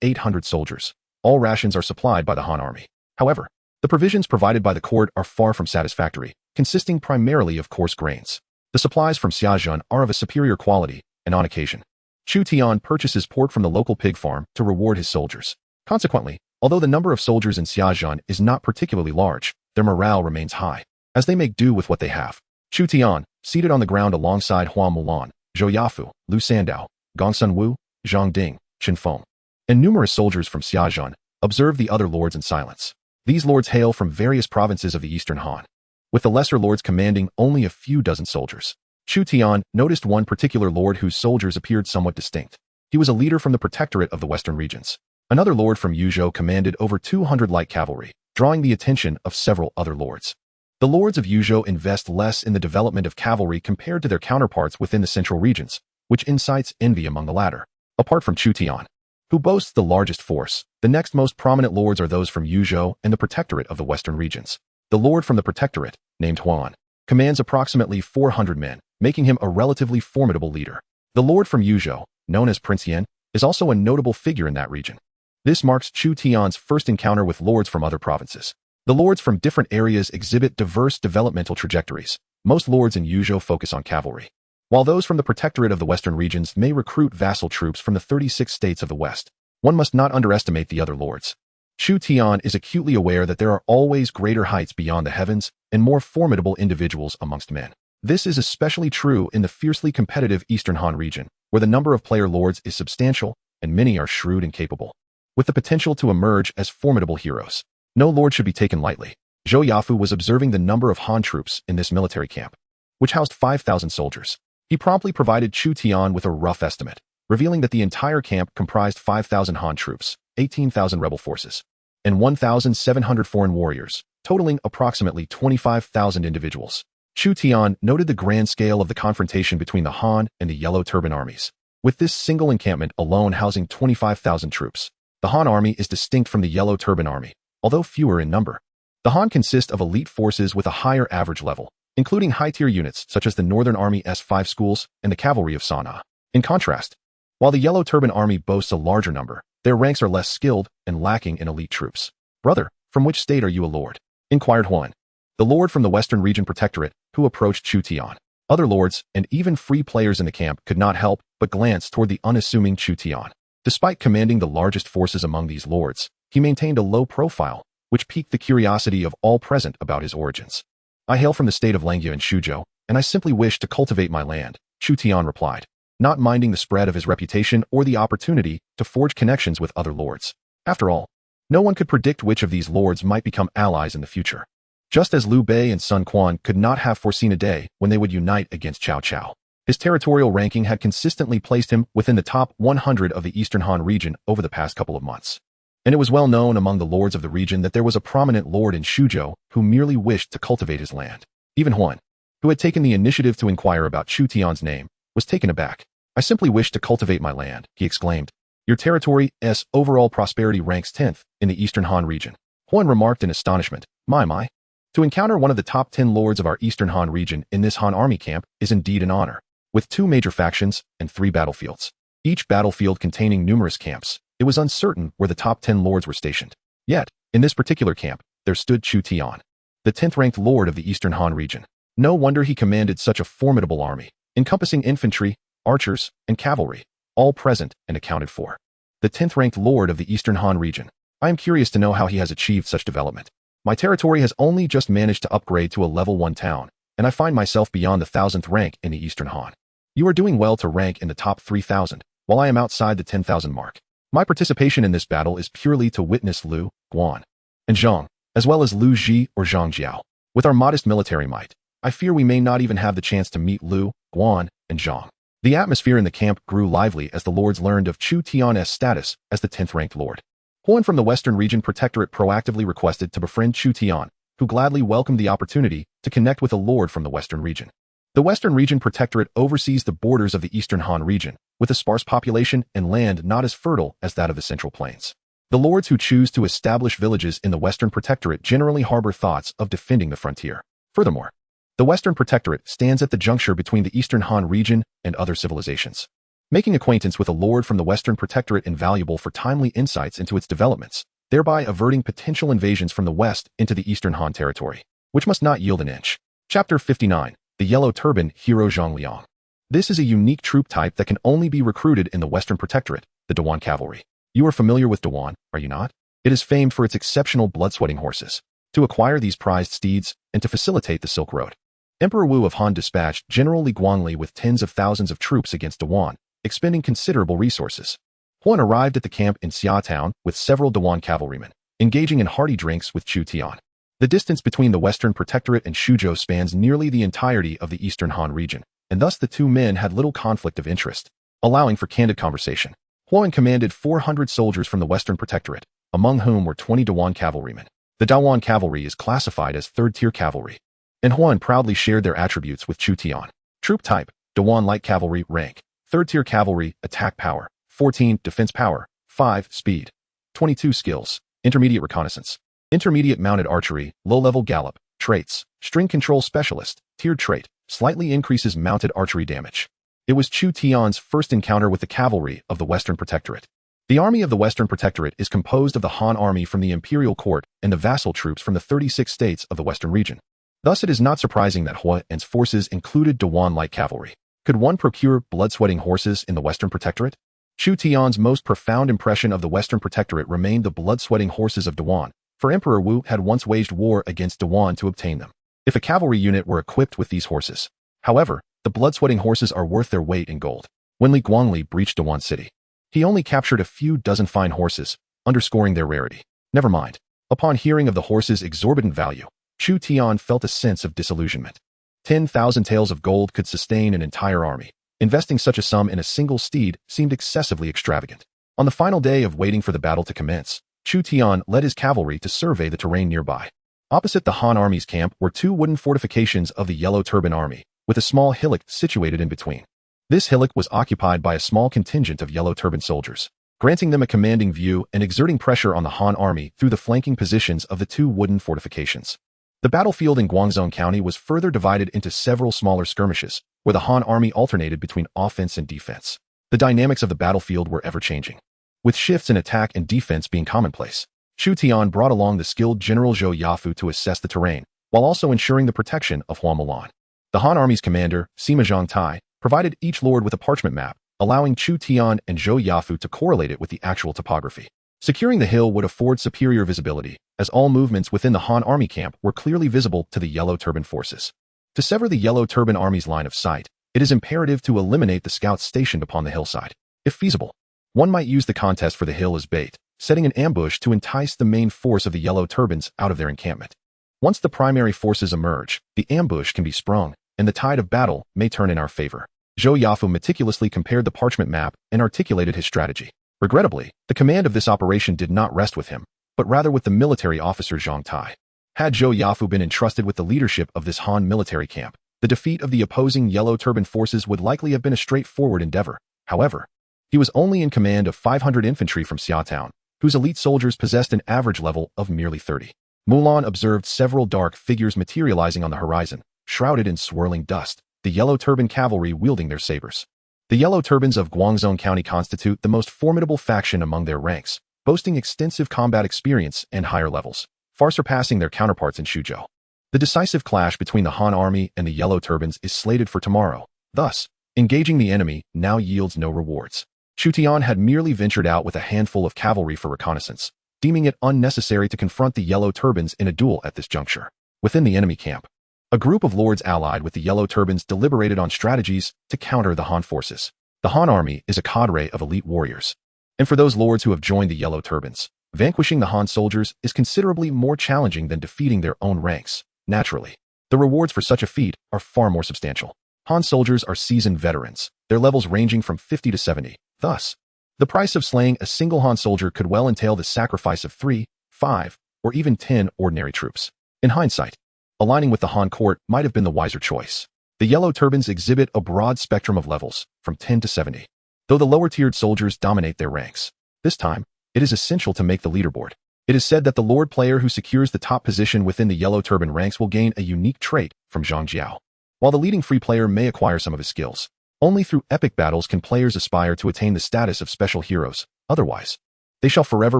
800 soldiers. All rations are supplied by the Han army. However, the provisions provided by the court are far from satisfactory, consisting primarily of coarse grains. The supplies from Xiazhen are of a superior quality, and on occasion, Chu Tian purchases pork from the local pig farm to reward his soldiers. Consequently, although the number of soldiers in Xiazhen is not particularly large, their morale remains high, as they make do with what they have. Chu Tian, seated on the ground alongside Hua Mulan, Zhou Yafu, Lu Sandao, Gongsun Wu, Zhang Ding, Chen Feng, and numerous soldiers from Xiazhen, observe the other lords in silence. These lords hail from various provinces of the Eastern Han, with the lesser lords commanding only a few dozen soldiers. Chu Tian noticed one particular lord whose soldiers appeared somewhat distinct. He was a leader from the protectorate of the western regions. Another lord from Yuzhou commanded over 200 light cavalry, drawing the attention of several other lords. The lords of Yuzhou invest less in the development of cavalry compared to their counterparts within the central regions, which incites envy among the latter. Apart from Chu Tian, who boasts the largest force, the next most prominent lords are those from Yuzhou and the protectorate of the western regions. The lord from the protectorate, named Huan, commands approximately 400 men, making him a relatively formidable leader. The lord from Yuzhou, known as Prince Yan, is also a notable figure in that region. This marks Chu Tian's first encounter with lords from other provinces. The lords from different areas exhibit diverse developmental trajectories. Most lords in Yuzhou focus on cavalry, while those from the protectorate of the western regions may recruit vassal troops from the 36 states of the west. One must not underestimate the other lords. Chu Tian is acutely aware that there are always greater heights beyond the heavens and more formidable individuals amongst men. This is especially true in the fiercely competitive Eastern Han region, where the number of player lords is substantial and many are shrewd and capable, with the potential to emerge as formidable heroes. No lord should be taken lightly. Zhou Yafu was observing the number of Han troops in this military camp, which housed 5,000 soldiers. He promptly provided Chu Tian with a rough estimate, revealing that the entire camp comprised 5,000 Han troops, 18,000 rebel forces, and 1,700 foreign warriors, totaling approximately 25,000 individuals. Chu Tian noted the grand scale of the confrontation between the Han and the Yellow Turban armies. With this single encampment alone housing 25,000 troops, the Han army is distinct from the Yellow Turban army, although fewer in number. The Han consist of elite forces with a higher average level, including high-tier units such as the Northern Army S5 schools and the cavalry of Sana'a. In contrast, while the Yellow Turban army boasts a larger number, their ranks are less skilled and lacking in elite troops. "Brother, from which state are you a lord?" inquired Huan, the lord from the Western Region Protectorate, who approached Chu Tian. Other lords, and even free players in the camp, could not help but glance toward the unassuming Chu Tian. Despite commanding the largest forces among these lords, he maintained a low profile, which piqued the curiosity of all present about his origins. "I hail from the state of Langyue in Shuzhou, and I simply wish to cultivate my land," Chu Tian replied, not minding the spread of his reputation or the opportunity to forge connections with other lords. After all, no one could predict which of these lords might become allies in the future. Just as Liu Bei and Sun Quan could not have foreseen a day when they would unite against Cao Cao. His territorial ranking had consistently placed him within the top 100 of the Eastern Han region over the past couple of months. And it was well known among the lords of the region that there was a prominent lord in Shuzhou who merely wished to cultivate his land. Even Huan, who had taken the initiative to inquire about Chu Tian's name, was taken aback. "I simply wish to cultivate my land," he exclaimed. "Your territory's overall prosperity ranks 10th in the Eastern Han region." Huan remarked in astonishment. My. To encounter one of the top 10 lords of our Eastern Han region in this Han army camp is indeed an honor. With 2 major factions and 3 battlefields, each battlefield containing numerous camps, it was uncertain where the top 10 lords were stationed. Yet, in this particular camp, there stood Chu Tian, the 10th-ranked lord of the Eastern Han region. No wonder he commanded such a formidable army, encompassing infantry, archers, and cavalry, all present and accounted for. The 10th-ranked lord of the Eastern Han region. I am curious to know how he has achieved such development. My territory has only just managed to upgrade to a level 1 town, and I find myself beyond the 1,000th rank in the Eastern Han. You are doing well to rank in the top 3,000, while I am outside the 10,000 mark. My participation in this battle is purely to witness Liu, Guan, and Zhang, as well as Liu Ji or Zhang Jiao. With our modest military might, I fear we may not even have the chance to meet Liu, Guan, and Zhang. The atmosphere in the camp grew lively as the lords learned of Chu Tian's status as the 10th-ranked lord. Huan from the Western Region Protectorate proactively requested to befriend Chu Tian, who gladly welcomed the opportunity to connect with a lord from the Western Region. The Western Region Protectorate oversees the borders of the Eastern Han region, with a sparse population and land not as fertile as that of the Central Plains. The lords who choose to establish villages in the Western Protectorate generally harbor thoughts of defending the frontier. Furthermore, the Western Protectorate stands at the juncture between the Eastern Han region and other civilizations, making acquaintance with a lord from the Western Protectorate invaluable for timely insights into its developments, thereby averting potential invasions from the west into the Eastern Han territory, which must not yield an inch. Chapter 59. The Yellow Turban Hero Zhang Liang. This is a unique troop type that can only be recruited in the Western Protectorate, the Dewan Cavalry. You are familiar with Dewan, are you not? It is famed for its exceptional blood-sweating horses. To acquire these prized steeds and to facilitate the Silk Road, Emperor Wu of Han dispatched General Li Guangli with tens of thousands of troops against Dewan, expending considerable resources. Huan arrived at the camp in Xia Town with several Dewan cavalrymen, engaging in hearty drinks with Chu Tian. The distance between the Western Protectorate and Shuzhou spans nearly the entirety of the Eastern Han region, and thus the two men had little conflict of interest, allowing for candid conversation. Huan commanded 400 soldiers from the Western Protectorate, among whom were 20 Dewan cavalrymen. The Dewan cavalry is classified as third-tier cavalry, and Huan proudly shared their attributes with Chu Tian. Troop type, Dewan light cavalry. Rank, third-tier cavalry. Attack power, 14, defense power, 5, speed, 22 skills, intermediate reconnaissance, intermediate mounted archery, low-level gallop. Traits, string control specialist, tiered trait, slightly increases mounted archery damage. It was Chu Tian's first encounter with the cavalry of the Western Protectorate. The army of the Western Protectorate is composed of the Han army from the imperial court and the vassal troops from the 36 states of the Western region. Thus it is not surprising that Huan's forces included Dewan light cavalry. Could one procure blood-sweating horses in the Western Protectorate? Chu Tian's most profound impression of the Western Protectorate remained the blood-sweating horses of Dewan, for Emperor Wu had once waged war against Dewan to obtain them. If a cavalry unit were equipped with these horses, however, the blood-sweating horses are worth their weight in gold. When Li Guangli breached Dewan City, he only captured a few dozen fine horses, underscoring their rarity. Never mind. Upon hearing of the horses' exorbitant value, Chu Tian felt a sense of disillusionment. 10,000 taels of gold could sustain an entire army. Investing such a sum in a single steed seemed excessively extravagant. On the final day of waiting for the battle to commence, Chu Tian led his cavalry to survey the terrain nearby. Opposite the Han army's camp were two wooden fortifications of the Yellow Turban Army, with a small hillock situated in between. This hillock was occupied by a small contingent of Yellow Turban soldiers, granting them a commanding view and exerting pressure on the Han army through the flanking positions of the two wooden fortifications. The battlefield in Guangzhou County was further divided into several smaller skirmishes, where the Han army alternated between offense and defense. The dynamics of the battlefield were ever-changing, with shifts in attack and defense being commonplace. Chu Tian brought along the skilled General Zhou Yafu to assess the terrain, while also ensuring the protection of Hua Mulan. The Han army's commander, Sima Zhangtai, provided each lord with a parchment map, allowing Chu Tian and Zhou Yafu to correlate it with the actual topography. Securing the hill would afford superior visibility, as all movements within the Han army camp were clearly visible to the Yellow Turban forces. To sever the Yellow Turban army's line of sight, it is imperative to eliminate the scouts stationed upon the hillside. If feasible, one might use the contest for the hill as bait, setting an ambush to entice the main force of the Yellow Turbans out of their encampment. Once the primary forces emerge, the ambush can be sprung, and the tide of battle may turn in our favor. Zhou Yafu meticulously compared the parchment map and articulated his strategy. Regrettably, the command of this operation did not rest with him, but rather with the military officer Zhang Tai. Had Zhou Yafu been entrusted with the leadership of this Han military camp, the defeat of the opposing Yellow Turban forces would likely have been a straightforward endeavor. However, he was only in command of 500 infantry from Xiaotown, whose elite soldiers possessed an average level of merely 30. Mulan observed several dark figures materializing on the horizon, shrouded in swirling dust, the Yellow Turban cavalry wielding their sabers. The Yellow Turbans of Guangzhou County constitute the most formidable faction among their ranks, boasting extensive combat experience and higher levels, far surpassing their counterparts in Shuzhou. The decisive clash between the Han army and the Yellow Turbans is slated for tomorrow. Thus, engaging the enemy now yields no rewards. Chu Tian had merely ventured out with a handful of cavalry for reconnaissance, deeming it unnecessary to confront the Yellow Turbans in a duel at this juncture. Within the enemy camp, a group of lords allied with the Yellow Turbans deliberated on strategies to counter the Han forces. The Han army is a cadre of elite warriors, and for those lords who have joined the Yellow Turbans, vanquishing the Han soldiers is considerably more challenging than defeating their own ranks. Naturally, the rewards for such a feat are far more substantial. Han soldiers are seasoned veterans, their levels ranging from 50 to 70. Thus, the price of slaying a single Han soldier could well entail the sacrifice of 3, 5, or even 10 ordinary troops. In hindsight, aligning with the Han court might have been the wiser choice. The Yellow Turbans exhibit a broad spectrum of levels, from 10 to 70, though the lower-tiered soldiers dominate their ranks. This time, it is essential to make the leaderboard. It is said that the Lord player who secures the top position within the Yellow Turban ranks will gain a unique trait from Zhang Jiao. While the leading free player may acquire some of his skills, only through epic battles can players aspire to attain the status of special heroes. Otherwise, they shall forever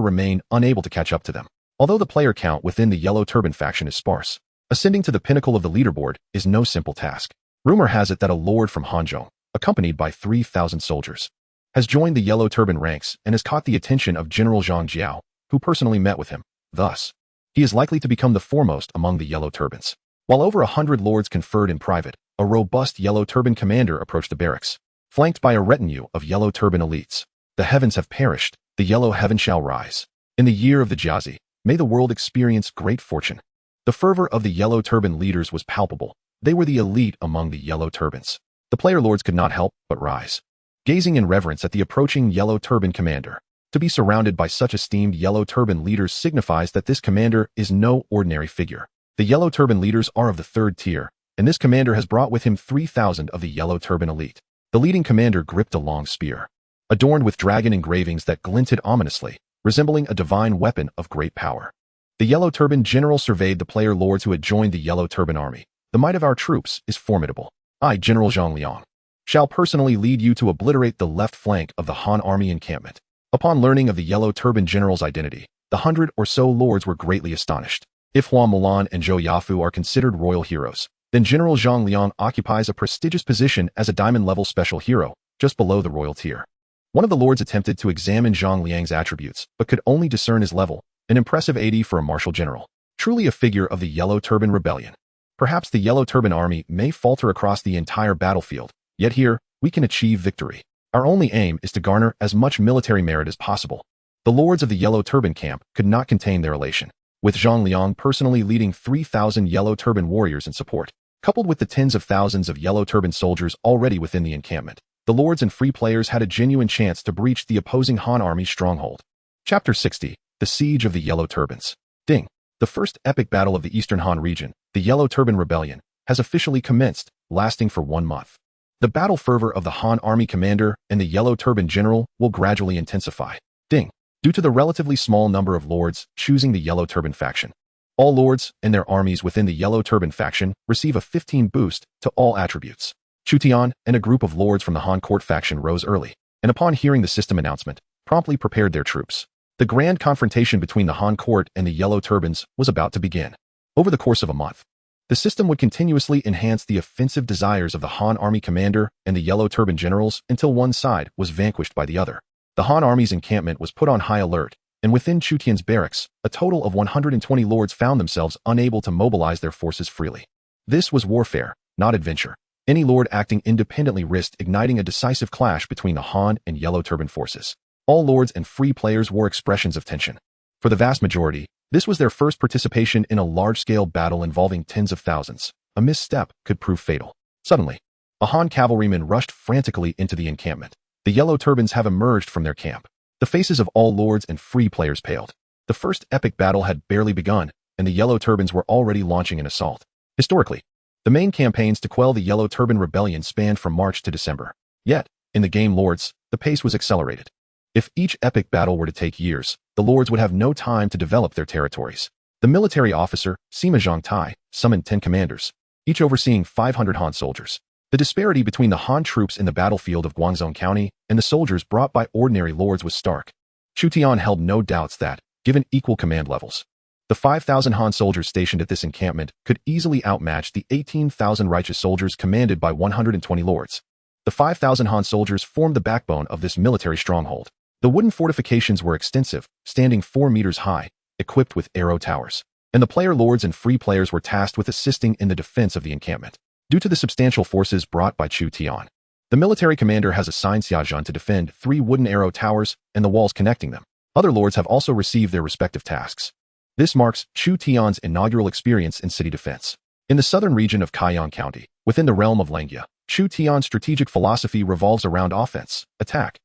remain unable to catch up to them. Although the player count within the Yellow Turban faction is sparse, ascending to the pinnacle of the leaderboard is no simple task. Rumor has it that a lord from Hanzhong, accompanied by 3,000 soldiers, has joined the Yellow Turban ranks and has caught the attention of General Zhang Jiao, who personally met with him. Thus, he is likely to become the foremost among the Yellow Turbans. While over 100 lords conferred in private, a robust Yellow Turban commander approached the barracks, flanked by a retinue of Yellow Turban elites. The heavens have perished, the yellow heaven shall rise. In the year of the Jiazi, may the world experience great fortune. The fervor of the Yellow Turban leaders was palpable. They were the elite among the Yellow Turbans. The player lords could not help but rise, gazing in reverence at the approaching Yellow Turban commander. To be surrounded by such esteemed Yellow Turban leaders signifies that this commander is no ordinary figure. The Yellow Turban leaders are of the third tier, and this commander has brought with him 3,000 of the Yellow Turban elite. The leading commander gripped a long spear, adorned with dragon engravings that glinted ominously, resembling a divine weapon of great power. The Yellow Turban general surveyed the player lords who had joined the Yellow Turban army. The might of our troops is formidable. I, General Zhang Liang, shall personally lead you to obliterate the left flank of the Han army encampment. Upon learning of the Yellow Turban general's identity, the 100 or so lords were greatly astonished. If Hua Mulan and Zhou Yafu are considered royal heroes, then General Zhang Liang occupies a prestigious position as a diamond-level special hero, just below the royal tier. One of the lords attempted to examine Zhang Liang's attributes, but could only discern his level, an impressive 80 for a martial general. Truly a figure of the Yellow Turban rebellion. Perhaps the Yellow Turban army may falter across the entire battlefield, yet here, we can achieve victory. Our only aim is to garner as much military merit as possible. The lords of the Yellow Turban camp could not contain their elation, with Zhang Liang personally leading 3,000 Yellow Turban warriors in support. Coupled with the tens of thousands of Yellow Turban soldiers already within the encampment, the lords and free players had a genuine chance to breach the opposing Han army's stronghold. Chapter 60. The Siege of the Yellow Turbans. Ding. The first epic battle of the Eastern Han region, the Yellow Turban Rebellion, has officially commenced, lasting for 1 month. The battle fervor of the Han army commander and the Yellow Turban general will gradually intensify. Ding. Due to the relatively small number of lords choosing the Yellow Turban faction, all lords and their armies within the Yellow Turban faction receive a 15 boost to all attributes. Chu Tian and a group of lords from the Han court faction rose early, and upon hearing the system announcement, promptly prepared their troops. The grand confrontation between the Han court and the Yellow Turbans was about to begin. Over the course of a month, the system would continuously enhance the offensive desires of the Han army commander and the Yellow Turban generals until one side was vanquished by the other. The Han army's encampment was put on high alert, and within Chu Tian's barracks, a total of 120 lords found themselves unable to mobilize their forces freely. This was warfare, not adventure. Any lord acting independently risked igniting a decisive clash between the Han and Yellow Turban forces. All lords and free players wore expressions of tension. For the vast majority, this was their first participation in a large-scale battle involving tens of thousands. A misstep could prove fatal. Suddenly, a Han cavalryman rushed frantically into the encampment. The Yellow Turbans have emerged from their camp. The faces of all lords and free players paled. The first epic battle had barely begun, and the Yellow Turbans were already launching an assault. Historically, the main campaigns to quell the Yellow Turban Rebellion spanned from March to December. Yet, in the game Lords, the pace was accelerated. If each epic battle were to take years, the lords would have no time to develop their territories. The military officer, Sima Zhongtai, summoned 10 commanders, each overseeing 500 Han soldiers. The disparity between the Han troops in the battlefield of Guangzhou County and the soldiers brought by ordinary lords was stark. Chu Tian held no doubts that, given equal command levels, the 5,000 Han soldiers stationed at this encampment could easily outmatch the 18,000 righteous soldiers commanded by 120 lords. The 5,000 Han soldiers formed the backbone of this military stronghold. The wooden fortifications were extensive, standing 4 meters high, equipped with arrow towers, and the player lords and free players were tasked with assisting in the defense of the encampment. Due to the substantial forces brought by Chu Tian, the military commander has assigned Xiaozhen to defend 3 wooden arrow towers and the walls connecting them. Other lords have also received their respective tasks. This marks Chu Tian's inaugural experience in city defense. In the southern region of Kaiyang County, within the realm of Langya, Chu Tian's strategic philosophy revolves around offense, attack,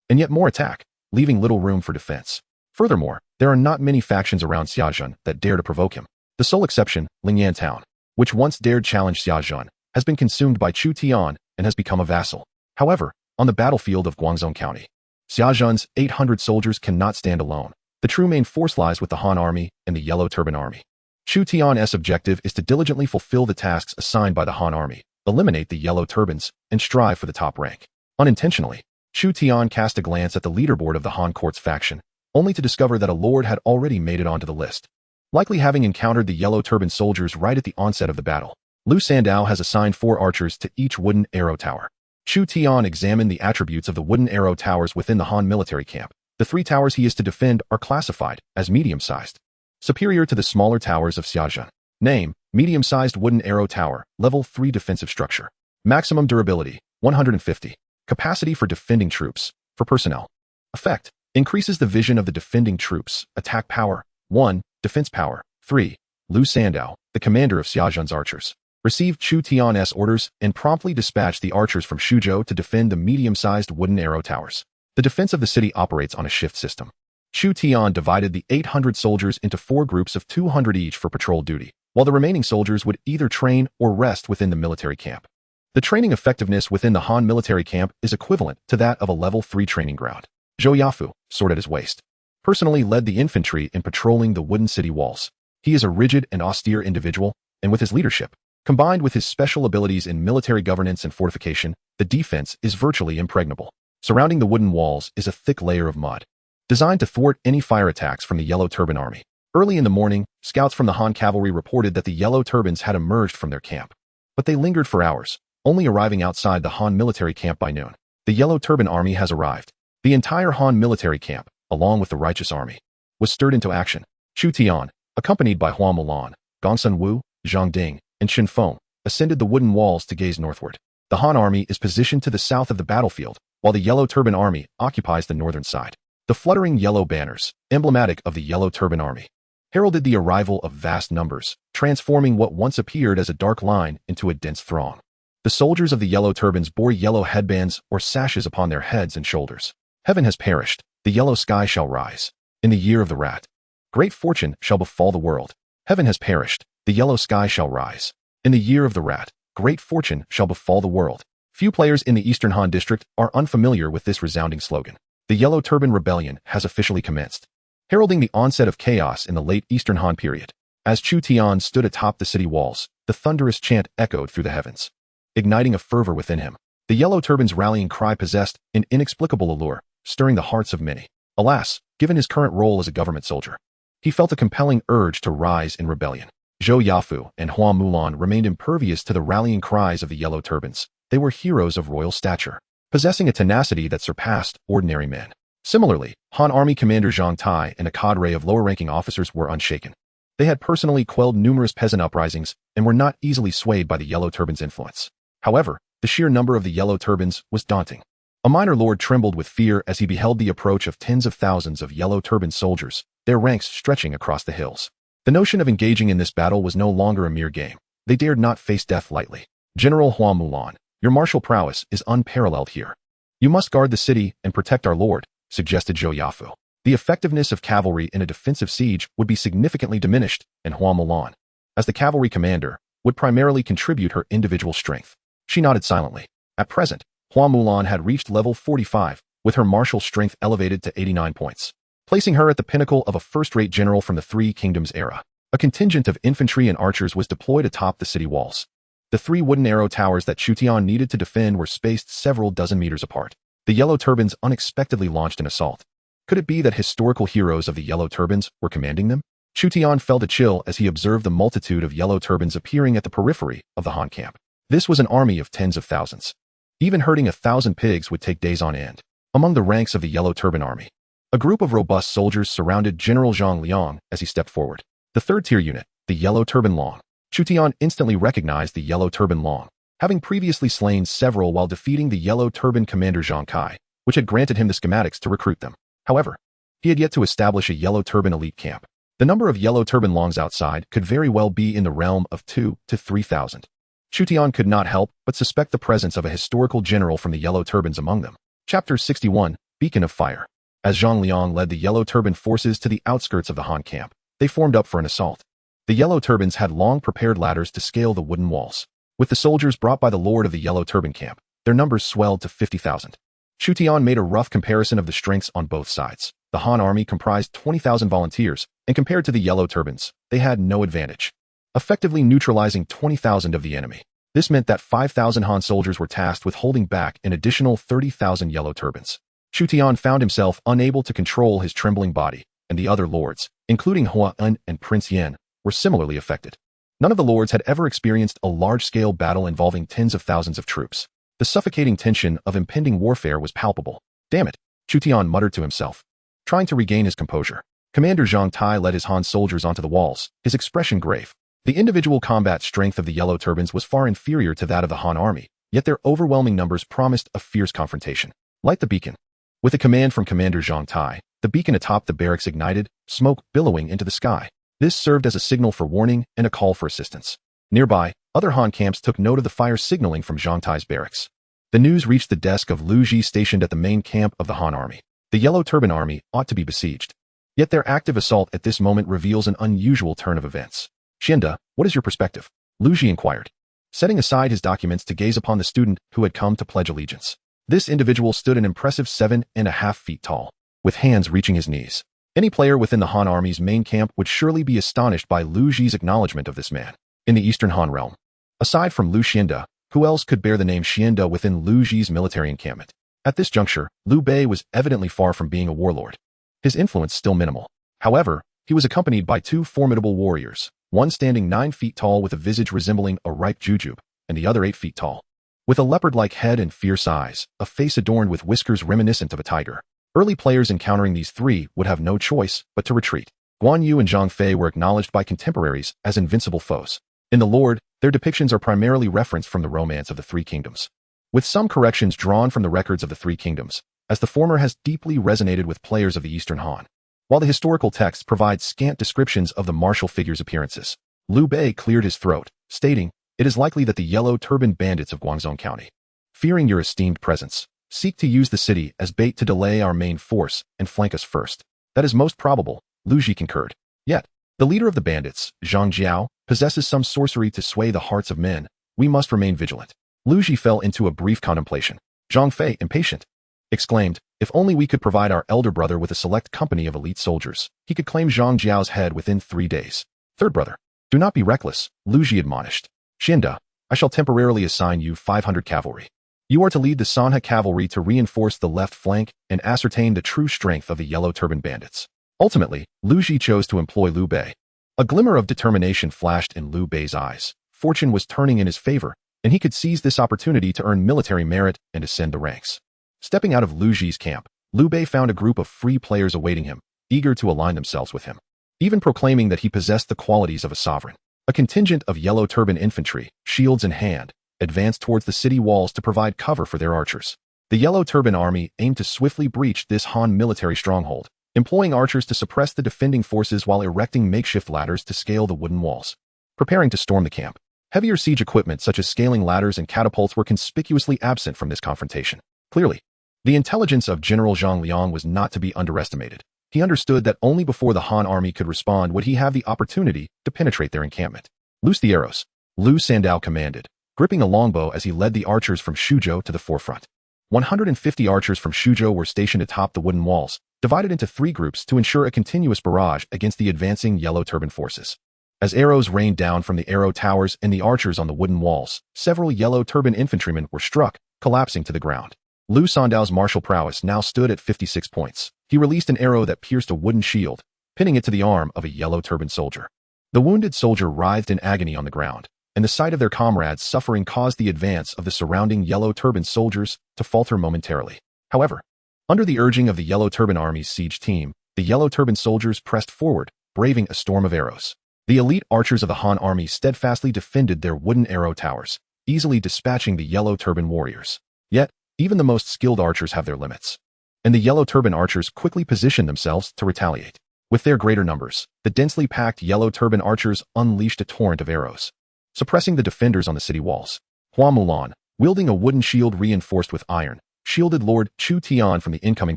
and yet more attack, leaving little room for defense. Furthermore, there are not many factions around Xiaozhen that dare to provoke him. The sole exception, Lingyan Town, which once dared challenge Xiaozhen, has been consumed by Chu Tian and has become a vassal. However, on the battlefield of Guangzhou County, Xiaozhen's 800 soldiers cannot stand alone. The true main force lies with the Han army and the Yellow Turban army. Chu Tian's objective is to diligently fulfill the tasks assigned by the Han army, eliminate the Yellow Turbans, and strive for the top rank. Unintentionally, Chu Tian cast a glance at the leaderboard of the Han court's faction, only to discover that a lord had already made it onto the list. Likely having encountered the Yellow Turban soldiers right at the onset of the battle, Lu Sandao has assigned 4 archers to each wooden arrow tower. Chu Tian examined the attributes of the wooden arrow towers within the Han military camp. The 3 towers he is to defend are classified as medium-sized, superior to the smaller towers of Xiaozhen. Name, medium-sized wooden arrow tower, level 3 defensive structure. Maximum durability, 150. Capacity for defending troops, for personnel. Effect, increases the vision of the defending troops. Attack power, 1. Defense power, 3. Lu Sandao, the commander of Xiaozhen's archers, received Chu Tian's orders and promptly dispatched the archers from Shuzhou to defend the medium-sized wooden arrow towers. The defense of the city operates on a shift system. Chu Tian divided the 800 soldiers into 4 groups of 200 each for patrol duty, while the remaining soldiers would either train or rest within the military camp. The training effectiveness within the Han military camp is equivalent to that of a level 3 training ground. Zhou Yafu, sword at his waist, personally led the infantry in patrolling the wooden city walls. He is a rigid and austere individual, and with his leadership, combined with his special abilities in military governance and fortification, the defense is virtually impregnable. Surrounding the wooden walls is a thick layer of mud, designed to thwart any fire attacks from the Yellow Turban army. Early in the morning, scouts from the Han cavalry reported that the Yellow Turbans had emerged from their camp. But they lingered for hours, only arriving outside the Han military camp by noon. The Yellow Turban army has arrived. The entire Han military camp, along with the righteous army, was stirred into action. Chu Tian, accompanied by Hua Mulan, Gongsun Wu, Zhang Ding, and Shin Feng, ascended the wooden walls to gaze northward. The Han army is positioned to the south of the battlefield, while the Yellow Turban army occupies the northern side. The fluttering yellow banners, emblematic of the Yellow Turban army, heralded the arrival of vast numbers, transforming what once appeared as a dark line into a dense throng. The soldiers of the Yellow Turbans bore yellow headbands or sashes upon their heads and shoulders. Heaven has perished, the yellow sky shall rise. In the year of the rat, Great fortune shall befall the world. Heaven has perished, the yellow sky shall rise. In the year of the rat, great fortune shall befall the world. Few players in the Eastern Han District are unfamiliar with this resounding slogan. The Yellow Turban Rebellion has officially commenced, heralding the onset of chaos in the late Eastern Han period. As Chu Tian stood atop the city walls, the thunderous chant echoed through the heavens, igniting a fervor within him. The Yellow Turban's rallying cry possessed an inexplicable allure, stirring the hearts of many. Alas, given his current role as a government soldier, he felt a compelling urge to rise in rebellion. Zhou Yafu and Hua Mulan remained impervious to the rallying cries of the Yellow Turbans. They were heroes of royal stature, possessing a tenacity that surpassed ordinary men. Similarly, Han Army Commander Zhang Tai and a cadre of lower-ranking officers were unshaken. They had personally quelled numerous peasant uprisings and were not easily swayed by the Yellow Turbans' influence. However, the sheer number of the Yellow Turbans was daunting. A minor lord trembled with fear as he beheld the approach of tens of thousands of Yellow Turban soldiers, their ranks stretching across the hills. The notion of engaging in this battle was no longer a mere game. They dared not face death lightly. General Hua Mulan, your martial prowess is unparalleled here. You must guard the city and protect our lord, suggested Zhou Yafu. The effectiveness of cavalry in a defensive siege would be significantly diminished, and Hua Mulan, as the cavalry commander, would primarily contribute her individual strength. She nodded silently. At present, Hua Mulan had reached level 45, with her martial strength elevated to 89 points, placing her at the pinnacle of a first-rate general from the Three Kingdoms era. A contingent of infantry and archers was deployed atop the city walls. The three wooden arrow towers that Chu Tian needed to defend were spaced several dozen meters apart. The Yellow Turbans unexpectedly launched an assault. Could it be that historical heroes of the Yellow Turbans were commanding them? Chu Tian felt a chill as he observed the multitude of Yellow Turbans appearing at the periphery of the Han camp. This was an army of tens of thousands. Even herding 1,000 pigs would take days on end. Among the ranks of the Yellow Turban army, a group of robust soldiers surrounded General Zhang Liang as he stepped forward. The third-tier unit, the Yellow Turban Long. Chu Tian instantly recognized the Yellow Turban Long, having previously slain several while defeating the Yellow Turban Commander Zhang Kai, which had granted him the schematics to recruit them. However, he had yet to establish a Yellow Turban elite camp. The number of Yellow Turban Longs outside could very well be in the realm of 2,000 to 3,000. Chu Tian could not help but suspect the presence of a historical general from the Yellow Turbans among them. Chapter 61, Beacon of Fire. As Zhang Liang led the Yellow Turban forces to the outskirts of the Han camp, they formed up for an assault. The Yellow Turbans had long prepared ladders to scale the wooden walls. With the soldiers brought by the lord of the Yellow Turban camp, their numbers swelled to 50,000. Chu Tian made a rough comparison of the strengths on both sides. The Han army comprised 20,000 volunteers, and compared to the Yellow Turbans, they had no advantage, effectively neutralizing 20,000 of the enemy. This meant that 5,000 Han soldiers were tasked with holding back an additional 30,000 Yellow Turbans. Chu Tian found himself unable to control his trembling body, and the other lords, including Hua En and Prince Yan, were similarly affected. None of the lords had ever experienced a large-scale battle involving tens of thousands of troops. The suffocating tension of impending warfare was palpable. Damn it, Chu Tian muttered to himself, trying to regain his composure. Commander Zhang Tai led his Han soldiers onto the walls, his expression grave. The individual combat strength of the Yellow Turbans was far inferior to that of the Han army, yet their overwhelming numbers promised a fierce confrontation. Light the beacon. With a command from Commander Zhang Tai, the beacon atop the barracks ignited, smoke billowing into the sky. This served as a signal for warning and a call for assistance. Nearby, other Han camps took note of the fire signaling from Zhang Tai's barracks. The news reached the desk of Lu Ji stationed at the main camp of the Han army. The Yellow Turban army ought to be besieged. Yet their active assault at this moment reveals an unusual turn of events. Xianda, what is your perspective? Lu Ji inquired, setting aside his documents to gaze upon the student who had come to pledge allegiance. This individual stood an impressive 7.5 feet tall, with hands reaching his knees. Any player within the Han army's main camp would surely be astonished by Lu Ji's acknowledgement of this man. In the Eastern Han realm, aside from Lu Xianda, who else could bear the name Xianda within Lu Ji's military encampment? At this juncture, Liu Bei was evidently far from being a warlord. His influence still minimal. However, he was accompanied by two formidable warriors, one standing 9 feet tall with a visage resembling a ripe jujube, and the other 8 feet tall, with a leopard-like head and fierce eyes, a face adorned with whiskers reminiscent of a tiger. Early players encountering these three would have no choice but to retreat. Guan Yu and Zhang Fei were acknowledged by contemporaries as invincible foes. In the Lord, their depictions are primarily referenced from the romance of the Three Kingdoms, with some corrections drawn from the records of the Three Kingdoms, as the former has deeply resonated with players of the Eastern Han, while the historical text provides scant descriptions of the martial figure's appearances. Liu Bei cleared his throat, stating, "It is likely that the Yellow Turban bandits of Guangzhou County, fearing your esteemed presence, seek to use the city as bait to delay our main force and flank us first. That is most probable, Lu Ji concurred. Yet, the leader of the bandits, Zhang Jiao, possesses some sorcery to sway the hearts of men. We must remain vigilant. Lu Ji fell into a brief contemplation. Zhang Fei, impatient, exclaimed, if only we could provide our elder brother with a select company of elite soldiers. He could claim Zhang Jiao's head within 3 days. Third brother, do not be reckless, Lu Ji admonished. Xinda, I shall temporarily assign you 500 cavalry. You are to lead the Sanha cavalry to reinforce the left flank and ascertain the true strength of the Yellow Turban bandits. Ultimately, Lu Ji chose to employ Liu Bei. A glimmer of determination flashed in Liu Bei's eyes. Fortune was turning in his favor, and he could seize this opportunity to earn military merit and ascend the ranks. Stepping out of Lu Ji's camp, Liu Bei found a group of free players awaiting him, eager to align themselves with him, even proclaiming that he possessed the qualities of a sovereign. A contingent of Yellow Turban infantry, shields in hand, advanced towards the city walls to provide cover for their archers. The Yellow Turban army aimed to swiftly breach this Han military stronghold, employing archers to suppress the defending forces while erecting makeshift ladders to scale the wooden walls. Preparing to storm the camp, heavier siege equipment such as scaling ladders and catapults were conspicuously absent from this confrontation. Clearly, the intelligence of General Zhang Liang was not to be underestimated. He understood that only before the Han army could respond would he have the opportunity to penetrate their encampment. Loose the arrows, Lu Sandao commanded, gripping a longbow as he led the archers from Shuzhou to the forefront. 150 archers from Shuzhou were stationed atop the wooden walls, divided into 3 groups to ensure a continuous barrage against the advancing Yellow Turban forces. As arrows rained down from the arrow towers and the archers on the wooden walls, several Yellow Turban infantrymen were struck, collapsing to the ground. Lu Sandao's martial prowess now stood at 56 points. He released an arrow that pierced a wooden shield, pinning it to the arm of a Yellow Turban soldier. The wounded soldier writhed in agony on the ground, and the sight of their comrades suffering caused the advance of the surrounding Yellow Turban soldiers to falter momentarily. However, under the urging of the Yellow Turban army's siege team, the Yellow Turban soldiers pressed forward, braving a storm of arrows. The elite archers of the Han army steadfastly defended their wooden arrow towers, easily dispatching the Yellow Turban warriors. Yet, even the most skilled archers have their limits. And the Yellow Turban archers quickly positioned themselves to retaliate. With their greater numbers, the densely packed Yellow Turban archers unleashed a torrent of arrows, suppressing the defenders on the city walls. Hua Mulan, wielding a wooden shield reinforced with iron, shielded Lord Chu Tian from the incoming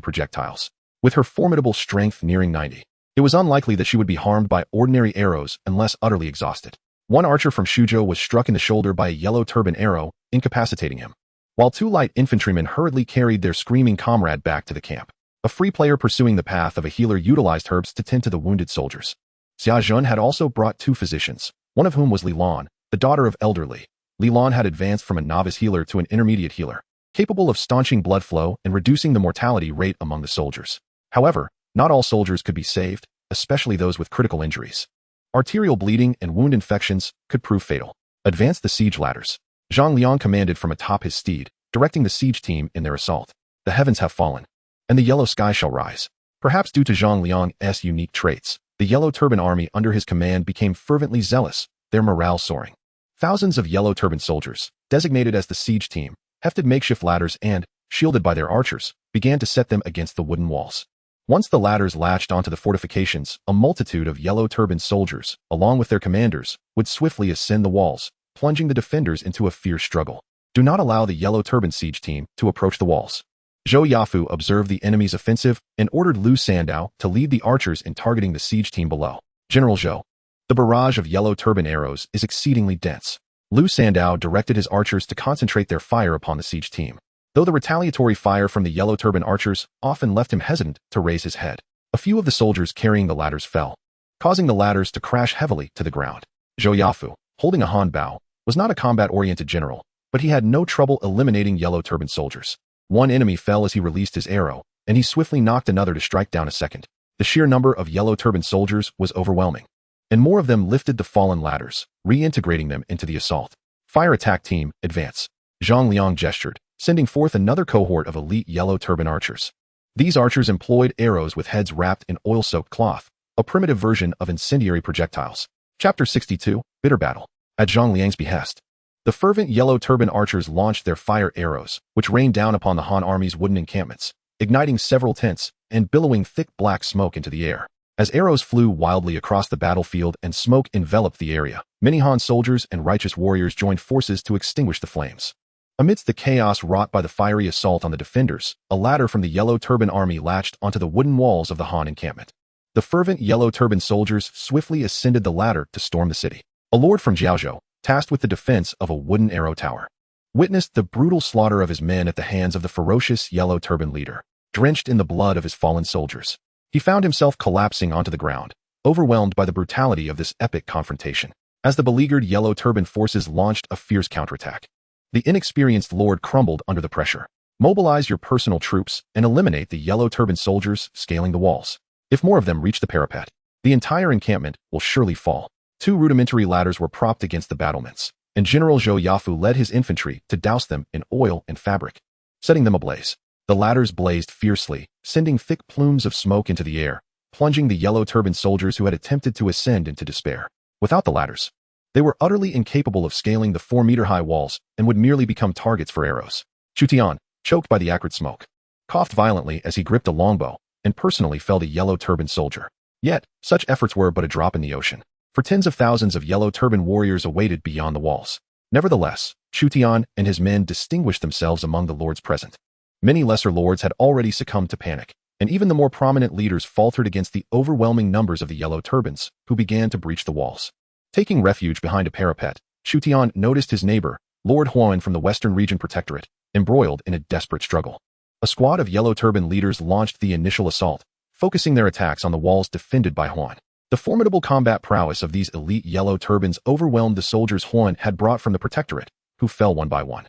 projectiles. With her formidable strength nearing 90, it was unlikely that she would be harmed by ordinary arrows unless utterly exhausted. One archer from Shuzhou was struck in the shoulder by a Yellow Turban arrow, incapacitating him, while 2 light infantrymen hurriedly carried their screaming comrade back to the camp. A free player pursuing the path of a healer utilized herbs to tend to the wounded soldiers. Xia Zhun had also brought 2 physicians, one of whom was Li Lan, the daughter of Elder Li. Li Lan had advanced from a novice healer to an intermediate healer, capable of staunching blood flow and reducing the mortality rate among the soldiers. However, not all soldiers could be saved, especially those with critical injuries. Arterial bleeding and wound infections could prove fatal. Advance the siege ladders, Zhang Liang commanded from atop his steed, directing the siege team in their assault. The heavens have fallen, and the yellow sky shall rise. Perhaps due to Zhang Liang's unique traits, the Yellow Turban army under his command became fervently zealous, their morale soaring. Thousands of Yellow Turban soldiers, designated as the siege team, hefted makeshift ladders and, shielded by their archers, began to set them against the wooden walls. Once the ladders latched onto the fortifications, a multitude of Yellow Turban soldiers, along with their commanders, would swiftly ascend the walls, plunging the defenders into a fierce struggle. Do not allow the Yellow Turban siege team to approach the walls. Zhou Yafu observed the enemy's offensive and ordered Lu Sandao to lead the archers in targeting the siege team below. General Zhou, the barrage of Yellow Turban arrows is exceedingly dense. Lu Sandao directed his archers to concentrate their fire upon the siege team. Though the retaliatory fire from the Yellow Turban archers often left him hesitant to raise his head, a few of the soldiers carrying the ladders fell, causing the ladders to crash heavily to the ground. Zhou Yafu, holding a Han Bao, was not a combat-oriented general, but he had no trouble eliminating Yellow Turban soldiers. One enemy fell as he released his arrow, and he swiftly knocked another to strike down a second. The sheer number of Yellow Turban soldiers was overwhelming, and more of them lifted the fallen ladders, reintegrating them into the assault. Fire attack team, advance. Zhang Liang gestured, sending forth another cohort of elite Yellow Turban archers. These archers employed arrows with heads wrapped in oil-soaked cloth, a primitive version of incendiary projectiles. Chapter 62, Bitter Battle. At Zhang Liang's behest, the fervent Yellow Turban archers launched their fire arrows, which rained down upon the Han army's wooden encampments, igniting several tents and billowing thick black smoke into the air. As arrows flew wildly across the battlefield and smoke enveloped the area, many Han soldiers and righteous warriors joined forces to extinguish the flames. Amidst the chaos wrought by the fiery assault on the defenders, a ladder from the Yellow Turban army latched onto the wooden walls of the Han encampment. The fervent yellow turban soldiers swiftly ascended the ladder to storm the city. A lord from Jiaozhou, tasked with the defense of a wooden arrow tower, witnessed the brutal slaughter of his men at the hands of the ferocious yellow turban leader. Drenched in the blood of his fallen soldiers, he found himself collapsing onto the ground, overwhelmed by the brutality of this epic confrontation. As the beleaguered yellow turban forces launched a fierce counterattack, the inexperienced lord crumbled under the pressure. Mobilize your personal troops and eliminate the yellow turban soldiers scaling the walls. If more of them reach the parapet, the entire encampment will surely fall. 2 rudimentary ladders were propped against the battlements, and General Zhou Yafu led his infantry to douse them in oil and fabric, setting them ablaze. The ladders blazed fiercely, sending thick plumes of smoke into the air, plunging the yellow turban soldiers who had attempted to ascend into despair. Without the ladders, they were utterly incapable of scaling the 4-meter-high walls and would merely become targets for arrows. Chu Tian, choked by the acrid smoke, coughed violently as he gripped a longbow and personally felled a yellow turban soldier. Yet, such efforts were but a drop in the ocean, for tens of thousands of yellow turban warriors awaited beyond the walls. Nevertheless, Chu Tian and his men distinguished themselves among the lords present. Many lesser lords had already succumbed to panic, and even the more prominent leaders faltered against the overwhelming numbers of the yellow turbans, who began to breach the walls. Taking refuge behind a parapet, Chu Tian noticed his neighbor, Lord Huan from the Western Region Protectorate, embroiled in a desperate struggle. A squad of yellow turban leaders launched the initial assault, focusing their attacks on the walls defended by Huan. The formidable combat prowess of these elite yellow turbans overwhelmed the soldiers Huan had brought from the Protectorate, who fell one by one.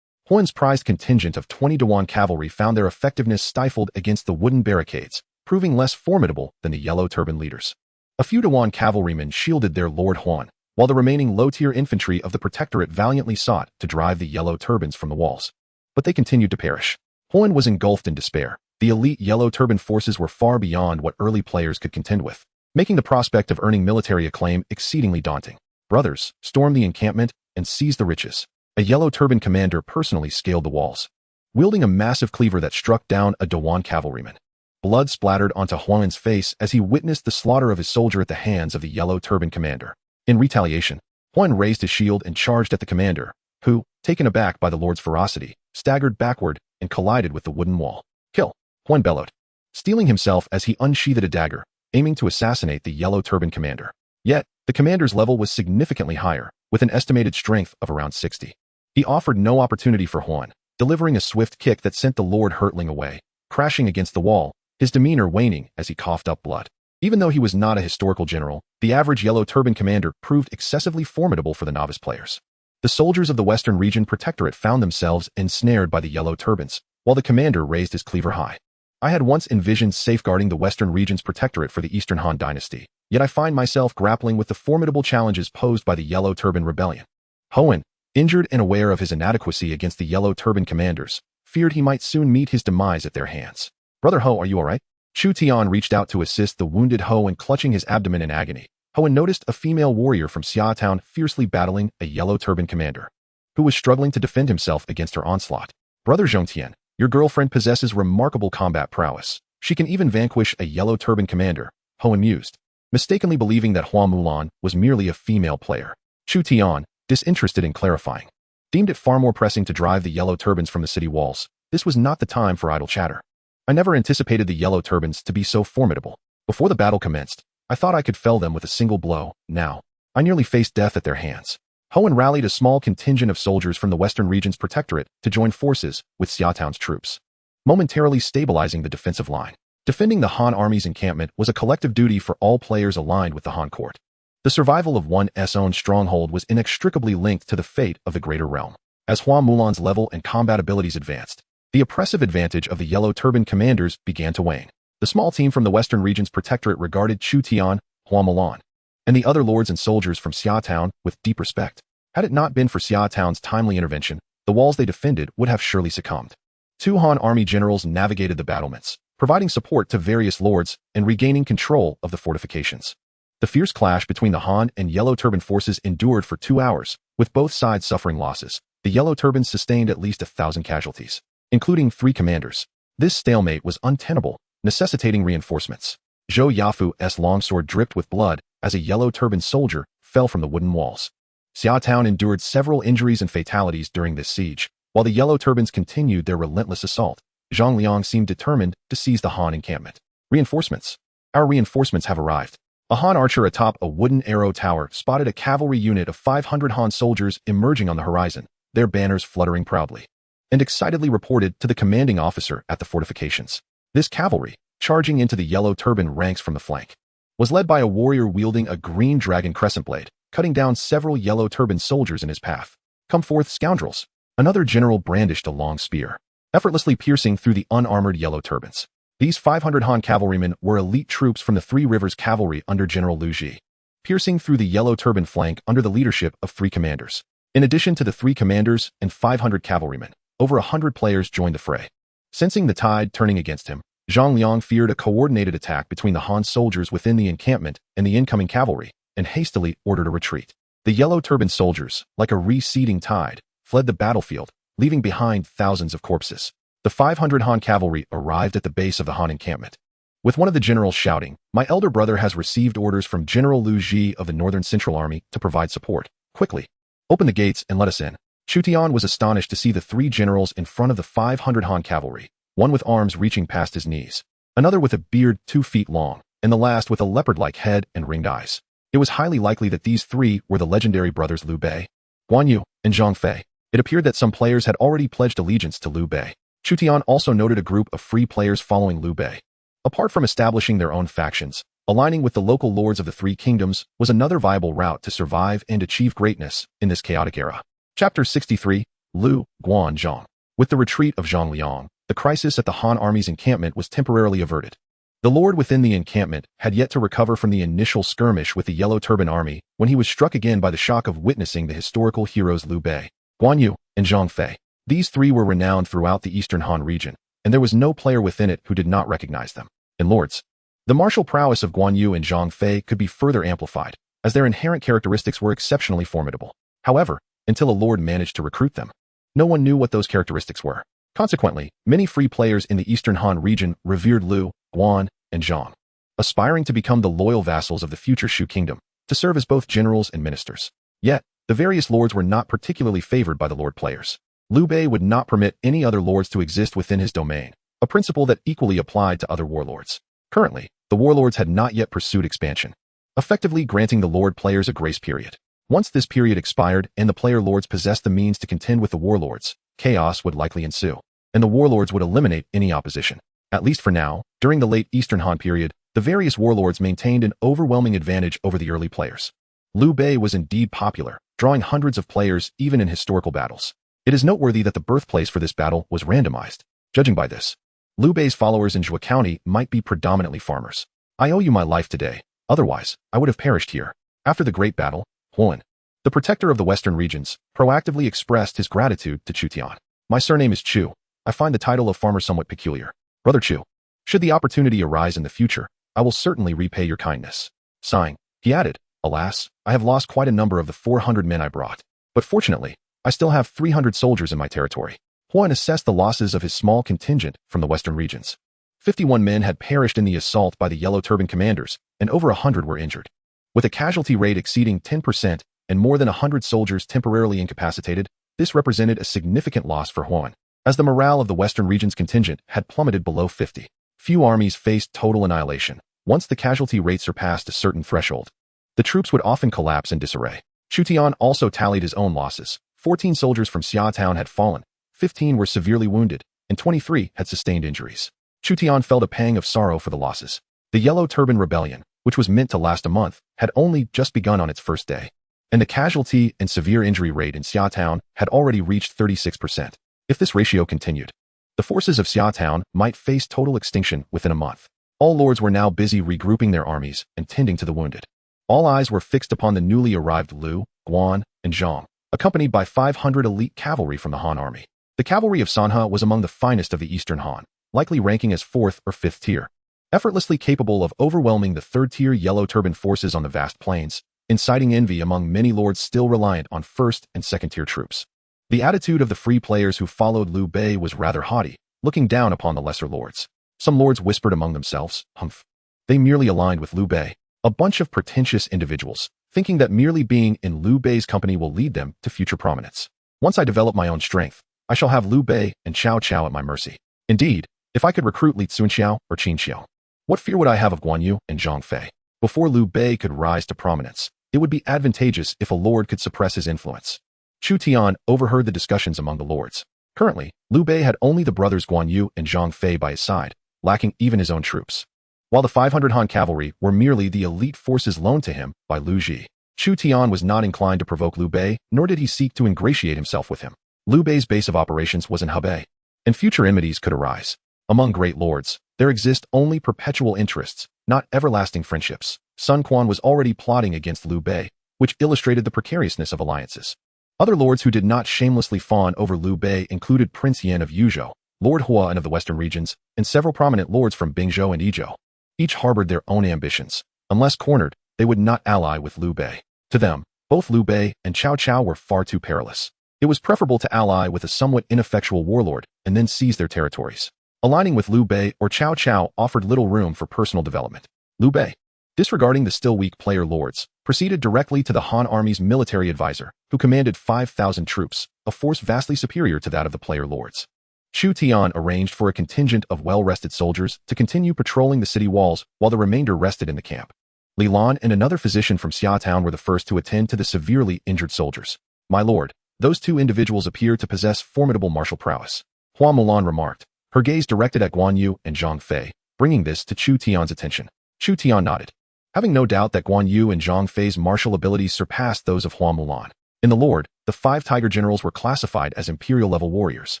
Huan's prized contingent of 20 Dewan cavalry found their effectiveness stifled against the wooden barricades, proving less formidable than the yellow turban leaders. A few Dewan cavalrymen shielded their Lord Huan, while the remaining low-tier infantry of the Protectorate valiantly sought to drive the yellow turbans from the walls. But they continued to perish. Huan was engulfed in despair. The elite yellow turban forces were far beyond what early players could contend with, making the prospect of earning military acclaim exceedingly daunting. Brothers, storm the encampment and seize the riches. A yellow turban commander personally scaled the walls, wielding a massive cleaver that struck down a Dewan cavalryman. Blood splattered onto Huan's face as he witnessed the slaughter of his soldier at the hands of the yellow turban commander. In retaliation, Huan raised his shield and charged at the commander, who, taken aback by the lord's ferocity, staggered backward and collided with the wooden wall. Kill! Huan bellowed, steeling himself as he unsheathed a dagger, aiming to assassinate the yellow turban commander. Yet, the commander's level was significantly higher, with an estimated strength of around 60. He offered no opportunity for Huan, delivering a swift kick that sent the lord hurtling away, crashing against the wall, his demeanor waning as he coughed up blood. Even though he was not a historical general, the average yellow turban commander proved excessively formidable for the novice players. The soldiers of the Western Region Protectorate found themselves ensnared by the yellow turbans, while the commander raised his cleaver high. I had once envisioned safeguarding the Western Region's Protectorate for the Eastern Han Dynasty, yet I find myself grappling with the formidable challenges posed by the Yellow Turban Rebellion. Huan, injured and aware of his inadequacy against the Yellow Turban commanders, feared he might soon meet his demise at their hands. Brother Ho, are you alright? Chu Tian reached out to assist the wounded Ho and clutching his abdomen in agony. Hoan noticed a female warrior from Xiaotown fiercely battling a yellow turban commander, who was struggling to defend himself against her onslaught. Brother Zhongtian, your girlfriend possesses remarkable combat prowess. She can even vanquish a yellow turban commander, Hoan mused, mistakenly believing that Hua Mulan was merely a female player. Chu Tian, disinterested in clarifying, deemed it far more pressing to drive the yellow turbans from the city walls. This was not the time for idle chatter. I never anticipated the yellow turbans to be so formidable. Before the battle commenced, I thought I could fell them with a single blow. Now, I nearly faced death at their hands. Hoan rallied a small contingent of soldiers from the Western Region's Protectorate to join forces with Xiaotown's troops, momentarily stabilizing the defensive line. Defending the Han army's encampment was a collective duty for all players aligned with the Han court. The survival of one's own stronghold was inextricably linked to the fate of the greater realm. As Hua Mulan's level and combat abilities advanced, the oppressive advantage of the yellow turban commanders began to wane. The small team from the Western Region's Protectorate regarded Chu Tian, Hua Mulan, and the other lords and soldiers from Xiaotown with deep respect. Had it not been for Xiaotown's timely intervention, the walls they defended would have surely succumbed. 2 Han army generals navigated the battlements, providing support to various lords and regaining control of the fortifications. The fierce clash between the Han and Yellow Turban forces endured for 2 hours, with both sides suffering losses. The Yellow Turbans sustained at least 1,000 casualties, including 3 commanders. This stalemate was untenable, necessitating reinforcements. Zhou Yafu's longsword dripped with blood as a Yellow Turban soldier fell from the wooden walls. Xiaotown endured several injuries and fatalities during this siege, while the Yellow Turbans continued their relentless assault. Zhang Liang seemed determined to seize the Han encampment. Reinforcements. Our reinforcements have arrived. A Han archer atop a wooden arrow tower spotted a cavalry unit of 500 Han soldiers emerging on the horizon, their banners fluttering proudly, and excitedly reported to the commanding officer at the fortifications. This cavalry, charging into the yellow turban ranks from the flank, was led by a warrior wielding a green dragon crescent blade, cutting down several yellow turban soldiers in his path. "Come forth, scoundrels!" Another general brandished a long spear, effortlessly piercing through the unarmored yellow turbans. These 500 Han cavalrymen were elite troops from the Three Rivers Cavalry under General Liu Ji, piercing through the yellow turban flank under the leadership of 3 commanders. In addition to the 3 commanders and 500 cavalrymen, over 100 players joined the fray. Sensing the tide turning against him, Zhang Liang feared a coordinated attack between the Han soldiers within the encampment and the incoming cavalry, and hastily ordered a retreat. The yellow turban soldiers, like a receding tide, fled the battlefield, leaving behind thousands of corpses. The 500 Han cavalry arrived at the base of the Han encampment, with one of the generals shouting, "My elder brother has received orders from General Liu Ji of the Northern Central Army to provide support. Quickly, open the gates and let us in." Chu Tian was astonished to see the 3 generals in front of the 500 Han cavalry, one with arms reaching past his knees, another with a beard 2 feet long, and the last with a leopard-like head and ringed eyes. It was highly likely that these 3 were the legendary brothers Liu Bei, Guan Yu, and Zhang Fei. It appeared that some players had already pledged allegiance to Liu Bei. Chu Tian also noted a group of free players following Liu Bei. Apart from establishing their own factions, aligning with the local lords of the 3 kingdoms was another viable route to survive and achieve greatness in this chaotic era. Chapter 63, Liu, Guan, Zhang. With the retreat of Zhang Liang, the crisis at the Han army's encampment was temporarily averted. The lord within the encampment had yet to recover from the initial skirmish with the Yellow Turban army when he was struck again by the shock of witnessing the historical heroes Liu Bei, Guan Yu, and Zhang Fei. These 3 were renowned throughout the Eastern Han region, and there was no player within it who did not recognize them. And lords, the martial prowess of Guan Yu and Zhang Fei could be further amplified, as their inherent characteristics were exceptionally formidable. However, until a lord managed to recruit them, no one knew what those characteristics were. Consequently, many free players in the Eastern Han region revered Liu, Guan, and Zhang, aspiring to become the loyal vassals of the future Shu kingdom, to serve as both generals and ministers. Yet, the various lords were not particularly favored by the lord players. Liu Bei would not permit any other lords to exist within his domain, a principle that equally applied to other warlords. Currently, the warlords had not yet pursued expansion, effectively granting the lord players a grace period. Once this period expired and the player lords possessed the means to contend with the warlords, chaos would likely ensue, and the warlords would eliminate any opposition. At least for now, during the late Eastern Han period, the various warlords maintained an overwhelming advantage over the early players. Liu Bei was indeed popular, drawing hundreds of players even in historical battles. It is noteworthy that the birthplace for this battle was randomized. Judging by this, Liu Bei's followers in Zhua County might be predominantly farmers. "I owe you my life today, otherwise I would have perished here." After the great battle, Huan, the protector of the western regions, proactively expressed his gratitude to Chu Tian. "My surname is Chu. I find the title of farmer somewhat peculiar. Brother Chu, should the opportunity arise in the future, I will certainly repay your kindness." Sighing, he added, "Alas, I have lost quite a number of the 400 men I brought. But fortunately, I still have 300 soldiers in my territory." Huan assessed the losses of his small contingent from the western regions. 51 men had perished in the assault by the Yellow Turban commanders, and over 100 were injured. With a casualty rate exceeding 10% and more than 100 soldiers temporarily incapacitated, this represented a significant loss for Huan, as the morale of the western region's contingent had plummeted below 50. Few armies faced total annihilation. Once the casualty rate surpassed a certain threshold, the troops would often collapse in disarray. Chu Tian also tallied his own losses. 14 soldiers from Xia Town had fallen, 15 were severely wounded, and 23 had sustained injuries. Chu Tian felt a pang of sorrow for the losses. The Yellow Turban Rebellion, which was meant to last a month, had only just begun on its first day, and the casualty and severe injury rate in Xia Town had already reached 36%. If this ratio continued, the forces of Xia Town might face total extinction within a month. All lords were now busy regrouping their armies and tending to the wounded. All eyes were fixed upon the newly arrived Liu, Guan, and Zhang, accompanied by 500 elite cavalry from the Han army. The cavalry of Sanha was among the finest of the Eastern Han, likely ranking as 4th or 5th tier, effortlessly capable of overwhelming the 3rd-tier Yellow Turban forces on the vast plains, inciting envy among many lords still reliant on 1st and 2nd-tier troops. The attitude of the free players who followed Liu Bei was rather haughty, looking down upon the lesser lords. Some lords whispered among themselves, "Humph. They merely aligned with Liu Bei, a bunch of pretentious individuals, thinking that merely being in Liu Bei's company will lead them to future prominence. Once I develop my own strength, I shall have Liu Bei and Xiao Qiao at my mercy. Indeed, if I could recruit Li Tsunxiao or Qin Xiao, What fear would I have of Guan Yu and Zhang Fei? Before Liu Bei could rise to prominence, it would be advantageous if a lord could suppress his influence. Chu Tian overheard the discussions among the lords. Currently, Liu Bei had only the brothers Guan Yu and Zhang Fei by his side, lacking even his own troops. While the 500 Han cavalry were merely the elite forces loaned to him by Liu Ji, Chu Tian was not inclined to provoke Liu Bei, nor did he seek to ingratiate himself with him. Liu Bei's base of operations was in Hebei, and future enmities could arise. Among great lords, there exist only perpetual interests, not everlasting friendships. Sun Quan was already plotting against Liu Bei, which illustrated the precariousness of alliances. Other lords who did not shamelessly fawn over Liu Bei included Prince Yan of Yuzhou, Lord Huan of the western regions, and several prominent lords from Bingzhou and Yizhou. Each harbored their own ambitions. Unless cornered, they would not ally with Liu Bei. To them, both Liu Bei and Cao Cao were far too perilous. It was preferable to ally with a somewhat ineffectual warlord and then seize their territories. Aligning with Liu Bei or Cao Cao offered little room for personal development. Liu Bei, disregarding the still weak player lords, proceeded directly to the Han army's military advisor, who commanded 5,000 troops, a force vastly superior to that of the player lords. Chu Tian arranged for a contingent of well-rested soldiers to continue patrolling the city walls while the remainder rested in the camp. Li Lan and another physician from Xia Town were the first to attend to the severely injured soldiers. My lord, those two individuals appear to possess formidable martial prowess. Hua Mulan remarked, her gaze directed at Guan Yu and Zhang Fei, bringing this to Chu Tian's attention. Chu Tian nodded, having no doubt that Guan Yu and Zhang Fei's martial abilities surpassed those of Hua Mulan. In the Lord, the 5 tiger generals were classified as imperial-level warriors,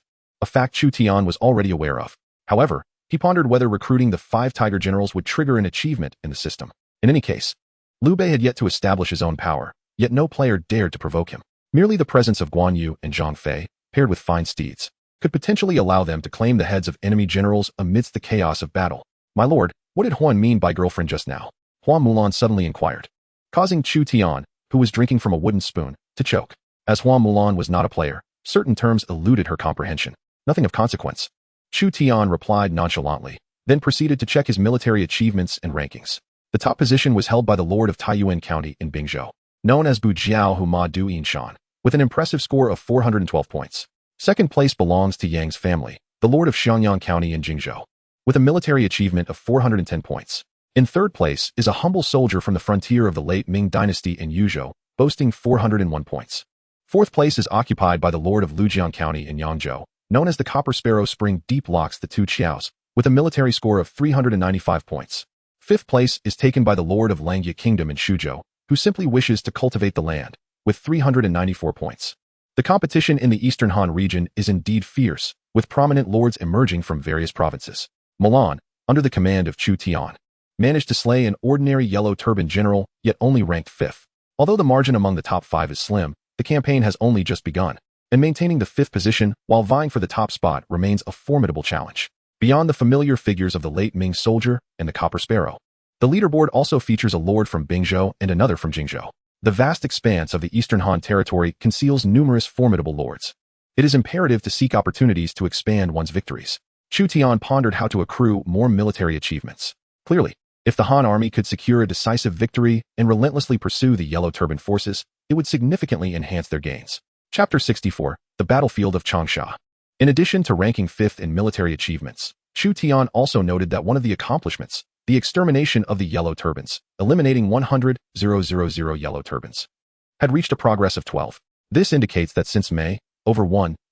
a fact Chu Tian was already aware of. However, he pondered whether recruiting the 5 tiger generals would trigger an achievement in the system. In any case, Liu Bei had yet to establish his own power, yet no player dared to provoke him. Merely the presence of Guan Yu and Zhang Fei, paired with fine steeds, could potentially allow them to claim the heads of enemy generals amidst the chaos of battle. My lord, what did Huan mean by girlfriend just now? Hua Mulan suddenly inquired, causing Chu Tian, who was drinking from a wooden spoon, to choke. As Hua Mulan was not a player, certain terms eluded her comprehension. Nothing of consequence. Chu Tian replied nonchalantly, then proceeded to check his military achievements and rankings. The top position was held by the Lord of Taiyuan County in Bingzhou, known as Bu Jiao Huma Du Yinshan, with an impressive score of 412 points. Second place belongs to Yang's family, the Lord of Xiangyang County in Jingzhou, with a military achievement of 410 points. In third place is a humble soldier from the frontier of the late Ming Dynasty in Yuzhou, boasting 401 points. Fourth place is occupied by the Lord of Lujiang County in Yangzhou, known as the Copper Sparrow Spring Deep Locks the Two Qiaos, with a military score of 395 points. Fifth place is taken by the Lord of Langya Kingdom in Shuzhou, who simply wishes to cultivate the land, with 394 points. The competition in the Eastern Han region is indeed fierce, with prominent lords emerging from various provinces. Milan, under the command of Chu Tian, managed to slay an ordinary yellow turban general, yet only ranked 5th. Although the margin among the top 5 is slim, the campaign has only just begun, and maintaining the 5th position while vying for the top spot remains a formidable challenge. Beyond the familiar figures of the late Ming soldier and the Copper Sparrow, the leaderboard also features a lord from Bingzhou and another from Jingzhou. The vast expanse of the Eastern Han territory conceals numerous formidable lords. It is imperative to seek opportunities to expand one's victories. Chu Tian pondered how to accrue more military achievements. Clearly, if the Han army could secure a decisive victory and relentlessly pursue the Yellow Turban forces, it would significantly enhance their gains. Chapter 64, The Battlefield of Changsha. In addition to ranking 5th in military achievements, Chu Tian also noted that one of the accomplishments, the extermination of the Yellow Turbans, eliminating 100,000 Yellow Turbans, had reached a progress of 12. This indicates that since May, over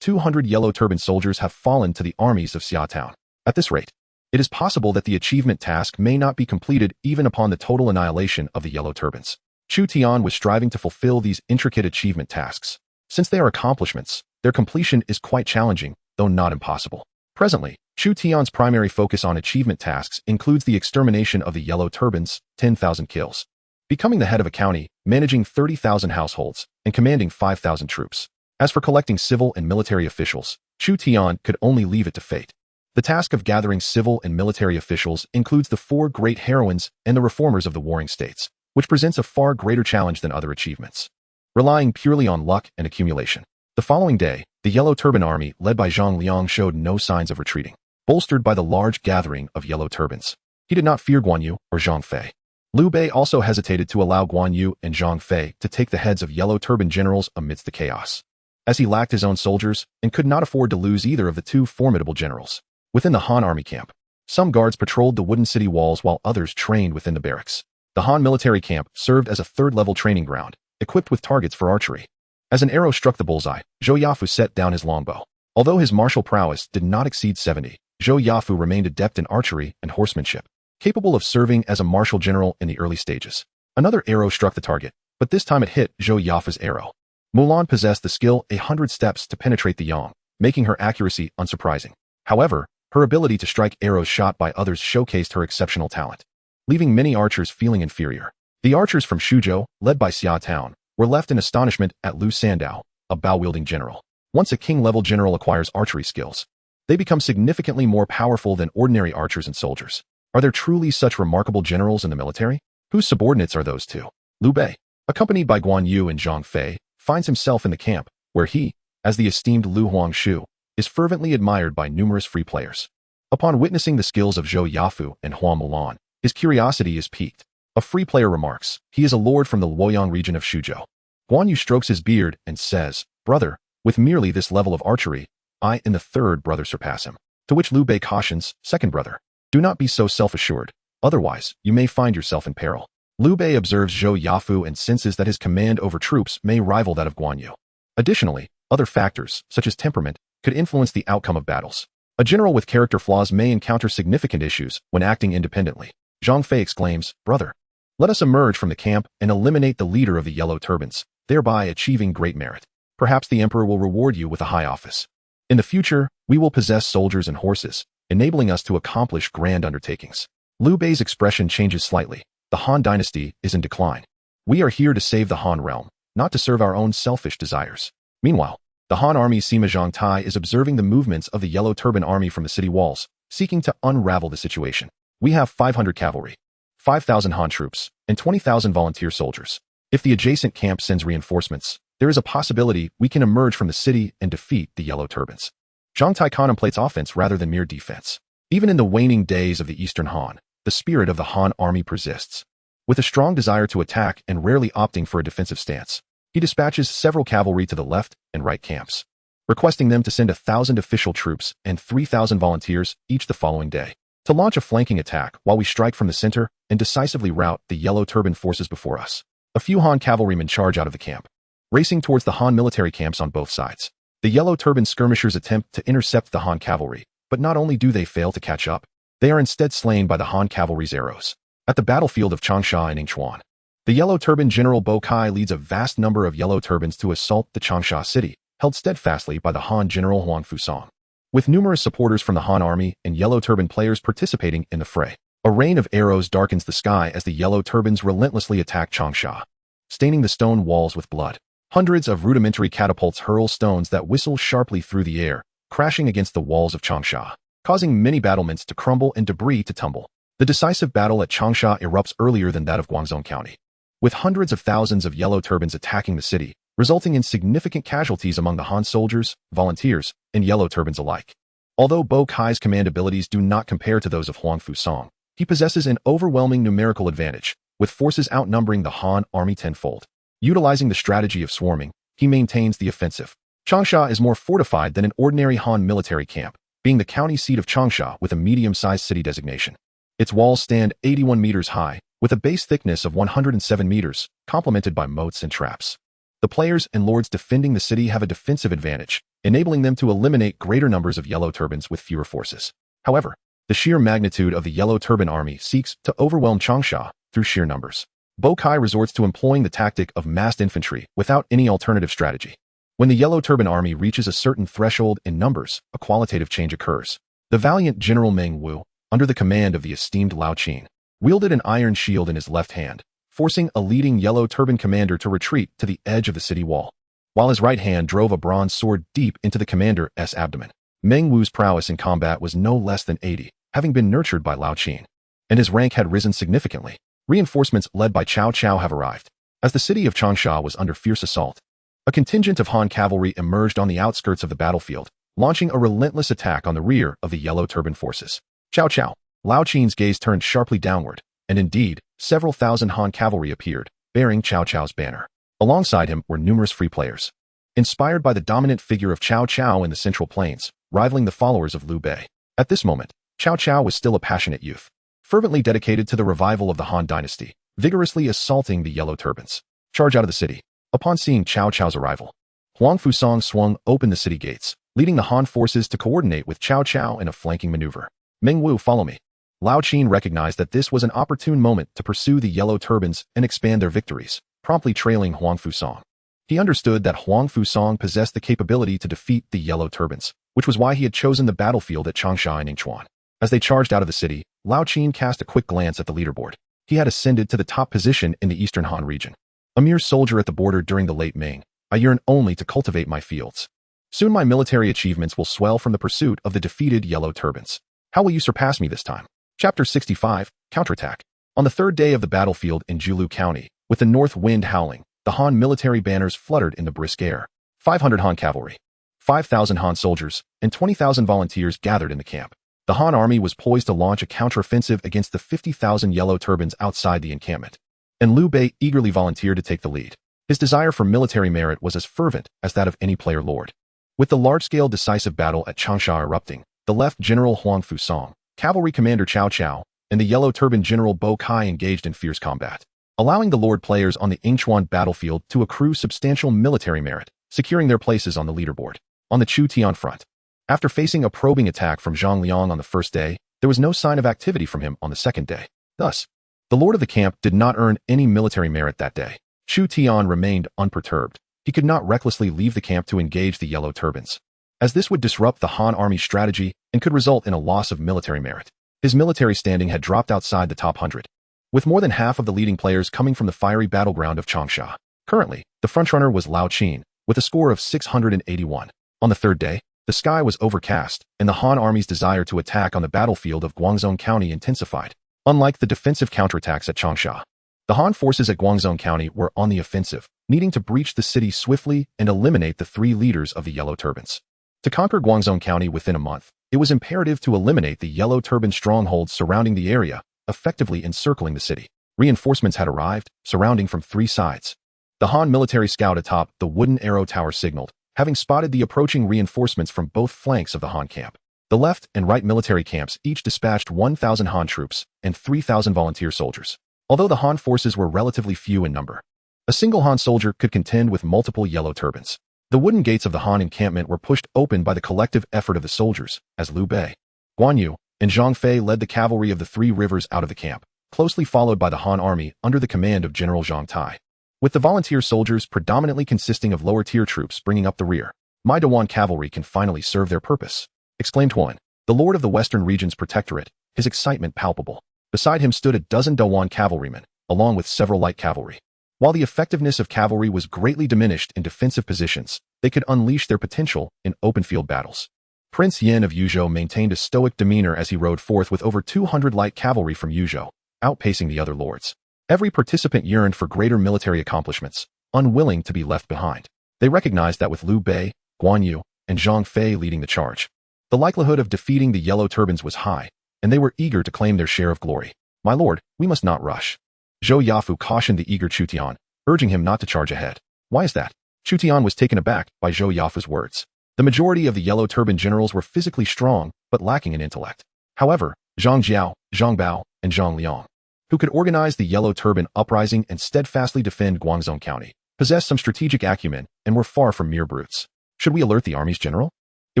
200 Yellow Turban soldiers have fallen to the armies of Xia Town. At this rate, it is possible that the achievement task may not be completed even upon the total annihilation of the Yellow Turbans. Chu Tian was striving to fulfill these intricate achievement tasks. Since they are accomplishments, their completion is quite challenging, though not impossible. Presently, Chu Tian's primary focus on achievement tasks includes the extermination of the Yellow Turbans, 10,000 kills, becoming the head of a county, managing 30,000 households, and commanding 5,000 troops. As for collecting civil and military officials, Chu Tian could only leave it to fate. The task of gathering civil and military officials includes the 4 great heroines and the reformers of the warring states, which presents a far greater challenge than other achievements, relying purely on luck and accumulation. The following day, the Yellow Turban army, led by Zhang Liang, showed no signs of retreating, bolstered by the large gathering of Yellow Turbans. He did not fear Guan Yu or Zhang Fei. Liu Bei also hesitated to allow Guan Yu and Zhang Fei to take the heads of Yellow Turban generals amidst the chaos, as he lacked his own soldiers and could not afford to lose either of the 2 formidable generals. Within the Han army camp, Some guards patrolled the wooden city walls while others trained within the barracks. The Han military camp served as a third-level training ground, equipped with targets for archery. As an arrow struck the bullseye, Zhou Yafu set down his longbow. Although his martial prowess did not exceed 70, Zhou Yafu remained adept in archery and horsemanship, capable of serving as a martial general in the early stages. Another arrow struck the target, but this time it hit Zhou Yafu's arrow. Mulan possessed the skill 100 steps to penetrate the yang, making her accuracy unsurprising. However, her ability to strike arrows shot by others showcased her exceptional talent, leaving many archers feeling inferior. The archers from Shuzhou, led by Xia Town, were left in astonishment at Liu Sandao, a bow-wielding general. Once a king-level general acquires archery skills, they become significantly more powerful than ordinary archers and soldiers. Are there truly such remarkable generals in the military? Whose subordinates are those two? Liu Bei, accompanied by Guan Yu and Zhang Fei, finds himself in the camp, where he, as the esteemed Lu Huangshu, is fervently admired by numerous free players. Upon witnessing the skills of Zhou Yafu and Hua Mulan, his curiosity is piqued. A free player remarks, he is a lord from the Luoyang region of Shuzhou. Guan Yu strokes his beard and says, "Brother, with merely this level of archery, I and the third brother surpass him." To which Liu Bei cautions, "Second brother, do not be so self-assured, otherwise you may find yourself in peril." Liu Bei observes Zhou Yafu and senses that his command over troops may rival that of Guan Yu. Additionally, other factors, such as temperament, could influence the outcome of battles. A general with character flaws may encounter significant issues when acting independently. Zhang Fei exclaims, "Brother, let us emerge from the camp and eliminate the leader of the Yellow Turbans, thereby achieving great merit. Perhaps the emperor will reward you with a high office. In the future, we will possess soldiers and horses, enabling us to accomplish grand undertakings." Liu Bei's expression changes slightly. The Han dynasty is in decline. We are here to save the Han realm, not to serve our own selfish desires. Meanwhile, the Han army Sima Zhangtai is observing the movements of the Yellow Turban army from the city walls, seeking to unravel the situation. We have 500 cavalry, 5,000 Han troops, and 20,000 volunteer soldiers. If the adjacent camp sends reinforcements, there is a possibility we can emerge from the city and defeat the Yellow Turbans. Zhangtai contemplates offense rather than mere defense. Even in the waning days of the Eastern Han, the spirit of the Han army persists. With a strong desire to attack and rarely opting for a defensive stance, he dispatches several cavalry to the left and right camps, requesting them to send 1,000 official troops and 3,000 volunteers each the following day, to launch a flanking attack while we strike from the center and decisively rout the Yellow Turban forces before us. A few Han cavalrymen charge out of the camp, racing towards the Han military camps on both sides. The Yellow Turban skirmishers attempt to intercept the Han cavalry, but not only do they fail to catch up, they are instead slain by the Han cavalry's arrows. At the battlefield of Changsha and Yingchuan, the Yellow Turban General Bo Kai leads a vast number of Yellow Turbans to assault the Changsha city, held steadfastly by the Han General Huang Fusang. With numerous supporters from the Han army and Yellow Turban players participating in the fray, a rain of arrows darkens the sky as the Yellow Turbans relentlessly attack Changsha, staining the stone walls with blood. Hundreds of rudimentary catapults hurl stones that whistle sharply through the air, crashing against the walls of Changsha, causing many battlements to crumble and debris to tumble. The decisive battle at Changsha erupts earlier than that of Guangzhou County, with hundreds of thousands of Yellow Turbans attacking the city, resulting in significant casualties among the Han soldiers, volunteers, and Yellow Turbans alike. Although Bo Kai's command abilities do not compare to those of Huang Fusang, he possesses an overwhelming numerical advantage, with forces outnumbering the Han army tenfold. Utilizing the strategy of swarming, he maintains the offensive. Changsha is more fortified than an ordinary Han military camp, being the county seat of Changsha with a medium-sized city designation. Its walls stand 81 meters high, with a base thickness of 107 meters, complemented by moats and traps. The players and lords defending the city have a defensive advantage, enabling them to eliminate greater numbers of Yellow Turbans with fewer forces. However, the sheer magnitude of the Yellow Turban army seeks to overwhelm Changsha through sheer numbers. Bo Kai resorts to employing the tactic of massed infantry without any alternative strategy. When the Yellow Turban army reaches a certain threshold in numbers, a qualitative change occurs. The valiant General Meng Wu, under the command of the esteemed Lao Qin, wielded an iron shield in his left hand, forcing a leading Yellow Turban commander to retreat to the edge of the city wall, while his right hand drove a bronze sword deep into the commander's abdomen. Meng Wu's prowess in combat was no less than 80, having been nurtured by Lao Qin, and his rank had risen significantly. Reinforcements led by Cao Cao have arrived. As the city of Changsha was under fierce assault, a contingent of Han cavalry emerged on the outskirts of the battlefield, launching a relentless attack on the rear of the Yellow Turban forces. Cao Cao. Lao Qin's gaze turned sharply downward, and indeed, several thousand Han cavalry appeared, bearing Cao Cao's banner. Alongside him were numerous free players, inspired by the dominant figure of Cao Cao in the Central Plains, rivaling the followers of Liu Bei. At this moment, Cao Cao was still a passionate youth, fervently dedicated to the revival of the Han dynasty, vigorously assaulting the Yellow Turbans. Charge out of the city. Upon seeing Cao Cao's arrival, Huang Fusang swung open the city gates, leading the Han forces to coordinate with Cao Cao in a flanking maneuver. Meng Wu, follow me. Lao Qin recognized that this was an opportune moment to pursue the Yellow Turbans and expand their victories, promptly trailing Huang Fusang. He understood that Huang Fusang possessed the capability to defeat the Yellow Turbans, which was why he had chosen the battlefield at Changsha and Ningchuan. As they charged out of the city, Lao Qin cast a quick glance at the leaderboard. He had ascended to the top position in the Eastern Han region. A mere soldier at the border during the late Ming, I yearn only to cultivate my fields. Soon my military achievements will swell from the pursuit of the defeated Yellow Turbans. How will you surpass me this time? Chapter 65, Counterattack. On the third day of the battlefield in Julu County, with the north wind howling, the Han military banners fluttered in the brisk air. 500 Han cavalry, 5,000 Han soldiers, and 20,000 volunteers gathered in the camp. The Han army was poised to launch a counteroffensive against the 50,000 Yellow Turbans outside the encampment. And Liu Bei eagerly volunteered to take the lead. His desire for military merit was as fervent as that of any player lord. With the large-scale decisive battle at Changsha erupting, the left General Huang Fusang, Cavalry Commander Cao Cao, and the Yellow Turban General Bo Kai engaged in fierce combat, allowing the lord players on the Yingchuan battlefield to accrue substantial military merit, securing their places on the leaderboard. On the Chu Tian front, after facing a probing attack from Zhang Liang on the first day, there was no sign of activity from him on the second day. Thus, the lord of the camp did not earn any military merit that day. Chu Tian remained unperturbed. He could not recklessly leave the camp to engage the Yellow Turbans, as this would disrupt the Han army's strategy and could result in a loss of military merit. His military standing had dropped outside the top 100, with more than half of the leading players coming from the fiery battleground of Changsha. Currently, the frontrunner was Lao Qin, with a score of 681. On the third day, the sky was overcast, and the Han army's desire to attack on the battlefield of Guangzhou County intensified. Unlike the defensive counterattacks at Changsha, the Han forces at Guangzhou County were on the offensive, needing to breach the city swiftly and eliminate the three leaders of the Yellow Turbans. To conquer Guangzhou County within a month, it was imperative to eliminate the Yellow Turban strongholds surrounding the area, effectively encircling the city. Reinforcements had arrived, surrounding from three sides. The Han military scout atop the wooden arrow tower signaled, having spotted the approaching reinforcements from both flanks of the Han camp. The left and right military camps each dispatched 1,000 Han troops and 3,000 volunteer soldiers. Although the Han forces were relatively few in number, a single Han soldier could contend with multiple Yellow Turbans. The wooden gates of the Han encampment were pushed open by the collective effort of the soldiers, as Liu Bei, Guan Yu, and Zhang Fei led the cavalry of the Three Rivers out of the camp, closely followed by the Han army under the command of General Zhang Tai. With the volunteer soldiers predominantly consisting of lower-tier troops bringing up the rear, my Dawan cavalry can finally serve their purpose, exclaimed Huan, the lord of the Western region's protectorate, his excitement palpable. Beside him stood a dozen Dawan cavalrymen, along with several light cavalry. While the effectiveness of cavalry was greatly diminished in defensive positions, they could unleash their potential in open-field battles. Prince Yin of Yuzhou maintained a stoic demeanor as he rode forth with over 200 light cavalry from Yuzhou, outpacing the other lords. Every participant yearned for greater military accomplishments, unwilling to be left behind. They recognized that with Liu Bei, Guan Yu, and Zhang Fei leading the charge, the likelihood of defeating the Yellow Turbans was high, and they were eager to claim their share of glory. My lord, we must not rush. Zhou Yafu cautioned the eager Chu Tian, urging him not to charge ahead. Why is that? Chu Tian was taken aback by Zhou Yafu's words. The majority of the Yellow Turban generals were physically strong, but lacking in intellect. However, Zhang Jiao, Zhang Bao, and Zhang Liang, who could organize the Yellow Turban uprising and steadfastly defend Guangzhou County, possessed some strategic acumen and were far from mere brutes. Should we alert the army's general? It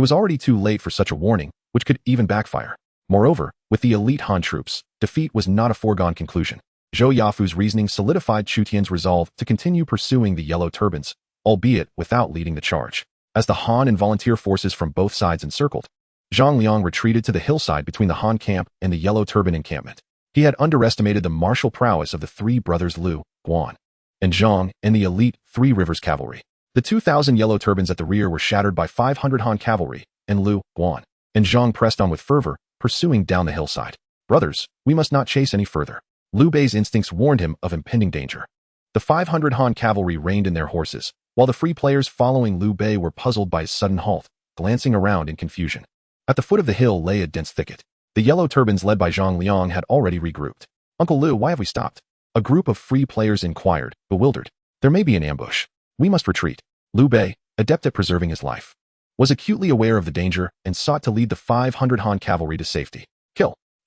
was already too late for such a warning, which could even backfire. Moreover, with the elite Han troops, defeat was not a foregone conclusion. Zhou Yafu's reasoning solidified Chu Tian's resolve to continue pursuing the Yellow Turbans, albeit without leading the charge. As the Han and volunteer forces from both sides encircled, Zhang Liang retreated to the hillside between the Han camp and the Yellow Turban encampment. He had underestimated the martial prowess of the three brothers Liu, Guan, and Zhang and the elite Three Rivers cavalry. The 2,000 Yellow Turbans at the rear were shattered by 500 Han cavalry, and Liu, Guan, and Zhang pressed on with fervor, pursuing down the hillside. Brothers, we must not chase any further. Liu Bei's instincts warned him of impending danger. The 500 Han cavalry reined in their horses, while the free players following Liu Bei were puzzled by his sudden halt, glancing around in confusion. At the foot of the hill lay a dense thicket. The Yellow Turbans led by Zhang Liang had already regrouped. Uncle Liu, why have we stopped? A group of free players inquired, bewildered. There may be an ambush. We must retreat. Liu Bei, adept at preserving his life, was acutely aware of the danger and sought to lead the 500 Han cavalry to safety.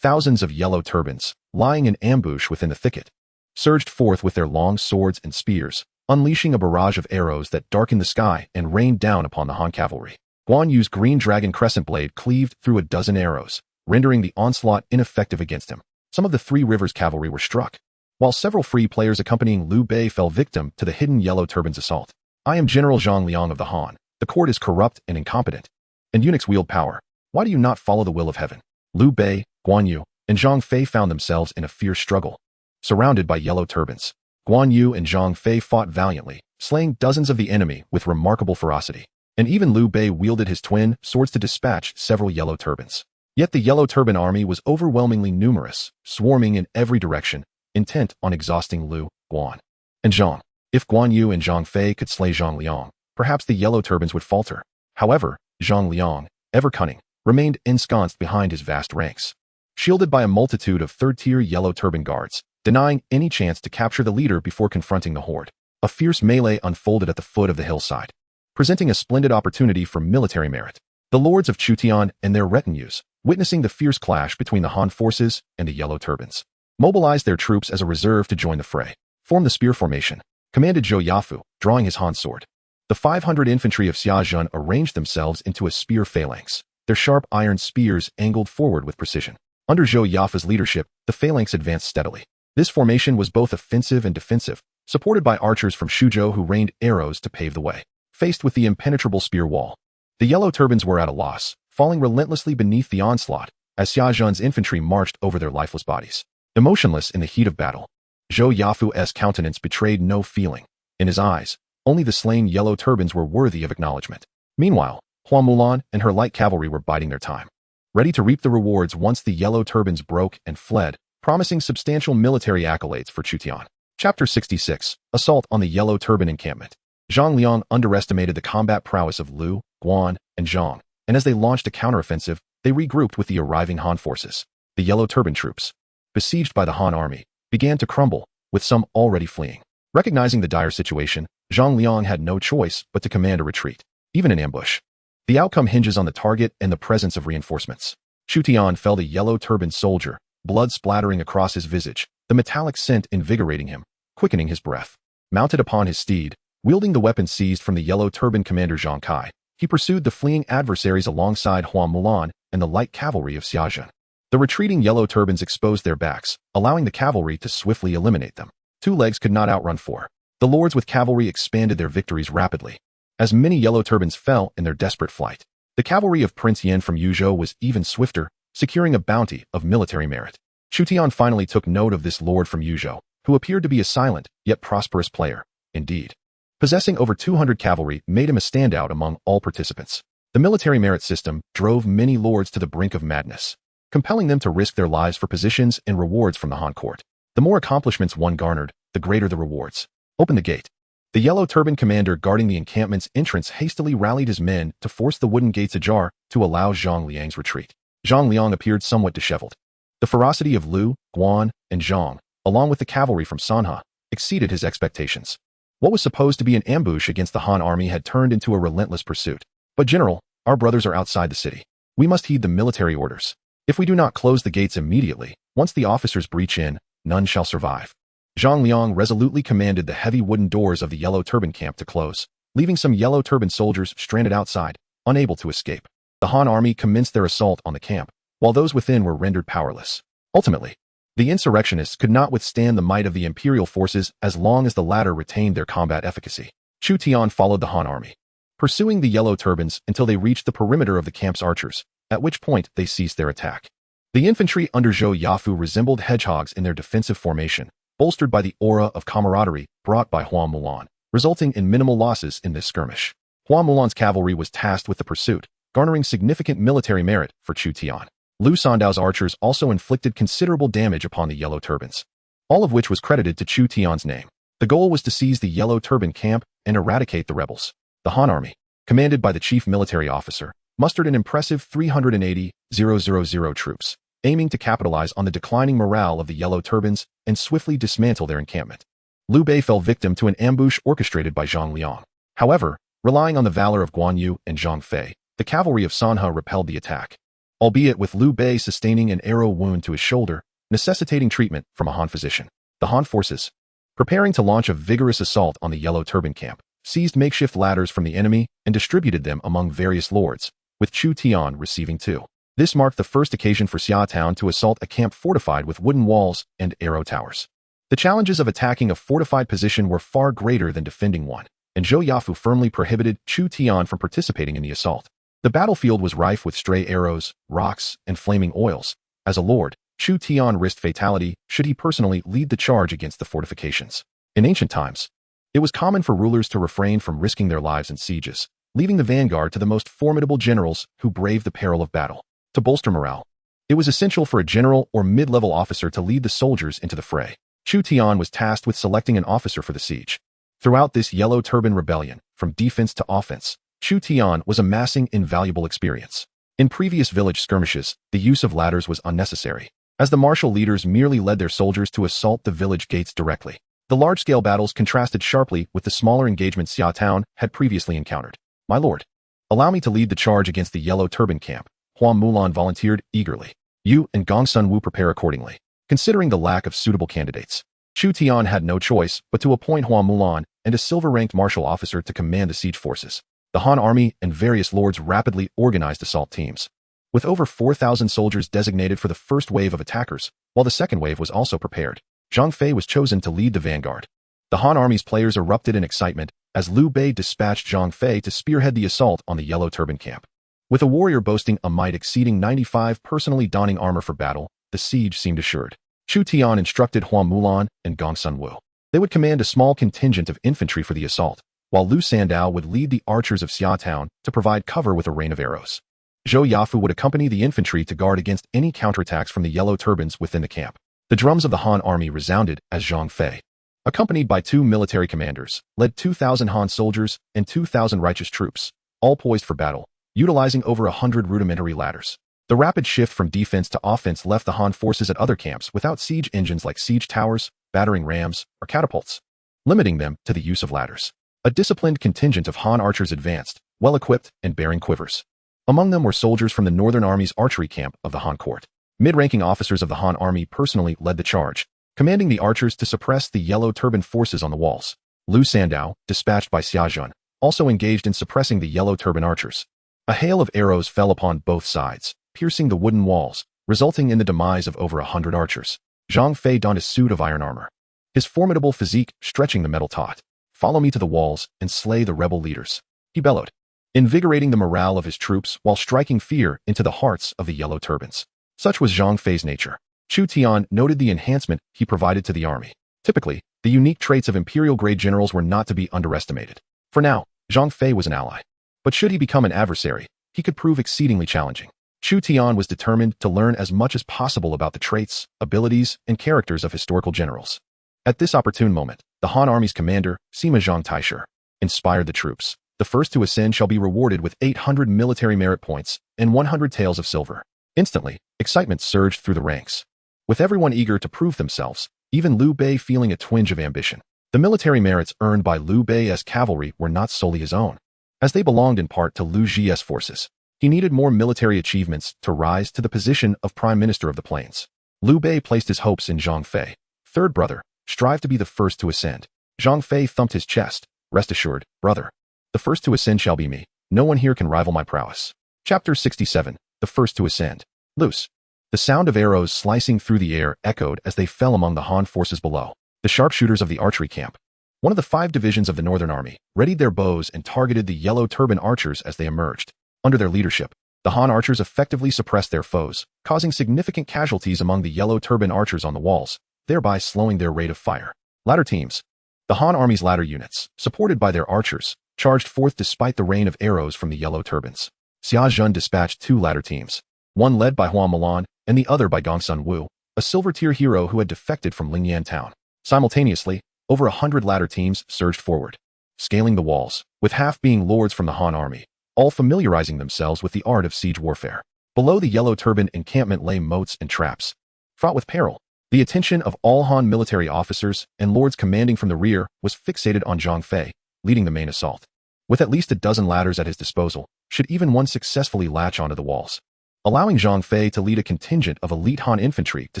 Thousands of yellow turbans, lying in ambush within the thicket, surged forth with their long swords and spears, unleashing a barrage of arrows that darkened the sky and rained down upon the Han cavalry. Guan Yu's green dragon crescent blade cleaved through a dozen arrows, rendering the onslaught ineffective against him. Some of the Three Rivers cavalry were struck, while several free players accompanying Liu Bei fell victim to the hidden yellow turban's assault. I am General Zhang Liang of the Han. The court is corrupt and incompetent, and eunuchs wield power. Why do you not follow the will of heaven? Liu Bei, Guan Yu, and Zhang Fei found themselves in a fierce struggle. Surrounded by yellow turbans, Guan Yu and Zhang Fei fought valiantly, slaying dozens of the enemy with remarkable ferocity. And even Liu Bei wielded his twin swords to dispatch several yellow turbans. Yet the yellow turban army was overwhelmingly numerous, swarming in every direction, intent on exhausting Liu, Guan, and Zhang. If Guan Yu and Zhang Fei could slay Zhang Liang, perhaps the yellow turbans would falter. However, Zhang Liang, ever cunning, remained ensconced behind his vast ranks, shielded by a multitude of third-tier yellow turban guards, denying any chance to capture the leader before confronting the horde. A fierce melee unfolded at the foot of the hillside, presenting a splendid opportunity for military merit. The lords of Chutian and their retinues, witnessing the fierce clash between the Han forces and the yellow turbans, mobilized their troops as a reserve to join the fray. Form the spear formation, commanded Zhou Yafu, drawing his Han sword. The 500 infantry of Xiazhen arranged themselves into a spear phalanx, their sharp iron spears angled forward with precision. Under Zhou Yafu's leadership, the phalanx advanced steadily. This formation was both offensive and defensive, supported by archers from Shuzhou who rained arrows to pave the way. Faced with the impenetrable spear wall, the yellow turbans were at a loss, falling relentlessly beneath the onslaught as Xiazhen's infantry marched over their lifeless bodies. Emotionless in the heat of battle, Zhou Yafu's countenance betrayed no feeling. In his eyes, only the slain yellow turbans were worthy of acknowledgement. Meanwhile, Hua Mulan and her light cavalry were biding their time, ready to reap the rewards once the yellow turbans broke and fled, promising substantial military accolades for Chutian. Chapter 66, Assault on the Yellow Turban Encampment. Zhang Liang underestimated the combat prowess of Liu, Guan, and Zhang, and as they launched a counteroffensive, they regrouped with the arriving Han forces. The yellow turban troops, besieged by the Han army, began to crumble, with some already fleeing. Recognizing the dire situation, Zhang Liang had no choice but to command a retreat, even in ambush. The outcome hinges on the target and the presence of reinforcements. Chutian felled a yellow turban soldier, blood splattering across his visage, the metallic scent invigorating him, quickening his breath. Mounted upon his steed, wielding the weapon seized from the yellow turban commander Zhang Kai, he pursued the fleeing adversaries alongside Hua Mulan and the light cavalry of Xiazhen. The retreating yellow turbans exposed their backs, allowing the cavalry to swiftly eliminate them. Two legs could not outrun four. The lords with cavalry expanded their victories rapidly, as many yellow turbans fell in their desperate flight. The cavalry of Prince Yan from Yuzhou was even swifter, securing a bounty of military merit. Chutian finally took note of this lord from Yuzhou, who appeared to be a silent, yet prosperous player. Indeed, possessing over 200 cavalry made him a standout among all participants. The military merit system drove many lords to the brink of madness, compelling them to risk their lives for positions and rewards from the Han court. The more accomplishments one garnered, the greater the rewards. Open the gate. The yellow turban commander guarding the encampment's entrance hastily rallied his men to force the wooden gates ajar to allow Zhang Liang's retreat. Zhang Liang appeared somewhat disheveled. The ferocity of Liu, Guan, and Zhang, along with the cavalry from Sanha, exceeded his expectations. What was supposed to be an ambush against the Han army had turned into a relentless pursuit. But General, our brothers are outside the city. We must heed the military orders. If we do not close the gates immediately, once the officers breach in, none shall survive. Zhang Liang resolutely commanded the heavy wooden doors of the yellow turban camp to close, leaving some yellow turban soldiers stranded outside, unable to escape. The Han army commenced their assault on the camp, while those within were rendered powerless. Ultimately, the insurrectionists could not withstand the might of the imperial forces as long as the latter retained their combat efficacy. Chu Tian followed the Han army, pursuing the yellow turbans until they reached the perimeter of the camp's archers, at which point they ceased their attack. The infantry under Zhou Yafu resembled hedgehogs in their defensive formation, bolstered by the aura of camaraderie brought by Hua Mulan, resulting in minimal losses in this skirmish. Hua Mulan's cavalry was tasked with the pursuit, garnering significant military merit for Chu Tian. Lu Sandao's archers also inflicted considerable damage upon the yellow turbans, all of which was credited to Chu Tian's name. The goal was to seize the yellow turban camp and eradicate the rebels. The Han army, commanded by the chief military officer, mustered an impressive 380,000 troops, aiming to capitalize on the declining morale of the yellow turbans and swiftly dismantle their encampment. Liu Bei fell victim to an ambush orchestrated by Zhang Liang. However, relying on the valor of Guan Yu and Zhang Fei, the cavalry of Sanhe repelled the attack. albeit with Liu Bei sustaining an arrow wound to his shoulder, necessitating treatment from a Han physician. The Han forces, preparing to launch a vigorous assault on the Yellow Turban camp, seized makeshift ladders from the enemy and distributed them among various lords, with Chu Tian receiving two. This marked the first occasion for Xia Town to assault a camp fortified with wooden walls and arrow towers. The challenges of attacking a fortified position were far greater than defending one, and Zhou Yafu firmly prohibited Chu Tian from participating in the assault. The battlefield was rife with stray arrows, rocks, and flaming oils. As a lord, Chu Tian risked fatality should he personally lead the charge against the fortifications. In ancient times, it was common for rulers to refrain from risking their lives in sieges, leaving the vanguard to the most formidable generals who braved the peril of battle. To bolster morale, it was essential for a general or mid-level officer to lead the soldiers into the fray. Chu Tian was tasked with selecting an officer for the siege. Throughout this Yellow Turban rebellion, from defense to offense, Chu Tian was amassing invaluable experience. In previous village skirmishes, the use of ladders was unnecessary, as the martial leaders merely led their soldiers to assault the village gates directly. The large-scale battles contrasted sharply with the smaller engagements Xia Town had previously encountered. "My lord, allow me to lead the charge against the Yellow Turban camp," Hua Mulan volunteered eagerly. "You and Gongsun Wu prepare accordingly." Considering the lack of suitable candidates, Chu Tian had no choice but to appoint Hua Mulan and a silver-ranked martial officer to command the siege forces. The Han army and various lords rapidly organized assault teams, with over 4,000 soldiers designated for the first wave of attackers, while the second wave was also prepared. Zhang Fei was chosen to lead the vanguard. The Han army's players erupted in excitement as Liu Bei dispatched Zhang Fei to spearhead the assault on the Yellow Turban camp. With a warrior boasting a might exceeding 95 personally donning armor for battle, the siege seemed assured. Chu Tian instructed Hua Mulan and Gongsun Wu. They would command a small contingent of infantry for the assault, while Lu Sandao would lead the archers of Xia Town to provide cover with a rain of arrows. Zhou Yafu would accompany the infantry to guard against any counterattacks from the Yellow Turbans within the camp. The drums of the Han army resounded as Zhang Fei, accompanied by 2 military commanders, led 2,000 Han soldiers and 2,000 righteous troops, all poised for battle, utilizing over 100 rudimentary ladders. The rapid shift from defense to offense left the Han forces at other camps without siege engines like siege towers, battering rams, or catapults, limiting them to the use of ladders. A disciplined contingent of Han archers advanced, well-equipped and bearing quivers. Among them were soldiers from the Northern Army's archery camp of the Han court. Mid-ranking officers of the Han army personally led the charge, commanding the archers to suppress the Yellow Turban forces on the walls. Lu Sandao, dispatched by Xia Zhun, also engaged in suppressing the Yellow Turban archers. A hail of arrows fell upon both sides, piercing the wooden walls, resulting in the demise of over 100 archers. Zhang Fei donned a suit of iron armor, his formidable physique stretching the metal taut. "Follow me to the walls and slay the rebel leaders," he bellowed, invigorating the morale of his troops while striking fear into the hearts of the Yellow Turbans. Such was Zhang Fei's nature. Chu Tian noted the enhancement he provided to the army. Typically, the unique traits of imperial-grade generals were not to be underestimated. For now, Zhang Fei was an ally. But should he become an adversary, he could prove exceedingly challenging. Chu Tian was determined to learn as much as possible about the traits, abilities, and characters of historical generals. At this opportune moment, the Han army's commander, Sima Zhang Taisher, inspired the troops. "The first to ascend shall be rewarded with 800 military merit points and 100 taels of silver." Instantly, excitement surged through the ranks, with everyone eager to prove themselves, even Liu Bei feeling a twinge of ambition. The military merits earned by Liu Bei's cavalry were not solely his own, as they belonged in part to Liu Zhi's forces. He needed more military achievements to rise to the position of Prime Minister of the Plains. Liu Bei placed his hopes in Zhang Fei. "Third brother, strive to be the first to ascend." Zhang Fei thumped his chest. "Rest assured, brother. The first to ascend shall be me. No one here can rival my prowess." Chapter 67, The First to Ascend. Loose. The sound of arrows slicing through the air echoed as they fell among the Han forces below. The sharpshooters of the archery camp, one of the 5 divisions of the Northern Army, readied their bows and targeted the Yellow Turban archers as they emerged. Under their leadership, the Han archers effectively suppressed their foes, causing significant casualties among the Yellow Turban archers on the walls, thereby slowing their rate of fire. Ladder teams. The Han army's ladder units, supported by their archers, charged forth despite the rain of arrows from the Yellow Turbans. Xia Zhun dispatched 2 ladder teams, one led by Hua Mulan and the other by Gongsun Wu, a silver-tier hero who had defected from Lingyan Town. Simultaneously, over 100 ladder teams surged forward, scaling the walls, with half being lords from the Han army, all familiarizing themselves with the art of siege warfare. Below the Yellow Turban encampment lay moats and traps, fraught with peril. The attention of all Han military officers and lords commanding from the rear was fixated on Zhang Fei, leading the main assault. With at least a dozen ladders at his disposal, should even one successfully latch onto the walls, allowing Zhang Fei to lead a contingent of elite Han infantry to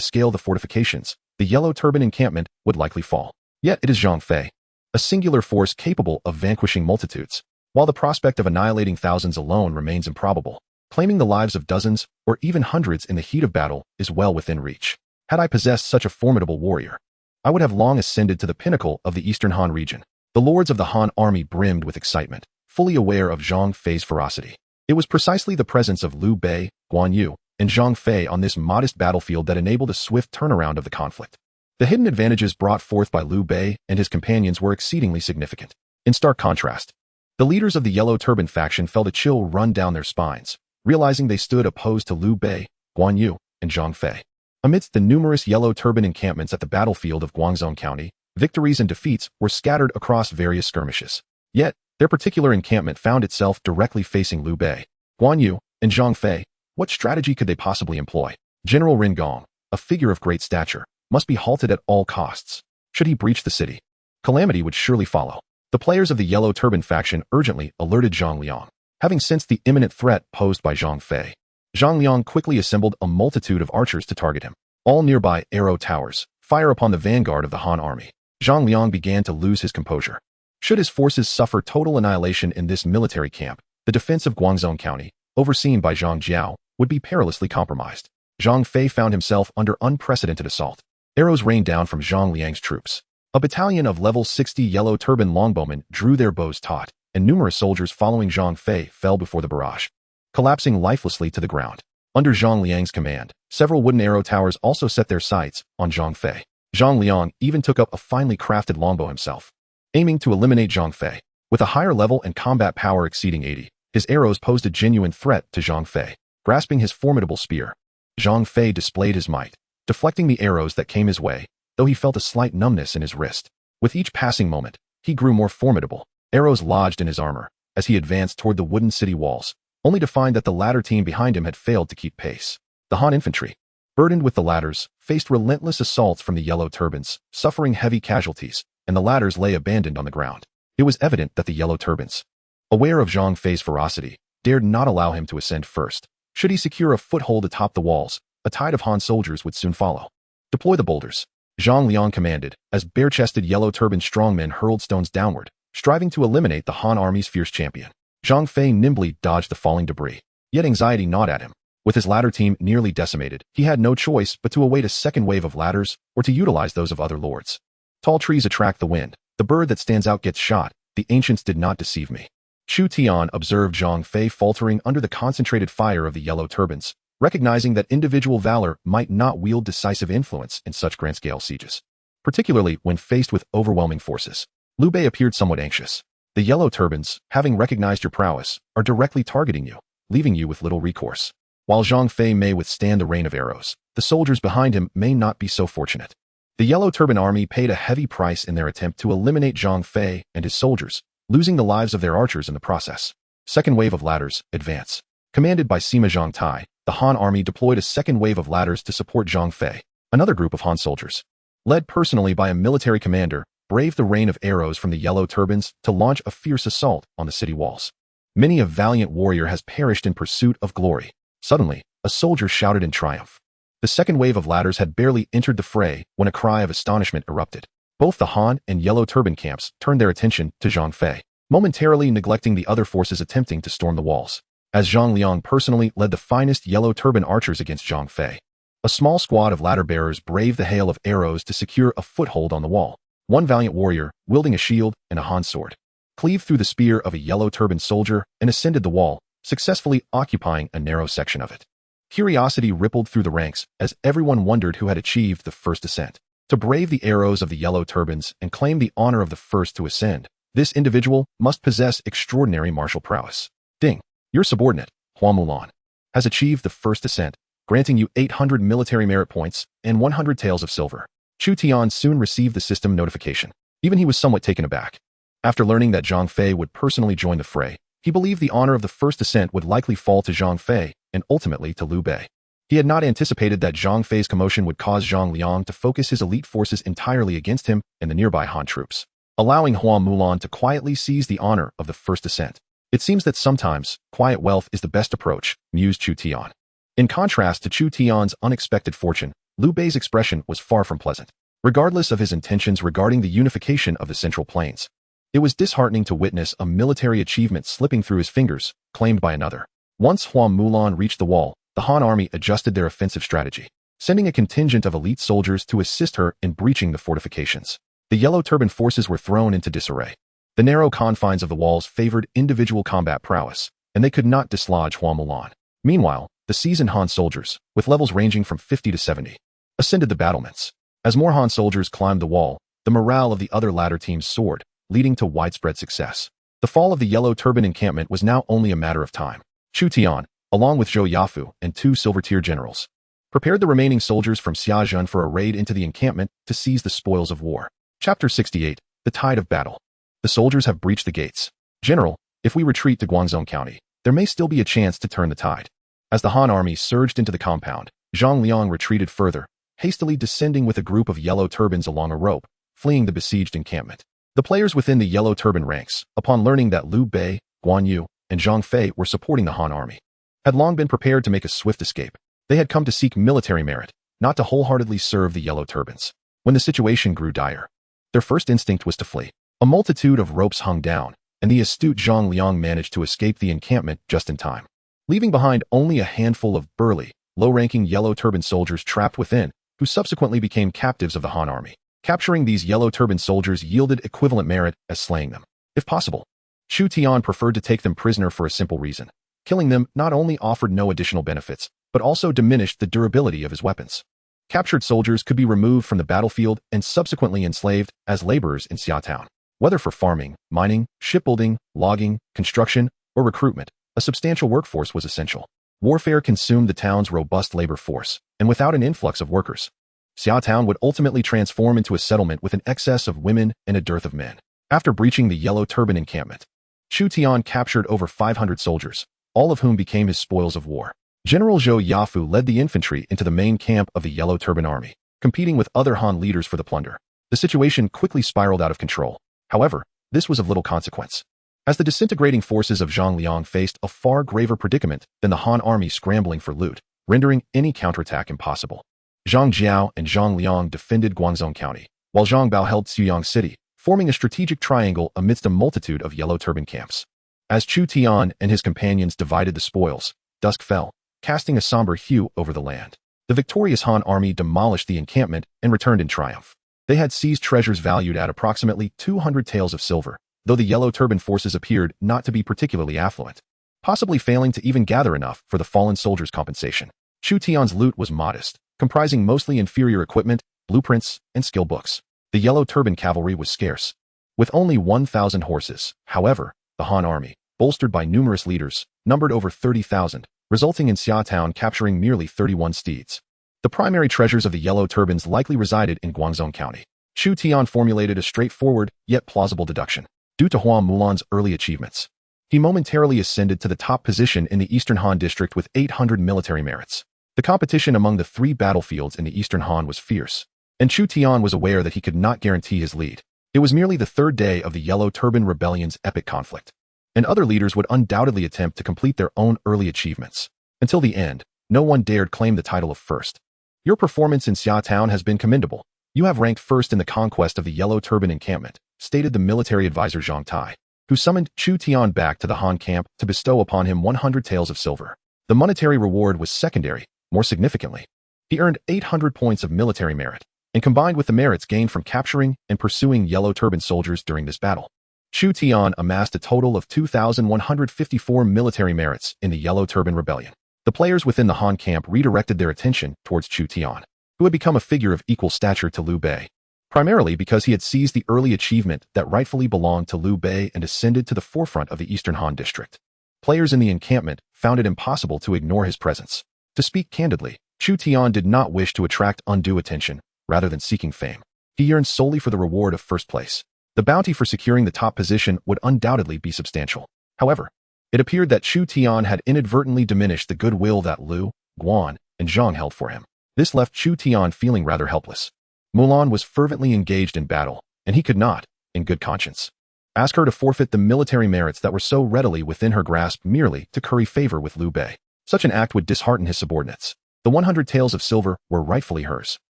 scale the fortifications. The Yellow Turban encampment would likely fall. Yet it is Zhang Fei, a singular force capable of vanquishing multitudes, while the prospect of annihilating thousands alone remains improbable. Claiming the lives of dozens or even hundreds in the heat of battle is well within reach. Had I possessed such a formidable warrior, I would have long ascended to the pinnacle of the Eastern Han region. The lords of the Han army brimmed with excitement, fully aware of Zhang Fei's ferocity. It was precisely the presence of Liu Bei, Guan Yu, and Zhang Fei on this modest battlefield that enabled a swift turnaround of the conflict. The hidden advantages brought forth by Liu Bei and his companions were exceedingly significant. In stark contrast, the leaders of the Yellow Turban faction felt a chill run down their spines, realizing they stood opposed to Liu Bei, Guan Yu, and Zhang Fei. Amidst the numerous Yellow Turban encampments at the battlefield of Guangzhou County, victories and defeats were scattered across various skirmishes. Yet, their particular encampment found itself directly facing Liu Bei, Guan Yu, and Zhang Fei. What strategy could they possibly employ? General Ren Gong, a figure of great stature, must be halted at all costs. Should he breach the city, calamity would surely follow. The players of the Yellow Turban faction urgently alerted Zhang Liang. Having sensed the imminent threat posed by Zhang Fei, Zhang Liang quickly assembled a multitude of archers to target him. All nearby arrow towers fire upon the vanguard of the Han army. Zhang Liang began to lose his composure. Should his forces suffer total annihilation in this military camp, the defense of Guangzhou County, overseen by Zhang Jiao, would be perilously compromised. Zhang Fei found himself under unprecedented assault. Arrows rained down from Zhang Liang's troops. A battalion of level 60 Yellow Turban longbowmen drew their bows taut, and numerous soldiers following Zhang Fei fell before the barrage, collapsing lifelessly to the ground. Under Zhang Liang's command, several wooden arrow towers also set their sights on Zhang Fei. Zhang Liang even took up a finely crafted longbow himself, aiming to eliminate Zhang Fei. With a higher level and combat power exceeding 80, his arrows posed a genuine threat to Zhang Fei. Grasping his formidable spear, Zhang Fei displayed his might, deflecting the arrows that came his way, though he felt a slight numbness in his wrist. With each passing moment, he grew more formidable. Arrows lodged in his armor as he advanced toward the wooden city walls, only to find that the latter team behind him had failed to keep pace. The Han infantry, burdened with the ladders, faced relentless assaults from the Yellow Turbans, suffering heavy casualties, and the ladders lay abandoned on the ground. It was evident that the Yellow Turbans, aware of Zhang Fei's ferocity, dared not allow him to ascend first. Should he secure a foothold atop the walls, a tide of Han soldiers would soon follow. Deploy the boulders, Zhang Liang commanded, as bare-chested Yellow Turban strongmen hurled stones downward, striving to eliminate the Han army's fierce champion. Zhang Fei nimbly dodged the falling debris, yet anxiety gnawed at him. With his ladder team nearly decimated, he had no choice but to await a second wave of ladders or to utilize those of other lords. Tall trees attract the wind. The bird that stands out gets shot. The ancients did not deceive me. Chu Tian observed Zhang Fei faltering under the concentrated fire of the Yellow Turbans, recognizing that individual valor might not wield decisive influence in such grand-scale sieges, particularly when faced with overwhelming forces. Liu Bei appeared somewhat anxious. The Yellow Turbans, having recognized your prowess, are directly targeting you, leaving you with little recourse. While Zhang Fei may withstand the rain of arrows, the soldiers behind him may not be so fortunate. The Yellow Turban army paid a heavy price in their attempt to eliminate Zhang Fei and his soldiers, losing the lives of their archers in the process. Second wave of ladders, advance. Commanded by Sima Zhangtai, the Han army deployed a second wave of ladders to support Zhang Fei. Another group of Han soldiers, led personally by a military commander, braved the rain of arrows from the Yellow Turbans to launch a fierce assault on the city walls. Many a valiant warrior has perished in pursuit of glory. Suddenly, a soldier shouted in triumph. The second wave of ladders had barely entered the fray when a cry of astonishment erupted. Both the Han and Yellow Turban camps turned their attention to Zhang Fei, momentarily neglecting the other forces attempting to storm the walls. As Zhang Liang personally led the finest Yellow Turban archers against Zhang Fei, a small squad of ladder bearers braved the hail of arrows to secure a foothold on the wall. One valiant warrior, wielding a shield and a Han sword, cleaved through the spear of a Yellow Turban soldier and ascended the wall, successfully occupying a narrow section of it. Curiosity rippled through the ranks as everyone wondered who had achieved the first ascent. To brave the arrows of the Yellow Turbans and claim the honor of the first to ascend, this individual must possess extraordinary martial prowess. Ding! Your subordinate, Hua Mulan, has achieved the first ascent, granting you 800 military merit points and 100 taels of silver. Chu Tian soon received the system notification. Even he was somewhat taken aback. After learning that Zhang Fei would personally join the fray, he believed the honor of the first ascent would likely fall to Zhang Fei and ultimately to Liu Bei. He had not anticipated that Zhang Fei's commotion would cause Zhang Liang to focus his elite forces entirely against him and the nearby Han troops, allowing Hua Mulan to quietly seize the honor of the first ascent. It seems that sometimes, quiet wealth is the best approach, mused Chu Tian. In contrast to Chu Tian's unexpected fortune, Liu Bei's expression was far from pleasant. Regardless of his intentions regarding the unification of the Central Plains, it was disheartening to witness a military achievement slipping through his fingers, claimed by another. Once Hua Mulan reached the wall, the Han army adjusted their offensive strategy, sending a contingent of elite soldiers to assist her in breaching the fortifications. The Yellow Turban forces were thrown into disarray. The narrow confines of the walls favored individual combat prowess, and they could not dislodge Hua Mulan. Meanwhile, the seasoned Han soldiers, with levels ranging from 50 to 70, ascended the battlements. As more Han soldiers climbed the wall, the morale of the other latter teams soared, leading to widespread success. The fall of the Yellow Turban encampment was now only a matter of time. Chu Tian, along with Zhou Yafu and 2 silver-tier generals, prepared the remaining soldiers from Xiazhen for a raid into the encampment to seize the spoils of war. Chapter 68. The Tide of Battle. The soldiers have breached the gates. General, if we retreat to Guangzhou County, there may still be a chance to turn the tide. As the Han army surged into the compound, Zhang Liang retreated further, hastily descending with a group of yellow turbans along a rope, fleeing the besieged encampment. The players within the Yellow Turban ranks, upon learning that Liu Bei, Guan Yu, and Zhang Fei were supporting the Han army, had long been prepared to make a swift escape. They had come to seek military merit, not to wholeheartedly serve the Yellow Turbans. When the situation grew dire, their first instinct was to flee. A multitude of ropes hung down, and the astute Zhang Liang managed to escape the encampment just in time, leaving behind only a handful of burly, low-ranking Yellow Turban soldiers trapped within, who subsequently became captives of the Han army. Capturing these Yellow Turban soldiers yielded equivalent merit as slaying them. If possible, Chu Tian preferred to take them prisoner for a simple reason. Killing them not only offered no additional benefits, but also diminished the durability of his weapons. Captured soldiers could be removed from the battlefield and subsequently enslaved as laborers in Xia Town. Whether for farming, mining, shipbuilding, logging, construction, or recruitment, a substantial workforce was essential. Warfare consumed the town's robust labor force, and without an influx of workers, Xia Town would ultimately transform into a settlement with an excess of women and a dearth of men. After breaching the Yellow Turban encampment, Chu Tian captured over 500 soldiers, all of whom became his spoils of war. General Zhou Yafu led the infantry into the main camp of the Yellow Turban army, competing with other Han leaders for the plunder. The situation quickly spiraled out of control. However, this was of little consequence, as the disintegrating forces of Zhang Liang faced a far graver predicament than the Han army scrambling for loot, rendering any counterattack impossible. Zhang Jiao and Zhang Liang defended Guangzhou County, while Zhang Bao held Xuyang City, forming a strategic triangle amidst a multitude of Yellow Turban camps. As Chu Tian and his companions divided the spoils, dusk fell, casting a somber hue over the land. The victorious Han army demolished the encampment and returned in triumph. They had seized treasures valued at approximately 200 taels of silver, though the Yellow Turban forces appeared not to be particularly affluent, possibly failing to even gather enough for the fallen soldiers' compensation. Chu Tian's loot was modest, comprising mostly inferior equipment, blueprints, and skill books. The Yellow Turban cavalry was scarce. With only 1,000 horses, however, the Han army, bolstered by numerous leaders, numbered over 30,000, resulting in Xia Town capturing merely 31 steeds. The primary treasures of the Yellow Turbans likely resided in Guangzhou County. Chu Tian formulated a straightforward, yet plausible deduction. Due to Hua Mulan's early achievements, he momentarily ascended to the top position in the Eastern Han district with 800 military merits. The competition among the 3 battlefields in the Eastern Han was fierce, and Chu Tian was aware that he could not guarantee his lead. It was merely the 3rd day of the Yellow Turban Rebellion's epic conflict, and other leaders would undoubtedly attempt to complete their own early achievements. Until the end, no one dared claim the title of first. Your performance in Xia Town has been commendable. You have ranked first in the conquest of the Yellow Turban encampment, stated the military advisor Zhang Tai, who summoned Chu Tian back to the Han camp to bestow upon him 100 taels of silver. The monetary reward was secondary. More significantly, he earned 800 points of military merit, and combined with the merits gained from capturing and pursuing Yellow Turban soldiers during this battle, Chu Tian amassed a total of 2,154 military merits in the Yellow Turban Rebellion. The players within the Han camp redirected their attention towards Chu Tian, who had become a figure of equal stature to Liu Bei, primarily because he had seized the early achievement that rightfully belonged to Liu Bei and ascended to the forefront of the Eastern Han district. Players in the encampment found it impossible to ignore his presence. To speak candidly, Chu Tian did not wish to attract undue attention, rather than seeking fame. He yearned solely for the reward of first place. The bounty for securing the top position would undoubtedly be substantial. However, it appeared that Chu Tian had inadvertently diminished the goodwill that Liu, Guan, and Zhang held for him. This left Chu Tian feeling rather helpless. Mulan was fervently engaged in battle, and he could not, in good conscience, ask her to forfeit the military merits that were so readily within her grasp merely to curry favor with Liu Bei. Such an act would dishearten his subordinates. The 100 taels of silver were rightfully hers.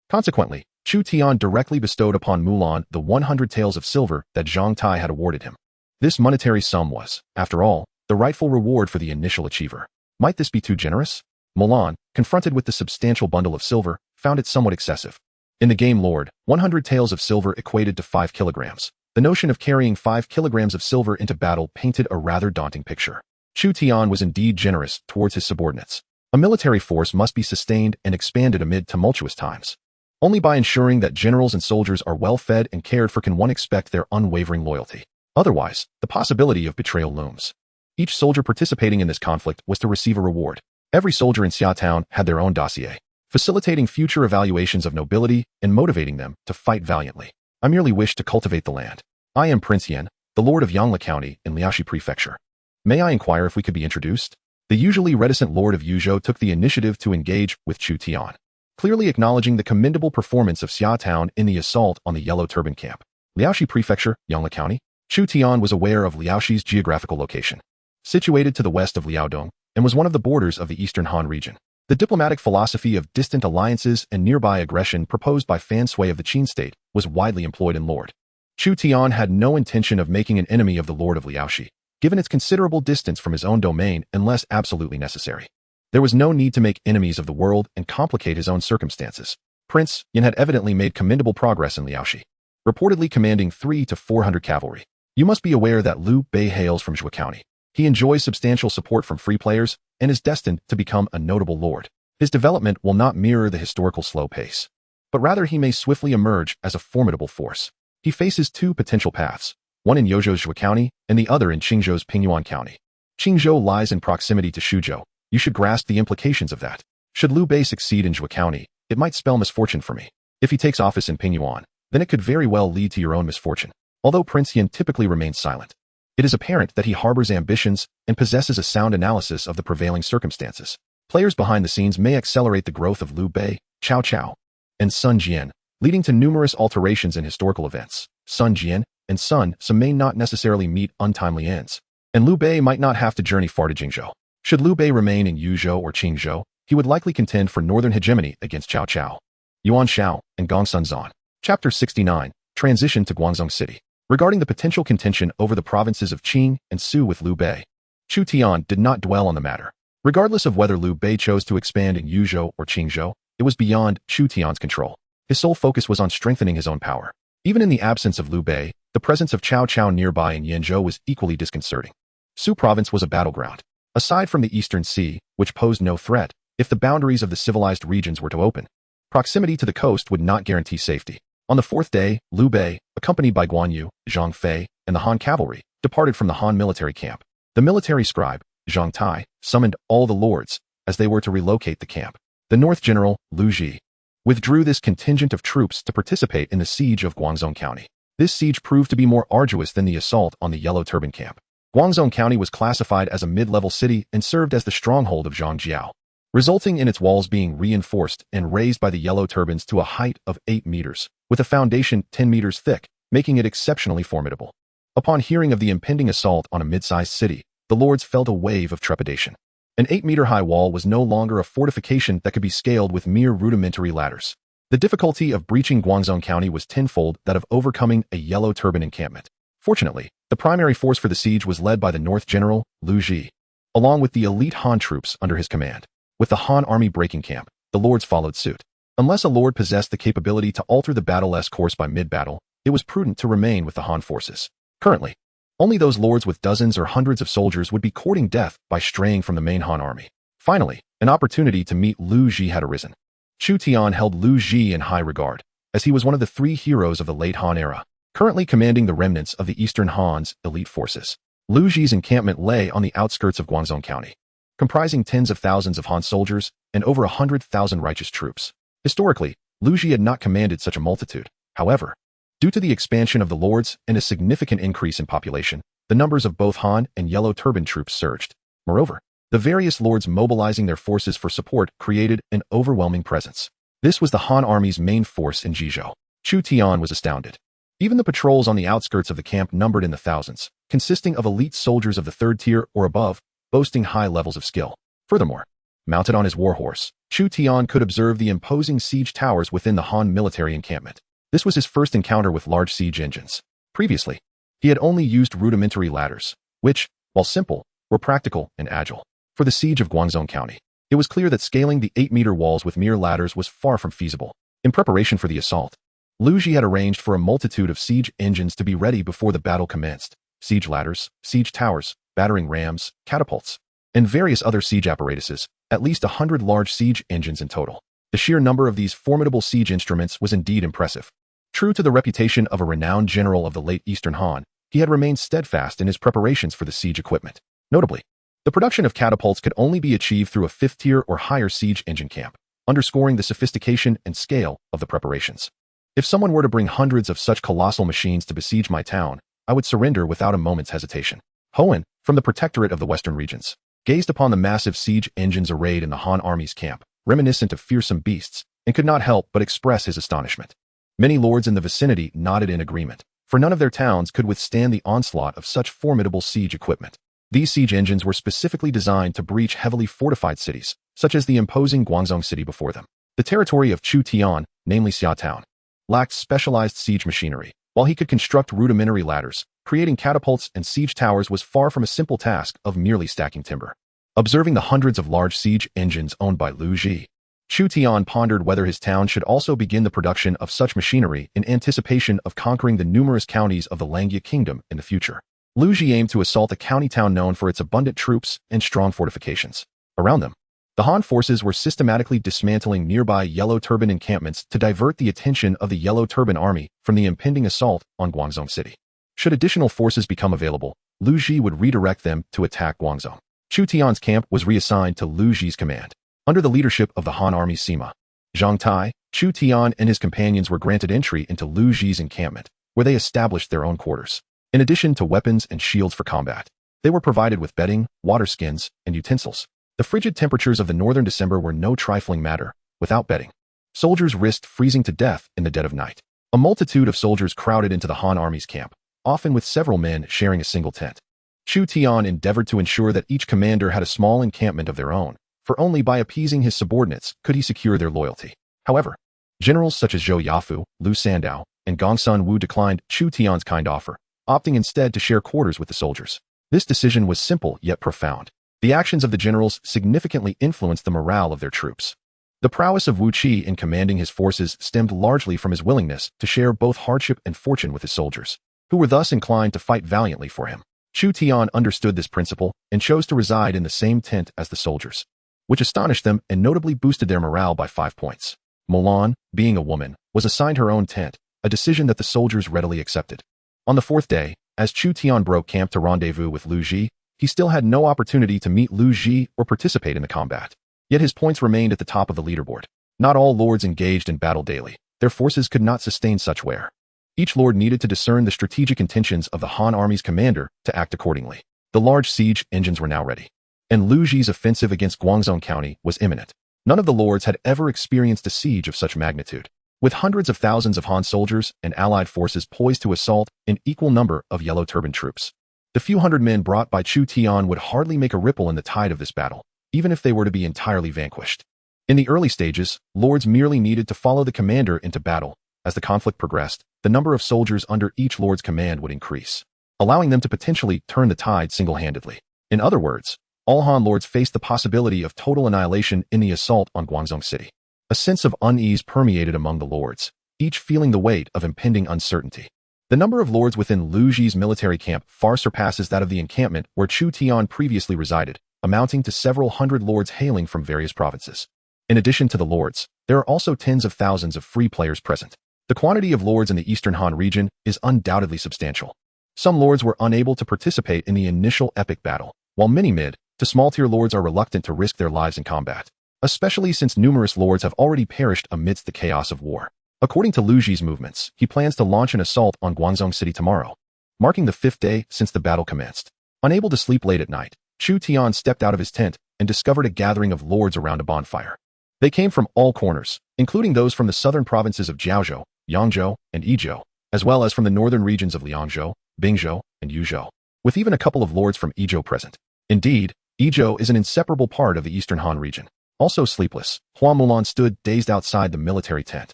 Consequently, Chu Tian directly bestowed upon Mulan the 100 taels of silver that Zhang Tai had awarded him. This monetary sum was, after all, the rightful reward for the initial achiever. Might this be too generous? Mulan, confronted with the substantial bundle of silver, found it somewhat excessive. In the game lore, 100 taels of silver equated to 5 kilograms. The notion of carrying 5 kilograms of silver into battle painted a rather daunting picture. Chu Tian was indeed generous towards his subordinates. A military force must be sustained and expanded amid tumultuous times. Only by ensuring that generals and soldiers are well fed and cared for can one expect their unwavering loyalty. Otherwise, the possibility of betrayal looms. Each soldier participating in this conflict was to receive a reward. Every soldier in Xia Town had their own dossier, facilitating future evaluations of nobility and motivating them to fight valiantly. I merely wish to cultivate the land. I am Prince Yan, the Lord of Yangli County in Liaoxi Prefecture. May I inquire if we could be introduced? The usually reticent Lord of Yuzhou took the initiative to engage with Chu Tian, clearly acknowledging the commendable performance of Xia Town in the assault on the Yellow Turban camp. Liaoxi Prefecture, Yangli County. Chu Tian was aware of Liaoxi's geographical location. Situated to the west of Liaodong, and was one of the borders of the Eastern Han region. The diplomatic philosophy of distant alliances and nearby aggression proposed by Fan Sui of the Qin state was widely employed in Lord. Chu Tian had no intention of making an enemy of the Lord of Liaoxi, given its considerable distance from his own domain unless absolutely necessary. There was no need to make enemies of the world and complicate his own circumstances. Prince Yan had evidently made commendable progress in Liaoxi, reportedly commanding 300 to 400 cavalry. You must be aware that Liu Bei hails from Zhuo County. He enjoys substantial support from free players and is destined to become a notable lord. His development will not mirror the historical slow pace, but rather he may swiftly emerge as a formidable force. He faces 2 potential paths, one in Yozhou's Zhuo County and the other in Qingzhou's Pingyuan County. Qingzhou lies in proximity to Shuzhou. You should grasp the implications of that. Should Liu Bei succeed in Zhuo County, it might spell misfortune for me. If he takes office in Pingyuan, then it could very well lead to your own misfortune. Although Prince Yan typically remains silent, it is apparent that he harbors ambitions and possesses a sound analysis of the prevailing circumstances. Players behind the scenes may accelerate the growth of Liu Bei, Cao Cao, and Sun Jian, leading to numerous alterations in historical events. Sun Jian and Sun may not necessarily meet untimely ends, and Liu Bei might not have to journey far to Jingzhou. Should Liu Bei remain in Yuzhou or Qingzhou, he would likely contend for northern hegemony against Cao Cao, Yuan Shao, and Gongsun Zan. Chapter 69, Transition to Guangzhou City. Regarding the potential contention over the provinces of Qing and Su with Liu Bei, Chu Tian did not dwell on the matter. Regardless of whether Liu Bei chose to expand in Yuzhou or Qingzhou, it was beyond Chu Tian's control. His sole focus was on strengthening his own power. Even in the absence of Liu Bei, the presence of Cao Cao nearby in Yanzhou was equally disconcerting. Su province was a battleground. Aside from the Eastern Sea, which posed no threat, if the boundaries of the civilized regions were to open, proximity to the coast would not guarantee safety. On the 4th day, Liu Bei, accompanied by Guan Yu, Zhang Fei, and the Han cavalry, departed from the Han military camp. The military scribe, Zhang Tai, summoned all the lords, as they were to relocate the camp. The North General, Liu Ji, withdrew this contingent of troops to participate in the siege of Guangzhou County. This siege proved to be more arduous than the assault on the Yellow Turban camp. Guangzhou County was classified as a mid-level city and served as the stronghold of Zhangjiao, resulting in its walls being reinforced and raised by the Yellow Turbans to a height of 8 meters, with a foundation 10 meters thick, making it exceptionally formidable. Upon hearing of the impending assault on a mid-sized city, the lords felt a wave of trepidation. An 8-meter-high wall was no longer a fortification that could be scaled with mere rudimentary ladders. The difficulty of breaching Guangzhou County was tenfold that of overcoming a Yellow Turban encampment. Fortunately, the primary force for the siege was led by the North General, Liu Ji, along with the elite Han troops under his command. With the Han army breaking camp, the lords followed suit. Unless a lord possessed the capability to alter the battle-less course by mid-battle, it was prudent to remain with the Han forces. Currently, only those lords with dozens or hundreds of soldiers would be courting death by straying from the main Han army. Finally, an opportunity to meet Liu Ji had arisen. Chu Tian held Liu Ji in high regard, as he was one of the 3 heroes of the late Han era, currently commanding the remnants of the Eastern Han's elite forces. Liu Ji's encampment lay on the outskirts of Guangzhou County, comprising tens of thousands of Han soldiers and over 100,000 righteous troops. Historically, Liu Ji had not commanded such a multitude. However, due to the expansion of the lords and a significant increase in population, the numbers of both Han and Yellow Turban troops surged. Moreover, the various lords mobilizing their forces for support created an overwhelming presence. This was the Han army's main force in Jizhou. Chu Tian was astounded. Even the patrols on the outskirts of the camp numbered in the thousands, consisting of elite soldiers of the 3rd tier or above, boasting high levels of skill. Furthermore, Mounted on his warhorse, Chu Tian could observe the imposing siege towers within the Han military encampment. This was his first encounter with large siege engines. Previously, he had only used rudimentary ladders, which, while simple, were practical and agile. For the siege of Guangzhou County, it was clear that scaling the 8-meter walls with mere ladders was far from feasible. In preparation for the assault, Lu Ji had arranged for a multitude of siege engines to be ready before the battle commenced. Siege ladders, siege towers, battering rams, catapults, and various other siege apparatuses, at least 100 large siege engines in total. The sheer number of these formidable siege instruments was indeed impressive. True to the reputation of a renowned general of the late Eastern Han, he had remained steadfast in his preparations for the siege equipment. Notably, the production of catapults could only be achieved through a 5th-tier or higher siege engine camp, underscoring the sophistication and scale of the preparations. If someone were to bring hundreds of such colossal machines to besiege my town, I would surrender without a moment's hesitation. Hoenn, from the protectorate of the western regions, gazed upon the massive siege engines arrayed in the Han army's camp, reminiscent of fearsome beasts, and could not help but express his astonishment. Many lords in the vicinity nodded in agreement, for none of their towns could withstand the onslaught of such formidable siege equipment. These siege engines were specifically designed to breach heavily fortified cities, such as the imposing Guangzhou city before them. The territory of Chu Tian, namely Xia Town, lacked specialized siege machinery. While he could construct rudimentary ladders, creating catapults and siege towers was far from a simple task of merely stacking timber. Observing the hundreds of large siege engines owned by Lu Ji, Chu Tian pondered whether his town should also begin the production of such machinery in anticipation of conquering the numerous counties of the Langya Kingdom in the future. Lu Ji aimed to assault a county town known for its abundant troops and strong fortifications. Around them, the Han forces were systematically dismantling nearby Yellow Turban encampments to divert the attention of the Yellow Turban army from the impending assault on Guangzhou City. Should additional forces become available, Lu Ji would redirect them to attack Guangzhou. Chu Tian's camp was reassigned to Lu Ji's command. Under the leadership of the Han army's Sima Zhang Tai, Chu Tian and his companions were granted entry into Lu Ji's encampment, where they established their own quarters. In addition to weapons and shields for combat, they were provided with bedding, water skins, and utensils. The frigid temperatures of the northern December were no trifling matter. Without bedding, soldiers risked freezing to death in the dead of night. A multitude of soldiers crowded into the Han army's camp, often with several men sharing a single tent. Chu Tian endeavored to ensure that each commander had a small encampment of their own, for only by appeasing his subordinates could he secure their loyalty. However, generals such as Zhou Yafu, Lu Sandao, and Gongsun Wu declined Chu Tian's kind offer, opting instead to share quarters with the soldiers. This decision was simple yet profound. The actions of the generals significantly influenced the morale of their troops. The prowess of Wu Qi in commanding his forces stemmed largely from his willingness to share both hardship and fortune with his soldiers, who were thus inclined to fight valiantly for him. Chu Tian understood this principle and chose to reside in the same tent as the soldiers, which astonished them and notably boosted their morale by 5 points. Mulan, being a woman, was assigned her own tent, a decision that the soldiers readily accepted. On the 4th day, as Chu Tian broke camp to rendezvous with Lu Ji, he still had no opportunity to meet Lu Ji or participate in the combat. Yet his points remained at the top of the leaderboard. Not all lords engaged in battle daily. Their forces could not sustain such wear. Each lord needed to discern the strategic intentions of the Han army's commander to act accordingly. The large siege engines were now ready, and Lu Ji's offensive against Guangzhou County was imminent. None of the lords had ever experienced a siege of such magnitude. With hundreds of thousands of Han soldiers and allied forces poised to assault an equal number of Yellow Turban troops, the few hundred men brought by Chu Tian would hardly make a ripple in the tide of this battle, even if they were to be entirely vanquished. In the early stages, lords merely needed to follow the commander into battle. As the conflict progressed, the number of soldiers under each lord's command would increase, allowing them to potentially turn the tide single-handedly. In other words, all Han lords faced the possibility of total annihilation in the assault on Guangzhou City. A sense of unease permeated among the lords, each feeling the weight of impending uncertainty. The number of lords within Lu Ji's military camp far surpasses that of the encampment where Chu Tian previously resided, amounting to several hundred lords hailing from various provinces. In addition to the lords, there are also tens of thousands of free players present. The quantity of lords in the Eastern Han region is undoubtedly substantial. Some lords were unable to participate in the initial epic battle, while many mid to small-tier lords are reluctant to risk their lives in combat, especially since numerous lords have already perished amidst the chaos of war. According to Lu Ji's movements, he plans to launch an assault on Guangzhou City tomorrow, marking the 5th day since the battle commenced. Unable to sleep late at night, Chu Tian stepped out of his tent and discovered a gathering of lords around a bonfire. They came from all corners, including those from the southern provinces of Jiaozhou, Yangzhou, and Yizhou, as well as from the northern regions of Liangzhou, Bingzhou, and Yuzhou, with even a couple of lords from Yizhou present. Indeed, Yizhou is an inseparable part of the Eastern Han region. Also sleepless, Hua Mulan stood dazed outside the military tent.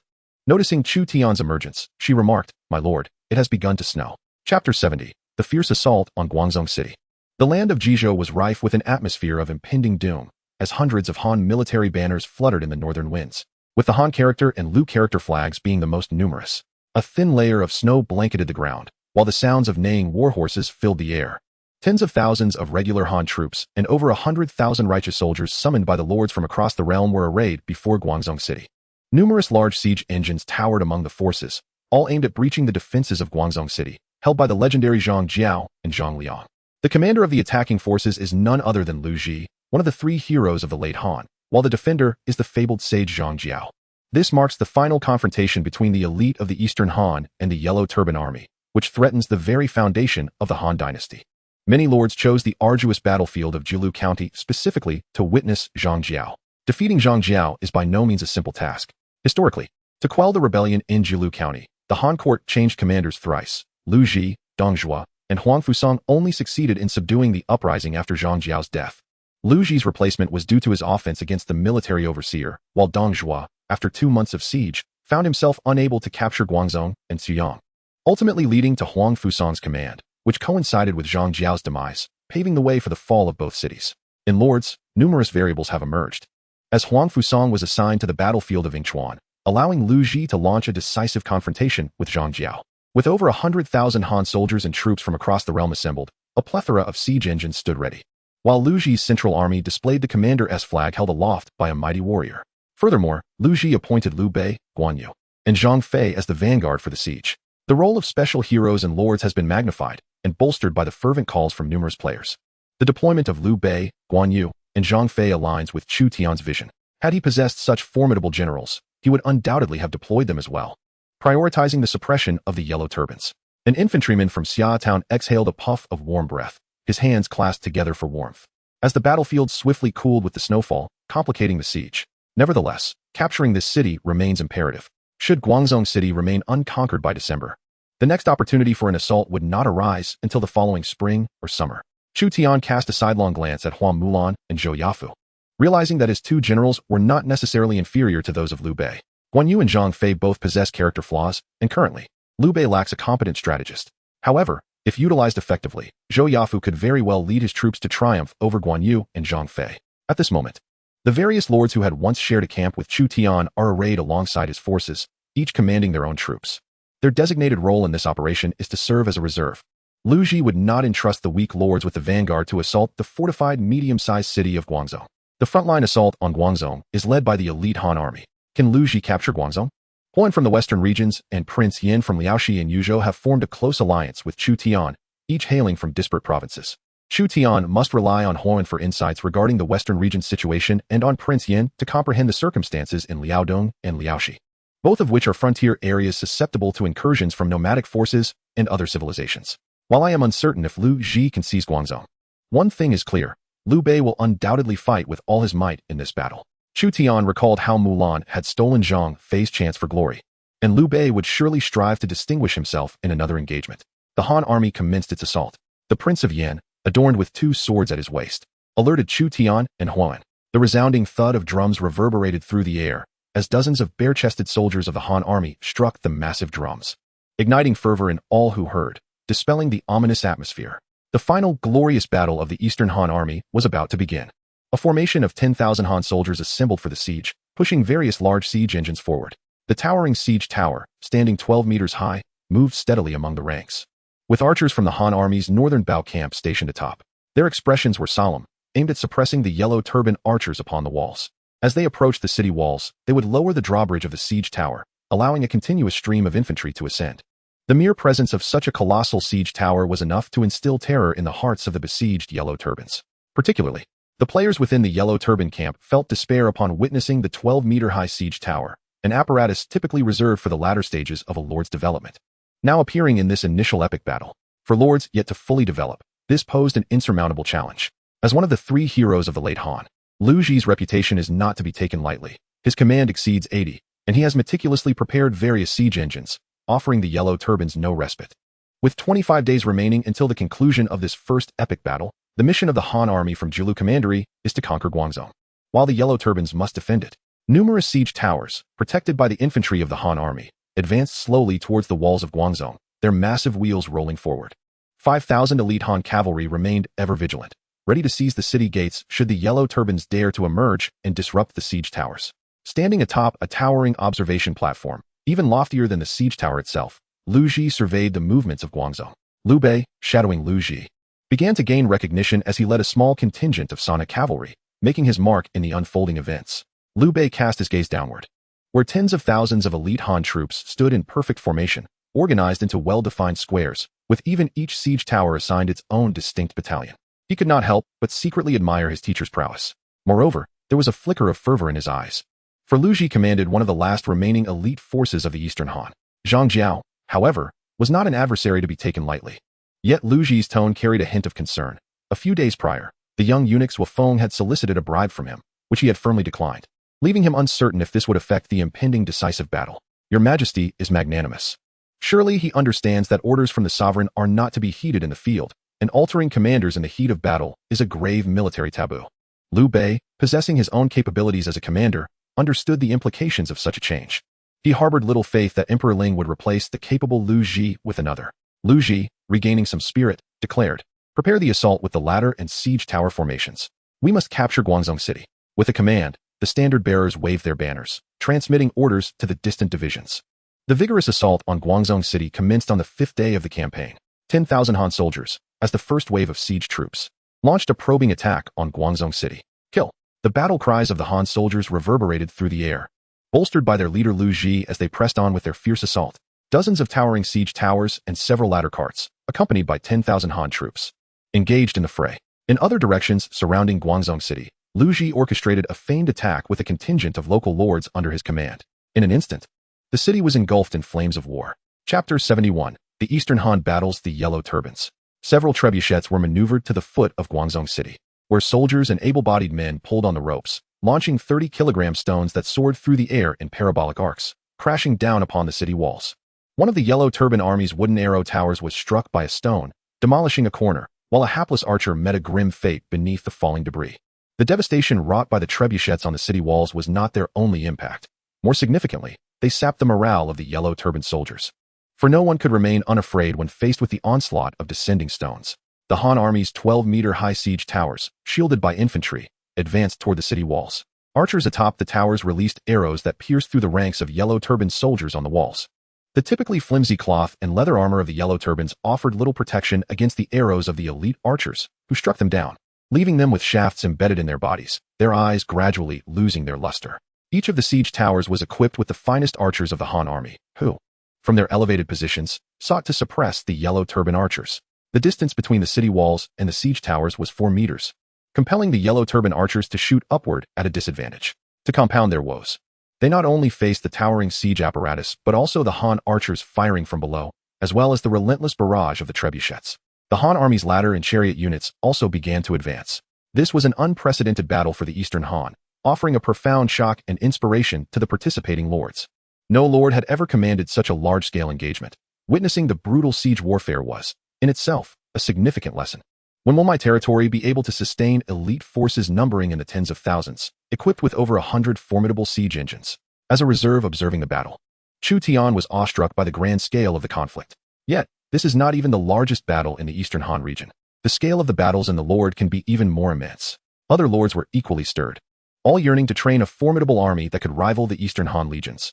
Noticing Chu Tian's emergence, she remarked, "My lord, it has begun to snow." Chapter 70. The Fierce Assault on Guangzhou City. The land of Jizhou was rife with an atmosphere of impending doom, as hundreds of Han military banners fluttered in the northern winds, with the Han character and Lu character flags being the most numerous. A thin layer of snow blanketed the ground, while the sounds of neighing war horses filled the air. Tens of thousands of regular Han troops and over 100,000 righteous soldiers summoned by the lords from across the realm were arrayed before Guangzhou City. Numerous large siege engines towered among the forces, all aimed at breaching the defenses of Guangzhou City, held by the legendary Zhang Jiao and Zhang Liang. The commander of the attacking forces is none other than Lu Ji, one of the three heroes of the late Han, while the defender is the fabled sage Zhang Jiao. This marks the final confrontation between the elite of the Eastern Han and the Yellow Turban Army, which threatens the very foundation of the Han dynasty. Many lords chose the arduous battlefield of Jilu County specifically to witness Zhang Jiao. Defeating Zhang Jiao is by no means a simple task. Historically, to quell the rebellion in Jilu County, the Han court changed commanders thrice. Lu Ji, Dong Zhuo, and Huang Fusang only succeeded in subduing the uprising after Zhang Jiao's death. Lu Ji's replacement was due to his offense against the military overseer, while Dong Zhuo, after 2 months of siege, found himself unable to capture Guangzhou and Xuyang, ultimately leading to Huang Fusang's command, which coincided with Zhang Jiao's demise, paving the way for the fall of both cities. In Lords, numerous variables have emerged. As Huang Fusang was assigned to the battlefield of Yingchuan, allowing Lu Ji to launch a decisive confrontation with Zhang Jiao. With over 100,000 Han soldiers and troops from across the realm assembled, a plethora of siege engines stood ready, while Lu Ji's central army displayed the commander's flag held aloft by a mighty warrior. Furthermore, Lu Ji appointed Liu Bei, Guan Yu, and Zhang Fei as the vanguard for the siege. The role of special heroes and lords has been magnified and bolstered by the fervent calls from numerous players. The deployment of Liu Bei, Guan Yu, and Zhang Fei aligns with Chu Tian's vision. Had he possessed such formidable generals, he would undoubtedly have deployed them as well, prioritizing the suppression of the Yellow Turbans. An infantryman from Xia Town exhaled a puff of warm breath, his hands clasped together for warmth, as the battlefield swiftly cooled with the snowfall, complicating the siege. Nevertheless, capturing this city remains imperative. Should Guangzhou City remain unconquered by December, the next opportunity for an assault would not arise until the following spring or summer. Chu Tian cast a sidelong glance at Hua Mulan and Zhou Yafu, realizing that his two generals were not necessarily inferior to those of Liu Bei. Guan Yu and Zhang Fei both possess character flaws, and currently, Liu Bei lacks a competent strategist. However, if utilized effectively, Zhou Yafu could very well lead his troops to triumph over Guan Yu and Zhang Fei. At this moment, the various lords who had once shared a camp with Chu Tian are arrayed alongside his forces, each commanding their own troops. Their designated role in this operation is to serve as a reserve. Lu Ji would not entrust the weak lords with the vanguard to assault the fortified medium-sized city of Guangzhou. The frontline assault on Guangzhou is led by the elite Han army. Can Lu Ji capture Guangzhou? Huan from the western regions and Prince Yin from Liaoxi and Yuzhou have formed a close alliance with Chu Tian, each hailing from disparate provinces. Chu Tian must rely on Huan for insights regarding the western region's situation and on Prince Yin to comprehend the circumstances in Liaodong and Liaoxi, both of which are frontier areas susceptible to incursions from nomadic forces and other civilizations. While I am uncertain if Lu Ji can seize Guangzhou, one thing is clear: Liu Bei will undoubtedly fight with all his might in this battle. Chu Tian recalled how Mulan had stolen Zhang Fei's chance for glory, and Liu Bei would surely strive to distinguish himself in another engagement. The Han army commenced its assault. The Prince of Yan, adorned with 2 swords at his waist, alerted Chu Tian and Huan. The resounding thud of drums reverberated through the air as dozens of bare-chested soldiers of the Han army struck the massive drums, igniting fervor in all who heard, dispelling the ominous atmosphere. The final glorious battle of the Eastern Han army was about to begin. A formation of 10,000 Han soldiers assembled for the siege, pushing various large siege engines forward. The towering siege tower, standing 12 meters high, moved steadily among the ranks, with archers from the Han army's northern bow camp stationed atop. Their expressions were solemn, aimed at suppressing the yellow turban archers upon the walls. As they approached the city walls, they would lower the drawbridge of the siege tower, allowing a continuous stream of infantry to ascend. The mere presence of such a colossal siege tower was enough to instill terror in the hearts of the besieged yellow turbans. Particularly, the players within the yellow turban camp felt despair upon witnessing the 12-meter-high siege tower, an apparatus typically reserved for the latter stages of a lord's development, now appearing in this initial epic battle. For lords yet to fully develop, this posed an insurmountable challenge. As one of the 3 heroes of the late Han, Lu Ji's reputation is not to be taken lightly. His command exceeds 80, and he has meticulously prepared various siege engines, offering the yellow turbans no respite. With 25 days remaining until the conclusion of this first epic battle, the mission of the Han army from Jilu Commandery is to conquer Guangzhou. while the Yellow Turbans must defend it. Numerous siege towers, protected by the infantry of the Han army, advanced slowly towards the walls of Guangzhou, their massive wheels rolling forward. 5,000 elite Han cavalry remained ever vigilant, ready to seize the city gates should the Yellow Turbans dare to emerge and disrupt the siege towers. Standing atop a towering observation platform, even loftier than the siege tower itself, Lu Ji surveyed the movements of Guangzhou. Liu Bei, shadowing Lu Ji, began to gain recognition as he led a small contingent of Sonic cavalry, making his mark in the unfolding events. Liu Bei cast his gaze downward, where tens of thousands of elite Han troops stood in perfect formation, organized into well-defined squares, with even each siege tower assigned its own distinct battalion. He could not help but secretly admire his teacher's prowess. Moreover, there was a flicker of fervor in his eyes. For Lu Ji commanded one of the last remaining elite forces of the Eastern Han. Zhang Jiao, however, was not an adversary to be taken lightly. Yet Lu Ji's tone carried a hint of concern. A few days prior, the young eunuch Wufeng had solicited a bribe from him, which he had firmly declined, leaving him uncertain if this would affect the impending decisive battle. Your Majesty is magnanimous. Surely he understands that orders from the sovereign are not to be heeded in the field, and altering commanders in the heat of battle is a grave military taboo. Liu Bei, possessing his own capabilities as a commander, understood the implications of such a change. He harbored little faith that Emperor Ling would replace the capable Lu Ji with another. Lu Ji, regaining some spirit, declared, "Prepare the assault with the ladder and siege tower formations. We must capture Guangzhou City." With a command, the standard-bearers waved their banners, transmitting orders to the distant divisions. The vigorous assault on Guangzhou City commenced on the 5th day of the campaign. 10,000 Han soldiers, as the first wave of siege troops, launched a probing attack on Guangzhou City. Kill! The battle cries of the Han soldiers reverberated through the air. Bolstered by their leader Lu Ji as they pressed on with their fierce assault, dozens of towering siege towers and several ladder carts, accompanied by 10,000 Han troops, engaged in the fray. In other directions surrounding Guangzhou City, Lu Ji orchestrated a feigned attack with a contingent of local lords under his command. In an instant, the city was engulfed in flames of war. Chapter 71. The Eastern Han battles the Yellow Turbans. Several trebuchets were maneuvered to the foot of Guangzhou City, where soldiers and able-bodied men pulled on the ropes, launching 30-kilogram stones that soared through the air in parabolic arcs, crashing down upon the city walls. One of the Yellow Turban Army's wooden arrow towers was struck by a stone, demolishing a corner, while a hapless archer met a grim fate beneath the falling debris. The devastation wrought by the trebuchets on the city walls was not their only impact. More significantly, they sapped the morale of the Yellow Turban soldiers. For no one could remain unafraid when faced with the onslaught of descending stones. The Han Army's 12-meter-high siege towers, shielded by infantry, advanced toward the city walls. Archers atop the towers released arrows that pierced through the ranks of Yellow Turban soldiers on the walls. The typically flimsy cloth and leather armor of the Yellow Turbans offered little protection against the arrows of the elite archers, who struck them down, leaving them with shafts embedded in their bodies, their eyes gradually losing their luster. Each of the siege towers was equipped with the finest archers of the Han Army, who, from their elevated positions, sought to suppress the Yellow Turban archers. The distance between the city walls and the siege towers was 4 meters, compelling the Yellow Turban archers to shoot upward at a disadvantage. To compound their woes, they not only faced the towering siege apparatus but also the Han archers firing from below, as well as the relentless barrage of the trebuchets. The Han Army's ladder and chariot units also began to advance. This was an unprecedented battle for the Eastern Han, offering a profound shock and inspiration to the participating lords. No lord had ever commanded such a large-scale engagement. Witnessing the brutal siege warfare was, in itself, a significant lesson. When will my territory be able to sustain elite forces numbering in the tens of thousands, equipped with over 100 formidable siege engines? As a reserve observing the battle, Chu Tian was awestruck by the grand scale of the conflict. Yet, this is not even the largest battle in the Eastern Han region. The scale of the battles in the Lord can be even more immense. Other lords were equally stirred, all yearning to train a formidable army that could rival the Eastern Han legions.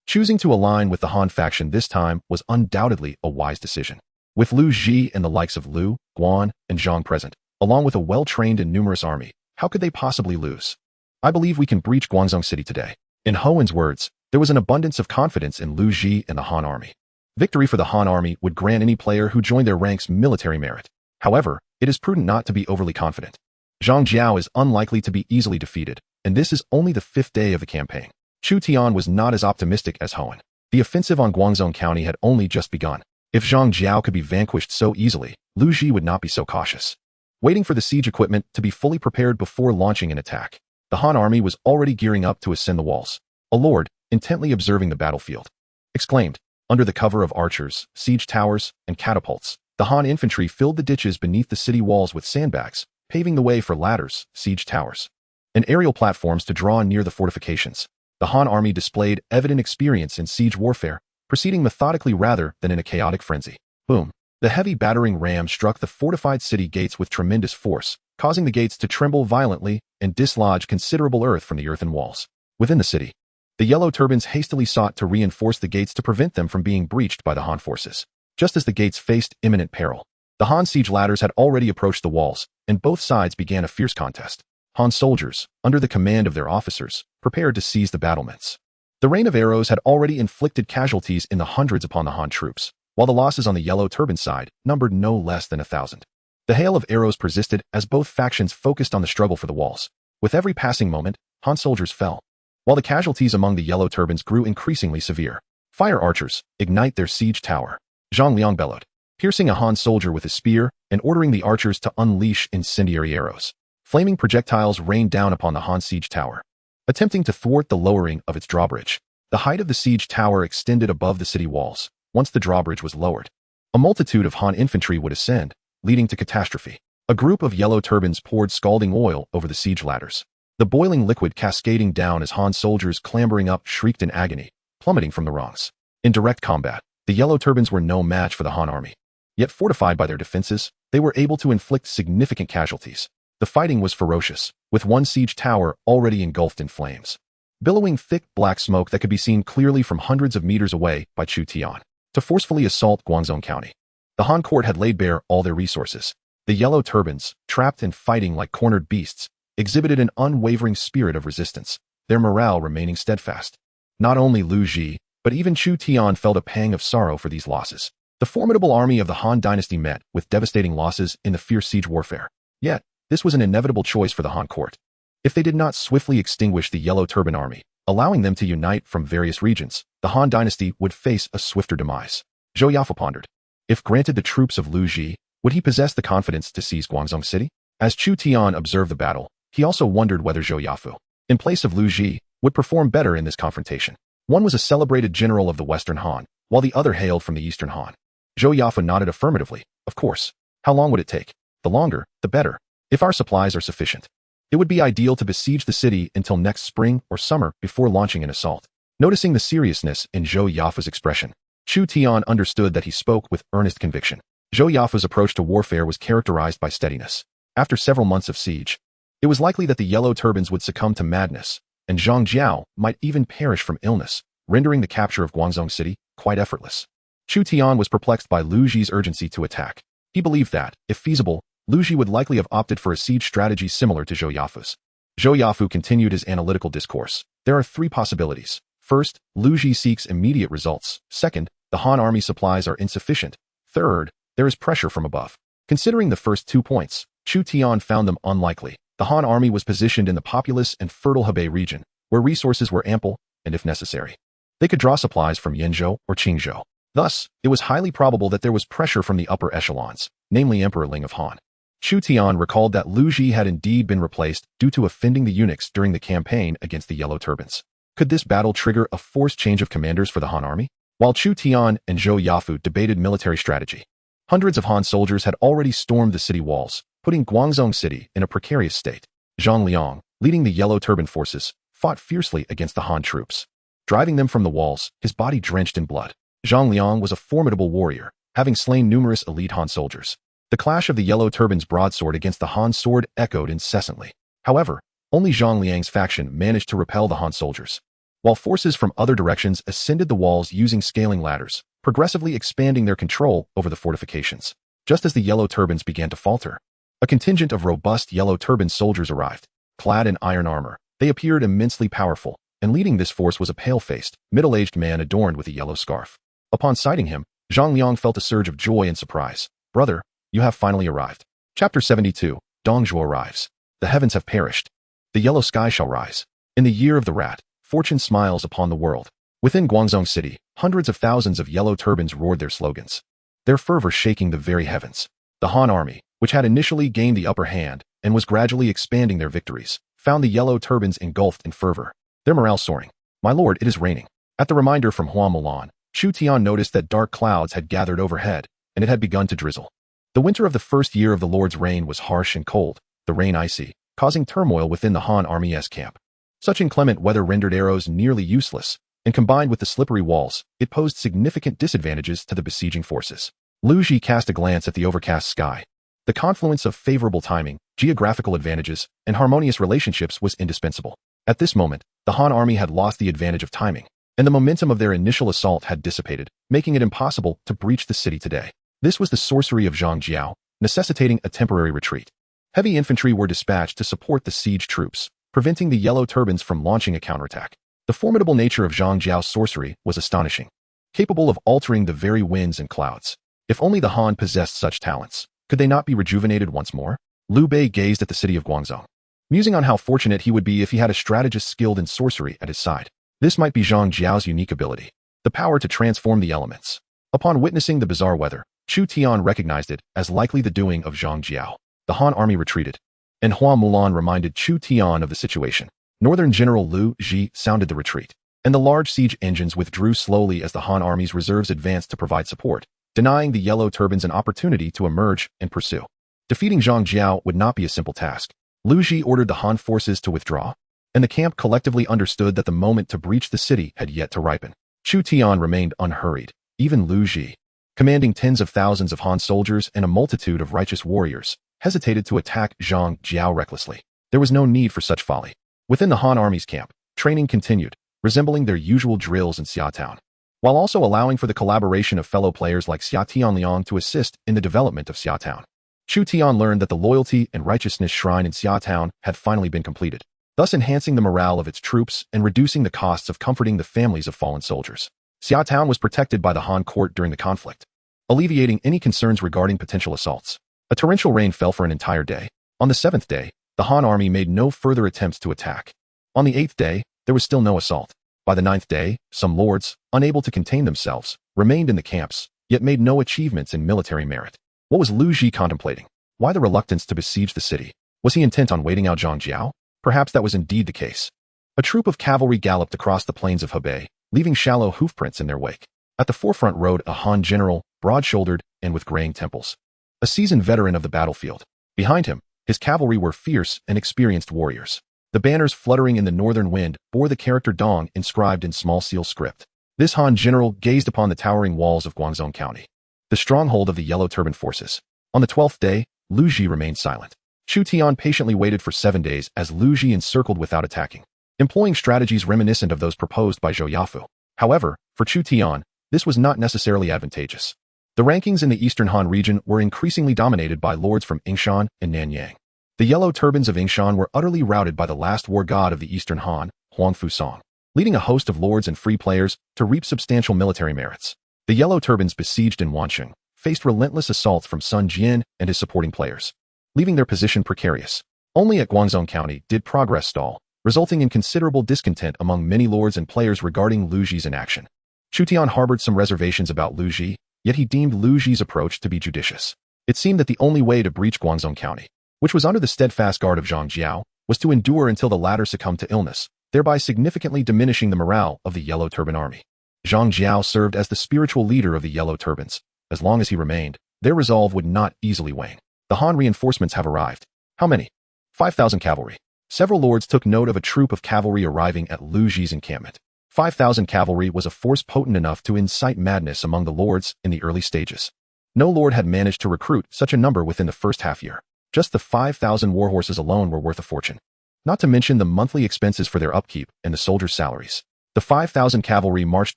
Choosing to align with the Han faction this time was undoubtedly a wise decision. With Lu Ji and the likes of Liu, Guan, and Zhang present, along with a well-trained and numerous army, how could they possibly lose? I believe we can breach Guangzhou City today. In Hoen's words, there was an abundance of confidence in Lu Ji and the Han army. Victory for the Han army would grant any player who joined their ranks military merit. However, it is prudent not to be overly confident. Zhang Jiao is unlikely to be easily defeated, and this is only the 5th day of the campaign. Chu Tian was not as optimistic as Hoen. The offensive on Guangzhou County had only just begun. If Zhang Jiao could be vanquished so easily, Lu Ji would not be so cautious. Waiting for the siege equipment to be fully prepared before launching an attack, the Han army was already gearing up to ascend the walls. A lord, intently observing the battlefield, exclaimed, under the cover of archers, siege towers, and catapults, the Han infantry filled the ditches beneath the city walls with sandbags, paving the way for ladders, siege towers, and aerial platforms to draw near the fortifications. The Han army displayed evident experience in siege warfare, proceeding methodically rather than in a chaotic frenzy. Boom! The heavy battering ram struck the fortified city gates with tremendous force, causing the gates to tremble violently and dislodge considerable earth from the earthen walls. Within the city, the Yellow Turbans hastily sought to reinforce the gates to prevent them from being breached by the Han forces. Just as the gates faced imminent peril, the Han siege ladders had already approached the walls, and both sides began a fierce contest. Han soldiers, under the command of their officers, prepared to seize the battlements. The rain of arrows had already inflicted casualties in the hundreds upon the Han troops, while the losses on the Yellow Turban side numbered no less than 1,000. The hail of arrows persisted as both factions focused on the struggle for the walls. With every passing moment, Han soldiers fell, while the casualties among the Yellow Turbans grew increasingly severe. Fire archers, ignite their siege tower, Zhang Liang bellowed, piercing a Han soldier with his spear and ordering the archers to unleash incendiary arrows. Flaming projectiles rained down upon the Han siege tower, attempting to thwart the lowering of its drawbridge. The height of the siege tower extended above the city walls. Once the drawbridge was lowered, a multitude of Han infantry would ascend, leading to catastrophe. A group of Yellow Turbans poured scalding oil over the siege ladders, the boiling liquid cascading down as Han soldiers clambering up shrieked in agony, plummeting from the rungs. In direct combat, the Yellow Turbans were no match for the Han army. Yet fortified by their defenses, they were able to inflict significant casualties. The fighting was ferocious, with one siege tower already engulfed in flames, billowing thick black smoke that could be seen clearly from hundreds of meters away by Chu Tian. To forcefully assault Guangzhou County, the Han court had laid bare all their resources. The Yellow Turbans, trapped and fighting like cornered beasts, exhibited an unwavering spirit of resistance, their morale remaining steadfast. Not only Lu Ji, but even Chu Tian felt a pang of sorrow for these losses. The formidable army of the Han dynasty met with devastating losses in the fierce siege warfare. Yet, this was an inevitable choice for the Han court. If they did not swiftly extinguish the Yellow Turban army, allowing them to unite from various regions, the Han dynasty would face a swifter demise. Zhou Yafu pondered. If granted the troops of Lu Ji, would he possess the confidence to seize Guangzhou City? As Chu Tian observed the battle, he also wondered whether Zhou Yafu, in place of Lu Ji, would perform better in this confrontation. One was a celebrated general of the Western Han, while the other hailed from the Eastern Han. Zhou Yafu nodded affirmatively. Of course. How long would it take? The longer, the better. If our supplies are sufficient, it would be ideal to besiege the city until next spring or summer before launching an assault. Noticing the seriousness in Zhou Yafu's expression, Chu Tian understood that he spoke with earnest conviction. Zhou Yafu's approach to warfare was characterized by steadiness. After several months of siege, it was likely that the Yellow Turbans would succumb to madness, and Zhang Jiao might even perish from illness, rendering the capture of Guangzhou City quite effortless. Chu Tian was perplexed by Lu Ji's urgency to attack. He believed that, if feasible, Lu Ji would likely have opted for a siege strategy similar to Zhou Yafu's. Zhou Yafu continued his analytical discourse. There are three possibilities. First, Lu Ji seeks immediate results. Second, the Han army supplies are insufficient. Third, there is pressure from above. Considering the first 2 points, Chu Tian found them unlikely. The Han army was positioned in the populous and fertile Hebei region, where resources were ample, and if necessary, they could draw supplies from Yanzhou or Qingzhou. Thus, it was highly probable that there was pressure from the upper echelons, namely Emperor Ling of Han. Chu Tian recalled that Lu Ji had indeed been replaced due to offending the eunuchs during the campaign against the Yellow Turbans. Could this battle trigger a forced change of commanders for the Han army? While Chu Tian and Zhou Yafu debated military strategy, hundreds of Han soldiers had already stormed the city walls, putting Guangzhou City in a precarious state. Zhang Liang, leading the Yellow Turban forces, fought fiercely against the Han troops, driving them from the walls, his body drenched in blood. Zhang Liang was a formidable warrior, having slain numerous elite Han soldiers. The clash of the Yellow Turban's broadsword against the Han sword echoed incessantly. However, only Zhang Liang's faction managed to repel the Han soldiers, while forces from other directions ascended the walls using scaling ladders, progressively expanding their control over the fortifications. Just as the Yellow Turbans began to falter, a contingent of robust Yellow Turban soldiers arrived. Clad in iron armor, they appeared immensely powerful, and leading this force was a pale-faced, middle-aged man adorned with a yellow scarf. Upon sighting him, Zhang Liang felt a surge of joy and surprise. Brother, you have finally arrived. Chapter 72, Dongzhuo arrives. The heavens have perished. The yellow sky shall rise. In the year of the rat, fortune smiles upon the world. Within Guangzhou City, hundreds of thousands of Yellow Turbans roared their slogans, their fervor shaking the very heavens. The Han army, which had initially gained the upper hand and was gradually expanding their victories, found the Yellow Turbans engulfed in fervor, their morale soaring. My lord, it is raining. At the reminder from Hua Mulan, Chu Tian noticed that dark clouds had gathered overhead, and it had begun to drizzle. The winter of the first year of the Lord's reign was harsh and cold, the rain icy, causing turmoil within the Han Army's camp. Such inclement weather rendered arrows nearly useless, and combined with the slippery walls, it posed significant disadvantages to the besieging forces. Lu Ji cast a glance at the overcast sky. The confluence of favorable timing, geographical advantages, and harmonious relationships was indispensable. At this moment, the Han army had lost the advantage of timing, and the momentum of their initial assault had dissipated, making it impossible to breach the city today. This was the sorcery of Zhang Jiao, necessitating a temporary retreat. Heavy infantry were dispatched to support the siege troops, preventing the Yellow Turbans from launching a counterattack. The formidable nature of Zhang Jiao's sorcery was astonishing, capable of altering the very winds and clouds. If only the Han possessed such talents, could they not be rejuvenated once more? Liu Bei gazed at the city of Guangzhou, musing on how fortunate he would be if he had a strategist skilled in sorcery at his side. This might be Zhang Jiao's unique ability, the power to transform the elements. Upon witnessing the bizarre weather, Chu Tian recognized it as likely the doing of Zhang Jiao. The Han army retreated, and Hua Mulan reminded Chu Tian of the situation. Northern General Liu Ji sounded the retreat, and the large siege engines withdrew slowly as the Han army's reserves advanced to provide support, denying the Yellow Turbans an opportunity to emerge and pursue. Defeating Zhang Jiao would not be a simple task. Liu Ji ordered the Han forces to withdraw, and the camp collectively understood that the moment to breach the city had yet to ripen. Chu Tian remained unhurried. Even Liu Ji, commanding tens of thousands of Han soldiers and a multitude of righteous warriors, hesitated to attack Zhang Jiao recklessly. There was no need for such folly. Within the Han army's camp, training continued, resembling their usual drills in Xiaotown, while also allowing for the collaboration of fellow players like Xia Tianliang to assist in the development of Xiaotown. Chu Tian learned that the loyalty and righteousness shrine in Xiaotown had finally been completed, thus enhancing the morale of its troops and reducing the costs of comforting the families of fallen soldiers. Xiaotown was protected by the Han court during the conflict, alleviating any concerns regarding potential assaults. A torrential rain fell for an entire day. On the 7th day, the Han army made no further attempts to attack. On the 8th day, there was still no assault. By the 9th day, some lords, unable to contain themselves, remained in the camps, yet made no achievements in military merit. What was Liu Ji contemplating? Why the reluctance to besiege the city? Was he intent on waiting out Zhang Jiao? Perhaps that was indeed the case. A troop of cavalry galloped across the plains of Hebei, leaving shallow hoofprints in their wake. At the forefront rode a Han general, broad-shouldered and with graying temples, a seasoned veteran of the battlefield. Behind him, his cavalry were fierce and experienced warriors. The banners fluttering in the northern wind bore the character Dong inscribed in small seal script. This Han general gazed upon the towering walls of Guangzhou County, the stronghold of the Yellow Turban forces. On the 12th day, Liu Ji remained silent. Chu Tian patiently waited for 7 days as Liu Ji encircled without attacking, employing strategies reminiscent of those proposed by Zhou Yafu. However, for Chu Tian, this was not necessarily advantageous. The rankings in the Eastern Han region were increasingly dominated by lords from Yingshan and Nanyang. The Yellow Turbans of Yingshan were utterly routed by the last war god of the Eastern Han, Huang Fusong, leading a host of lords and free players to reap substantial military merits. The Yellow Turbans besieged in Wansheng faced relentless assaults from Sun Jian and his supporting players, leaving their position precarious. Only at Guangzhou County did progress stall, resulting in considerable discontent among many lords and players regarding Liu Ji's inaction. Chu Tian harbored some reservations about Liu Ji, yet he deemed Liu Ji's approach to be judicious. It seemed that the only way to breach Guangzhou County, which was under the steadfast guard of Zhang Jiao, was to endure until the latter succumbed to illness, thereby significantly diminishing the morale of the Yellow Turban army. Zhang Jiao served as the spiritual leader of the Yellow Turbans. As long as he remained, their resolve would not easily wane. The Han reinforcements have arrived. How many? 5,000 cavalry. Several lords took note of a troop of cavalry arriving at Liu Ji's encampment. 5,000 cavalry was a force potent enough to incite madness among the lords in the early stages. No lord had managed to recruit such a number within the first half year. Just the 5,000 warhorses alone were worth a fortune, not to mention the monthly expenses for their upkeep and the soldiers' salaries. The 5,000 cavalry marched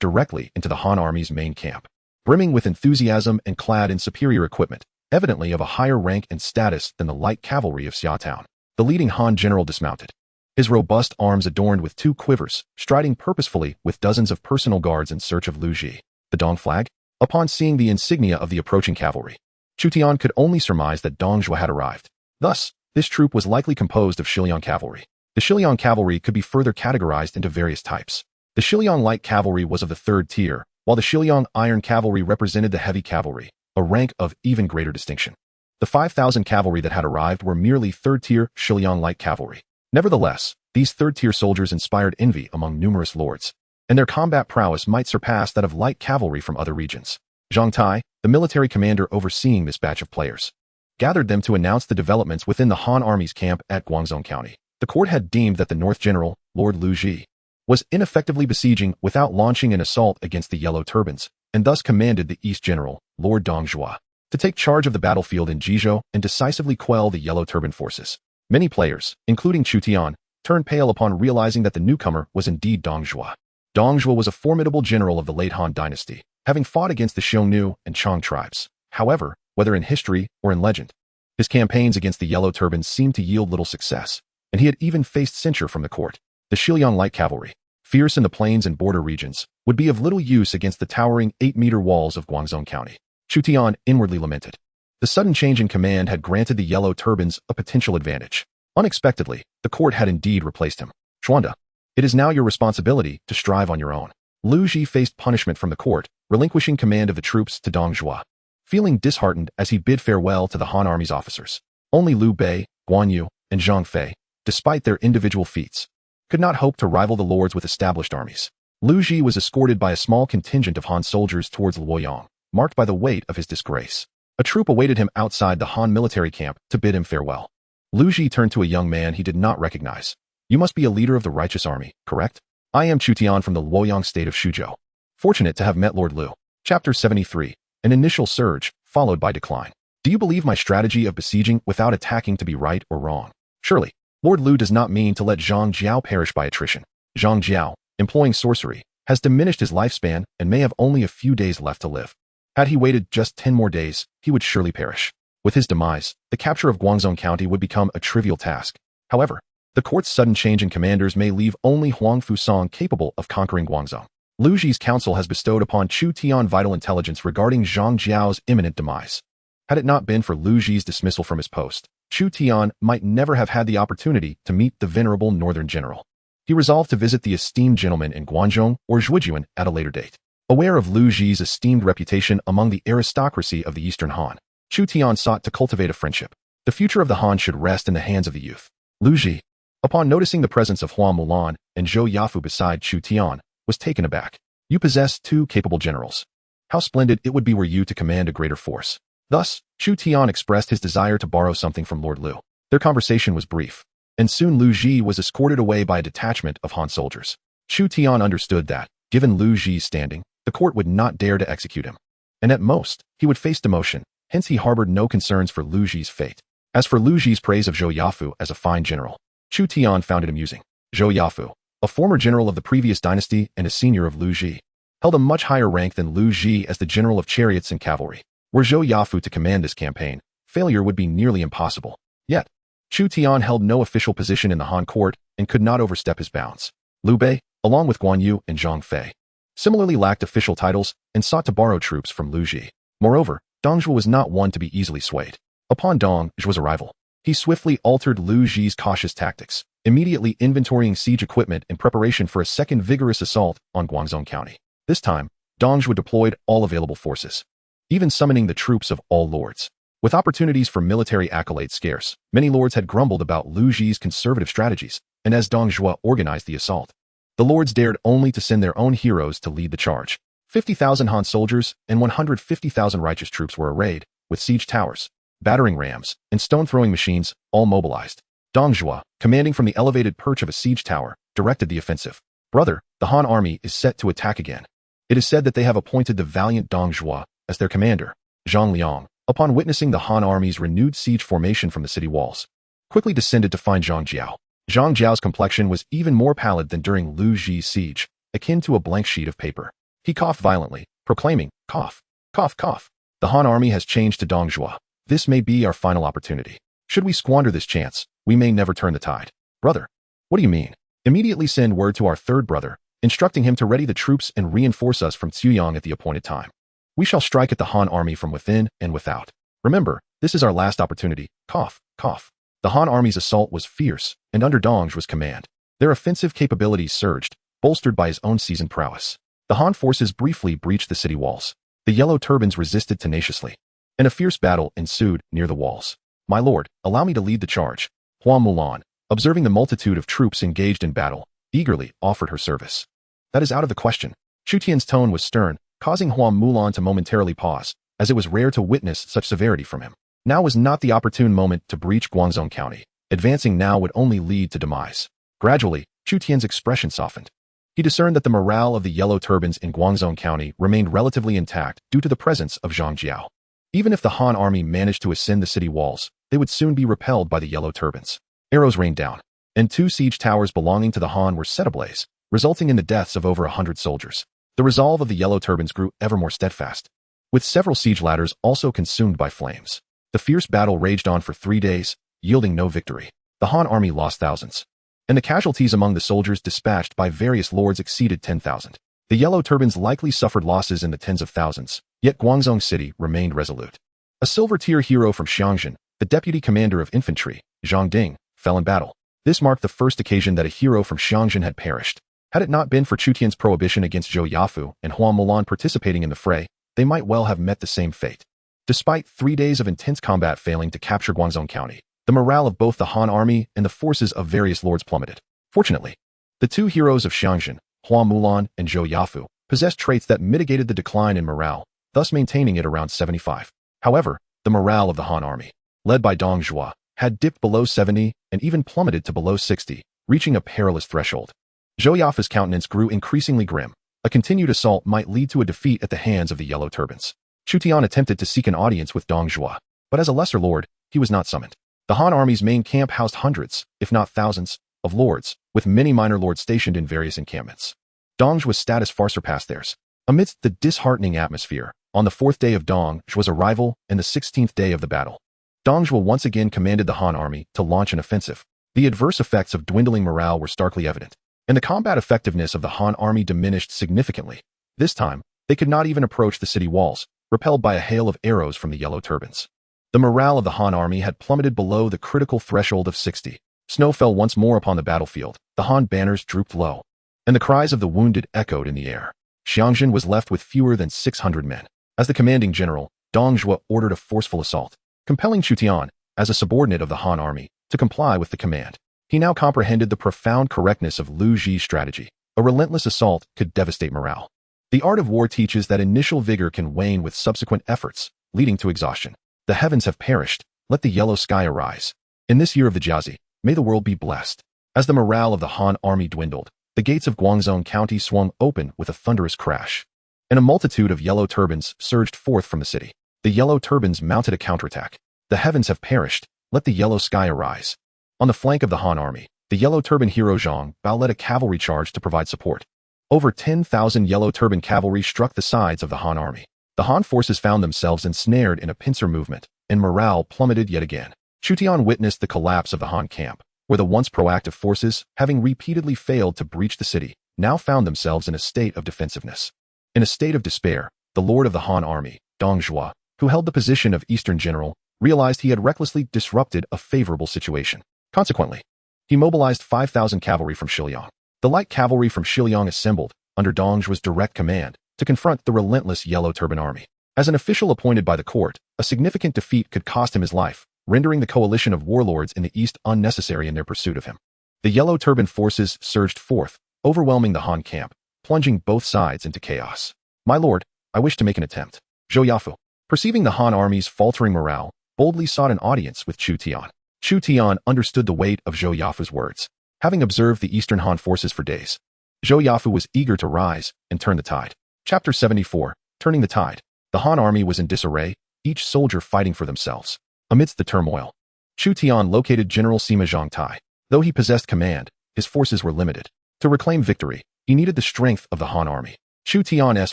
directly into the Han army's main camp, brimming with enthusiasm and clad in superior equipment, evidently of a higher rank and status than the light cavalry of Xiaotown. The leading Han general dismounted, his robust arms adorned with 2 quivers, striding purposefully with dozens of personal guards in search of Liu Ji. The Dong flag? Upon seeing the insignia of the approaching cavalry, Chu Tian could only surmise that Dongzhou had arrived. Thus, this troop was likely composed of Shiliang cavalry. The Shiliang cavalry could be further categorized into various types. The Shiliang light cavalry was of the 3rd tier, while the Shiliang iron cavalry represented the heavy cavalry, a rank of even greater distinction. The 5,000 cavalry that had arrived were merely 3rd-tier Shiliang light cavalry. Nevertheless, these 3rd-tier soldiers inspired envy among numerous lords, and their combat prowess might surpass that of light cavalry from other regions. Zhang Tai, the military commander overseeing this batch of players, gathered them to announce the developments within the Han Army's camp at Guangzhou County. The court had deemed that the North General, Lord Lu Ji, was ineffectively besieging without launching an assault against the Yellow Turbans, and thus commanded the East General, Lord Dong Zhuo, to take charge of the battlefield in Jizhou and decisively quell the Yellow Turban forces. Many players, including Chu Tian, turned pale upon realizing that the newcomer was indeed Dong Zhuo. Dong Zhuo was a formidable general of the late Han dynasty, having fought against the Xiongnu and Chang tribes. However, whether in history or in legend, his campaigns against the Yellow Turbans seemed to yield little success, and he had even faced censure from the court. The Shiliang light cavalry, fierce in the plains and border regions, would be of little use against the towering 8-meter walls of Guangzhou County. Chu Tian inwardly lamented. The sudden change in command had granted the Yellow Turbans a potential advantage. Unexpectedly, the court had indeed replaced him. Xuanda, it is now your responsibility to strive on your own. Lu Ji faced punishment from the court, relinquishing command of the troops to Dong Zhuo. Feeling disheartened as he bid farewell to the Han Army's officers, only Liu Bei, Guan Yu, and Zhang Fei, despite their individual feats, could not hope to rival the lords with established armies. Lu Ji was escorted by a small contingent of Han soldiers towards Luoyang, marked by the weight of his disgrace. A troop awaited him outside the Han military camp to bid him farewell. Lu Ji turned to a young man he did not recognize. You must be a leader of the righteous army, correct? I am Chu Tian from the Luoyang state of Shuzhou. Fortunate to have met Lord Lu. Chapter 73. An initial surge, followed by decline. Do you believe my strategy of besieging without attacking to be right or wrong? Surely, Lord Lu does not mean to let Zhang Jiao perish by attrition. Zhang Jiao, employing sorcery, has diminished his lifespan and may have only a few days left to live. Had he waited just 10 more days, he would surely perish. With his demise, the capture of Guangzhou County would become a trivial task. However, the court's sudden change in commanders may leave only Huang Fusang capable of conquering Guangzhou. Lu Ji's council has bestowed upon Chu Tian vital intelligence regarding Zhang Jiao's imminent demise. Had it not been for Lu Ji's dismissal from his post, Chu Tian might never have had the opportunity to meet the venerable northern general. He resolved to visit the esteemed gentleman in Guangzhou or Zhujian at a later date. Aware of Lu Ji's esteemed reputation among the aristocracy of the Eastern Han, Chu Tian sought to cultivate a friendship. The future of the Han should rest in the hands of the youth. Lu Ji, upon noticing the presence of Hua Mulan and Zhou Yafu beside Chu Tian, was taken aback. You possess 2 capable generals. How splendid it would be were you to command a greater force. Thus, Chu Tian expressed his desire to borrow something from Lord Lu. Their conversation was brief, and soon Lu Ji was escorted away by a detachment of Han soldiers. Chu Tian understood that, given Lu Ji's standing, the court would not dare to execute him. And at most, he would face demotion, hence he harbored no concerns for Lu Ji's fate. As for Lu Ji's praise of Zhou Yafu as a fine general, Chu Tian found it amusing. Zhou Yafu, a former general of the previous dynasty and a senior of Lu Ji, held a much higher rank than Lu Ji as the general of chariots and cavalry. Were Zhou Yafu to command this campaign, failure would be nearly impossible. Yet, Chu Tian held no official position in the Han court and could not overstep his bounds. Liu Bei, along with Guan Yu and Zhang Fei, similarly lacked official titles and sought to borrow troops from Lu Ji. Moreover, Dong Zhuo was not one to be easily swayed. Upon Dong Zhuo's arrival, he swiftly altered Lu Ji's cautious tactics, immediately inventorying siege equipment in preparation for a second vigorous assault on Guangzhou County. This time, Dong Zhuo deployed all available forces, even summoning the troops of all lords. With opportunities for military accolades scarce, many lords had grumbled about Lu Ji's conservative strategies, and as Dong Zhuo organized the assault, the lords dared only to send their own heroes to lead the charge. 50,000 Han soldiers and 150,000 righteous troops were arrayed, with siege towers, battering rams, and stone-throwing machines, all mobilized. Dong Zhuo, commanding from the elevated perch of a siege tower, directed the offensive. Brother, the Han army is set to attack again. It is said that they have appointed the valiant Dong Zhuo as their commander. Zhang Liang, upon witnessing the Han army's renewed siege formation from the city walls, quickly descended to find Zhang Jiao. Zhang Jiao's complexion was even more pallid than during Lu Ji's siege, akin to a blank sheet of paper. He coughed violently, proclaiming, "Cough, cough, cough. The Han army has changed to Dong Zhuo. This may be our final opportunity. Should we squander this chance, we may never turn the tide." Brother, what do you mean? Immediately send word to our third brother, instructing him to ready the troops and reinforce us from Cuyang at the appointed time. We shall strike at the Han army from within and without. Remember, this is our last opportunity. Cough, cough. The Han army's assault was fierce, and under Dong Zhuo's command, their offensive capabilities surged, bolstered by his own seasoned prowess. The Han forces briefly breached the city walls. The Yellow Turbans resisted tenaciously, and a fierce battle ensued near the walls. My lord, allow me to lead the charge. Hua Mulan, observing the multitude of troops engaged in battle, eagerly offered her service. That is out of the question. Chu Tian's tone was stern, causing Hua Mulan to momentarily pause, as it was rare to witness such severity from him. Now was not the opportune moment to breach Guangzhou County. Advancing now would only lead to demise. Gradually, Chu Tian's expression softened. He discerned that the morale of the Yellow Turbans in Guangzhou County remained relatively intact due to the presence of Zhang Jiao. Even if the Han army managed to ascend the city walls, they would soon be repelled by the Yellow Turbans. Arrows rained down, and 2 siege towers belonging to the Han were set ablaze, resulting in the deaths of over 100 soldiers. The resolve of the Yellow Turbans grew ever more steadfast, with several siege ladders also consumed by flames. The fierce battle raged on for 3 days, yielding no victory. The Han army lost thousands, and the casualties among the soldiers dispatched by various lords exceeded 10,000. The Yellow Turbans likely suffered losses in the tens of thousands, yet Guangzhou City remained resolute. A silver-tier hero from Xiangjin, the deputy commander of infantry, Zhang Ding, fell in battle. This marked the first occasion that a hero from Xiangjin had perished. Had it not been for Chu Tian's prohibition against Zhou Yafu and Hua Mulan participating in the fray, they might well have met the same fate. Despite 3 days of intense combat failing to capture Guangzhou County, the morale of both the Han army and the forces of various lords plummeted. Fortunately, the 2 heroes of Xiangjin, Hua Mulan and Zhou Yafu, possessed traits that mitigated the decline in morale, thus maintaining it around 75. However, the morale of the Han army, led by Dong Zhuo, had dipped below 70 and even plummeted to below 60, reaching a perilous threshold. Zhou Yafu's countenance grew increasingly grim. A continued assault might lead to a defeat at the hands of the Yellow Turbans. Chu Tian attempted to seek an audience with Dong Zhuo, but as a lesser lord, he was not summoned. The Han army's main camp housed hundreds, if not thousands, of lords, with many minor lords stationed in various encampments. Dong Zhuo's status far surpassed theirs. Amidst the disheartening atmosphere, on the 4th day of Dong Zhuo's arrival and the 16th day of the battle, Dong Zhuo once again commanded the Han army to launch an offensive. The adverse effects of dwindling morale were starkly evident, and the combat effectiveness of the Han army diminished significantly. This time, they could not even approach the city walls, repelled by a hail of arrows from the Yellow Turbans. The morale of the Han army had plummeted below the critical threshold of 60. Snow fell once more upon the battlefield, the Han banners drooped low, and the cries of the wounded echoed in the air. Xiangjin was left with fewer than 600 men. As the commanding general, Dong Zhuo ordered a forceful assault, compelling Chu Tian, as a subordinate of the Han army, to comply with the command. He now comprehended the profound correctness of Lu Zhi's strategy. A relentless assault could devastate morale. The art of war teaches that initial vigor can wane with subsequent efforts, leading to exhaustion. The heavens have perished, let the yellow sky arise. In this year of the Jiazi, may the world be blessed. As the morale of the Han army dwindled, the gates of Guangzhou County swung open with a thunderous crash, and a multitude of Yellow Turbans surged forth from the city. The Yellow Turbans mounted a counterattack. The heavens have perished, let the yellow sky arise. On the flank of the Han army, the Yellow Turban hero Zhang Bao led a cavalry charge to provide support. Over 10,000 Yellow Turban cavalry struck the sides of the Han army. The Han forces found themselves ensnared in a pincer movement, and morale plummeted yet again. Chu Tian witnessed the collapse of the Han camp, where the once proactive forces, having repeatedly failed to breach the city, now found themselves in a state of defensiveness. In a state of despair, the lord of the Han army, Dong Zhuo, who held the position of Eastern General, realized he had recklessly disrupted a favorable situation. Consequently, he mobilized 5,000 cavalry from Shiliang. The light cavalry from Shiliang assembled, under Dong Zhuo's direct command, to confront the relentless Yellow Turban army. As an official appointed by the court, a significant defeat could cost him his life, rendering the coalition of warlords in the east unnecessary in their pursuit of him. The Yellow Turban forces surged forth, overwhelming the Han camp, plunging both sides into chaos. My lord, I wish to make an attempt. Zhou Yafu, perceiving the Han army's faltering morale, boldly sought an audience with Chu Tian. Chu Tian understood the weight of Zhou Yafu's words. Having observed the Eastern Han forces for days, Zhou Yafu was eager to rise and turn the tide. Chapter 74, Turning the Tide. The Han army was in disarray, each soldier fighting for themselves. Amidst the turmoil, Chu Tian located General Sima Zhangtai. Though he possessed command, his forces were limited. To reclaim victory, he needed the strength of the Han army. Chu Tian's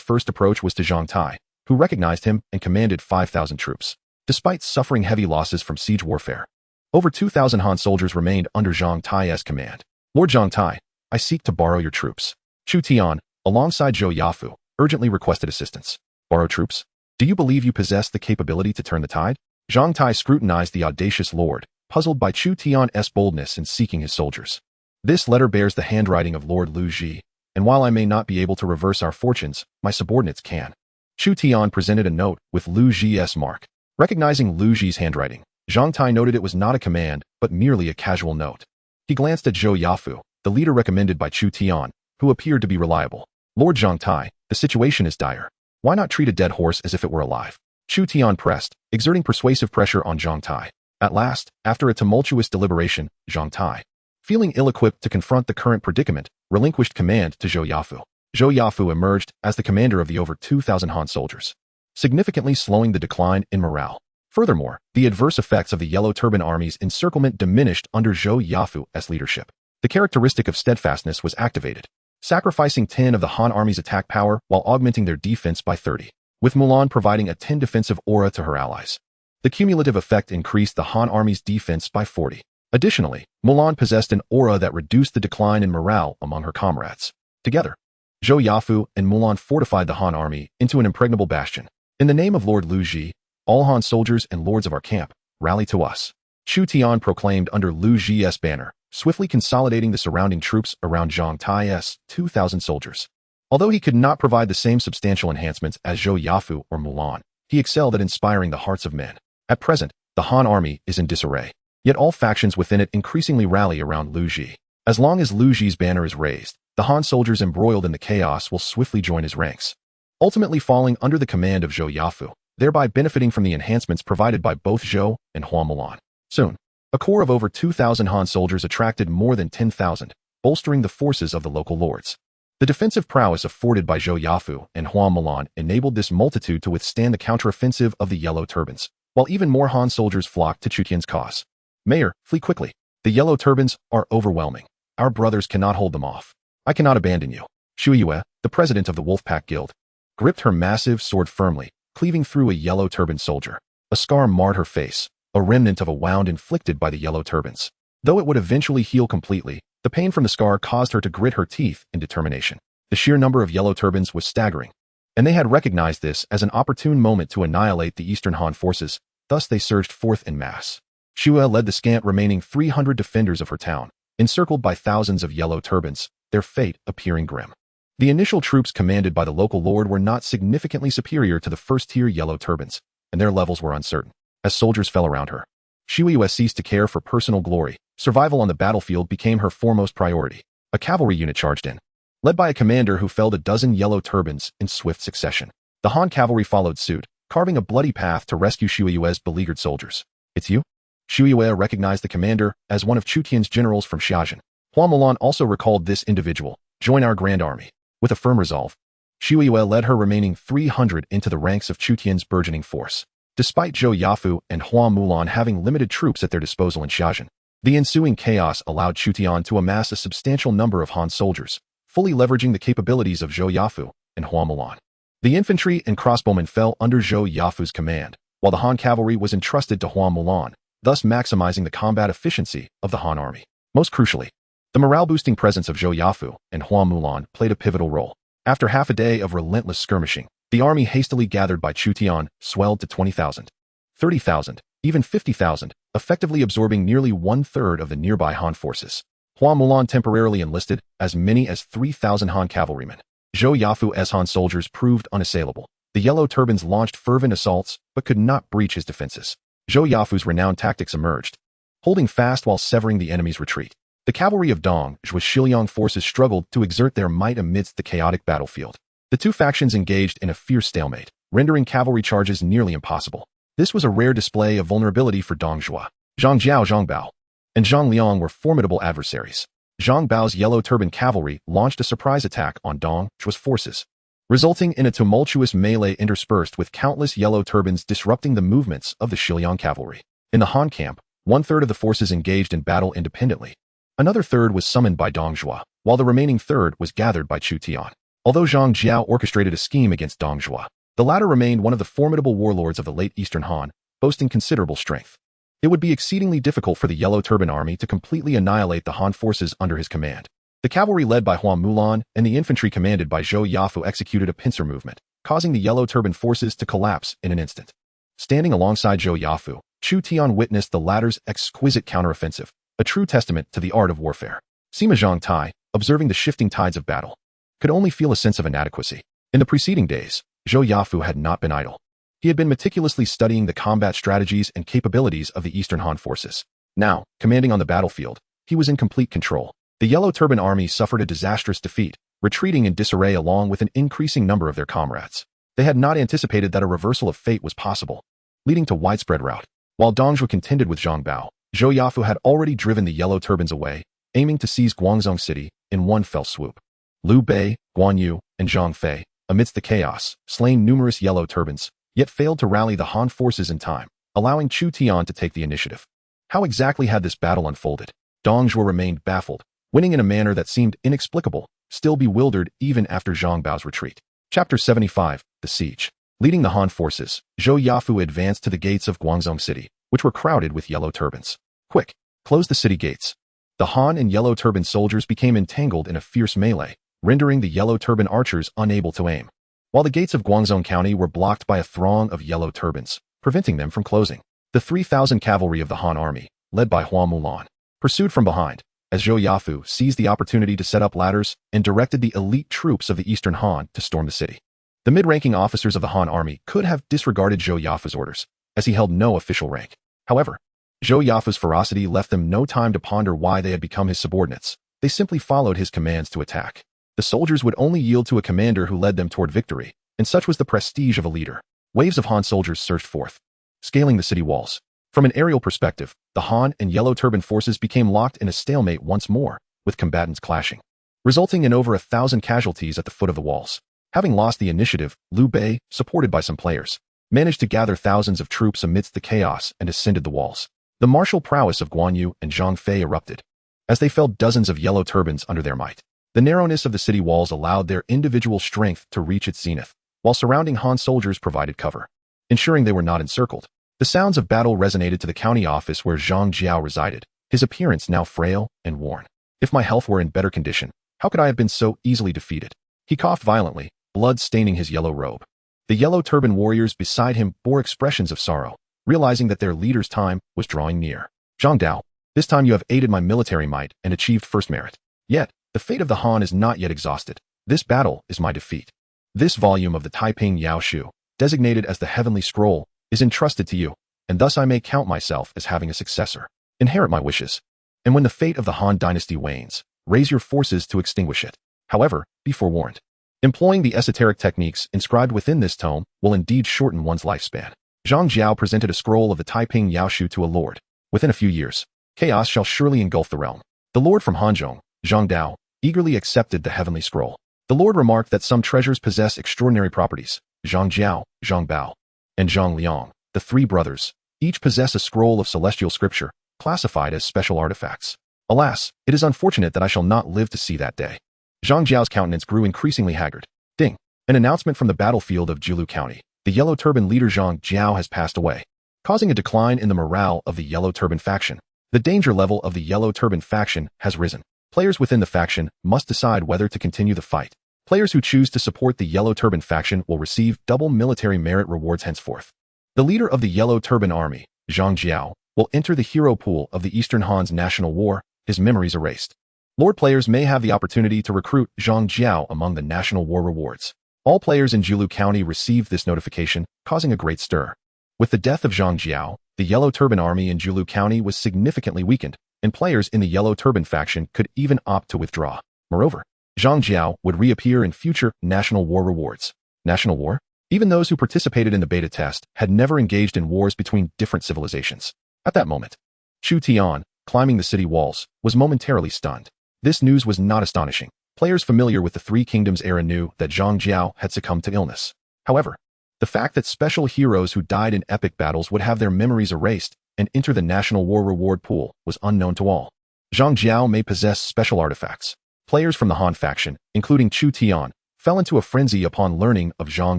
first approach was to Zhangtai, who recognized him and commanded 5,000 troops. Despite suffering heavy losses from siege warfare, over 2,000 Han soldiers remained under Zhang Tai's command. Lord Zhang Tai, I seek to borrow your troops. Chu Tian, alongside Zhou Yafu, urgently requested assistance. Borrow troops? Do you believe you possess the capability to turn the tide? Zhang Tai scrutinized the audacious lord, puzzled by Chu Tian's boldness in seeking his soldiers. This letter bears the handwriting of Lord Lu Zhi, and while I may not be able to reverse our fortunes, my subordinates can. Chu Tian presented a note with Lu Zhi's mark. Recognizing Lu Zhi's handwriting, Zhang Tai noted it was not a command, but merely a casual note. He glanced at Zhou Yafu, the leader recommended by Chu Tian, who appeared to be reliable. Lord Zhang Tai, the situation is dire. Why not treat a dead horse as if it were alive? Chu Tian pressed, exerting persuasive pressure on Zhang Tai. At last, after a tumultuous deliberation, Zhang Tai, feeling ill-equipped to confront the current predicament, relinquished command to Zhou Yafu. Zhou Yafu emerged as the commander of the over 2,000 Han soldiers, significantly slowing the decline in morale. Furthermore, the adverse effects of the Yellow Turban Army's encirclement diminished under Zhou Yafu's leadership. The characteristic of steadfastness was activated, sacrificing 10 of the Han Army's attack power while augmenting their defense by 30, with Mulan providing a 10 defensive aura to her allies. The cumulative effect increased the Han Army's defense by 40. Additionally, Mulan possessed an aura that reduced the decline in morale among her comrades. Together, Zhou Yafu and Mulan fortified the Han Army into an impregnable bastion. In the name of Lord Lu Ji, all Han soldiers and lords of our camp, rally to us. Chu Tian proclaimed under Lu Ji's banner, swiftly consolidating the surrounding troops around Zhang Tai's 2,000 soldiers. Although he could not provide the same substantial enhancements as Zhou Yafu or Mulan, he excelled at inspiring the hearts of men. At present, the Han Army is in disarray, yet all factions within it increasingly rally around Lu Ji. As long as Lu Ji's banner is raised, the Han soldiers embroiled in the chaos will swiftly join his ranks, ultimately falling under the command of Zhou Yafu, thereby benefiting from the enhancements provided by both Zhou and Hua Mulan. Soon, a corps of over 2,000 Han soldiers attracted more than 10,000, bolstering the forces of the local lords. The defensive prowess afforded by Zhou Yafu and Hua Mulan enabled this multitude to withstand the counteroffensive of the Yellow Turbans, while even more Han soldiers flocked to Chu Tian's cause. Mayor, flee quickly. The Yellow Turbans are overwhelming. Our brothers cannot hold them off. I cannot abandon you. Xu Yue, the president of the Wolfpack Guild, gripped her massive sword firmly, cleaving through a Yellow Turban soldier. A scar marred her face, a remnant of a wound inflicted by the Yellow Turbans. Though it would eventually heal completely, the pain from the scar caused her to grit her teeth in determination. The sheer number of Yellow Turbans was staggering, and they had recognized this as an opportune moment to annihilate the Eastern Han forces, thus they surged forth in mass. Xue led the scant remaining 300 defenders of her town, encircled by thousands of Yellow Turbans, their fate appearing grim. The initial troops commanded by the local lord were not significantly superior to the first-tier Yellow Turbans, and their levels were uncertain. As soldiers fell around her, Xue Yue ceased to care for personal glory. Survival on the battlefield became her foremost priority. A cavalry unit charged in, led by a commander who felled a dozen Yellow Turbans in swift succession. The Han cavalry followed suit, carving a bloody path to rescue Xue Yue's beleaguered soldiers. It's you? Xue Yue recognized the commander as one of Chu Tian's generals from Xiajin. Hua Mulan also recalled this individual. Join our grand army. With a firm resolve, Xue Yue led her remaining 300 into the ranks of Chu Tian's burgeoning force. Despite Zhou Yafu and Hua Mulan having limited troops at their disposal in Xiajin, the ensuing chaos allowed Chu Tian to amass a substantial number of Han soldiers, fully leveraging the capabilities of Zhou Yafu and Hua Mulan. The infantry and crossbowmen fell under Zhou Yafu's command, while the Han cavalry was entrusted to Hua Mulan, thus maximizing the combat efficiency of the Han army. Most crucially, the morale-boosting presence of Zhou Yafu and Hua Mulan played a pivotal role. After half a day of relentless skirmishing, the army hastily gathered by Chu Tian swelled to 20,000, 30,000, even 50,000, effectively absorbing nearly one-third of the nearby Han forces. Hua Mulan temporarily enlisted as many as 3,000 Han cavalrymen. Zhou Yafu's Han soldiers proved unassailable. The Yellow Turbans launched fervent assaults but could not breach his defenses. Zhou Yafu's renowned tactics emerged, holding fast while severing the enemy's retreat. The cavalry of Dong Zhuo's Shiliang forces struggled to exert their might amidst the chaotic battlefield. The two factions engaged in a fierce stalemate, rendering cavalry charges nearly impossible. This was a rare display of vulnerability for Dong Zhuo. Zhang Jiao, Zhang Bao, and Zhang Liang were formidable adversaries. Zhang Bao's Yellow Turban cavalry launched a surprise attack on Dong Zhuo's forces, resulting in a tumultuous melee interspersed with countless Yellow Turbans disrupting the movements of the Shiliang cavalry. In the Han camp, one-third of the forces engaged in battle independently. Another third was summoned by Dong Zhuo, while the remaining third was gathered by Chu Tian. Although Zhang Jiao orchestrated a scheme against Dong Zhuo, the latter remained one of the formidable warlords of the late Eastern Han, boasting considerable strength. It would be exceedingly difficult for the Yellow Turban army to completely annihilate the Han forces under his command. The cavalry led by Hua Mulan and the infantry commanded by Zhou Yafu executed a pincer movement, causing the Yellow Turban forces to collapse in an instant. Standing alongside Zhou Yafu, Chu Tian witnessed the latter's exquisite counteroffensive, a true testament to the art of warfare. Sima Zhang Tai, observing the shifting tides of battle, could only feel a sense of inadequacy. In the preceding days, Zhou Yafu had not been idle. He had been meticulously studying the combat strategies and capabilities of the Eastern Han forces. Now, commanding on the battlefield, he was in complete control. The Yellow Turban army suffered a disastrous defeat, retreating in disarray along with an increasing number of their comrades. They had not anticipated that a reversal of fate was possible, leading to widespread rout. While Dongzhuo contended with Zhang Bao, Zhou Yafu had already driven the Yellow Turbans away, aiming to seize Guangzhou City in one fell swoop. Liu Bei, Guan Yu, and Zhang Fei, amidst the chaos, slain numerous Yellow Turbans, yet failed to rally the Han forces in time, allowing Chu Tian to take the initiative. How exactly had this battle unfolded? Dongzhuo remained baffled, winning in a manner that seemed inexplicable, still bewildered even after Zhang Bao's retreat. Chapter 75, The Siege. Leading the Han forces, Zhou Yafu advanced to the gates of Guangzhou City, which were crowded with Yellow Turbans. Quick, close the city gates. The Han and Yellow Turban soldiers became entangled in a fierce melee, rendering the Yellow Turban archers unable to aim. While the gates of Guangzhou County were blocked by a throng of Yellow Turbans, preventing them from closing. The 3,000 cavalry of the Han army, led by Hua Mulan, pursued from behind, as Zhou Yafu seized the opportunity to set up ladders and directed the elite troops of the Eastern Han to storm the city. The mid-ranking officers of the Han army could have disregarded Zhou Yafu's orders, as he held no official rank. However, Zhou Yafu's ferocity left them no time to ponder why they had become his subordinates. They simply followed his commands to attack. The soldiers would only yield to a commander who led them toward victory, and such was the prestige of a leader. Waves of Han soldiers surged forth, scaling the city walls. From an aerial perspective, the Han and Yellow Turban forces became locked in a stalemate once more, with combatants clashing, resulting in over 1,000 casualties at the foot of the walls. Having lost the initiative, Liu Bei, supported by some players, managed to gather thousands of troops amidst the chaos and ascended the walls. The martial prowess of Guan Yu and Zhang Fei erupted, as they felled dozens of Yellow Turbans under their might. The narrowness of the city walls allowed their individual strength to reach its zenith, while surrounding Han soldiers provided cover, ensuring they were not encircled. The sounds of battle resonated to the county office where Zhang Jiao resided, his appearance now frail and worn. If my health were in better condition, how could I have been so easily defeated? He coughed violently, blood staining his yellow robe. The Yellow Turban warriors beside him bore expressions of sorrow, realizing that their leader's time was drawing near. Zhang Dao, this time you have aided my military might and achieved first merit. Yet, the fate of the Han is not yet exhausted. This battle is my defeat. This volume of the Taiping Yao Shu, designated as the Heavenly Scroll, is entrusted to you, and thus I may count myself as having a successor. Inherit my wishes. And when the fate of the Han dynasty wanes, raise your forces to extinguish it. However, be forewarned. Employing the esoteric techniques inscribed within this tome will indeed shorten one's lifespan. Zhang Jiao presented a scroll of the Taiping Yao Shu to a lord. Within a few years, chaos shall surely engulf the realm. The lord from Hanzhong, Zhang Dao, eagerly accepted the heavenly scroll. The lord remarked that some treasures possess extraordinary properties. Zhang Jiao, Zhang Bao, and Zhang Liang, the three brothers, each possess a scroll of celestial scripture, classified as special artifacts. Alas, it is unfortunate that I shall not live to see that day. Zhang Jiao's countenance grew increasingly haggard. Ding! An announcement from the battlefield of Jiulu County. The Yellow Turban leader Zhang Jiao has passed away, causing a decline in the morale of the Yellow Turban faction. The danger level of the Yellow Turban faction has risen. Players within the faction must decide whether to continue the fight. Players who choose to support the Yellow Turban faction will receive double military merit rewards henceforth. The leader of the Yellow Turban army, Zhang Jiao, will enter the hero pool of the Eastern Han's national war, his memories erased. Lord players may have the opportunity to recruit Zhang Jiao among the national war rewards. All players in Jiulu County received this notification, causing a great stir. With the death of Zhang Jiao, the Yellow Turban army in Jiulu County was significantly weakened, and players in the Yellow Turban faction could even opt to withdraw. Moreover, Zhang Jiao would reappear in future national war rewards. National war? Even those who participated in the beta test had never engaged in wars between different civilizations. At that moment, Chu Tian, climbing the city walls, was momentarily stunned. This news was not astonishing. Players familiar with the Three Kingdoms era knew that Zhang Jiao had succumbed to illness. However, the fact that special heroes who died in epic battles would have their memories erased and enter the national war reward pool was unknown to all. Zhang Jiao may possess special artifacts. Players from the Han faction, including Chu Tian, fell into a frenzy upon learning of Zhang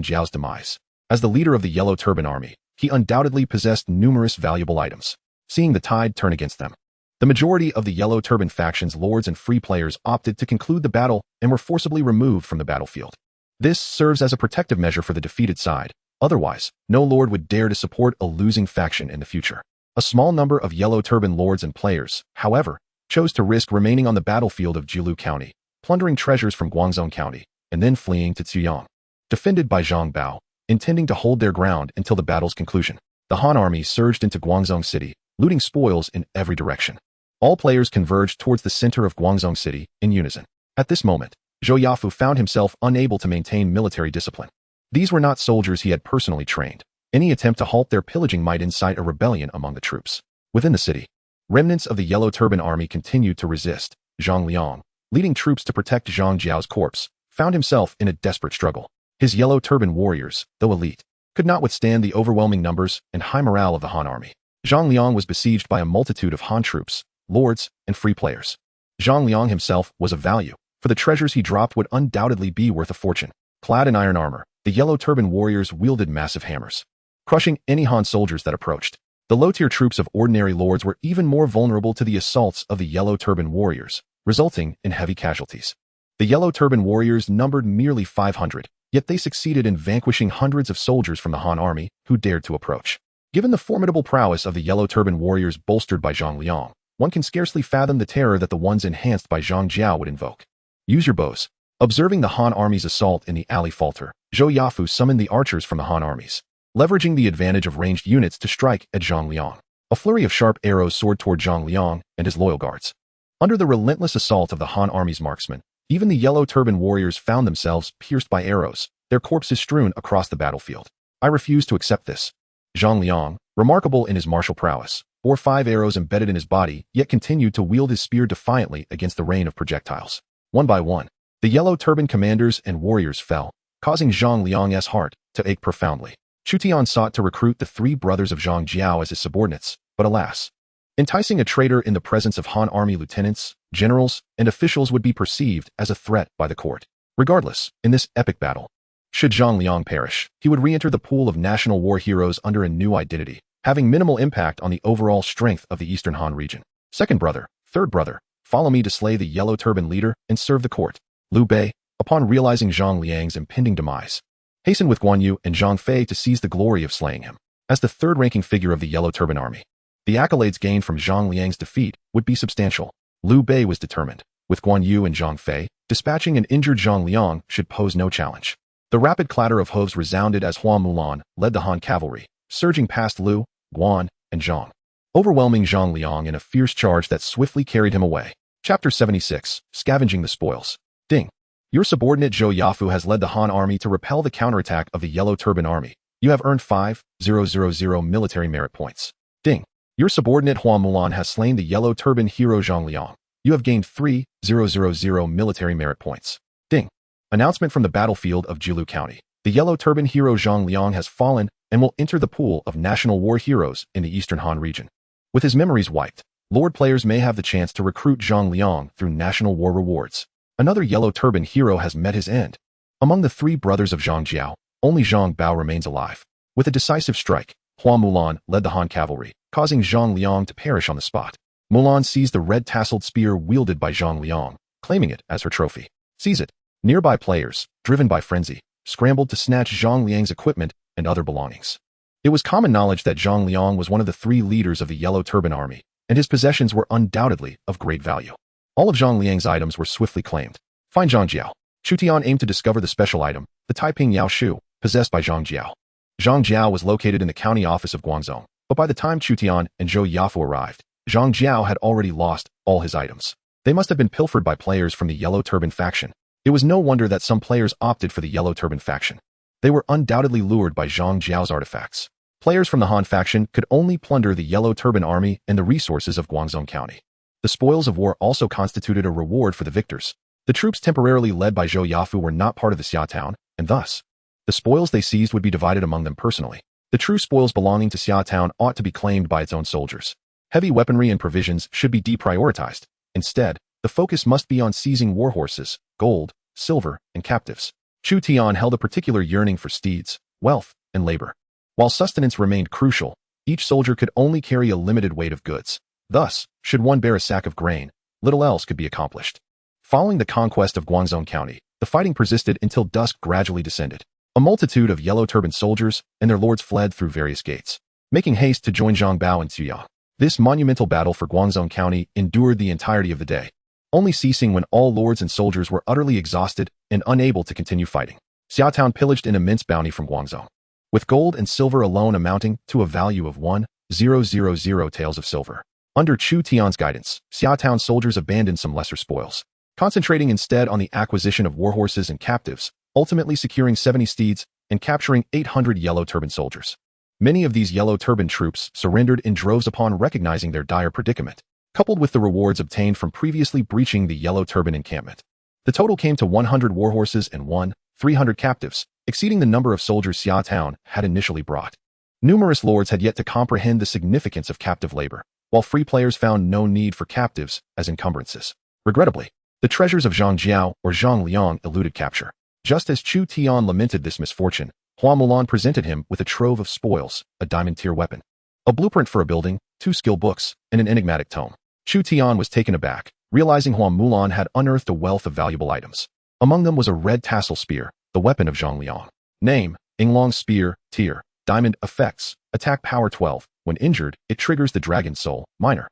Jiao's demise. As the leader of the Yellow Turban army, he undoubtedly possessed numerous valuable items. Seeing the tide turn against them, the majority of the Yellow Turban faction's lords and free players opted to conclude the battle and were forcibly removed from the battlefield. This serves as a protective measure for the defeated side. Otherwise, no lord would dare to support a losing faction in the future. A small number of Yellow Turban lords and players, however, chose to risk remaining on the battlefield of Jiulu County, plundering treasures from Guangzhou County, and then fleeing to Ziyang. Defended by Zhang Bao, intending to hold their ground until the battle's conclusion, the Han army surged into Guangzhou City, looting spoils in every direction. All players converged towards the center of Guangzhou City in unison. At this moment, Zhou Yafu found himself unable to maintain military discipline. These were not soldiers he had personally trained. Any attempt to halt their pillaging might incite a rebellion among the troops. Within the city, remnants of the Yellow Turban Army continued to resist. Zhang Liang, leading troops to protect Zhang Jiao's corpse, found himself in a desperate struggle. His Yellow Turban warriors, though elite, could not withstand the overwhelming numbers and high morale of the Han army. Zhang Liang was besieged by a multitude of Han troops, lords, and free players. Zhang Liang himself was of value, for the treasures he dropped would undoubtedly be worth a fortune. Clad in iron armor, the Yellow Turban warriors wielded massive hammers, crushing any Han soldiers that approached. The low-tier troops of ordinary lords were even more vulnerable to the assaults of the Yellow Turban warriors, resulting in heavy casualties. The Yellow Turban warriors numbered merely 500, yet they succeeded in vanquishing hundreds of soldiers from the Han army who dared to approach. Given the formidable prowess of the Yellow Turban warriors bolstered by Zhang Liang, one can scarcely fathom the terror that the ones enhanced by Zhang Jiao would invoke. Use your bows. Observing the Han army's assault in the alley falter, Zhou Yafu summoned the archers from the Han armies, leveraging the advantage of ranged units to strike at Zhang Liang. A flurry of sharp arrows soared toward Zhang Liang and his loyal guards. Under the relentless assault of the Han army's marksmen, even the Yellow Turban warriors found themselves pierced by arrows, their corpses strewn across the battlefield. I refuse to accept this. Zhang Liang, remarkable in his martial prowess, bore 5 arrows embedded in his body, yet continued to wield his spear defiantly against the rain of projectiles. One by one, the Yellow Turban commanders and warriors fell, causing Zhang Liang's heart to ache profoundly. Chu Tian sought to recruit the 3 brothers of Zhang Jiao as his subordinates, but alas, enticing a traitor in the presence of Han army lieutenants, generals, and officials would be perceived as a threat by the court. Regardless, in this epic battle, should Zhang Liang perish, he would re-enter the pool of national war heroes under a new identity, having minimal impact on the overall strength of the Eastern Han region. Second brother, third brother, follow me to slay the Yellow Turban leader and serve the court. Liu Bei, upon realizing Zhang Liang's impending demise, hastened with Guan Yu and Zhang Fei to seize the glory of slaying him. As the third-ranking figure of the Yellow Turban army, the accolades gained from Zhang Liang's defeat would be substantial. Liu Bei was determined, with Guan Yu and Zhang Fei, dispatching an injured Zhang Liang should pose no challenge. The rapid clatter of hooves resounded as Hua Mulan led the Han cavalry, surging past Liu, Guan, and Zhang, overwhelming Zhang Liang in a fierce charge that swiftly carried him away. Chapter 76, Scavenging the Spoils. Ding. Your subordinate Zhou Yafu has led the Han army to repel the counterattack of the Yellow Turban army. You have earned 5,000 military merit points. Ding. Your subordinate Hua Mulan has slain the Yellow Turban hero Zhang Liang. You have gained 3,000 military merit points. Ding. Announcement from the battlefield of Jilu County. The Yellow Turban hero Zhang Liang has fallen and will enter the pool of national war heroes in the Eastern Han region. With his memories wiped, Lord players may have the chance to recruit Zhang Liang through national war rewards. Another Yellow Turban hero has met his end. Among the 3 brothers of Zhang Jiao, only Zhang Bao remains alive. With a decisive strike, Hua Mulan led the Han cavalry, causing Zhang Liang to perish on the spot. Mulan seized the red-tasseled spear wielded by Zhang Liang, claiming it as her trophy. Seize it. Nearby players, driven by frenzy, scrambled to snatch Zhang Liang's equipment and other belongings. It was common knowledge that Zhang Liang was one of the 3 leaders of the Yellow Turban army, and his possessions were undoubtedly of great value. All of Zhang Liang's items were swiftly claimed. Find Zhang Jiao. Chu Tian aimed to discover the special item, the Taiping Yao Shu, possessed by Zhang Jiao. Zhang Jiao was located in the county office of Guangzhou, but by the time Chu Tian and Zhou Yafu arrived, Zhang Jiao had already lost all his items. They must have been pilfered by players from the Yellow Turban faction. It was no wonder that some players opted for the Yellow Turban faction. They were undoubtedly lured by Zhang Jiao's artifacts. Players from the Han faction could only plunder the Yellow Turban army and the resources of Guangzhou County. The spoils of war also constituted a reward for the victors. The troops temporarily led by Zhou Yafu were not part of the Xia town, and thus, the spoils they seized would be divided among them personally. The true spoils belonging to Xia town ought to be claimed by its own soldiers. Heavy weaponry and provisions should be deprioritized. Instead, the focus must be on seizing war horses, gold, silver, and captives. Chu Tian held a particular yearning for steeds, wealth, and labor. While sustenance remained crucial, each soldier could only carry a limited weight of goods. Thus, should one bear a sack of grain, little else could be accomplished. Following the conquest of Guangzhou County, the fighting persisted until dusk gradually descended. A multitude of Yellow Turban soldiers and their lords fled through various gates, making haste to join Zhang Bao and Cuyang. This monumental battle for Guangzhou County endured the entirety of the day, only ceasing when all lords and soldiers were utterly exhausted and unable to continue fighting. Xia Town pillaged an immense bounty from Guangzhou, with gold and silver alone amounting to a value of 1,000 taels of silver. Under Chu Tian's guidance, Xia Town soldiers abandoned some lesser spoils, concentrating instead on the acquisition of warhorses and captives, ultimately securing 70 steeds, and capturing 800 yellow turban soldiers. Many of these yellow turban troops surrendered in droves upon recognizing their dire predicament, coupled with the rewards obtained from previously breaching the yellow turban encampment. The total came to 100 warhorses and 300 captives, exceeding the number of soldiers Xia Town had initially brought. Numerous lords had yet to comprehend the significance of captive labor, while free players found no need for captives as encumbrances. Regrettably, the treasures of Zhang Jiao or Zhang Liang eluded capture. Just as Chu Tian lamented this misfortune, Hua Mulan presented him with a trove of spoils, a diamond-tier weapon, a blueprint for a building, 2 skill books, and an enigmatic tome. Chu Tian was taken aback, realizing Hua Mulan had unearthed a wealth of valuable items. Among them was a red tassel spear, the weapon of Zhang Liang. Name, Inglong Spear, Tier, Diamond Effects, Attack Power 12. When injured, it triggers the Dragon Soul, Minor,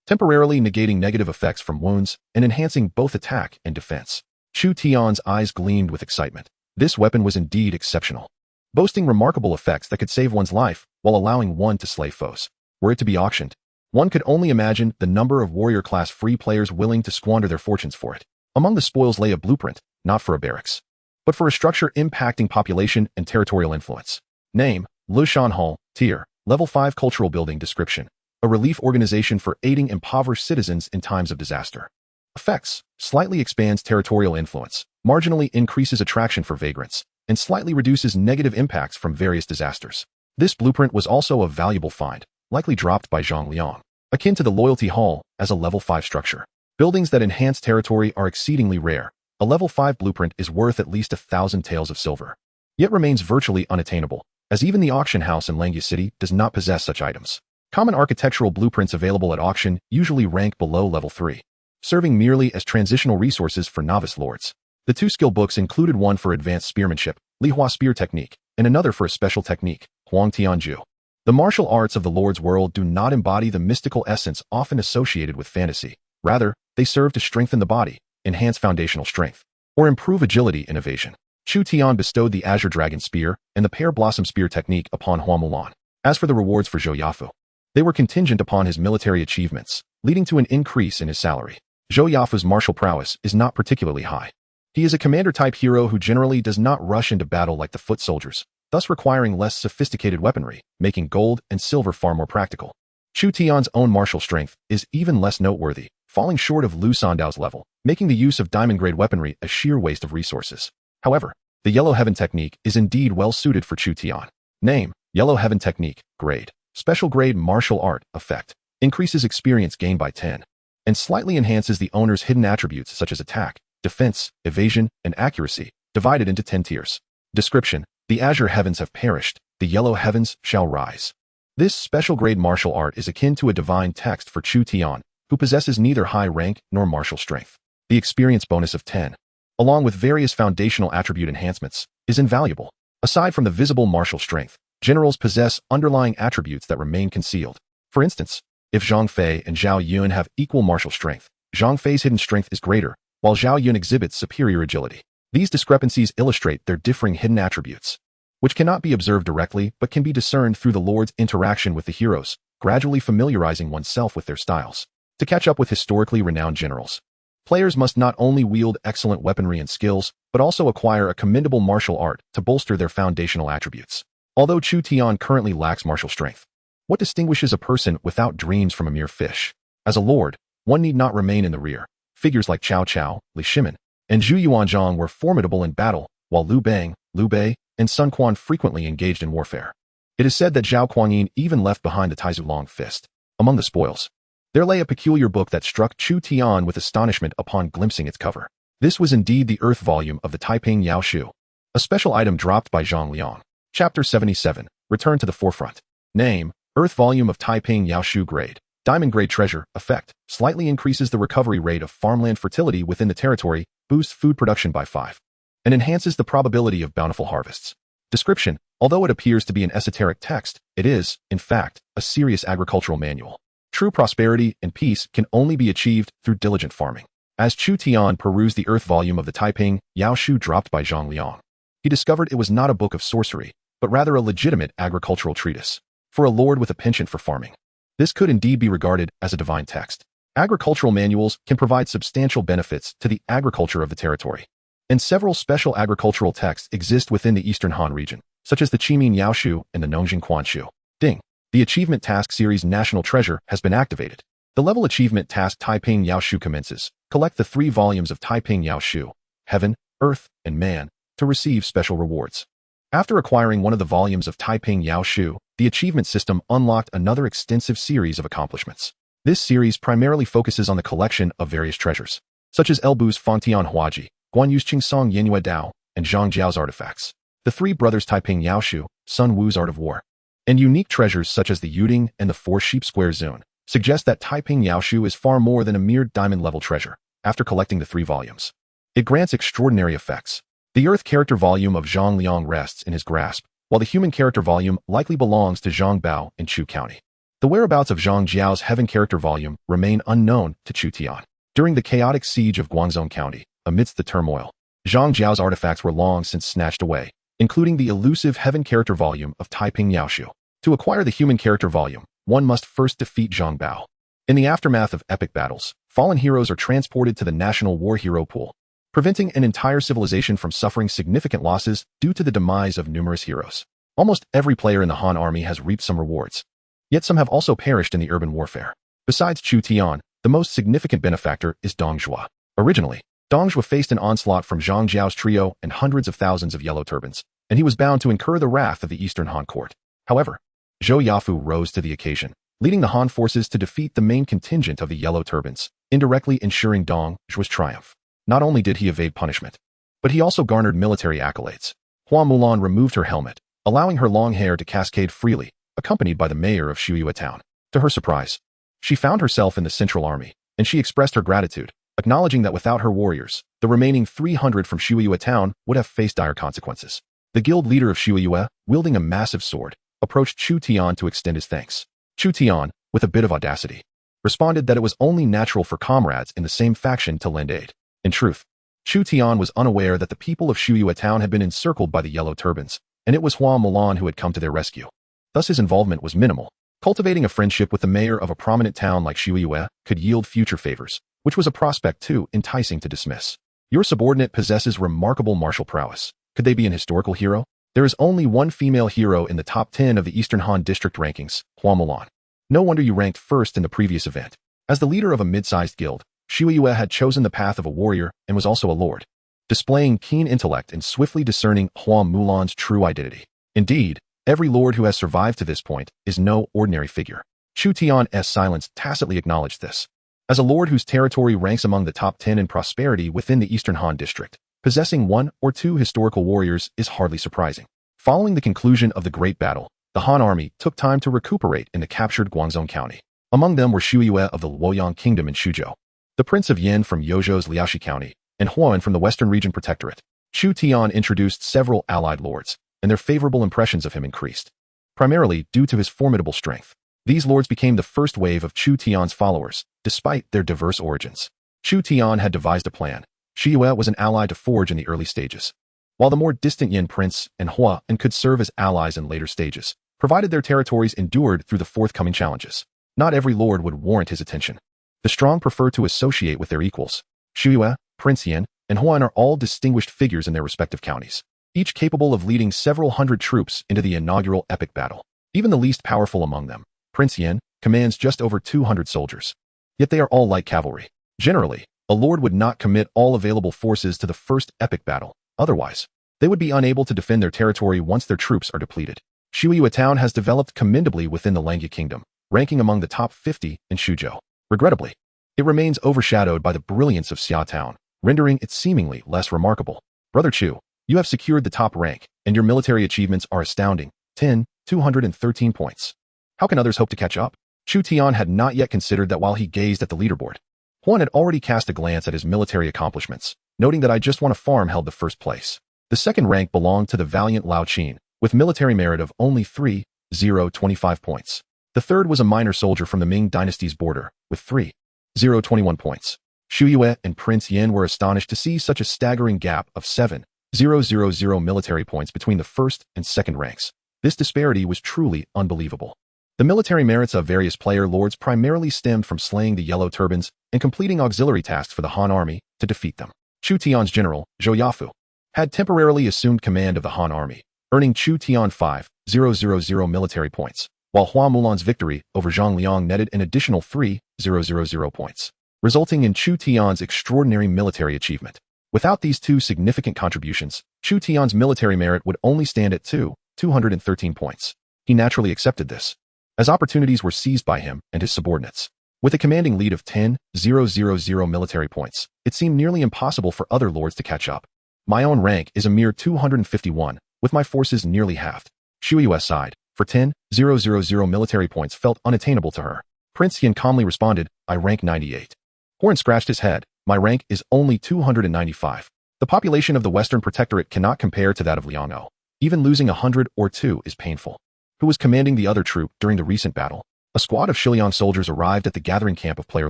temporarily negating negative effects from wounds and enhancing both attack and defense. Chu Tian's eyes gleamed with excitement. This weapon was indeed exceptional, boasting remarkable effects that could save one's life while allowing one to slay foes. Were it to be auctioned, one could only imagine the number of warrior-class free players willing to squander their fortunes for it. Among the spoils lay a blueprint, not for a barracks, but for a structure impacting population and territorial influence. Name, Lushan Hall, Tier, Level 5 Cultural Building. Description: a relief organization for aiding impoverished citizens in times of disaster. Effects: slightly expands territorial influence, marginally increases attraction for vagrants, and slightly reduces negative impacts from various disasters. This blueprint was also a valuable find, likely dropped by Zhang Liang, akin to the Loyalty Hall as a Level 5 structure. Buildings that enhance territory are exceedingly rare. A Level 5 blueprint is worth at least 1,000 taels of silver, yet remains virtually unattainable, as even the auction house in Langya City does not possess such items. Common architectural blueprints available at auction usually rank below Level 3, serving merely as transitional resources for novice lords. The 2 skill books included one for advanced spearmanship, Li Hua Spear Technique, and another for a special technique, Huang Tianju. The martial arts of the Lord's world do not embody the mystical essence often associated with fantasy. Rather, they serve to strengthen the body, enhance foundational strength, or improve agility and evasion. Chu Tian bestowed the Azure Dragon Spear and the Pear Blossom Spear Technique upon Hua Mulan. As for the rewards for Zhou Yafu, they were contingent upon his military achievements, leading to an increase in his salary. Zhou Yafu's martial prowess is not particularly high. He is a commander-type hero who generally does not rush into battle like the foot soldiers, thus requiring less sophisticated weaponry, making gold and silver far more practical. Chu Tian's own martial strength is even less noteworthy, falling short of Lu Sandao's level, making the use of diamond-grade weaponry a sheer waste of resources. However, the Yellow Heaven Technique is indeed well suited for Chu Tian. Name, Yellow Heaven Technique, Grade, Special Grade Martial Art, Effect, increases experience gained by 10, and slightly enhances the owner's hidden attributes such as attack, defense, evasion, and accuracy, divided into 10 tiers. Description: the azure heavens have perished, the yellow heavens shall rise. This special grade martial art is akin to a divine text for Chu Tian, who possesses neither high rank nor martial strength. The experience bonus of 10, along with various foundational attribute enhancements, is invaluable. Aside from the visible martial strength, generals possess underlying attributes that remain concealed. For instance, if Zhang Fei and Zhao Yun have equal martial strength, Zhang Fei's hidden strength is greater, while Zhao Yun exhibits superior agility. These discrepancies illustrate their differing hidden attributes, which cannot be observed directly but can be discerned through the Lord's interaction with the heroes, gradually familiarizing oneself with their styles. To catch up with historically renowned generals, players must not only wield excellent weaponry and skills, but also acquire a commendable martial art to bolster their foundational attributes. Although Chu Tian currently lacks martial strength, what distinguishes a person without dreams from a mere fish? As a lord, one need not remain in the rear. Figures like Cao Cao, Li Shimin, and Zhu Yuanzhang were formidable in battle, while Liu Bang, Liu Bei, and Sun Quan frequently engaged in warfare. It is said that Zhao Kuangyin even left behind the Taizu Long Fist. Among the spoils, there lay a peculiar book that struck Chu Tian with astonishment upon glimpsing its cover. This was indeed the Earth volume of the Taiping Yao Shu, a special item dropped by Zhang Liang. Chapter 77, Return to the Forefront. Name, Earth volume of Taiping Yao Shu Grade. Diamond Grade Treasure, Effect, slightly increases the recovery rate of farmland fertility within the territory, boosts food production by 5, and enhances the probability of bountiful harvests. Description: although it appears to be an esoteric text, it is, in fact, a serious agricultural manual. True prosperity and peace can only be achieved through diligent farming. As Chu Tian perused the Earth volume of the Taiping Yao Shu dropped by Zhang Liang, he discovered it was not a book of sorcery, but rather a legitimate agricultural treatise. For a lord with a penchant for farming, this could indeed be regarded as a divine text. Agricultural manuals can provide substantial benefits to the agriculture of the territory. and several special agricultural texts exist within the Eastern Han region, such as the Qimin Yaoshu and the Nongjing Quanshu. Ding. The Achievement Task Series National Treasure has been activated. The level achievement task Taiping Yaoshu commences. Collect the 3 volumes of Taiping Yaoshu, Heaven, Earth, and Man, to receive special rewards. After acquiring one of the volumes of Taiping Yaoshu, the achievement system unlocked another extensive series of accomplishments. This series primarily focuses on the collection of various treasures, such as Elbu's Fangtian Huaji, Guanyu's Qingsong Yenhua Dao, and Zhang Jiao's artifacts, the 3 brothers Taiping Yaoshu, Sun Wu's Art of War, and unique treasures such as the Yuding and the 4 Sheep Square Zone, suggest that Taiping Yaoshu is far more than a mere diamond-level treasure. After collecting the 3 volumes, it grants extraordinary effects. The Earth character volume of Zhang Liang rests in his grasp, while the human character volume likely belongs to Zhang Bao in Chu County. The whereabouts of Zhang Jiao's Heaven character volume remain unknown to Chu Tian. During the chaotic siege of Guangzhou County, amidst the turmoil, Zhang Jiao's artifacts were long since snatched away, including the elusive Heaven character volume of Taiping Yaoshu. To acquire the human character volume, one must first defeat Zhang Bao. In the aftermath of epic battles, fallen heroes are transported to the National War Hero Pool, preventing an entire civilization from suffering significant losses due to the demise of numerous heroes. Almost every player in the Han army has reaped some rewards, yet some have also perished in the urban warfare. Besides Chu Tian, the most significant benefactor is Dong Zhuo. Originally, Dong Zhuo faced an onslaught from Zhang Jiao's trio and hundreds of thousands of yellow turbans, and he was bound to incur the wrath of the Eastern Han court. However, Zhou Yafu rose to the occasion, leading the Han forces to defeat the main contingent of the yellow turbans, indirectly ensuring Dong Zhuo's triumph. Not only did he evade punishment, but he also garnered military accolades. Hua Mulan removed her helmet, allowing her long hair to cascade freely, accompanied by the mayor of Shuyue town. To her surprise, she found herself in the Central Army, and she expressed her gratitude, acknowledging that without her warriors, the remaining 300 from Shuyue town would have faced dire consequences. The guild leader of Shuyue, wielding a massive sword, approached Chu Tian to extend his thanks. Chu Tian, with a bit of audacity, responded that it was only natural for comrades in the same faction to lend aid. In truth, Chu Tian was unaware that the people of Shuyue town had been encircled by the yellow turbans, and it was Hua Mulan who had come to their rescue. Thus his involvement was minimal. Cultivating a friendship with the mayor of a prominent town like Shuyue could yield future favors, which was a prospect too enticing to dismiss. Your subordinate possesses remarkable martial prowess. Could they be an historical hero? There is only one female hero in the top 10 of the Eastern Han district rankings, Hua Mulan. No wonder you ranked first in the previous event. As the leader of a mid-sized guild, Shuyue had chosen the path of a warrior and was also a lord, displaying keen intellect and swiftly discerning Hua Mulan's true identity. Indeed, every lord who has survived to this point is no ordinary figure. Chu Tian's silence tacitly acknowledged this. As a lord whose territory ranks among the top 10 in prosperity within the Eastern Han district, possessing 1 or 2 historical warriors is hardly surprising. Following the conclusion of the Great Battle, the Han army took time to recuperate in the captured Guangzhou County. Among them were Shuyue of the Luoyang Kingdom in Shuzhou, the Prince of Yin from Yozhou's Liaoshi County, and Huan from the Western Region Protectorate. Chu Tian introduced several allied lords, and their favorable impressions of him increased, primarily due to his formidable strength. These lords became the first wave of Chu Tian's followers, despite their diverse origins. Chu Tian had devised a plan. Shuyue was an ally to forge in the early stages, while the more distant Yin Prince and Hua and could serve as allies in later stages, provided their territories endured through the forthcoming challenges. Not every lord would warrant his attention. The strong prefer to associate with their equals. Shuyue, Prince Yin, and Huan are all distinguished figures in their respective counties, each capable of leading several hundred troops into the inaugural epic battle. Even the least powerful among them, Prince Yin, commands just over 200 soldiers. Yet they are all light cavalry. Generally, a lord would not commit all available forces to the first epic battle. Otherwise, they would be unable to defend their territory once their troops are depleted. Shuyue town has developed commendably within the Langya Kingdom, ranking among the top 50 in Shuzhou. Regrettably, it remains overshadowed by the brilliance of Xia town, rendering it seemingly less remarkable. Brother Chu, you have secured the top rank, and your military achievements are astounding. 213 points. How can others hope to catch up? Chu Tian had not yet considered that while he gazed at the leaderboard. Huan had already cast a glance at his military accomplishments, noting that I Just Want a Farm held the first place. The second rank belonged to the valiant Lao Qin, with military merit of only 3,025 points. The third was a minor soldier from the Ming dynasty's border, with 3,021 points. Shuyue and Prince Yin were astonished to see such a staggering gap of 7,000 military points between the first and second ranks. This disparity was truly unbelievable. The military merits of various player lords primarily stemmed from slaying the yellow turbans and completing auxiliary tasks for the Han army to defeat them. Chu Tian's general, Zhou Yafu, had temporarily assumed command of the Han army, earning Chu Tian 5,000 military points, while Hua Mulan's victory over Zhang Liang netted an additional 3,000 points, resulting in Chu Tian's extraordinary military achievement. Without these two significant contributions, Chu Tian's military merit would only stand at 213 points. He naturally accepted this, as opportunities were seized by him and his subordinates. With a commanding lead of 10,000 military points, it seemed nearly impossible for other lords to catch up. My own rank is a mere 251, with my forces nearly halved. Xu Yu's side, for 10,000 military points felt unattainable to her. Prince Yan calmly responded, I rank 98. Horn scratched his head, my rank is only 295. The population of the Western Protectorate cannot compare to that of Liang'o. Even losing 100 or 2 is painful. Who was commanding the other troop during the recent battle? A squad of Shiliang soldiers arrived at the gathering camp of player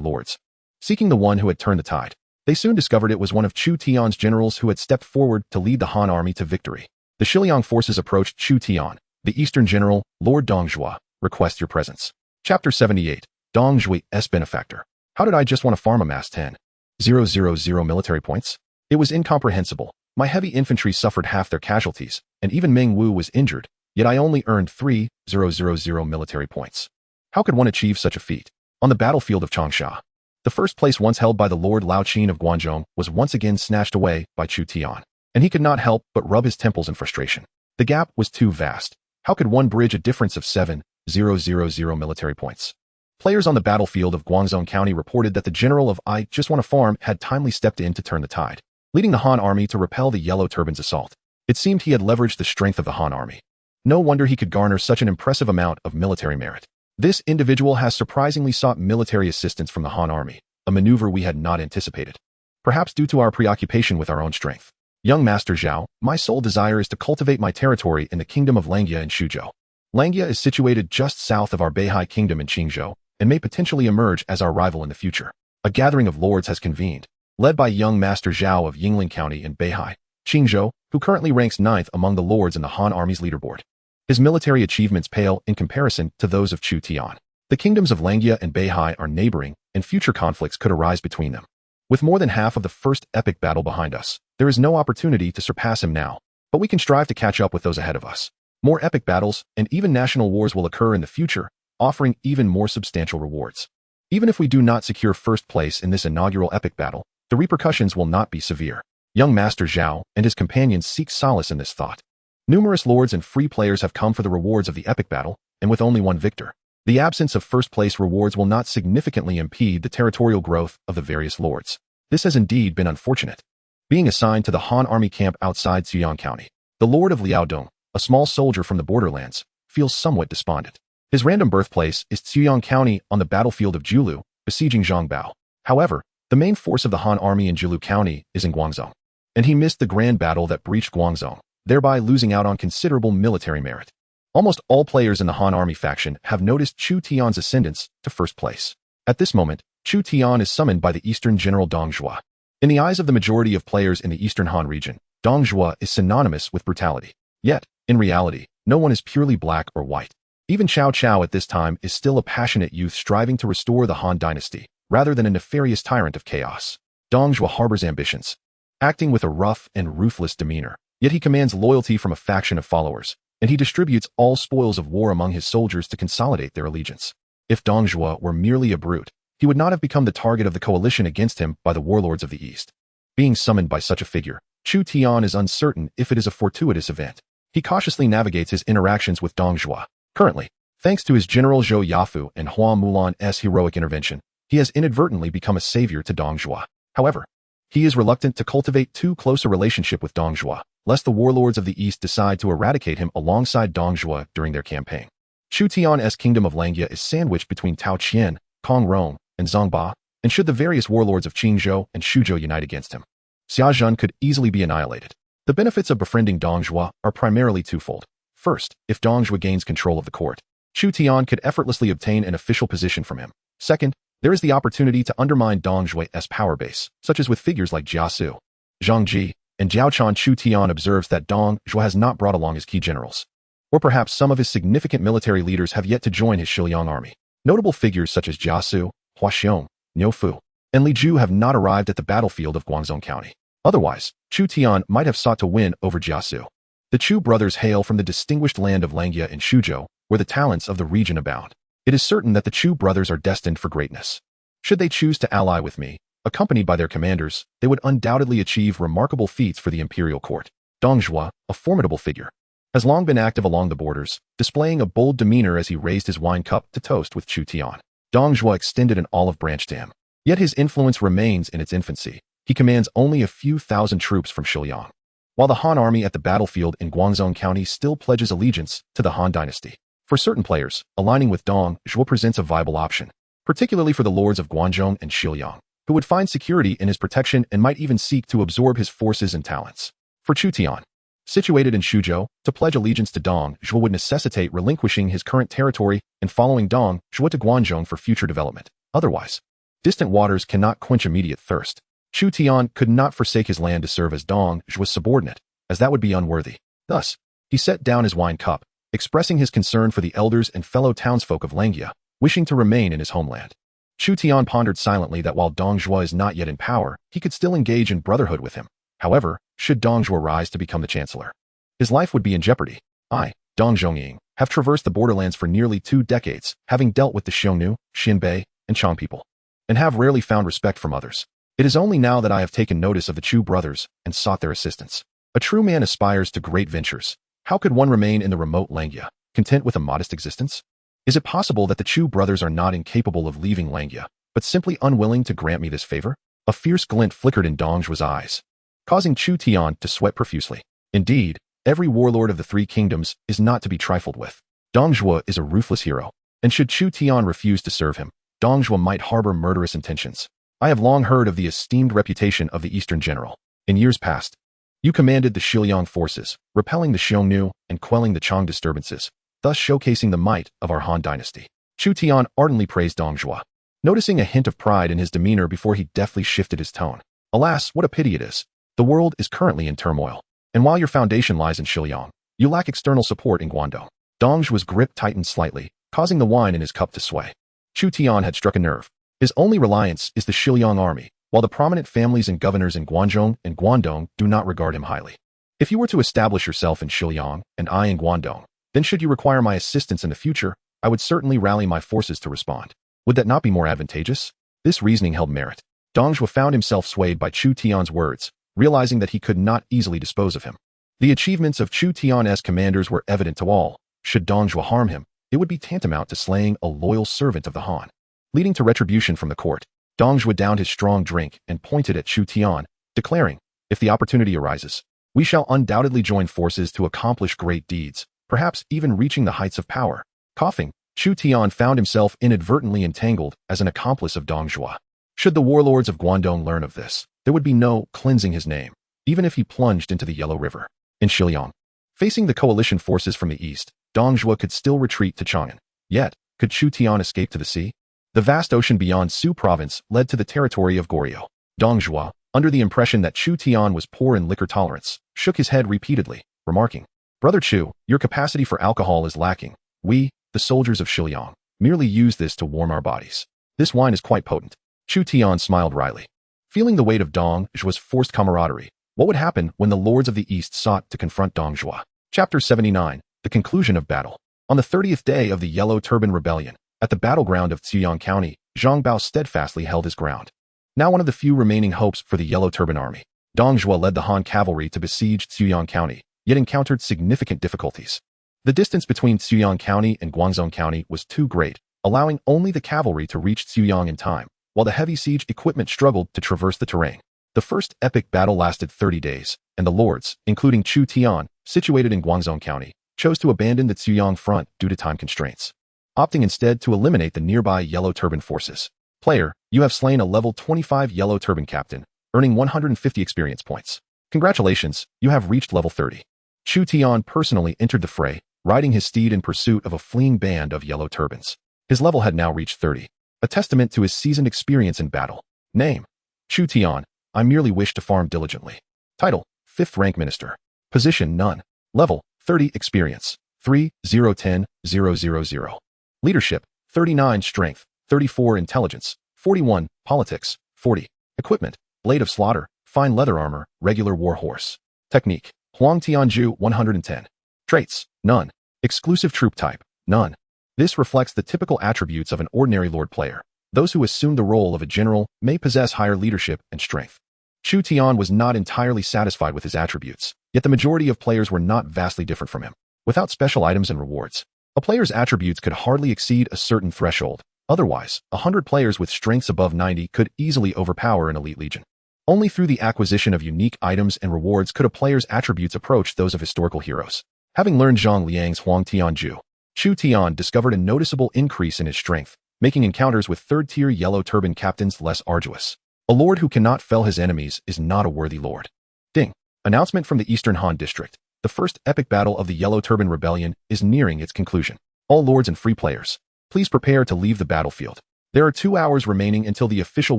lords, seeking the one who had turned the tide. They soon discovered it was one of Chu Tian's generals who had stepped forward to lead the Han army to victory. The Shiliang forces approached Chu Tian. The Eastern General, Lord Dongjua, requests your presence. Chapter 78, Dongjui's Benefactor. How did I just want to farm amass 10,000 military points? It was incomprehensible. My heavy infantry suffered half their casualties, and even Meng Wu was injured, yet I only earned 3,000 military points. How could one achieve such a feat? On the battlefield of Changsha, the first place once held by the Lord Lao Qin of Guanzhong was once again snatched away by Chu Tian, and he could not help but rub his temples in frustration. The gap was too vast. How could one bridge a difference of 7,000 military points? Players on the battlefield of Guangzhou County reported that the general of I Just Want to Farm had timely stepped in to turn the tide, leading the Han army to repel the Yellow Turban's assault. It seemed he had leveraged the strength of the Han army. No wonder he could garner such an impressive amount of military merit. This individual has surprisingly sought military assistance from the Han army, a maneuver we had not anticipated. Perhaps due to our preoccupation with our own strength. Young Master Zhao, my sole desire is to cultivate my territory in the kingdom of Langya in Shuzhou. Langya is situated just south of our Beihai kingdom in Qingzhou, and may potentially emerge as our rival in the future. A gathering of lords has convened, led by young Master Zhao of Yingling County in Beihai, Qingzhou, who currently ranks 9th among the lords in the Han army's leaderboard. His military achievements pale in comparison to those of Chu Tian. The kingdoms of Langya and Beihai are neighboring, and future conflicts could arise between them. With more than half of the first epic battle behind us, there is no opportunity to surpass him now, but we can strive to catch up with those ahead of us. More epic battles and even national wars will occur in the future, offering even more substantial rewards. Even if we do not secure first place in this inaugural epic battle, the repercussions will not be severe. Young Master Zhao and his companions seek solace in this thought. Numerous lords and free players have come for the rewards of the epic battle, and with only one victor. The absence of first-place rewards will not significantly impede the territorial growth of the various lords. This has indeed been unfortunate. Being assigned to the Han army camp outside Xuyang County, the Lord of Liaodong, a small soldier from the borderlands, feels somewhat despondent. His random birthplace is Xuyang County on the battlefield of Julu, besieging Zhongbao. However, the main force of the Han army in Julu County is in Guangzhou, and he missed the grand battle that breached Guangzhou, thereby losing out on considerable military merit. Almost all players in the Han army faction have noticed Chu Tian's ascendance to first place. At this moment, Chu Tian is summoned by the Eastern General Dongjua. In the eyes of the majority of players in the Eastern Han region, Dongjua is synonymous with brutality. Yet, in reality, no one is purely black or white. Even Cao Cao at this time is still a passionate youth striving to restore the Han dynasty, rather than a nefarious tyrant of chaos. Dongjua harbors ambitions, acting with a rough and ruthless demeanor. Yet he commands loyalty from a faction of followers, and he distributes all spoils of war among his soldiers to consolidate their allegiance. If Dongjua were merely a brute, he would not have become the target of the coalition against him by the warlords of the East. Being summoned by such a figure, Chu Tian is uncertain if it is a fortuitous event. He cautiously navigates his interactions with Dongjua. Currently, thanks to his general Zhou Yafu and Hua Mulan's heroic intervention, he has inadvertently become a savior to Dongjua. However, he is reluctant to cultivate too close a relationship with Dongjua, lest the warlords of the East decide to eradicate him alongside Dongjua during their campaign. Chu Tian's kingdom of Langya is sandwiched between Tao Qian, Kong Rong, and Zongba, and should the various warlords of Qingzhou and Shuzhou unite against him, Xiazhen could easily be annihilated. The benefits of befriending Dongjua are primarily twofold. First, if Dongjua gains control of the court, Chu Tian could effortlessly obtain an official position from him. Second, there is the opportunity to undermine Dongjua's power base, such as with figures like Jia Su, Zhang Ji, and Jiao Chan. Chu Tian observes that Dongjua has not brought along his key generals. Or perhaps some of his significant military leaders have yet to join his Shiliang army. Notable figures such as Jia Su, Hua Xiong, Niu Fu, and Li Ju have not arrived at the battlefield of Guangzhou County. Otherwise, Chu Tian might have sought to win over Jiasu. The Chu brothers hail from the distinguished land of Langya in Shuzhou, where the talents of the region abound. It is certain that the Chu brothers are destined for greatness. Should they choose to ally with me, accompanied by their commanders, they would undoubtedly achieve remarkable feats for the imperial court. Dong Zhuo, a formidable figure, has long been active along the borders, displaying a bold demeanor as he raised his wine cup to toast with Chu Tian. Dong Zhuo extended an olive branch to him. Yet his influence remains in its infancy. He commands only a few thousand troops from Shilyang, while the Han army at the battlefield in Guangzhou County still pledges allegiance to the Han dynasty. For certain players, aligning with Dong Zhuo presents a viable option, particularly for the lords of Guangzhou and Shilyang, who would find security in his protection and might even seek to absorb his forces and talents. For Chu Tian, situated in Shuzhou, to pledge allegiance to Dong Zhuo would necessitate relinquishing his current territory and following Dong Zhuo to Guangzhou for future development. Otherwise, distant waters cannot quench immediate thirst. Chu Tian could not forsake his land to serve as Dong Zhuo's subordinate, as that would be unworthy. Thus, he set down his wine cup, expressing his concern for the elders and fellow townsfolk of Langya, wishing to remain in his homeland. Chu Tian pondered silently that while Dong Zhuo is not yet in power, he could still engage in brotherhood with him. However, should Dong Zhuo rise to become the chancellor, his life would be in jeopardy. I, Dong Zhongying, have traversed the borderlands for nearly 2 decades, having dealt with the Xiongnu, Xinbei, and Chang people, and have rarely found respect from others. It is only now that I have taken notice of the Chu brothers and sought their assistance. A true man aspires to great ventures. How could one remain in the remote Langya, content with a modest existence? Is it possible that the Chu brothers are not incapable of leaving Langya, but simply unwilling to grant me this favor? A fierce glint flickered in Dong Zhuo's eyes, causing Chu Tian to sweat profusely. Indeed, every warlord of the 3 kingdoms is not to be trifled with. Dong Zhuo is a ruthless hero, and should Chu Tian refuse to serve him, Dong Zhuo might harbor murderous intentions. I have long heard of the esteemed reputation of the Eastern general. In years past, you commanded the Shilyang forces, repelling the Xiongnu and quelling the Chang disturbances, thus showcasing the might of our Han dynasty. Chu Tian ardently praised Dong Zhuo, noticing a hint of pride in his demeanor before he deftly shifted his tone. Alas, what a pity it is. The world is currently in turmoil, and while your foundation lies in Shilyang, you lack external support in Guangdong. Dong Zhuo's grip tightened slightly, causing the wine in his cup to sway. Chu Tian had struck a nerve. His only reliance is the Shilyang army, while the prominent families and governors in Guangzhou and Guangdong do not regard him highly. If you were to establish yourself in Shilyang and I in Guangdong, then should you require my assistance in the future, I would certainly rally my forces to respond. Would that not be more advantageous? This reasoning held merit. Dong Zhuo found himself swayed by Chu Tian's words, realizing that he could not easily dispose of him. The achievements of Chu Tian as commanders were evident to all. Should Dong Zhuo harm him, it would be tantamount to slaying a loyal servant of the Han, leading to retribution from the court. Dong Zhuo downed his strong drink and pointed at Chu Tian, declaring, if the opportunity arises, we shall undoubtedly join forces to accomplish great deeds, perhaps even reaching the heights of power. Coughing, Chu Tian found himself inadvertently entangled as an accomplice of Dong Zhuo. Should the warlords of Guangdong learn of this, there would be no cleansing his name, even if he plunged into the Yellow River. In Shilyang, facing the coalition forces from the east, Dong Zhuo could still retreat to Chang'an. Yet, could Chu Tian escape to the sea? The vast ocean beyond Su province led to the territory of Goryeo. Dong Zhuo, under the impression that Chu Tian was poor in liquor tolerance, shook his head repeatedly, remarking, Brother Chu, your capacity for alcohol is lacking. We, the soldiers of Shilyang, merely use this to warm our bodies. This wine is quite potent. Chu Tian smiled wryly. Feeling the weight of Dong Zhuo's forced camaraderie, what would happen when the lords of the east sought to confront Dong Zhuo? Chapter 79, The Conclusion of Battle. On the 30th day of the Yellow Turban Rebellion, at the battleground of Ziyang County, Zhang Bao steadfastly held his ground. Now one of the few remaining hopes for the Yellow Turban Army, Dong Zhuo led the Han cavalry to besiege Ziyang County, yet encountered significant difficulties. The distance between Ziyang County and Guangzhou County was too great, allowing only the cavalry to reach Ziyang in time, while the heavy siege equipment struggled to traverse the terrain. The first epic battle lasted 30 days, and the lords, including Chu Tian, situated in Guangzhou County, chose to abandon the Ziyang front due to time constraints, opting instead to eliminate the nearby Yellow Turban forces. Player, you have slain a level 25 Yellow Turban captain, earning 150 experience points. Congratulations, you have reached level 30. Chu Tian personally entered the fray, riding his steed in pursuit of a fleeing band of Yellow Turbans. His level had now reached 30, a testament to his seasoned experience in battle. Name, Chu Tian. I merely wish to farm diligently. Title, 5th rank minister. Position, none. Level, 30. Experience, 3, 0, 10, 0, 0, 0. Leadership, 39. Strength, 34. Intelligence, 41. Politics, 40. Equipment, Blade of Slaughter, fine leather armor, regular war horse. Technique, Huang Tianju 110. Traits, none. Exclusive troop type, none. This reflects the typical attributes of an ordinary lord player. Those who assume the role of a general may possess higher leadership and strength. Chu Tian was not entirely satisfied with his attributes, yet the majority of players were not vastly different from him. Without special items and rewards, a player's attributes could hardly exceed a certain threshold. Otherwise, 100 players with strengths above 90 could easily overpower an elite legion. Only through the acquisition of unique items and rewards could a player's attributes approach those of historical heroes. Having learned Zhang Liang's Huang Tianju, Chu Tian discovered a noticeable increase in his strength, making encounters with third-tier yellow turban captains less arduous. A lord who cannot fell his enemies is not a worthy lord. Ding! Announcement from the Eastern Han District. The first epic battle of the Yellow Turban Rebellion is nearing its conclusion. All lords and free players, please prepare to leave the battlefield. There are 2 hours remaining until the official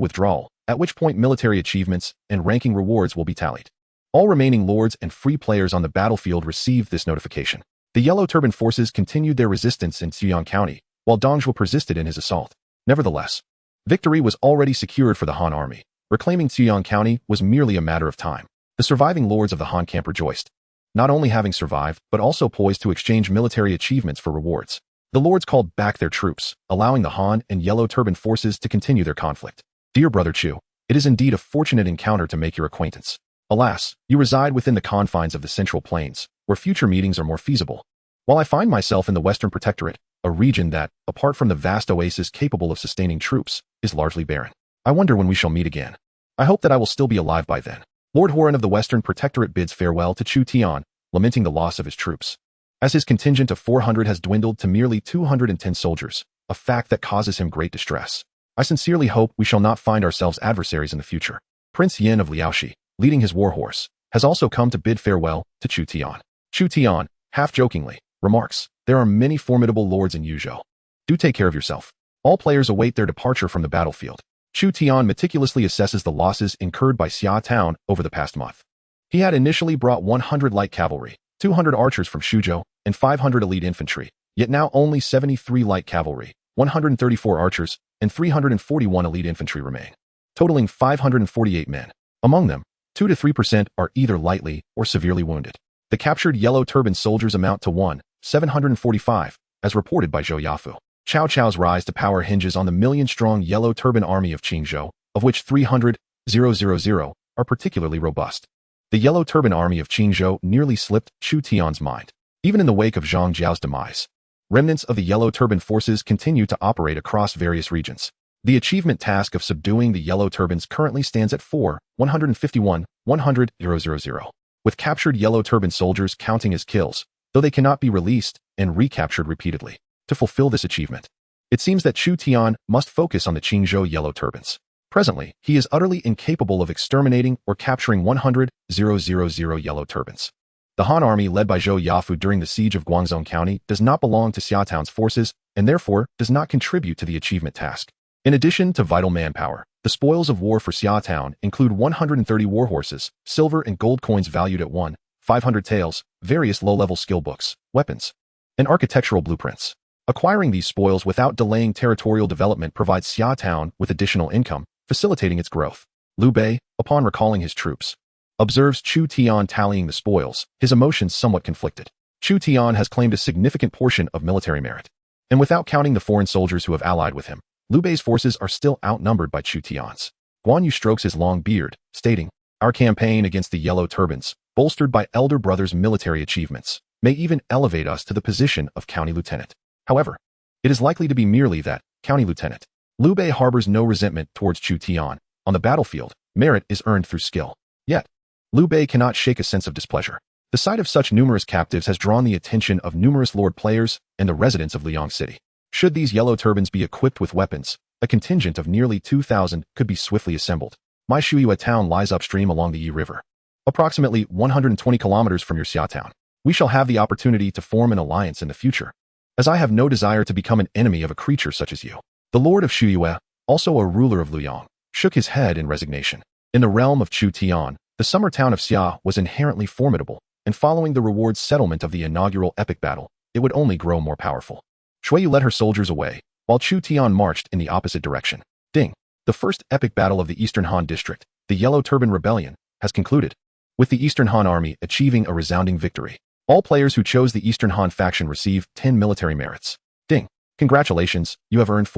withdrawal, at which point military achievements and ranking rewards will be tallied. All remaining lords and free players on the battlefield received this notification. The Yellow Turban forces continued their resistance in Xuyang County, while Dongzhuo persisted in his assault. Nevertheless, victory was already secured for the Han army. Reclaiming Xuyang County was merely a matter of time. The surviving lords of the Han camp rejoiced, not only having survived, but also poised to exchange military achievements for rewards. The lords called back their troops, allowing the Han and Yellow Turban forces to continue their conflict. Dear Brother Chu, it is indeed a fortunate encounter to make your acquaintance. Alas, you reside within the confines of the Central Plains, where future meetings are more feasible. While I find myself in the Western Protectorate, a region that, apart from the vast oasis capable of sustaining troops, is largely barren. I wonder when we shall meet again. I hope that I will still be alive by then. Lord Horan of the Western Protectorate bids farewell to Chu Tian, lamenting the loss of his troops. As his contingent of 400 has dwindled to merely 210 soldiers, a fact that causes him great distress. I sincerely hope we shall not find ourselves adversaries in the future. Prince Yin of Liaoxi, leading his warhorse, has also come to bid farewell to Chu Tian. Chu Tian, half-jokingly, remarks, there are many formidable lords in Yuzhou. Do take care of yourself. All players await their departure from the battlefield. Chu Tian meticulously assesses the losses incurred by Xia Town over the past month. He had initially brought 100 light cavalry, 200 archers from Shuzhou, and 500 elite infantry, yet now only 73 light cavalry, 134 archers, and 341 elite infantry remain, totaling 548 men. Among them, 2 to 3% are either lightly or severely wounded. The captured Yellow Turban soldiers amount to 745, as reported by Zhou Yafu. Cao Cao's rise to power hinges on the million-strong Yellow Turban army of Qingzhou, of which 300,000 are particularly robust. The Yellow Turban army of Qingzhou nearly slipped Chu Tian's mind. Even in the wake of Zhang Jiao's demise, remnants of the Yellow Turban forces continue to operate across various regions. The achievement task of subduing the Yellow Turbans currently stands at 151,000, with captured Yellow Turban soldiers counting as kills, though they cannot be released and recaptured repeatedly. To fulfill this achievement, it seems that Chu Tian must focus on the Qingzhou Yellow Turbans. Presently, he is utterly incapable of exterminating or capturing 100,000 Yellow Turbans. The Han army led by Zhou Yafu during the siege of Guangzhou County does not belong to Xia Town's forces and therefore does not contribute to the achievement task. In addition to vital manpower, the spoils of war for Xia Town include 130 warhorses, silver and gold coins valued at 500 taels, various low-level skill books, weapons, and architectural blueprints. Acquiring these spoils without delaying territorial development provides Xia Town with additional income, facilitating its growth. Liu Bei, upon recalling his troops, observes Chu Tian tallying the spoils, his emotions somewhat conflicted. Chu Tian has claimed a significant portion of military merit, and without counting the foreign soldiers who have allied with him, Liu Bei's forces are still outnumbered by Chu Tian's. Guan Yu strokes his long beard, stating, "Our campaign against the Yellow Turbans, bolstered by elder brother's military achievements, may even elevate us to the position of county lieutenant. However, it is likely to be merely that, county lieutenant." Liu Bei harbors no resentment towards Chu Tian. On the battlefield, merit is earned through skill. Yet, Liu Bei cannot shake a sense of displeasure. The sight of such numerous captives has drawn the attention of numerous lord players and the residents of Liang City. Should these Yellow Turbans be equipped with weapons, a contingent of nearly 2,000 could be swiftly assembled. My Shuyue town lies upstream along the Yi River, approximately 120 kilometers from your Xia Town. We shall have the opportunity to form an alliance in the future, as I have no desire to become an enemy of a creature such as you. The Lord of Shuyue, also a ruler of Luoyang, shook his head in resignation. In the realm of Chu Tian, the summer town of Xia was inherently formidable, and following the reward settlement of the inaugural epic battle, it would only grow more powerful. Shuiyu led her soldiers away, while Chu Tian marched in the opposite direction. Ding! The first epic battle of the Eastern Han District, the Yellow Turban Rebellion, has concluded, with the Eastern Han Army achieving a resounding victory. All players who chose the Eastern Han faction receive 10 military merits. Ding! Congratulations, you have earned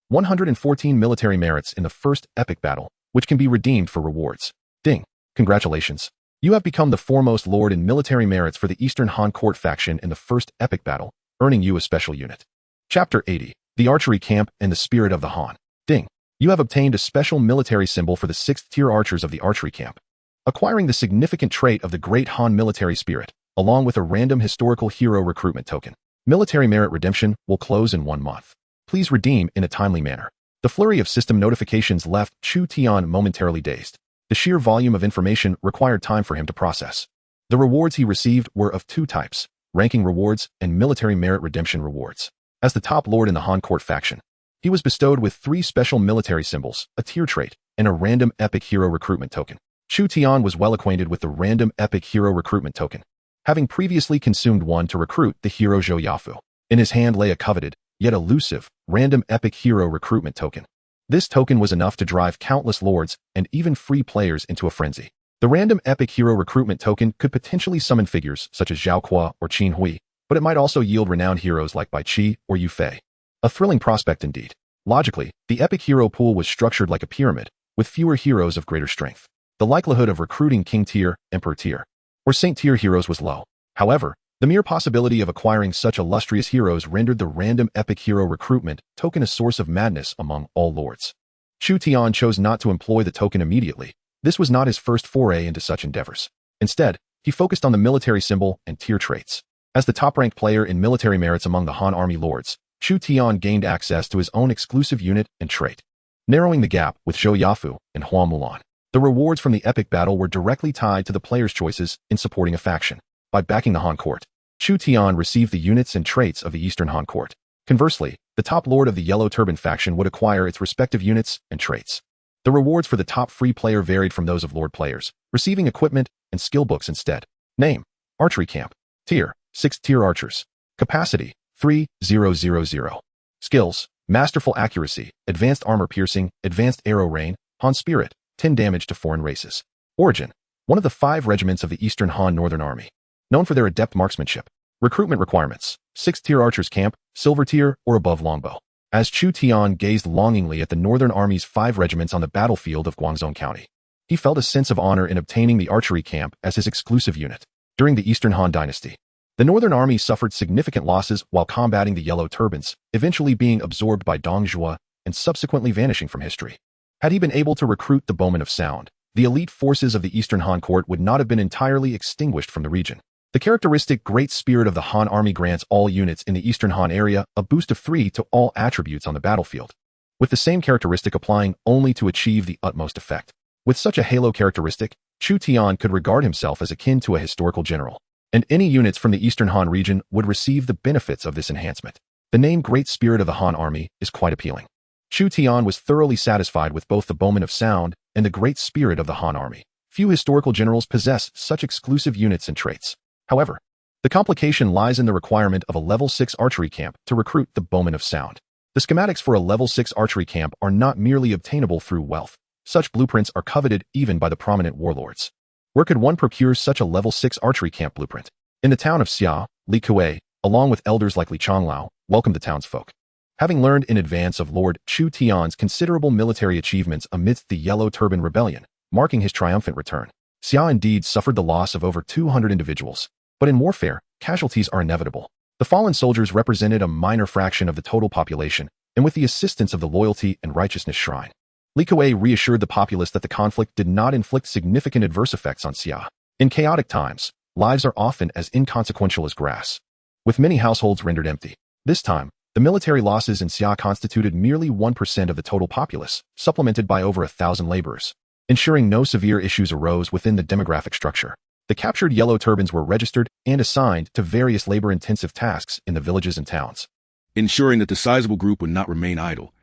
114 military merits in the first epic battle, which can be redeemed for rewards. Ding! Congratulations. You have become the foremost lord in military merits for the Eastern Han Court faction in the first epic battle, earning you a special unit. Chapter 80. The Archery Camp and the Spirit of the Han. Ding! You have obtained a special military symbol for the 6th tier archers of the Archery Camp, acquiring the significant trait of the Great Han military spirit, along with a random historical hero recruitment token. Military merit redemption will close in 1 month. Please redeem in a timely manner. The flurry of system notifications left Chu Tian momentarily dazed. The sheer volume of information required time for him to process. The rewards he received were of 2 types, ranking rewards and military merit redemption rewards. As the top lord in the Han Court faction, he was bestowed with 3 special military symbols, a tier trait, and a random epic hero recruitment token. Chu Tian was well acquainted with the random epic hero recruitment token, having previously consumed one to recruit the hero Zhou Yafu. In his hand lay a coveted, yet elusive, random epic hero recruitment token. This token was enough to drive countless lords and even free players into a frenzy. The random epic hero recruitment token could potentially summon figures such as Zhao Kuo or Qin Hui, but it might also yield renowned heroes like Bai Qi or Yu Fei. A thrilling prospect indeed. Logically, the epic hero pool was structured like a pyramid, with fewer heroes of greater strength. The likelihood of recruiting King tier, Emperor tier, or Saint tier heroes was low. However, the mere possibility of acquiring such illustrious heroes rendered the random epic hero recruitment token a source of madness among all lords. Chu Tian chose not to employ the token immediately. This was not his first foray into such endeavors. Instead, he focused on the military symbol and tier traits. As the top-ranked player in military merits among the Han army lords, Chu Tian gained access to his own exclusive unit and trait, narrowing the gap with Zhou Yafu and Hua Mulan. The rewards from the epic battle were directly tied to the player's choices in supporting a faction. By backing the Han Court, Chu Tian received the units and traits of the Eastern Han Court. Conversely, the top lord of the Yellow Turban faction would acquire its respective units and traits. The rewards for the top free player varied from those of lord players, receiving equipment and skill books instead. Name: Archery Camp. Tier: 6th tier archers. Capacity: 3000. Skills: Masterful Accuracy, Advanced Armor Piercing, Advanced Arrow Rain, Han Spirit, 10 damage to foreign races. Origin: one of the 5 regiments of the Eastern Han Northern Army, known for their adept marksmanship. Recruitment requirements: 6th tier archers camp, silver tier or above longbow. As Chu Tian gazed longingly at the Northern Army's 5 regiments on the battlefield of Guangzhou County, he felt a sense of honor in obtaining the archery camp as his exclusive unit. During the Eastern Han Dynasty, the Northern Army suffered significant losses while combating the Yellow Turbans, eventually being absorbed by Dong Zhuo and subsequently vanishing from history. Had he been able to recruit the Bowmen of Sound, the elite forces of the Eastern Han Court would not have been entirely extinguished from the region. The characteristic Great Spirit of the Han Army grants all units in the Eastern Han area a boost of 3 to all attributes on the battlefield, with the same characteristic applying only to achieve the utmost effect. With such a halo characteristic, Chu Tian could regard himself as akin to a historical general, and any units from the Eastern Han region would receive the benefits of this enhancement. The name Great Spirit of the Han Army is quite appealing. Chu Tian was thoroughly satisfied with both the Bowmen of Sound and the Great Spirit of the Han Army. Few historical generals possess such exclusive units and traits. However, the complication lies in the requirement of a level 6 archery camp to recruit the Bowmen of Sound. The schematics for a level 6 archery camp are not merely obtainable through wealth. Such blueprints are coveted even by the prominent warlords. Where could one procure such a level 6 archery camp blueprint? In the town of Xia, Li Kuei, along with elders like Li Changlao, welcomed the townsfolk. Having learned in advance of Lord Chu Tian's considerable military achievements amidst the Yellow Turban Rebellion, marking his triumphant return, Xia indeed suffered the loss of over 200 individuals. But in warfare, casualties are inevitable. The fallen soldiers represented a minor fraction of the total population, and with the assistance of the Loyalty and Righteousness Shrine, Li Kuei reassured the populace that the conflict did not inflict significant adverse effects on Xia. In chaotic times, lives are often as inconsequential as grass, with many households rendered empty. This time, the military losses in Xia constituted merely 1% of the total populace, supplemented by over 1,000 laborers, ensuring no severe issues arose within the demographic structure. The captured Yellow Turbans were registered and assigned to various labor-intensive tasks in the villages and towns, ensuring that the sizable group would not remain idle.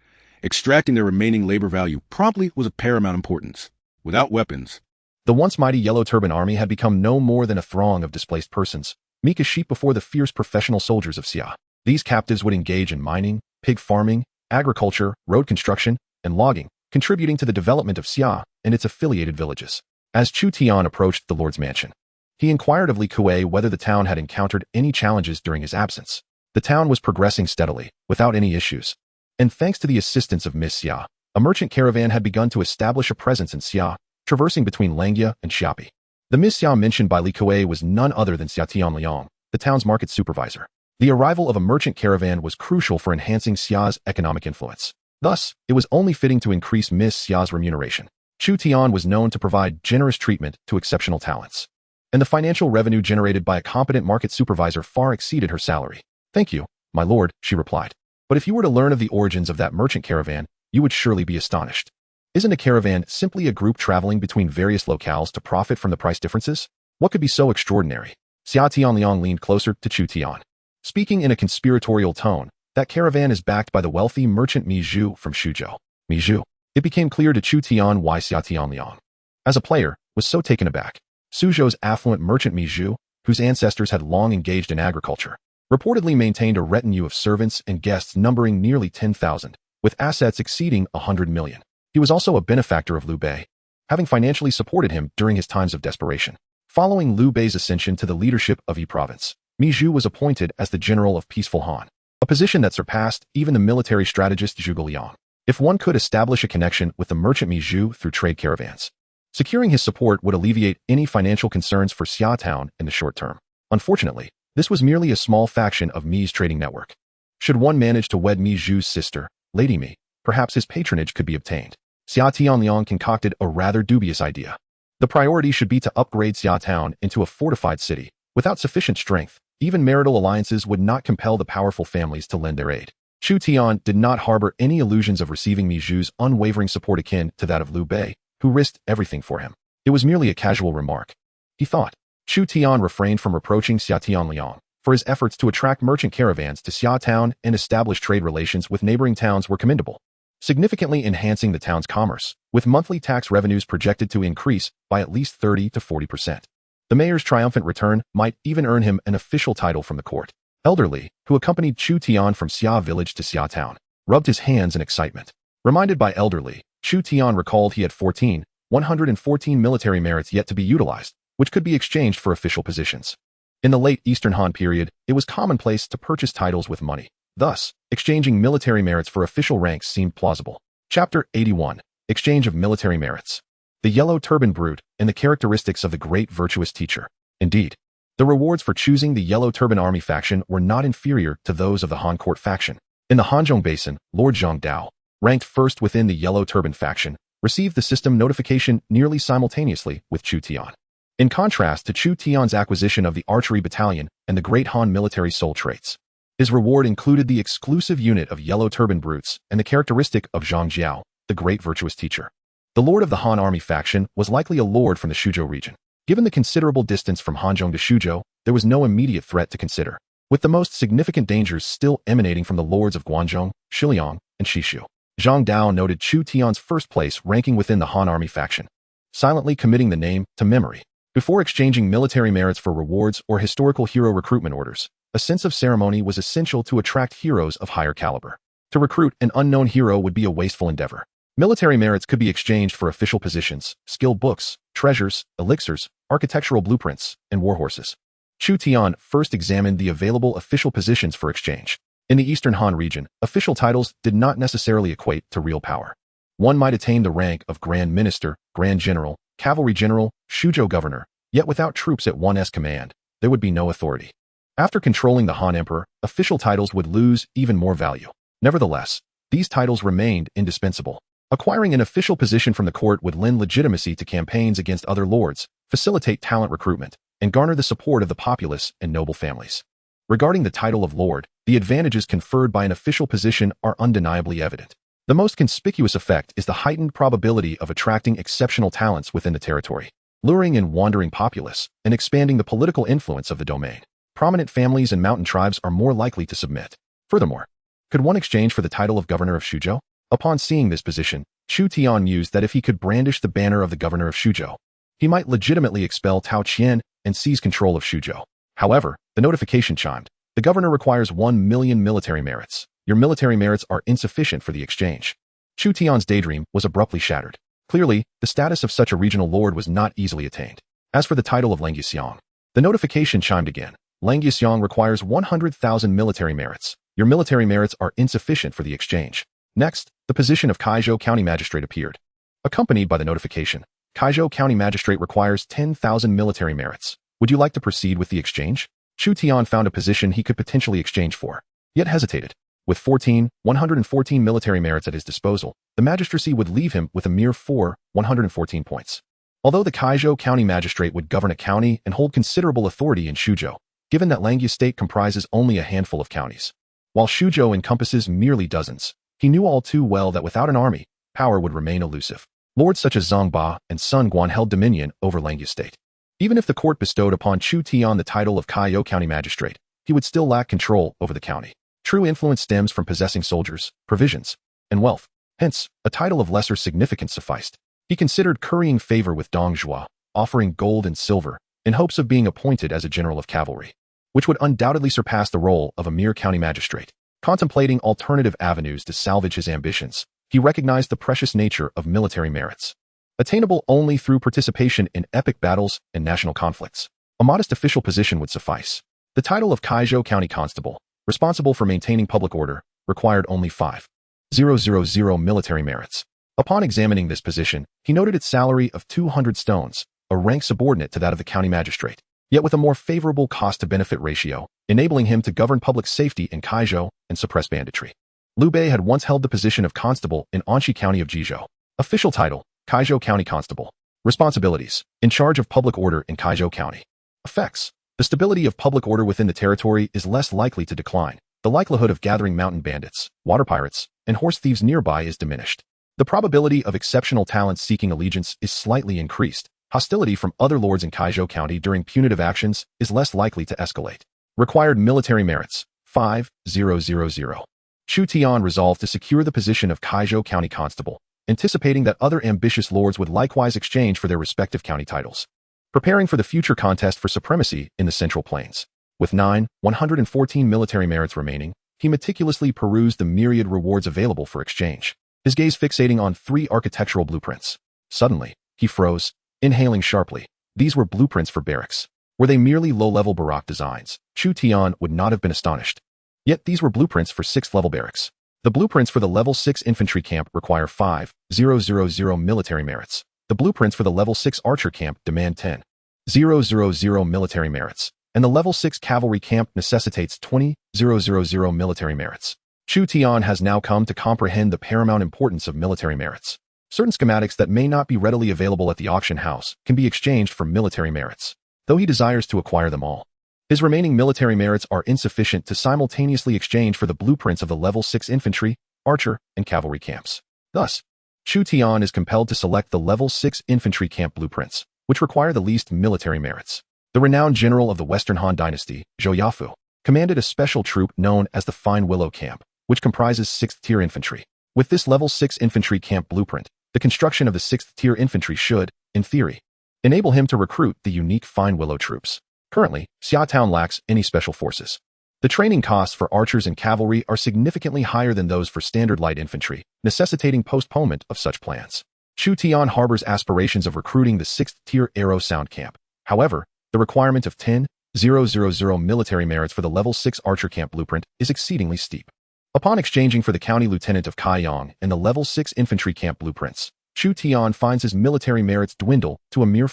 Extracting their remaining labor value promptly was of paramount importance. Without weapons, the once mighty Yellow Turban army had become no more than a throng of displaced persons, meek as sheep before the fierce professional soldiers of Xia. These captives would engage in mining, pig farming, agriculture, road construction, and logging, contributing to the development of Xia and its affiliated villages. As Chu Tian approached the Lord's mansion, he inquired of Li Kuei whether the town had encountered any challenges during his absence. The town was progressing steadily, without any issues. And thanks to the assistance of Miss Xia, a merchant caravan had begun to establish a presence in Xia, traversing between Langya and Xiapi. The Miss Xia mentioned by Li Kuei was none other than Xia Tianliang, the town's market supervisor. The arrival of a merchant caravan was crucial for enhancing Xia's economic influence. Thus, it was only fitting to increase Miss Xia's remuneration. Chu Tian was known to provide generous treatment to exceptional talents, and the financial revenue generated by a competent market supervisor far exceeded her salary. "Thank you, my lord," she replied. "But if you were to learn of the origins of that merchant caravan, you would surely be astonished. Isn't a caravan simply a group traveling between various locales to profit from the price differences? What could be so extraordinary?" Xia Tianliang leaned closer to Chu Tian, speaking in a conspiratorial tone. "That caravan is backed by the wealthy merchant Mi Zhu from Shuzhou." Mi Zhu. It became clear to Chu Tian why Xia Tianliang, as a player, was so taken aback. Suzhou's affluent merchant Mi Zhu, whose ancestors had long engaged in agriculture, reportedly maintained a retinue of servants and guests numbering nearly 10,000, with assets exceeding 100 million. He was also a benefactor of Liu Bei, having financially supported him during his times of desperation. Following Liu Bei's ascension to the leadership of Yi Province, Mi Zhu was appointed as the general of peaceful Han, a position that surpassed even the military strategist Zhuge Liang. If one could establish a connection with the merchant Mi Zhu through trade caravans, securing his support would alleviate any financial concerns for Xia Town in the short term. Unfortunately, this was merely a small faction of Mi's trading network. Should one manage to wed Mi Zhu's sister, Lady Mi, perhaps his patronage could be obtained. Xia Tianliang concocted a rather dubious idea. The priority should be to upgrade Xia Town into a fortified city. Without sufficient strength, even marital alliances would not compel the powerful families to lend their aid. Chu Tian did not harbor any illusions of receiving Mi Zhu's unwavering support akin to that of Liu Bei, who risked everything for him. It was merely a casual remark, he thought. Chu Tian refrained from reproaching Xia Tianliang, for his efforts to attract merchant caravans to Xia Town and establish trade relations with neighboring towns were commendable, significantly enhancing the town's commerce, with monthly tax revenues projected to increase by at least 30 to 40%. The mayor's triumphant return might even earn him an official title from the court. Elder Li, who accompanied Chu Tian from Xia village to Xia Town, rubbed his hands in excitement. Reminded by Elder Li, Chu Tian recalled he had 114 military merits yet to be utilized, which could be exchanged for official positions. In the late Eastern Han period, it was commonplace to purchase titles with money. Thus, exchanging military merits for official ranks seemed plausible. Chapter 81. Exchange of Military Merits. The Yellow Turban Brute and the Characteristics of the Great Virtuous Teacher. Indeed, the rewards for choosing the Yellow Turban Army faction were not inferior to those of the Han Court faction. In the Hanzhong Basin, Lord Zhang Dao, ranked first within the Yellow Turban faction, received the system notification nearly simultaneously with Chu Tian. In contrast to Chu Tian's acquisition of the Archery Battalion and the Great Han military soul traits, his reward included the exclusive unit of Yellow Turban Brutes and the characteristic of Zhang Jiao, the Great Virtuous Teacher. The lord of the Han army faction was likely a lord from the Shuzhou region. Given the considerable distance from Hanzhong to Shuzhou, there was no immediate threat to consider, with the most significant dangers still emanating from the lords of Guanzhong, Shiliang, and Shishu. Zhang Dao noted Chu Tian's first place ranking within the Han army faction, silently committing the name to memory. Before exchanging military merits for rewards or historical hero recruitment orders, a sense of ceremony was essential to attract heroes of higher caliber. To recruit an unknown hero would be a wasteful endeavor. Military merits could be exchanged for official positions, skill books, treasures, elixirs, architectural blueprints, and warhorses. Chu Tian first examined the available official positions for exchange. In the Eastern Han region, official titles did not necessarily equate to real power. One might attain the rank of Grand Minister, Grand General, Cavalry General, Shuzhou Governor, yet without troops at one's command, there would be no authority. After controlling the Han Emperor, official titles would lose even more value. Nevertheless, these titles remained indispensable. Acquiring an official position from the court would lend legitimacy to campaigns against other lords, facilitate talent recruitment, and garner the support of the populace and noble families. Regarding the title of lord, the advantages conferred by an official position are undeniably evident. The most conspicuous effect is the heightened probability of attracting exceptional talents within the territory, luring in wandering populace, and expanding the political influence of the domain. Prominent families and mountain tribes are more likely to submit. Furthermore, could one exchange for the title of governor of Shuzhou? Upon seeing this position, Chu Tian mused that if he could brandish the banner of the governor of Shuzhou, he might legitimately expel Tao Qian and seize control of Shuzhou. However, the notification chimed. The governor requires 1 million military merits. Your military merits are insufficient for the exchange. Chu Tian's daydream was abruptly shattered. Clearly, the status of such a regional lord was not easily attained. As for the title of Langyixiong, the notification chimed again. Langyixiong requires 100,000 military merits. Your military merits are insufficient for the exchange. Next, the position of Kaizhou County Magistrate appeared. Accompanied by the notification, Kaizhou County Magistrate requires 10,000 military merits. Would you like to proceed with the exchange? Chu Tian found a position he could potentially exchange for, yet hesitated. With 114 military merits at his disposal, the magistracy would leave him with a mere 114 points. Although the Kaizhou County Magistrate would govern a county and hold considerable authority in Shuzhou, given that Langya State comprises only a handful of counties. While Shuzhou encompasses merely dozens, he knew all too well that without an army, power would remain elusive. Lords such as Zhang Ba and Sun Guan held dominion over Langya State. Even if the court bestowed upon Chu Tian the title of Kaizhou County Magistrate, he would still lack control over the county. True influence stems from possessing soldiers, provisions, and wealth. Hence, a title of lesser significance sufficed. He considered currying favor with Dong Zhuo, offering gold and silver, in hopes of being appointed as a general of cavalry, which would undoubtedly surpass the role of a mere county magistrate. Contemplating alternative avenues to salvage his ambitions, he recognized the precious nature of military merits, attainable only through participation in epic battles and national conflicts. A modest official position would suffice. The title of Kaizhou County Constable, responsible for maintaining public order, required only 5,000 military merits. Upon examining this position, he noted its salary of 200 stones, a rank subordinate to that of the county magistrate, yet with a more favorable cost-to-benefit ratio, enabling him to govern public safety in Kaizhou and suppress banditry. Liu Bei had once held the position of constable in Anxi County of Jizhou. Official title, Kaizhou County Constable. Responsibilities, in charge of public order in Kaizhou County. Effects. The stability of public order within the territory is less likely to decline. The likelihood of gathering mountain bandits, water pirates, and horse thieves nearby is diminished. The probability of exceptional talents seeking allegiance is slightly increased. Hostility from other lords in Kaizhou County during punitive actions is less likely to escalate. Required military merits, 5,000. Chu Tian resolved to secure the position of Kaizhou County Constable, anticipating that other ambitious lords would likewise exchange for their respective county titles. Preparing for the future contest for supremacy in the Central Plains. With 114 military merits remaining, he meticulously perused the myriad rewards available for exchange, his gaze fixating on 3 architectural blueprints. Suddenly, he froze, inhaling sharply. These were blueprints for barracks. Were they merely low-level Baroque designs, Chu Tian would not have been astonished. Yet these were blueprints for 6th-level barracks. The blueprints for the level 6 infantry camp require 5,000 military merits. The blueprints for the level 6 archer camp demand 10,000 military merits, and the level 6 cavalry camp necessitates 20,000 military merits. Chu Tian has now come to comprehend the paramount importance of military merits. Certain schematics that may not be readily available at the auction house can be exchanged for military merits, though he desires to acquire them all. His remaining military merits are insufficient to simultaneously exchange for the blueprints of the level 6 infantry, archer, and cavalry camps. Thus, Chu Tian is compelled to select the level 6 infantry camp blueprints, which require the least military merits. The renowned general of the Western Han Dynasty, Zhou Yafu, commanded a special troop known as the Fine Willow Camp, which comprises 6th-tier infantry. With this level 6 infantry camp blueprint, the construction of the 6th-tier infantry should, in theory, enable him to recruit the unique Fine Willow troops. Currently, Xiaotown lacks any special forces. The training costs for archers and cavalry are significantly higher than those for standard light infantry, necessitating postponement of such plans. Chu Tian harbors aspirations of recruiting the 6th-tier Arrow Sound Camp. However, the requirement of 10,000 military merits for the level 6 archer camp blueprint is exceedingly steep. Upon exchanging for the county lieutenant of Kaiyang and the level 6 infantry camp blueprints, Chu Tian finds his military merits dwindle to a mere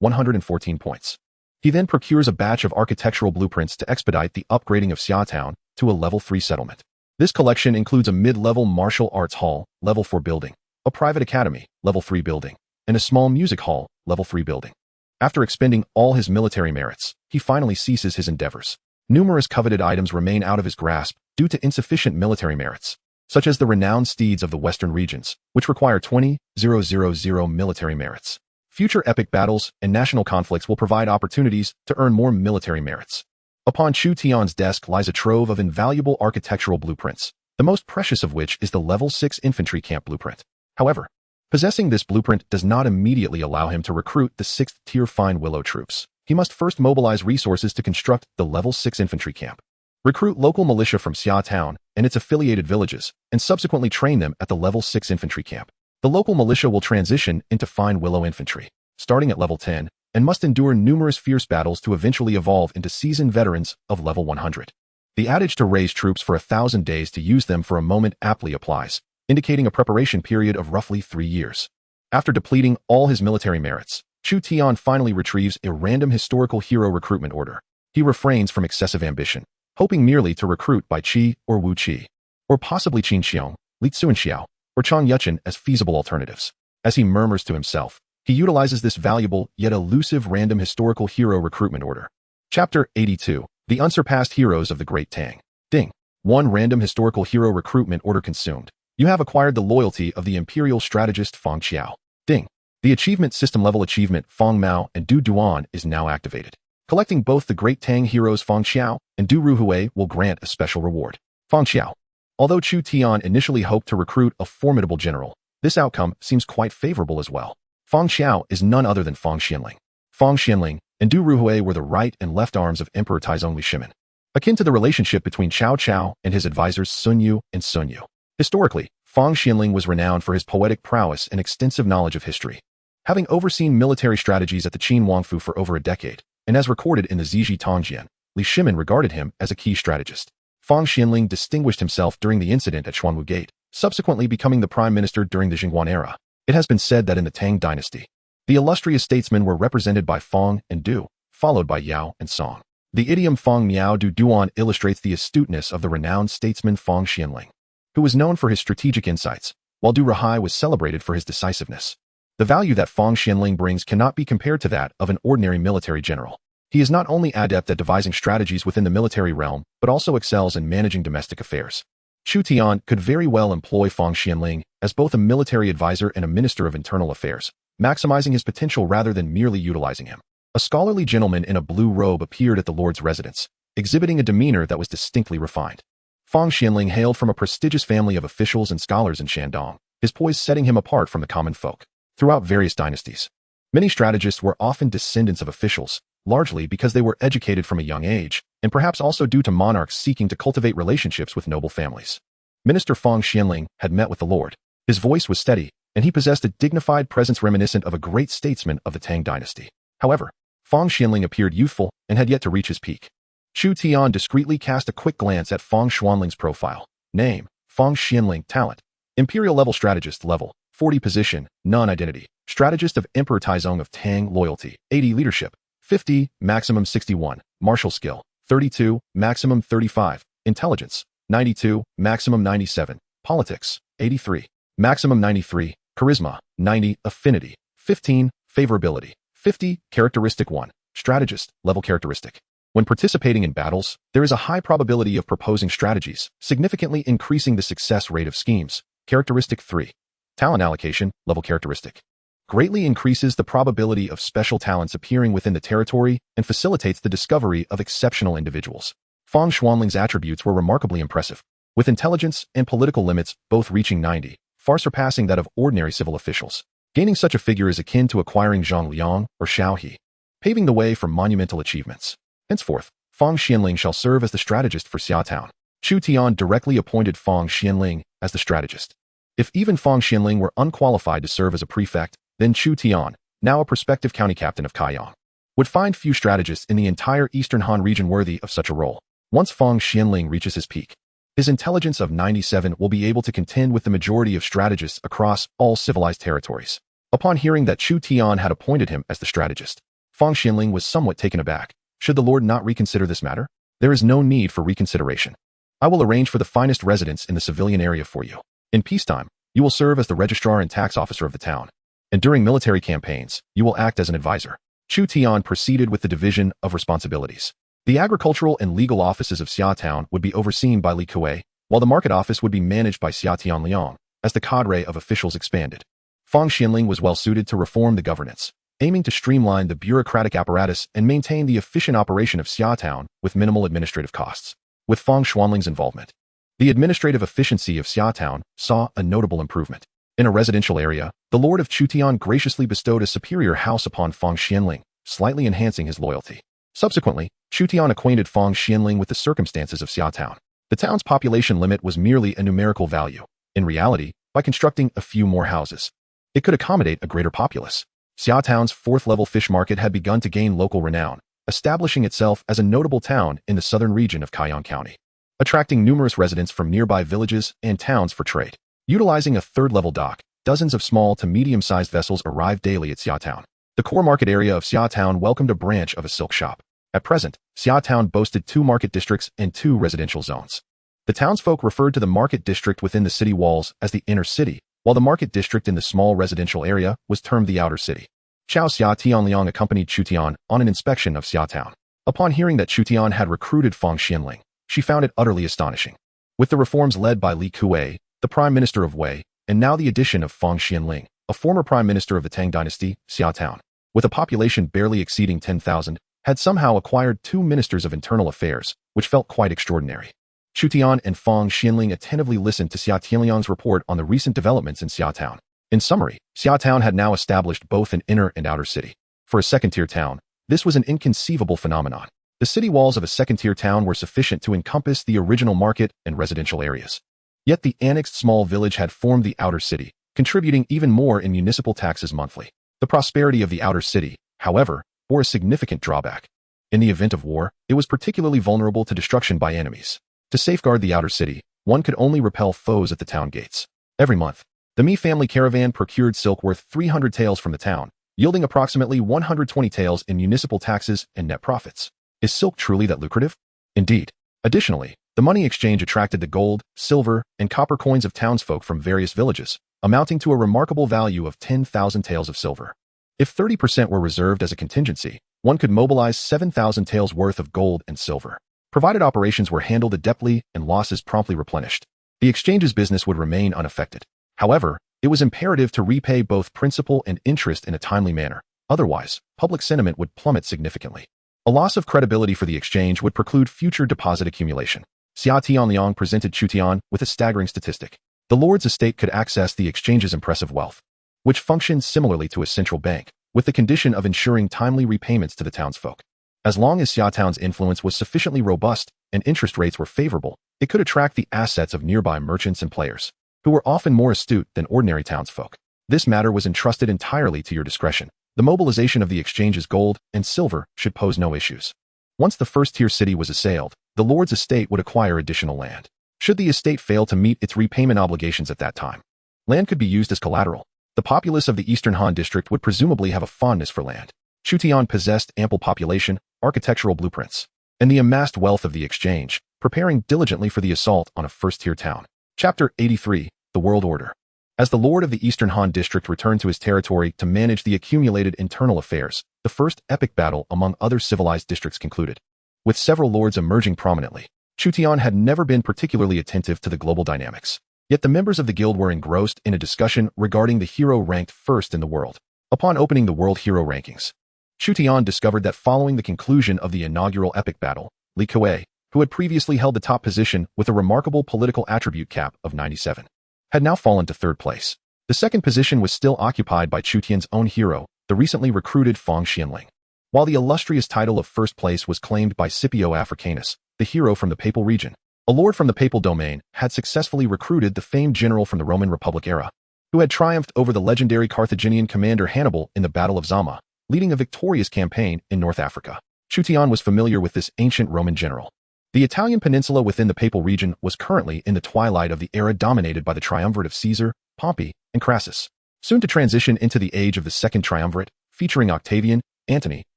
114 points. He then procures a batch of architectural blueprints to expedite the upgrading of Xiaotown to a level 3 settlement. This collection includes a mid-level martial arts hall, level 4 building, a private academy, level 3 building, and a small music hall, level 3 building. After expending all his military merits, he finally ceases his endeavors. Numerous coveted items remain out of his grasp due to insufficient military merits, such as the renowned steeds of the western regions, which require 20,000 military merits. Future epic battles and national conflicts will provide opportunities to earn more military merits. Upon Chu Tian's desk lies a trove of invaluable architectural blueprints, the most precious of which is the level 6 infantry camp blueprint. However, possessing this blueprint does not immediately allow him to recruit the 6th-tier Fine Willow troops. He must first mobilize resources to construct the level 6 infantry camp, recruit local militia from Xiaotown and its affiliated villages, and subsequently train them at the level 6 infantry camp. The local militia will transition into fine willow infantry, starting at level 10, and must endure numerous fierce battles to eventually evolve into seasoned veterans of level 100. The adage to raise troops for 1,000 days to use them for a moment aptly applies, indicating a preparation period of roughly 3 years. After depleting all his military merits, Chu Tian finally retrieves a random historical hero recruitment order. He refrains from excessive ambition, hoping merely to recruit by Qi or Wu Qi, or possibly Qin Xiong, Li Tsuanxiao, or Chang Yuchen as feasible alternatives. As he murmurs to himself, he utilizes this valuable yet elusive random historical hero recruitment order. Chapter 82, The Unsurpassed Heroes of the Great Tang. Ding. 1 random historical hero recruitment order consumed. You have acquired the loyalty of the imperial strategist Fang Qiao. Ding. The achievement system level achievement Fang Mao and Du Duan is now activated. Collecting both the Great Tang heroes Fang Qiao and Du Ruhui will grant a special reward. Fang Qiao. Although Chu Tian initially hoped to recruit a formidable general, this outcome seems quite favorable as well. Fang Qiao is none other than Fang Xianling. Fang Xianling and Du Ruhui were the right and left arms of Emperor Taizong Li Shimen, akin to the relationship between Cao Cao and his advisors Sun Yu and Sun Yu. Historically, Fang Xianling was renowned for his poetic prowess and extensive knowledge of history. Having overseen military strategies at the Qin Huangfu for over a decade, and as recorded in the Ziji Tongjian, Li Shimen regarded him as a key strategist. Fang Xianling distinguished himself during the incident at Xuanwu Gate, subsequently becoming the prime minister during the Jingguan era. It has been said that in the Tang dynasty, the illustrious statesmen were represented by Fang and Du, followed by Yao and Song. The idiom Fang Miao Du Duan illustrates the astuteness of the renowned statesman Fang Xianling, who was known for his strategic insights, while Du Ruhui was celebrated for his decisiveness. The value that Fang Xianling brings cannot be compared to that of an ordinary military general. He is not only adept at devising strategies within the military realm, but also excels in managing domestic affairs. Chu Tian could very well employ Fang Xianling as both a military advisor and a minister of internal affairs, maximizing his potential rather than merely utilizing him. A scholarly gentleman in a blue robe appeared at the Lord's residence, exhibiting a demeanor that was distinctly refined. Fang Xianling hailed from a prestigious family of officials and scholars in Shandong, his poise setting him apart from the common folk. Throughout various dynasties, many strategists were often descendants of officials, largely because they were educated from a young age, and perhaps also due to monarchs seeking to cultivate relationships with noble families. Minister Fang Xianling had met with the Lord. His voice was steady, and he possessed a dignified presence reminiscent of a great statesman of the Tang dynasty. However, Fang Xianling appeared youthful and had yet to reach his peak. Chu Tian discreetly cast a quick glance at Fang Xuanling's profile. Name: Fang Xianling. Talent: Imperial level strategist. Level: 40. Position: non-identity. Strategist of Emperor Taizong of Tang. Loyalty: 80. Leadership: 50, maximum 61. Martial skill: 32, maximum 35. Intelligence: 92, maximum 97. Politics: 83, maximum 93. Charisma: 90. Affinity: 15. Favorability: 50. Characteristic 1. Strategist, level characteristic. When participating in battles, there is a high probability of proposing strategies, significantly increasing the success rate of schemes. Characteristic 3. Talent allocation, level characteristic. Greatly increases the probability of special talents appearing within the territory and facilitates the discovery of exceptional individuals. Fang Xuanling's attributes were remarkably impressive, with intelligence and political limits both reaching 90, far surpassing that of ordinary civil officials. Gaining such a figure is akin to acquiring Zhang Liang or Xiao He, paving the way for monumental achievements. Henceforth, Fang Xianling shall serve as the strategist for Xia Town. Chu Tian directly appointed Fang Xianling as the strategist. If even Fang Xianling were unqualified to serve as a prefect, then Chu Tian, now a prospective county captain of Kaiyang, would find few strategists in the entire Eastern Han region worthy of such a role. Once Fang Xianling reaches his peak, his intelligence of 97 will be able to contend with the majority of strategists across all civilized territories. Upon hearing that Chu Tian had appointed him as the strategist, Fang Xianling was somewhat taken aback. Should the Lord not reconsider this matter? There is no need for reconsideration. I will arrange for the finest residence in the civilian area for you. In peacetime, you will serve as the registrar and tax officer of the town, and during military campaigns, you will act as an advisor. Chu Tian proceeded with the division of responsibilities. The agricultural and legal offices of Xia Town would be overseen by Li Kuei, while the market office would be managed by Xia Tianliang, as the cadre of officials expanded. Fang Xianling was well suited to reform the governance, aiming to streamline the bureaucratic apparatus and maintain the efficient operation of Xia Town with minimal administrative costs. With Fang Xuanling's involvement, the administrative efficiency of Xia Town saw a notable improvement. In a residential area, the Lord of Chutian graciously bestowed a superior house upon Fang Xianling, slightly enhancing his loyalty. Subsequently, Chutian acquainted Fang Xianling with the circumstances of Xia Town. The town's population limit was merely a numerical value. In reality, by constructing a few more houses. It could accommodate a greater populace. Xiaotown's fourth-level fish market had begun to gain local renown, establishing itself as a notable town in the southern region of Kaiyang County, attracting numerous residents from nearby villages and towns for trade. Utilizing a third-level dock, dozens of small to medium-sized vessels arrived daily at Xiaotown. The core market area of Xiaotown welcomed a branch of a silk shop. At present, Xiaotown boasted 2 market districts and 2 residential zones. The townsfolk referred to the market district within the city walls as the inner city, while the market district in the small residential area was termed the outer city. Chao Xia Tianliang accompanied Chu Tian on an inspection of Xiaotown. Upon hearing that Chu Tian had recruited Fang Xianling, she found it utterly astonishing. With the reforms led by Li Kuei, the prime minister of Wei, and now the addition of Fang Xianling, a former prime minister of the Tang dynasty, Xiaotown, with a population barely exceeding 10,000, had somehow acquired 2 ministers of internal affairs, which felt quite extraordinary. Chu Tian and Fang Xianling attentively listened to Xia Tianliang's report on the recent developments in Xiaotown. In summary, Xiaotown had now established both an inner and outer city. For a second-tier town, this was an inconceivable phenomenon. The city walls of a second-tier town were sufficient to encompass the original market and residential areas. Yet the annexed small village had formed the outer city, contributing even more in municipal taxes monthly. The prosperity of the outer city, however, bore a significant drawback. In the event of war, it was particularly vulnerable to destruction by enemies. To safeguard the outer city, one could only repel foes at the town gates. Every month, the Mi family caravan procured silk worth 300 taels from the town, yielding approximately 120 taels in municipal taxes and net profits. Is silk truly that lucrative? Indeed. Additionally, the money exchange attracted the gold, silver, and copper coins of townsfolk from various villages, amounting to a remarkable value of 10,000 taels of silver. If 30% were reserved as a contingency, one could mobilize 7,000 taels worth of gold and silver. Provided operations were handled adeptly and losses promptly replenished, the exchange's business would remain unaffected. However, it was imperative to repay both principal and interest in a timely manner. Otherwise, public sentiment would plummet significantly. A loss of credibility for the exchange would preclude future deposit accumulation. Xia Tianliang presented Chu Tian with a staggering statistic. The lord's estate could access the exchange's impressive wealth, which functioned similarly to a central bank, with the condition of ensuring timely repayments to the townsfolk. As long as Xiaotown's influence was sufficiently robust and interest rates were favorable, it could attract the assets of nearby merchants and players, who were often more astute than ordinary townsfolk. This matter was entrusted entirely to your discretion. The mobilization of the exchange's gold and silver should pose no issues. Once the first-tier city was assailed, the lord's estate would acquire additional land. Should the estate fail to meet its repayment obligations at that time, land could be used as collateral. The populace of the Eastern Han district would presumably have a fondness for land. Chu Tian possessed ample population, architectural blueprints, and the amassed wealth of the exchange, preparing diligently for the assault on a first-tier town. Chapter 83, The World Order. As the lord of the Eastern Han district returned to his territory to manage the accumulated internal affairs, the first epic battle among other civilized districts concluded. With several lords emerging prominently, Chu Tian had never been particularly attentive to the global dynamics. Yet the members of the guild were engrossed in a discussion regarding the hero ranked first in the world. Upon opening the world hero rankings, Chu Tian discovered that following the conclusion of the inaugural epic battle, Li Kuei, who had previously held the top position with a remarkable political attribute cap of 97, had now fallen to third place. The second position was still occupied by Chu Tian's own hero, the recently recruited Fang Xianling. While the illustrious title of first place was claimed by Scipio Africanus, the hero from the Papal region, a lord from the Papal domain had successfully recruited the famed general from the Roman Republic era, who had triumphed over the legendary Carthaginian commander Hannibal in the Battle of Zama, leading a victorious campaign in North Africa. Chu Tian was familiar with this ancient Roman general. The Italian peninsula within the Papal region was currently in the twilight of the era dominated by the triumvirate of Caesar, Pompey, and Crassus, soon to transition into the age of the Second Triumvirate, featuring Octavian, Antony,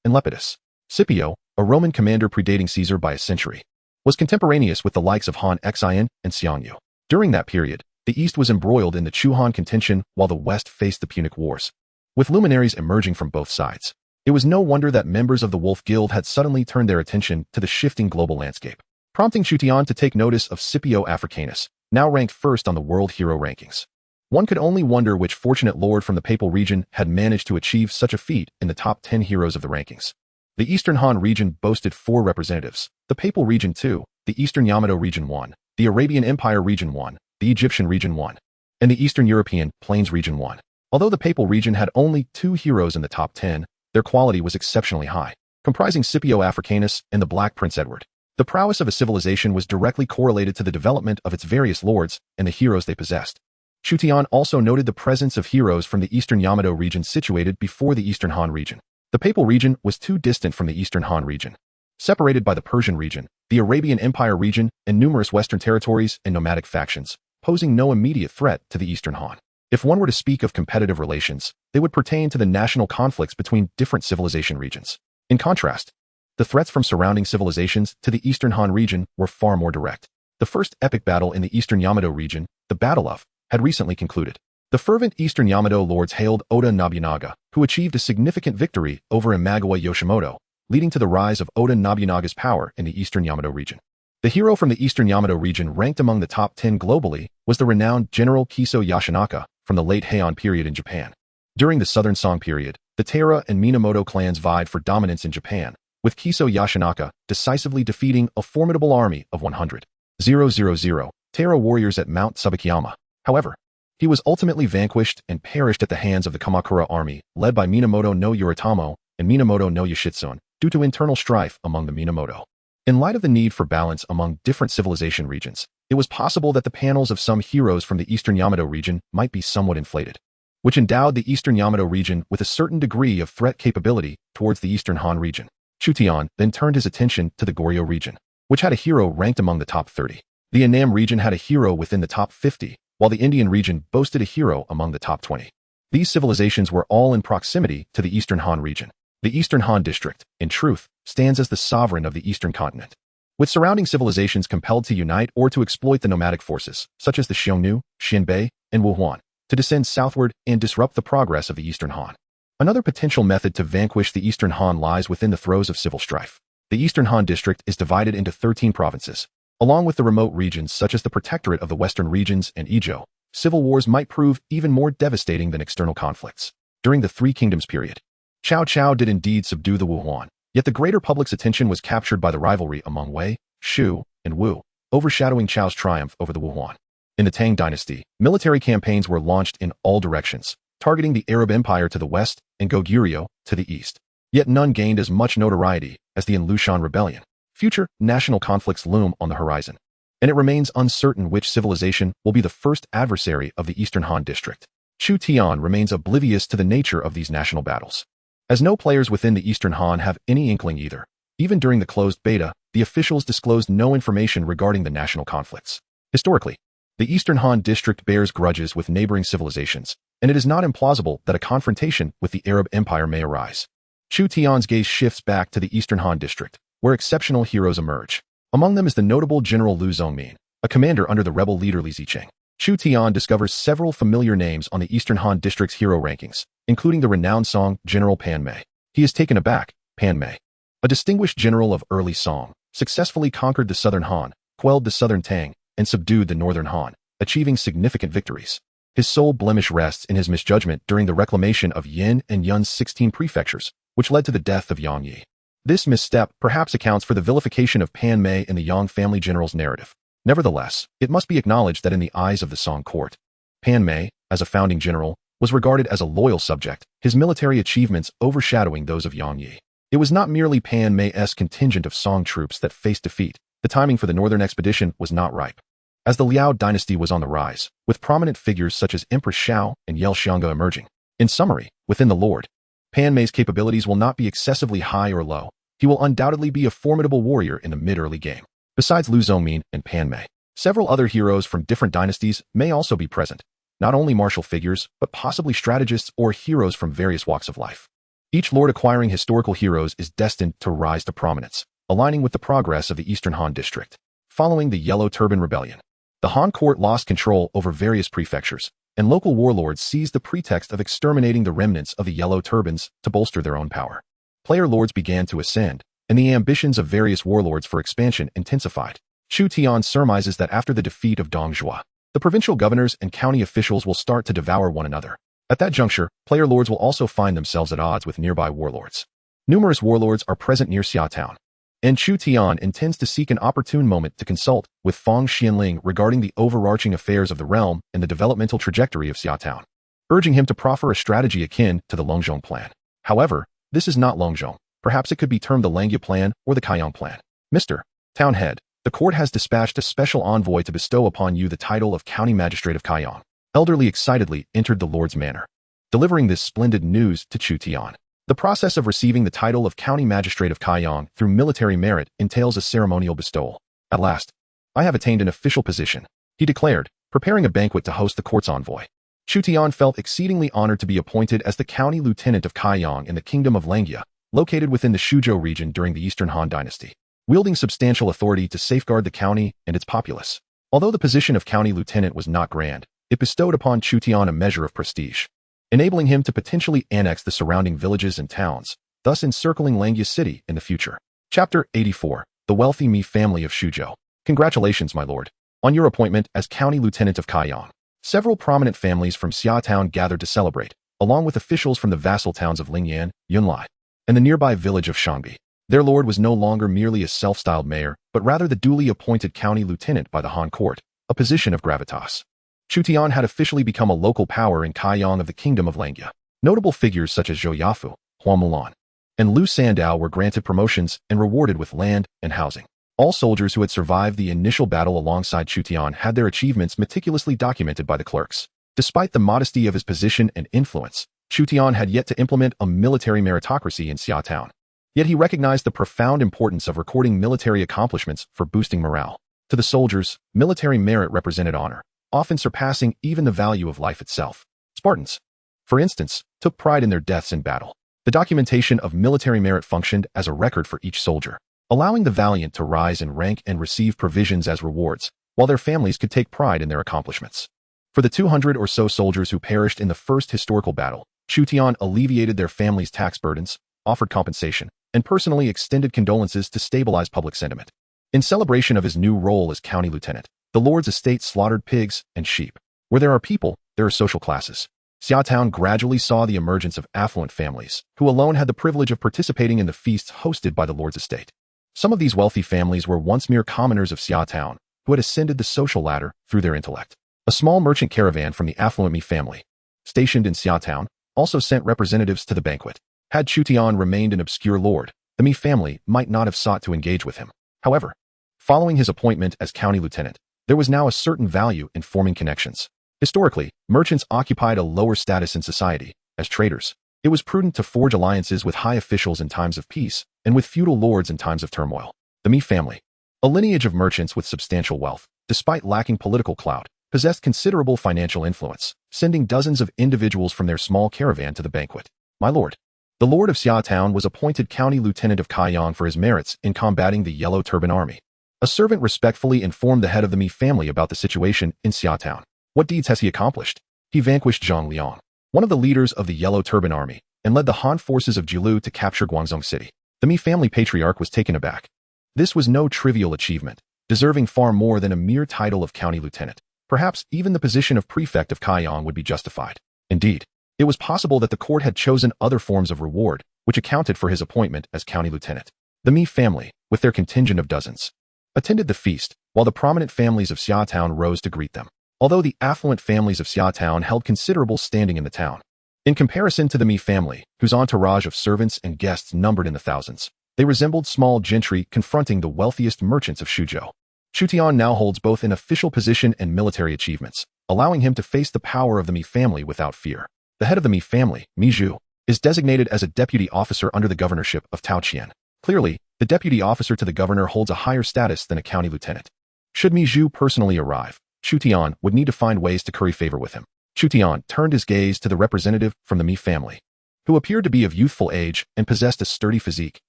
and Lepidus. Scipio, a Roman commander predating Caesar by a century, was contemporaneous with the likes of Han Xian and Xiongnu. During that period, the East was embroiled in the Chu-Han contention while the West faced the Punic Wars. With luminaries emerging from both sides, it was no wonder that members of the Wolf Guild had suddenly turned their attention to the shifting global landscape, prompting Chu Tian to take notice of Scipio Africanus, now ranked first on the world hero rankings. One could only wonder which fortunate lord from the Papal region had managed to achieve such a feat in the top 10 heroes of the rankings. The Eastern Han region boasted 4 representatives: the Papal region 2, the Eastern Yamato region 1, the Arabian Empire region 1, the Egyptian region 1, and the Eastern European Plains region 1. Although the Papal region had only 2 heroes in the top 10, their quality was exceptionally high, comprising Scipio Africanus and the Black Prince Edward. The prowess of a civilization was directly correlated to the development of its various lords and the heroes they possessed. Chu Tian also noted the presence of heroes from the eastern Yamato region situated before the eastern Han region. The Papal region was too distant from the eastern Han region, separated by the Persian region, the Arabian Empire region, and numerous western territories and nomadic factions, posing no immediate threat to the eastern Han. If one were to speak of competitive relations, they would pertain to the national conflicts between different civilization regions. In contrast, the threats from surrounding civilizations to the eastern Han region were far more direct. The first epic battle in the eastern Yamato region, the Battle of, had recently concluded. The fervent eastern Yamato lords hailed Oda Nobunaga, who achieved a significant victory over Imagawa Yoshimoto, leading to the rise of Oda Nobunaga's power in the eastern Yamato region. The hero from the eastern Yamato region ranked among the top 10 globally was the renowned General Kiso Yashinaka from the late Heian period in Japan. During the Southern Song period, the Taira and Minamoto clans vied for dominance in Japan, with Kiso Yashinaka decisively defeating a formidable army of 100,000 Taira warriors at Mount Tsubakiyama. However, he was ultimately vanquished and perished at the hands of the Kamakura army, led by Minamoto no Yoritomo and Minamoto no Yoshitsune, due to internal strife among the Minamoto. In light of the need for balance among different civilization regions, it was possible that the panels of some heroes from the eastern Yamato region might be somewhat inflated, which endowed the eastern Yamato region with a certain degree of threat capability towards the eastern Han region. Chu Tian then turned his attention to the Goryeo region, which had a hero ranked among the top 30. The Annam region had a hero within the top 50, while the Indian region boasted a hero among the top 20. These civilizations were all in proximity to the eastern Han region. The eastern Han district, in truth, stands as the sovereign of the eastern continent, with surrounding civilizations compelled to unite or to exploit the nomadic forces, such as the Xiongnu, Xianbei, and Wuhuan, to descend southward and disrupt the progress of the eastern Han. Another potential method to vanquish the eastern Han lies within the throes of civil strife. The eastern Han district is divided into 13 provinces. Along with the remote regions such as the protectorate of the western regions and Ijo, civil wars might prove even more devastating than external conflicts. During the Three Kingdoms period, Cao Cao did indeed subdue the Wuhuan, yet the greater public's attention was captured by the rivalry among Wei, Shu, and Wu, overshadowing Chao's triumph over the Wuhuan. In the Tang dynasty, military campaigns were launched in all directions, targeting the Arab Empire to the west and Goguryeo to the east. Yet none gained as much notoriety as the Lushan Rebellion. Future national conflicts loom on the horizon, and it remains uncertain which civilization will be the first adversary of the eastern Han district. Chu Tian remains oblivious to the nature of these national battles, as no players within the eastern Han have any inkling either. Even during the closed beta, the officials disclosed no information regarding the national conflicts. Historically, the eastern Han district bears grudges with neighboring civilizations, and it is not implausible that a confrontation with the Arab Empire may arise. Chu Tian's gaze shifts back to the eastern Han district, where exceptional heroes emerge. Among them is the notable General Lu Zongmin, a commander under the rebel leader Li Zicheng. Chu Tian discovers several familiar names on the eastern Han district's hero rankings, including the renowned Song General Pan Mei. He is taken aback. Pan Mei, a distinguished general of early Song, successfully conquered the southern Han, quelled the southern Tang, and subdued the northern Han, achieving significant victories. His sole blemish rests in his misjudgment during the reclamation of Yin and Yun's 16 prefectures, which led to the death of Yang Yi. This misstep perhaps accounts for the vilification of Pan Mei in the Yang family general's narrative. Nevertheless, it must be acknowledged that in the eyes of the Song court, Pan Mei, as a founding general, was regarded as a loyal subject, his military achievements overshadowing those of Yang Yi. It was not merely Pan Mei's contingent of Song troops that faced defeat. The timing for the northern expedition was not ripe, as the Liao dynasty was on the rise, with prominent figures such as Empress Xiao and Yel Xianga emerging. In summary, within the Lord, Pan Mei's capabilities will not be excessively high or low. He will undoubtedly be a formidable warrior in the mid-early game. Besides Lu Zongmin and Pan Mei, several other heroes from different dynasties may also be present, not only martial figures, but possibly strategists or heroes from various walks of life. Each lord acquiring historical heroes is destined to rise to prominence, aligning with the progress of the Eastern Han district. Following the Yellow Turban Rebellion, the Han court lost control over various prefectures, and local warlords seized the pretext of exterminating the remnants of the Yellow Turbans to bolster their own power. Player lords began to ascend, and the ambitions of various warlords for expansion intensified. Chu Tian surmises that after the defeat of Dongzhua, the provincial governors and county officials will start to devour one another. At that juncture, player lords will also find themselves at odds with nearby warlords. Numerous warlords are present near Xia Town, and Chu Tian intends to seek an opportune moment to consult with Fang Xianling regarding the overarching affairs of the realm and the developmental trajectory of Xia Town, urging him to proffer a strategy akin to the Longzhong plan. However, this is not Longzhong. Perhaps it could be termed the Langya plan or the Kaiyang plan. Mr. Town Head, the court has dispatched a special envoy to bestow upon you the title of County Magistrate of Kaiyang. elderly excitedly entered the lord's manor, delivering this splendid news to Chu Tian. The process of receiving the title of County Magistrate of Kaiyang through military merit entails a ceremonial bestowal. At last, I have attained an official position, he declared, preparing a banquet to host the court's envoy. Chu Tian felt exceedingly honored to be appointed as the county lieutenant of Kaiyang in the kingdom of Langya, located within the Shuzhou region during the Eastern Han Dynasty, wielding substantial authority to safeguard the county and its populace. Although the position of county lieutenant was not grand, it bestowed upon Chu Tian a measure of prestige, enabling him to potentially annex the surrounding villages and towns, thus encircling Langya City in the future. Chapter 84. The Wealthy Mi Family of Shuzhou. Congratulations, my lord, on your appointment as county lieutenant of Kaiyang. Several prominent families from Xia Town gathered to celebrate, along with officials from the vassal towns of Lingyan, Yunlai, and the nearby village of Shangbi. Their lord was no longer merely a self-styled mayor, but rather the duly appointed county lieutenant by the Han court, a position of gravitas. Chu Tian had officially become a local power in Kaiyang of the kingdom of Langya. Notable figures such as Zhou Yafu, Hua Mulan, and Lu Sandao were granted promotions and rewarded with land and housing. All soldiers who had survived the initial battle alongside Chu Tian had their achievements meticulously documented by the clerks. Despite the modesty of his position and influence, Chu Tian had yet to implement a military meritocracy in Xia Town. Yet he recognized the profound importance of recording military accomplishments for boosting morale. To the soldiers, military merit represented honor, often surpassing even the value of life itself. Spartans, for instance, took pride in their deaths in battle. The documentation of military merit functioned as a record for each soldier, allowing the valiant to rise in rank and receive provisions as rewards, while their families could take pride in their accomplishments. For the 200 or so soldiers who perished in the first historical battle, Chu Tian alleviated their families' tax burdens, offered compensation, and personally extended condolences to stabilize public sentiment. In celebration of his new role as county lieutenant, the lord's estate slaughtered pigs and sheep. Where there are people, there are social classes. Xia Town gradually saw the emergence of affluent families, who alone had the privilege of participating in the feasts hosted by the lord's estate. Some of these wealthy families were once mere commoners of Xia Town, who had ascended the social ladder through their intellect. A small merchant caravan from the affluent Mi family, stationed in Xia Town, also sent representatives to the banquet. Had Chu Tian remained an obscure lord, the Mi family might not have sought to engage with him. However, following his appointment as county lieutenant, there was now a certain value in forming connections. Historically, merchants occupied a lower status in society. As traders, it was prudent to forge alliances with high officials in times of peace and with feudal lords in times of turmoil. The Mi family, a lineage of merchants with substantial wealth, despite lacking political clout, possessed considerable financial influence, sending dozens of individuals from their small caravan to the banquet. My lord, the lord of Xia Town was appointed county lieutenant of Kaiyang for his merits in combating the Yellow Turban Army. A servant respectfully informed the head of the Mi family about the situation in Xia Town. What deeds has he accomplished? He vanquished Zhang Liang, one of the leaders of the Yellow Turban Army, and led the Han forces of Jilu to capture Guangzhou City. The Mi family patriarch was taken aback. This was no trivial achievement, deserving far more than a mere title of county lieutenant. Perhaps even the position of prefect of Kaiyang would be justified. Indeed, it was possible that the court had chosen other forms of reward, which accounted for his appointment as county lieutenant. The Mi family, with their contingent of dozens, attended the feast, while the prominent families of Xia Town rose to greet them. Although the affluent families of Xia Town held considerable standing in the town, in comparison to the Mi family, whose entourage of servants and guests numbered in the thousands, they resembled small gentry confronting the wealthiest merchants of Shuzhou. Chu Tian now holds both an official position and military achievements, allowing him to face the power of the Mi family without fear. The head of the Mi family, Mi Zhu, is designated as a deputy officer under the governorship of Tao Qian. Clearly, the deputy officer to the governor holds a higher status than a county lieutenant. Should Mi Zhu personally arrive, Chu Tian would need to find ways to curry favor with him. Chu Tian turned his gaze to the representative from the Mi family, who appeared to be of youthful age and possessed a sturdy physique,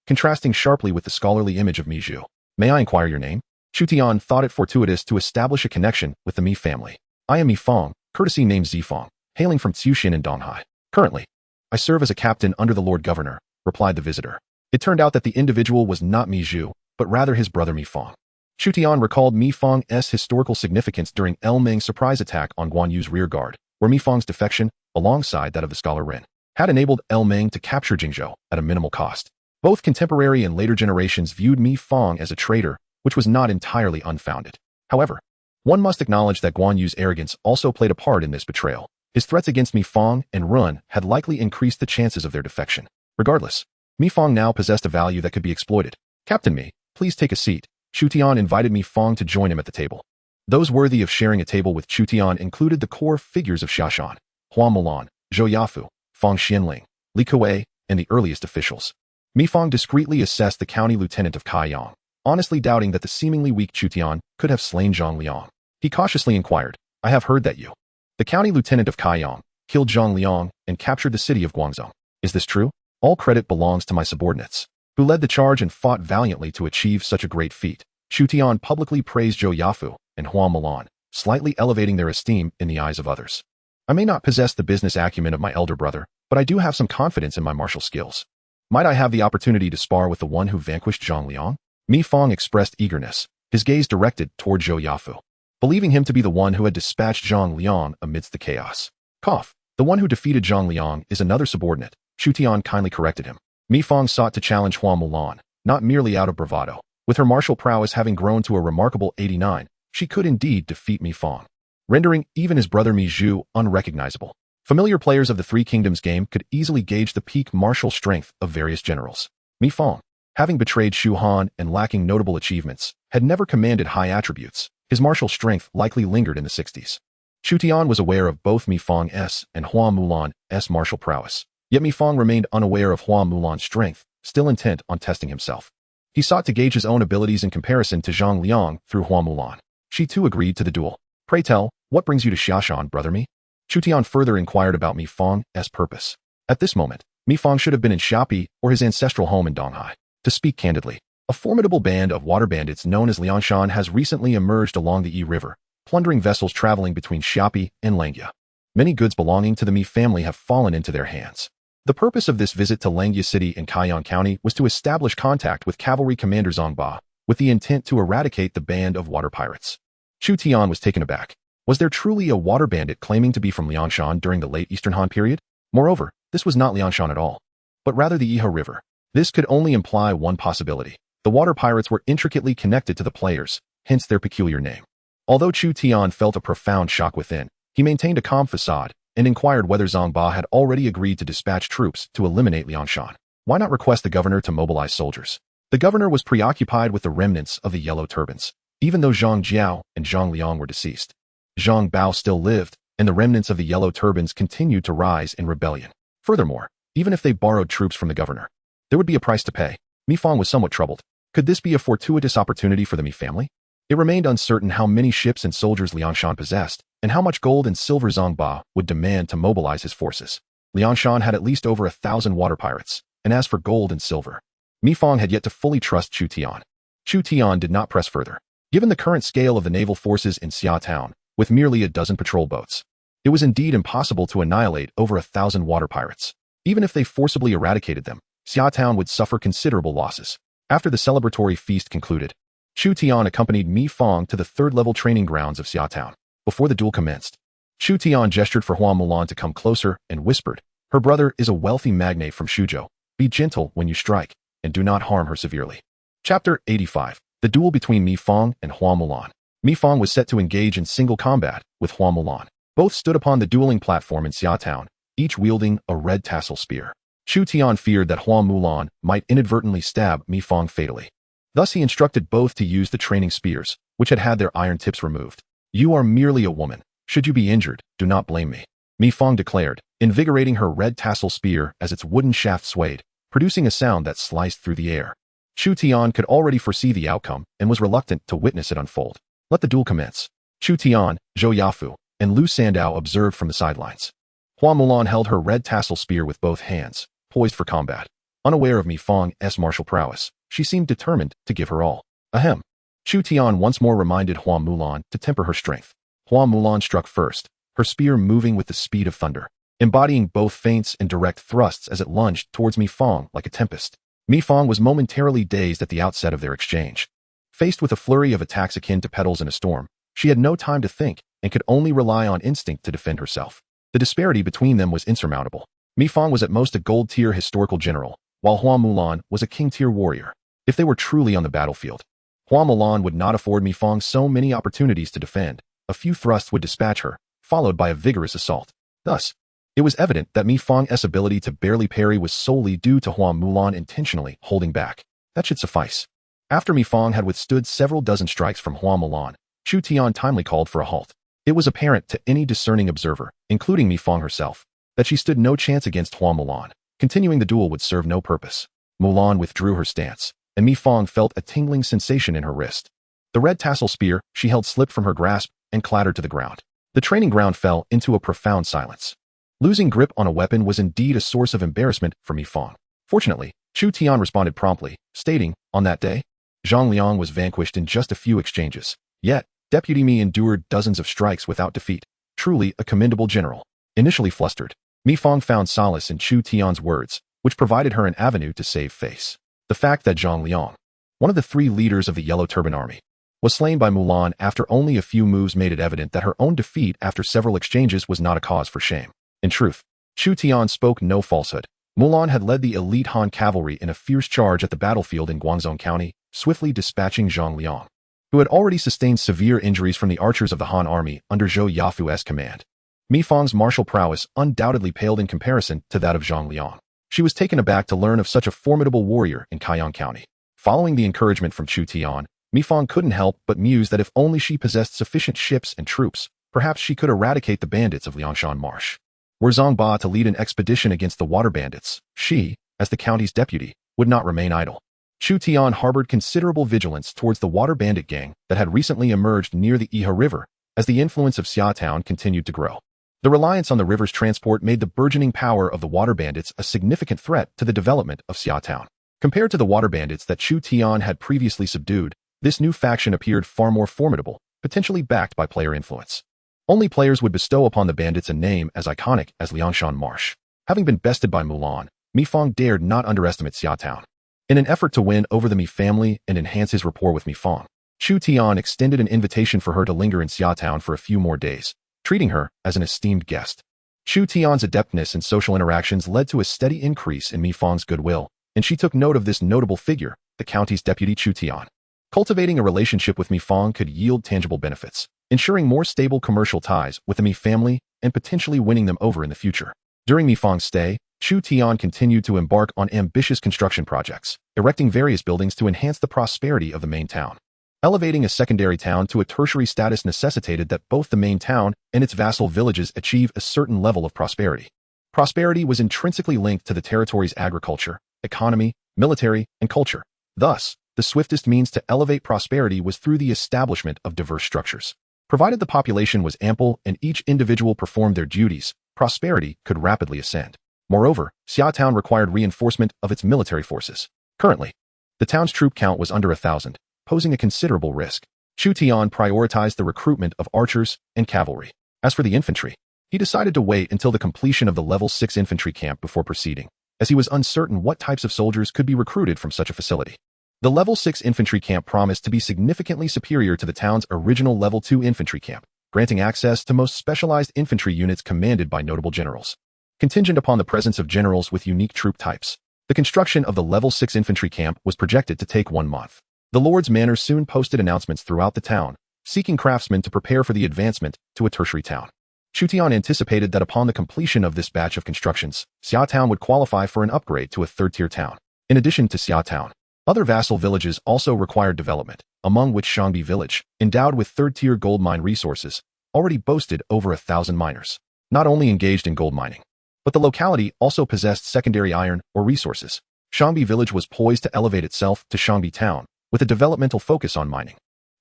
contrasting sharply with the scholarly image of Mi Zhu. May I inquire your name? Chu Tian thought it fortuitous to establish a connection with the Mi family. I am Mi Fong, courtesy named Zifong, hailing from Tsushin in Donghai. Currently, I serve as a captain under the Lord Governor, replied the visitor. It turned out that the individual was not Mi Zhu, but rather his brother Mi Fong. Chu Tian recalled Mi Fong's historical significance during El Meng's surprise attack on Guan Yu's rear guard, where Mi Fong's defection, alongside that of the scholar Ren, had enabled El Meng to capture Jingzhou at a minimal cost. Both contemporary and later generations viewed Mi Fong as a traitor, which was not entirely unfounded. However, one must acknowledge that Guan Yu's arrogance also played a part in this betrayal. His threats against Mi Fong and Run had likely increased the chances of their defection. Regardless, Mi Fong now possessed a value that could be exploited. Captain Mi, please take a seat. Chu Tian invited Mi Fong to join him at the table. Those worthy of sharing a table with Chu Tian included the core figures of Xiaoshan, Hua Mulan, Zhou Yafu, Fang Xianling, Li Kuei, and the earliest officials. Mi Fang discreetly assessed the county lieutenant of Kaiyang, honestly doubting that the seemingly weak Chu Tian could have slain Zhang Liang. He cautiously inquired, I have heard that you, the county lieutenant of Kaiyang, killed Zhang Liang and captured the city of Guangzhou. Is this true? All credit belongs to my subordinates, who led the charge and fought valiantly to achieve such a great feat. Chu Tian publicly praised Zhou Yafu and Hua Mulan, slightly elevating their esteem in the eyes of others. I may not possess the business acumen of my elder brother, but I do have some confidence in my martial skills. Might I have the opportunity to spar with the one who vanquished Zhang Liang? Mi Fang expressed eagerness, his gaze directed toward Zhou Yafu, believing him to be the one who had dispatched Zhang Liang amidst the chaos. Cough. The one who defeated Zhang Liang is another subordinate, Chu Tian kindly corrected him. Mi Fang sought to challenge Hua Mulan, not merely out of bravado. With her martial prowess having grown to a remarkable 89, she could indeed defeat Mi Fang, rendering even his brother Mi Zhu unrecognizable. Familiar players of the Three Kingdoms game could easily gauge the peak martial strength of various generals. Mi Fang, having betrayed Shu Han and lacking notable achievements, had never commanded high attributes. His martial strength likely lingered in the 60s. Chu Tian was aware of both Mi Fang's and Hua Mulan's martial prowess, yet Mi Fang remained unaware of Hua Mulan's strength, still intent on testing himself. He sought to gauge his own abilities in comparison to Zhang Liang through Hua Mulan. She too agreed to the duel. Pray tell, what brings you to Xiaoshan, brother Mi? Chu Tian further inquired about Mi Fang's purpose. At this moment, Mi Fang should have been in Xiapi or his ancestral home in Donghai. To speak candidly, a formidable band of water bandits known as Liangshan has recently emerged along the Yi River, plundering vessels traveling between Xiapi and Langya. Many goods belonging to the Mi family have fallen into their hands. The purpose of this visit to Langya City in Kaiyang County was to establish contact with cavalry commander Zhang Ba, with the intent to eradicate the band of water pirates. Chu Tian was taken aback. Was there truly a water bandit claiming to be from Liangshan during the late Eastern Han period? Moreover, this was not Liangshan at all, but rather the Iha River. This could only imply one possibility. The water pirates were intricately connected to the players, hence their peculiar name. Although Chu Tian felt a profound shock within, he maintained a calm facade and inquired whether Zhang Ba had already agreed to dispatch troops to eliminate Liangshan. Why not request the governor to mobilize soldiers? The governor was preoccupied with the remnants of the yellow turbans, even though Zhang Jiao and Zhang Liang were deceased. Zhang Bao still lived, and the remnants of the yellow turbans continued to rise in rebellion. Furthermore, even if they borrowed troops from the governor, there would be a price to pay. Mi Fang was somewhat troubled. Could this be a fortuitous opportunity for the Mi family? It remained uncertain how many ships and soldiers Liangshan possessed, and how much gold and silver Zhang Ba would demand to mobilize his forces. Liangshan had at least over 1,000 water pirates, and as for gold and silver, Mi Fang had yet to fully trust Chu Tian. Chu Tian did not press further. Given the current scale of the naval forces in Xia Town, with merely a dozen patrol boats, it was indeed impossible to annihilate over 1,000 water pirates. Even if they forcibly eradicated them, Xia Town would suffer considerable losses. After the celebratory feast concluded, Chu Tian accompanied Mi Fang to the third-level training grounds of Xia Town. Before the duel commenced, Chu Tian gestured for Hua Mulan to come closer and whispered, her brother is a wealthy magnate from Shuzhou. Be gentle when you strike, and do not harm her severely. Chapter 85. The duel between Mi Fang and Hua Mulan. Mi Fang was set to engage in single combat with Hua Mulan. Both stood upon the dueling platform in Xia Town, each wielding a red tassel spear. Chu Tian feared that Hua Mulan might inadvertently stab Mi Fang fatally. Thus he instructed both to use the training spears, which had their iron tips removed. You are merely a woman. Should you be injured, do not blame me, Mi Fang declared, invigorating her red tassel spear as its wooden shaft swayed, producing a sound that sliced through the air. Chu Tian could already foresee the outcome and was reluctant to witness it unfold. Let the duel commence. Chu Tian, Zhou Yafu, and Lu Sandao observed from the sidelines. Hua Mulan held her red tassel spear with both hands, poised for combat. Unaware of Mi Fang's martial prowess, she seemed determined to give her all. Ahem. Chu Tian once more reminded Hua Mulan to temper her strength. Hua Mulan struck first, her spear moving with the speed of thunder, embodying both feints and direct thrusts as it lunged towards Mi Fang like a tempest. Mi Fang was momentarily dazed at the outset of their exchange. Faced with a flurry of attacks akin to petals in a storm, she had no time to think and could only rely on instinct to defend herself. The disparity between them was insurmountable. Mi Fang was at most a gold-tier historical general, while Hua Mulan was a king-tier warrior. If they were truly on the battlefield, Hua Mulan would not afford Mi Fang so many opportunities to defend. A few thrusts would dispatch her, followed by a vigorous assault. Thus, it was evident that Mi Fang's ability to barely parry was solely due to Hua Mulan intentionally holding back. That should suffice. After Mi Fang had withstood several dozen strikes from Hua Mulan, Chu Tian timely called for a halt. It was apparent to any discerning observer, including Mi Fong herself, that she stood no chance against Hua Mulan. Continuing the duel would serve no purpose. Mulan withdrew her stance, and Mi Fong felt a tingling sensation in her wrist. The red tassel spear she held slipped from her grasp and clattered to the ground. The training ground fell into a profound silence. Losing grip on a weapon was indeed a source of embarrassment for Mi Fong. Fortunately, Chu Tian responded promptly, stating, on that day, Zhang Liang was vanquished in just a few exchanges. Yet, Deputy Mi endured dozens of strikes without defeat. Truly a commendable general. Initially flustered, Mi Fong found solace in Chu Tian's words, which provided her an avenue to save face. The fact that Zhang Liang, one of the 3 leaders of the Yellow Turban Army, was slain by Mulan after only a few moves made it evident that her own defeat after several exchanges was not a cause for shame. In truth, Chu Tian spoke no falsehood. Mulan had led the elite Han cavalry in a fierce charge at the battlefield in Guangzhou County, swiftly dispatching Zhang Liang, who had already sustained severe injuries from the archers of the Han army under Zhou Yafu's command. Mi Fong's martial prowess undoubtedly paled in comparison to that of Zhang Liang. She was taken aback to learn of such a formidable warrior in Kaiyang County. Following the encouragement from Chu Tian, Mi Fong couldn't help but muse that if only she possessed sufficient ships and troops, perhaps she could eradicate the bandits of Liangshan Marsh. Were Zhang Ba to lead an expedition against the water bandits, she, as the county's deputy, would not remain idle. Chu Tian harbored considerable vigilance towards the water bandit gang that had recently emerged near the Iha River as the influence of Xia Town continued to grow. The reliance on the river's transport made the burgeoning power of the water bandits a significant threat to the development of Xia Town. Compared to the water bandits that Chu Tian had previously subdued, this new faction appeared far more formidable, potentially backed by player influence. Only players would bestow upon the bandits a name as iconic as Liangshan Marsh. Having been bested by Mulan, Mi Fong dared not underestimate Xia Town. In an effort to win over the Mi family and enhance his rapport with Mi Fong, Chu Tian extended an invitation for her to linger in Xia Town for a few more days, treating her as an esteemed guest. Chu Tian's adeptness in social interactions led to a steady increase in Mi Fong's goodwill, and she took note of this notable figure, the county's deputy Chu Tian. Cultivating a relationship with Mi Fong could yield tangible benefits, ensuring more stable commercial ties with the Mi family and potentially winning them over in the future. During Mi Fong's stay, Chu Tian continued to embark on ambitious construction projects, erecting various buildings to enhance the prosperity of the main town. Elevating a secondary town to a tertiary status necessitated that both the main town and its vassal villages achieve a certain level of prosperity. Prosperity was intrinsically linked to the territory's agriculture, economy, military, and culture. Thus, the swiftest means to elevate prosperity was through the establishment of diverse structures. Provided the population was ample and each individual performed their duties, prosperity could rapidly ascend. Moreover, Xia Town required reinforcement of its military forces. Currently, the town's troop count was under 1,000, posing a considerable risk. Chu Tian prioritized the recruitment of archers and cavalry. As for the infantry, he decided to wait until the completion of the level 6 infantry camp before proceeding, as he was uncertain what types of soldiers could be recruited from such a facility. The level 6 infantry camp promised to be significantly superior to the town's original level 2 infantry camp, granting access to most specialized infantry units commanded by notable generals. Contingent upon the presence of generals with unique troop types, the construction of the level 6 infantry camp was projected to take 1 month. The Lord's Manor soon posted announcements throughout the town, seeking craftsmen to prepare for the advancement to a tertiary town. Chu Tian anticipated that upon the completion of this batch of constructions, Xia Town would qualify for an upgrade to a third-tier town. In addition to Xia Town, other vassal villages also required development, among which Shangbi Village, endowed with third-tier gold mine resources, already boasted over 1,000 miners, not only engaged in gold mining, but the locality also possessed secondary iron or resources. Shangbi Village was poised to elevate itself to Shangbi Town, with a developmental focus on mining.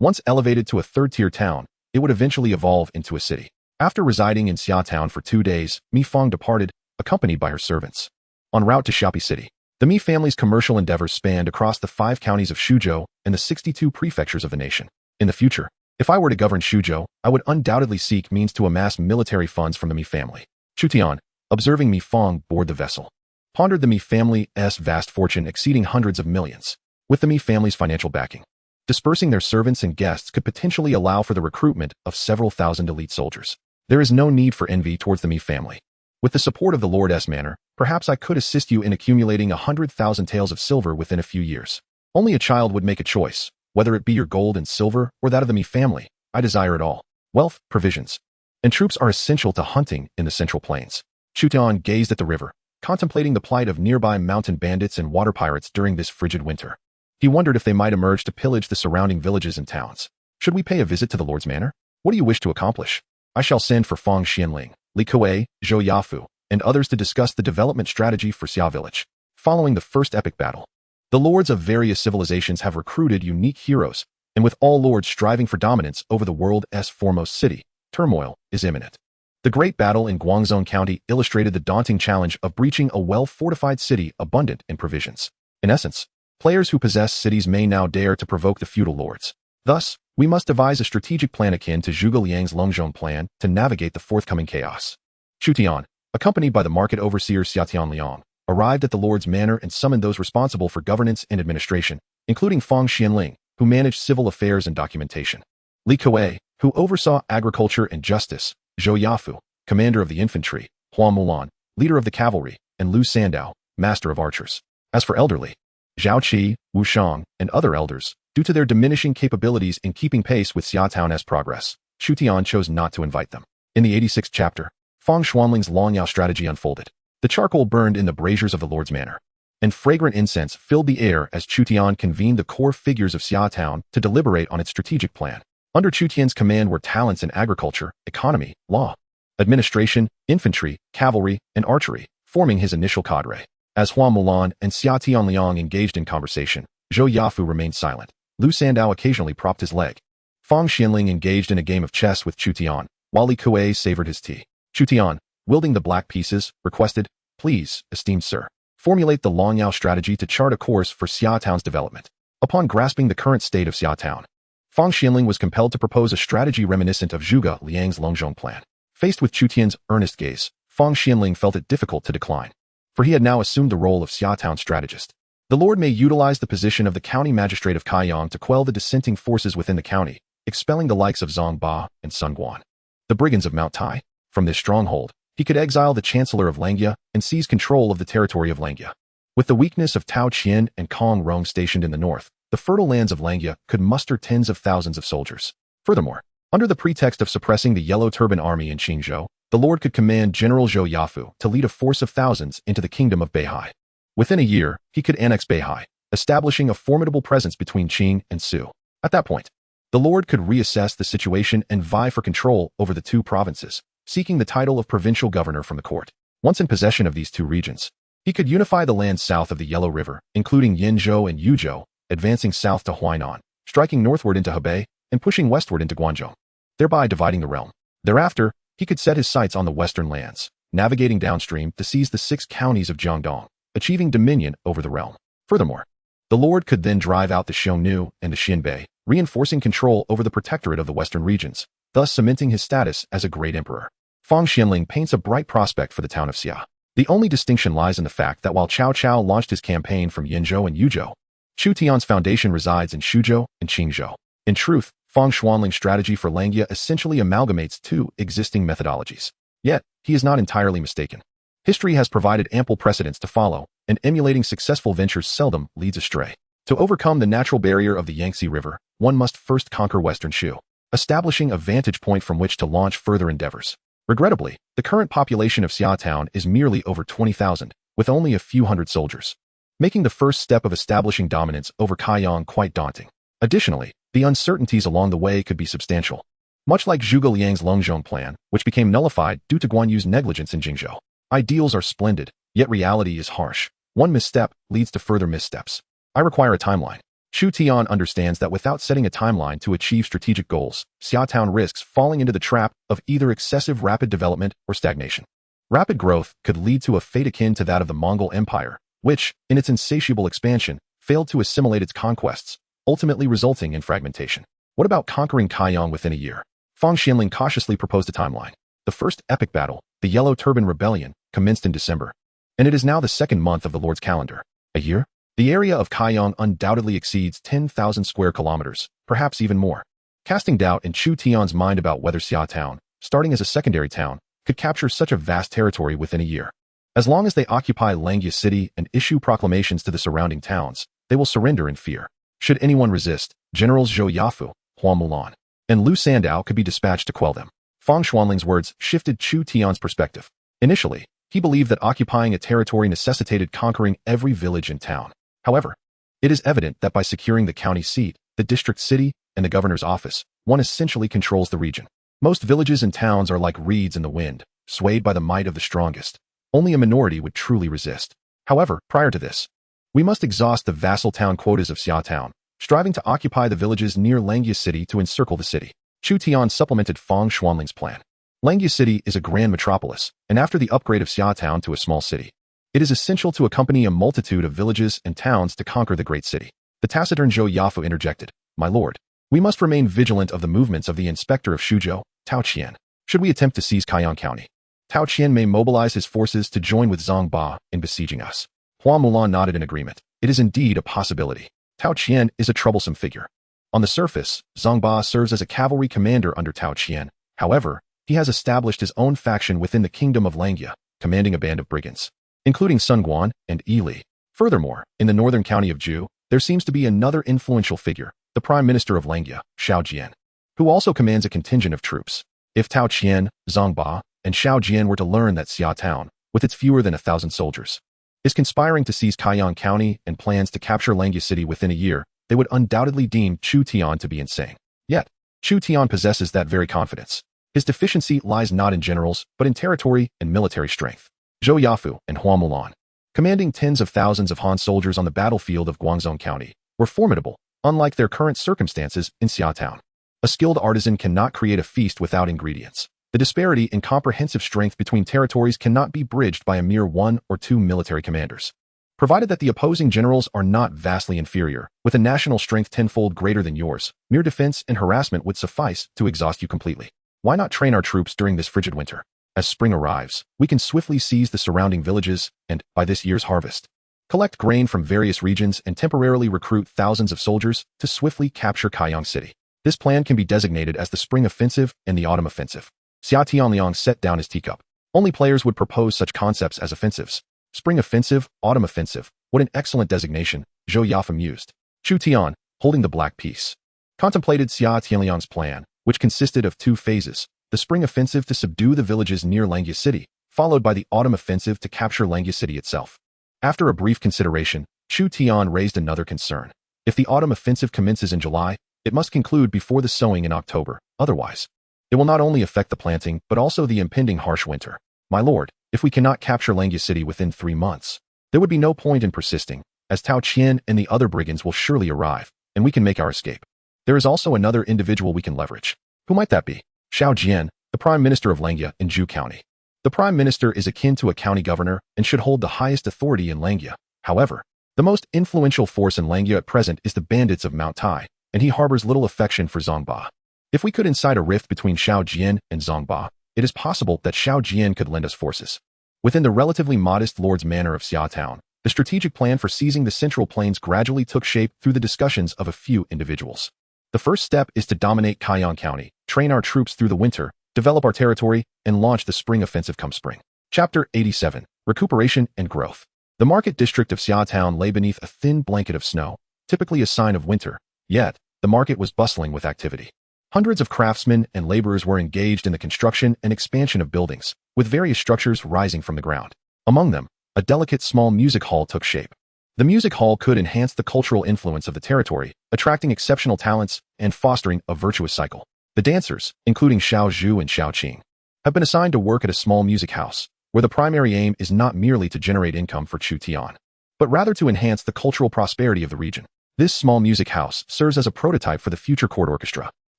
Once elevated to a third-tier town, it would eventually evolve into a city. After residing in Xia Town for 2 days, Mi Fong departed, accompanied by her servants. En route to Xiapi City, the Mi family's commercial endeavors spanned across the 5 counties of Shuzhou and the 62 prefectures of the nation. In the future, if I were to govern Shuzhou, I would undoubtedly seek means to amass military funds from the Mi family. Chu Tian, observing Mi Fong board the vessel, pondered the Mi family's vast fortune exceeding hundreds of millions. With the Mi family's financial backing, dispersing their servants and guests could potentially allow for the recruitment of several thousand elite soldiers. There is no need for envy towards the Mi family. With the support of the Lord's Manor, perhaps I could assist you in accumulating 100,000 taels of silver within a few years. Only a child would make a choice, whether it be your gold and silver or that of the Mi family. I desire it all. Wealth, provisions, and troops are essential to hunting in the Central Plains. Chu Tian gazed at the river, contemplating the plight of nearby mountain bandits and water pirates during this frigid winter. He wondered if they might emerge to pillage the surrounding villages and towns. Should we pay a visit to the Lord's manor? What do you wish to accomplish? I shall send for Fang Xianling, Li Kuei, Zhou Yafu, and others to discuss the development strategy for Xia Village. Following the first epic battle, the lords of various civilizations have recruited unique heroes, and with all lords striving for dominance over the world's foremost city, turmoil is imminent. The Great Battle in Guangzhou County illustrated the daunting challenge of breaching a well-fortified city abundant in provisions. In essence, players who possess cities may now dare to provoke the feudal lords. Thus, we must devise a strategic plan akin to Zhuge Liang's Longzhong plan to navigate the forthcoming chaos. Chu Tian, accompanied by the market overseer Xia Tianliang, arrived at the Lord's manor and summoned those responsible for governance and administration, including Fang Xianling, who managed civil affairs and documentation, Li Kuei, who oversaw agriculture and justice, Zhou Yafu, commander of the infantry, Huang Mulan, leader of the cavalry, and Lu Sandao, master of archers. As for elderly, Zhao Qi, Wu Shang, and other elders, due to their diminishing capabilities in keeping pace with Xia Town's progress, Chu Tian chose not to invite them. In the 86th chapter, Fang Xuanling's Longyao strategy unfolded. The charcoal burned in the braziers of the Lord's manor, and fragrant incense filled the air as Chu Tian convened the core figures of Xia Town to deliberate on its strategic plan. Under Chu Tian's command were talents in agriculture, economy, law, administration, infantry, cavalry, and archery, forming his initial cadre. As Huang Mulan and Xia Tianliang engaged in conversation, Zhou Yafu remained silent. Lu Sandao occasionally propped his leg. Fang Xianling engaged in a game of chess with Chu Tian, while Li Kuei savored his tea. Chu Tian, wielding the black pieces, requested, "Please, esteemed sir, formulate the Longyao strategy to chart a course for Xia Town's development." Upon grasping the current state of Xia Town, Fang Xianling was compelled to propose a strategy reminiscent of Zhuge Liang's Longzhong plan. Faced with Chu Tian's earnest gaze, Fang Xianling felt it difficult to decline, for he had now assumed the role of Xia Town strategist. The Lord may utilize the position of the county magistrate of Kaiyang to quell the dissenting forces within the county, expelling the likes of Zhang Ba and Sun Guan, the brigands of Mount Tai. From this stronghold, he could exile the chancellor of Langia and seize control of the territory of Langia. With the weakness of Tao Qian and Kong Rong stationed in the north, the fertile lands of Langia could muster tens of thousands of soldiers. Furthermore, under the pretext of suppressing the Yellow Turban Army in Qingzhou, the Lord could command General Zhou Yafu to lead a force of thousands into the kingdom of Beihai. Within a year, he could annex Beihai, establishing a formidable presence between Qing and Su. At that point, the Lord could reassess the situation and vie for control over the two provinces, seeking the title of provincial governor from the court. Once in possession of these two regions, he could unify the lands south of the Yellow River, including Yinzhou and Yuzhou, advancing south to Huainan, striking northward into Hebei, and pushing westward into Guangzhou, thereby dividing the realm. Thereafter, he could set his sights on the western lands, navigating downstream to seize the 6 counties of Jiangdong, achieving dominion over the realm. Furthermore, the Lord could then drive out the Xiongnu and the Xinbei, reinforcing control over the protectorate of the western regions, thus cementing his status as a great emperor. Fang Xianling paints a bright prospect for the town of Xia. The only distinction lies in the fact that while Cao Cao launched his campaign from Yinzhou and Yuzhou, Chu Tian's foundation resides in Shuzhou and Qingzhou. In truth, Fang Xuanling's strategy for Langia essentially amalgamates two existing methodologies. Yet, he is not entirely mistaken. History has provided ample precedents to follow, and emulating successful ventures seldom leads astray. To overcome the natural barrier of the Yangtze River, one must first conquer Western Shu, establishing a vantage point from which to launch further endeavors. Regrettably, the current population of Xia Town is merely over 20,000, with only a few hundred soldiers, making the first step of establishing dominance over Kaiyang quite daunting. Additionally, the uncertainties along the way could be substantial, much like Zhuge Liang's Longzhong plan, which became nullified due to Guan Yu's negligence in Jingzhou. Ideals are splendid, yet reality is harsh. One misstep leads to further missteps. I require a timeline. Chu Tian understands that without setting a timeline to achieve strategic goals, Xia Town risks falling into the trap of either excessive rapid development or stagnation. Rapid growth could lead to a fate akin to that of the Mongol Empire, which, in its insatiable expansion, failed to assimilate its conquests, ultimately resulting in fragmentation. What about conquering Kaiyang within a year? Fang Xianling cautiously proposed a timeline. The first epic battle, the Yellow Turban Rebellion, commenced in December, and it is now the second month of the Lord's calendar. A year? The area of Kaiyang undoubtedly exceeds 10,000 square kilometers, perhaps even more. Casting doubt in Chu Tian's mind about whether Xia Town, starting as a secondary town, could capture such a vast territory within a year. As long as they occupy Langia City and issue proclamations to the surrounding towns, they will surrender in fear. Should anyone resist, Generals Zhou Yafu, Huang Mulan, and Lu Sandao could be dispatched to quell them. Fang Xuanling's words shifted Chu Tian's perspective. Initially, he believed that occupying a territory necessitated conquering every village and town. However, it is evident that by securing the county seat, the district city, and the governor's office, one essentially controls the region. Most villages and towns are like reeds in the wind, swayed by the might of the strongest. Only a minority would truly resist. However, prior to this, we must exhaust the vassal town quotas of Xia Town, striving to occupy the villages near Langia City to encircle the city. Chu Tian supplemented Fang Xuanling's plan. Langia City is a grand metropolis, and after the upgrade of Xia Town to a small city, it is essential to accompany a multitude of villages and towns to conquer the great city. The taciturn Zhou Yafu interjected, "My lord, we must remain vigilant of the movements of the inspector of Shuzhou, Tao Qian. Should we attempt to seize Kaiyang County, Tao Qian may mobilize his forces to join with Zhang Ba in besieging us." Hua Mulan nodded in agreement. It is indeed a possibility. Tao Qian is a troublesome figure. On the surface, Zhang Ba serves as a cavalry commander under Tao Qian. However, he has established his own faction within the kingdom of Langia, commanding a band of brigands, including Sun Guan and Yi Li. Furthermore, in the northern county of Zhu, there seems to be another influential figure, the prime minister of Langia, Xiao Jian, who also commands a contingent of troops. If Tao Qian, Zhang Ba, and Xiao Jian were to learn that Xia Town, with its fewer than 1,000 soldiers, is conspiring to seize Kaiyang County and plans to capture Langia City within a year, they would undoubtedly deem Chu Tian to be insane. Yet, Chu Tian possesses that very confidence. His deficiency lies not in generals, but in territory and military strength. Zhou Yafu and Hua Mulan, commanding tens of thousands of Han soldiers on the battlefield of Guangzhou County, were formidable, unlike their current circumstances in Xia Town. A skilled artisan cannot create a feast without ingredients. The disparity in comprehensive strength between territories cannot be bridged by a mere 1 or 2 military commanders. Provided that the opposing generals are not vastly inferior, with a national strength tenfold greater than yours, mere defense and harassment would suffice to exhaust you completely. Why not train our troops during this frigid winter? As spring arrives, we can swiftly seize the surrounding villages and, by this year's harvest, collect grain from various regions and temporarily recruit thousands of soldiers to swiftly capture Kaiyang City. This plan can be designated as the Spring Offensive and the Autumn Offensive. Xia Tianliang set down his teacup. Only players would propose such concepts as offensives. Spring Offensive, Autumn Offensive. What an excellent designation, Zhou Yafu mused. Chu Tian, holding the black piece, contemplated Xia Tianliang's plan, which consisted of 2 phases. The Spring Offensive to subdue the villages near Langia City, followed by the Autumn Offensive to capture Langia City itself. After a brief consideration, Chu Tian raised another concern. If the Autumn Offensive commences in July, it must conclude before the sowing in October. Otherwise, it will not only affect the planting, but also the impending harsh winter. My lord, if we cannot capture Langia City within 3 months, there would be no point in persisting, as Tao Qian and the other brigands will surely arrive, and we can make our escape. There is also another individual we can leverage. Who might that be? Xiao Jian, the prime minister of Langia in Zhu County. The prime minister is akin to a county governor and should hold the highest authority in Langia. However, the most influential force in Langia at present is the bandits of Mount Tai, and he harbors little affection for Zhang Ba. If we could incite a rift between Xiao Jian and Zhang Ba, it is possible that Xiao Jian could lend us forces. Within the relatively modest Lord's Manor of Xia Town, the strategic plan for seizing the Central Plains gradually took shape through the discussions of a few individuals. The first step is to dominate Kaiyang County, train our troops through the winter, develop our territory, and launch the spring offensive come spring. Chapter 87. Recuperation and Growth. The market district of Xia Town lay beneath a thin blanket of snow, typically a sign of winter, yet the market was bustling with activity. Hundreds of craftsmen and laborers were engaged in the construction and expansion of buildings, with various structures rising from the ground. Among them, a delicate small music hall took shape. The music hall could enhance the cultural influence of the territory, attracting exceptional talents and fostering a virtuous cycle. The dancers, including Xiao Zhu and Xiao Qing, have been assigned to work at a small music house, where the primary aim is not merely to generate income for Chu Tian, but rather to enhance the cultural prosperity of the region. This small music house serves as a prototype for the future court orchestra.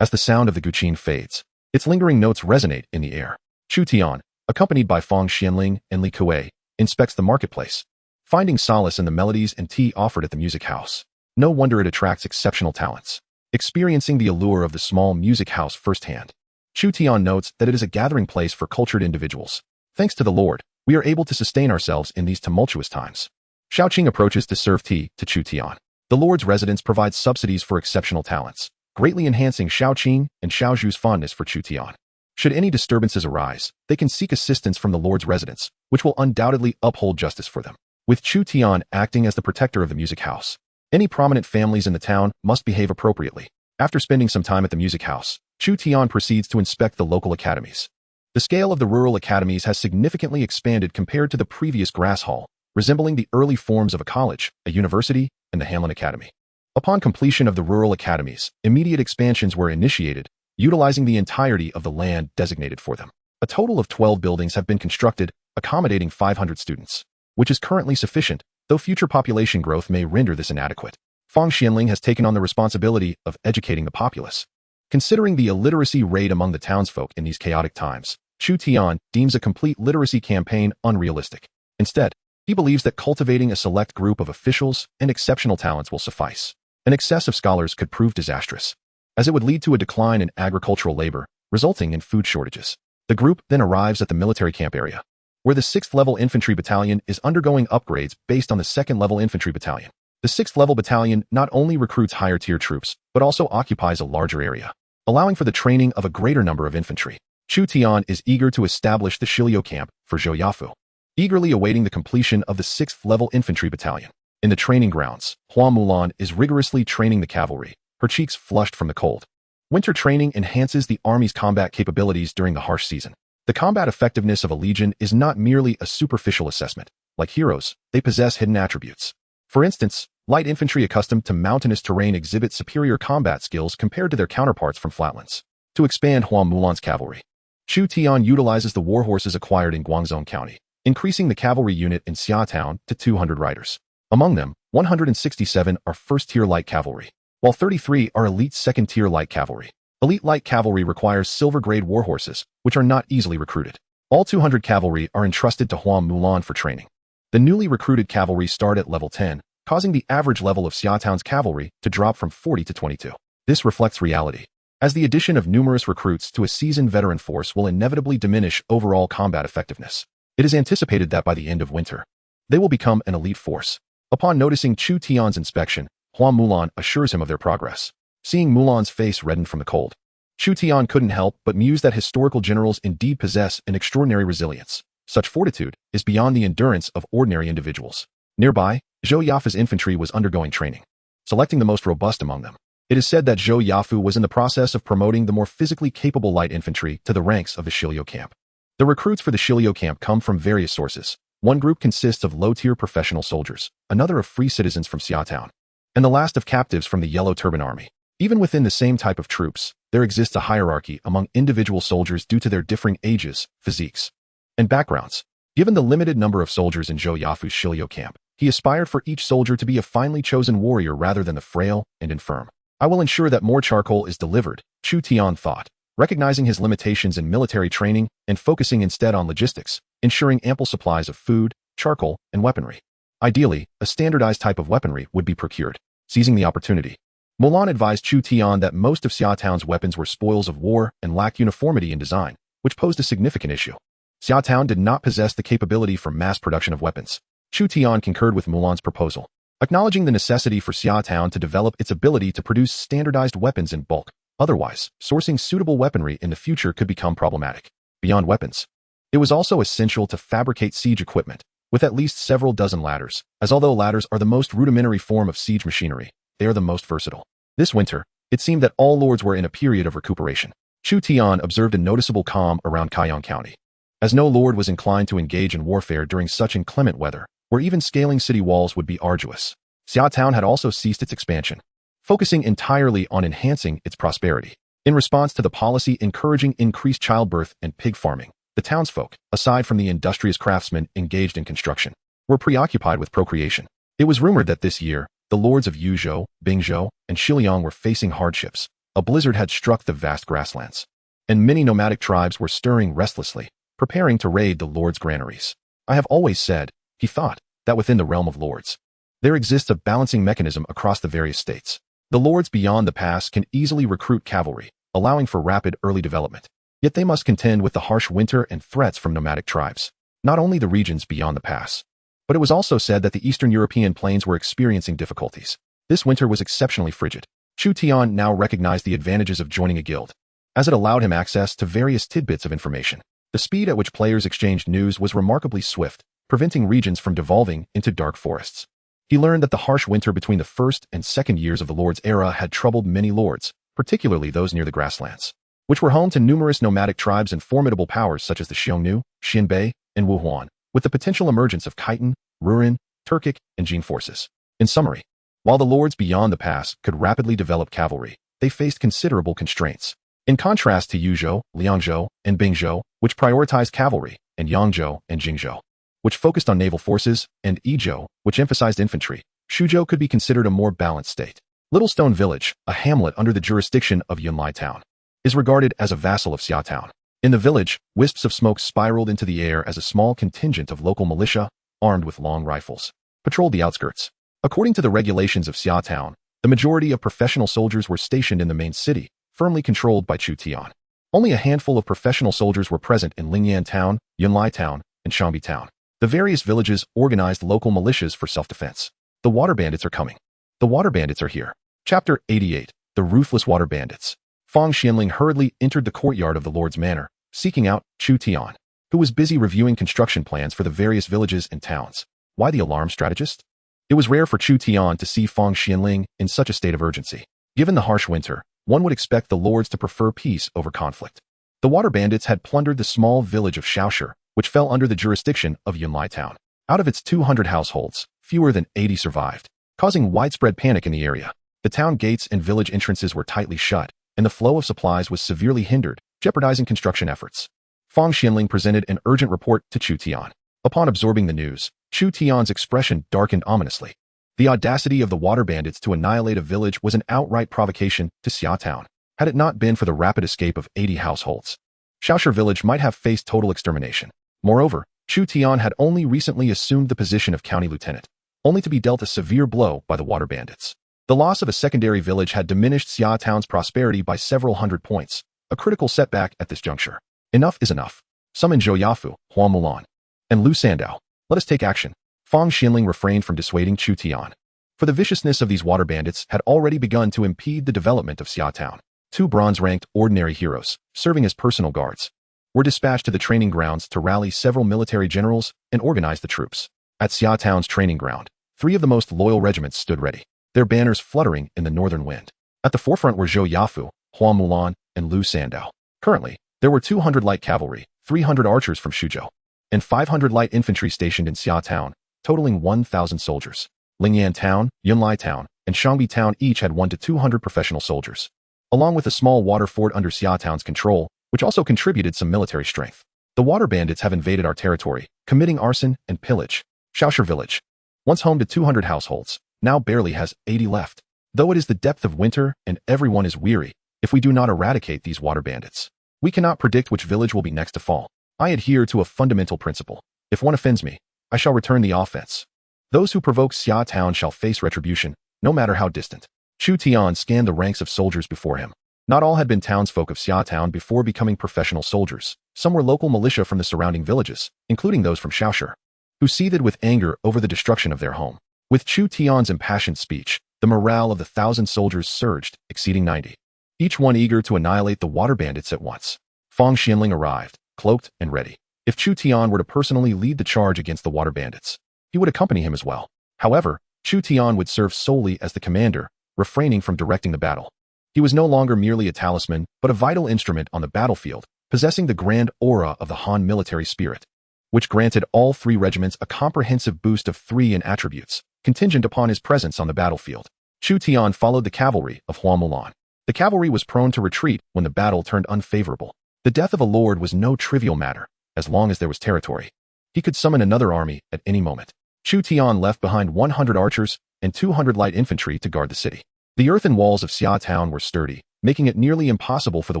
As the sound of the guqin fades, its lingering notes resonate in the air. Chu Tian, accompanied by Fang Xianling and Li Kuei, inspects the marketplace, finding solace in the melodies and tea offered at the music house. No wonder it attracts exceptional talents. Experiencing the allure of the small music house firsthand, Chu Tian notes that it is a gathering place for cultured individuals. Thanks to the Lord, we are able to sustain ourselves in these tumultuous times. Xiao Qing approaches to serve tea to Chu Tian. The Lord's residence provides subsidies for exceptional talents, greatly enhancing Xiao Qing and Xiao Zhu's fondness for Chu Tian. Should any disturbances arise, they can seek assistance from the Lord's residence, which will undoubtedly uphold justice for them. With Chu Tian acting as the protector of the music house, any prominent families in the town must behave appropriately. After spending some time at the music house, Chu Tian proceeds to inspect the local academies. The scale of the rural academies has significantly expanded compared to the previous grass hall, resembling the early forms of a college, a university, and the Hanlon Academy. Upon completion of the rural academies, immediate expansions were initiated, utilizing the entirety of the land designated for them. A total of 12 buildings have been constructed, accommodating 500 students, which is currently sufficient, though future population growth may render this inadequate. Fang Xianling has taken on the responsibility of educating the populace. Considering the illiteracy rate among the townsfolk in these chaotic times, Chu Tian deems a complete literacy campaign unrealistic. Instead, he believes that cultivating a select group of officials and exceptional talents will suffice. An excess of scholars could prove disastrous, as it would lead to a decline in agricultural labor, resulting in food shortages. The group then arrives at the military camp area, where the 6th Level Infantry Battalion is undergoing upgrades based on the 2nd Level Infantry Battalion. The 6th Level Battalion not only recruits higher-tier troops, but also occupies a larger area, allowing for the training of a greater number of infantry. Chu Tian is eager to establish the Shilio camp for Zhou Yafu, eagerly awaiting the completion of the 6th Level Infantry Battalion. In the training grounds, Hua Mulan is rigorously training the cavalry, her cheeks flushed from the cold. Winter training enhances the army's combat capabilities during the harsh season. The combat effectiveness of a legion is not merely a superficial assessment. Like heroes, they possess hidden attributes. For instance, light infantry accustomed to mountainous terrain exhibit superior combat skills compared to their counterparts from flatlands. To expand Hua Mulan's cavalry, Chu Tian utilizes the warhorses acquired in Guangzhou County, increasing the cavalry unit in Xia Town to 200 riders. Among them, 167 are first-tier light cavalry, while 33 are elite second-tier light cavalry. Elite light cavalry requires silver-grade warhorses, which are not easily recruited. All 200 cavalry are entrusted to Hua Mulan for training. The newly recruited cavalry start at level 10, causing the average level of Xia Town's cavalry to drop from 40 to 22. This reflects reality, as the addition of numerous recruits to a seasoned veteran force will inevitably diminish overall combat effectiveness. It is anticipated that by the end of winter, they will become an elite force. Upon noticing Chu Tian's inspection, Hua Mulan assures him of their progress. Seeing Mulan's face redden from the cold, Chu Tian couldn't help but muse that historical generals indeed possess an extraordinary resilience. Such fortitude is beyond the endurance of ordinary individuals. Nearby, Zhou Yafu's infantry was undergoing training, selecting the most robust among them. It is said that Zhou Yafu was in the process of promoting the more physically capable light infantry to the ranks of the Shilio camp. The recruits for the Shilio camp come from various sources. One group consists of low-tier professional soldiers, another of free citizens from Xia Town, and the last of captives from the Yellow Turban Army. Even within the same type of troops, there exists a hierarchy among individual soldiers due to their differing ages, physiques, and backgrounds. Given the limited number of soldiers in Zhou Yafu's Shilio camp, he aspired for each soldier to be a finely chosen warrior rather than the frail and infirm. I will ensure that more charcoal is delivered, Chu Tian thought, recognizing his limitations in military training and focusing instead on logistics, ensuring ample supplies of food, charcoal, and weaponry. Ideally, a standardized type of weaponry would be procured. Seizing the opportunity, Mulan advised Chu Tian that most of Xia Town's weapons were spoils of war and lacked uniformity in design, which posed a significant issue. Xia Town did not possess the capability for mass production of weapons. Chu Tian concurred with Mulan's proposal, acknowledging the necessity for Xia Town to develop its ability to produce standardized weapons in bulk. Otherwise, sourcing suitable weaponry in the future could become problematic. Beyond weapons, it was also essential to fabricate siege equipment, with at least several dozen ladders, as although ladders are the most rudimentary form of siege machinery, they are the most versatile. This winter, it seemed that all lords were in a period of recuperation. Chu Tian observed a noticeable calm around Kaiyang County, as no lord was inclined to engage in warfare during such inclement weather, where even scaling city walls would be arduous. Xia Town had also ceased its expansion, focusing entirely on enhancing its prosperity. In response to the policy encouraging increased childbirth and pig farming, the townsfolk, aside from the industrious craftsmen engaged in construction, were preoccupied with procreation. It was rumored that this year, the lords of Yuzhou, Bingzhou, and Shiliang were facing hardships. A blizzard had struck the vast grasslands, and many nomadic tribes were stirring restlessly, preparing to raid the lords' granaries. I have always said, he thought, that within the realm of lords, there exists a balancing mechanism across the various states. The lords beyond the pass can easily recruit cavalry, allowing for rapid early development. Yet they must contend with the harsh winter and threats from nomadic tribes. Not only the regions beyond the pass, but it was also said that the Eastern European plains were experiencing difficulties. This winter was exceptionally frigid. Chu Tian now recognized the advantages of joining a guild, as it allowed him access to various tidbits of information. The speed at which players exchanged news was remarkably swift, preventing regions from devolving into dark forests. He learned that the harsh winter between the first and second years of the Lord's era had troubled many lords, particularly those near the grasslands, which were home to numerous nomadic tribes and formidable powers such as the Xiongnu, Xinbei, and Wuhuan, with the potential emergence of Khitan, Rouran, Turkic, and Jin forces. In summary, While the lords beyond the pass could rapidly develop cavalry, they faced considerable constraints. In contrast to Yuzhou, Liangzhou, and Bingzhou, which prioritized cavalry, and Yangzhou and Jingzhou, which focused on naval forces, and Yizhou, which emphasized infantry, Shuzhou could be considered a more balanced state. Little Stone Village, a hamlet under the jurisdiction of Yunlai Town, is regarded as a vassal of Xia Town. In the village, wisps of smoke spiraled into the air as a small contingent of local militia, armed with long rifles, patrolled the outskirts. According to the regulations of Xia Town, the majority of professional soldiers were stationed in the main city, firmly controlled by Chu Tian. Only a handful of professional soldiers were present in Lingyan Town, Yunlai Town, and Shangbi Town. The various villages organized local militias for self-defense. The water bandits are coming. The water bandits are here. Chapter 88. The Ruthless Water Bandits. Fang Xianling hurriedly entered the courtyard of the Lord's Manor, seeking out Chu Tian, who was busy reviewing construction plans for the various villages and towns. Why the alarm strategist? It was rare for Chu Tian to see Fang Xianling in such a state of urgency. Given the harsh winter, one would expect the lords to prefer peace over conflict. The water bandits had plundered the small village of Shaoshi, which fell under the jurisdiction of Yunlai Town. Out of its 200 households, fewer than 80 survived, causing widespread panic in the area. The town gates and village entrances were tightly shut, and the flow of supplies was severely hindered, jeopardizing construction efforts. Fang Xianling presented an urgent report to Chu Tian. Upon absorbing the news, Chu Tian's expression darkened ominously. The audacity of the water bandits to annihilate a village was an outright provocation to Xia Town. Had it not been for the rapid escape of 80 households, Shaoshi village might have faced total extermination. Moreover, Chu Tian had only recently assumed the position of county lieutenant, only to be dealt a severe blow by the water bandits. The loss of a secondary village had diminished Xia Town's prosperity by several hundred points, a critical setback at this juncture. Enough is enough. Summon Zhou Yafu, Hua Mulan, and Lu Sandao. Let us take action. Fang Xianling refrained from dissuading Chu Tian, for the viciousness of these water bandits had already begun to impede the development of Xia Town. 2 bronze-ranked ordinary heroes, serving as personal guards, were dispatched to the training grounds to rally several military generals and organize the troops. At Xia Town's training ground, 3 of the most loyal regiments stood ready, their banners fluttering in the northern wind. At the forefront were Zhou Yafu, Hua Mulan, and Lu Sandao. Currently, there were 200 light cavalry, 300 archers from Shuzhou, and 500 light infantry stationed in Xia Town, totaling 1,000 soldiers. Lingyan Town, Yunlai Town, and Shangbi Town each had 1 to 200 professional soldiers, along with a small water fort under Xia Town's control, which also contributed some military strength. The water bandits have invaded our territory, committing arson and pillage. Shaoshi village, once home to 200 households, now barely has 80 left. Though it is the depth of winter and everyone is weary, if we do not eradicate these water bandits, we cannot predict which village will be next to fall. I adhere to a fundamental principle. If one offends me, I shall return the offense. Those who provoke Xia Town shall face retribution, no matter how distant. Chu Tian scanned the ranks of soldiers before him. Not all had been townsfolk of Xia Town before becoming professional soldiers. Some were local militia from the surrounding villages, including those from Shaoshi, who seethed with anger over the destruction of their home. With Chu Tian's impassioned speech, the morale of the 1,000 soldiers surged, exceeding 90. Each one eager to annihilate the water bandits at once. Fang Xianling arrived, cloaked and ready. If Chu Tian were to personally lead the charge against the water bandits, he would accompany him as well. However, Chu Tian would serve solely as the commander, refraining from directing the battle. He was no longer merely a talisman, but a vital instrument on the battlefield, possessing the grand aura of the Han military spirit, which granted all 3 regiments a comprehensive boost of 3 in attributes, contingent upon his presence on the battlefield. Chu Tian followed the cavalry of Hua Mulan. The cavalry was prone to retreat when the battle turned unfavorable. The death of a lord was no trivial matter, as long as there was territory. He could summon another army at any moment. Chu Tian left behind 100 archers and 200 light infantry to guard the city. The earthen walls of Xia Town were sturdy, making it nearly impossible for the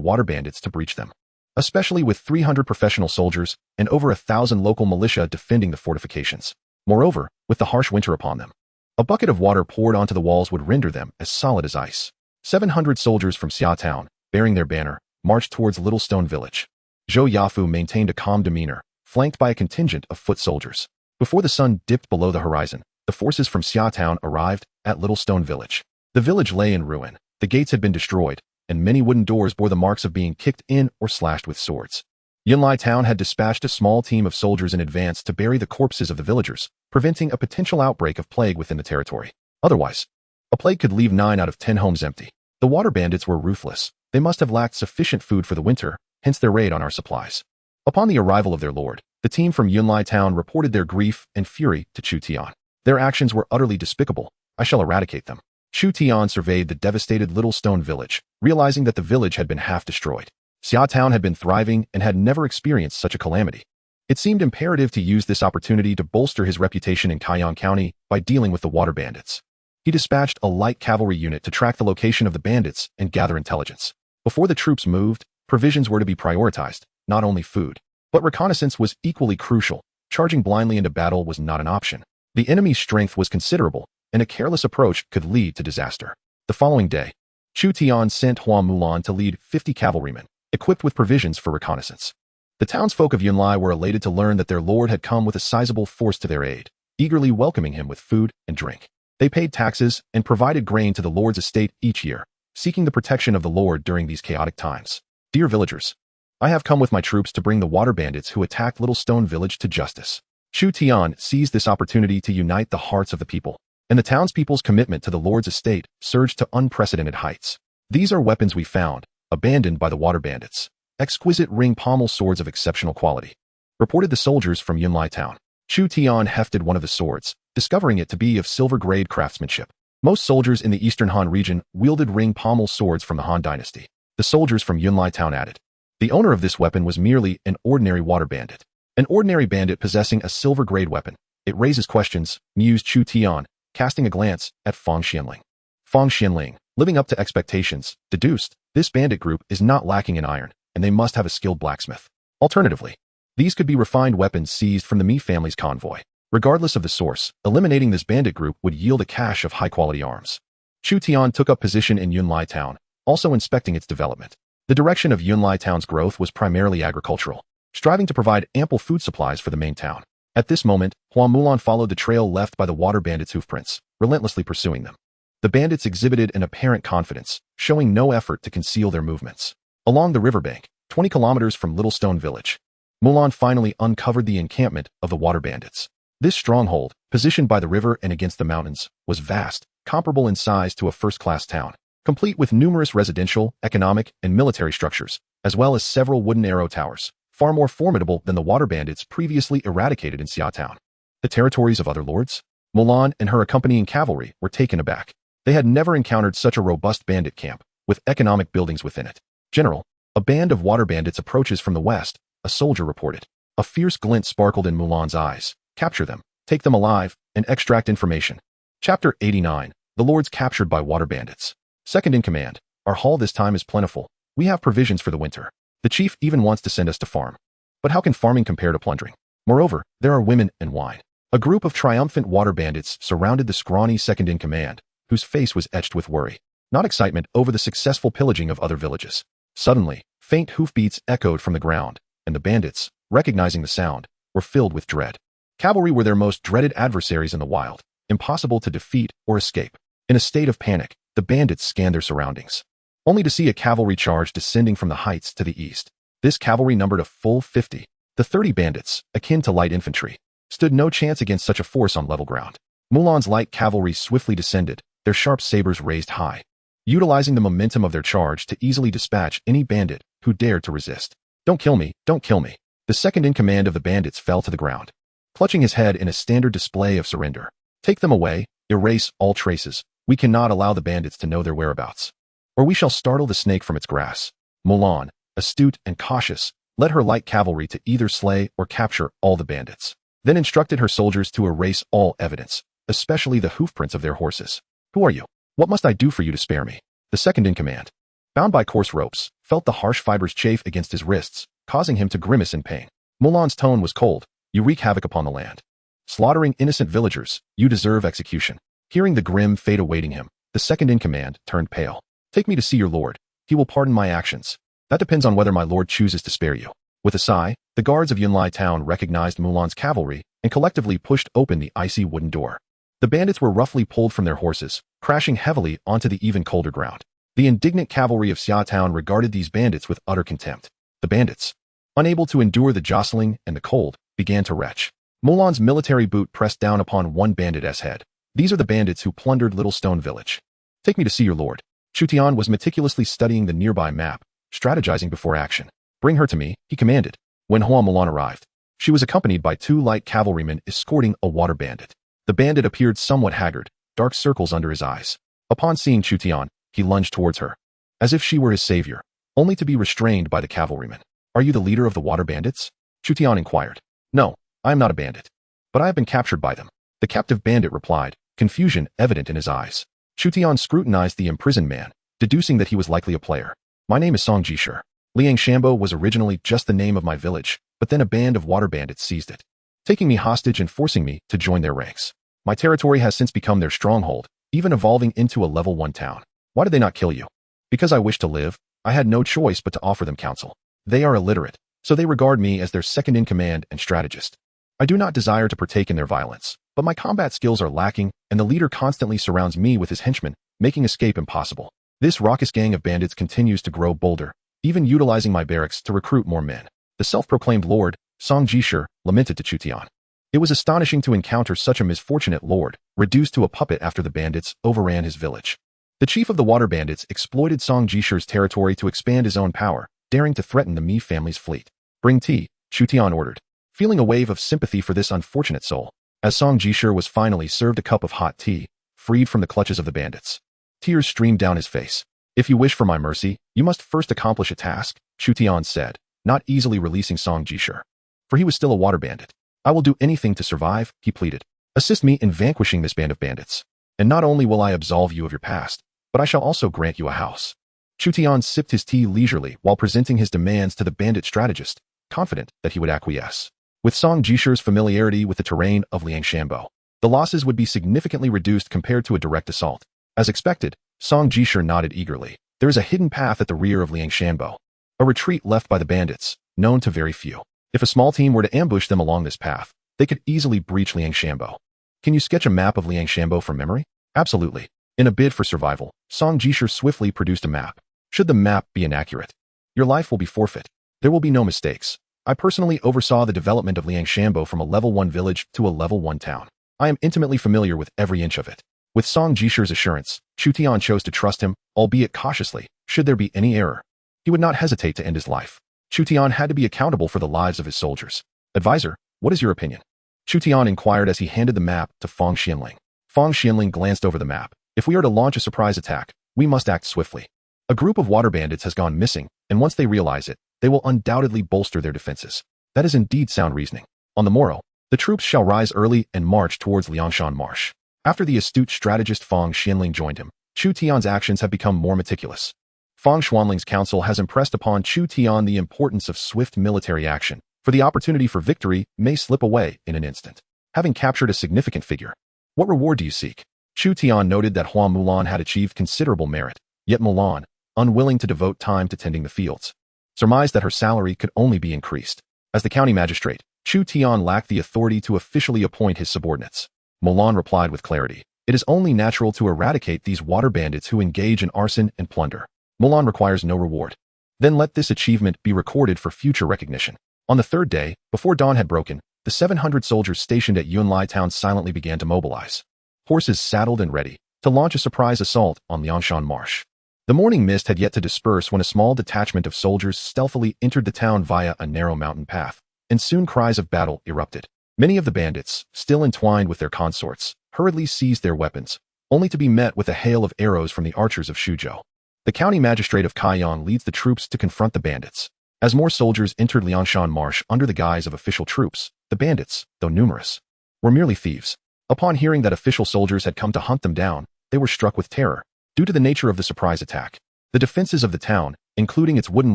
water bandits to breach them, especially with 300 professional soldiers and over 1,000 local militia defending the fortifications. Moreover, with the harsh winter upon them, a bucket of water poured onto the walls would render them as solid as ice. 700 soldiers from Xia Town, bearing their banner, marched towards Little Stone Village. Zhou Yafu maintained a calm demeanor, flanked by a contingent of foot soldiers. Before the sun dipped below the horizon, the forces from Xia Town arrived at Little Stone Village. The village lay in ruin, the gates had been destroyed, and many wooden doors bore the marks of being kicked in or slashed with swords. Yunlai Town had dispatched a small team of soldiers in advance to bury the corpses of the villagers, preventing a potential outbreak of plague within the territory. Otherwise, a plague could leave 9 out of 10 homes empty. The water bandits were ruthless. They must have lacked sufficient food for the winter, hence their raid on our supplies. Upon the arrival of their lord, the team from Yunlai Town reported their grief and fury to Chu Tian. Their actions were utterly despicable, I shall eradicate them. Chu Tian surveyed the devastated little stone village, realizing that the village had been half destroyed. Xia Town had been thriving and had never experienced such a calamity. It seemed imperative to use this opportunity to bolster his reputation in Kaiyang County by dealing with the water bandits. He dispatched a light cavalry unit to track the location of the bandits and gather intelligence. Before the troops moved, provisions were to be prioritized, not only food. But reconnaissance was equally crucial. Charging blindly into battle was not an option. The enemy's strength was considerable, and a careless approach could lead to disaster. The following day, Chu Tian sent Hua Mulan to lead 50 cavalrymen, equipped with provisions for reconnaissance. The townsfolk of Yunlai were elated to learn that their lord had come with a sizable force to their aid, eagerly welcoming him with food and drink. They paid taxes and provided grain to the lord's estate each year, seeking the protection of the lord during these chaotic times. Dear villagers, I have come with my troops to bring the water bandits who attacked Little Stone Village to justice. Chu Tian seized this opportunity to unite the hearts of the people, and the townspeople's commitment to the lord's estate surged to unprecedented heights. These are weapons we found, abandoned by the water bandits. Exquisite ring pommel swords of exceptional quality, reported the soldiers from Yunlai Town. Chu Tian hefted one of the swords, discovering it to be of silver-grade craftsmanship. Most soldiers in the Eastern Han region wielded ring pommel swords from the Han dynasty. The soldiers from Yunlai Town added. The owner of this weapon was merely an ordinary water bandit. An ordinary bandit possessing a silver-grade weapon. It raises questions, mused Chu Tian, casting a glance at Fang Xianling. Fang Xianling, living up to expectations, deduced, this bandit group is not lacking in iron, and they must have a skilled blacksmith. Alternatively, these could be refined weapons seized from the Mi family's convoy. Regardless of the source, eliminating this bandit group would yield a cache of high-quality arms. Chu Tian took up position in Yunlai Town, also inspecting its development. The direction of Yunlai Town's growth was primarily agricultural, striving to provide ample food supplies for the main town. At this moment, Hua Mulan followed the trail left by the water bandits' hoofprints, relentlessly pursuing them. The bandits exhibited an apparent confidence, showing no effort to conceal their movements. Along the riverbank, 20 kilometers from Little Stone Village, Mulan finally uncovered the encampment of the water bandits. This stronghold, positioned by the river and against the mountains, was vast, comparable in size to a first-class town, complete with numerous residential, economic, and military structures, as well as several wooden arrow towers, far more formidable than the water bandits previously eradicated in Xia Town. The territories of other lords? Mulan and her accompanying cavalry were taken aback. They had never encountered such a robust bandit camp, with economic buildings within it. General, a band of water bandits approaches from the west, a soldier reported. A fierce glint sparkled in Mulan's eyes. Capture them, take them alive, and extract information. Chapter 89, The Lords Captured by Water Bandits. Second in command, our haul this time is plentiful. We have provisions for the winter. The chief even wants to send us to farm. But how can farming compare to plundering? Moreover, there are women and wine. A group of triumphant water bandits surrounded the scrawny second in command, whose face was etched with worry, not excitement over the successful pillaging of other villages. Suddenly, faint hoofbeats echoed from the ground, and the bandits, recognizing the sound, were filled with dread. Cavalry were their most dreaded adversaries in the wild, impossible to defeat or escape. In a state of panic, the bandits scanned their surroundings, only to see a cavalry charge descending from the heights to the east. This cavalry numbered a full 50. The 30 bandits, akin to light infantry, stood no chance against such a force on level ground. Mulan's light cavalry swiftly descended, their sharp sabers raised high, utilizing the momentum of their charge to easily dispatch any bandit who dared to resist. Don't kill me, don't kill me. The second in command of the bandits fell to the ground, clutching his head in a standard display of surrender. Take them away, erase all traces. We cannot allow the bandits to know their whereabouts, or we shall startle the snake from its grass. Mulan, astute and cautious, led her light cavalry to either slay or capture all the bandits, then instructed her soldiers to erase all evidence, especially the hoofprints of their horses. Who are you? What must I do for you to spare me? The second in command, bound by coarse ropes, felt the harsh fibers chafe against his wrists, causing him to grimace in pain. Mulan's tone was cold. You wreak havoc upon the land, slaughtering innocent villagers. You deserve execution. Hearing the grim fate awaiting him, the second in command turned pale. Take me to see your lord. He will pardon my actions. That depends on whether my lord chooses to spare you. With a sigh, the guards of Yunlai Town recognized Mulan's cavalry and collectively pushed open the icy wooden door. The bandits were roughly pulled from their horses, crashing heavily onto the even colder ground. The indignant cavalry of Xia Town regarded these bandits with utter contempt. The bandits, unable to endure the jostling and the cold, began to retch. Mulan's military boot pressed down upon one bandit's head. These are the bandits who plundered Little Stone Village. Take me to see your lord. Chu Tian was meticulously studying the nearby map, strategizing before action. Bring her to me, he commanded. When Hua Mulan arrived, she was accompanied by 2 light cavalrymen escorting a water bandit. The bandit appeared somewhat haggard, dark circles under his eyes. Upon seeing Chutian, he lunged towards her, as if she were his savior, only to be restrained by the cavalryman. Are you the leader of the water bandits? Chutian inquired. No, I am not a bandit, but I have been captured by them. The captive bandit replied, confusion evident in his eyes. Chutian scrutinized the imprisoned man, deducing that he was likely a player. My name is Song Jishur. Liang Shambo was originally just the name of my village, but then a band of water bandits seized it, taking me hostage and forcing me to join their ranks. My territory has since become their stronghold, even evolving into a level 1 town. Why did they not kill you? Because I wish to live, I had no choice but to offer them counsel. They are illiterate, so they regard me as their second-in-command and strategist. I do not desire to partake in their violence, but my combat skills are lacking, and the leader constantly surrounds me with his henchmen, making escape impossible. This raucous gang of bandits continues to grow bolder, even utilizing my barracks to recruit more men. The self-proclaimed lord, Song Jishur, lamented to Chutian. It was astonishing to encounter such a misfortunate lord, reduced to a puppet after the bandits overran his village. The chief of the water bandits exploited Song Jishur's territory to expand his own power, daring to threaten the Mi family's fleet. Bring tea, Chutian ordered, feeling a wave of sympathy for this unfortunate soul. As Song Jishur was finally served a cup of hot tea, freed from the clutches of the bandits, tears streamed down his face. If you wish for my mercy, you must first accomplish a task, Chutian said, not easily releasing Song Jishur, for he was still a water bandit. I will do anything to survive, he pleaded. Assist me in vanquishing this band of bandits, and not only will I absolve you of your past, but I shall also grant you a house. Chutian sipped his tea leisurely while presenting his demands to the bandit strategist, confident that he would acquiesce. With Song Jishur's familiarity with the terrain of Liang Shambo, the losses would be significantly reduced compared to a direct assault. As expected, Song Jishur nodded eagerly. There is a hidden path at the rear of Liang Shambo, a retreat left by the bandits, known to very few. If a small team were to ambush them along this path, they could easily breach Liang Shambo. Can you sketch a map of Liang Shambo from memory? Absolutely. In a bid for survival, Song Jishur swiftly produced a map. Should the map be inaccurate, your life will be forfeit. There will be no mistakes. I personally oversaw the development of Liang Shambo from a level 1 village to a level 1 town. I am intimately familiar with every inch of it. With Song Jishur's assurance, Chutian chose to trust him, albeit cautiously. Should there be any error, he would not hesitate to end his life. Chutian had to be accountable for the lives of his soldiers. Advisor, what is your opinion? Chutian inquired as he handed the map to Feng Xianling. Feng Xianling glanced over the map. If we are to launch a surprise attack, we must act swiftly. A group of water bandits has gone missing, and once they realize it, they will undoubtedly bolster their defenses. That is indeed sound reasoning. On the morrow, the troops shall rise early and march towards Liangshan Marsh. After the astute strategist Feng Xianling joined him, Chu Tian's actions have become more meticulous. Feng Xuanling's counsel has impressed upon Chu Tian the importance of swift military action, for the opportunity for victory may slip away in an instant. Having captured a significant figure, what reward do you seek? Chu Tian noted that Hua Mulan had achieved considerable merit, yet Mulan, unwilling to devote time to tending the fields, surmised that her salary could only be increased. As the county magistrate, Chu Tian lacked the authority to officially appoint his subordinates. Mulan replied with clarity, "It is only natural to eradicate these water bandits who engage in arson and plunder. Mulan requires no reward. Then let this achievement be recorded for future recognition." On the third day, before dawn had broken, the 700 soldiers stationed at Yunlai town silently began to mobilize, horses saddled and ready, to launch a surprise assault on Liangshan Marsh. The morning mist had yet to disperse when a small detachment of soldiers stealthily entered the town via a narrow mountain path, and soon cries of battle erupted. Many of the bandits, still entwined with their consorts, hurriedly seized their weapons, only to be met with a hail of arrows from the archers of Shuzhou. The county magistrate of Kaiyang leads the troops to confront the bandits. As more soldiers entered Liangshan Marsh under the guise of official troops, the bandits, though numerous, were merely thieves. Upon hearing that official soldiers had come to hunt them down, they were struck with terror. Due to the nature of the surprise attack, the defenses of the town, including its wooden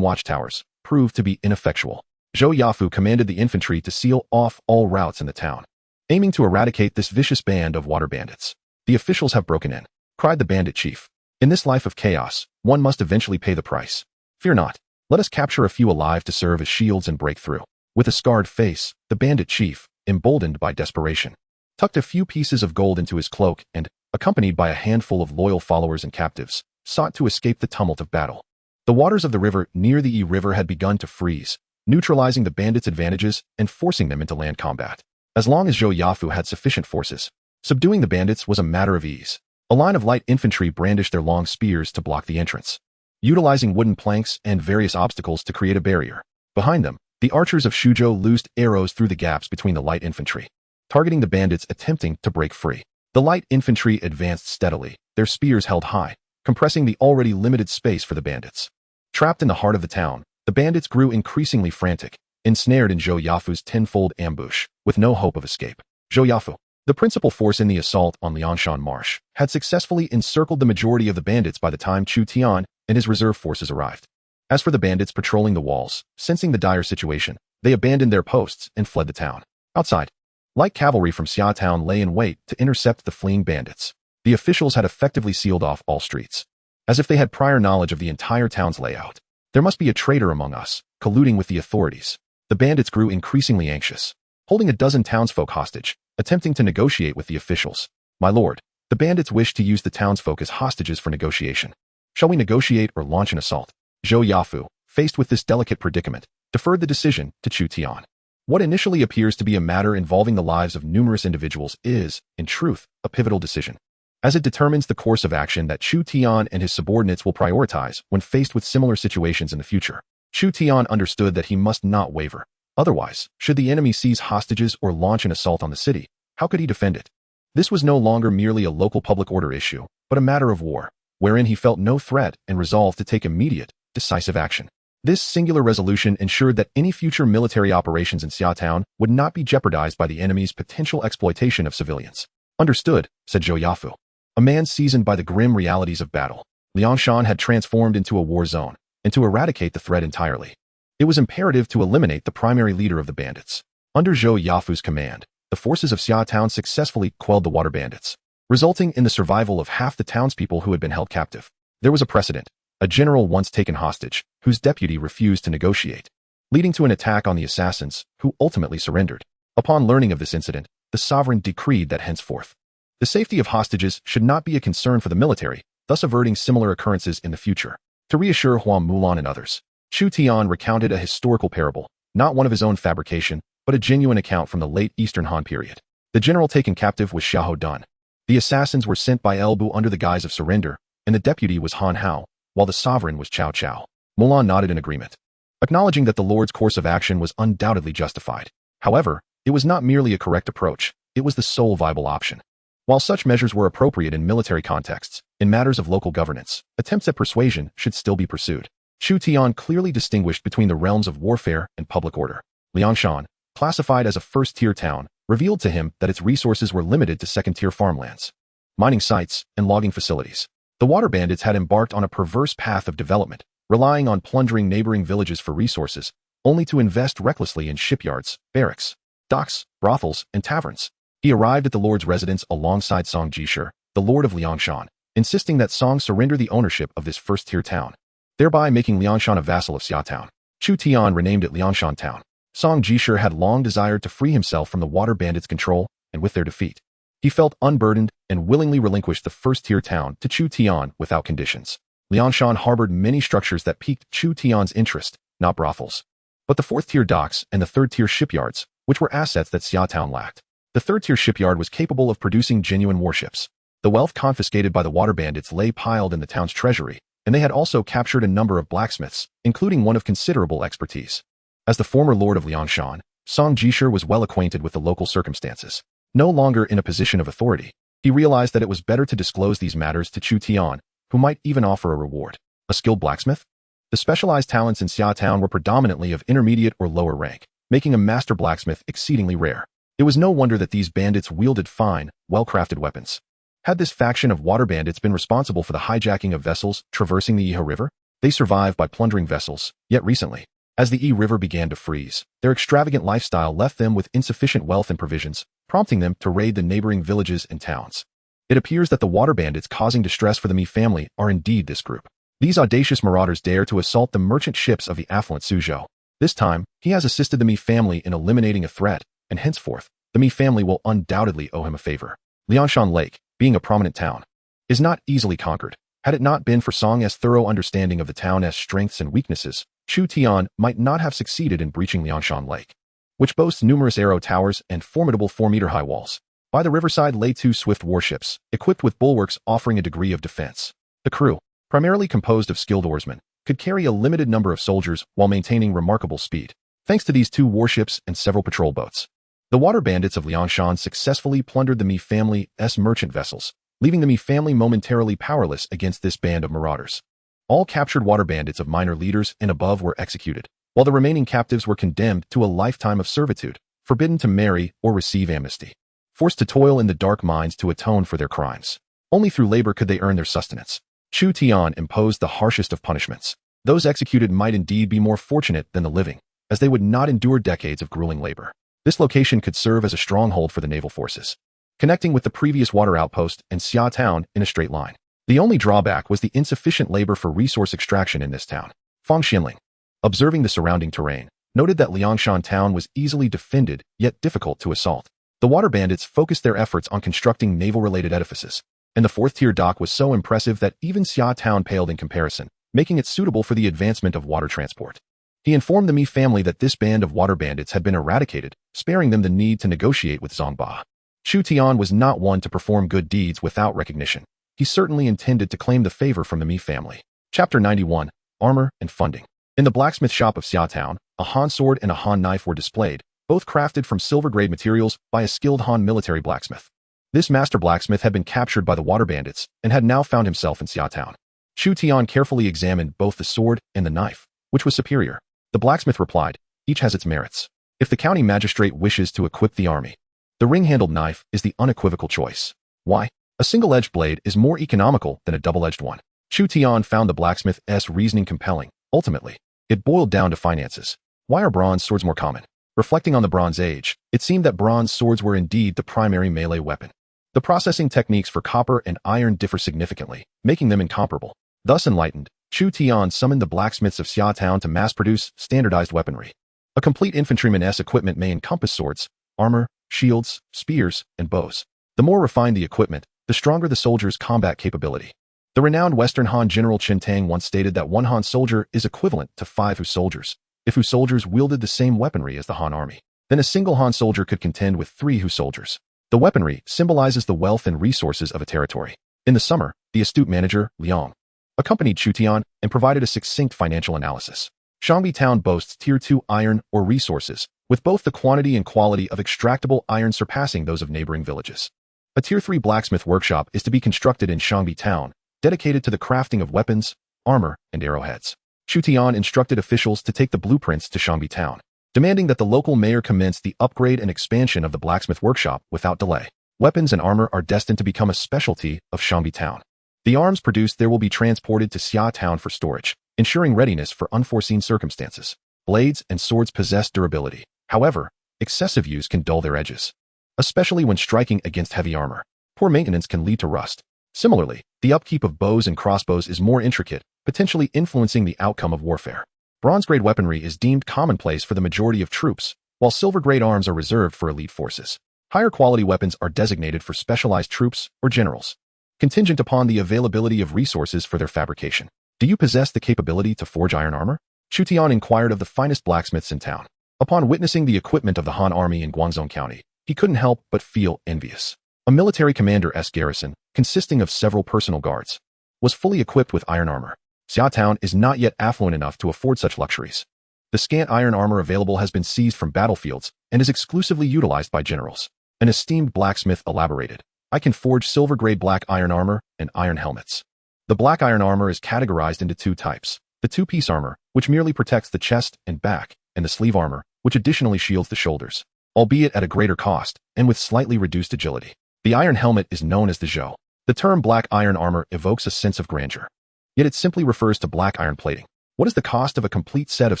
watchtowers, proved to be ineffectual. Zhou Yafu commanded the infantry to seal off all routes in the town, aiming to eradicate this vicious band of water bandits. "The officials have broken in," cried the bandit chief. "In this life of chaos, one must eventually pay the price. Fear not. Let us capture a few alive to serve as shields and break through." With a scarred face, the bandit chief, emboldened by desperation, tucked a few pieces of gold into his cloak and, accompanied by a handful of loyal followers and captives, sought to escape the tumult of battle. The waters of the river near the Yi River had begun to freeze, neutralizing the bandits' advantages and forcing them into land combat. As long as Zhou Yafu had sufficient forces, subduing the bandits was a matter of ease. A line of light infantry brandished their long spears to block the entrance, utilizing wooden planks and various obstacles to create a barrier. Behind them, the archers of Shuzhou loosed arrows through the gaps between the light infantry, targeting the bandits attempting to break free. The light infantry advanced steadily, their spears held high, compressing the already limited space for the bandits. Trapped in the heart of the town, the bandits grew increasingly frantic, ensnared in Zhou Yafu's tenfold ambush, with no hope of escape. Zhou Yafu, the principal force in the assault on Liangshan Marsh, had successfully encircled the majority of the bandits by the time Chu Tian and his reserve forces arrived. As for the bandits patrolling the walls, sensing the dire situation, they abandoned their posts and fled the town. Outside, light cavalry from Xia Town lay in wait to intercept the fleeing bandits. The officials had effectively sealed off all streets, as if they had prior knowledge of the entire town's layout. There must be a traitor among us, colluding with the authorities. The bandits grew increasingly anxious, holding a dozen townsfolk hostage, attempting to negotiate with the officials. My lord, the bandits wish to use the townsfolk as hostages for negotiation. Shall we negotiate or launch an assault? Zhou Yafu, faced with this delicate predicament, deferred the decision to Chu Tian. What initially appears to be a matter involving the lives of numerous individuals is, in truth, a pivotal decision, as it determines the course of action that Chu Tian and his subordinates will prioritize when faced with similar situations in the future. Chu Tian understood that he must not waver. Otherwise, should the enemy seize hostages or launch an assault on the city, how could he defend it? This was no longer merely a local public order issue, but a matter of war, wherein he felt no threat and resolved to take immediate, decisive action. This singular resolution ensured that any future military operations in Xia Town would not be jeopardized by the enemy's potential exploitation of civilians. Understood, said Zhou Yafu. A man seasoned by the grim realities of battle, Liangshan had transformed into a war zone, and to eradicate the threat entirely, it was imperative to eliminate the primary leader of the bandits. Under Zhou Yafu's command, the forces of Xia Town successfully quelled the water bandits, resulting in the survival of half the townspeople who had been held captive. There was a precedent, a general once taken hostage, whose deputy refused to negotiate, leading to an attack on the assassins, who ultimately surrendered. Upon learning of this incident, the sovereign decreed that henceforth, the safety of hostages should not be a concern for the military, thus averting similar occurrences in the future. To reassure Hua Mulan and others, Chu Tian recounted a historical parable, not one of his own fabrication, but a genuine account from the late Eastern Han period. The general taken captive was Xiahou Dun. The assassins were sent by Elbu under the guise of surrender, and the deputy was Han Hao, while the sovereign was Cao Cao. Mulan nodded in agreement, acknowledging that the Lord's course of action was undoubtedly justified. However, it was not merely a correct approach, it was the sole viable option. While such measures were appropriate in military contexts, in matters of local governance, attempts at persuasion should still be pursued. Chu Tian clearly distinguished between the realms of warfare and public order. Liangshan, classified as a first-tier town, revealed to him that its resources were limited to second-tier farmlands, mining sites, and logging facilities. The water bandits had embarked on a perverse path of development, relying on plundering neighboring villages for resources, only to invest recklessly in shipyards, barracks, docks, brothels, and taverns. He arrived at the Lord's residence alongside Song Jishir, the Lord of Liangshan, insisting that Song surrender the ownership of this first-tier town, thereby making Liangshan a vassal of Xia Town. Chu Tian renamed it Liangshan Town. Song Jishir had long desired to free himself from the water bandits' control, and with their defeat, he felt unburdened and willingly relinquished the first-tier town to Chu Tian without conditions. Liangshan harbored many structures that piqued Chu Tian's interest, not brothels, but the fourth-tier docks and the third-tier shipyards, which were assets that Xia Town lacked. The third-tier shipyard was capable of producing genuine warships. The wealth confiscated by the water bandits lay piled in the town's treasury, and they had also captured a number of blacksmiths, including one of considerable expertise. As the former lord of Liangshan, Song Jishir was well acquainted with the local circumstances. No longer in a position of authority, he realized that it was better to disclose these matters to Chu Tian, who might even offer a reward. A skilled blacksmith? The specialized talents in Xia Town were predominantly of intermediate or lower rank, making a master blacksmith exceedingly rare. It was no wonder that these bandits wielded fine, well-crafted weapons. Had this faction of water bandits been responsible for the hijacking of vessels traversing the Iha River? They survived by plundering vessels, yet recently, as the River began to freeze, their extravagant lifestyle left them with insufficient wealth and provisions, prompting them to raid the neighboring villages and towns. It appears that the water bandits causing distress for the Mi family are indeed this group. These audacious marauders dare to assault the merchant ships of the affluent Suzhou. This time, he has assisted the Mi family in eliminating a threat, and henceforth, the Mi family will undoubtedly owe him a favor. Liangshan Lake, being a prominent town, is not easily conquered. Had it not been for Song's thorough understanding of the town's strengths and weaknesses, Chu Tian might not have succeeded in breaching Liangshan Lake, which boasts numerous arrow towers and formidable 4-meter-high walls. By the riverside lay 2 swift warships, equipped with bulwarks offering a degree of defense. The crew, primarily composed of skilled oarsmen, could carry a limited number of soldiers while maintaining remarkable speed, thanks to these 2 warships and several patrol boats. The water bandits of Liangshan successfully plundered the Mi family's merchant vessels, leaving the Mi family momentarily powerless against this band of marauders. All captured water bandits of minor leaders and above were executed, while the remaining captives were condemned to a lifetime of servitude, forbidden to marry or receive amnesty, forced to toil in the dark mines to atone for their crimes. Only through labor could they earn their sustenance. Chu Tian imposed the harshest of punishments. Those executed might indeed be more fortunate than the living, as they would not endure decades of grueling labor. This location could serve as a stronghold for the naval forces, connecting with the previous water outpost and Xia Town in a straight line. The only drawback was the insufficient labor for resource extraction in this town. Fang Xinling, observing the surrounding terrain, noted that Liangshan Town was easily defended yet difficult to assault. The water bandits focused their efforts on constructing naval-related edifices, and the fourth-tier dock was so impressive that even Xia Town paled in comparison, making it suitable for the advancement of water transport. He informed the Mi family that this band of water bandits had been eradicated, sparing them the need to negotiate with Zongba. Chu Tian was not one to perform good deeds without recognition. He certainly intended to claim the favor from the Mi family. Chapter 91, Armor and Funding. In the blacksmith shop of Xia Town, a Han sword and a Han knife were displayed, both crafted from silver-grade materials by a skilled Han military blacksmith. This master blacksmith had been captured by the water bandits and had now found himself in Xia Town. Chu Tian carefully examined both the sword and the knife, which was superior. The blacksmith replied, "Each has its merits. If the county magistrate wishes to equip the army, the ring-handled knife is the unequivocal choice. Why? A single-edged blade is more economical than a double-edged one." Chu Tian found the blacksmith's reasoning compelling. Ultimately, it boiled down to finances. Why are bronze swords more common? Reflecting on the Bronze Age, it seemed that bronze swords were indeed the primary melee weapon. The processing techniques for copper and iron differ significantly, making them incomparable. Thus enlightened, Chu Tian summoned the blacksmiths of Xia Town to mass-produce standardized weaponry. A complete infantryman's equipment may encompass swords, armor, shields, spears, and bows. The more refined the equipment, the stronger the soldier's combat capability. The renowned Western Han General Chen Tang once stated that one Han soldier is equivalent to 5 Hu soldiers. If Hu soldiers wielded the same weaponry as the Han army, then a single Han soldier could contend with 3 Hu soldiers. The weaponry symbolizes the wealth and resources of a territory. In the summer, the astute manager, Liang, accompanied Chu Tian and provided a succinct financial analysis. Shangbi Town boasts Tier 2 iron ore resources, with both the quantity and quality of extractable iron surpassing those of neighboring villages. A Tier 3 blacksmith workshop is to be constructed in Shangbi Town, dedicated to the crafting of weapons, armor, and arrowheads. Chu Tian instructed officials to take the blueprints to Shangbi Town, demanding that the local mayor commence the upgrade and expansion of the blacksmith workshop without delay. Weapons and armor are destined to become a specialty of Shangbi Town. The arms produced there will be transported to Xia Town for storage, ensuring readiness for unforeseen circumstances. Blades and swords possess durability. However, excessive use can dull their edges, especially when striking against heavy armor. Poor maintenance can lead to rust. Similarly, the upkeep of bows and crossbows is more intricate, potentially influencing the outcome of warfare. Bronze-grade weaponry is deemed commonplace for the majority of troops, while silver-grade arms are reserved for elite forces. Higher-quality weapons are designated for specialized troops or generals, contingent upon the availability of resources for their fabrication. Do you possess the capability to forge iron armor? Chu Tian inquired of the finest blacksmiths in town. Upon witnessing the equipment of the Han army in Guangzhou County, he couldn't help but feel envious. A military commander's garrison, consisting of several personal guards, was fully equipped with iron armor. Xia Town is not yet affluent enough to afford such luxuries. The scant iron armor available has been seized from battlefields and is exclusively utilized by generals. An esteemed blacksmith elaborated, "I can forge silver-grade black iron armor and iron helmets." The black iron armor is categorized into 2 types. The 2-piece armor, which merely protects the chest and back, and the sleeve armor, which additionally shields the shoulders, albeit at a greater cost and with slightly reduced agility. The iron helmet is known as the zhou. The term black iron armor evokes a sense of grandeur, yet it simply refers to black iron plating. What is the cost of a complete set of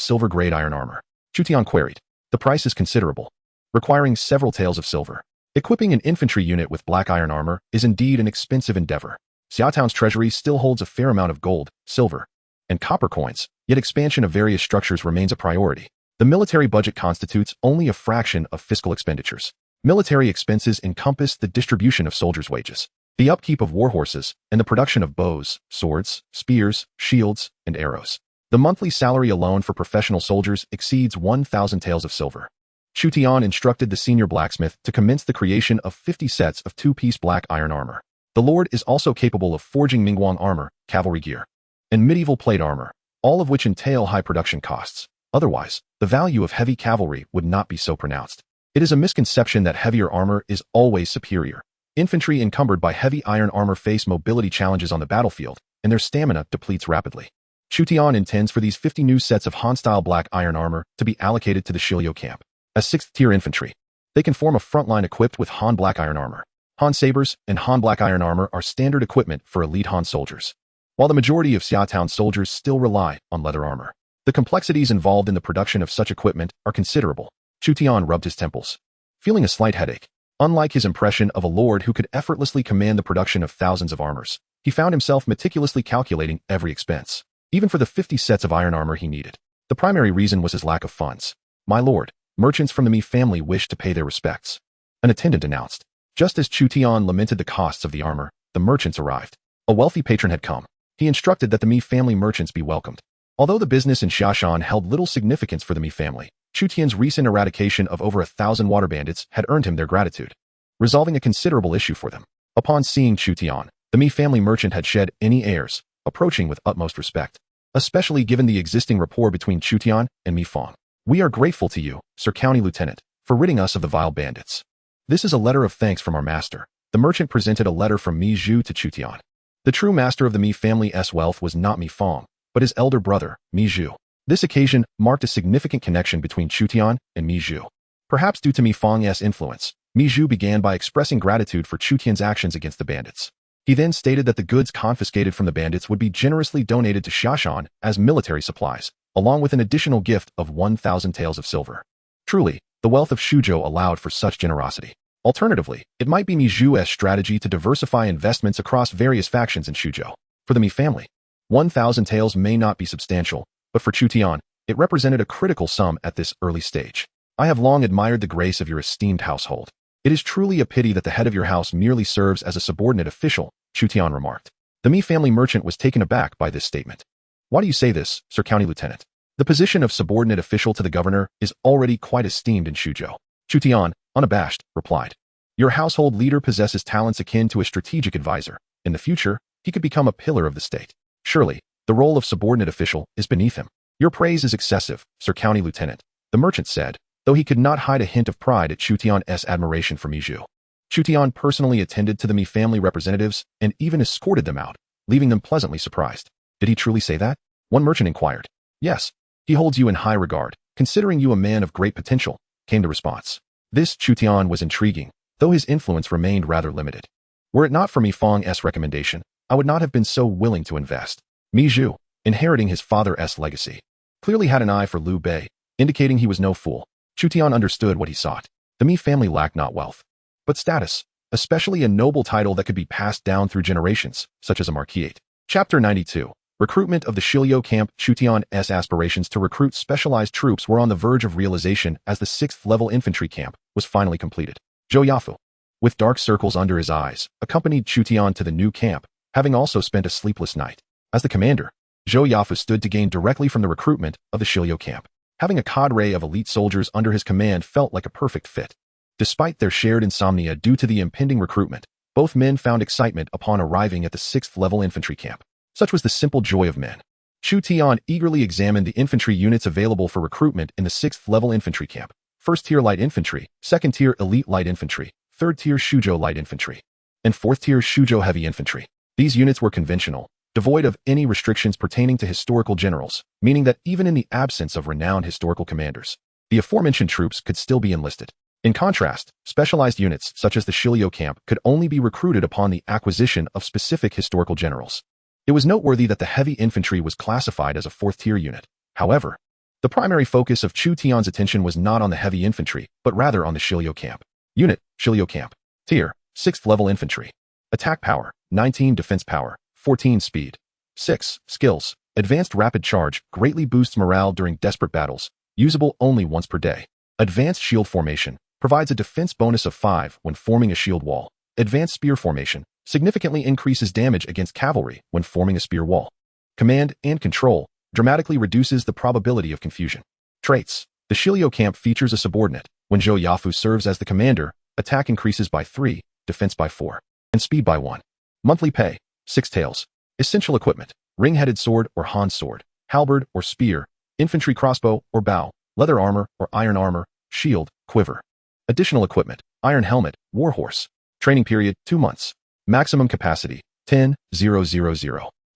silver-grade iron armor? Chu Tian queried. The price is considerable, requiring several taels of silver. Equipping an infantry unit with black iron armor is indeed an expensive endeavor. Xia Town's treasury still holds a fair amount of gold, silver, and copper coins, yet expansion of various structures remains a priority. The military budget constitutes only a fraction of fiscal expenditures. Military expenses encompass the distribution of soldiers' wages, the upkeep of war horses, and the production of bows, swords, spears, shields, and arrows. The monthly salary alone for professional soldiers exceeds 1,000 taels of silver. Chu Tian instructed the senior blacksmith to commence the creation of 50 sets of 2-piece black iron armor. The Lord is also capable of forging Mingguang armor, cavalry gear, and medieval plate armor, all of which entail high production costs. Otherwise, the value of heavy cavalry would not be so pronounced. It is a misconception that heavier armor is always superior. Infantry encumbered by heavy iron armor face mobility challenges on the battlefield, and their stamina depletes rapidly. Chutian intends for these 50 new sets of Han-style black iron armor to be allocated to the Shilyo camp. As 6th-tier infantry, they can form a front line equipped with Han black iron armor. Han sabers and Han black iron armor are standard equipment for elite Han soldiers, while the majority of Xiaotown soldiers still rely on leather armor. The complexities involved in the production of such equipment are considerable. Chutian rubbed his temples, feeling a slight headache. Unlike his impression of a lord who could effortlessly command the production of thousands of armors, he found himself meticulously calculating every expense, even for the 50 sets of iron armor he needed. The primary reason was his lack of funds. "My lord, merchants from the Mi family wish to pay their respects," an attendant announced. Just as Chutian lamented the costs of the armor, the merchants arrived. A wealthy patron had come. He instructed that the Mi family merchants be welcomed. Although the business in Xiashan held little significance for the Mi family, Chutian's recent eradication of over 1,000 water bandits had earned him their gratitude, resolving a considerable issue for them. Upon seeing Chutian, the Mi family merchant had shed any airs, approaching with utmost respect, especially given the existing rapport between Chutian and Mi Fong. "We are grateful to you, Sir County Lieutenant, for ridding us of the vile bandits. This is a letter of thanks from our master." The merchant presented a letter from Mi Zhu to Chutian. The true master of the Mi family's wealth was not Mi Fong, but his elder brother, Mi Zhu. This occasion marked a significant connection between Chutian and Mi Zhu. Perhaps due to Mi Fong's influence, Mi Zhu began by expressing gratitude for Chutian's actions against the bandits. He then stated that the goods confiscated from the bandits would be generously donated to Xiashan as military supplies, along with an additional gift of 1,000 taels of silver. Truly, the wealth of Shuzhou allowed for such generosity. Alternatively, it might be Mi Zhu's strategy to diversify investments across various factions in Shuzhou. For the Mi family, 1,000 taels may not be substantial, but for Chutian, it represented a critical sum at this early stage. "I have long admired the grace of your esteemed household. It is truly a pity that the head of your house merely serves as a subordinate official," Chutian remarked. The Mi family merchant was taken aback by this statement. "Why do you say this, Sir County Lieutenant? The position of subordinate official to the governor is already quite esteemed in Shuzhou." Chutian, unabashed, replied, "Your household leader possesses talents akin to a strategic advisor. In the future, he could become a pillar of the state. Surely, the role of subordinate official is beneath him." "Your praise is excessive, Sir County Lieutenant," the merchant said, though he could not hide a hint of pride at Chutian's admiration for Mi Zhu. Chutian personally attended to the Mi family representatives and even escorted them out, leaving them pleasantly surprised. "Did he truly say that?" one merchant inquired. "Yes, he holds you in high regard, considering you a man of great potential," came the response. This Chutian was intriguing, though his influence remained rather limited. "Were it not for Mi Fong's recommendation, I would not have been so willing to invest." Mi Zhu, inheriting his father's legacy, clearly had an eye for Liu Bei, indicating he was no fool. Chutian understood what he sought. The Mi family lacked not wealth, but status, especially a noble title that could be passed down through generations, such as a marquisate. Chapter 92. Recruitment of the Shilyo camp. Chutian's aspirations to recruit specialized troops were on the verge of realization as the 6th-level infantry camp was finally completed. Zhou Yafu, with dark circles under his eyes, accompanied Chutian to the new camp, having also spent a sleepless night. As the commander, Zhou Yafu stood to gain directly from the recruitment of the Shilyo camp. Having a cadre of elite soldiers under his command felt like a perfect fit. Despite their shared insomnia due to the impending recruitment, both men found excitement upon arriving at the 6th-level infantry camp. Such was the simple joy of men. Chutian eagerly examined the infantry units available for recruitment in the 6th-level infantry camp. 1st-tier light infantry, 2nd-tier elite light infantry, 3rd-tier Shuzhou light infantry, and 4th-tier Shuzhou heavy infantry. These units were conventional, devoid of any restrictions pertaining to historical generals, meaning that even in the absence of renowned historical commanders, the aforementioned troops could still be enlisted. In contrast, specialized units such as the Shilyo camp could only be recruited upon the acquisition of specific historical generals. It was noteworthy that the heavy infantry was classified as a 4th-tier unit. However, the primary focus of Chutian's attention was not on the heavy infantry, but rather on the Shilyo camp. Unit, Shilyo camp. Tier, 6th-level infantry. Attack power, 19 defense power, 14 speed. 6. Skills. Advanced rapid charge greatly boosts morale during desperate battles, usable only once per day. Advanced shield formation provides a defense bonus of 5 when forming a shield wall. Advanced spear formation significantly increases damage against cavalry when forming a spear wall. Command and control dramatically reduces the probability of confusion. Traits. The Shilyo camp features a subordinate. When Zhou Yafu serves as the commander, attack increases by 3, defense by 4, and speed by 1. Monthly pay, 6 taels. Essential equipment, ring-headed sword or Han sword, halberd or spear, infantry crossbow or bow, leather armor or iron armor, shield, quiver. Additional equipment: iron helmet, warhorse. Training period: 2 months. Maximum capacity: 10,000.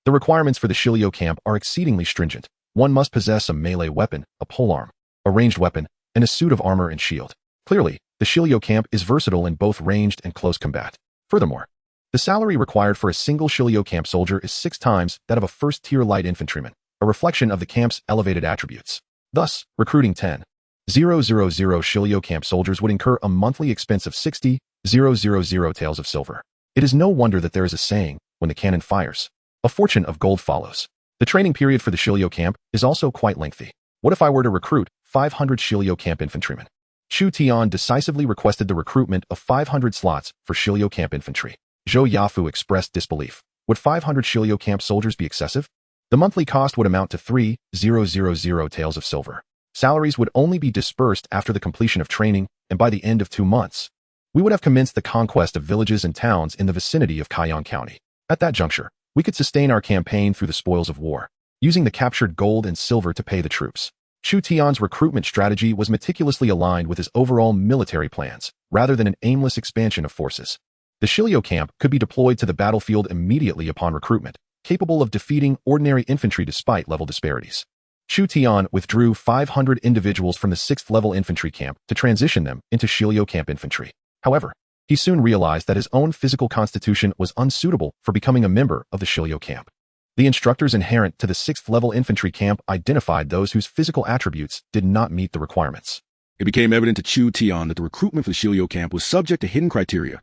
The requirements for the Shilio camp are exceedingly stringent. One must possess a melee weapon, a polearm, a ranged weapon, and a suit of armor and shield. Clearly, the Shilio camp is versatile in both ranged and close combat. Furthermore, the salary required for a single Shilio camp soldier is 6 times that of a first-tier light infantryman, a reflection of the camp's elevated attributes. Thus, recruiting 10,000 Shilio camp soldiers would incur a monthly expense of 60,000 taels of silver. It is no wonder that there is a saying, when the cannon fires, a fortune of gold follows. The training period for the Shilio camp is also quite lengthy. What if I were to recruit 500 Shilio camp infantrymen? Chu Tian decisively requested the recruitment of 500 slots for Shilio camp infantry. Zhou Yafu expressed disbelief. Would 500 Shilio camp soldiers be excessive? The monthly cost would amount to 3,000 taels of silver. Salaries would only be dispersed after the completion of training, and by the end of 2 months, we would have commenced the conquest of villages and towns in the vicinity of Kaiyang County. At that juncture, we could sustain our campaign through the spoils of war, using the captured gold and silver to pay the troops. Chu Tian's recruitment strategy was meticulously aligned with his overall military plans, rather than an aimless expansion of forces. The Shilio camp could be deployed to the battlefield immediately upon recruitment, capable of defeating ordinary infantry despite level disparities. Chu Tian withdrew 500 individuals from the 6th level infantry camp to transition them into Shilio camp infantry. However, he soon realized that his own physical constitution was unsuitable for becoming a member of the Shilio camp. The instructors inherent to the 6th level infantry camp identified those whose physical attributes did not meet the requirements. It became evident to Chu Tian that the recruitment for the Shilio camp was subject to hidden criteria.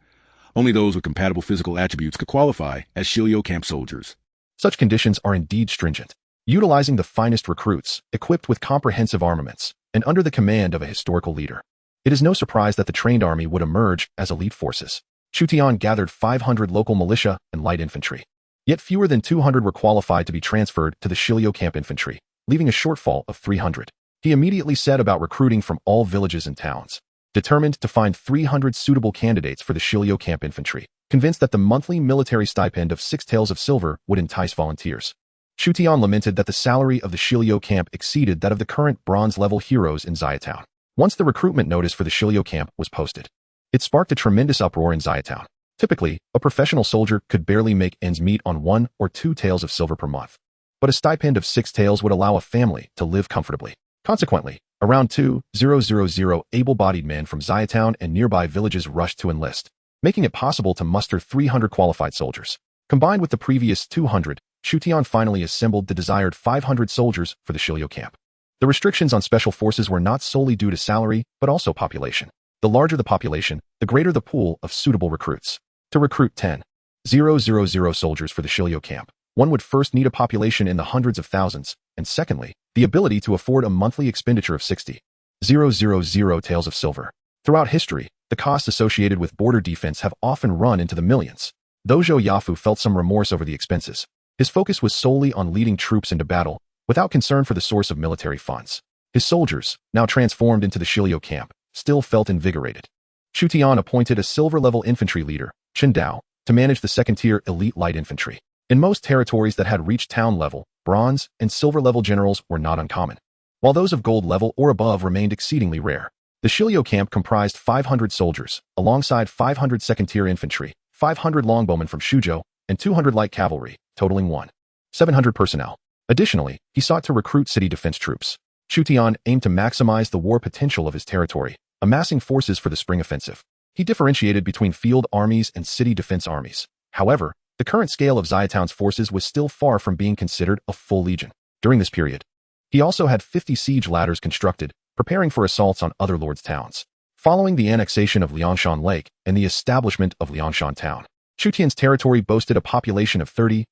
Only those with compatible physical attributes could qualify as Shilio camp soldiers. Such conditions are indeed stringent. Utilizing the finest recruits, equipped with comprehensive armaments, and under the command of a historical leader, it is no surprise that the trained army would emerge as elite forces. Chu Tian gathered 500 local militia and light infantry. Yet fewer than 200 were qualified to be transferred to the Shilio camp infantry, leaving a shortfall of 300. He immediately set about recruiting from all villages and towns, determined to find 300 suitable candidates for the Shilio camp infantry, convinced that the monthly military stipend of 6 taels of silver would entice volunteers. Chu Tian lamented that the salary of the Shilio camp exceeded that of the current bronze-level heroes in Xiatown. Once the recruitment notice for the Shilio camp was posted, it sparked a tremendous uproar in Xiatown. Typically, a professional soldier could barely make ends meet on 1 or 2 taels of silver per month. But a stipend of 6 taels would allow a family to live comfortably. Consequently, around 2,000 able-bodied men from Xiatown and nearby villages rushed to enlist, making it possible to muster 300 qualified soldiers. Combined with the previous 200, Chu Tian finally assembled the desired 500 soldiers for the Shilio camp. The restrictions on special forces were not solely due to salary, but also population. The larger the population, the greater the pool of suitable recruits. To recruit 10,000 soldiers for the Shilio camp, one would first need a population in the hundreds of thousands, and secondly, the ability to afford a monthly expenditure of 60,000 taels of silver. Throughout history, the costs associated with border defense have often run into the millions. Though Zhou Yafu felt some remorse over the expenses, his focus was solely on leading troops into battle, without concern for the source of military funds. His soldiers, now transformed into the Shilio camp, still felt invigorated. Chu Tian appointed a silver-level infantry leader, Chen Dao, to manage the second-tier elite light infantry. In most territories that had reached town level, bronze and silver-level generals were not uncommon, while those of gold level or above remained exceedingly rare. The Shilio camp comprised 500 soldiers, alongside 500 second-tier infantry, 500 longbowmen from Shuzhou, and 200 light cavalry, totaling 1,700 personnel. Additionally, he sought to recruit city defense troops. Chu Tian aimed to maximize the war potential of his territory, amassing forces for the spring offensive. He differentiated between field armies and city defense armies. However, the current scale of Xiatown's forces was still far from being considered a full legion. During this period, he also had 50 siege ladders constructed, preparing for assaults on other lords' towns. Following the annexation of Liangshan Lake and the establishment of Liangshan Town, Chu Tian's territory boasted a population of 30,000.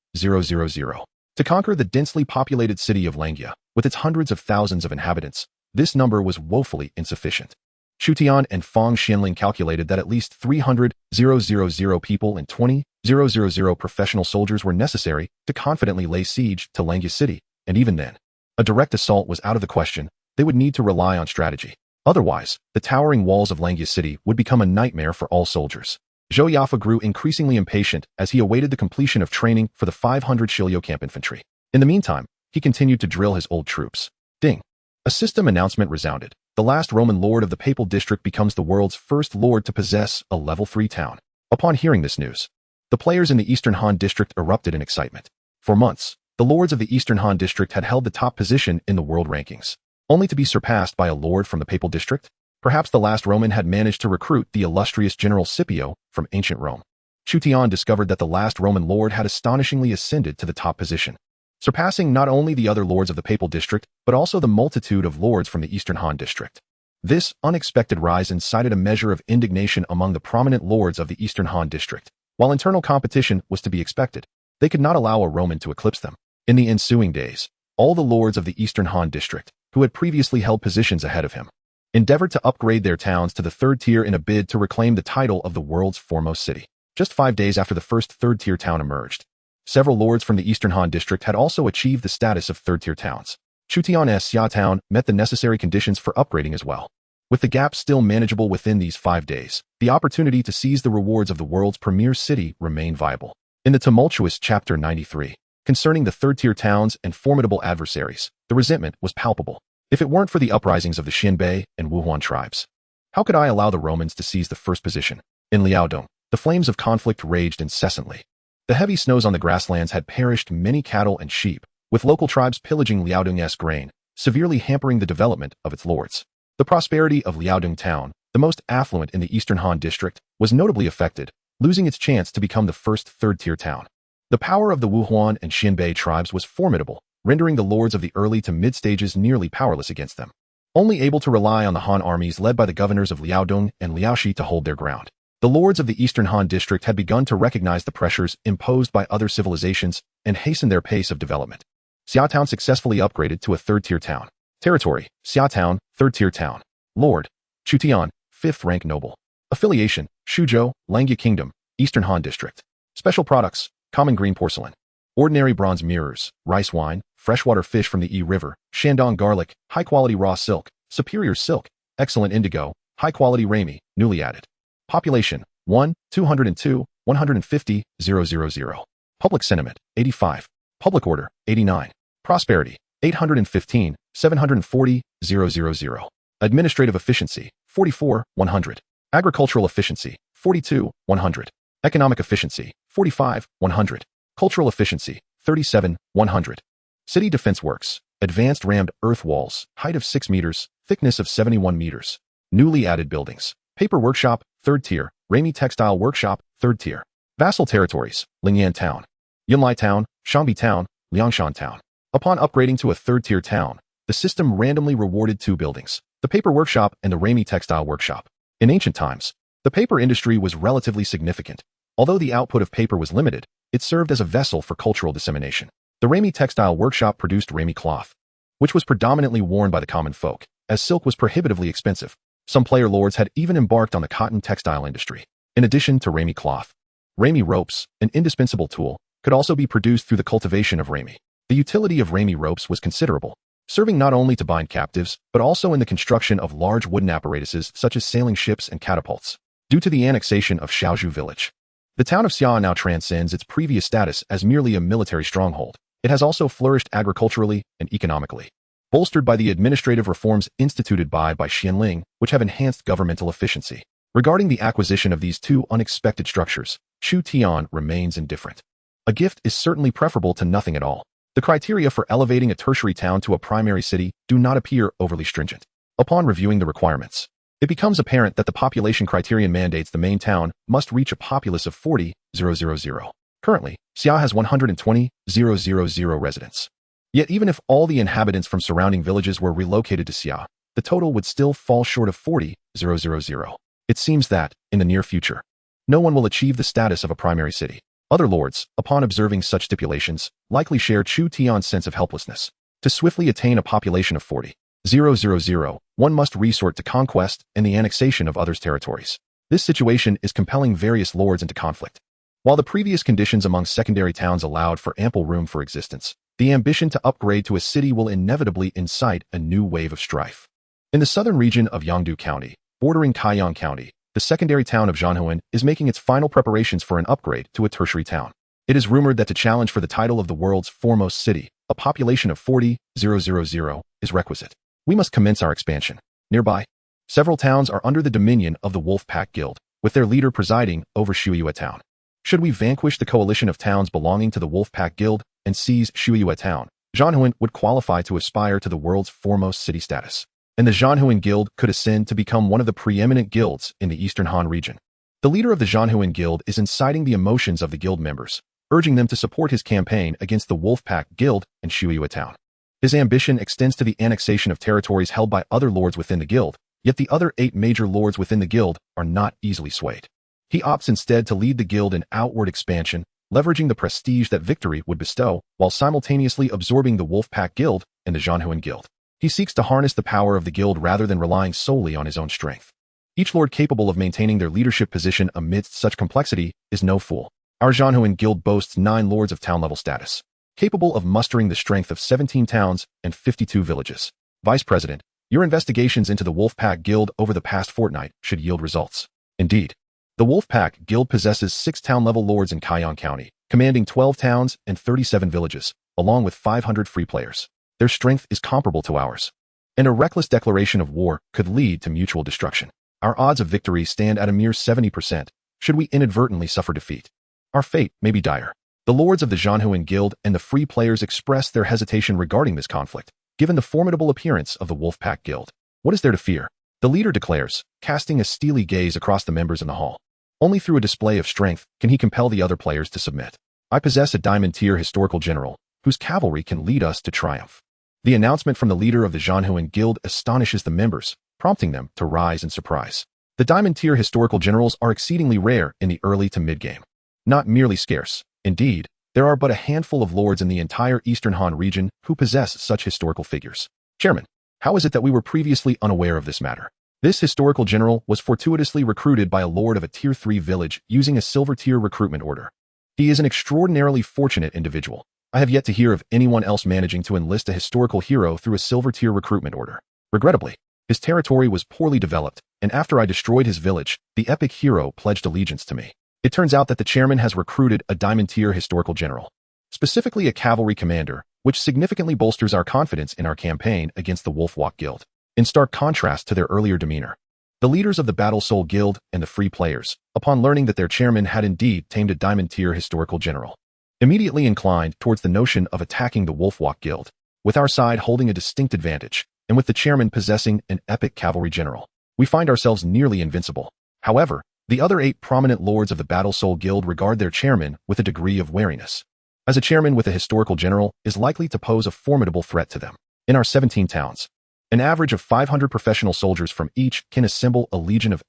To conquer the densely populated city of Langia, with its hundreds of thousands of inhabitants, this number was woefully insufficient. Chu Tian and Fang Xianling calculated that at least 300,000 people and 20,000 professional soldiers were necessary to confidently lay siege to Langia City, and even then, a direct assault was out of the question. They would need to rely on strategy. Otherwise, the towering walls of Langia City would become a nightmare for all soldiers. Zhou Yafu grew increasingly impatient as he awaited the completion of training for the 500 Shilio camp infantry. In the meantime, he continued to drill his old troops. Ding! A system announcement resounded. the last Roman lord of the Papal District becomes the world's first lord to possess a level 3 town. Upon hearing this news, the players in the Eastern Han District erupted in excitement. For months, the lords of the Eastern Han District had held the top position in the world rankings, only to be surpassed by a lord from the Papal District. Perhaps the last Roman had managed to recruit the illustrious General Scipio from ancient Rome. Chu Tian discovered that the last Roman lord had astonishingly ascended to the top position, surpassing not only the other lords of the Papal District, but also the multitude of lords from the Eastern Han District. This unexpected rise incited a measure of indignation among the prominent lords of the Eastern Han District. While internal competition was to be expected, they could not allow a Roman to eclipse them. In the ensuing days, all the lords of the Eastern Han District, who had previously held positions ahead of him, endeavored to upgrade their towns to the third tier in a bid to reclaim the title of the world's foremost city. Just 5 days after the first third-tier town emerged, several lords from the Eastern Han District had also achieved the status of third-tier towns. Chu Tian's Xia town met the necessary conditions for upgrading as well. With the gap still manageable within these 5 days, the opportunity to seize the rewards of the world's premier city remained viable. In the tumultuous Chapter 93, concerning the third-tier towns and formidable adversaries, the resentment was palpable. If it weren't for the uprisings of the Xianbei and Wuhuan tribes, how could I allow the Romans to seize the first position? In Liaodong, the flames of conflict raged incessantly. The heavy snows on the grasslands had perished many cattle and sheep, with local tribes pillaging Liaodong's grain, severely hampering the development of its lords. The prosperity of Liaodong town, the most affluent in the Eastern Han District, was notably affected, losing its chance to become the first third-tier town. The power of the Wuhuan and Xianbei tribes was formidable, rendering the lords of the early to mid-stages nearly powerless against them, only able to rely on the Han armies led by the governors of Liaodong and Liaoxi to hold their ground. The lords of the Eastern Han District had begun to recognize the pressures imposed by other civilizations and hasten their pace of development. Xia Town successfully upgraded to a third-tier town. Territory, Xia Town, third-tier town. Lord, Chu Tian, 5th rank noble. Affiliation, Shuzhou, Langya Kingdom, Eastern Han District. Special products, common green porcelain, ordinary bronze mirrors, rice wine, freshwater fish from the Yi River, Shandong garlic, high-quality raw silk, superior silk, excellent indigo, high-quality rami, newly added. Population, 1, 202, 150, 000. Public sentiment, 85. Public order, 89. Prosperity, 815, 740, 000. Administrative efficiency, 44, 100. Agricultural efficiency, 42, 100. Economic efficiency, 45, 100. Cultural efficiency, 37, 100. City defense works, advanced rammed earth walls, height of 6 meters, thickness of 71 meters. Newly added buildings. Paper workshop, 3rd tier. Rami textile workshop, 3rd tier. Vassal territories, Lingyan town, Yunlai town, Shangbi town, Liangshan town. Upon upgrading to a 3rd tier town, the system randomly rewarded 2 buildings, the paper workshop and the Rami textile workshop. In ancient times, the paper industry was relatively significant. Although the output of paper was limited, it served as a vessel for cultural dissemination. The Rami textile workshop produced Rami cloth, which was predominantly worn by the common folk, as silk was prohibitively expensive. Some player lords had even embarked on the cotton textile industry. In addition to Rami cloth, Rami ropes, an indispensable tool, could also be produced through the cultivation of Rami. The utility of Rami ropes was considerable, serving not only to bind captives, but also in the construction of large wooden apparatuses such as sailing ships and catapults. Due to the annexation of Xiaozhou village, the town of Xia now transcends its previous status as merely a military stronghold. It has also flourished agriculturally and economically, bolstered by the administrative reforms instituted by Xianling, which have enhanced governmental efficiency. Regarding the acquisition of these 2 unexpected structures, Chu Tian remains indifferent. A gift is certainly preferable to nothing at all. The criteria for elevating a tertiary town to a primary city do not appear overly stringent. Upon reviewing the requirements, it becomes apparent that the population criterion mandates the main town must reach a populace of 40,000. Currently, Xia has 120,000 residents. Yet even if all the inhabitants from surrounding villages were relocated to Xia, the total would still fall short of 40,000. It seems that, in the near future, no one will achieve the status of a primary city. Other lords, upon observing such stipulations, likely share Chu Tian's sense of helplessness. To swiftly attain a population of 40,000, one must resort to conquest and the annexation of others' territories. This situation is compelling various lords into conflict. While the previous conditions among secondary towns allowed for ample room for existence, the ambition to upgrade to a city will inevitably incite a new wave of strife. In the southern region of Yangdu County, bordering Taiyang County, the secondary town of Zhanhuan is making its final preparations for an upgrade to a tertiary town. It is rumored that to challenge for the title of the world's foremost city, a population of 40,000 is requisite. We must commence our expansion. Nearby, several towns are under the dominion of the Wolf Pack Guild, with their leader presiding over Shuiyue Town. Should we vanquish the coalition of towns belonging to the Wolf Pack Guild and seize Shuiyue Town, Zhanhuan would qualify to aspire to the world's foremost city status, and the Zhanhuan Guild could ascend to become one of the preeminent guilds in the Eastern Han region. The leader of the Zhanhuan Guild is inciting the emotions of the guild members, urging them to support his campaign against the Wolf Pack Guild and Shuiyue Town. His ambition extends to the annexation of territories held by other lords within the guild, yet the other 8 major lords within the guild are not easily swayed. He opts instead to lead the guild in outward expansion, leveraging the prestige that victory would bestow, while simultaneously absorbing the Wolf Pack Guild and the Zhanhuan Guild. He seeks to harness the power of the guild rather than relying solely on his own strength. Each lord capable of maintaining their leadership position amidst such complexity is no fool. Our Zhanhuan Guild boasts 9 lords of town-level status, capable of mustering the strength of 17 towns and 52 villages. Vice President, your investigations into the Wolf Pack Guild over the past fortnight should yield results. Indeed, the Wolf Pack Guild possesses 6 town-level lords in Kaiyang County, commanding 12 towns and 37 villages, along with 500 free players. Their strength is comparable to ours, and a reckless declaration of war could lead to mutual destruction. Our odds of victory stand at a mere 70%, should we inadvertently suffer defeat. Our fate may be dire. The lords of the Zhanhuan Guild and the free players express their hesitation regarding this conflict, given the formidable appearance of the Wolf Pack Guild. What is there to fear? The leader declares, casting a steely gaze across the members in the hall. Only through a display of strength can he compel the other players to submit. I possess a diamond-tier historical general, whose cavalry can lead us to triumph. The announcement from the leader of the Zhanhuan Guild astonishes the members, prompting them to rise in surprise. The diamond-tier historical generals are exceedingly rare in the early to mid-game. Not merely scarce. Indeed, there are but a handful of lords in the entire Eastern Han region who possess such historical figures. Chairman, how is it that we were previously unaware of this matter? This historical general was fortuitously recruited by a lord of a Tier 3 village using a silver-tier recruitment order. He is an extraordinarily fortunate individual. I have yet to hear of anyone else managing to enlist a historical hero through a silver-tier recruitment order. Regrettably, his territory was poorly developed, and after I destroyed his village, the epic hero pledged allegiance to me. It turns out that the chairman has recruited a diamond-tier historical general, specifically a cavalry commander, which significantly bolsters our confidence in our campaign against the Wolfwalk Guild, in stark contrast to their earlier demeanor. The leaders of the Battle Soul Guild and the free players, upon learning that their chairman had indeed tamed a diamond-tier historical general, immediately inclined towards the notion of attacking the Wolfwalk Guild, with our side holding a distinct advantage, and with the chairman possessing an epic cavalry general. We find ourselves nearly invincible. However, the other 8 prominent lords of the Battle Soul Guild regard their chairman with a degree of wariness, as a chairman with a historical general is likely to pose a formidable threat to them. In our 17 towns, an average of 500 professional soldiers from each can assemble a legion of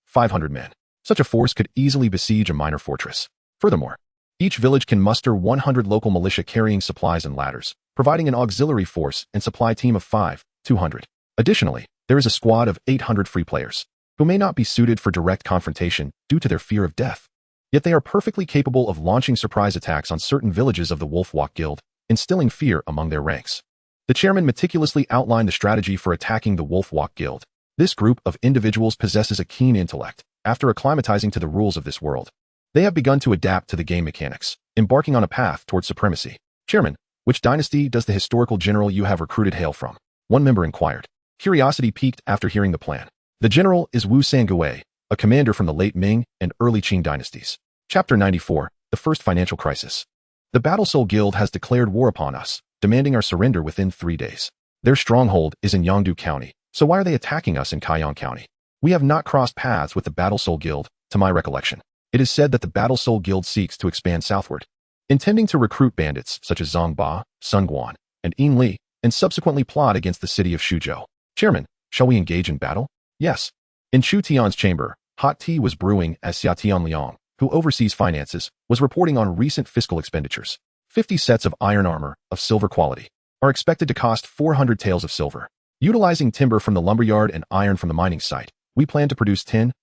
500 men. Such a force could easily besiege a minor fortress. Furthermore, each village can muster 100 local militia carrying supplies and ladders, providing an auxiliary force and supply team of 200. Additionally, there is a squad of 800 free players, who may not be suited for direct confrontation due to their fear of death. Yet they are perfectly capable of launching surprise attacks on certain villages of the Wolfwalk Guild, instilling fear among their ranks. The chairman meticulously outlined the strategy for attacking the Wolfwalk Guild. This group of individuals possesses a keen intellect. After acclimatizing to the rules of this world, they have begun to adapt to the game mechanics, embarking on a path towards supremacy. Chairman, which dynasty does the historical general you have recruited hail from? One member inquired. Curiosity piqued after hearing the plan. The general is Wu Sangui, a commander from the late Ming and early Qing dynasties. Chapter 94, The First Financial Crisis. The Battle Soul Guild has declared war upon us, demanding our surrender within 3 days. Their stronghold is in Yangdu County, so why are they attacking us in Kaiyang County? We have not crossed paths with the Battle Soul Guild, to my recollection. It is said that the Battle Soul Guild seeks to expand southward, intending to recruit bandits such as Zhang Ba, Sun Guan, and Yin Li, and subsequently plot against the city of Shuzhou. Chairman, shall we engage in battle? Yes. In Chu Tian's chamber, hot tea was brewing as Xia Tianliang, who oversees finances, was reporting on recent fiscal expenditures. 50 sets of iron armor, of silver quality, are expected to cost 400 taels of silver. Utilizing timber from the lumberyard and iron from the mining site, we plan to produce 10,000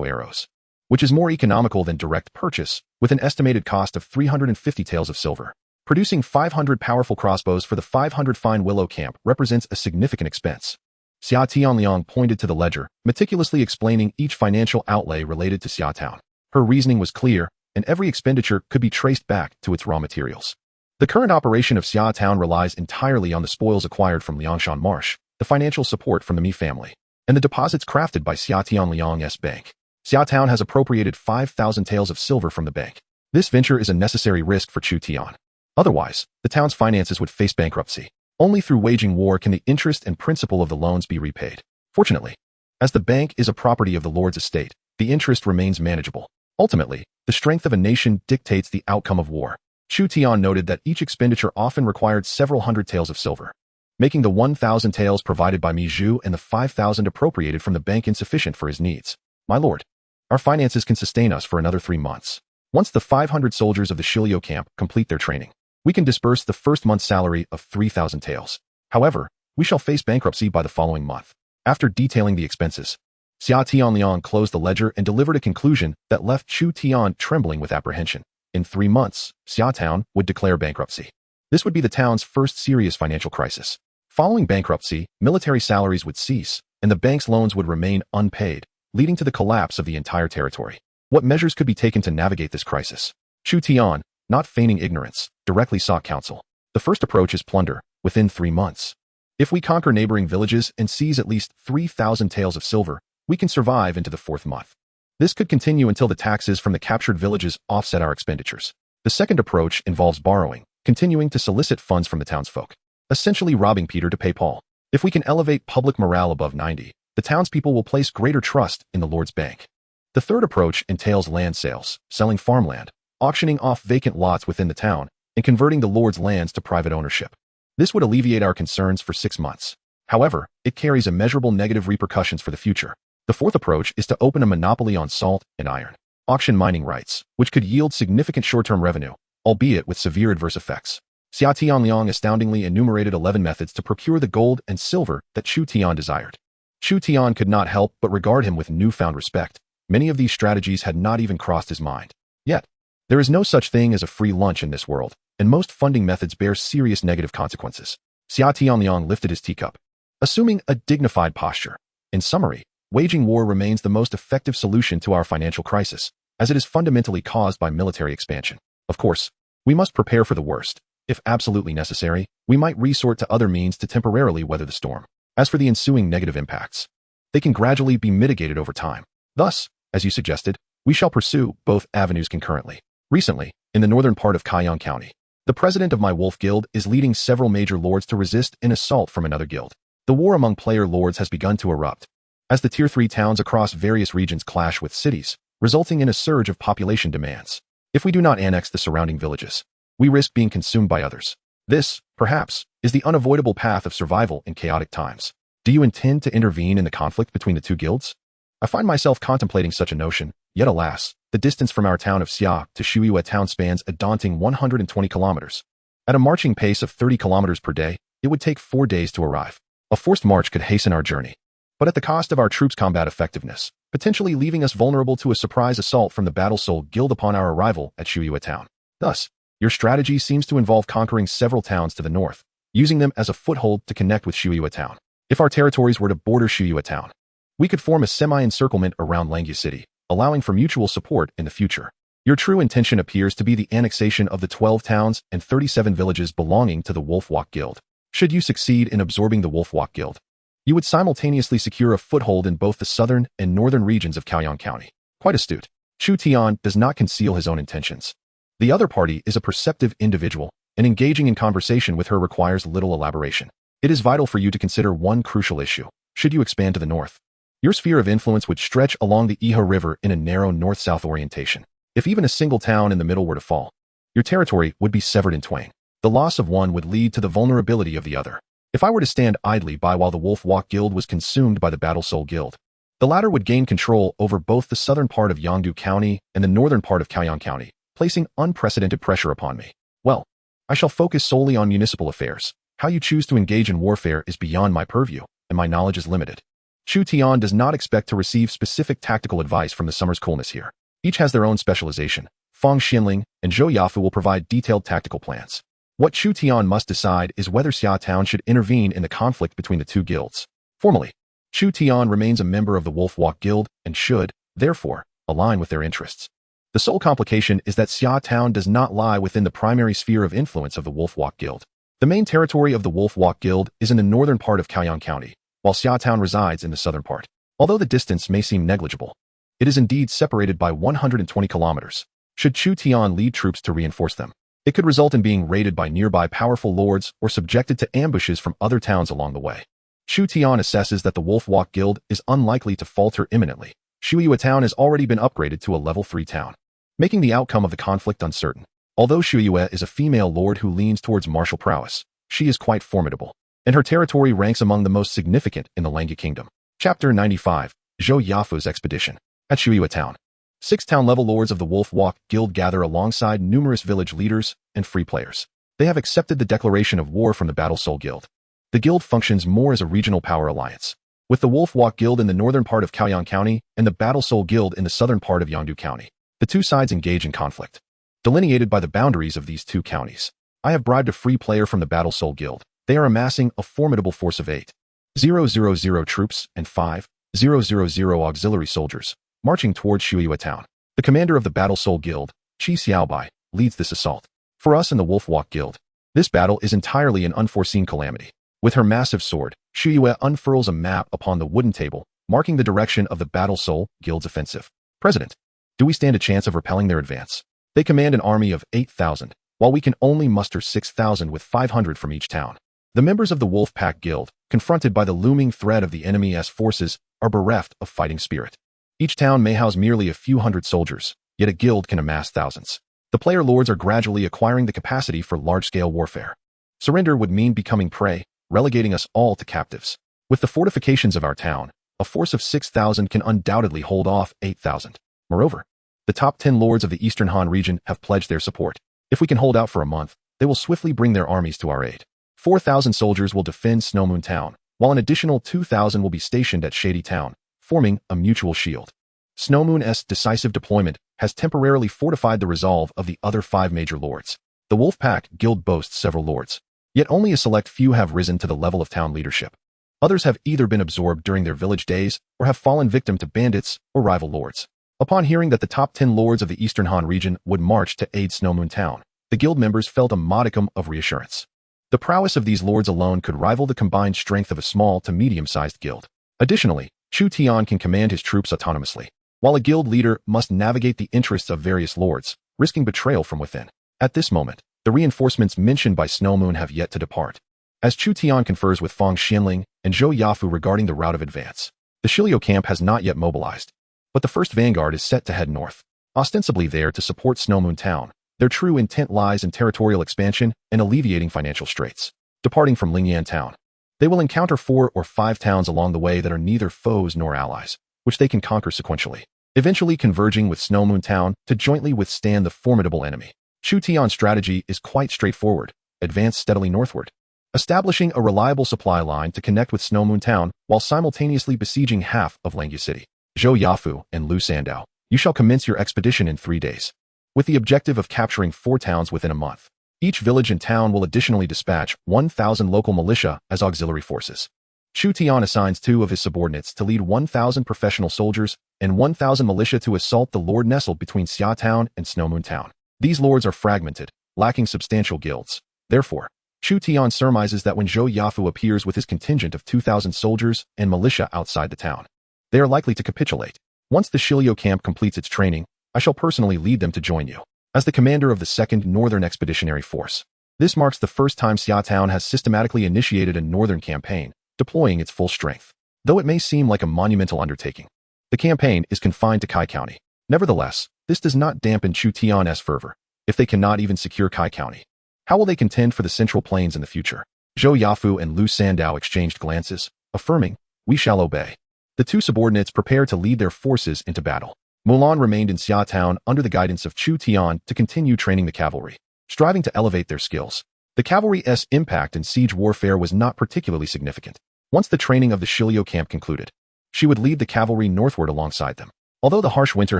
arrows, which is more economical than direct purchase, with an estimated cost of 350 taels of silver. Producing 500 powerful crossbows for the 500 fine willow camp represents a significant expense. Xia Tianliang pointed to the ledger, meticulously explaining each financial outlay related to Xia Town. Her reasoning was clear, and every expenditure could be traced back to its raw materials. The current operation of Xia Town relies entirely on the spoils acquired from Liangshan Marsh, the financial support from the Mi family, and the deposits crafted by Xia Tianliang's bank. Xia Town has appropriated 5,000 taels of silver from the bank. This venture is a necessary risk for Chu Tian. Otherwise, the town's finances would face bankruptcy. Only through waging war can the interest and principal of the loans be repaid. Fortunately, as the bank is a property of the Lord's estate, the interest remains manageable. Ultimately, the strength of a nation dictates the outcome of war. Chu Tian noted that each expenditure often required several hundred taels of silver, making the 1,000 taels provided by Mi Zhu and the 5,000 appropriated from the bank insufficient for his needs. My lord, our finances can sustain us for another 3 months. Once the 500 soldiers of the Shilio camp complete their training, we can disperse the first month's salary of 3,000 taels. However, we shall face bankruptcy by the following month. After detailing the expenses, Xia Tianliang closed the ledger and delivered a conclusion that left Chu Tian trembling with apprehension. In 3 months, Xia Town would declare bankruptcy. This would be the town's first serious financial crisis. Following bankruptcy, military salaries would cease, and the bank's loans would remain unpaid, leading to the collapse of the entire territory. What measures could be taken to navigate this crisis? Chu Tian, not feigning ignorance, directly sought counsel. The first approach is plunder, within 3 months. If we conquer neighboring villages and seize at least 3,000 taels of silver, we can survive into the 4th month. This could continue until the taxes from the captured villages offset our expenditures. The second approach involves borrowing, continuing to solicit funds from the townsfolk, essentially robbing Peter to pay Paul. If we can elevate public morale above 90, the townspeople will place greater trust in the Lord's bank. The third approach entails land sales, selling farmland, auctioning off vacant lots within the town, and converting the Lord's lands to private ownership. This would alleviate our concerns for 6 months. However, it carries immeasurable negative repercussions for the future. The fourth approach is to open a monopoly on salt and iron, auction mining rights, which could yield significant short-term revenue, albeit with severe adverse effects. Xia Tianliang astoundingly enumerated 11 methods to procure the gold and silver that Chu Tian desired. Chu Tian could not help but regard him with newfound respect. Many of these strategies had not even crossed his mind. Yet, there is no such thing as a free lunch in this world, and most funding methods bear serious negative consequences. Xia Tianliang lifted his teacup, assuming a dignified posture. In summary, waging war remains the most effective solution to our financial crisis, as it is fundamentally caused by military expansion. Of course, we must prepare for the worst. If absolutely necessary, we might resort to other means to temporarily weather the storm. As for the ensuing negative impacts, they can gradually be mitigated over time. Thus, as you suggested, we shall pursue both avenues concurrently. Recently, in the northern part of Kaiyang County, the president of my wolf guild is leading several major lords to resist an assault from another guild. The war among player lords has begun to erupt, as the Tier 3 towns across various regions clash with cities, resulting in a surge of population demands. If we do not annex the surrounding villages, we risk being consumed by others. This, perhaps, is the unavoidable path of survival in chaotic times. Do you intend to intervene in the conflict between the two guilds? I find myself contemplating such a notion, yet alas, the distance from our town of Xia to Shuiyue town spans a daunting 120 kilometers. At a marching pace of 30 kilometers per day, it would take 4 days to arrive. A forced march could hasten our journey, but at the cost of our troops' combat effectiveness, potentially leaving us vulnerable to a surprise assault from the Battle Soul Guild upon our arrival at Shuiyue town. Thus, your strategy seems to involve conquering several towns to the north, using them as a foothold to connect with Shuiyue town. If our territories were to border Shuiyue town, we could form a semi-encirclement around Langyu City, allowing for mutual support in the future. Your true intention appears to be the annexation of the 12 towns and 37 villages belonging to the Wolfwalk Guild. Should you succeed in absorbing the Wolfwalk Guild, you would simultaneously secure a foothold in both the southern and northern regions of Kaiyang County. Quite astute. Chu Tian does not conceal his own intentions. The other party is a perceptive individual, and engaging in conversation with her requires little elaboration. It is vital for you to consider one crucial issue. Should you expand to the north, your sphere of influence would stretch along the Iha River in a narrow north-south orientation. If even a single town in the middle were to fall, your territory would be severed in twain. The loss of one would lead to the vulnerability of the other. If I were to stand idly by while the Wolf Walk Guild was consumed by the Battle Soul Guild, the latter would gain control over both the southern part of Yangdu County and the northern part of Kaiyang County, placing unprecedented pressure upon me. Well, I shall focus solely on municipal affairs. How you choose to engage in warfare is beyond my purview, and my knowledge is limited. Chu Tian does not expect to receive specific tactical advice from the Summer's Coolness here. Each has their own specialization. Fang Xinling and Zhou Yafu will provide detailed tactical plans. What Chu Tian must decide is whether Xia Town should intervene in the conflict between the two guilds. Formally, Chu Tian remains a member of the Wolf Walk Guild and should, therefore, align with their interests. The sole complication is that Xia Town does not lie within the primary sphere of influence of the Wolf Walk Guild. The main territory of the Wolf Walk Guild is in the northern part of Chaoyang County, while Xiaotown resides in the southern part. Although the distance may seem negligible, it is indeed separated by 120 kilometers. Should Chu Tian lead troops to reinforce them, it could result in being raided by nearby powerful lords or subjected to ambushes from other towns along the way. Chu Tian assesses that the Wolf Walk Guild is unlikely to falter imminently. Shuiyue Town has already been upgraded to a level 3 town, making the outcome of the conflict uncertain. Although Shuiyue is a female lord who leans towards martial prowess, she is quite formidable, and her territory ranks among the most significant in the Langya Kingdom. Chapter 95, Zhou Yafu's Expedition. At Shuiyue Town, 6 town-level lords of the Wolf Walk Guild gather alongside numerous village leaders and free players. They have accepted the declaration of war from the Battle Soul Guild. The guild functions more as a regional power alliance, with the Wolf Walk Guild in the northern part of Chaoyang County and the Battle Soul Guild in the southern part of Yangdu County. The two sides engage in conflict, delineated by the boundaries of these two counties. I have bribed a free player from the Battle Soul Guild. They are amassing a formidable force of 8,000 troops and 5,000 auxiliary soldiers, marching towards Shuiyue Town. The commander of the Battle Soul Guild, Qi Xiaobai, leads this assault. For us in the Wolf Walk Guild, this battle is entirely an unforeseen calamity. With her massive sword, Shuiyue unfurls a map upon the wooden table, marking the direction of the Battle Soul Guild's offensive. President, do we stand a chance of repelling their advance? They command an army of 8,000, while we can only muster 6,000 with 500 from each town. The members of the Wolf Pack Guild, confronted by the looming threat of the enemy's forces, are bereft of fighting spirit. Each town may house merely a few hundred soldiers, yet a guild can amass thousands. The player lords are gradually acquiring the capacity for large-scale warfare. Surrender would mean becoming prey, relegating us all to captives. With the fortifications of our town, a force of 6,000 can undoubtedly hold off 8,000. Moreover, the top 10 lords of the Eastern Han region have pledged their support. If we can hold out for a month, they will swiftly bring their armies to our aid. 4,000 soldiers will defend Snowmoon Town, while an additional 2,000 will be stationed at Shady Town, forming a mutual shield. Snowmoon's decisive deployment has temporarily fortified the resolve of the other 5 major lords. The Wolfpack Guild boasts several lords, yet only a select few have risen to the level of town leadership. Others have either been absorbed during their village days or have fallen victim to bandits or rival lords. Upon hearing that the top 10 lords of the Eastern Han region would march to aid Snowmoon Town, the guild members felt a modicum of reassurance. The prowess of these lords alone could rival the combined strength of a small to medium-sized guild. Additionally, Chu Tian can command his troops autonomously, while a guild leader must navigate the interests of various lords, risking betrayal from within. At this moment, the reinforcements mentioned by Snowmoon have yet to depart. As Chu Tian confers with Fang Xianling and Zhou Yafu regarding the route of advance, the Shilio camp has not yet mobilized, but the first vanguard is set to head north, ostensibly there to support Snowmoon Town. Their true intent lies in territorial expansion and alleviating financial straits. Departing from Lingyan Town, they will encounter 4 or 5 towns along the way that are neither foes nor allies, which they can conquer sequentially, eventually converging with Snowmoon Town to jointly withstand the formidable enemy. Chu Tian's strategy is quite straightforward: advance steadily northward, establishing a reliable supply line to connect with Snowmoon Town while simultaneously besieging half of Langya City. Zhou Yafu and Lu Sandao, you shall commence your expedition in 3 days, with the objective of capturing 4 towns within a month. Each village and town will additionally dispatch 1,000 local militia as auxiliary forces. Chu Tian assigns 2 of his subordinates to lead 1,000 professional soldiers and 1,000 militia to assault the lord nestled between Xia Town and Snowmoon Town. These lords are fragmented, lacking substantial guilds. Therefore, Chu Tian surmises that when Zhou Yafu appears with his contingent of 2,000 soldiers and militia outside the town, they are likely to capitulate. Once the Shilio camp completes its training, I shall personally lead them to join you as the commander of the 2nd Northern Expeditionary Force. This marks the first time Xia Town has systematically initiated a northern campaign, deploying its full strength. Though it may seem like a monumental undertaking, the campaign is confined to Kai County. Nevertheless, this does not dampen Chu Tian's fervor. If they cannot even secure Kai County, how will they contend for the Central Plains in the future? Zhou Yafu and Lu Sandao exchanged glances, affirming, "We shall obey." The 2 subordinates prepare to lead their forces into battle. Mulan remained in Xia Town under the guidance of Chu Tian to continue training the cavalry, striving to elevate their skills. The cavalry's impact in siege warfare was not particularly significant. Once the training of the Shilio camp concluded, she would lead the cavalry northward alongside them. Although the harsh winter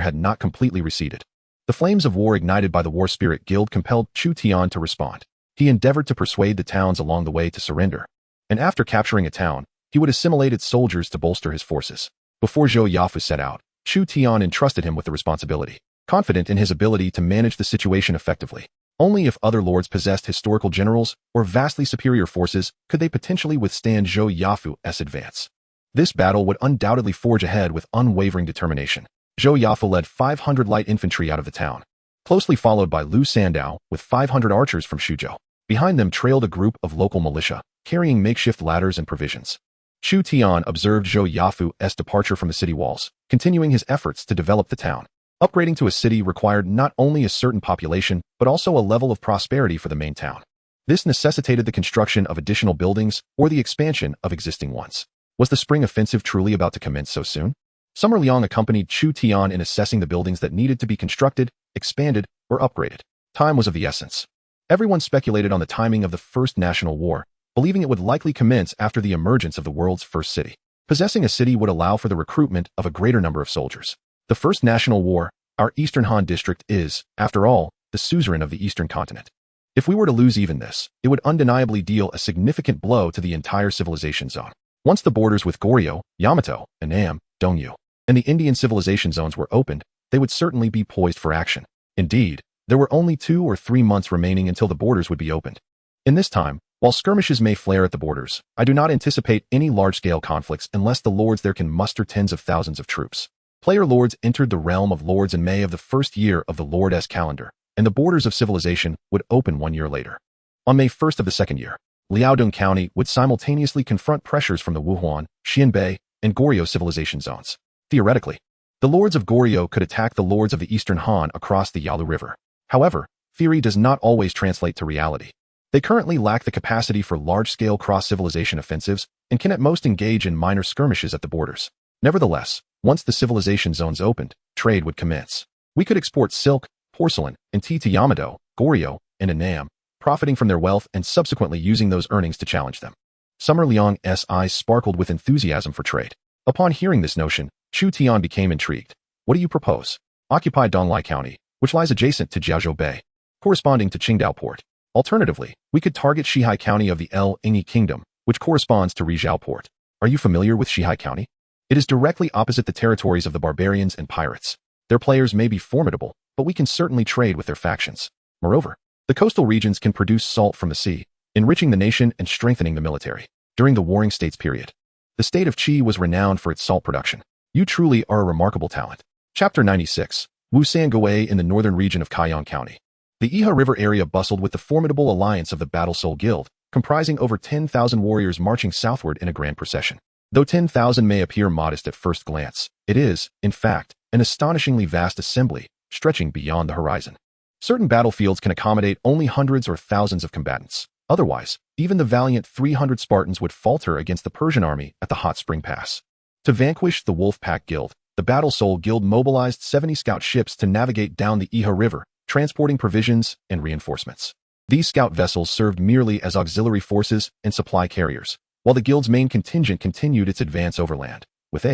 had not completely receded, the flames of war ignited by the War Spirit Guild compelled Chu Tian to respond. He endeavored to persuade the towns along the way to surrender, and after capturing a town, he would assimilate its soldiers to bolster his forces. Before Zhou Yafu set out, Chu Tian entrusted him with the responsibility, confident in his ability to manage the situation effectively. Only if other lords possessed historical generals or vastly superior forces could they potentially withstand Zhou Yafu's advance. This battle would undoubtedly forge ahead with unwavering determination. Zhou Yafu led 500 light infantry out of the town, closely followed by Lu Sandao with 500 archers from Shuzhou. Behind them trailed a group of local militia, carrying makeshift ladders and provisions. Chu Tian observed Zhou Yafu's departure from the city walls, continuing his efforts to develop the town. Upgrading to a city required not only a certain population, but also a level of prosperity for the main town. This necessitated the construction of additional buildings or the expansion of existing ones. Was the spring offensive truly about to commence so soon? Summer Liang accompanied Chu Tian in assessing the buildings that needed to be constructed, expanded, or upgraded. Time was of the essence. Everyone speculated on the timing of the First National War, believing it would likely commence after the emergence of the world's first city. Possessing a city would allow for the recruitment of a greater number of soldiers. The First National War, our Eastern Han district is, after all, the suzerain of the Eastern continent. If we were to lose even this, it would undeniably deal a significant blow to the entire civilization zone. Once the borders with Goryeo, Yamato, Annam, Dongyu, and the Indian civilization zones were opened, they would certainly be poised for action. Indeed, there were only 2 or 3 months remaining until the borders would be opened. In this time, while skirmishes may flare at the borders, I do not anticipate any large-scale conflicts unless the lords there can muster tens of thousands of troops. Player lords entered the realm of lords in May of the first year of the Lord-S calendar, and the borders of civilization would open 1 year later. On May 1st of the second year, Liaodong County would simultaneously confront pressures from the Wuhuan, Xianbei, and Goryeo civilization zones. Theoretically, the lords of Goryeo could attack the lords of the Eastern Han across the Yalu River. However, theory does not always translate to reality. They currently lack the capacity for large-scale cross-civilization offensives and can at most engage in minor skirmishes at the borders. Nevertheless, once the civilization zones opened, trade would commence. We could export silk, porcelain, and tea to Yamato, Goryeo, and Annam, profiting from their wealth and subsequently using those earnings to challenge them. Summer Liang's eyes sparkled with enthusiasm for trade. Upon hearing this notion, Chu Tian became intrigued. What do you propose? Occupy Donglai County, which lies adjacent to Jiaozhou Bay, corresponding to Qingdao Port. Alternatively, we could target Shihai County of the El Ingi Kingdom, which corresponds to Rizhao Port. Are you familiar with Shihai County? It is directly opposite the territories of the barbarians and pirates. Their players may be formidable, but we can certainly trade with their factions. Moreover, the coastal regions can produce salt from the sea, enriching the nation and strengthening the military. During the Warring States period, the state of Qi was renowned for its salt production. You truly are a remarkable talent. Chapter 96, Wusangue in the northern region of Kaiyang County. The Iha River area bustled with the formidable alliance of the Battle Soul Guild, comprising over 10,000 warriors marching southward in a grand procession. Though 10,000 may appear modest at first glance, it is, in fact, an astonishingly vast assembly, stretching beyond the horizon. Certain battlefields can accommodate only hundreds or thousands of combatants. Otherwise, even the valiant 300 Spartans would falter against the Persian army at the Hot Spring Pass. To vanquish the Wolf Pack Guild, the Battle Soul Guild mobilized 70 scout ships to navigate down the Iha River, transporting provisions and reinforcements. These scout vessels served merely as auxiliary forces and supply carriers, while the guild's main contingent continued its advance overland, with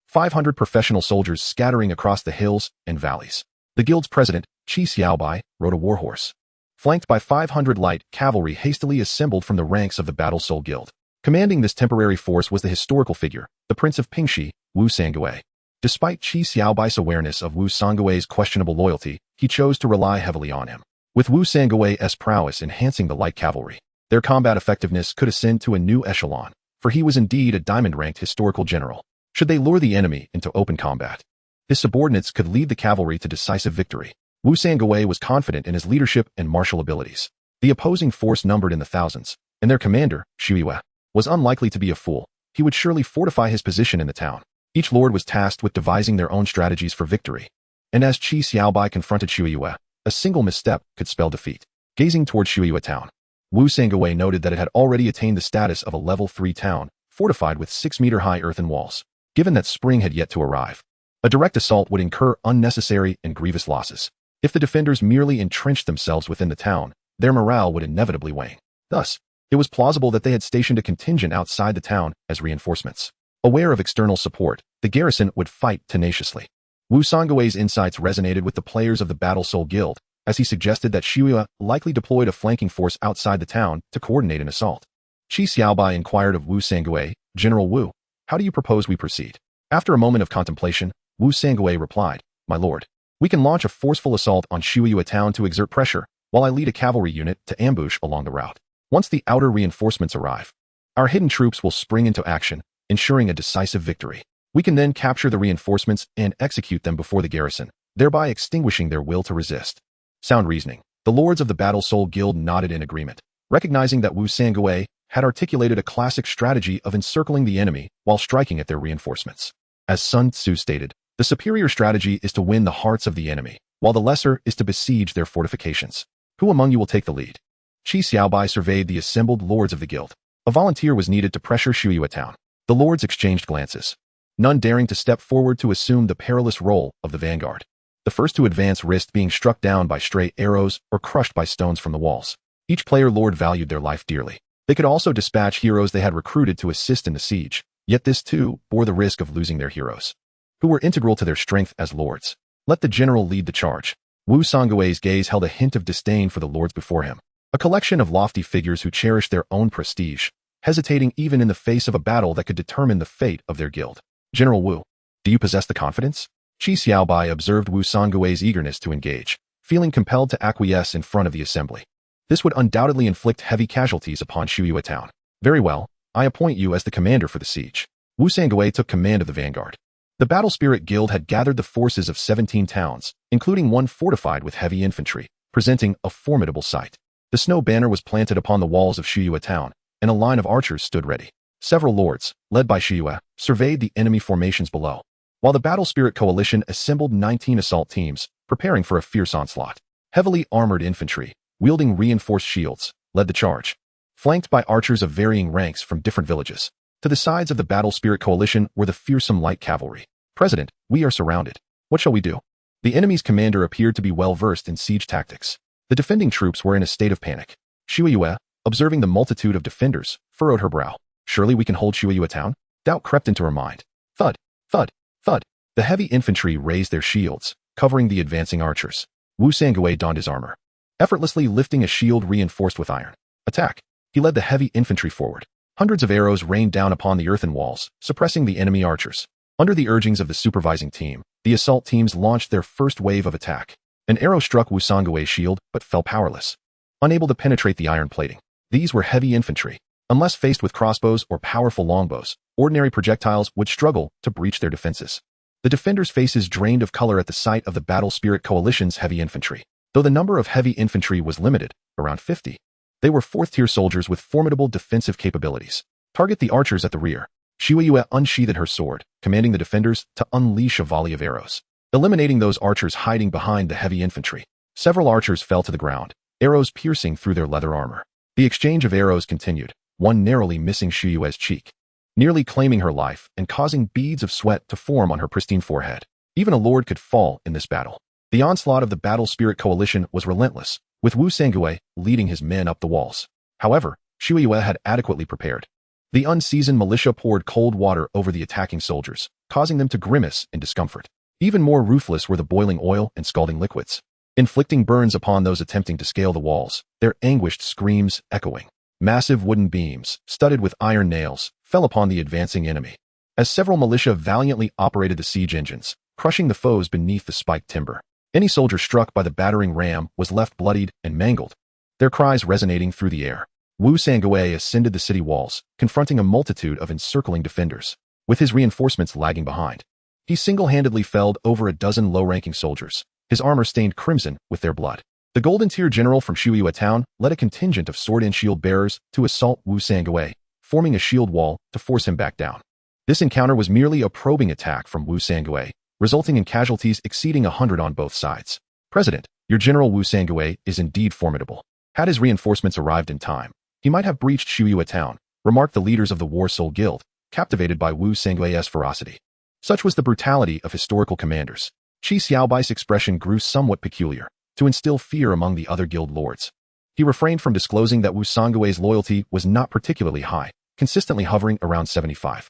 500 professional soldiers scattering across the hills and valleys. The guild's president, Qi Xiaobai, rode a warhorse. Flanked by 500 light cavalry hastily assembled from the ranks of the Battle Soul Guild. Commanding this temporary force was the historical figure, the Prince of Pingxi, Wu Sangue. Despite Qi Xiaobai's awareness of Wu Sangue's questionable loyalty, he chose to rely heavily on him. With Wu Sangue's prowess enhancing the light cavalry, their combat effectiveness could ascend to a new echelon, for he was indeed a diamond-ranked historical general. Should they lure the enemy into open combat, his subordinates could lead the cavalry to decisive victory. Wu Sangue was confident in his leadership and martial abilities. The opposing force numbered in the thousands, and their commander, Xu was unlikely to be a fool. He would surely fortify his position in the town. Each lord was tasked with devising their own strategies for victory. And as Qi Xiaobai confronted Xu, a single misstep could spell defeat. Gazing toward Xu town, Wu Sangue noted that it had already attained the status of a level 3 town, fortified with 6-meter-high earthen walls. Given that spring had yet to arrive, a direct assault would incur unnecessary and grievous losses. If the defenders merely entrenched themselves within the town, their morale would inevitably wane. Thus, it was plausible that they had stationed a contingent outside the town as reinforcements. Aware of external support, the garrison would fight tenaciously. Wu Sangue's insights resonated with the players of the Battle Soul Guild, as he suggested that Xu likely deployed a flanking force outside the town to coordinate an assault. Qi Xiaobai inquired of Wu Sangue, General Wu, how do you propose we proceed? After a moment of contemplation, Wu Sangue replied, My lord, we can launch a forceful assault on Xu town to exert pressure, while I lead a cavalry unit to ambush along the route. Once the outer reinforcements arrive, our hidden troops will spring into action, ensuring a decisive victory. We can then capture the reinforcements and execute them before the garrison, thereby extinguishing their will to resist. Sound reasoning. The lords of the Battle Soul Guild nodded in agreement, recognizing that Wu Sangui had articulated a classic strategy of encircling the enemy while striking at their reinforcements. As Sun Tzu stated, the superior strategy is to win the hearts of the enemy, while the lesser is to besiege their fortifications. Who among you will take the lead? Qi Xiaobai surveyed the assembled lords of the guild. A volunteer was needed to pressure Shuyue town. The lords exchanged glances, none daring to step forward to assume the perilous role of the vanguard. The first to advance risked being struck down by stray arrows or crushed by stones from the walls. Each player lord valued their life dearly. They could also dispatch heroes they had recruited to assist in the siege, yet this too bore the risk of losing their heroes, who were integral to their strength as lords. Let the general lead the charge. Wu Sangui's gaze held a hint of disdain for the lords before him, a collection of lofty figures who cherished their own prestige, hesitating even in the face of a battle that could determine the fate of their guild. General Wu, do you possess the confidence? Qi Xiaobai observed Wu Sangui's eagerness to engage, feeling compelled to acquiesce in front of the assembly. This would undoubtedly inflict heavy casualties upon Shuyue town. Very well, I appoint you as the commander for the siege. Wu Sangui took command of the vanguard. The Battle Spirit Guild had gathered the forces of 17 towns, including one fortified with heavy infantry, presenting a formidable sight. The snow banner was planted upon the walls of Shuyue town, and a line of archers stood ready. Several lords, led by Shuyue, surveyed the enemy formations below, while the Battle Spirit Coalition assembled 19 assault teams, preparing for a fierce onslaught. Heavily armored infantry, wielding reinforced shields, led the charge, flanked by archers of varying ranks from different villages. To the sides of the Battle Spirit Coalition were the fearsome light cavalry. President, we are surrounded. What shall we do? The enemy's commander appeared to be well versed in siege tactics. The defending troops were in a state of panic. Shuyue, observing the multitude of defenders, furrowed her brow. Surely we can hold Shuyue town? Doubt crept into her mind. Thud, thud, thud. The heavy infantry raised their shields, covering the advancing archers. Wu Sangui donned his armor, effortlessly lifting a shield reinforced with iron. Attack! He led the heavy infantry forward. Hundreds of arrows rained down upon the earthen walls, suppressing the enemy archers. Under the urgings of the supervising team, the assault teams launched their first wave of attack. An arrow struck Wu Sangui's shield, but fell powerless, unable to penetrate the iron plating. These were heavy infantry. Unless faced with crossbows or powerful longbows, ordinary projectiles would struggle to breach their defenses. The defenders' faces drained of color at the sight of the Battle Spirit Coalition's heavy infantry. Though the number of heavy infantry was limited, around 50, they were fourth-tier soldiers with formidable defensive capabilities. Target the archers at the rear. Shuyue unsheathed her sword, commanding the defenders to unleash a volley of arrows, eliminating those archers hiding behind the heavy infantry. Several archers fell to the ground, arrows piercing through their leather armor. The exchange of arrows continued, one narrowly missing Shuyue's cheek, nearly claiming her life and causing beads of sweat to form on her pristine forehead. Even a lord could fall in this battle. The onslaught of the Battle Spirit Coalition was relentless, with Wu Sangui leading his men up the walls. However, Shuyue had adequately prepared. The unseasoned militia poured cold water over the attacking soldiers, causing them to grimace in discomfort. Even more ruthless were the boiling oil and scalding liquids, inflicting burns upon those attempting to scale the walls, their anguished screams echoing. Massive wooden beams, studded with iron nails, fell upon the advancing enemy, as several militia valiantly operated the siege engines, crushing the foes beneath the spiked timber. Any soldier struck by the battering ram was left bloodied and mangled, their cries resonating through the air. Wu Sangui ascended the city walls, confronting a multitude of encircling defenders, with his reinforcements lagging behind. He single-handedly felled over a dozen low-ranking soldiers, his armor stained crimson with their blood. The Golden Tier General from Shuyue town led a contingent of sword and shield bearers to assault Wu Sangui, forming a shield wall to force him back down. This encounter was merely a probing attack from Wu Sangui, resulting in casualties exceeding 100 on both sides. President, your General Wu Sangui is indeed formidable. Had his reinforcements arrived in time, he might have breached Shuyue town, remarked the leaders of the War Soul Guild, captivated by Wu Sangui's ferocity. Such was the brutality of historical commanders. Qi Xiaobai's expression grew somewhat peculiar, to instill fear among the other guild lords. He refrained from disclosing that Wu Sangui's loyalty was not particularly high, consistently hovering around 75.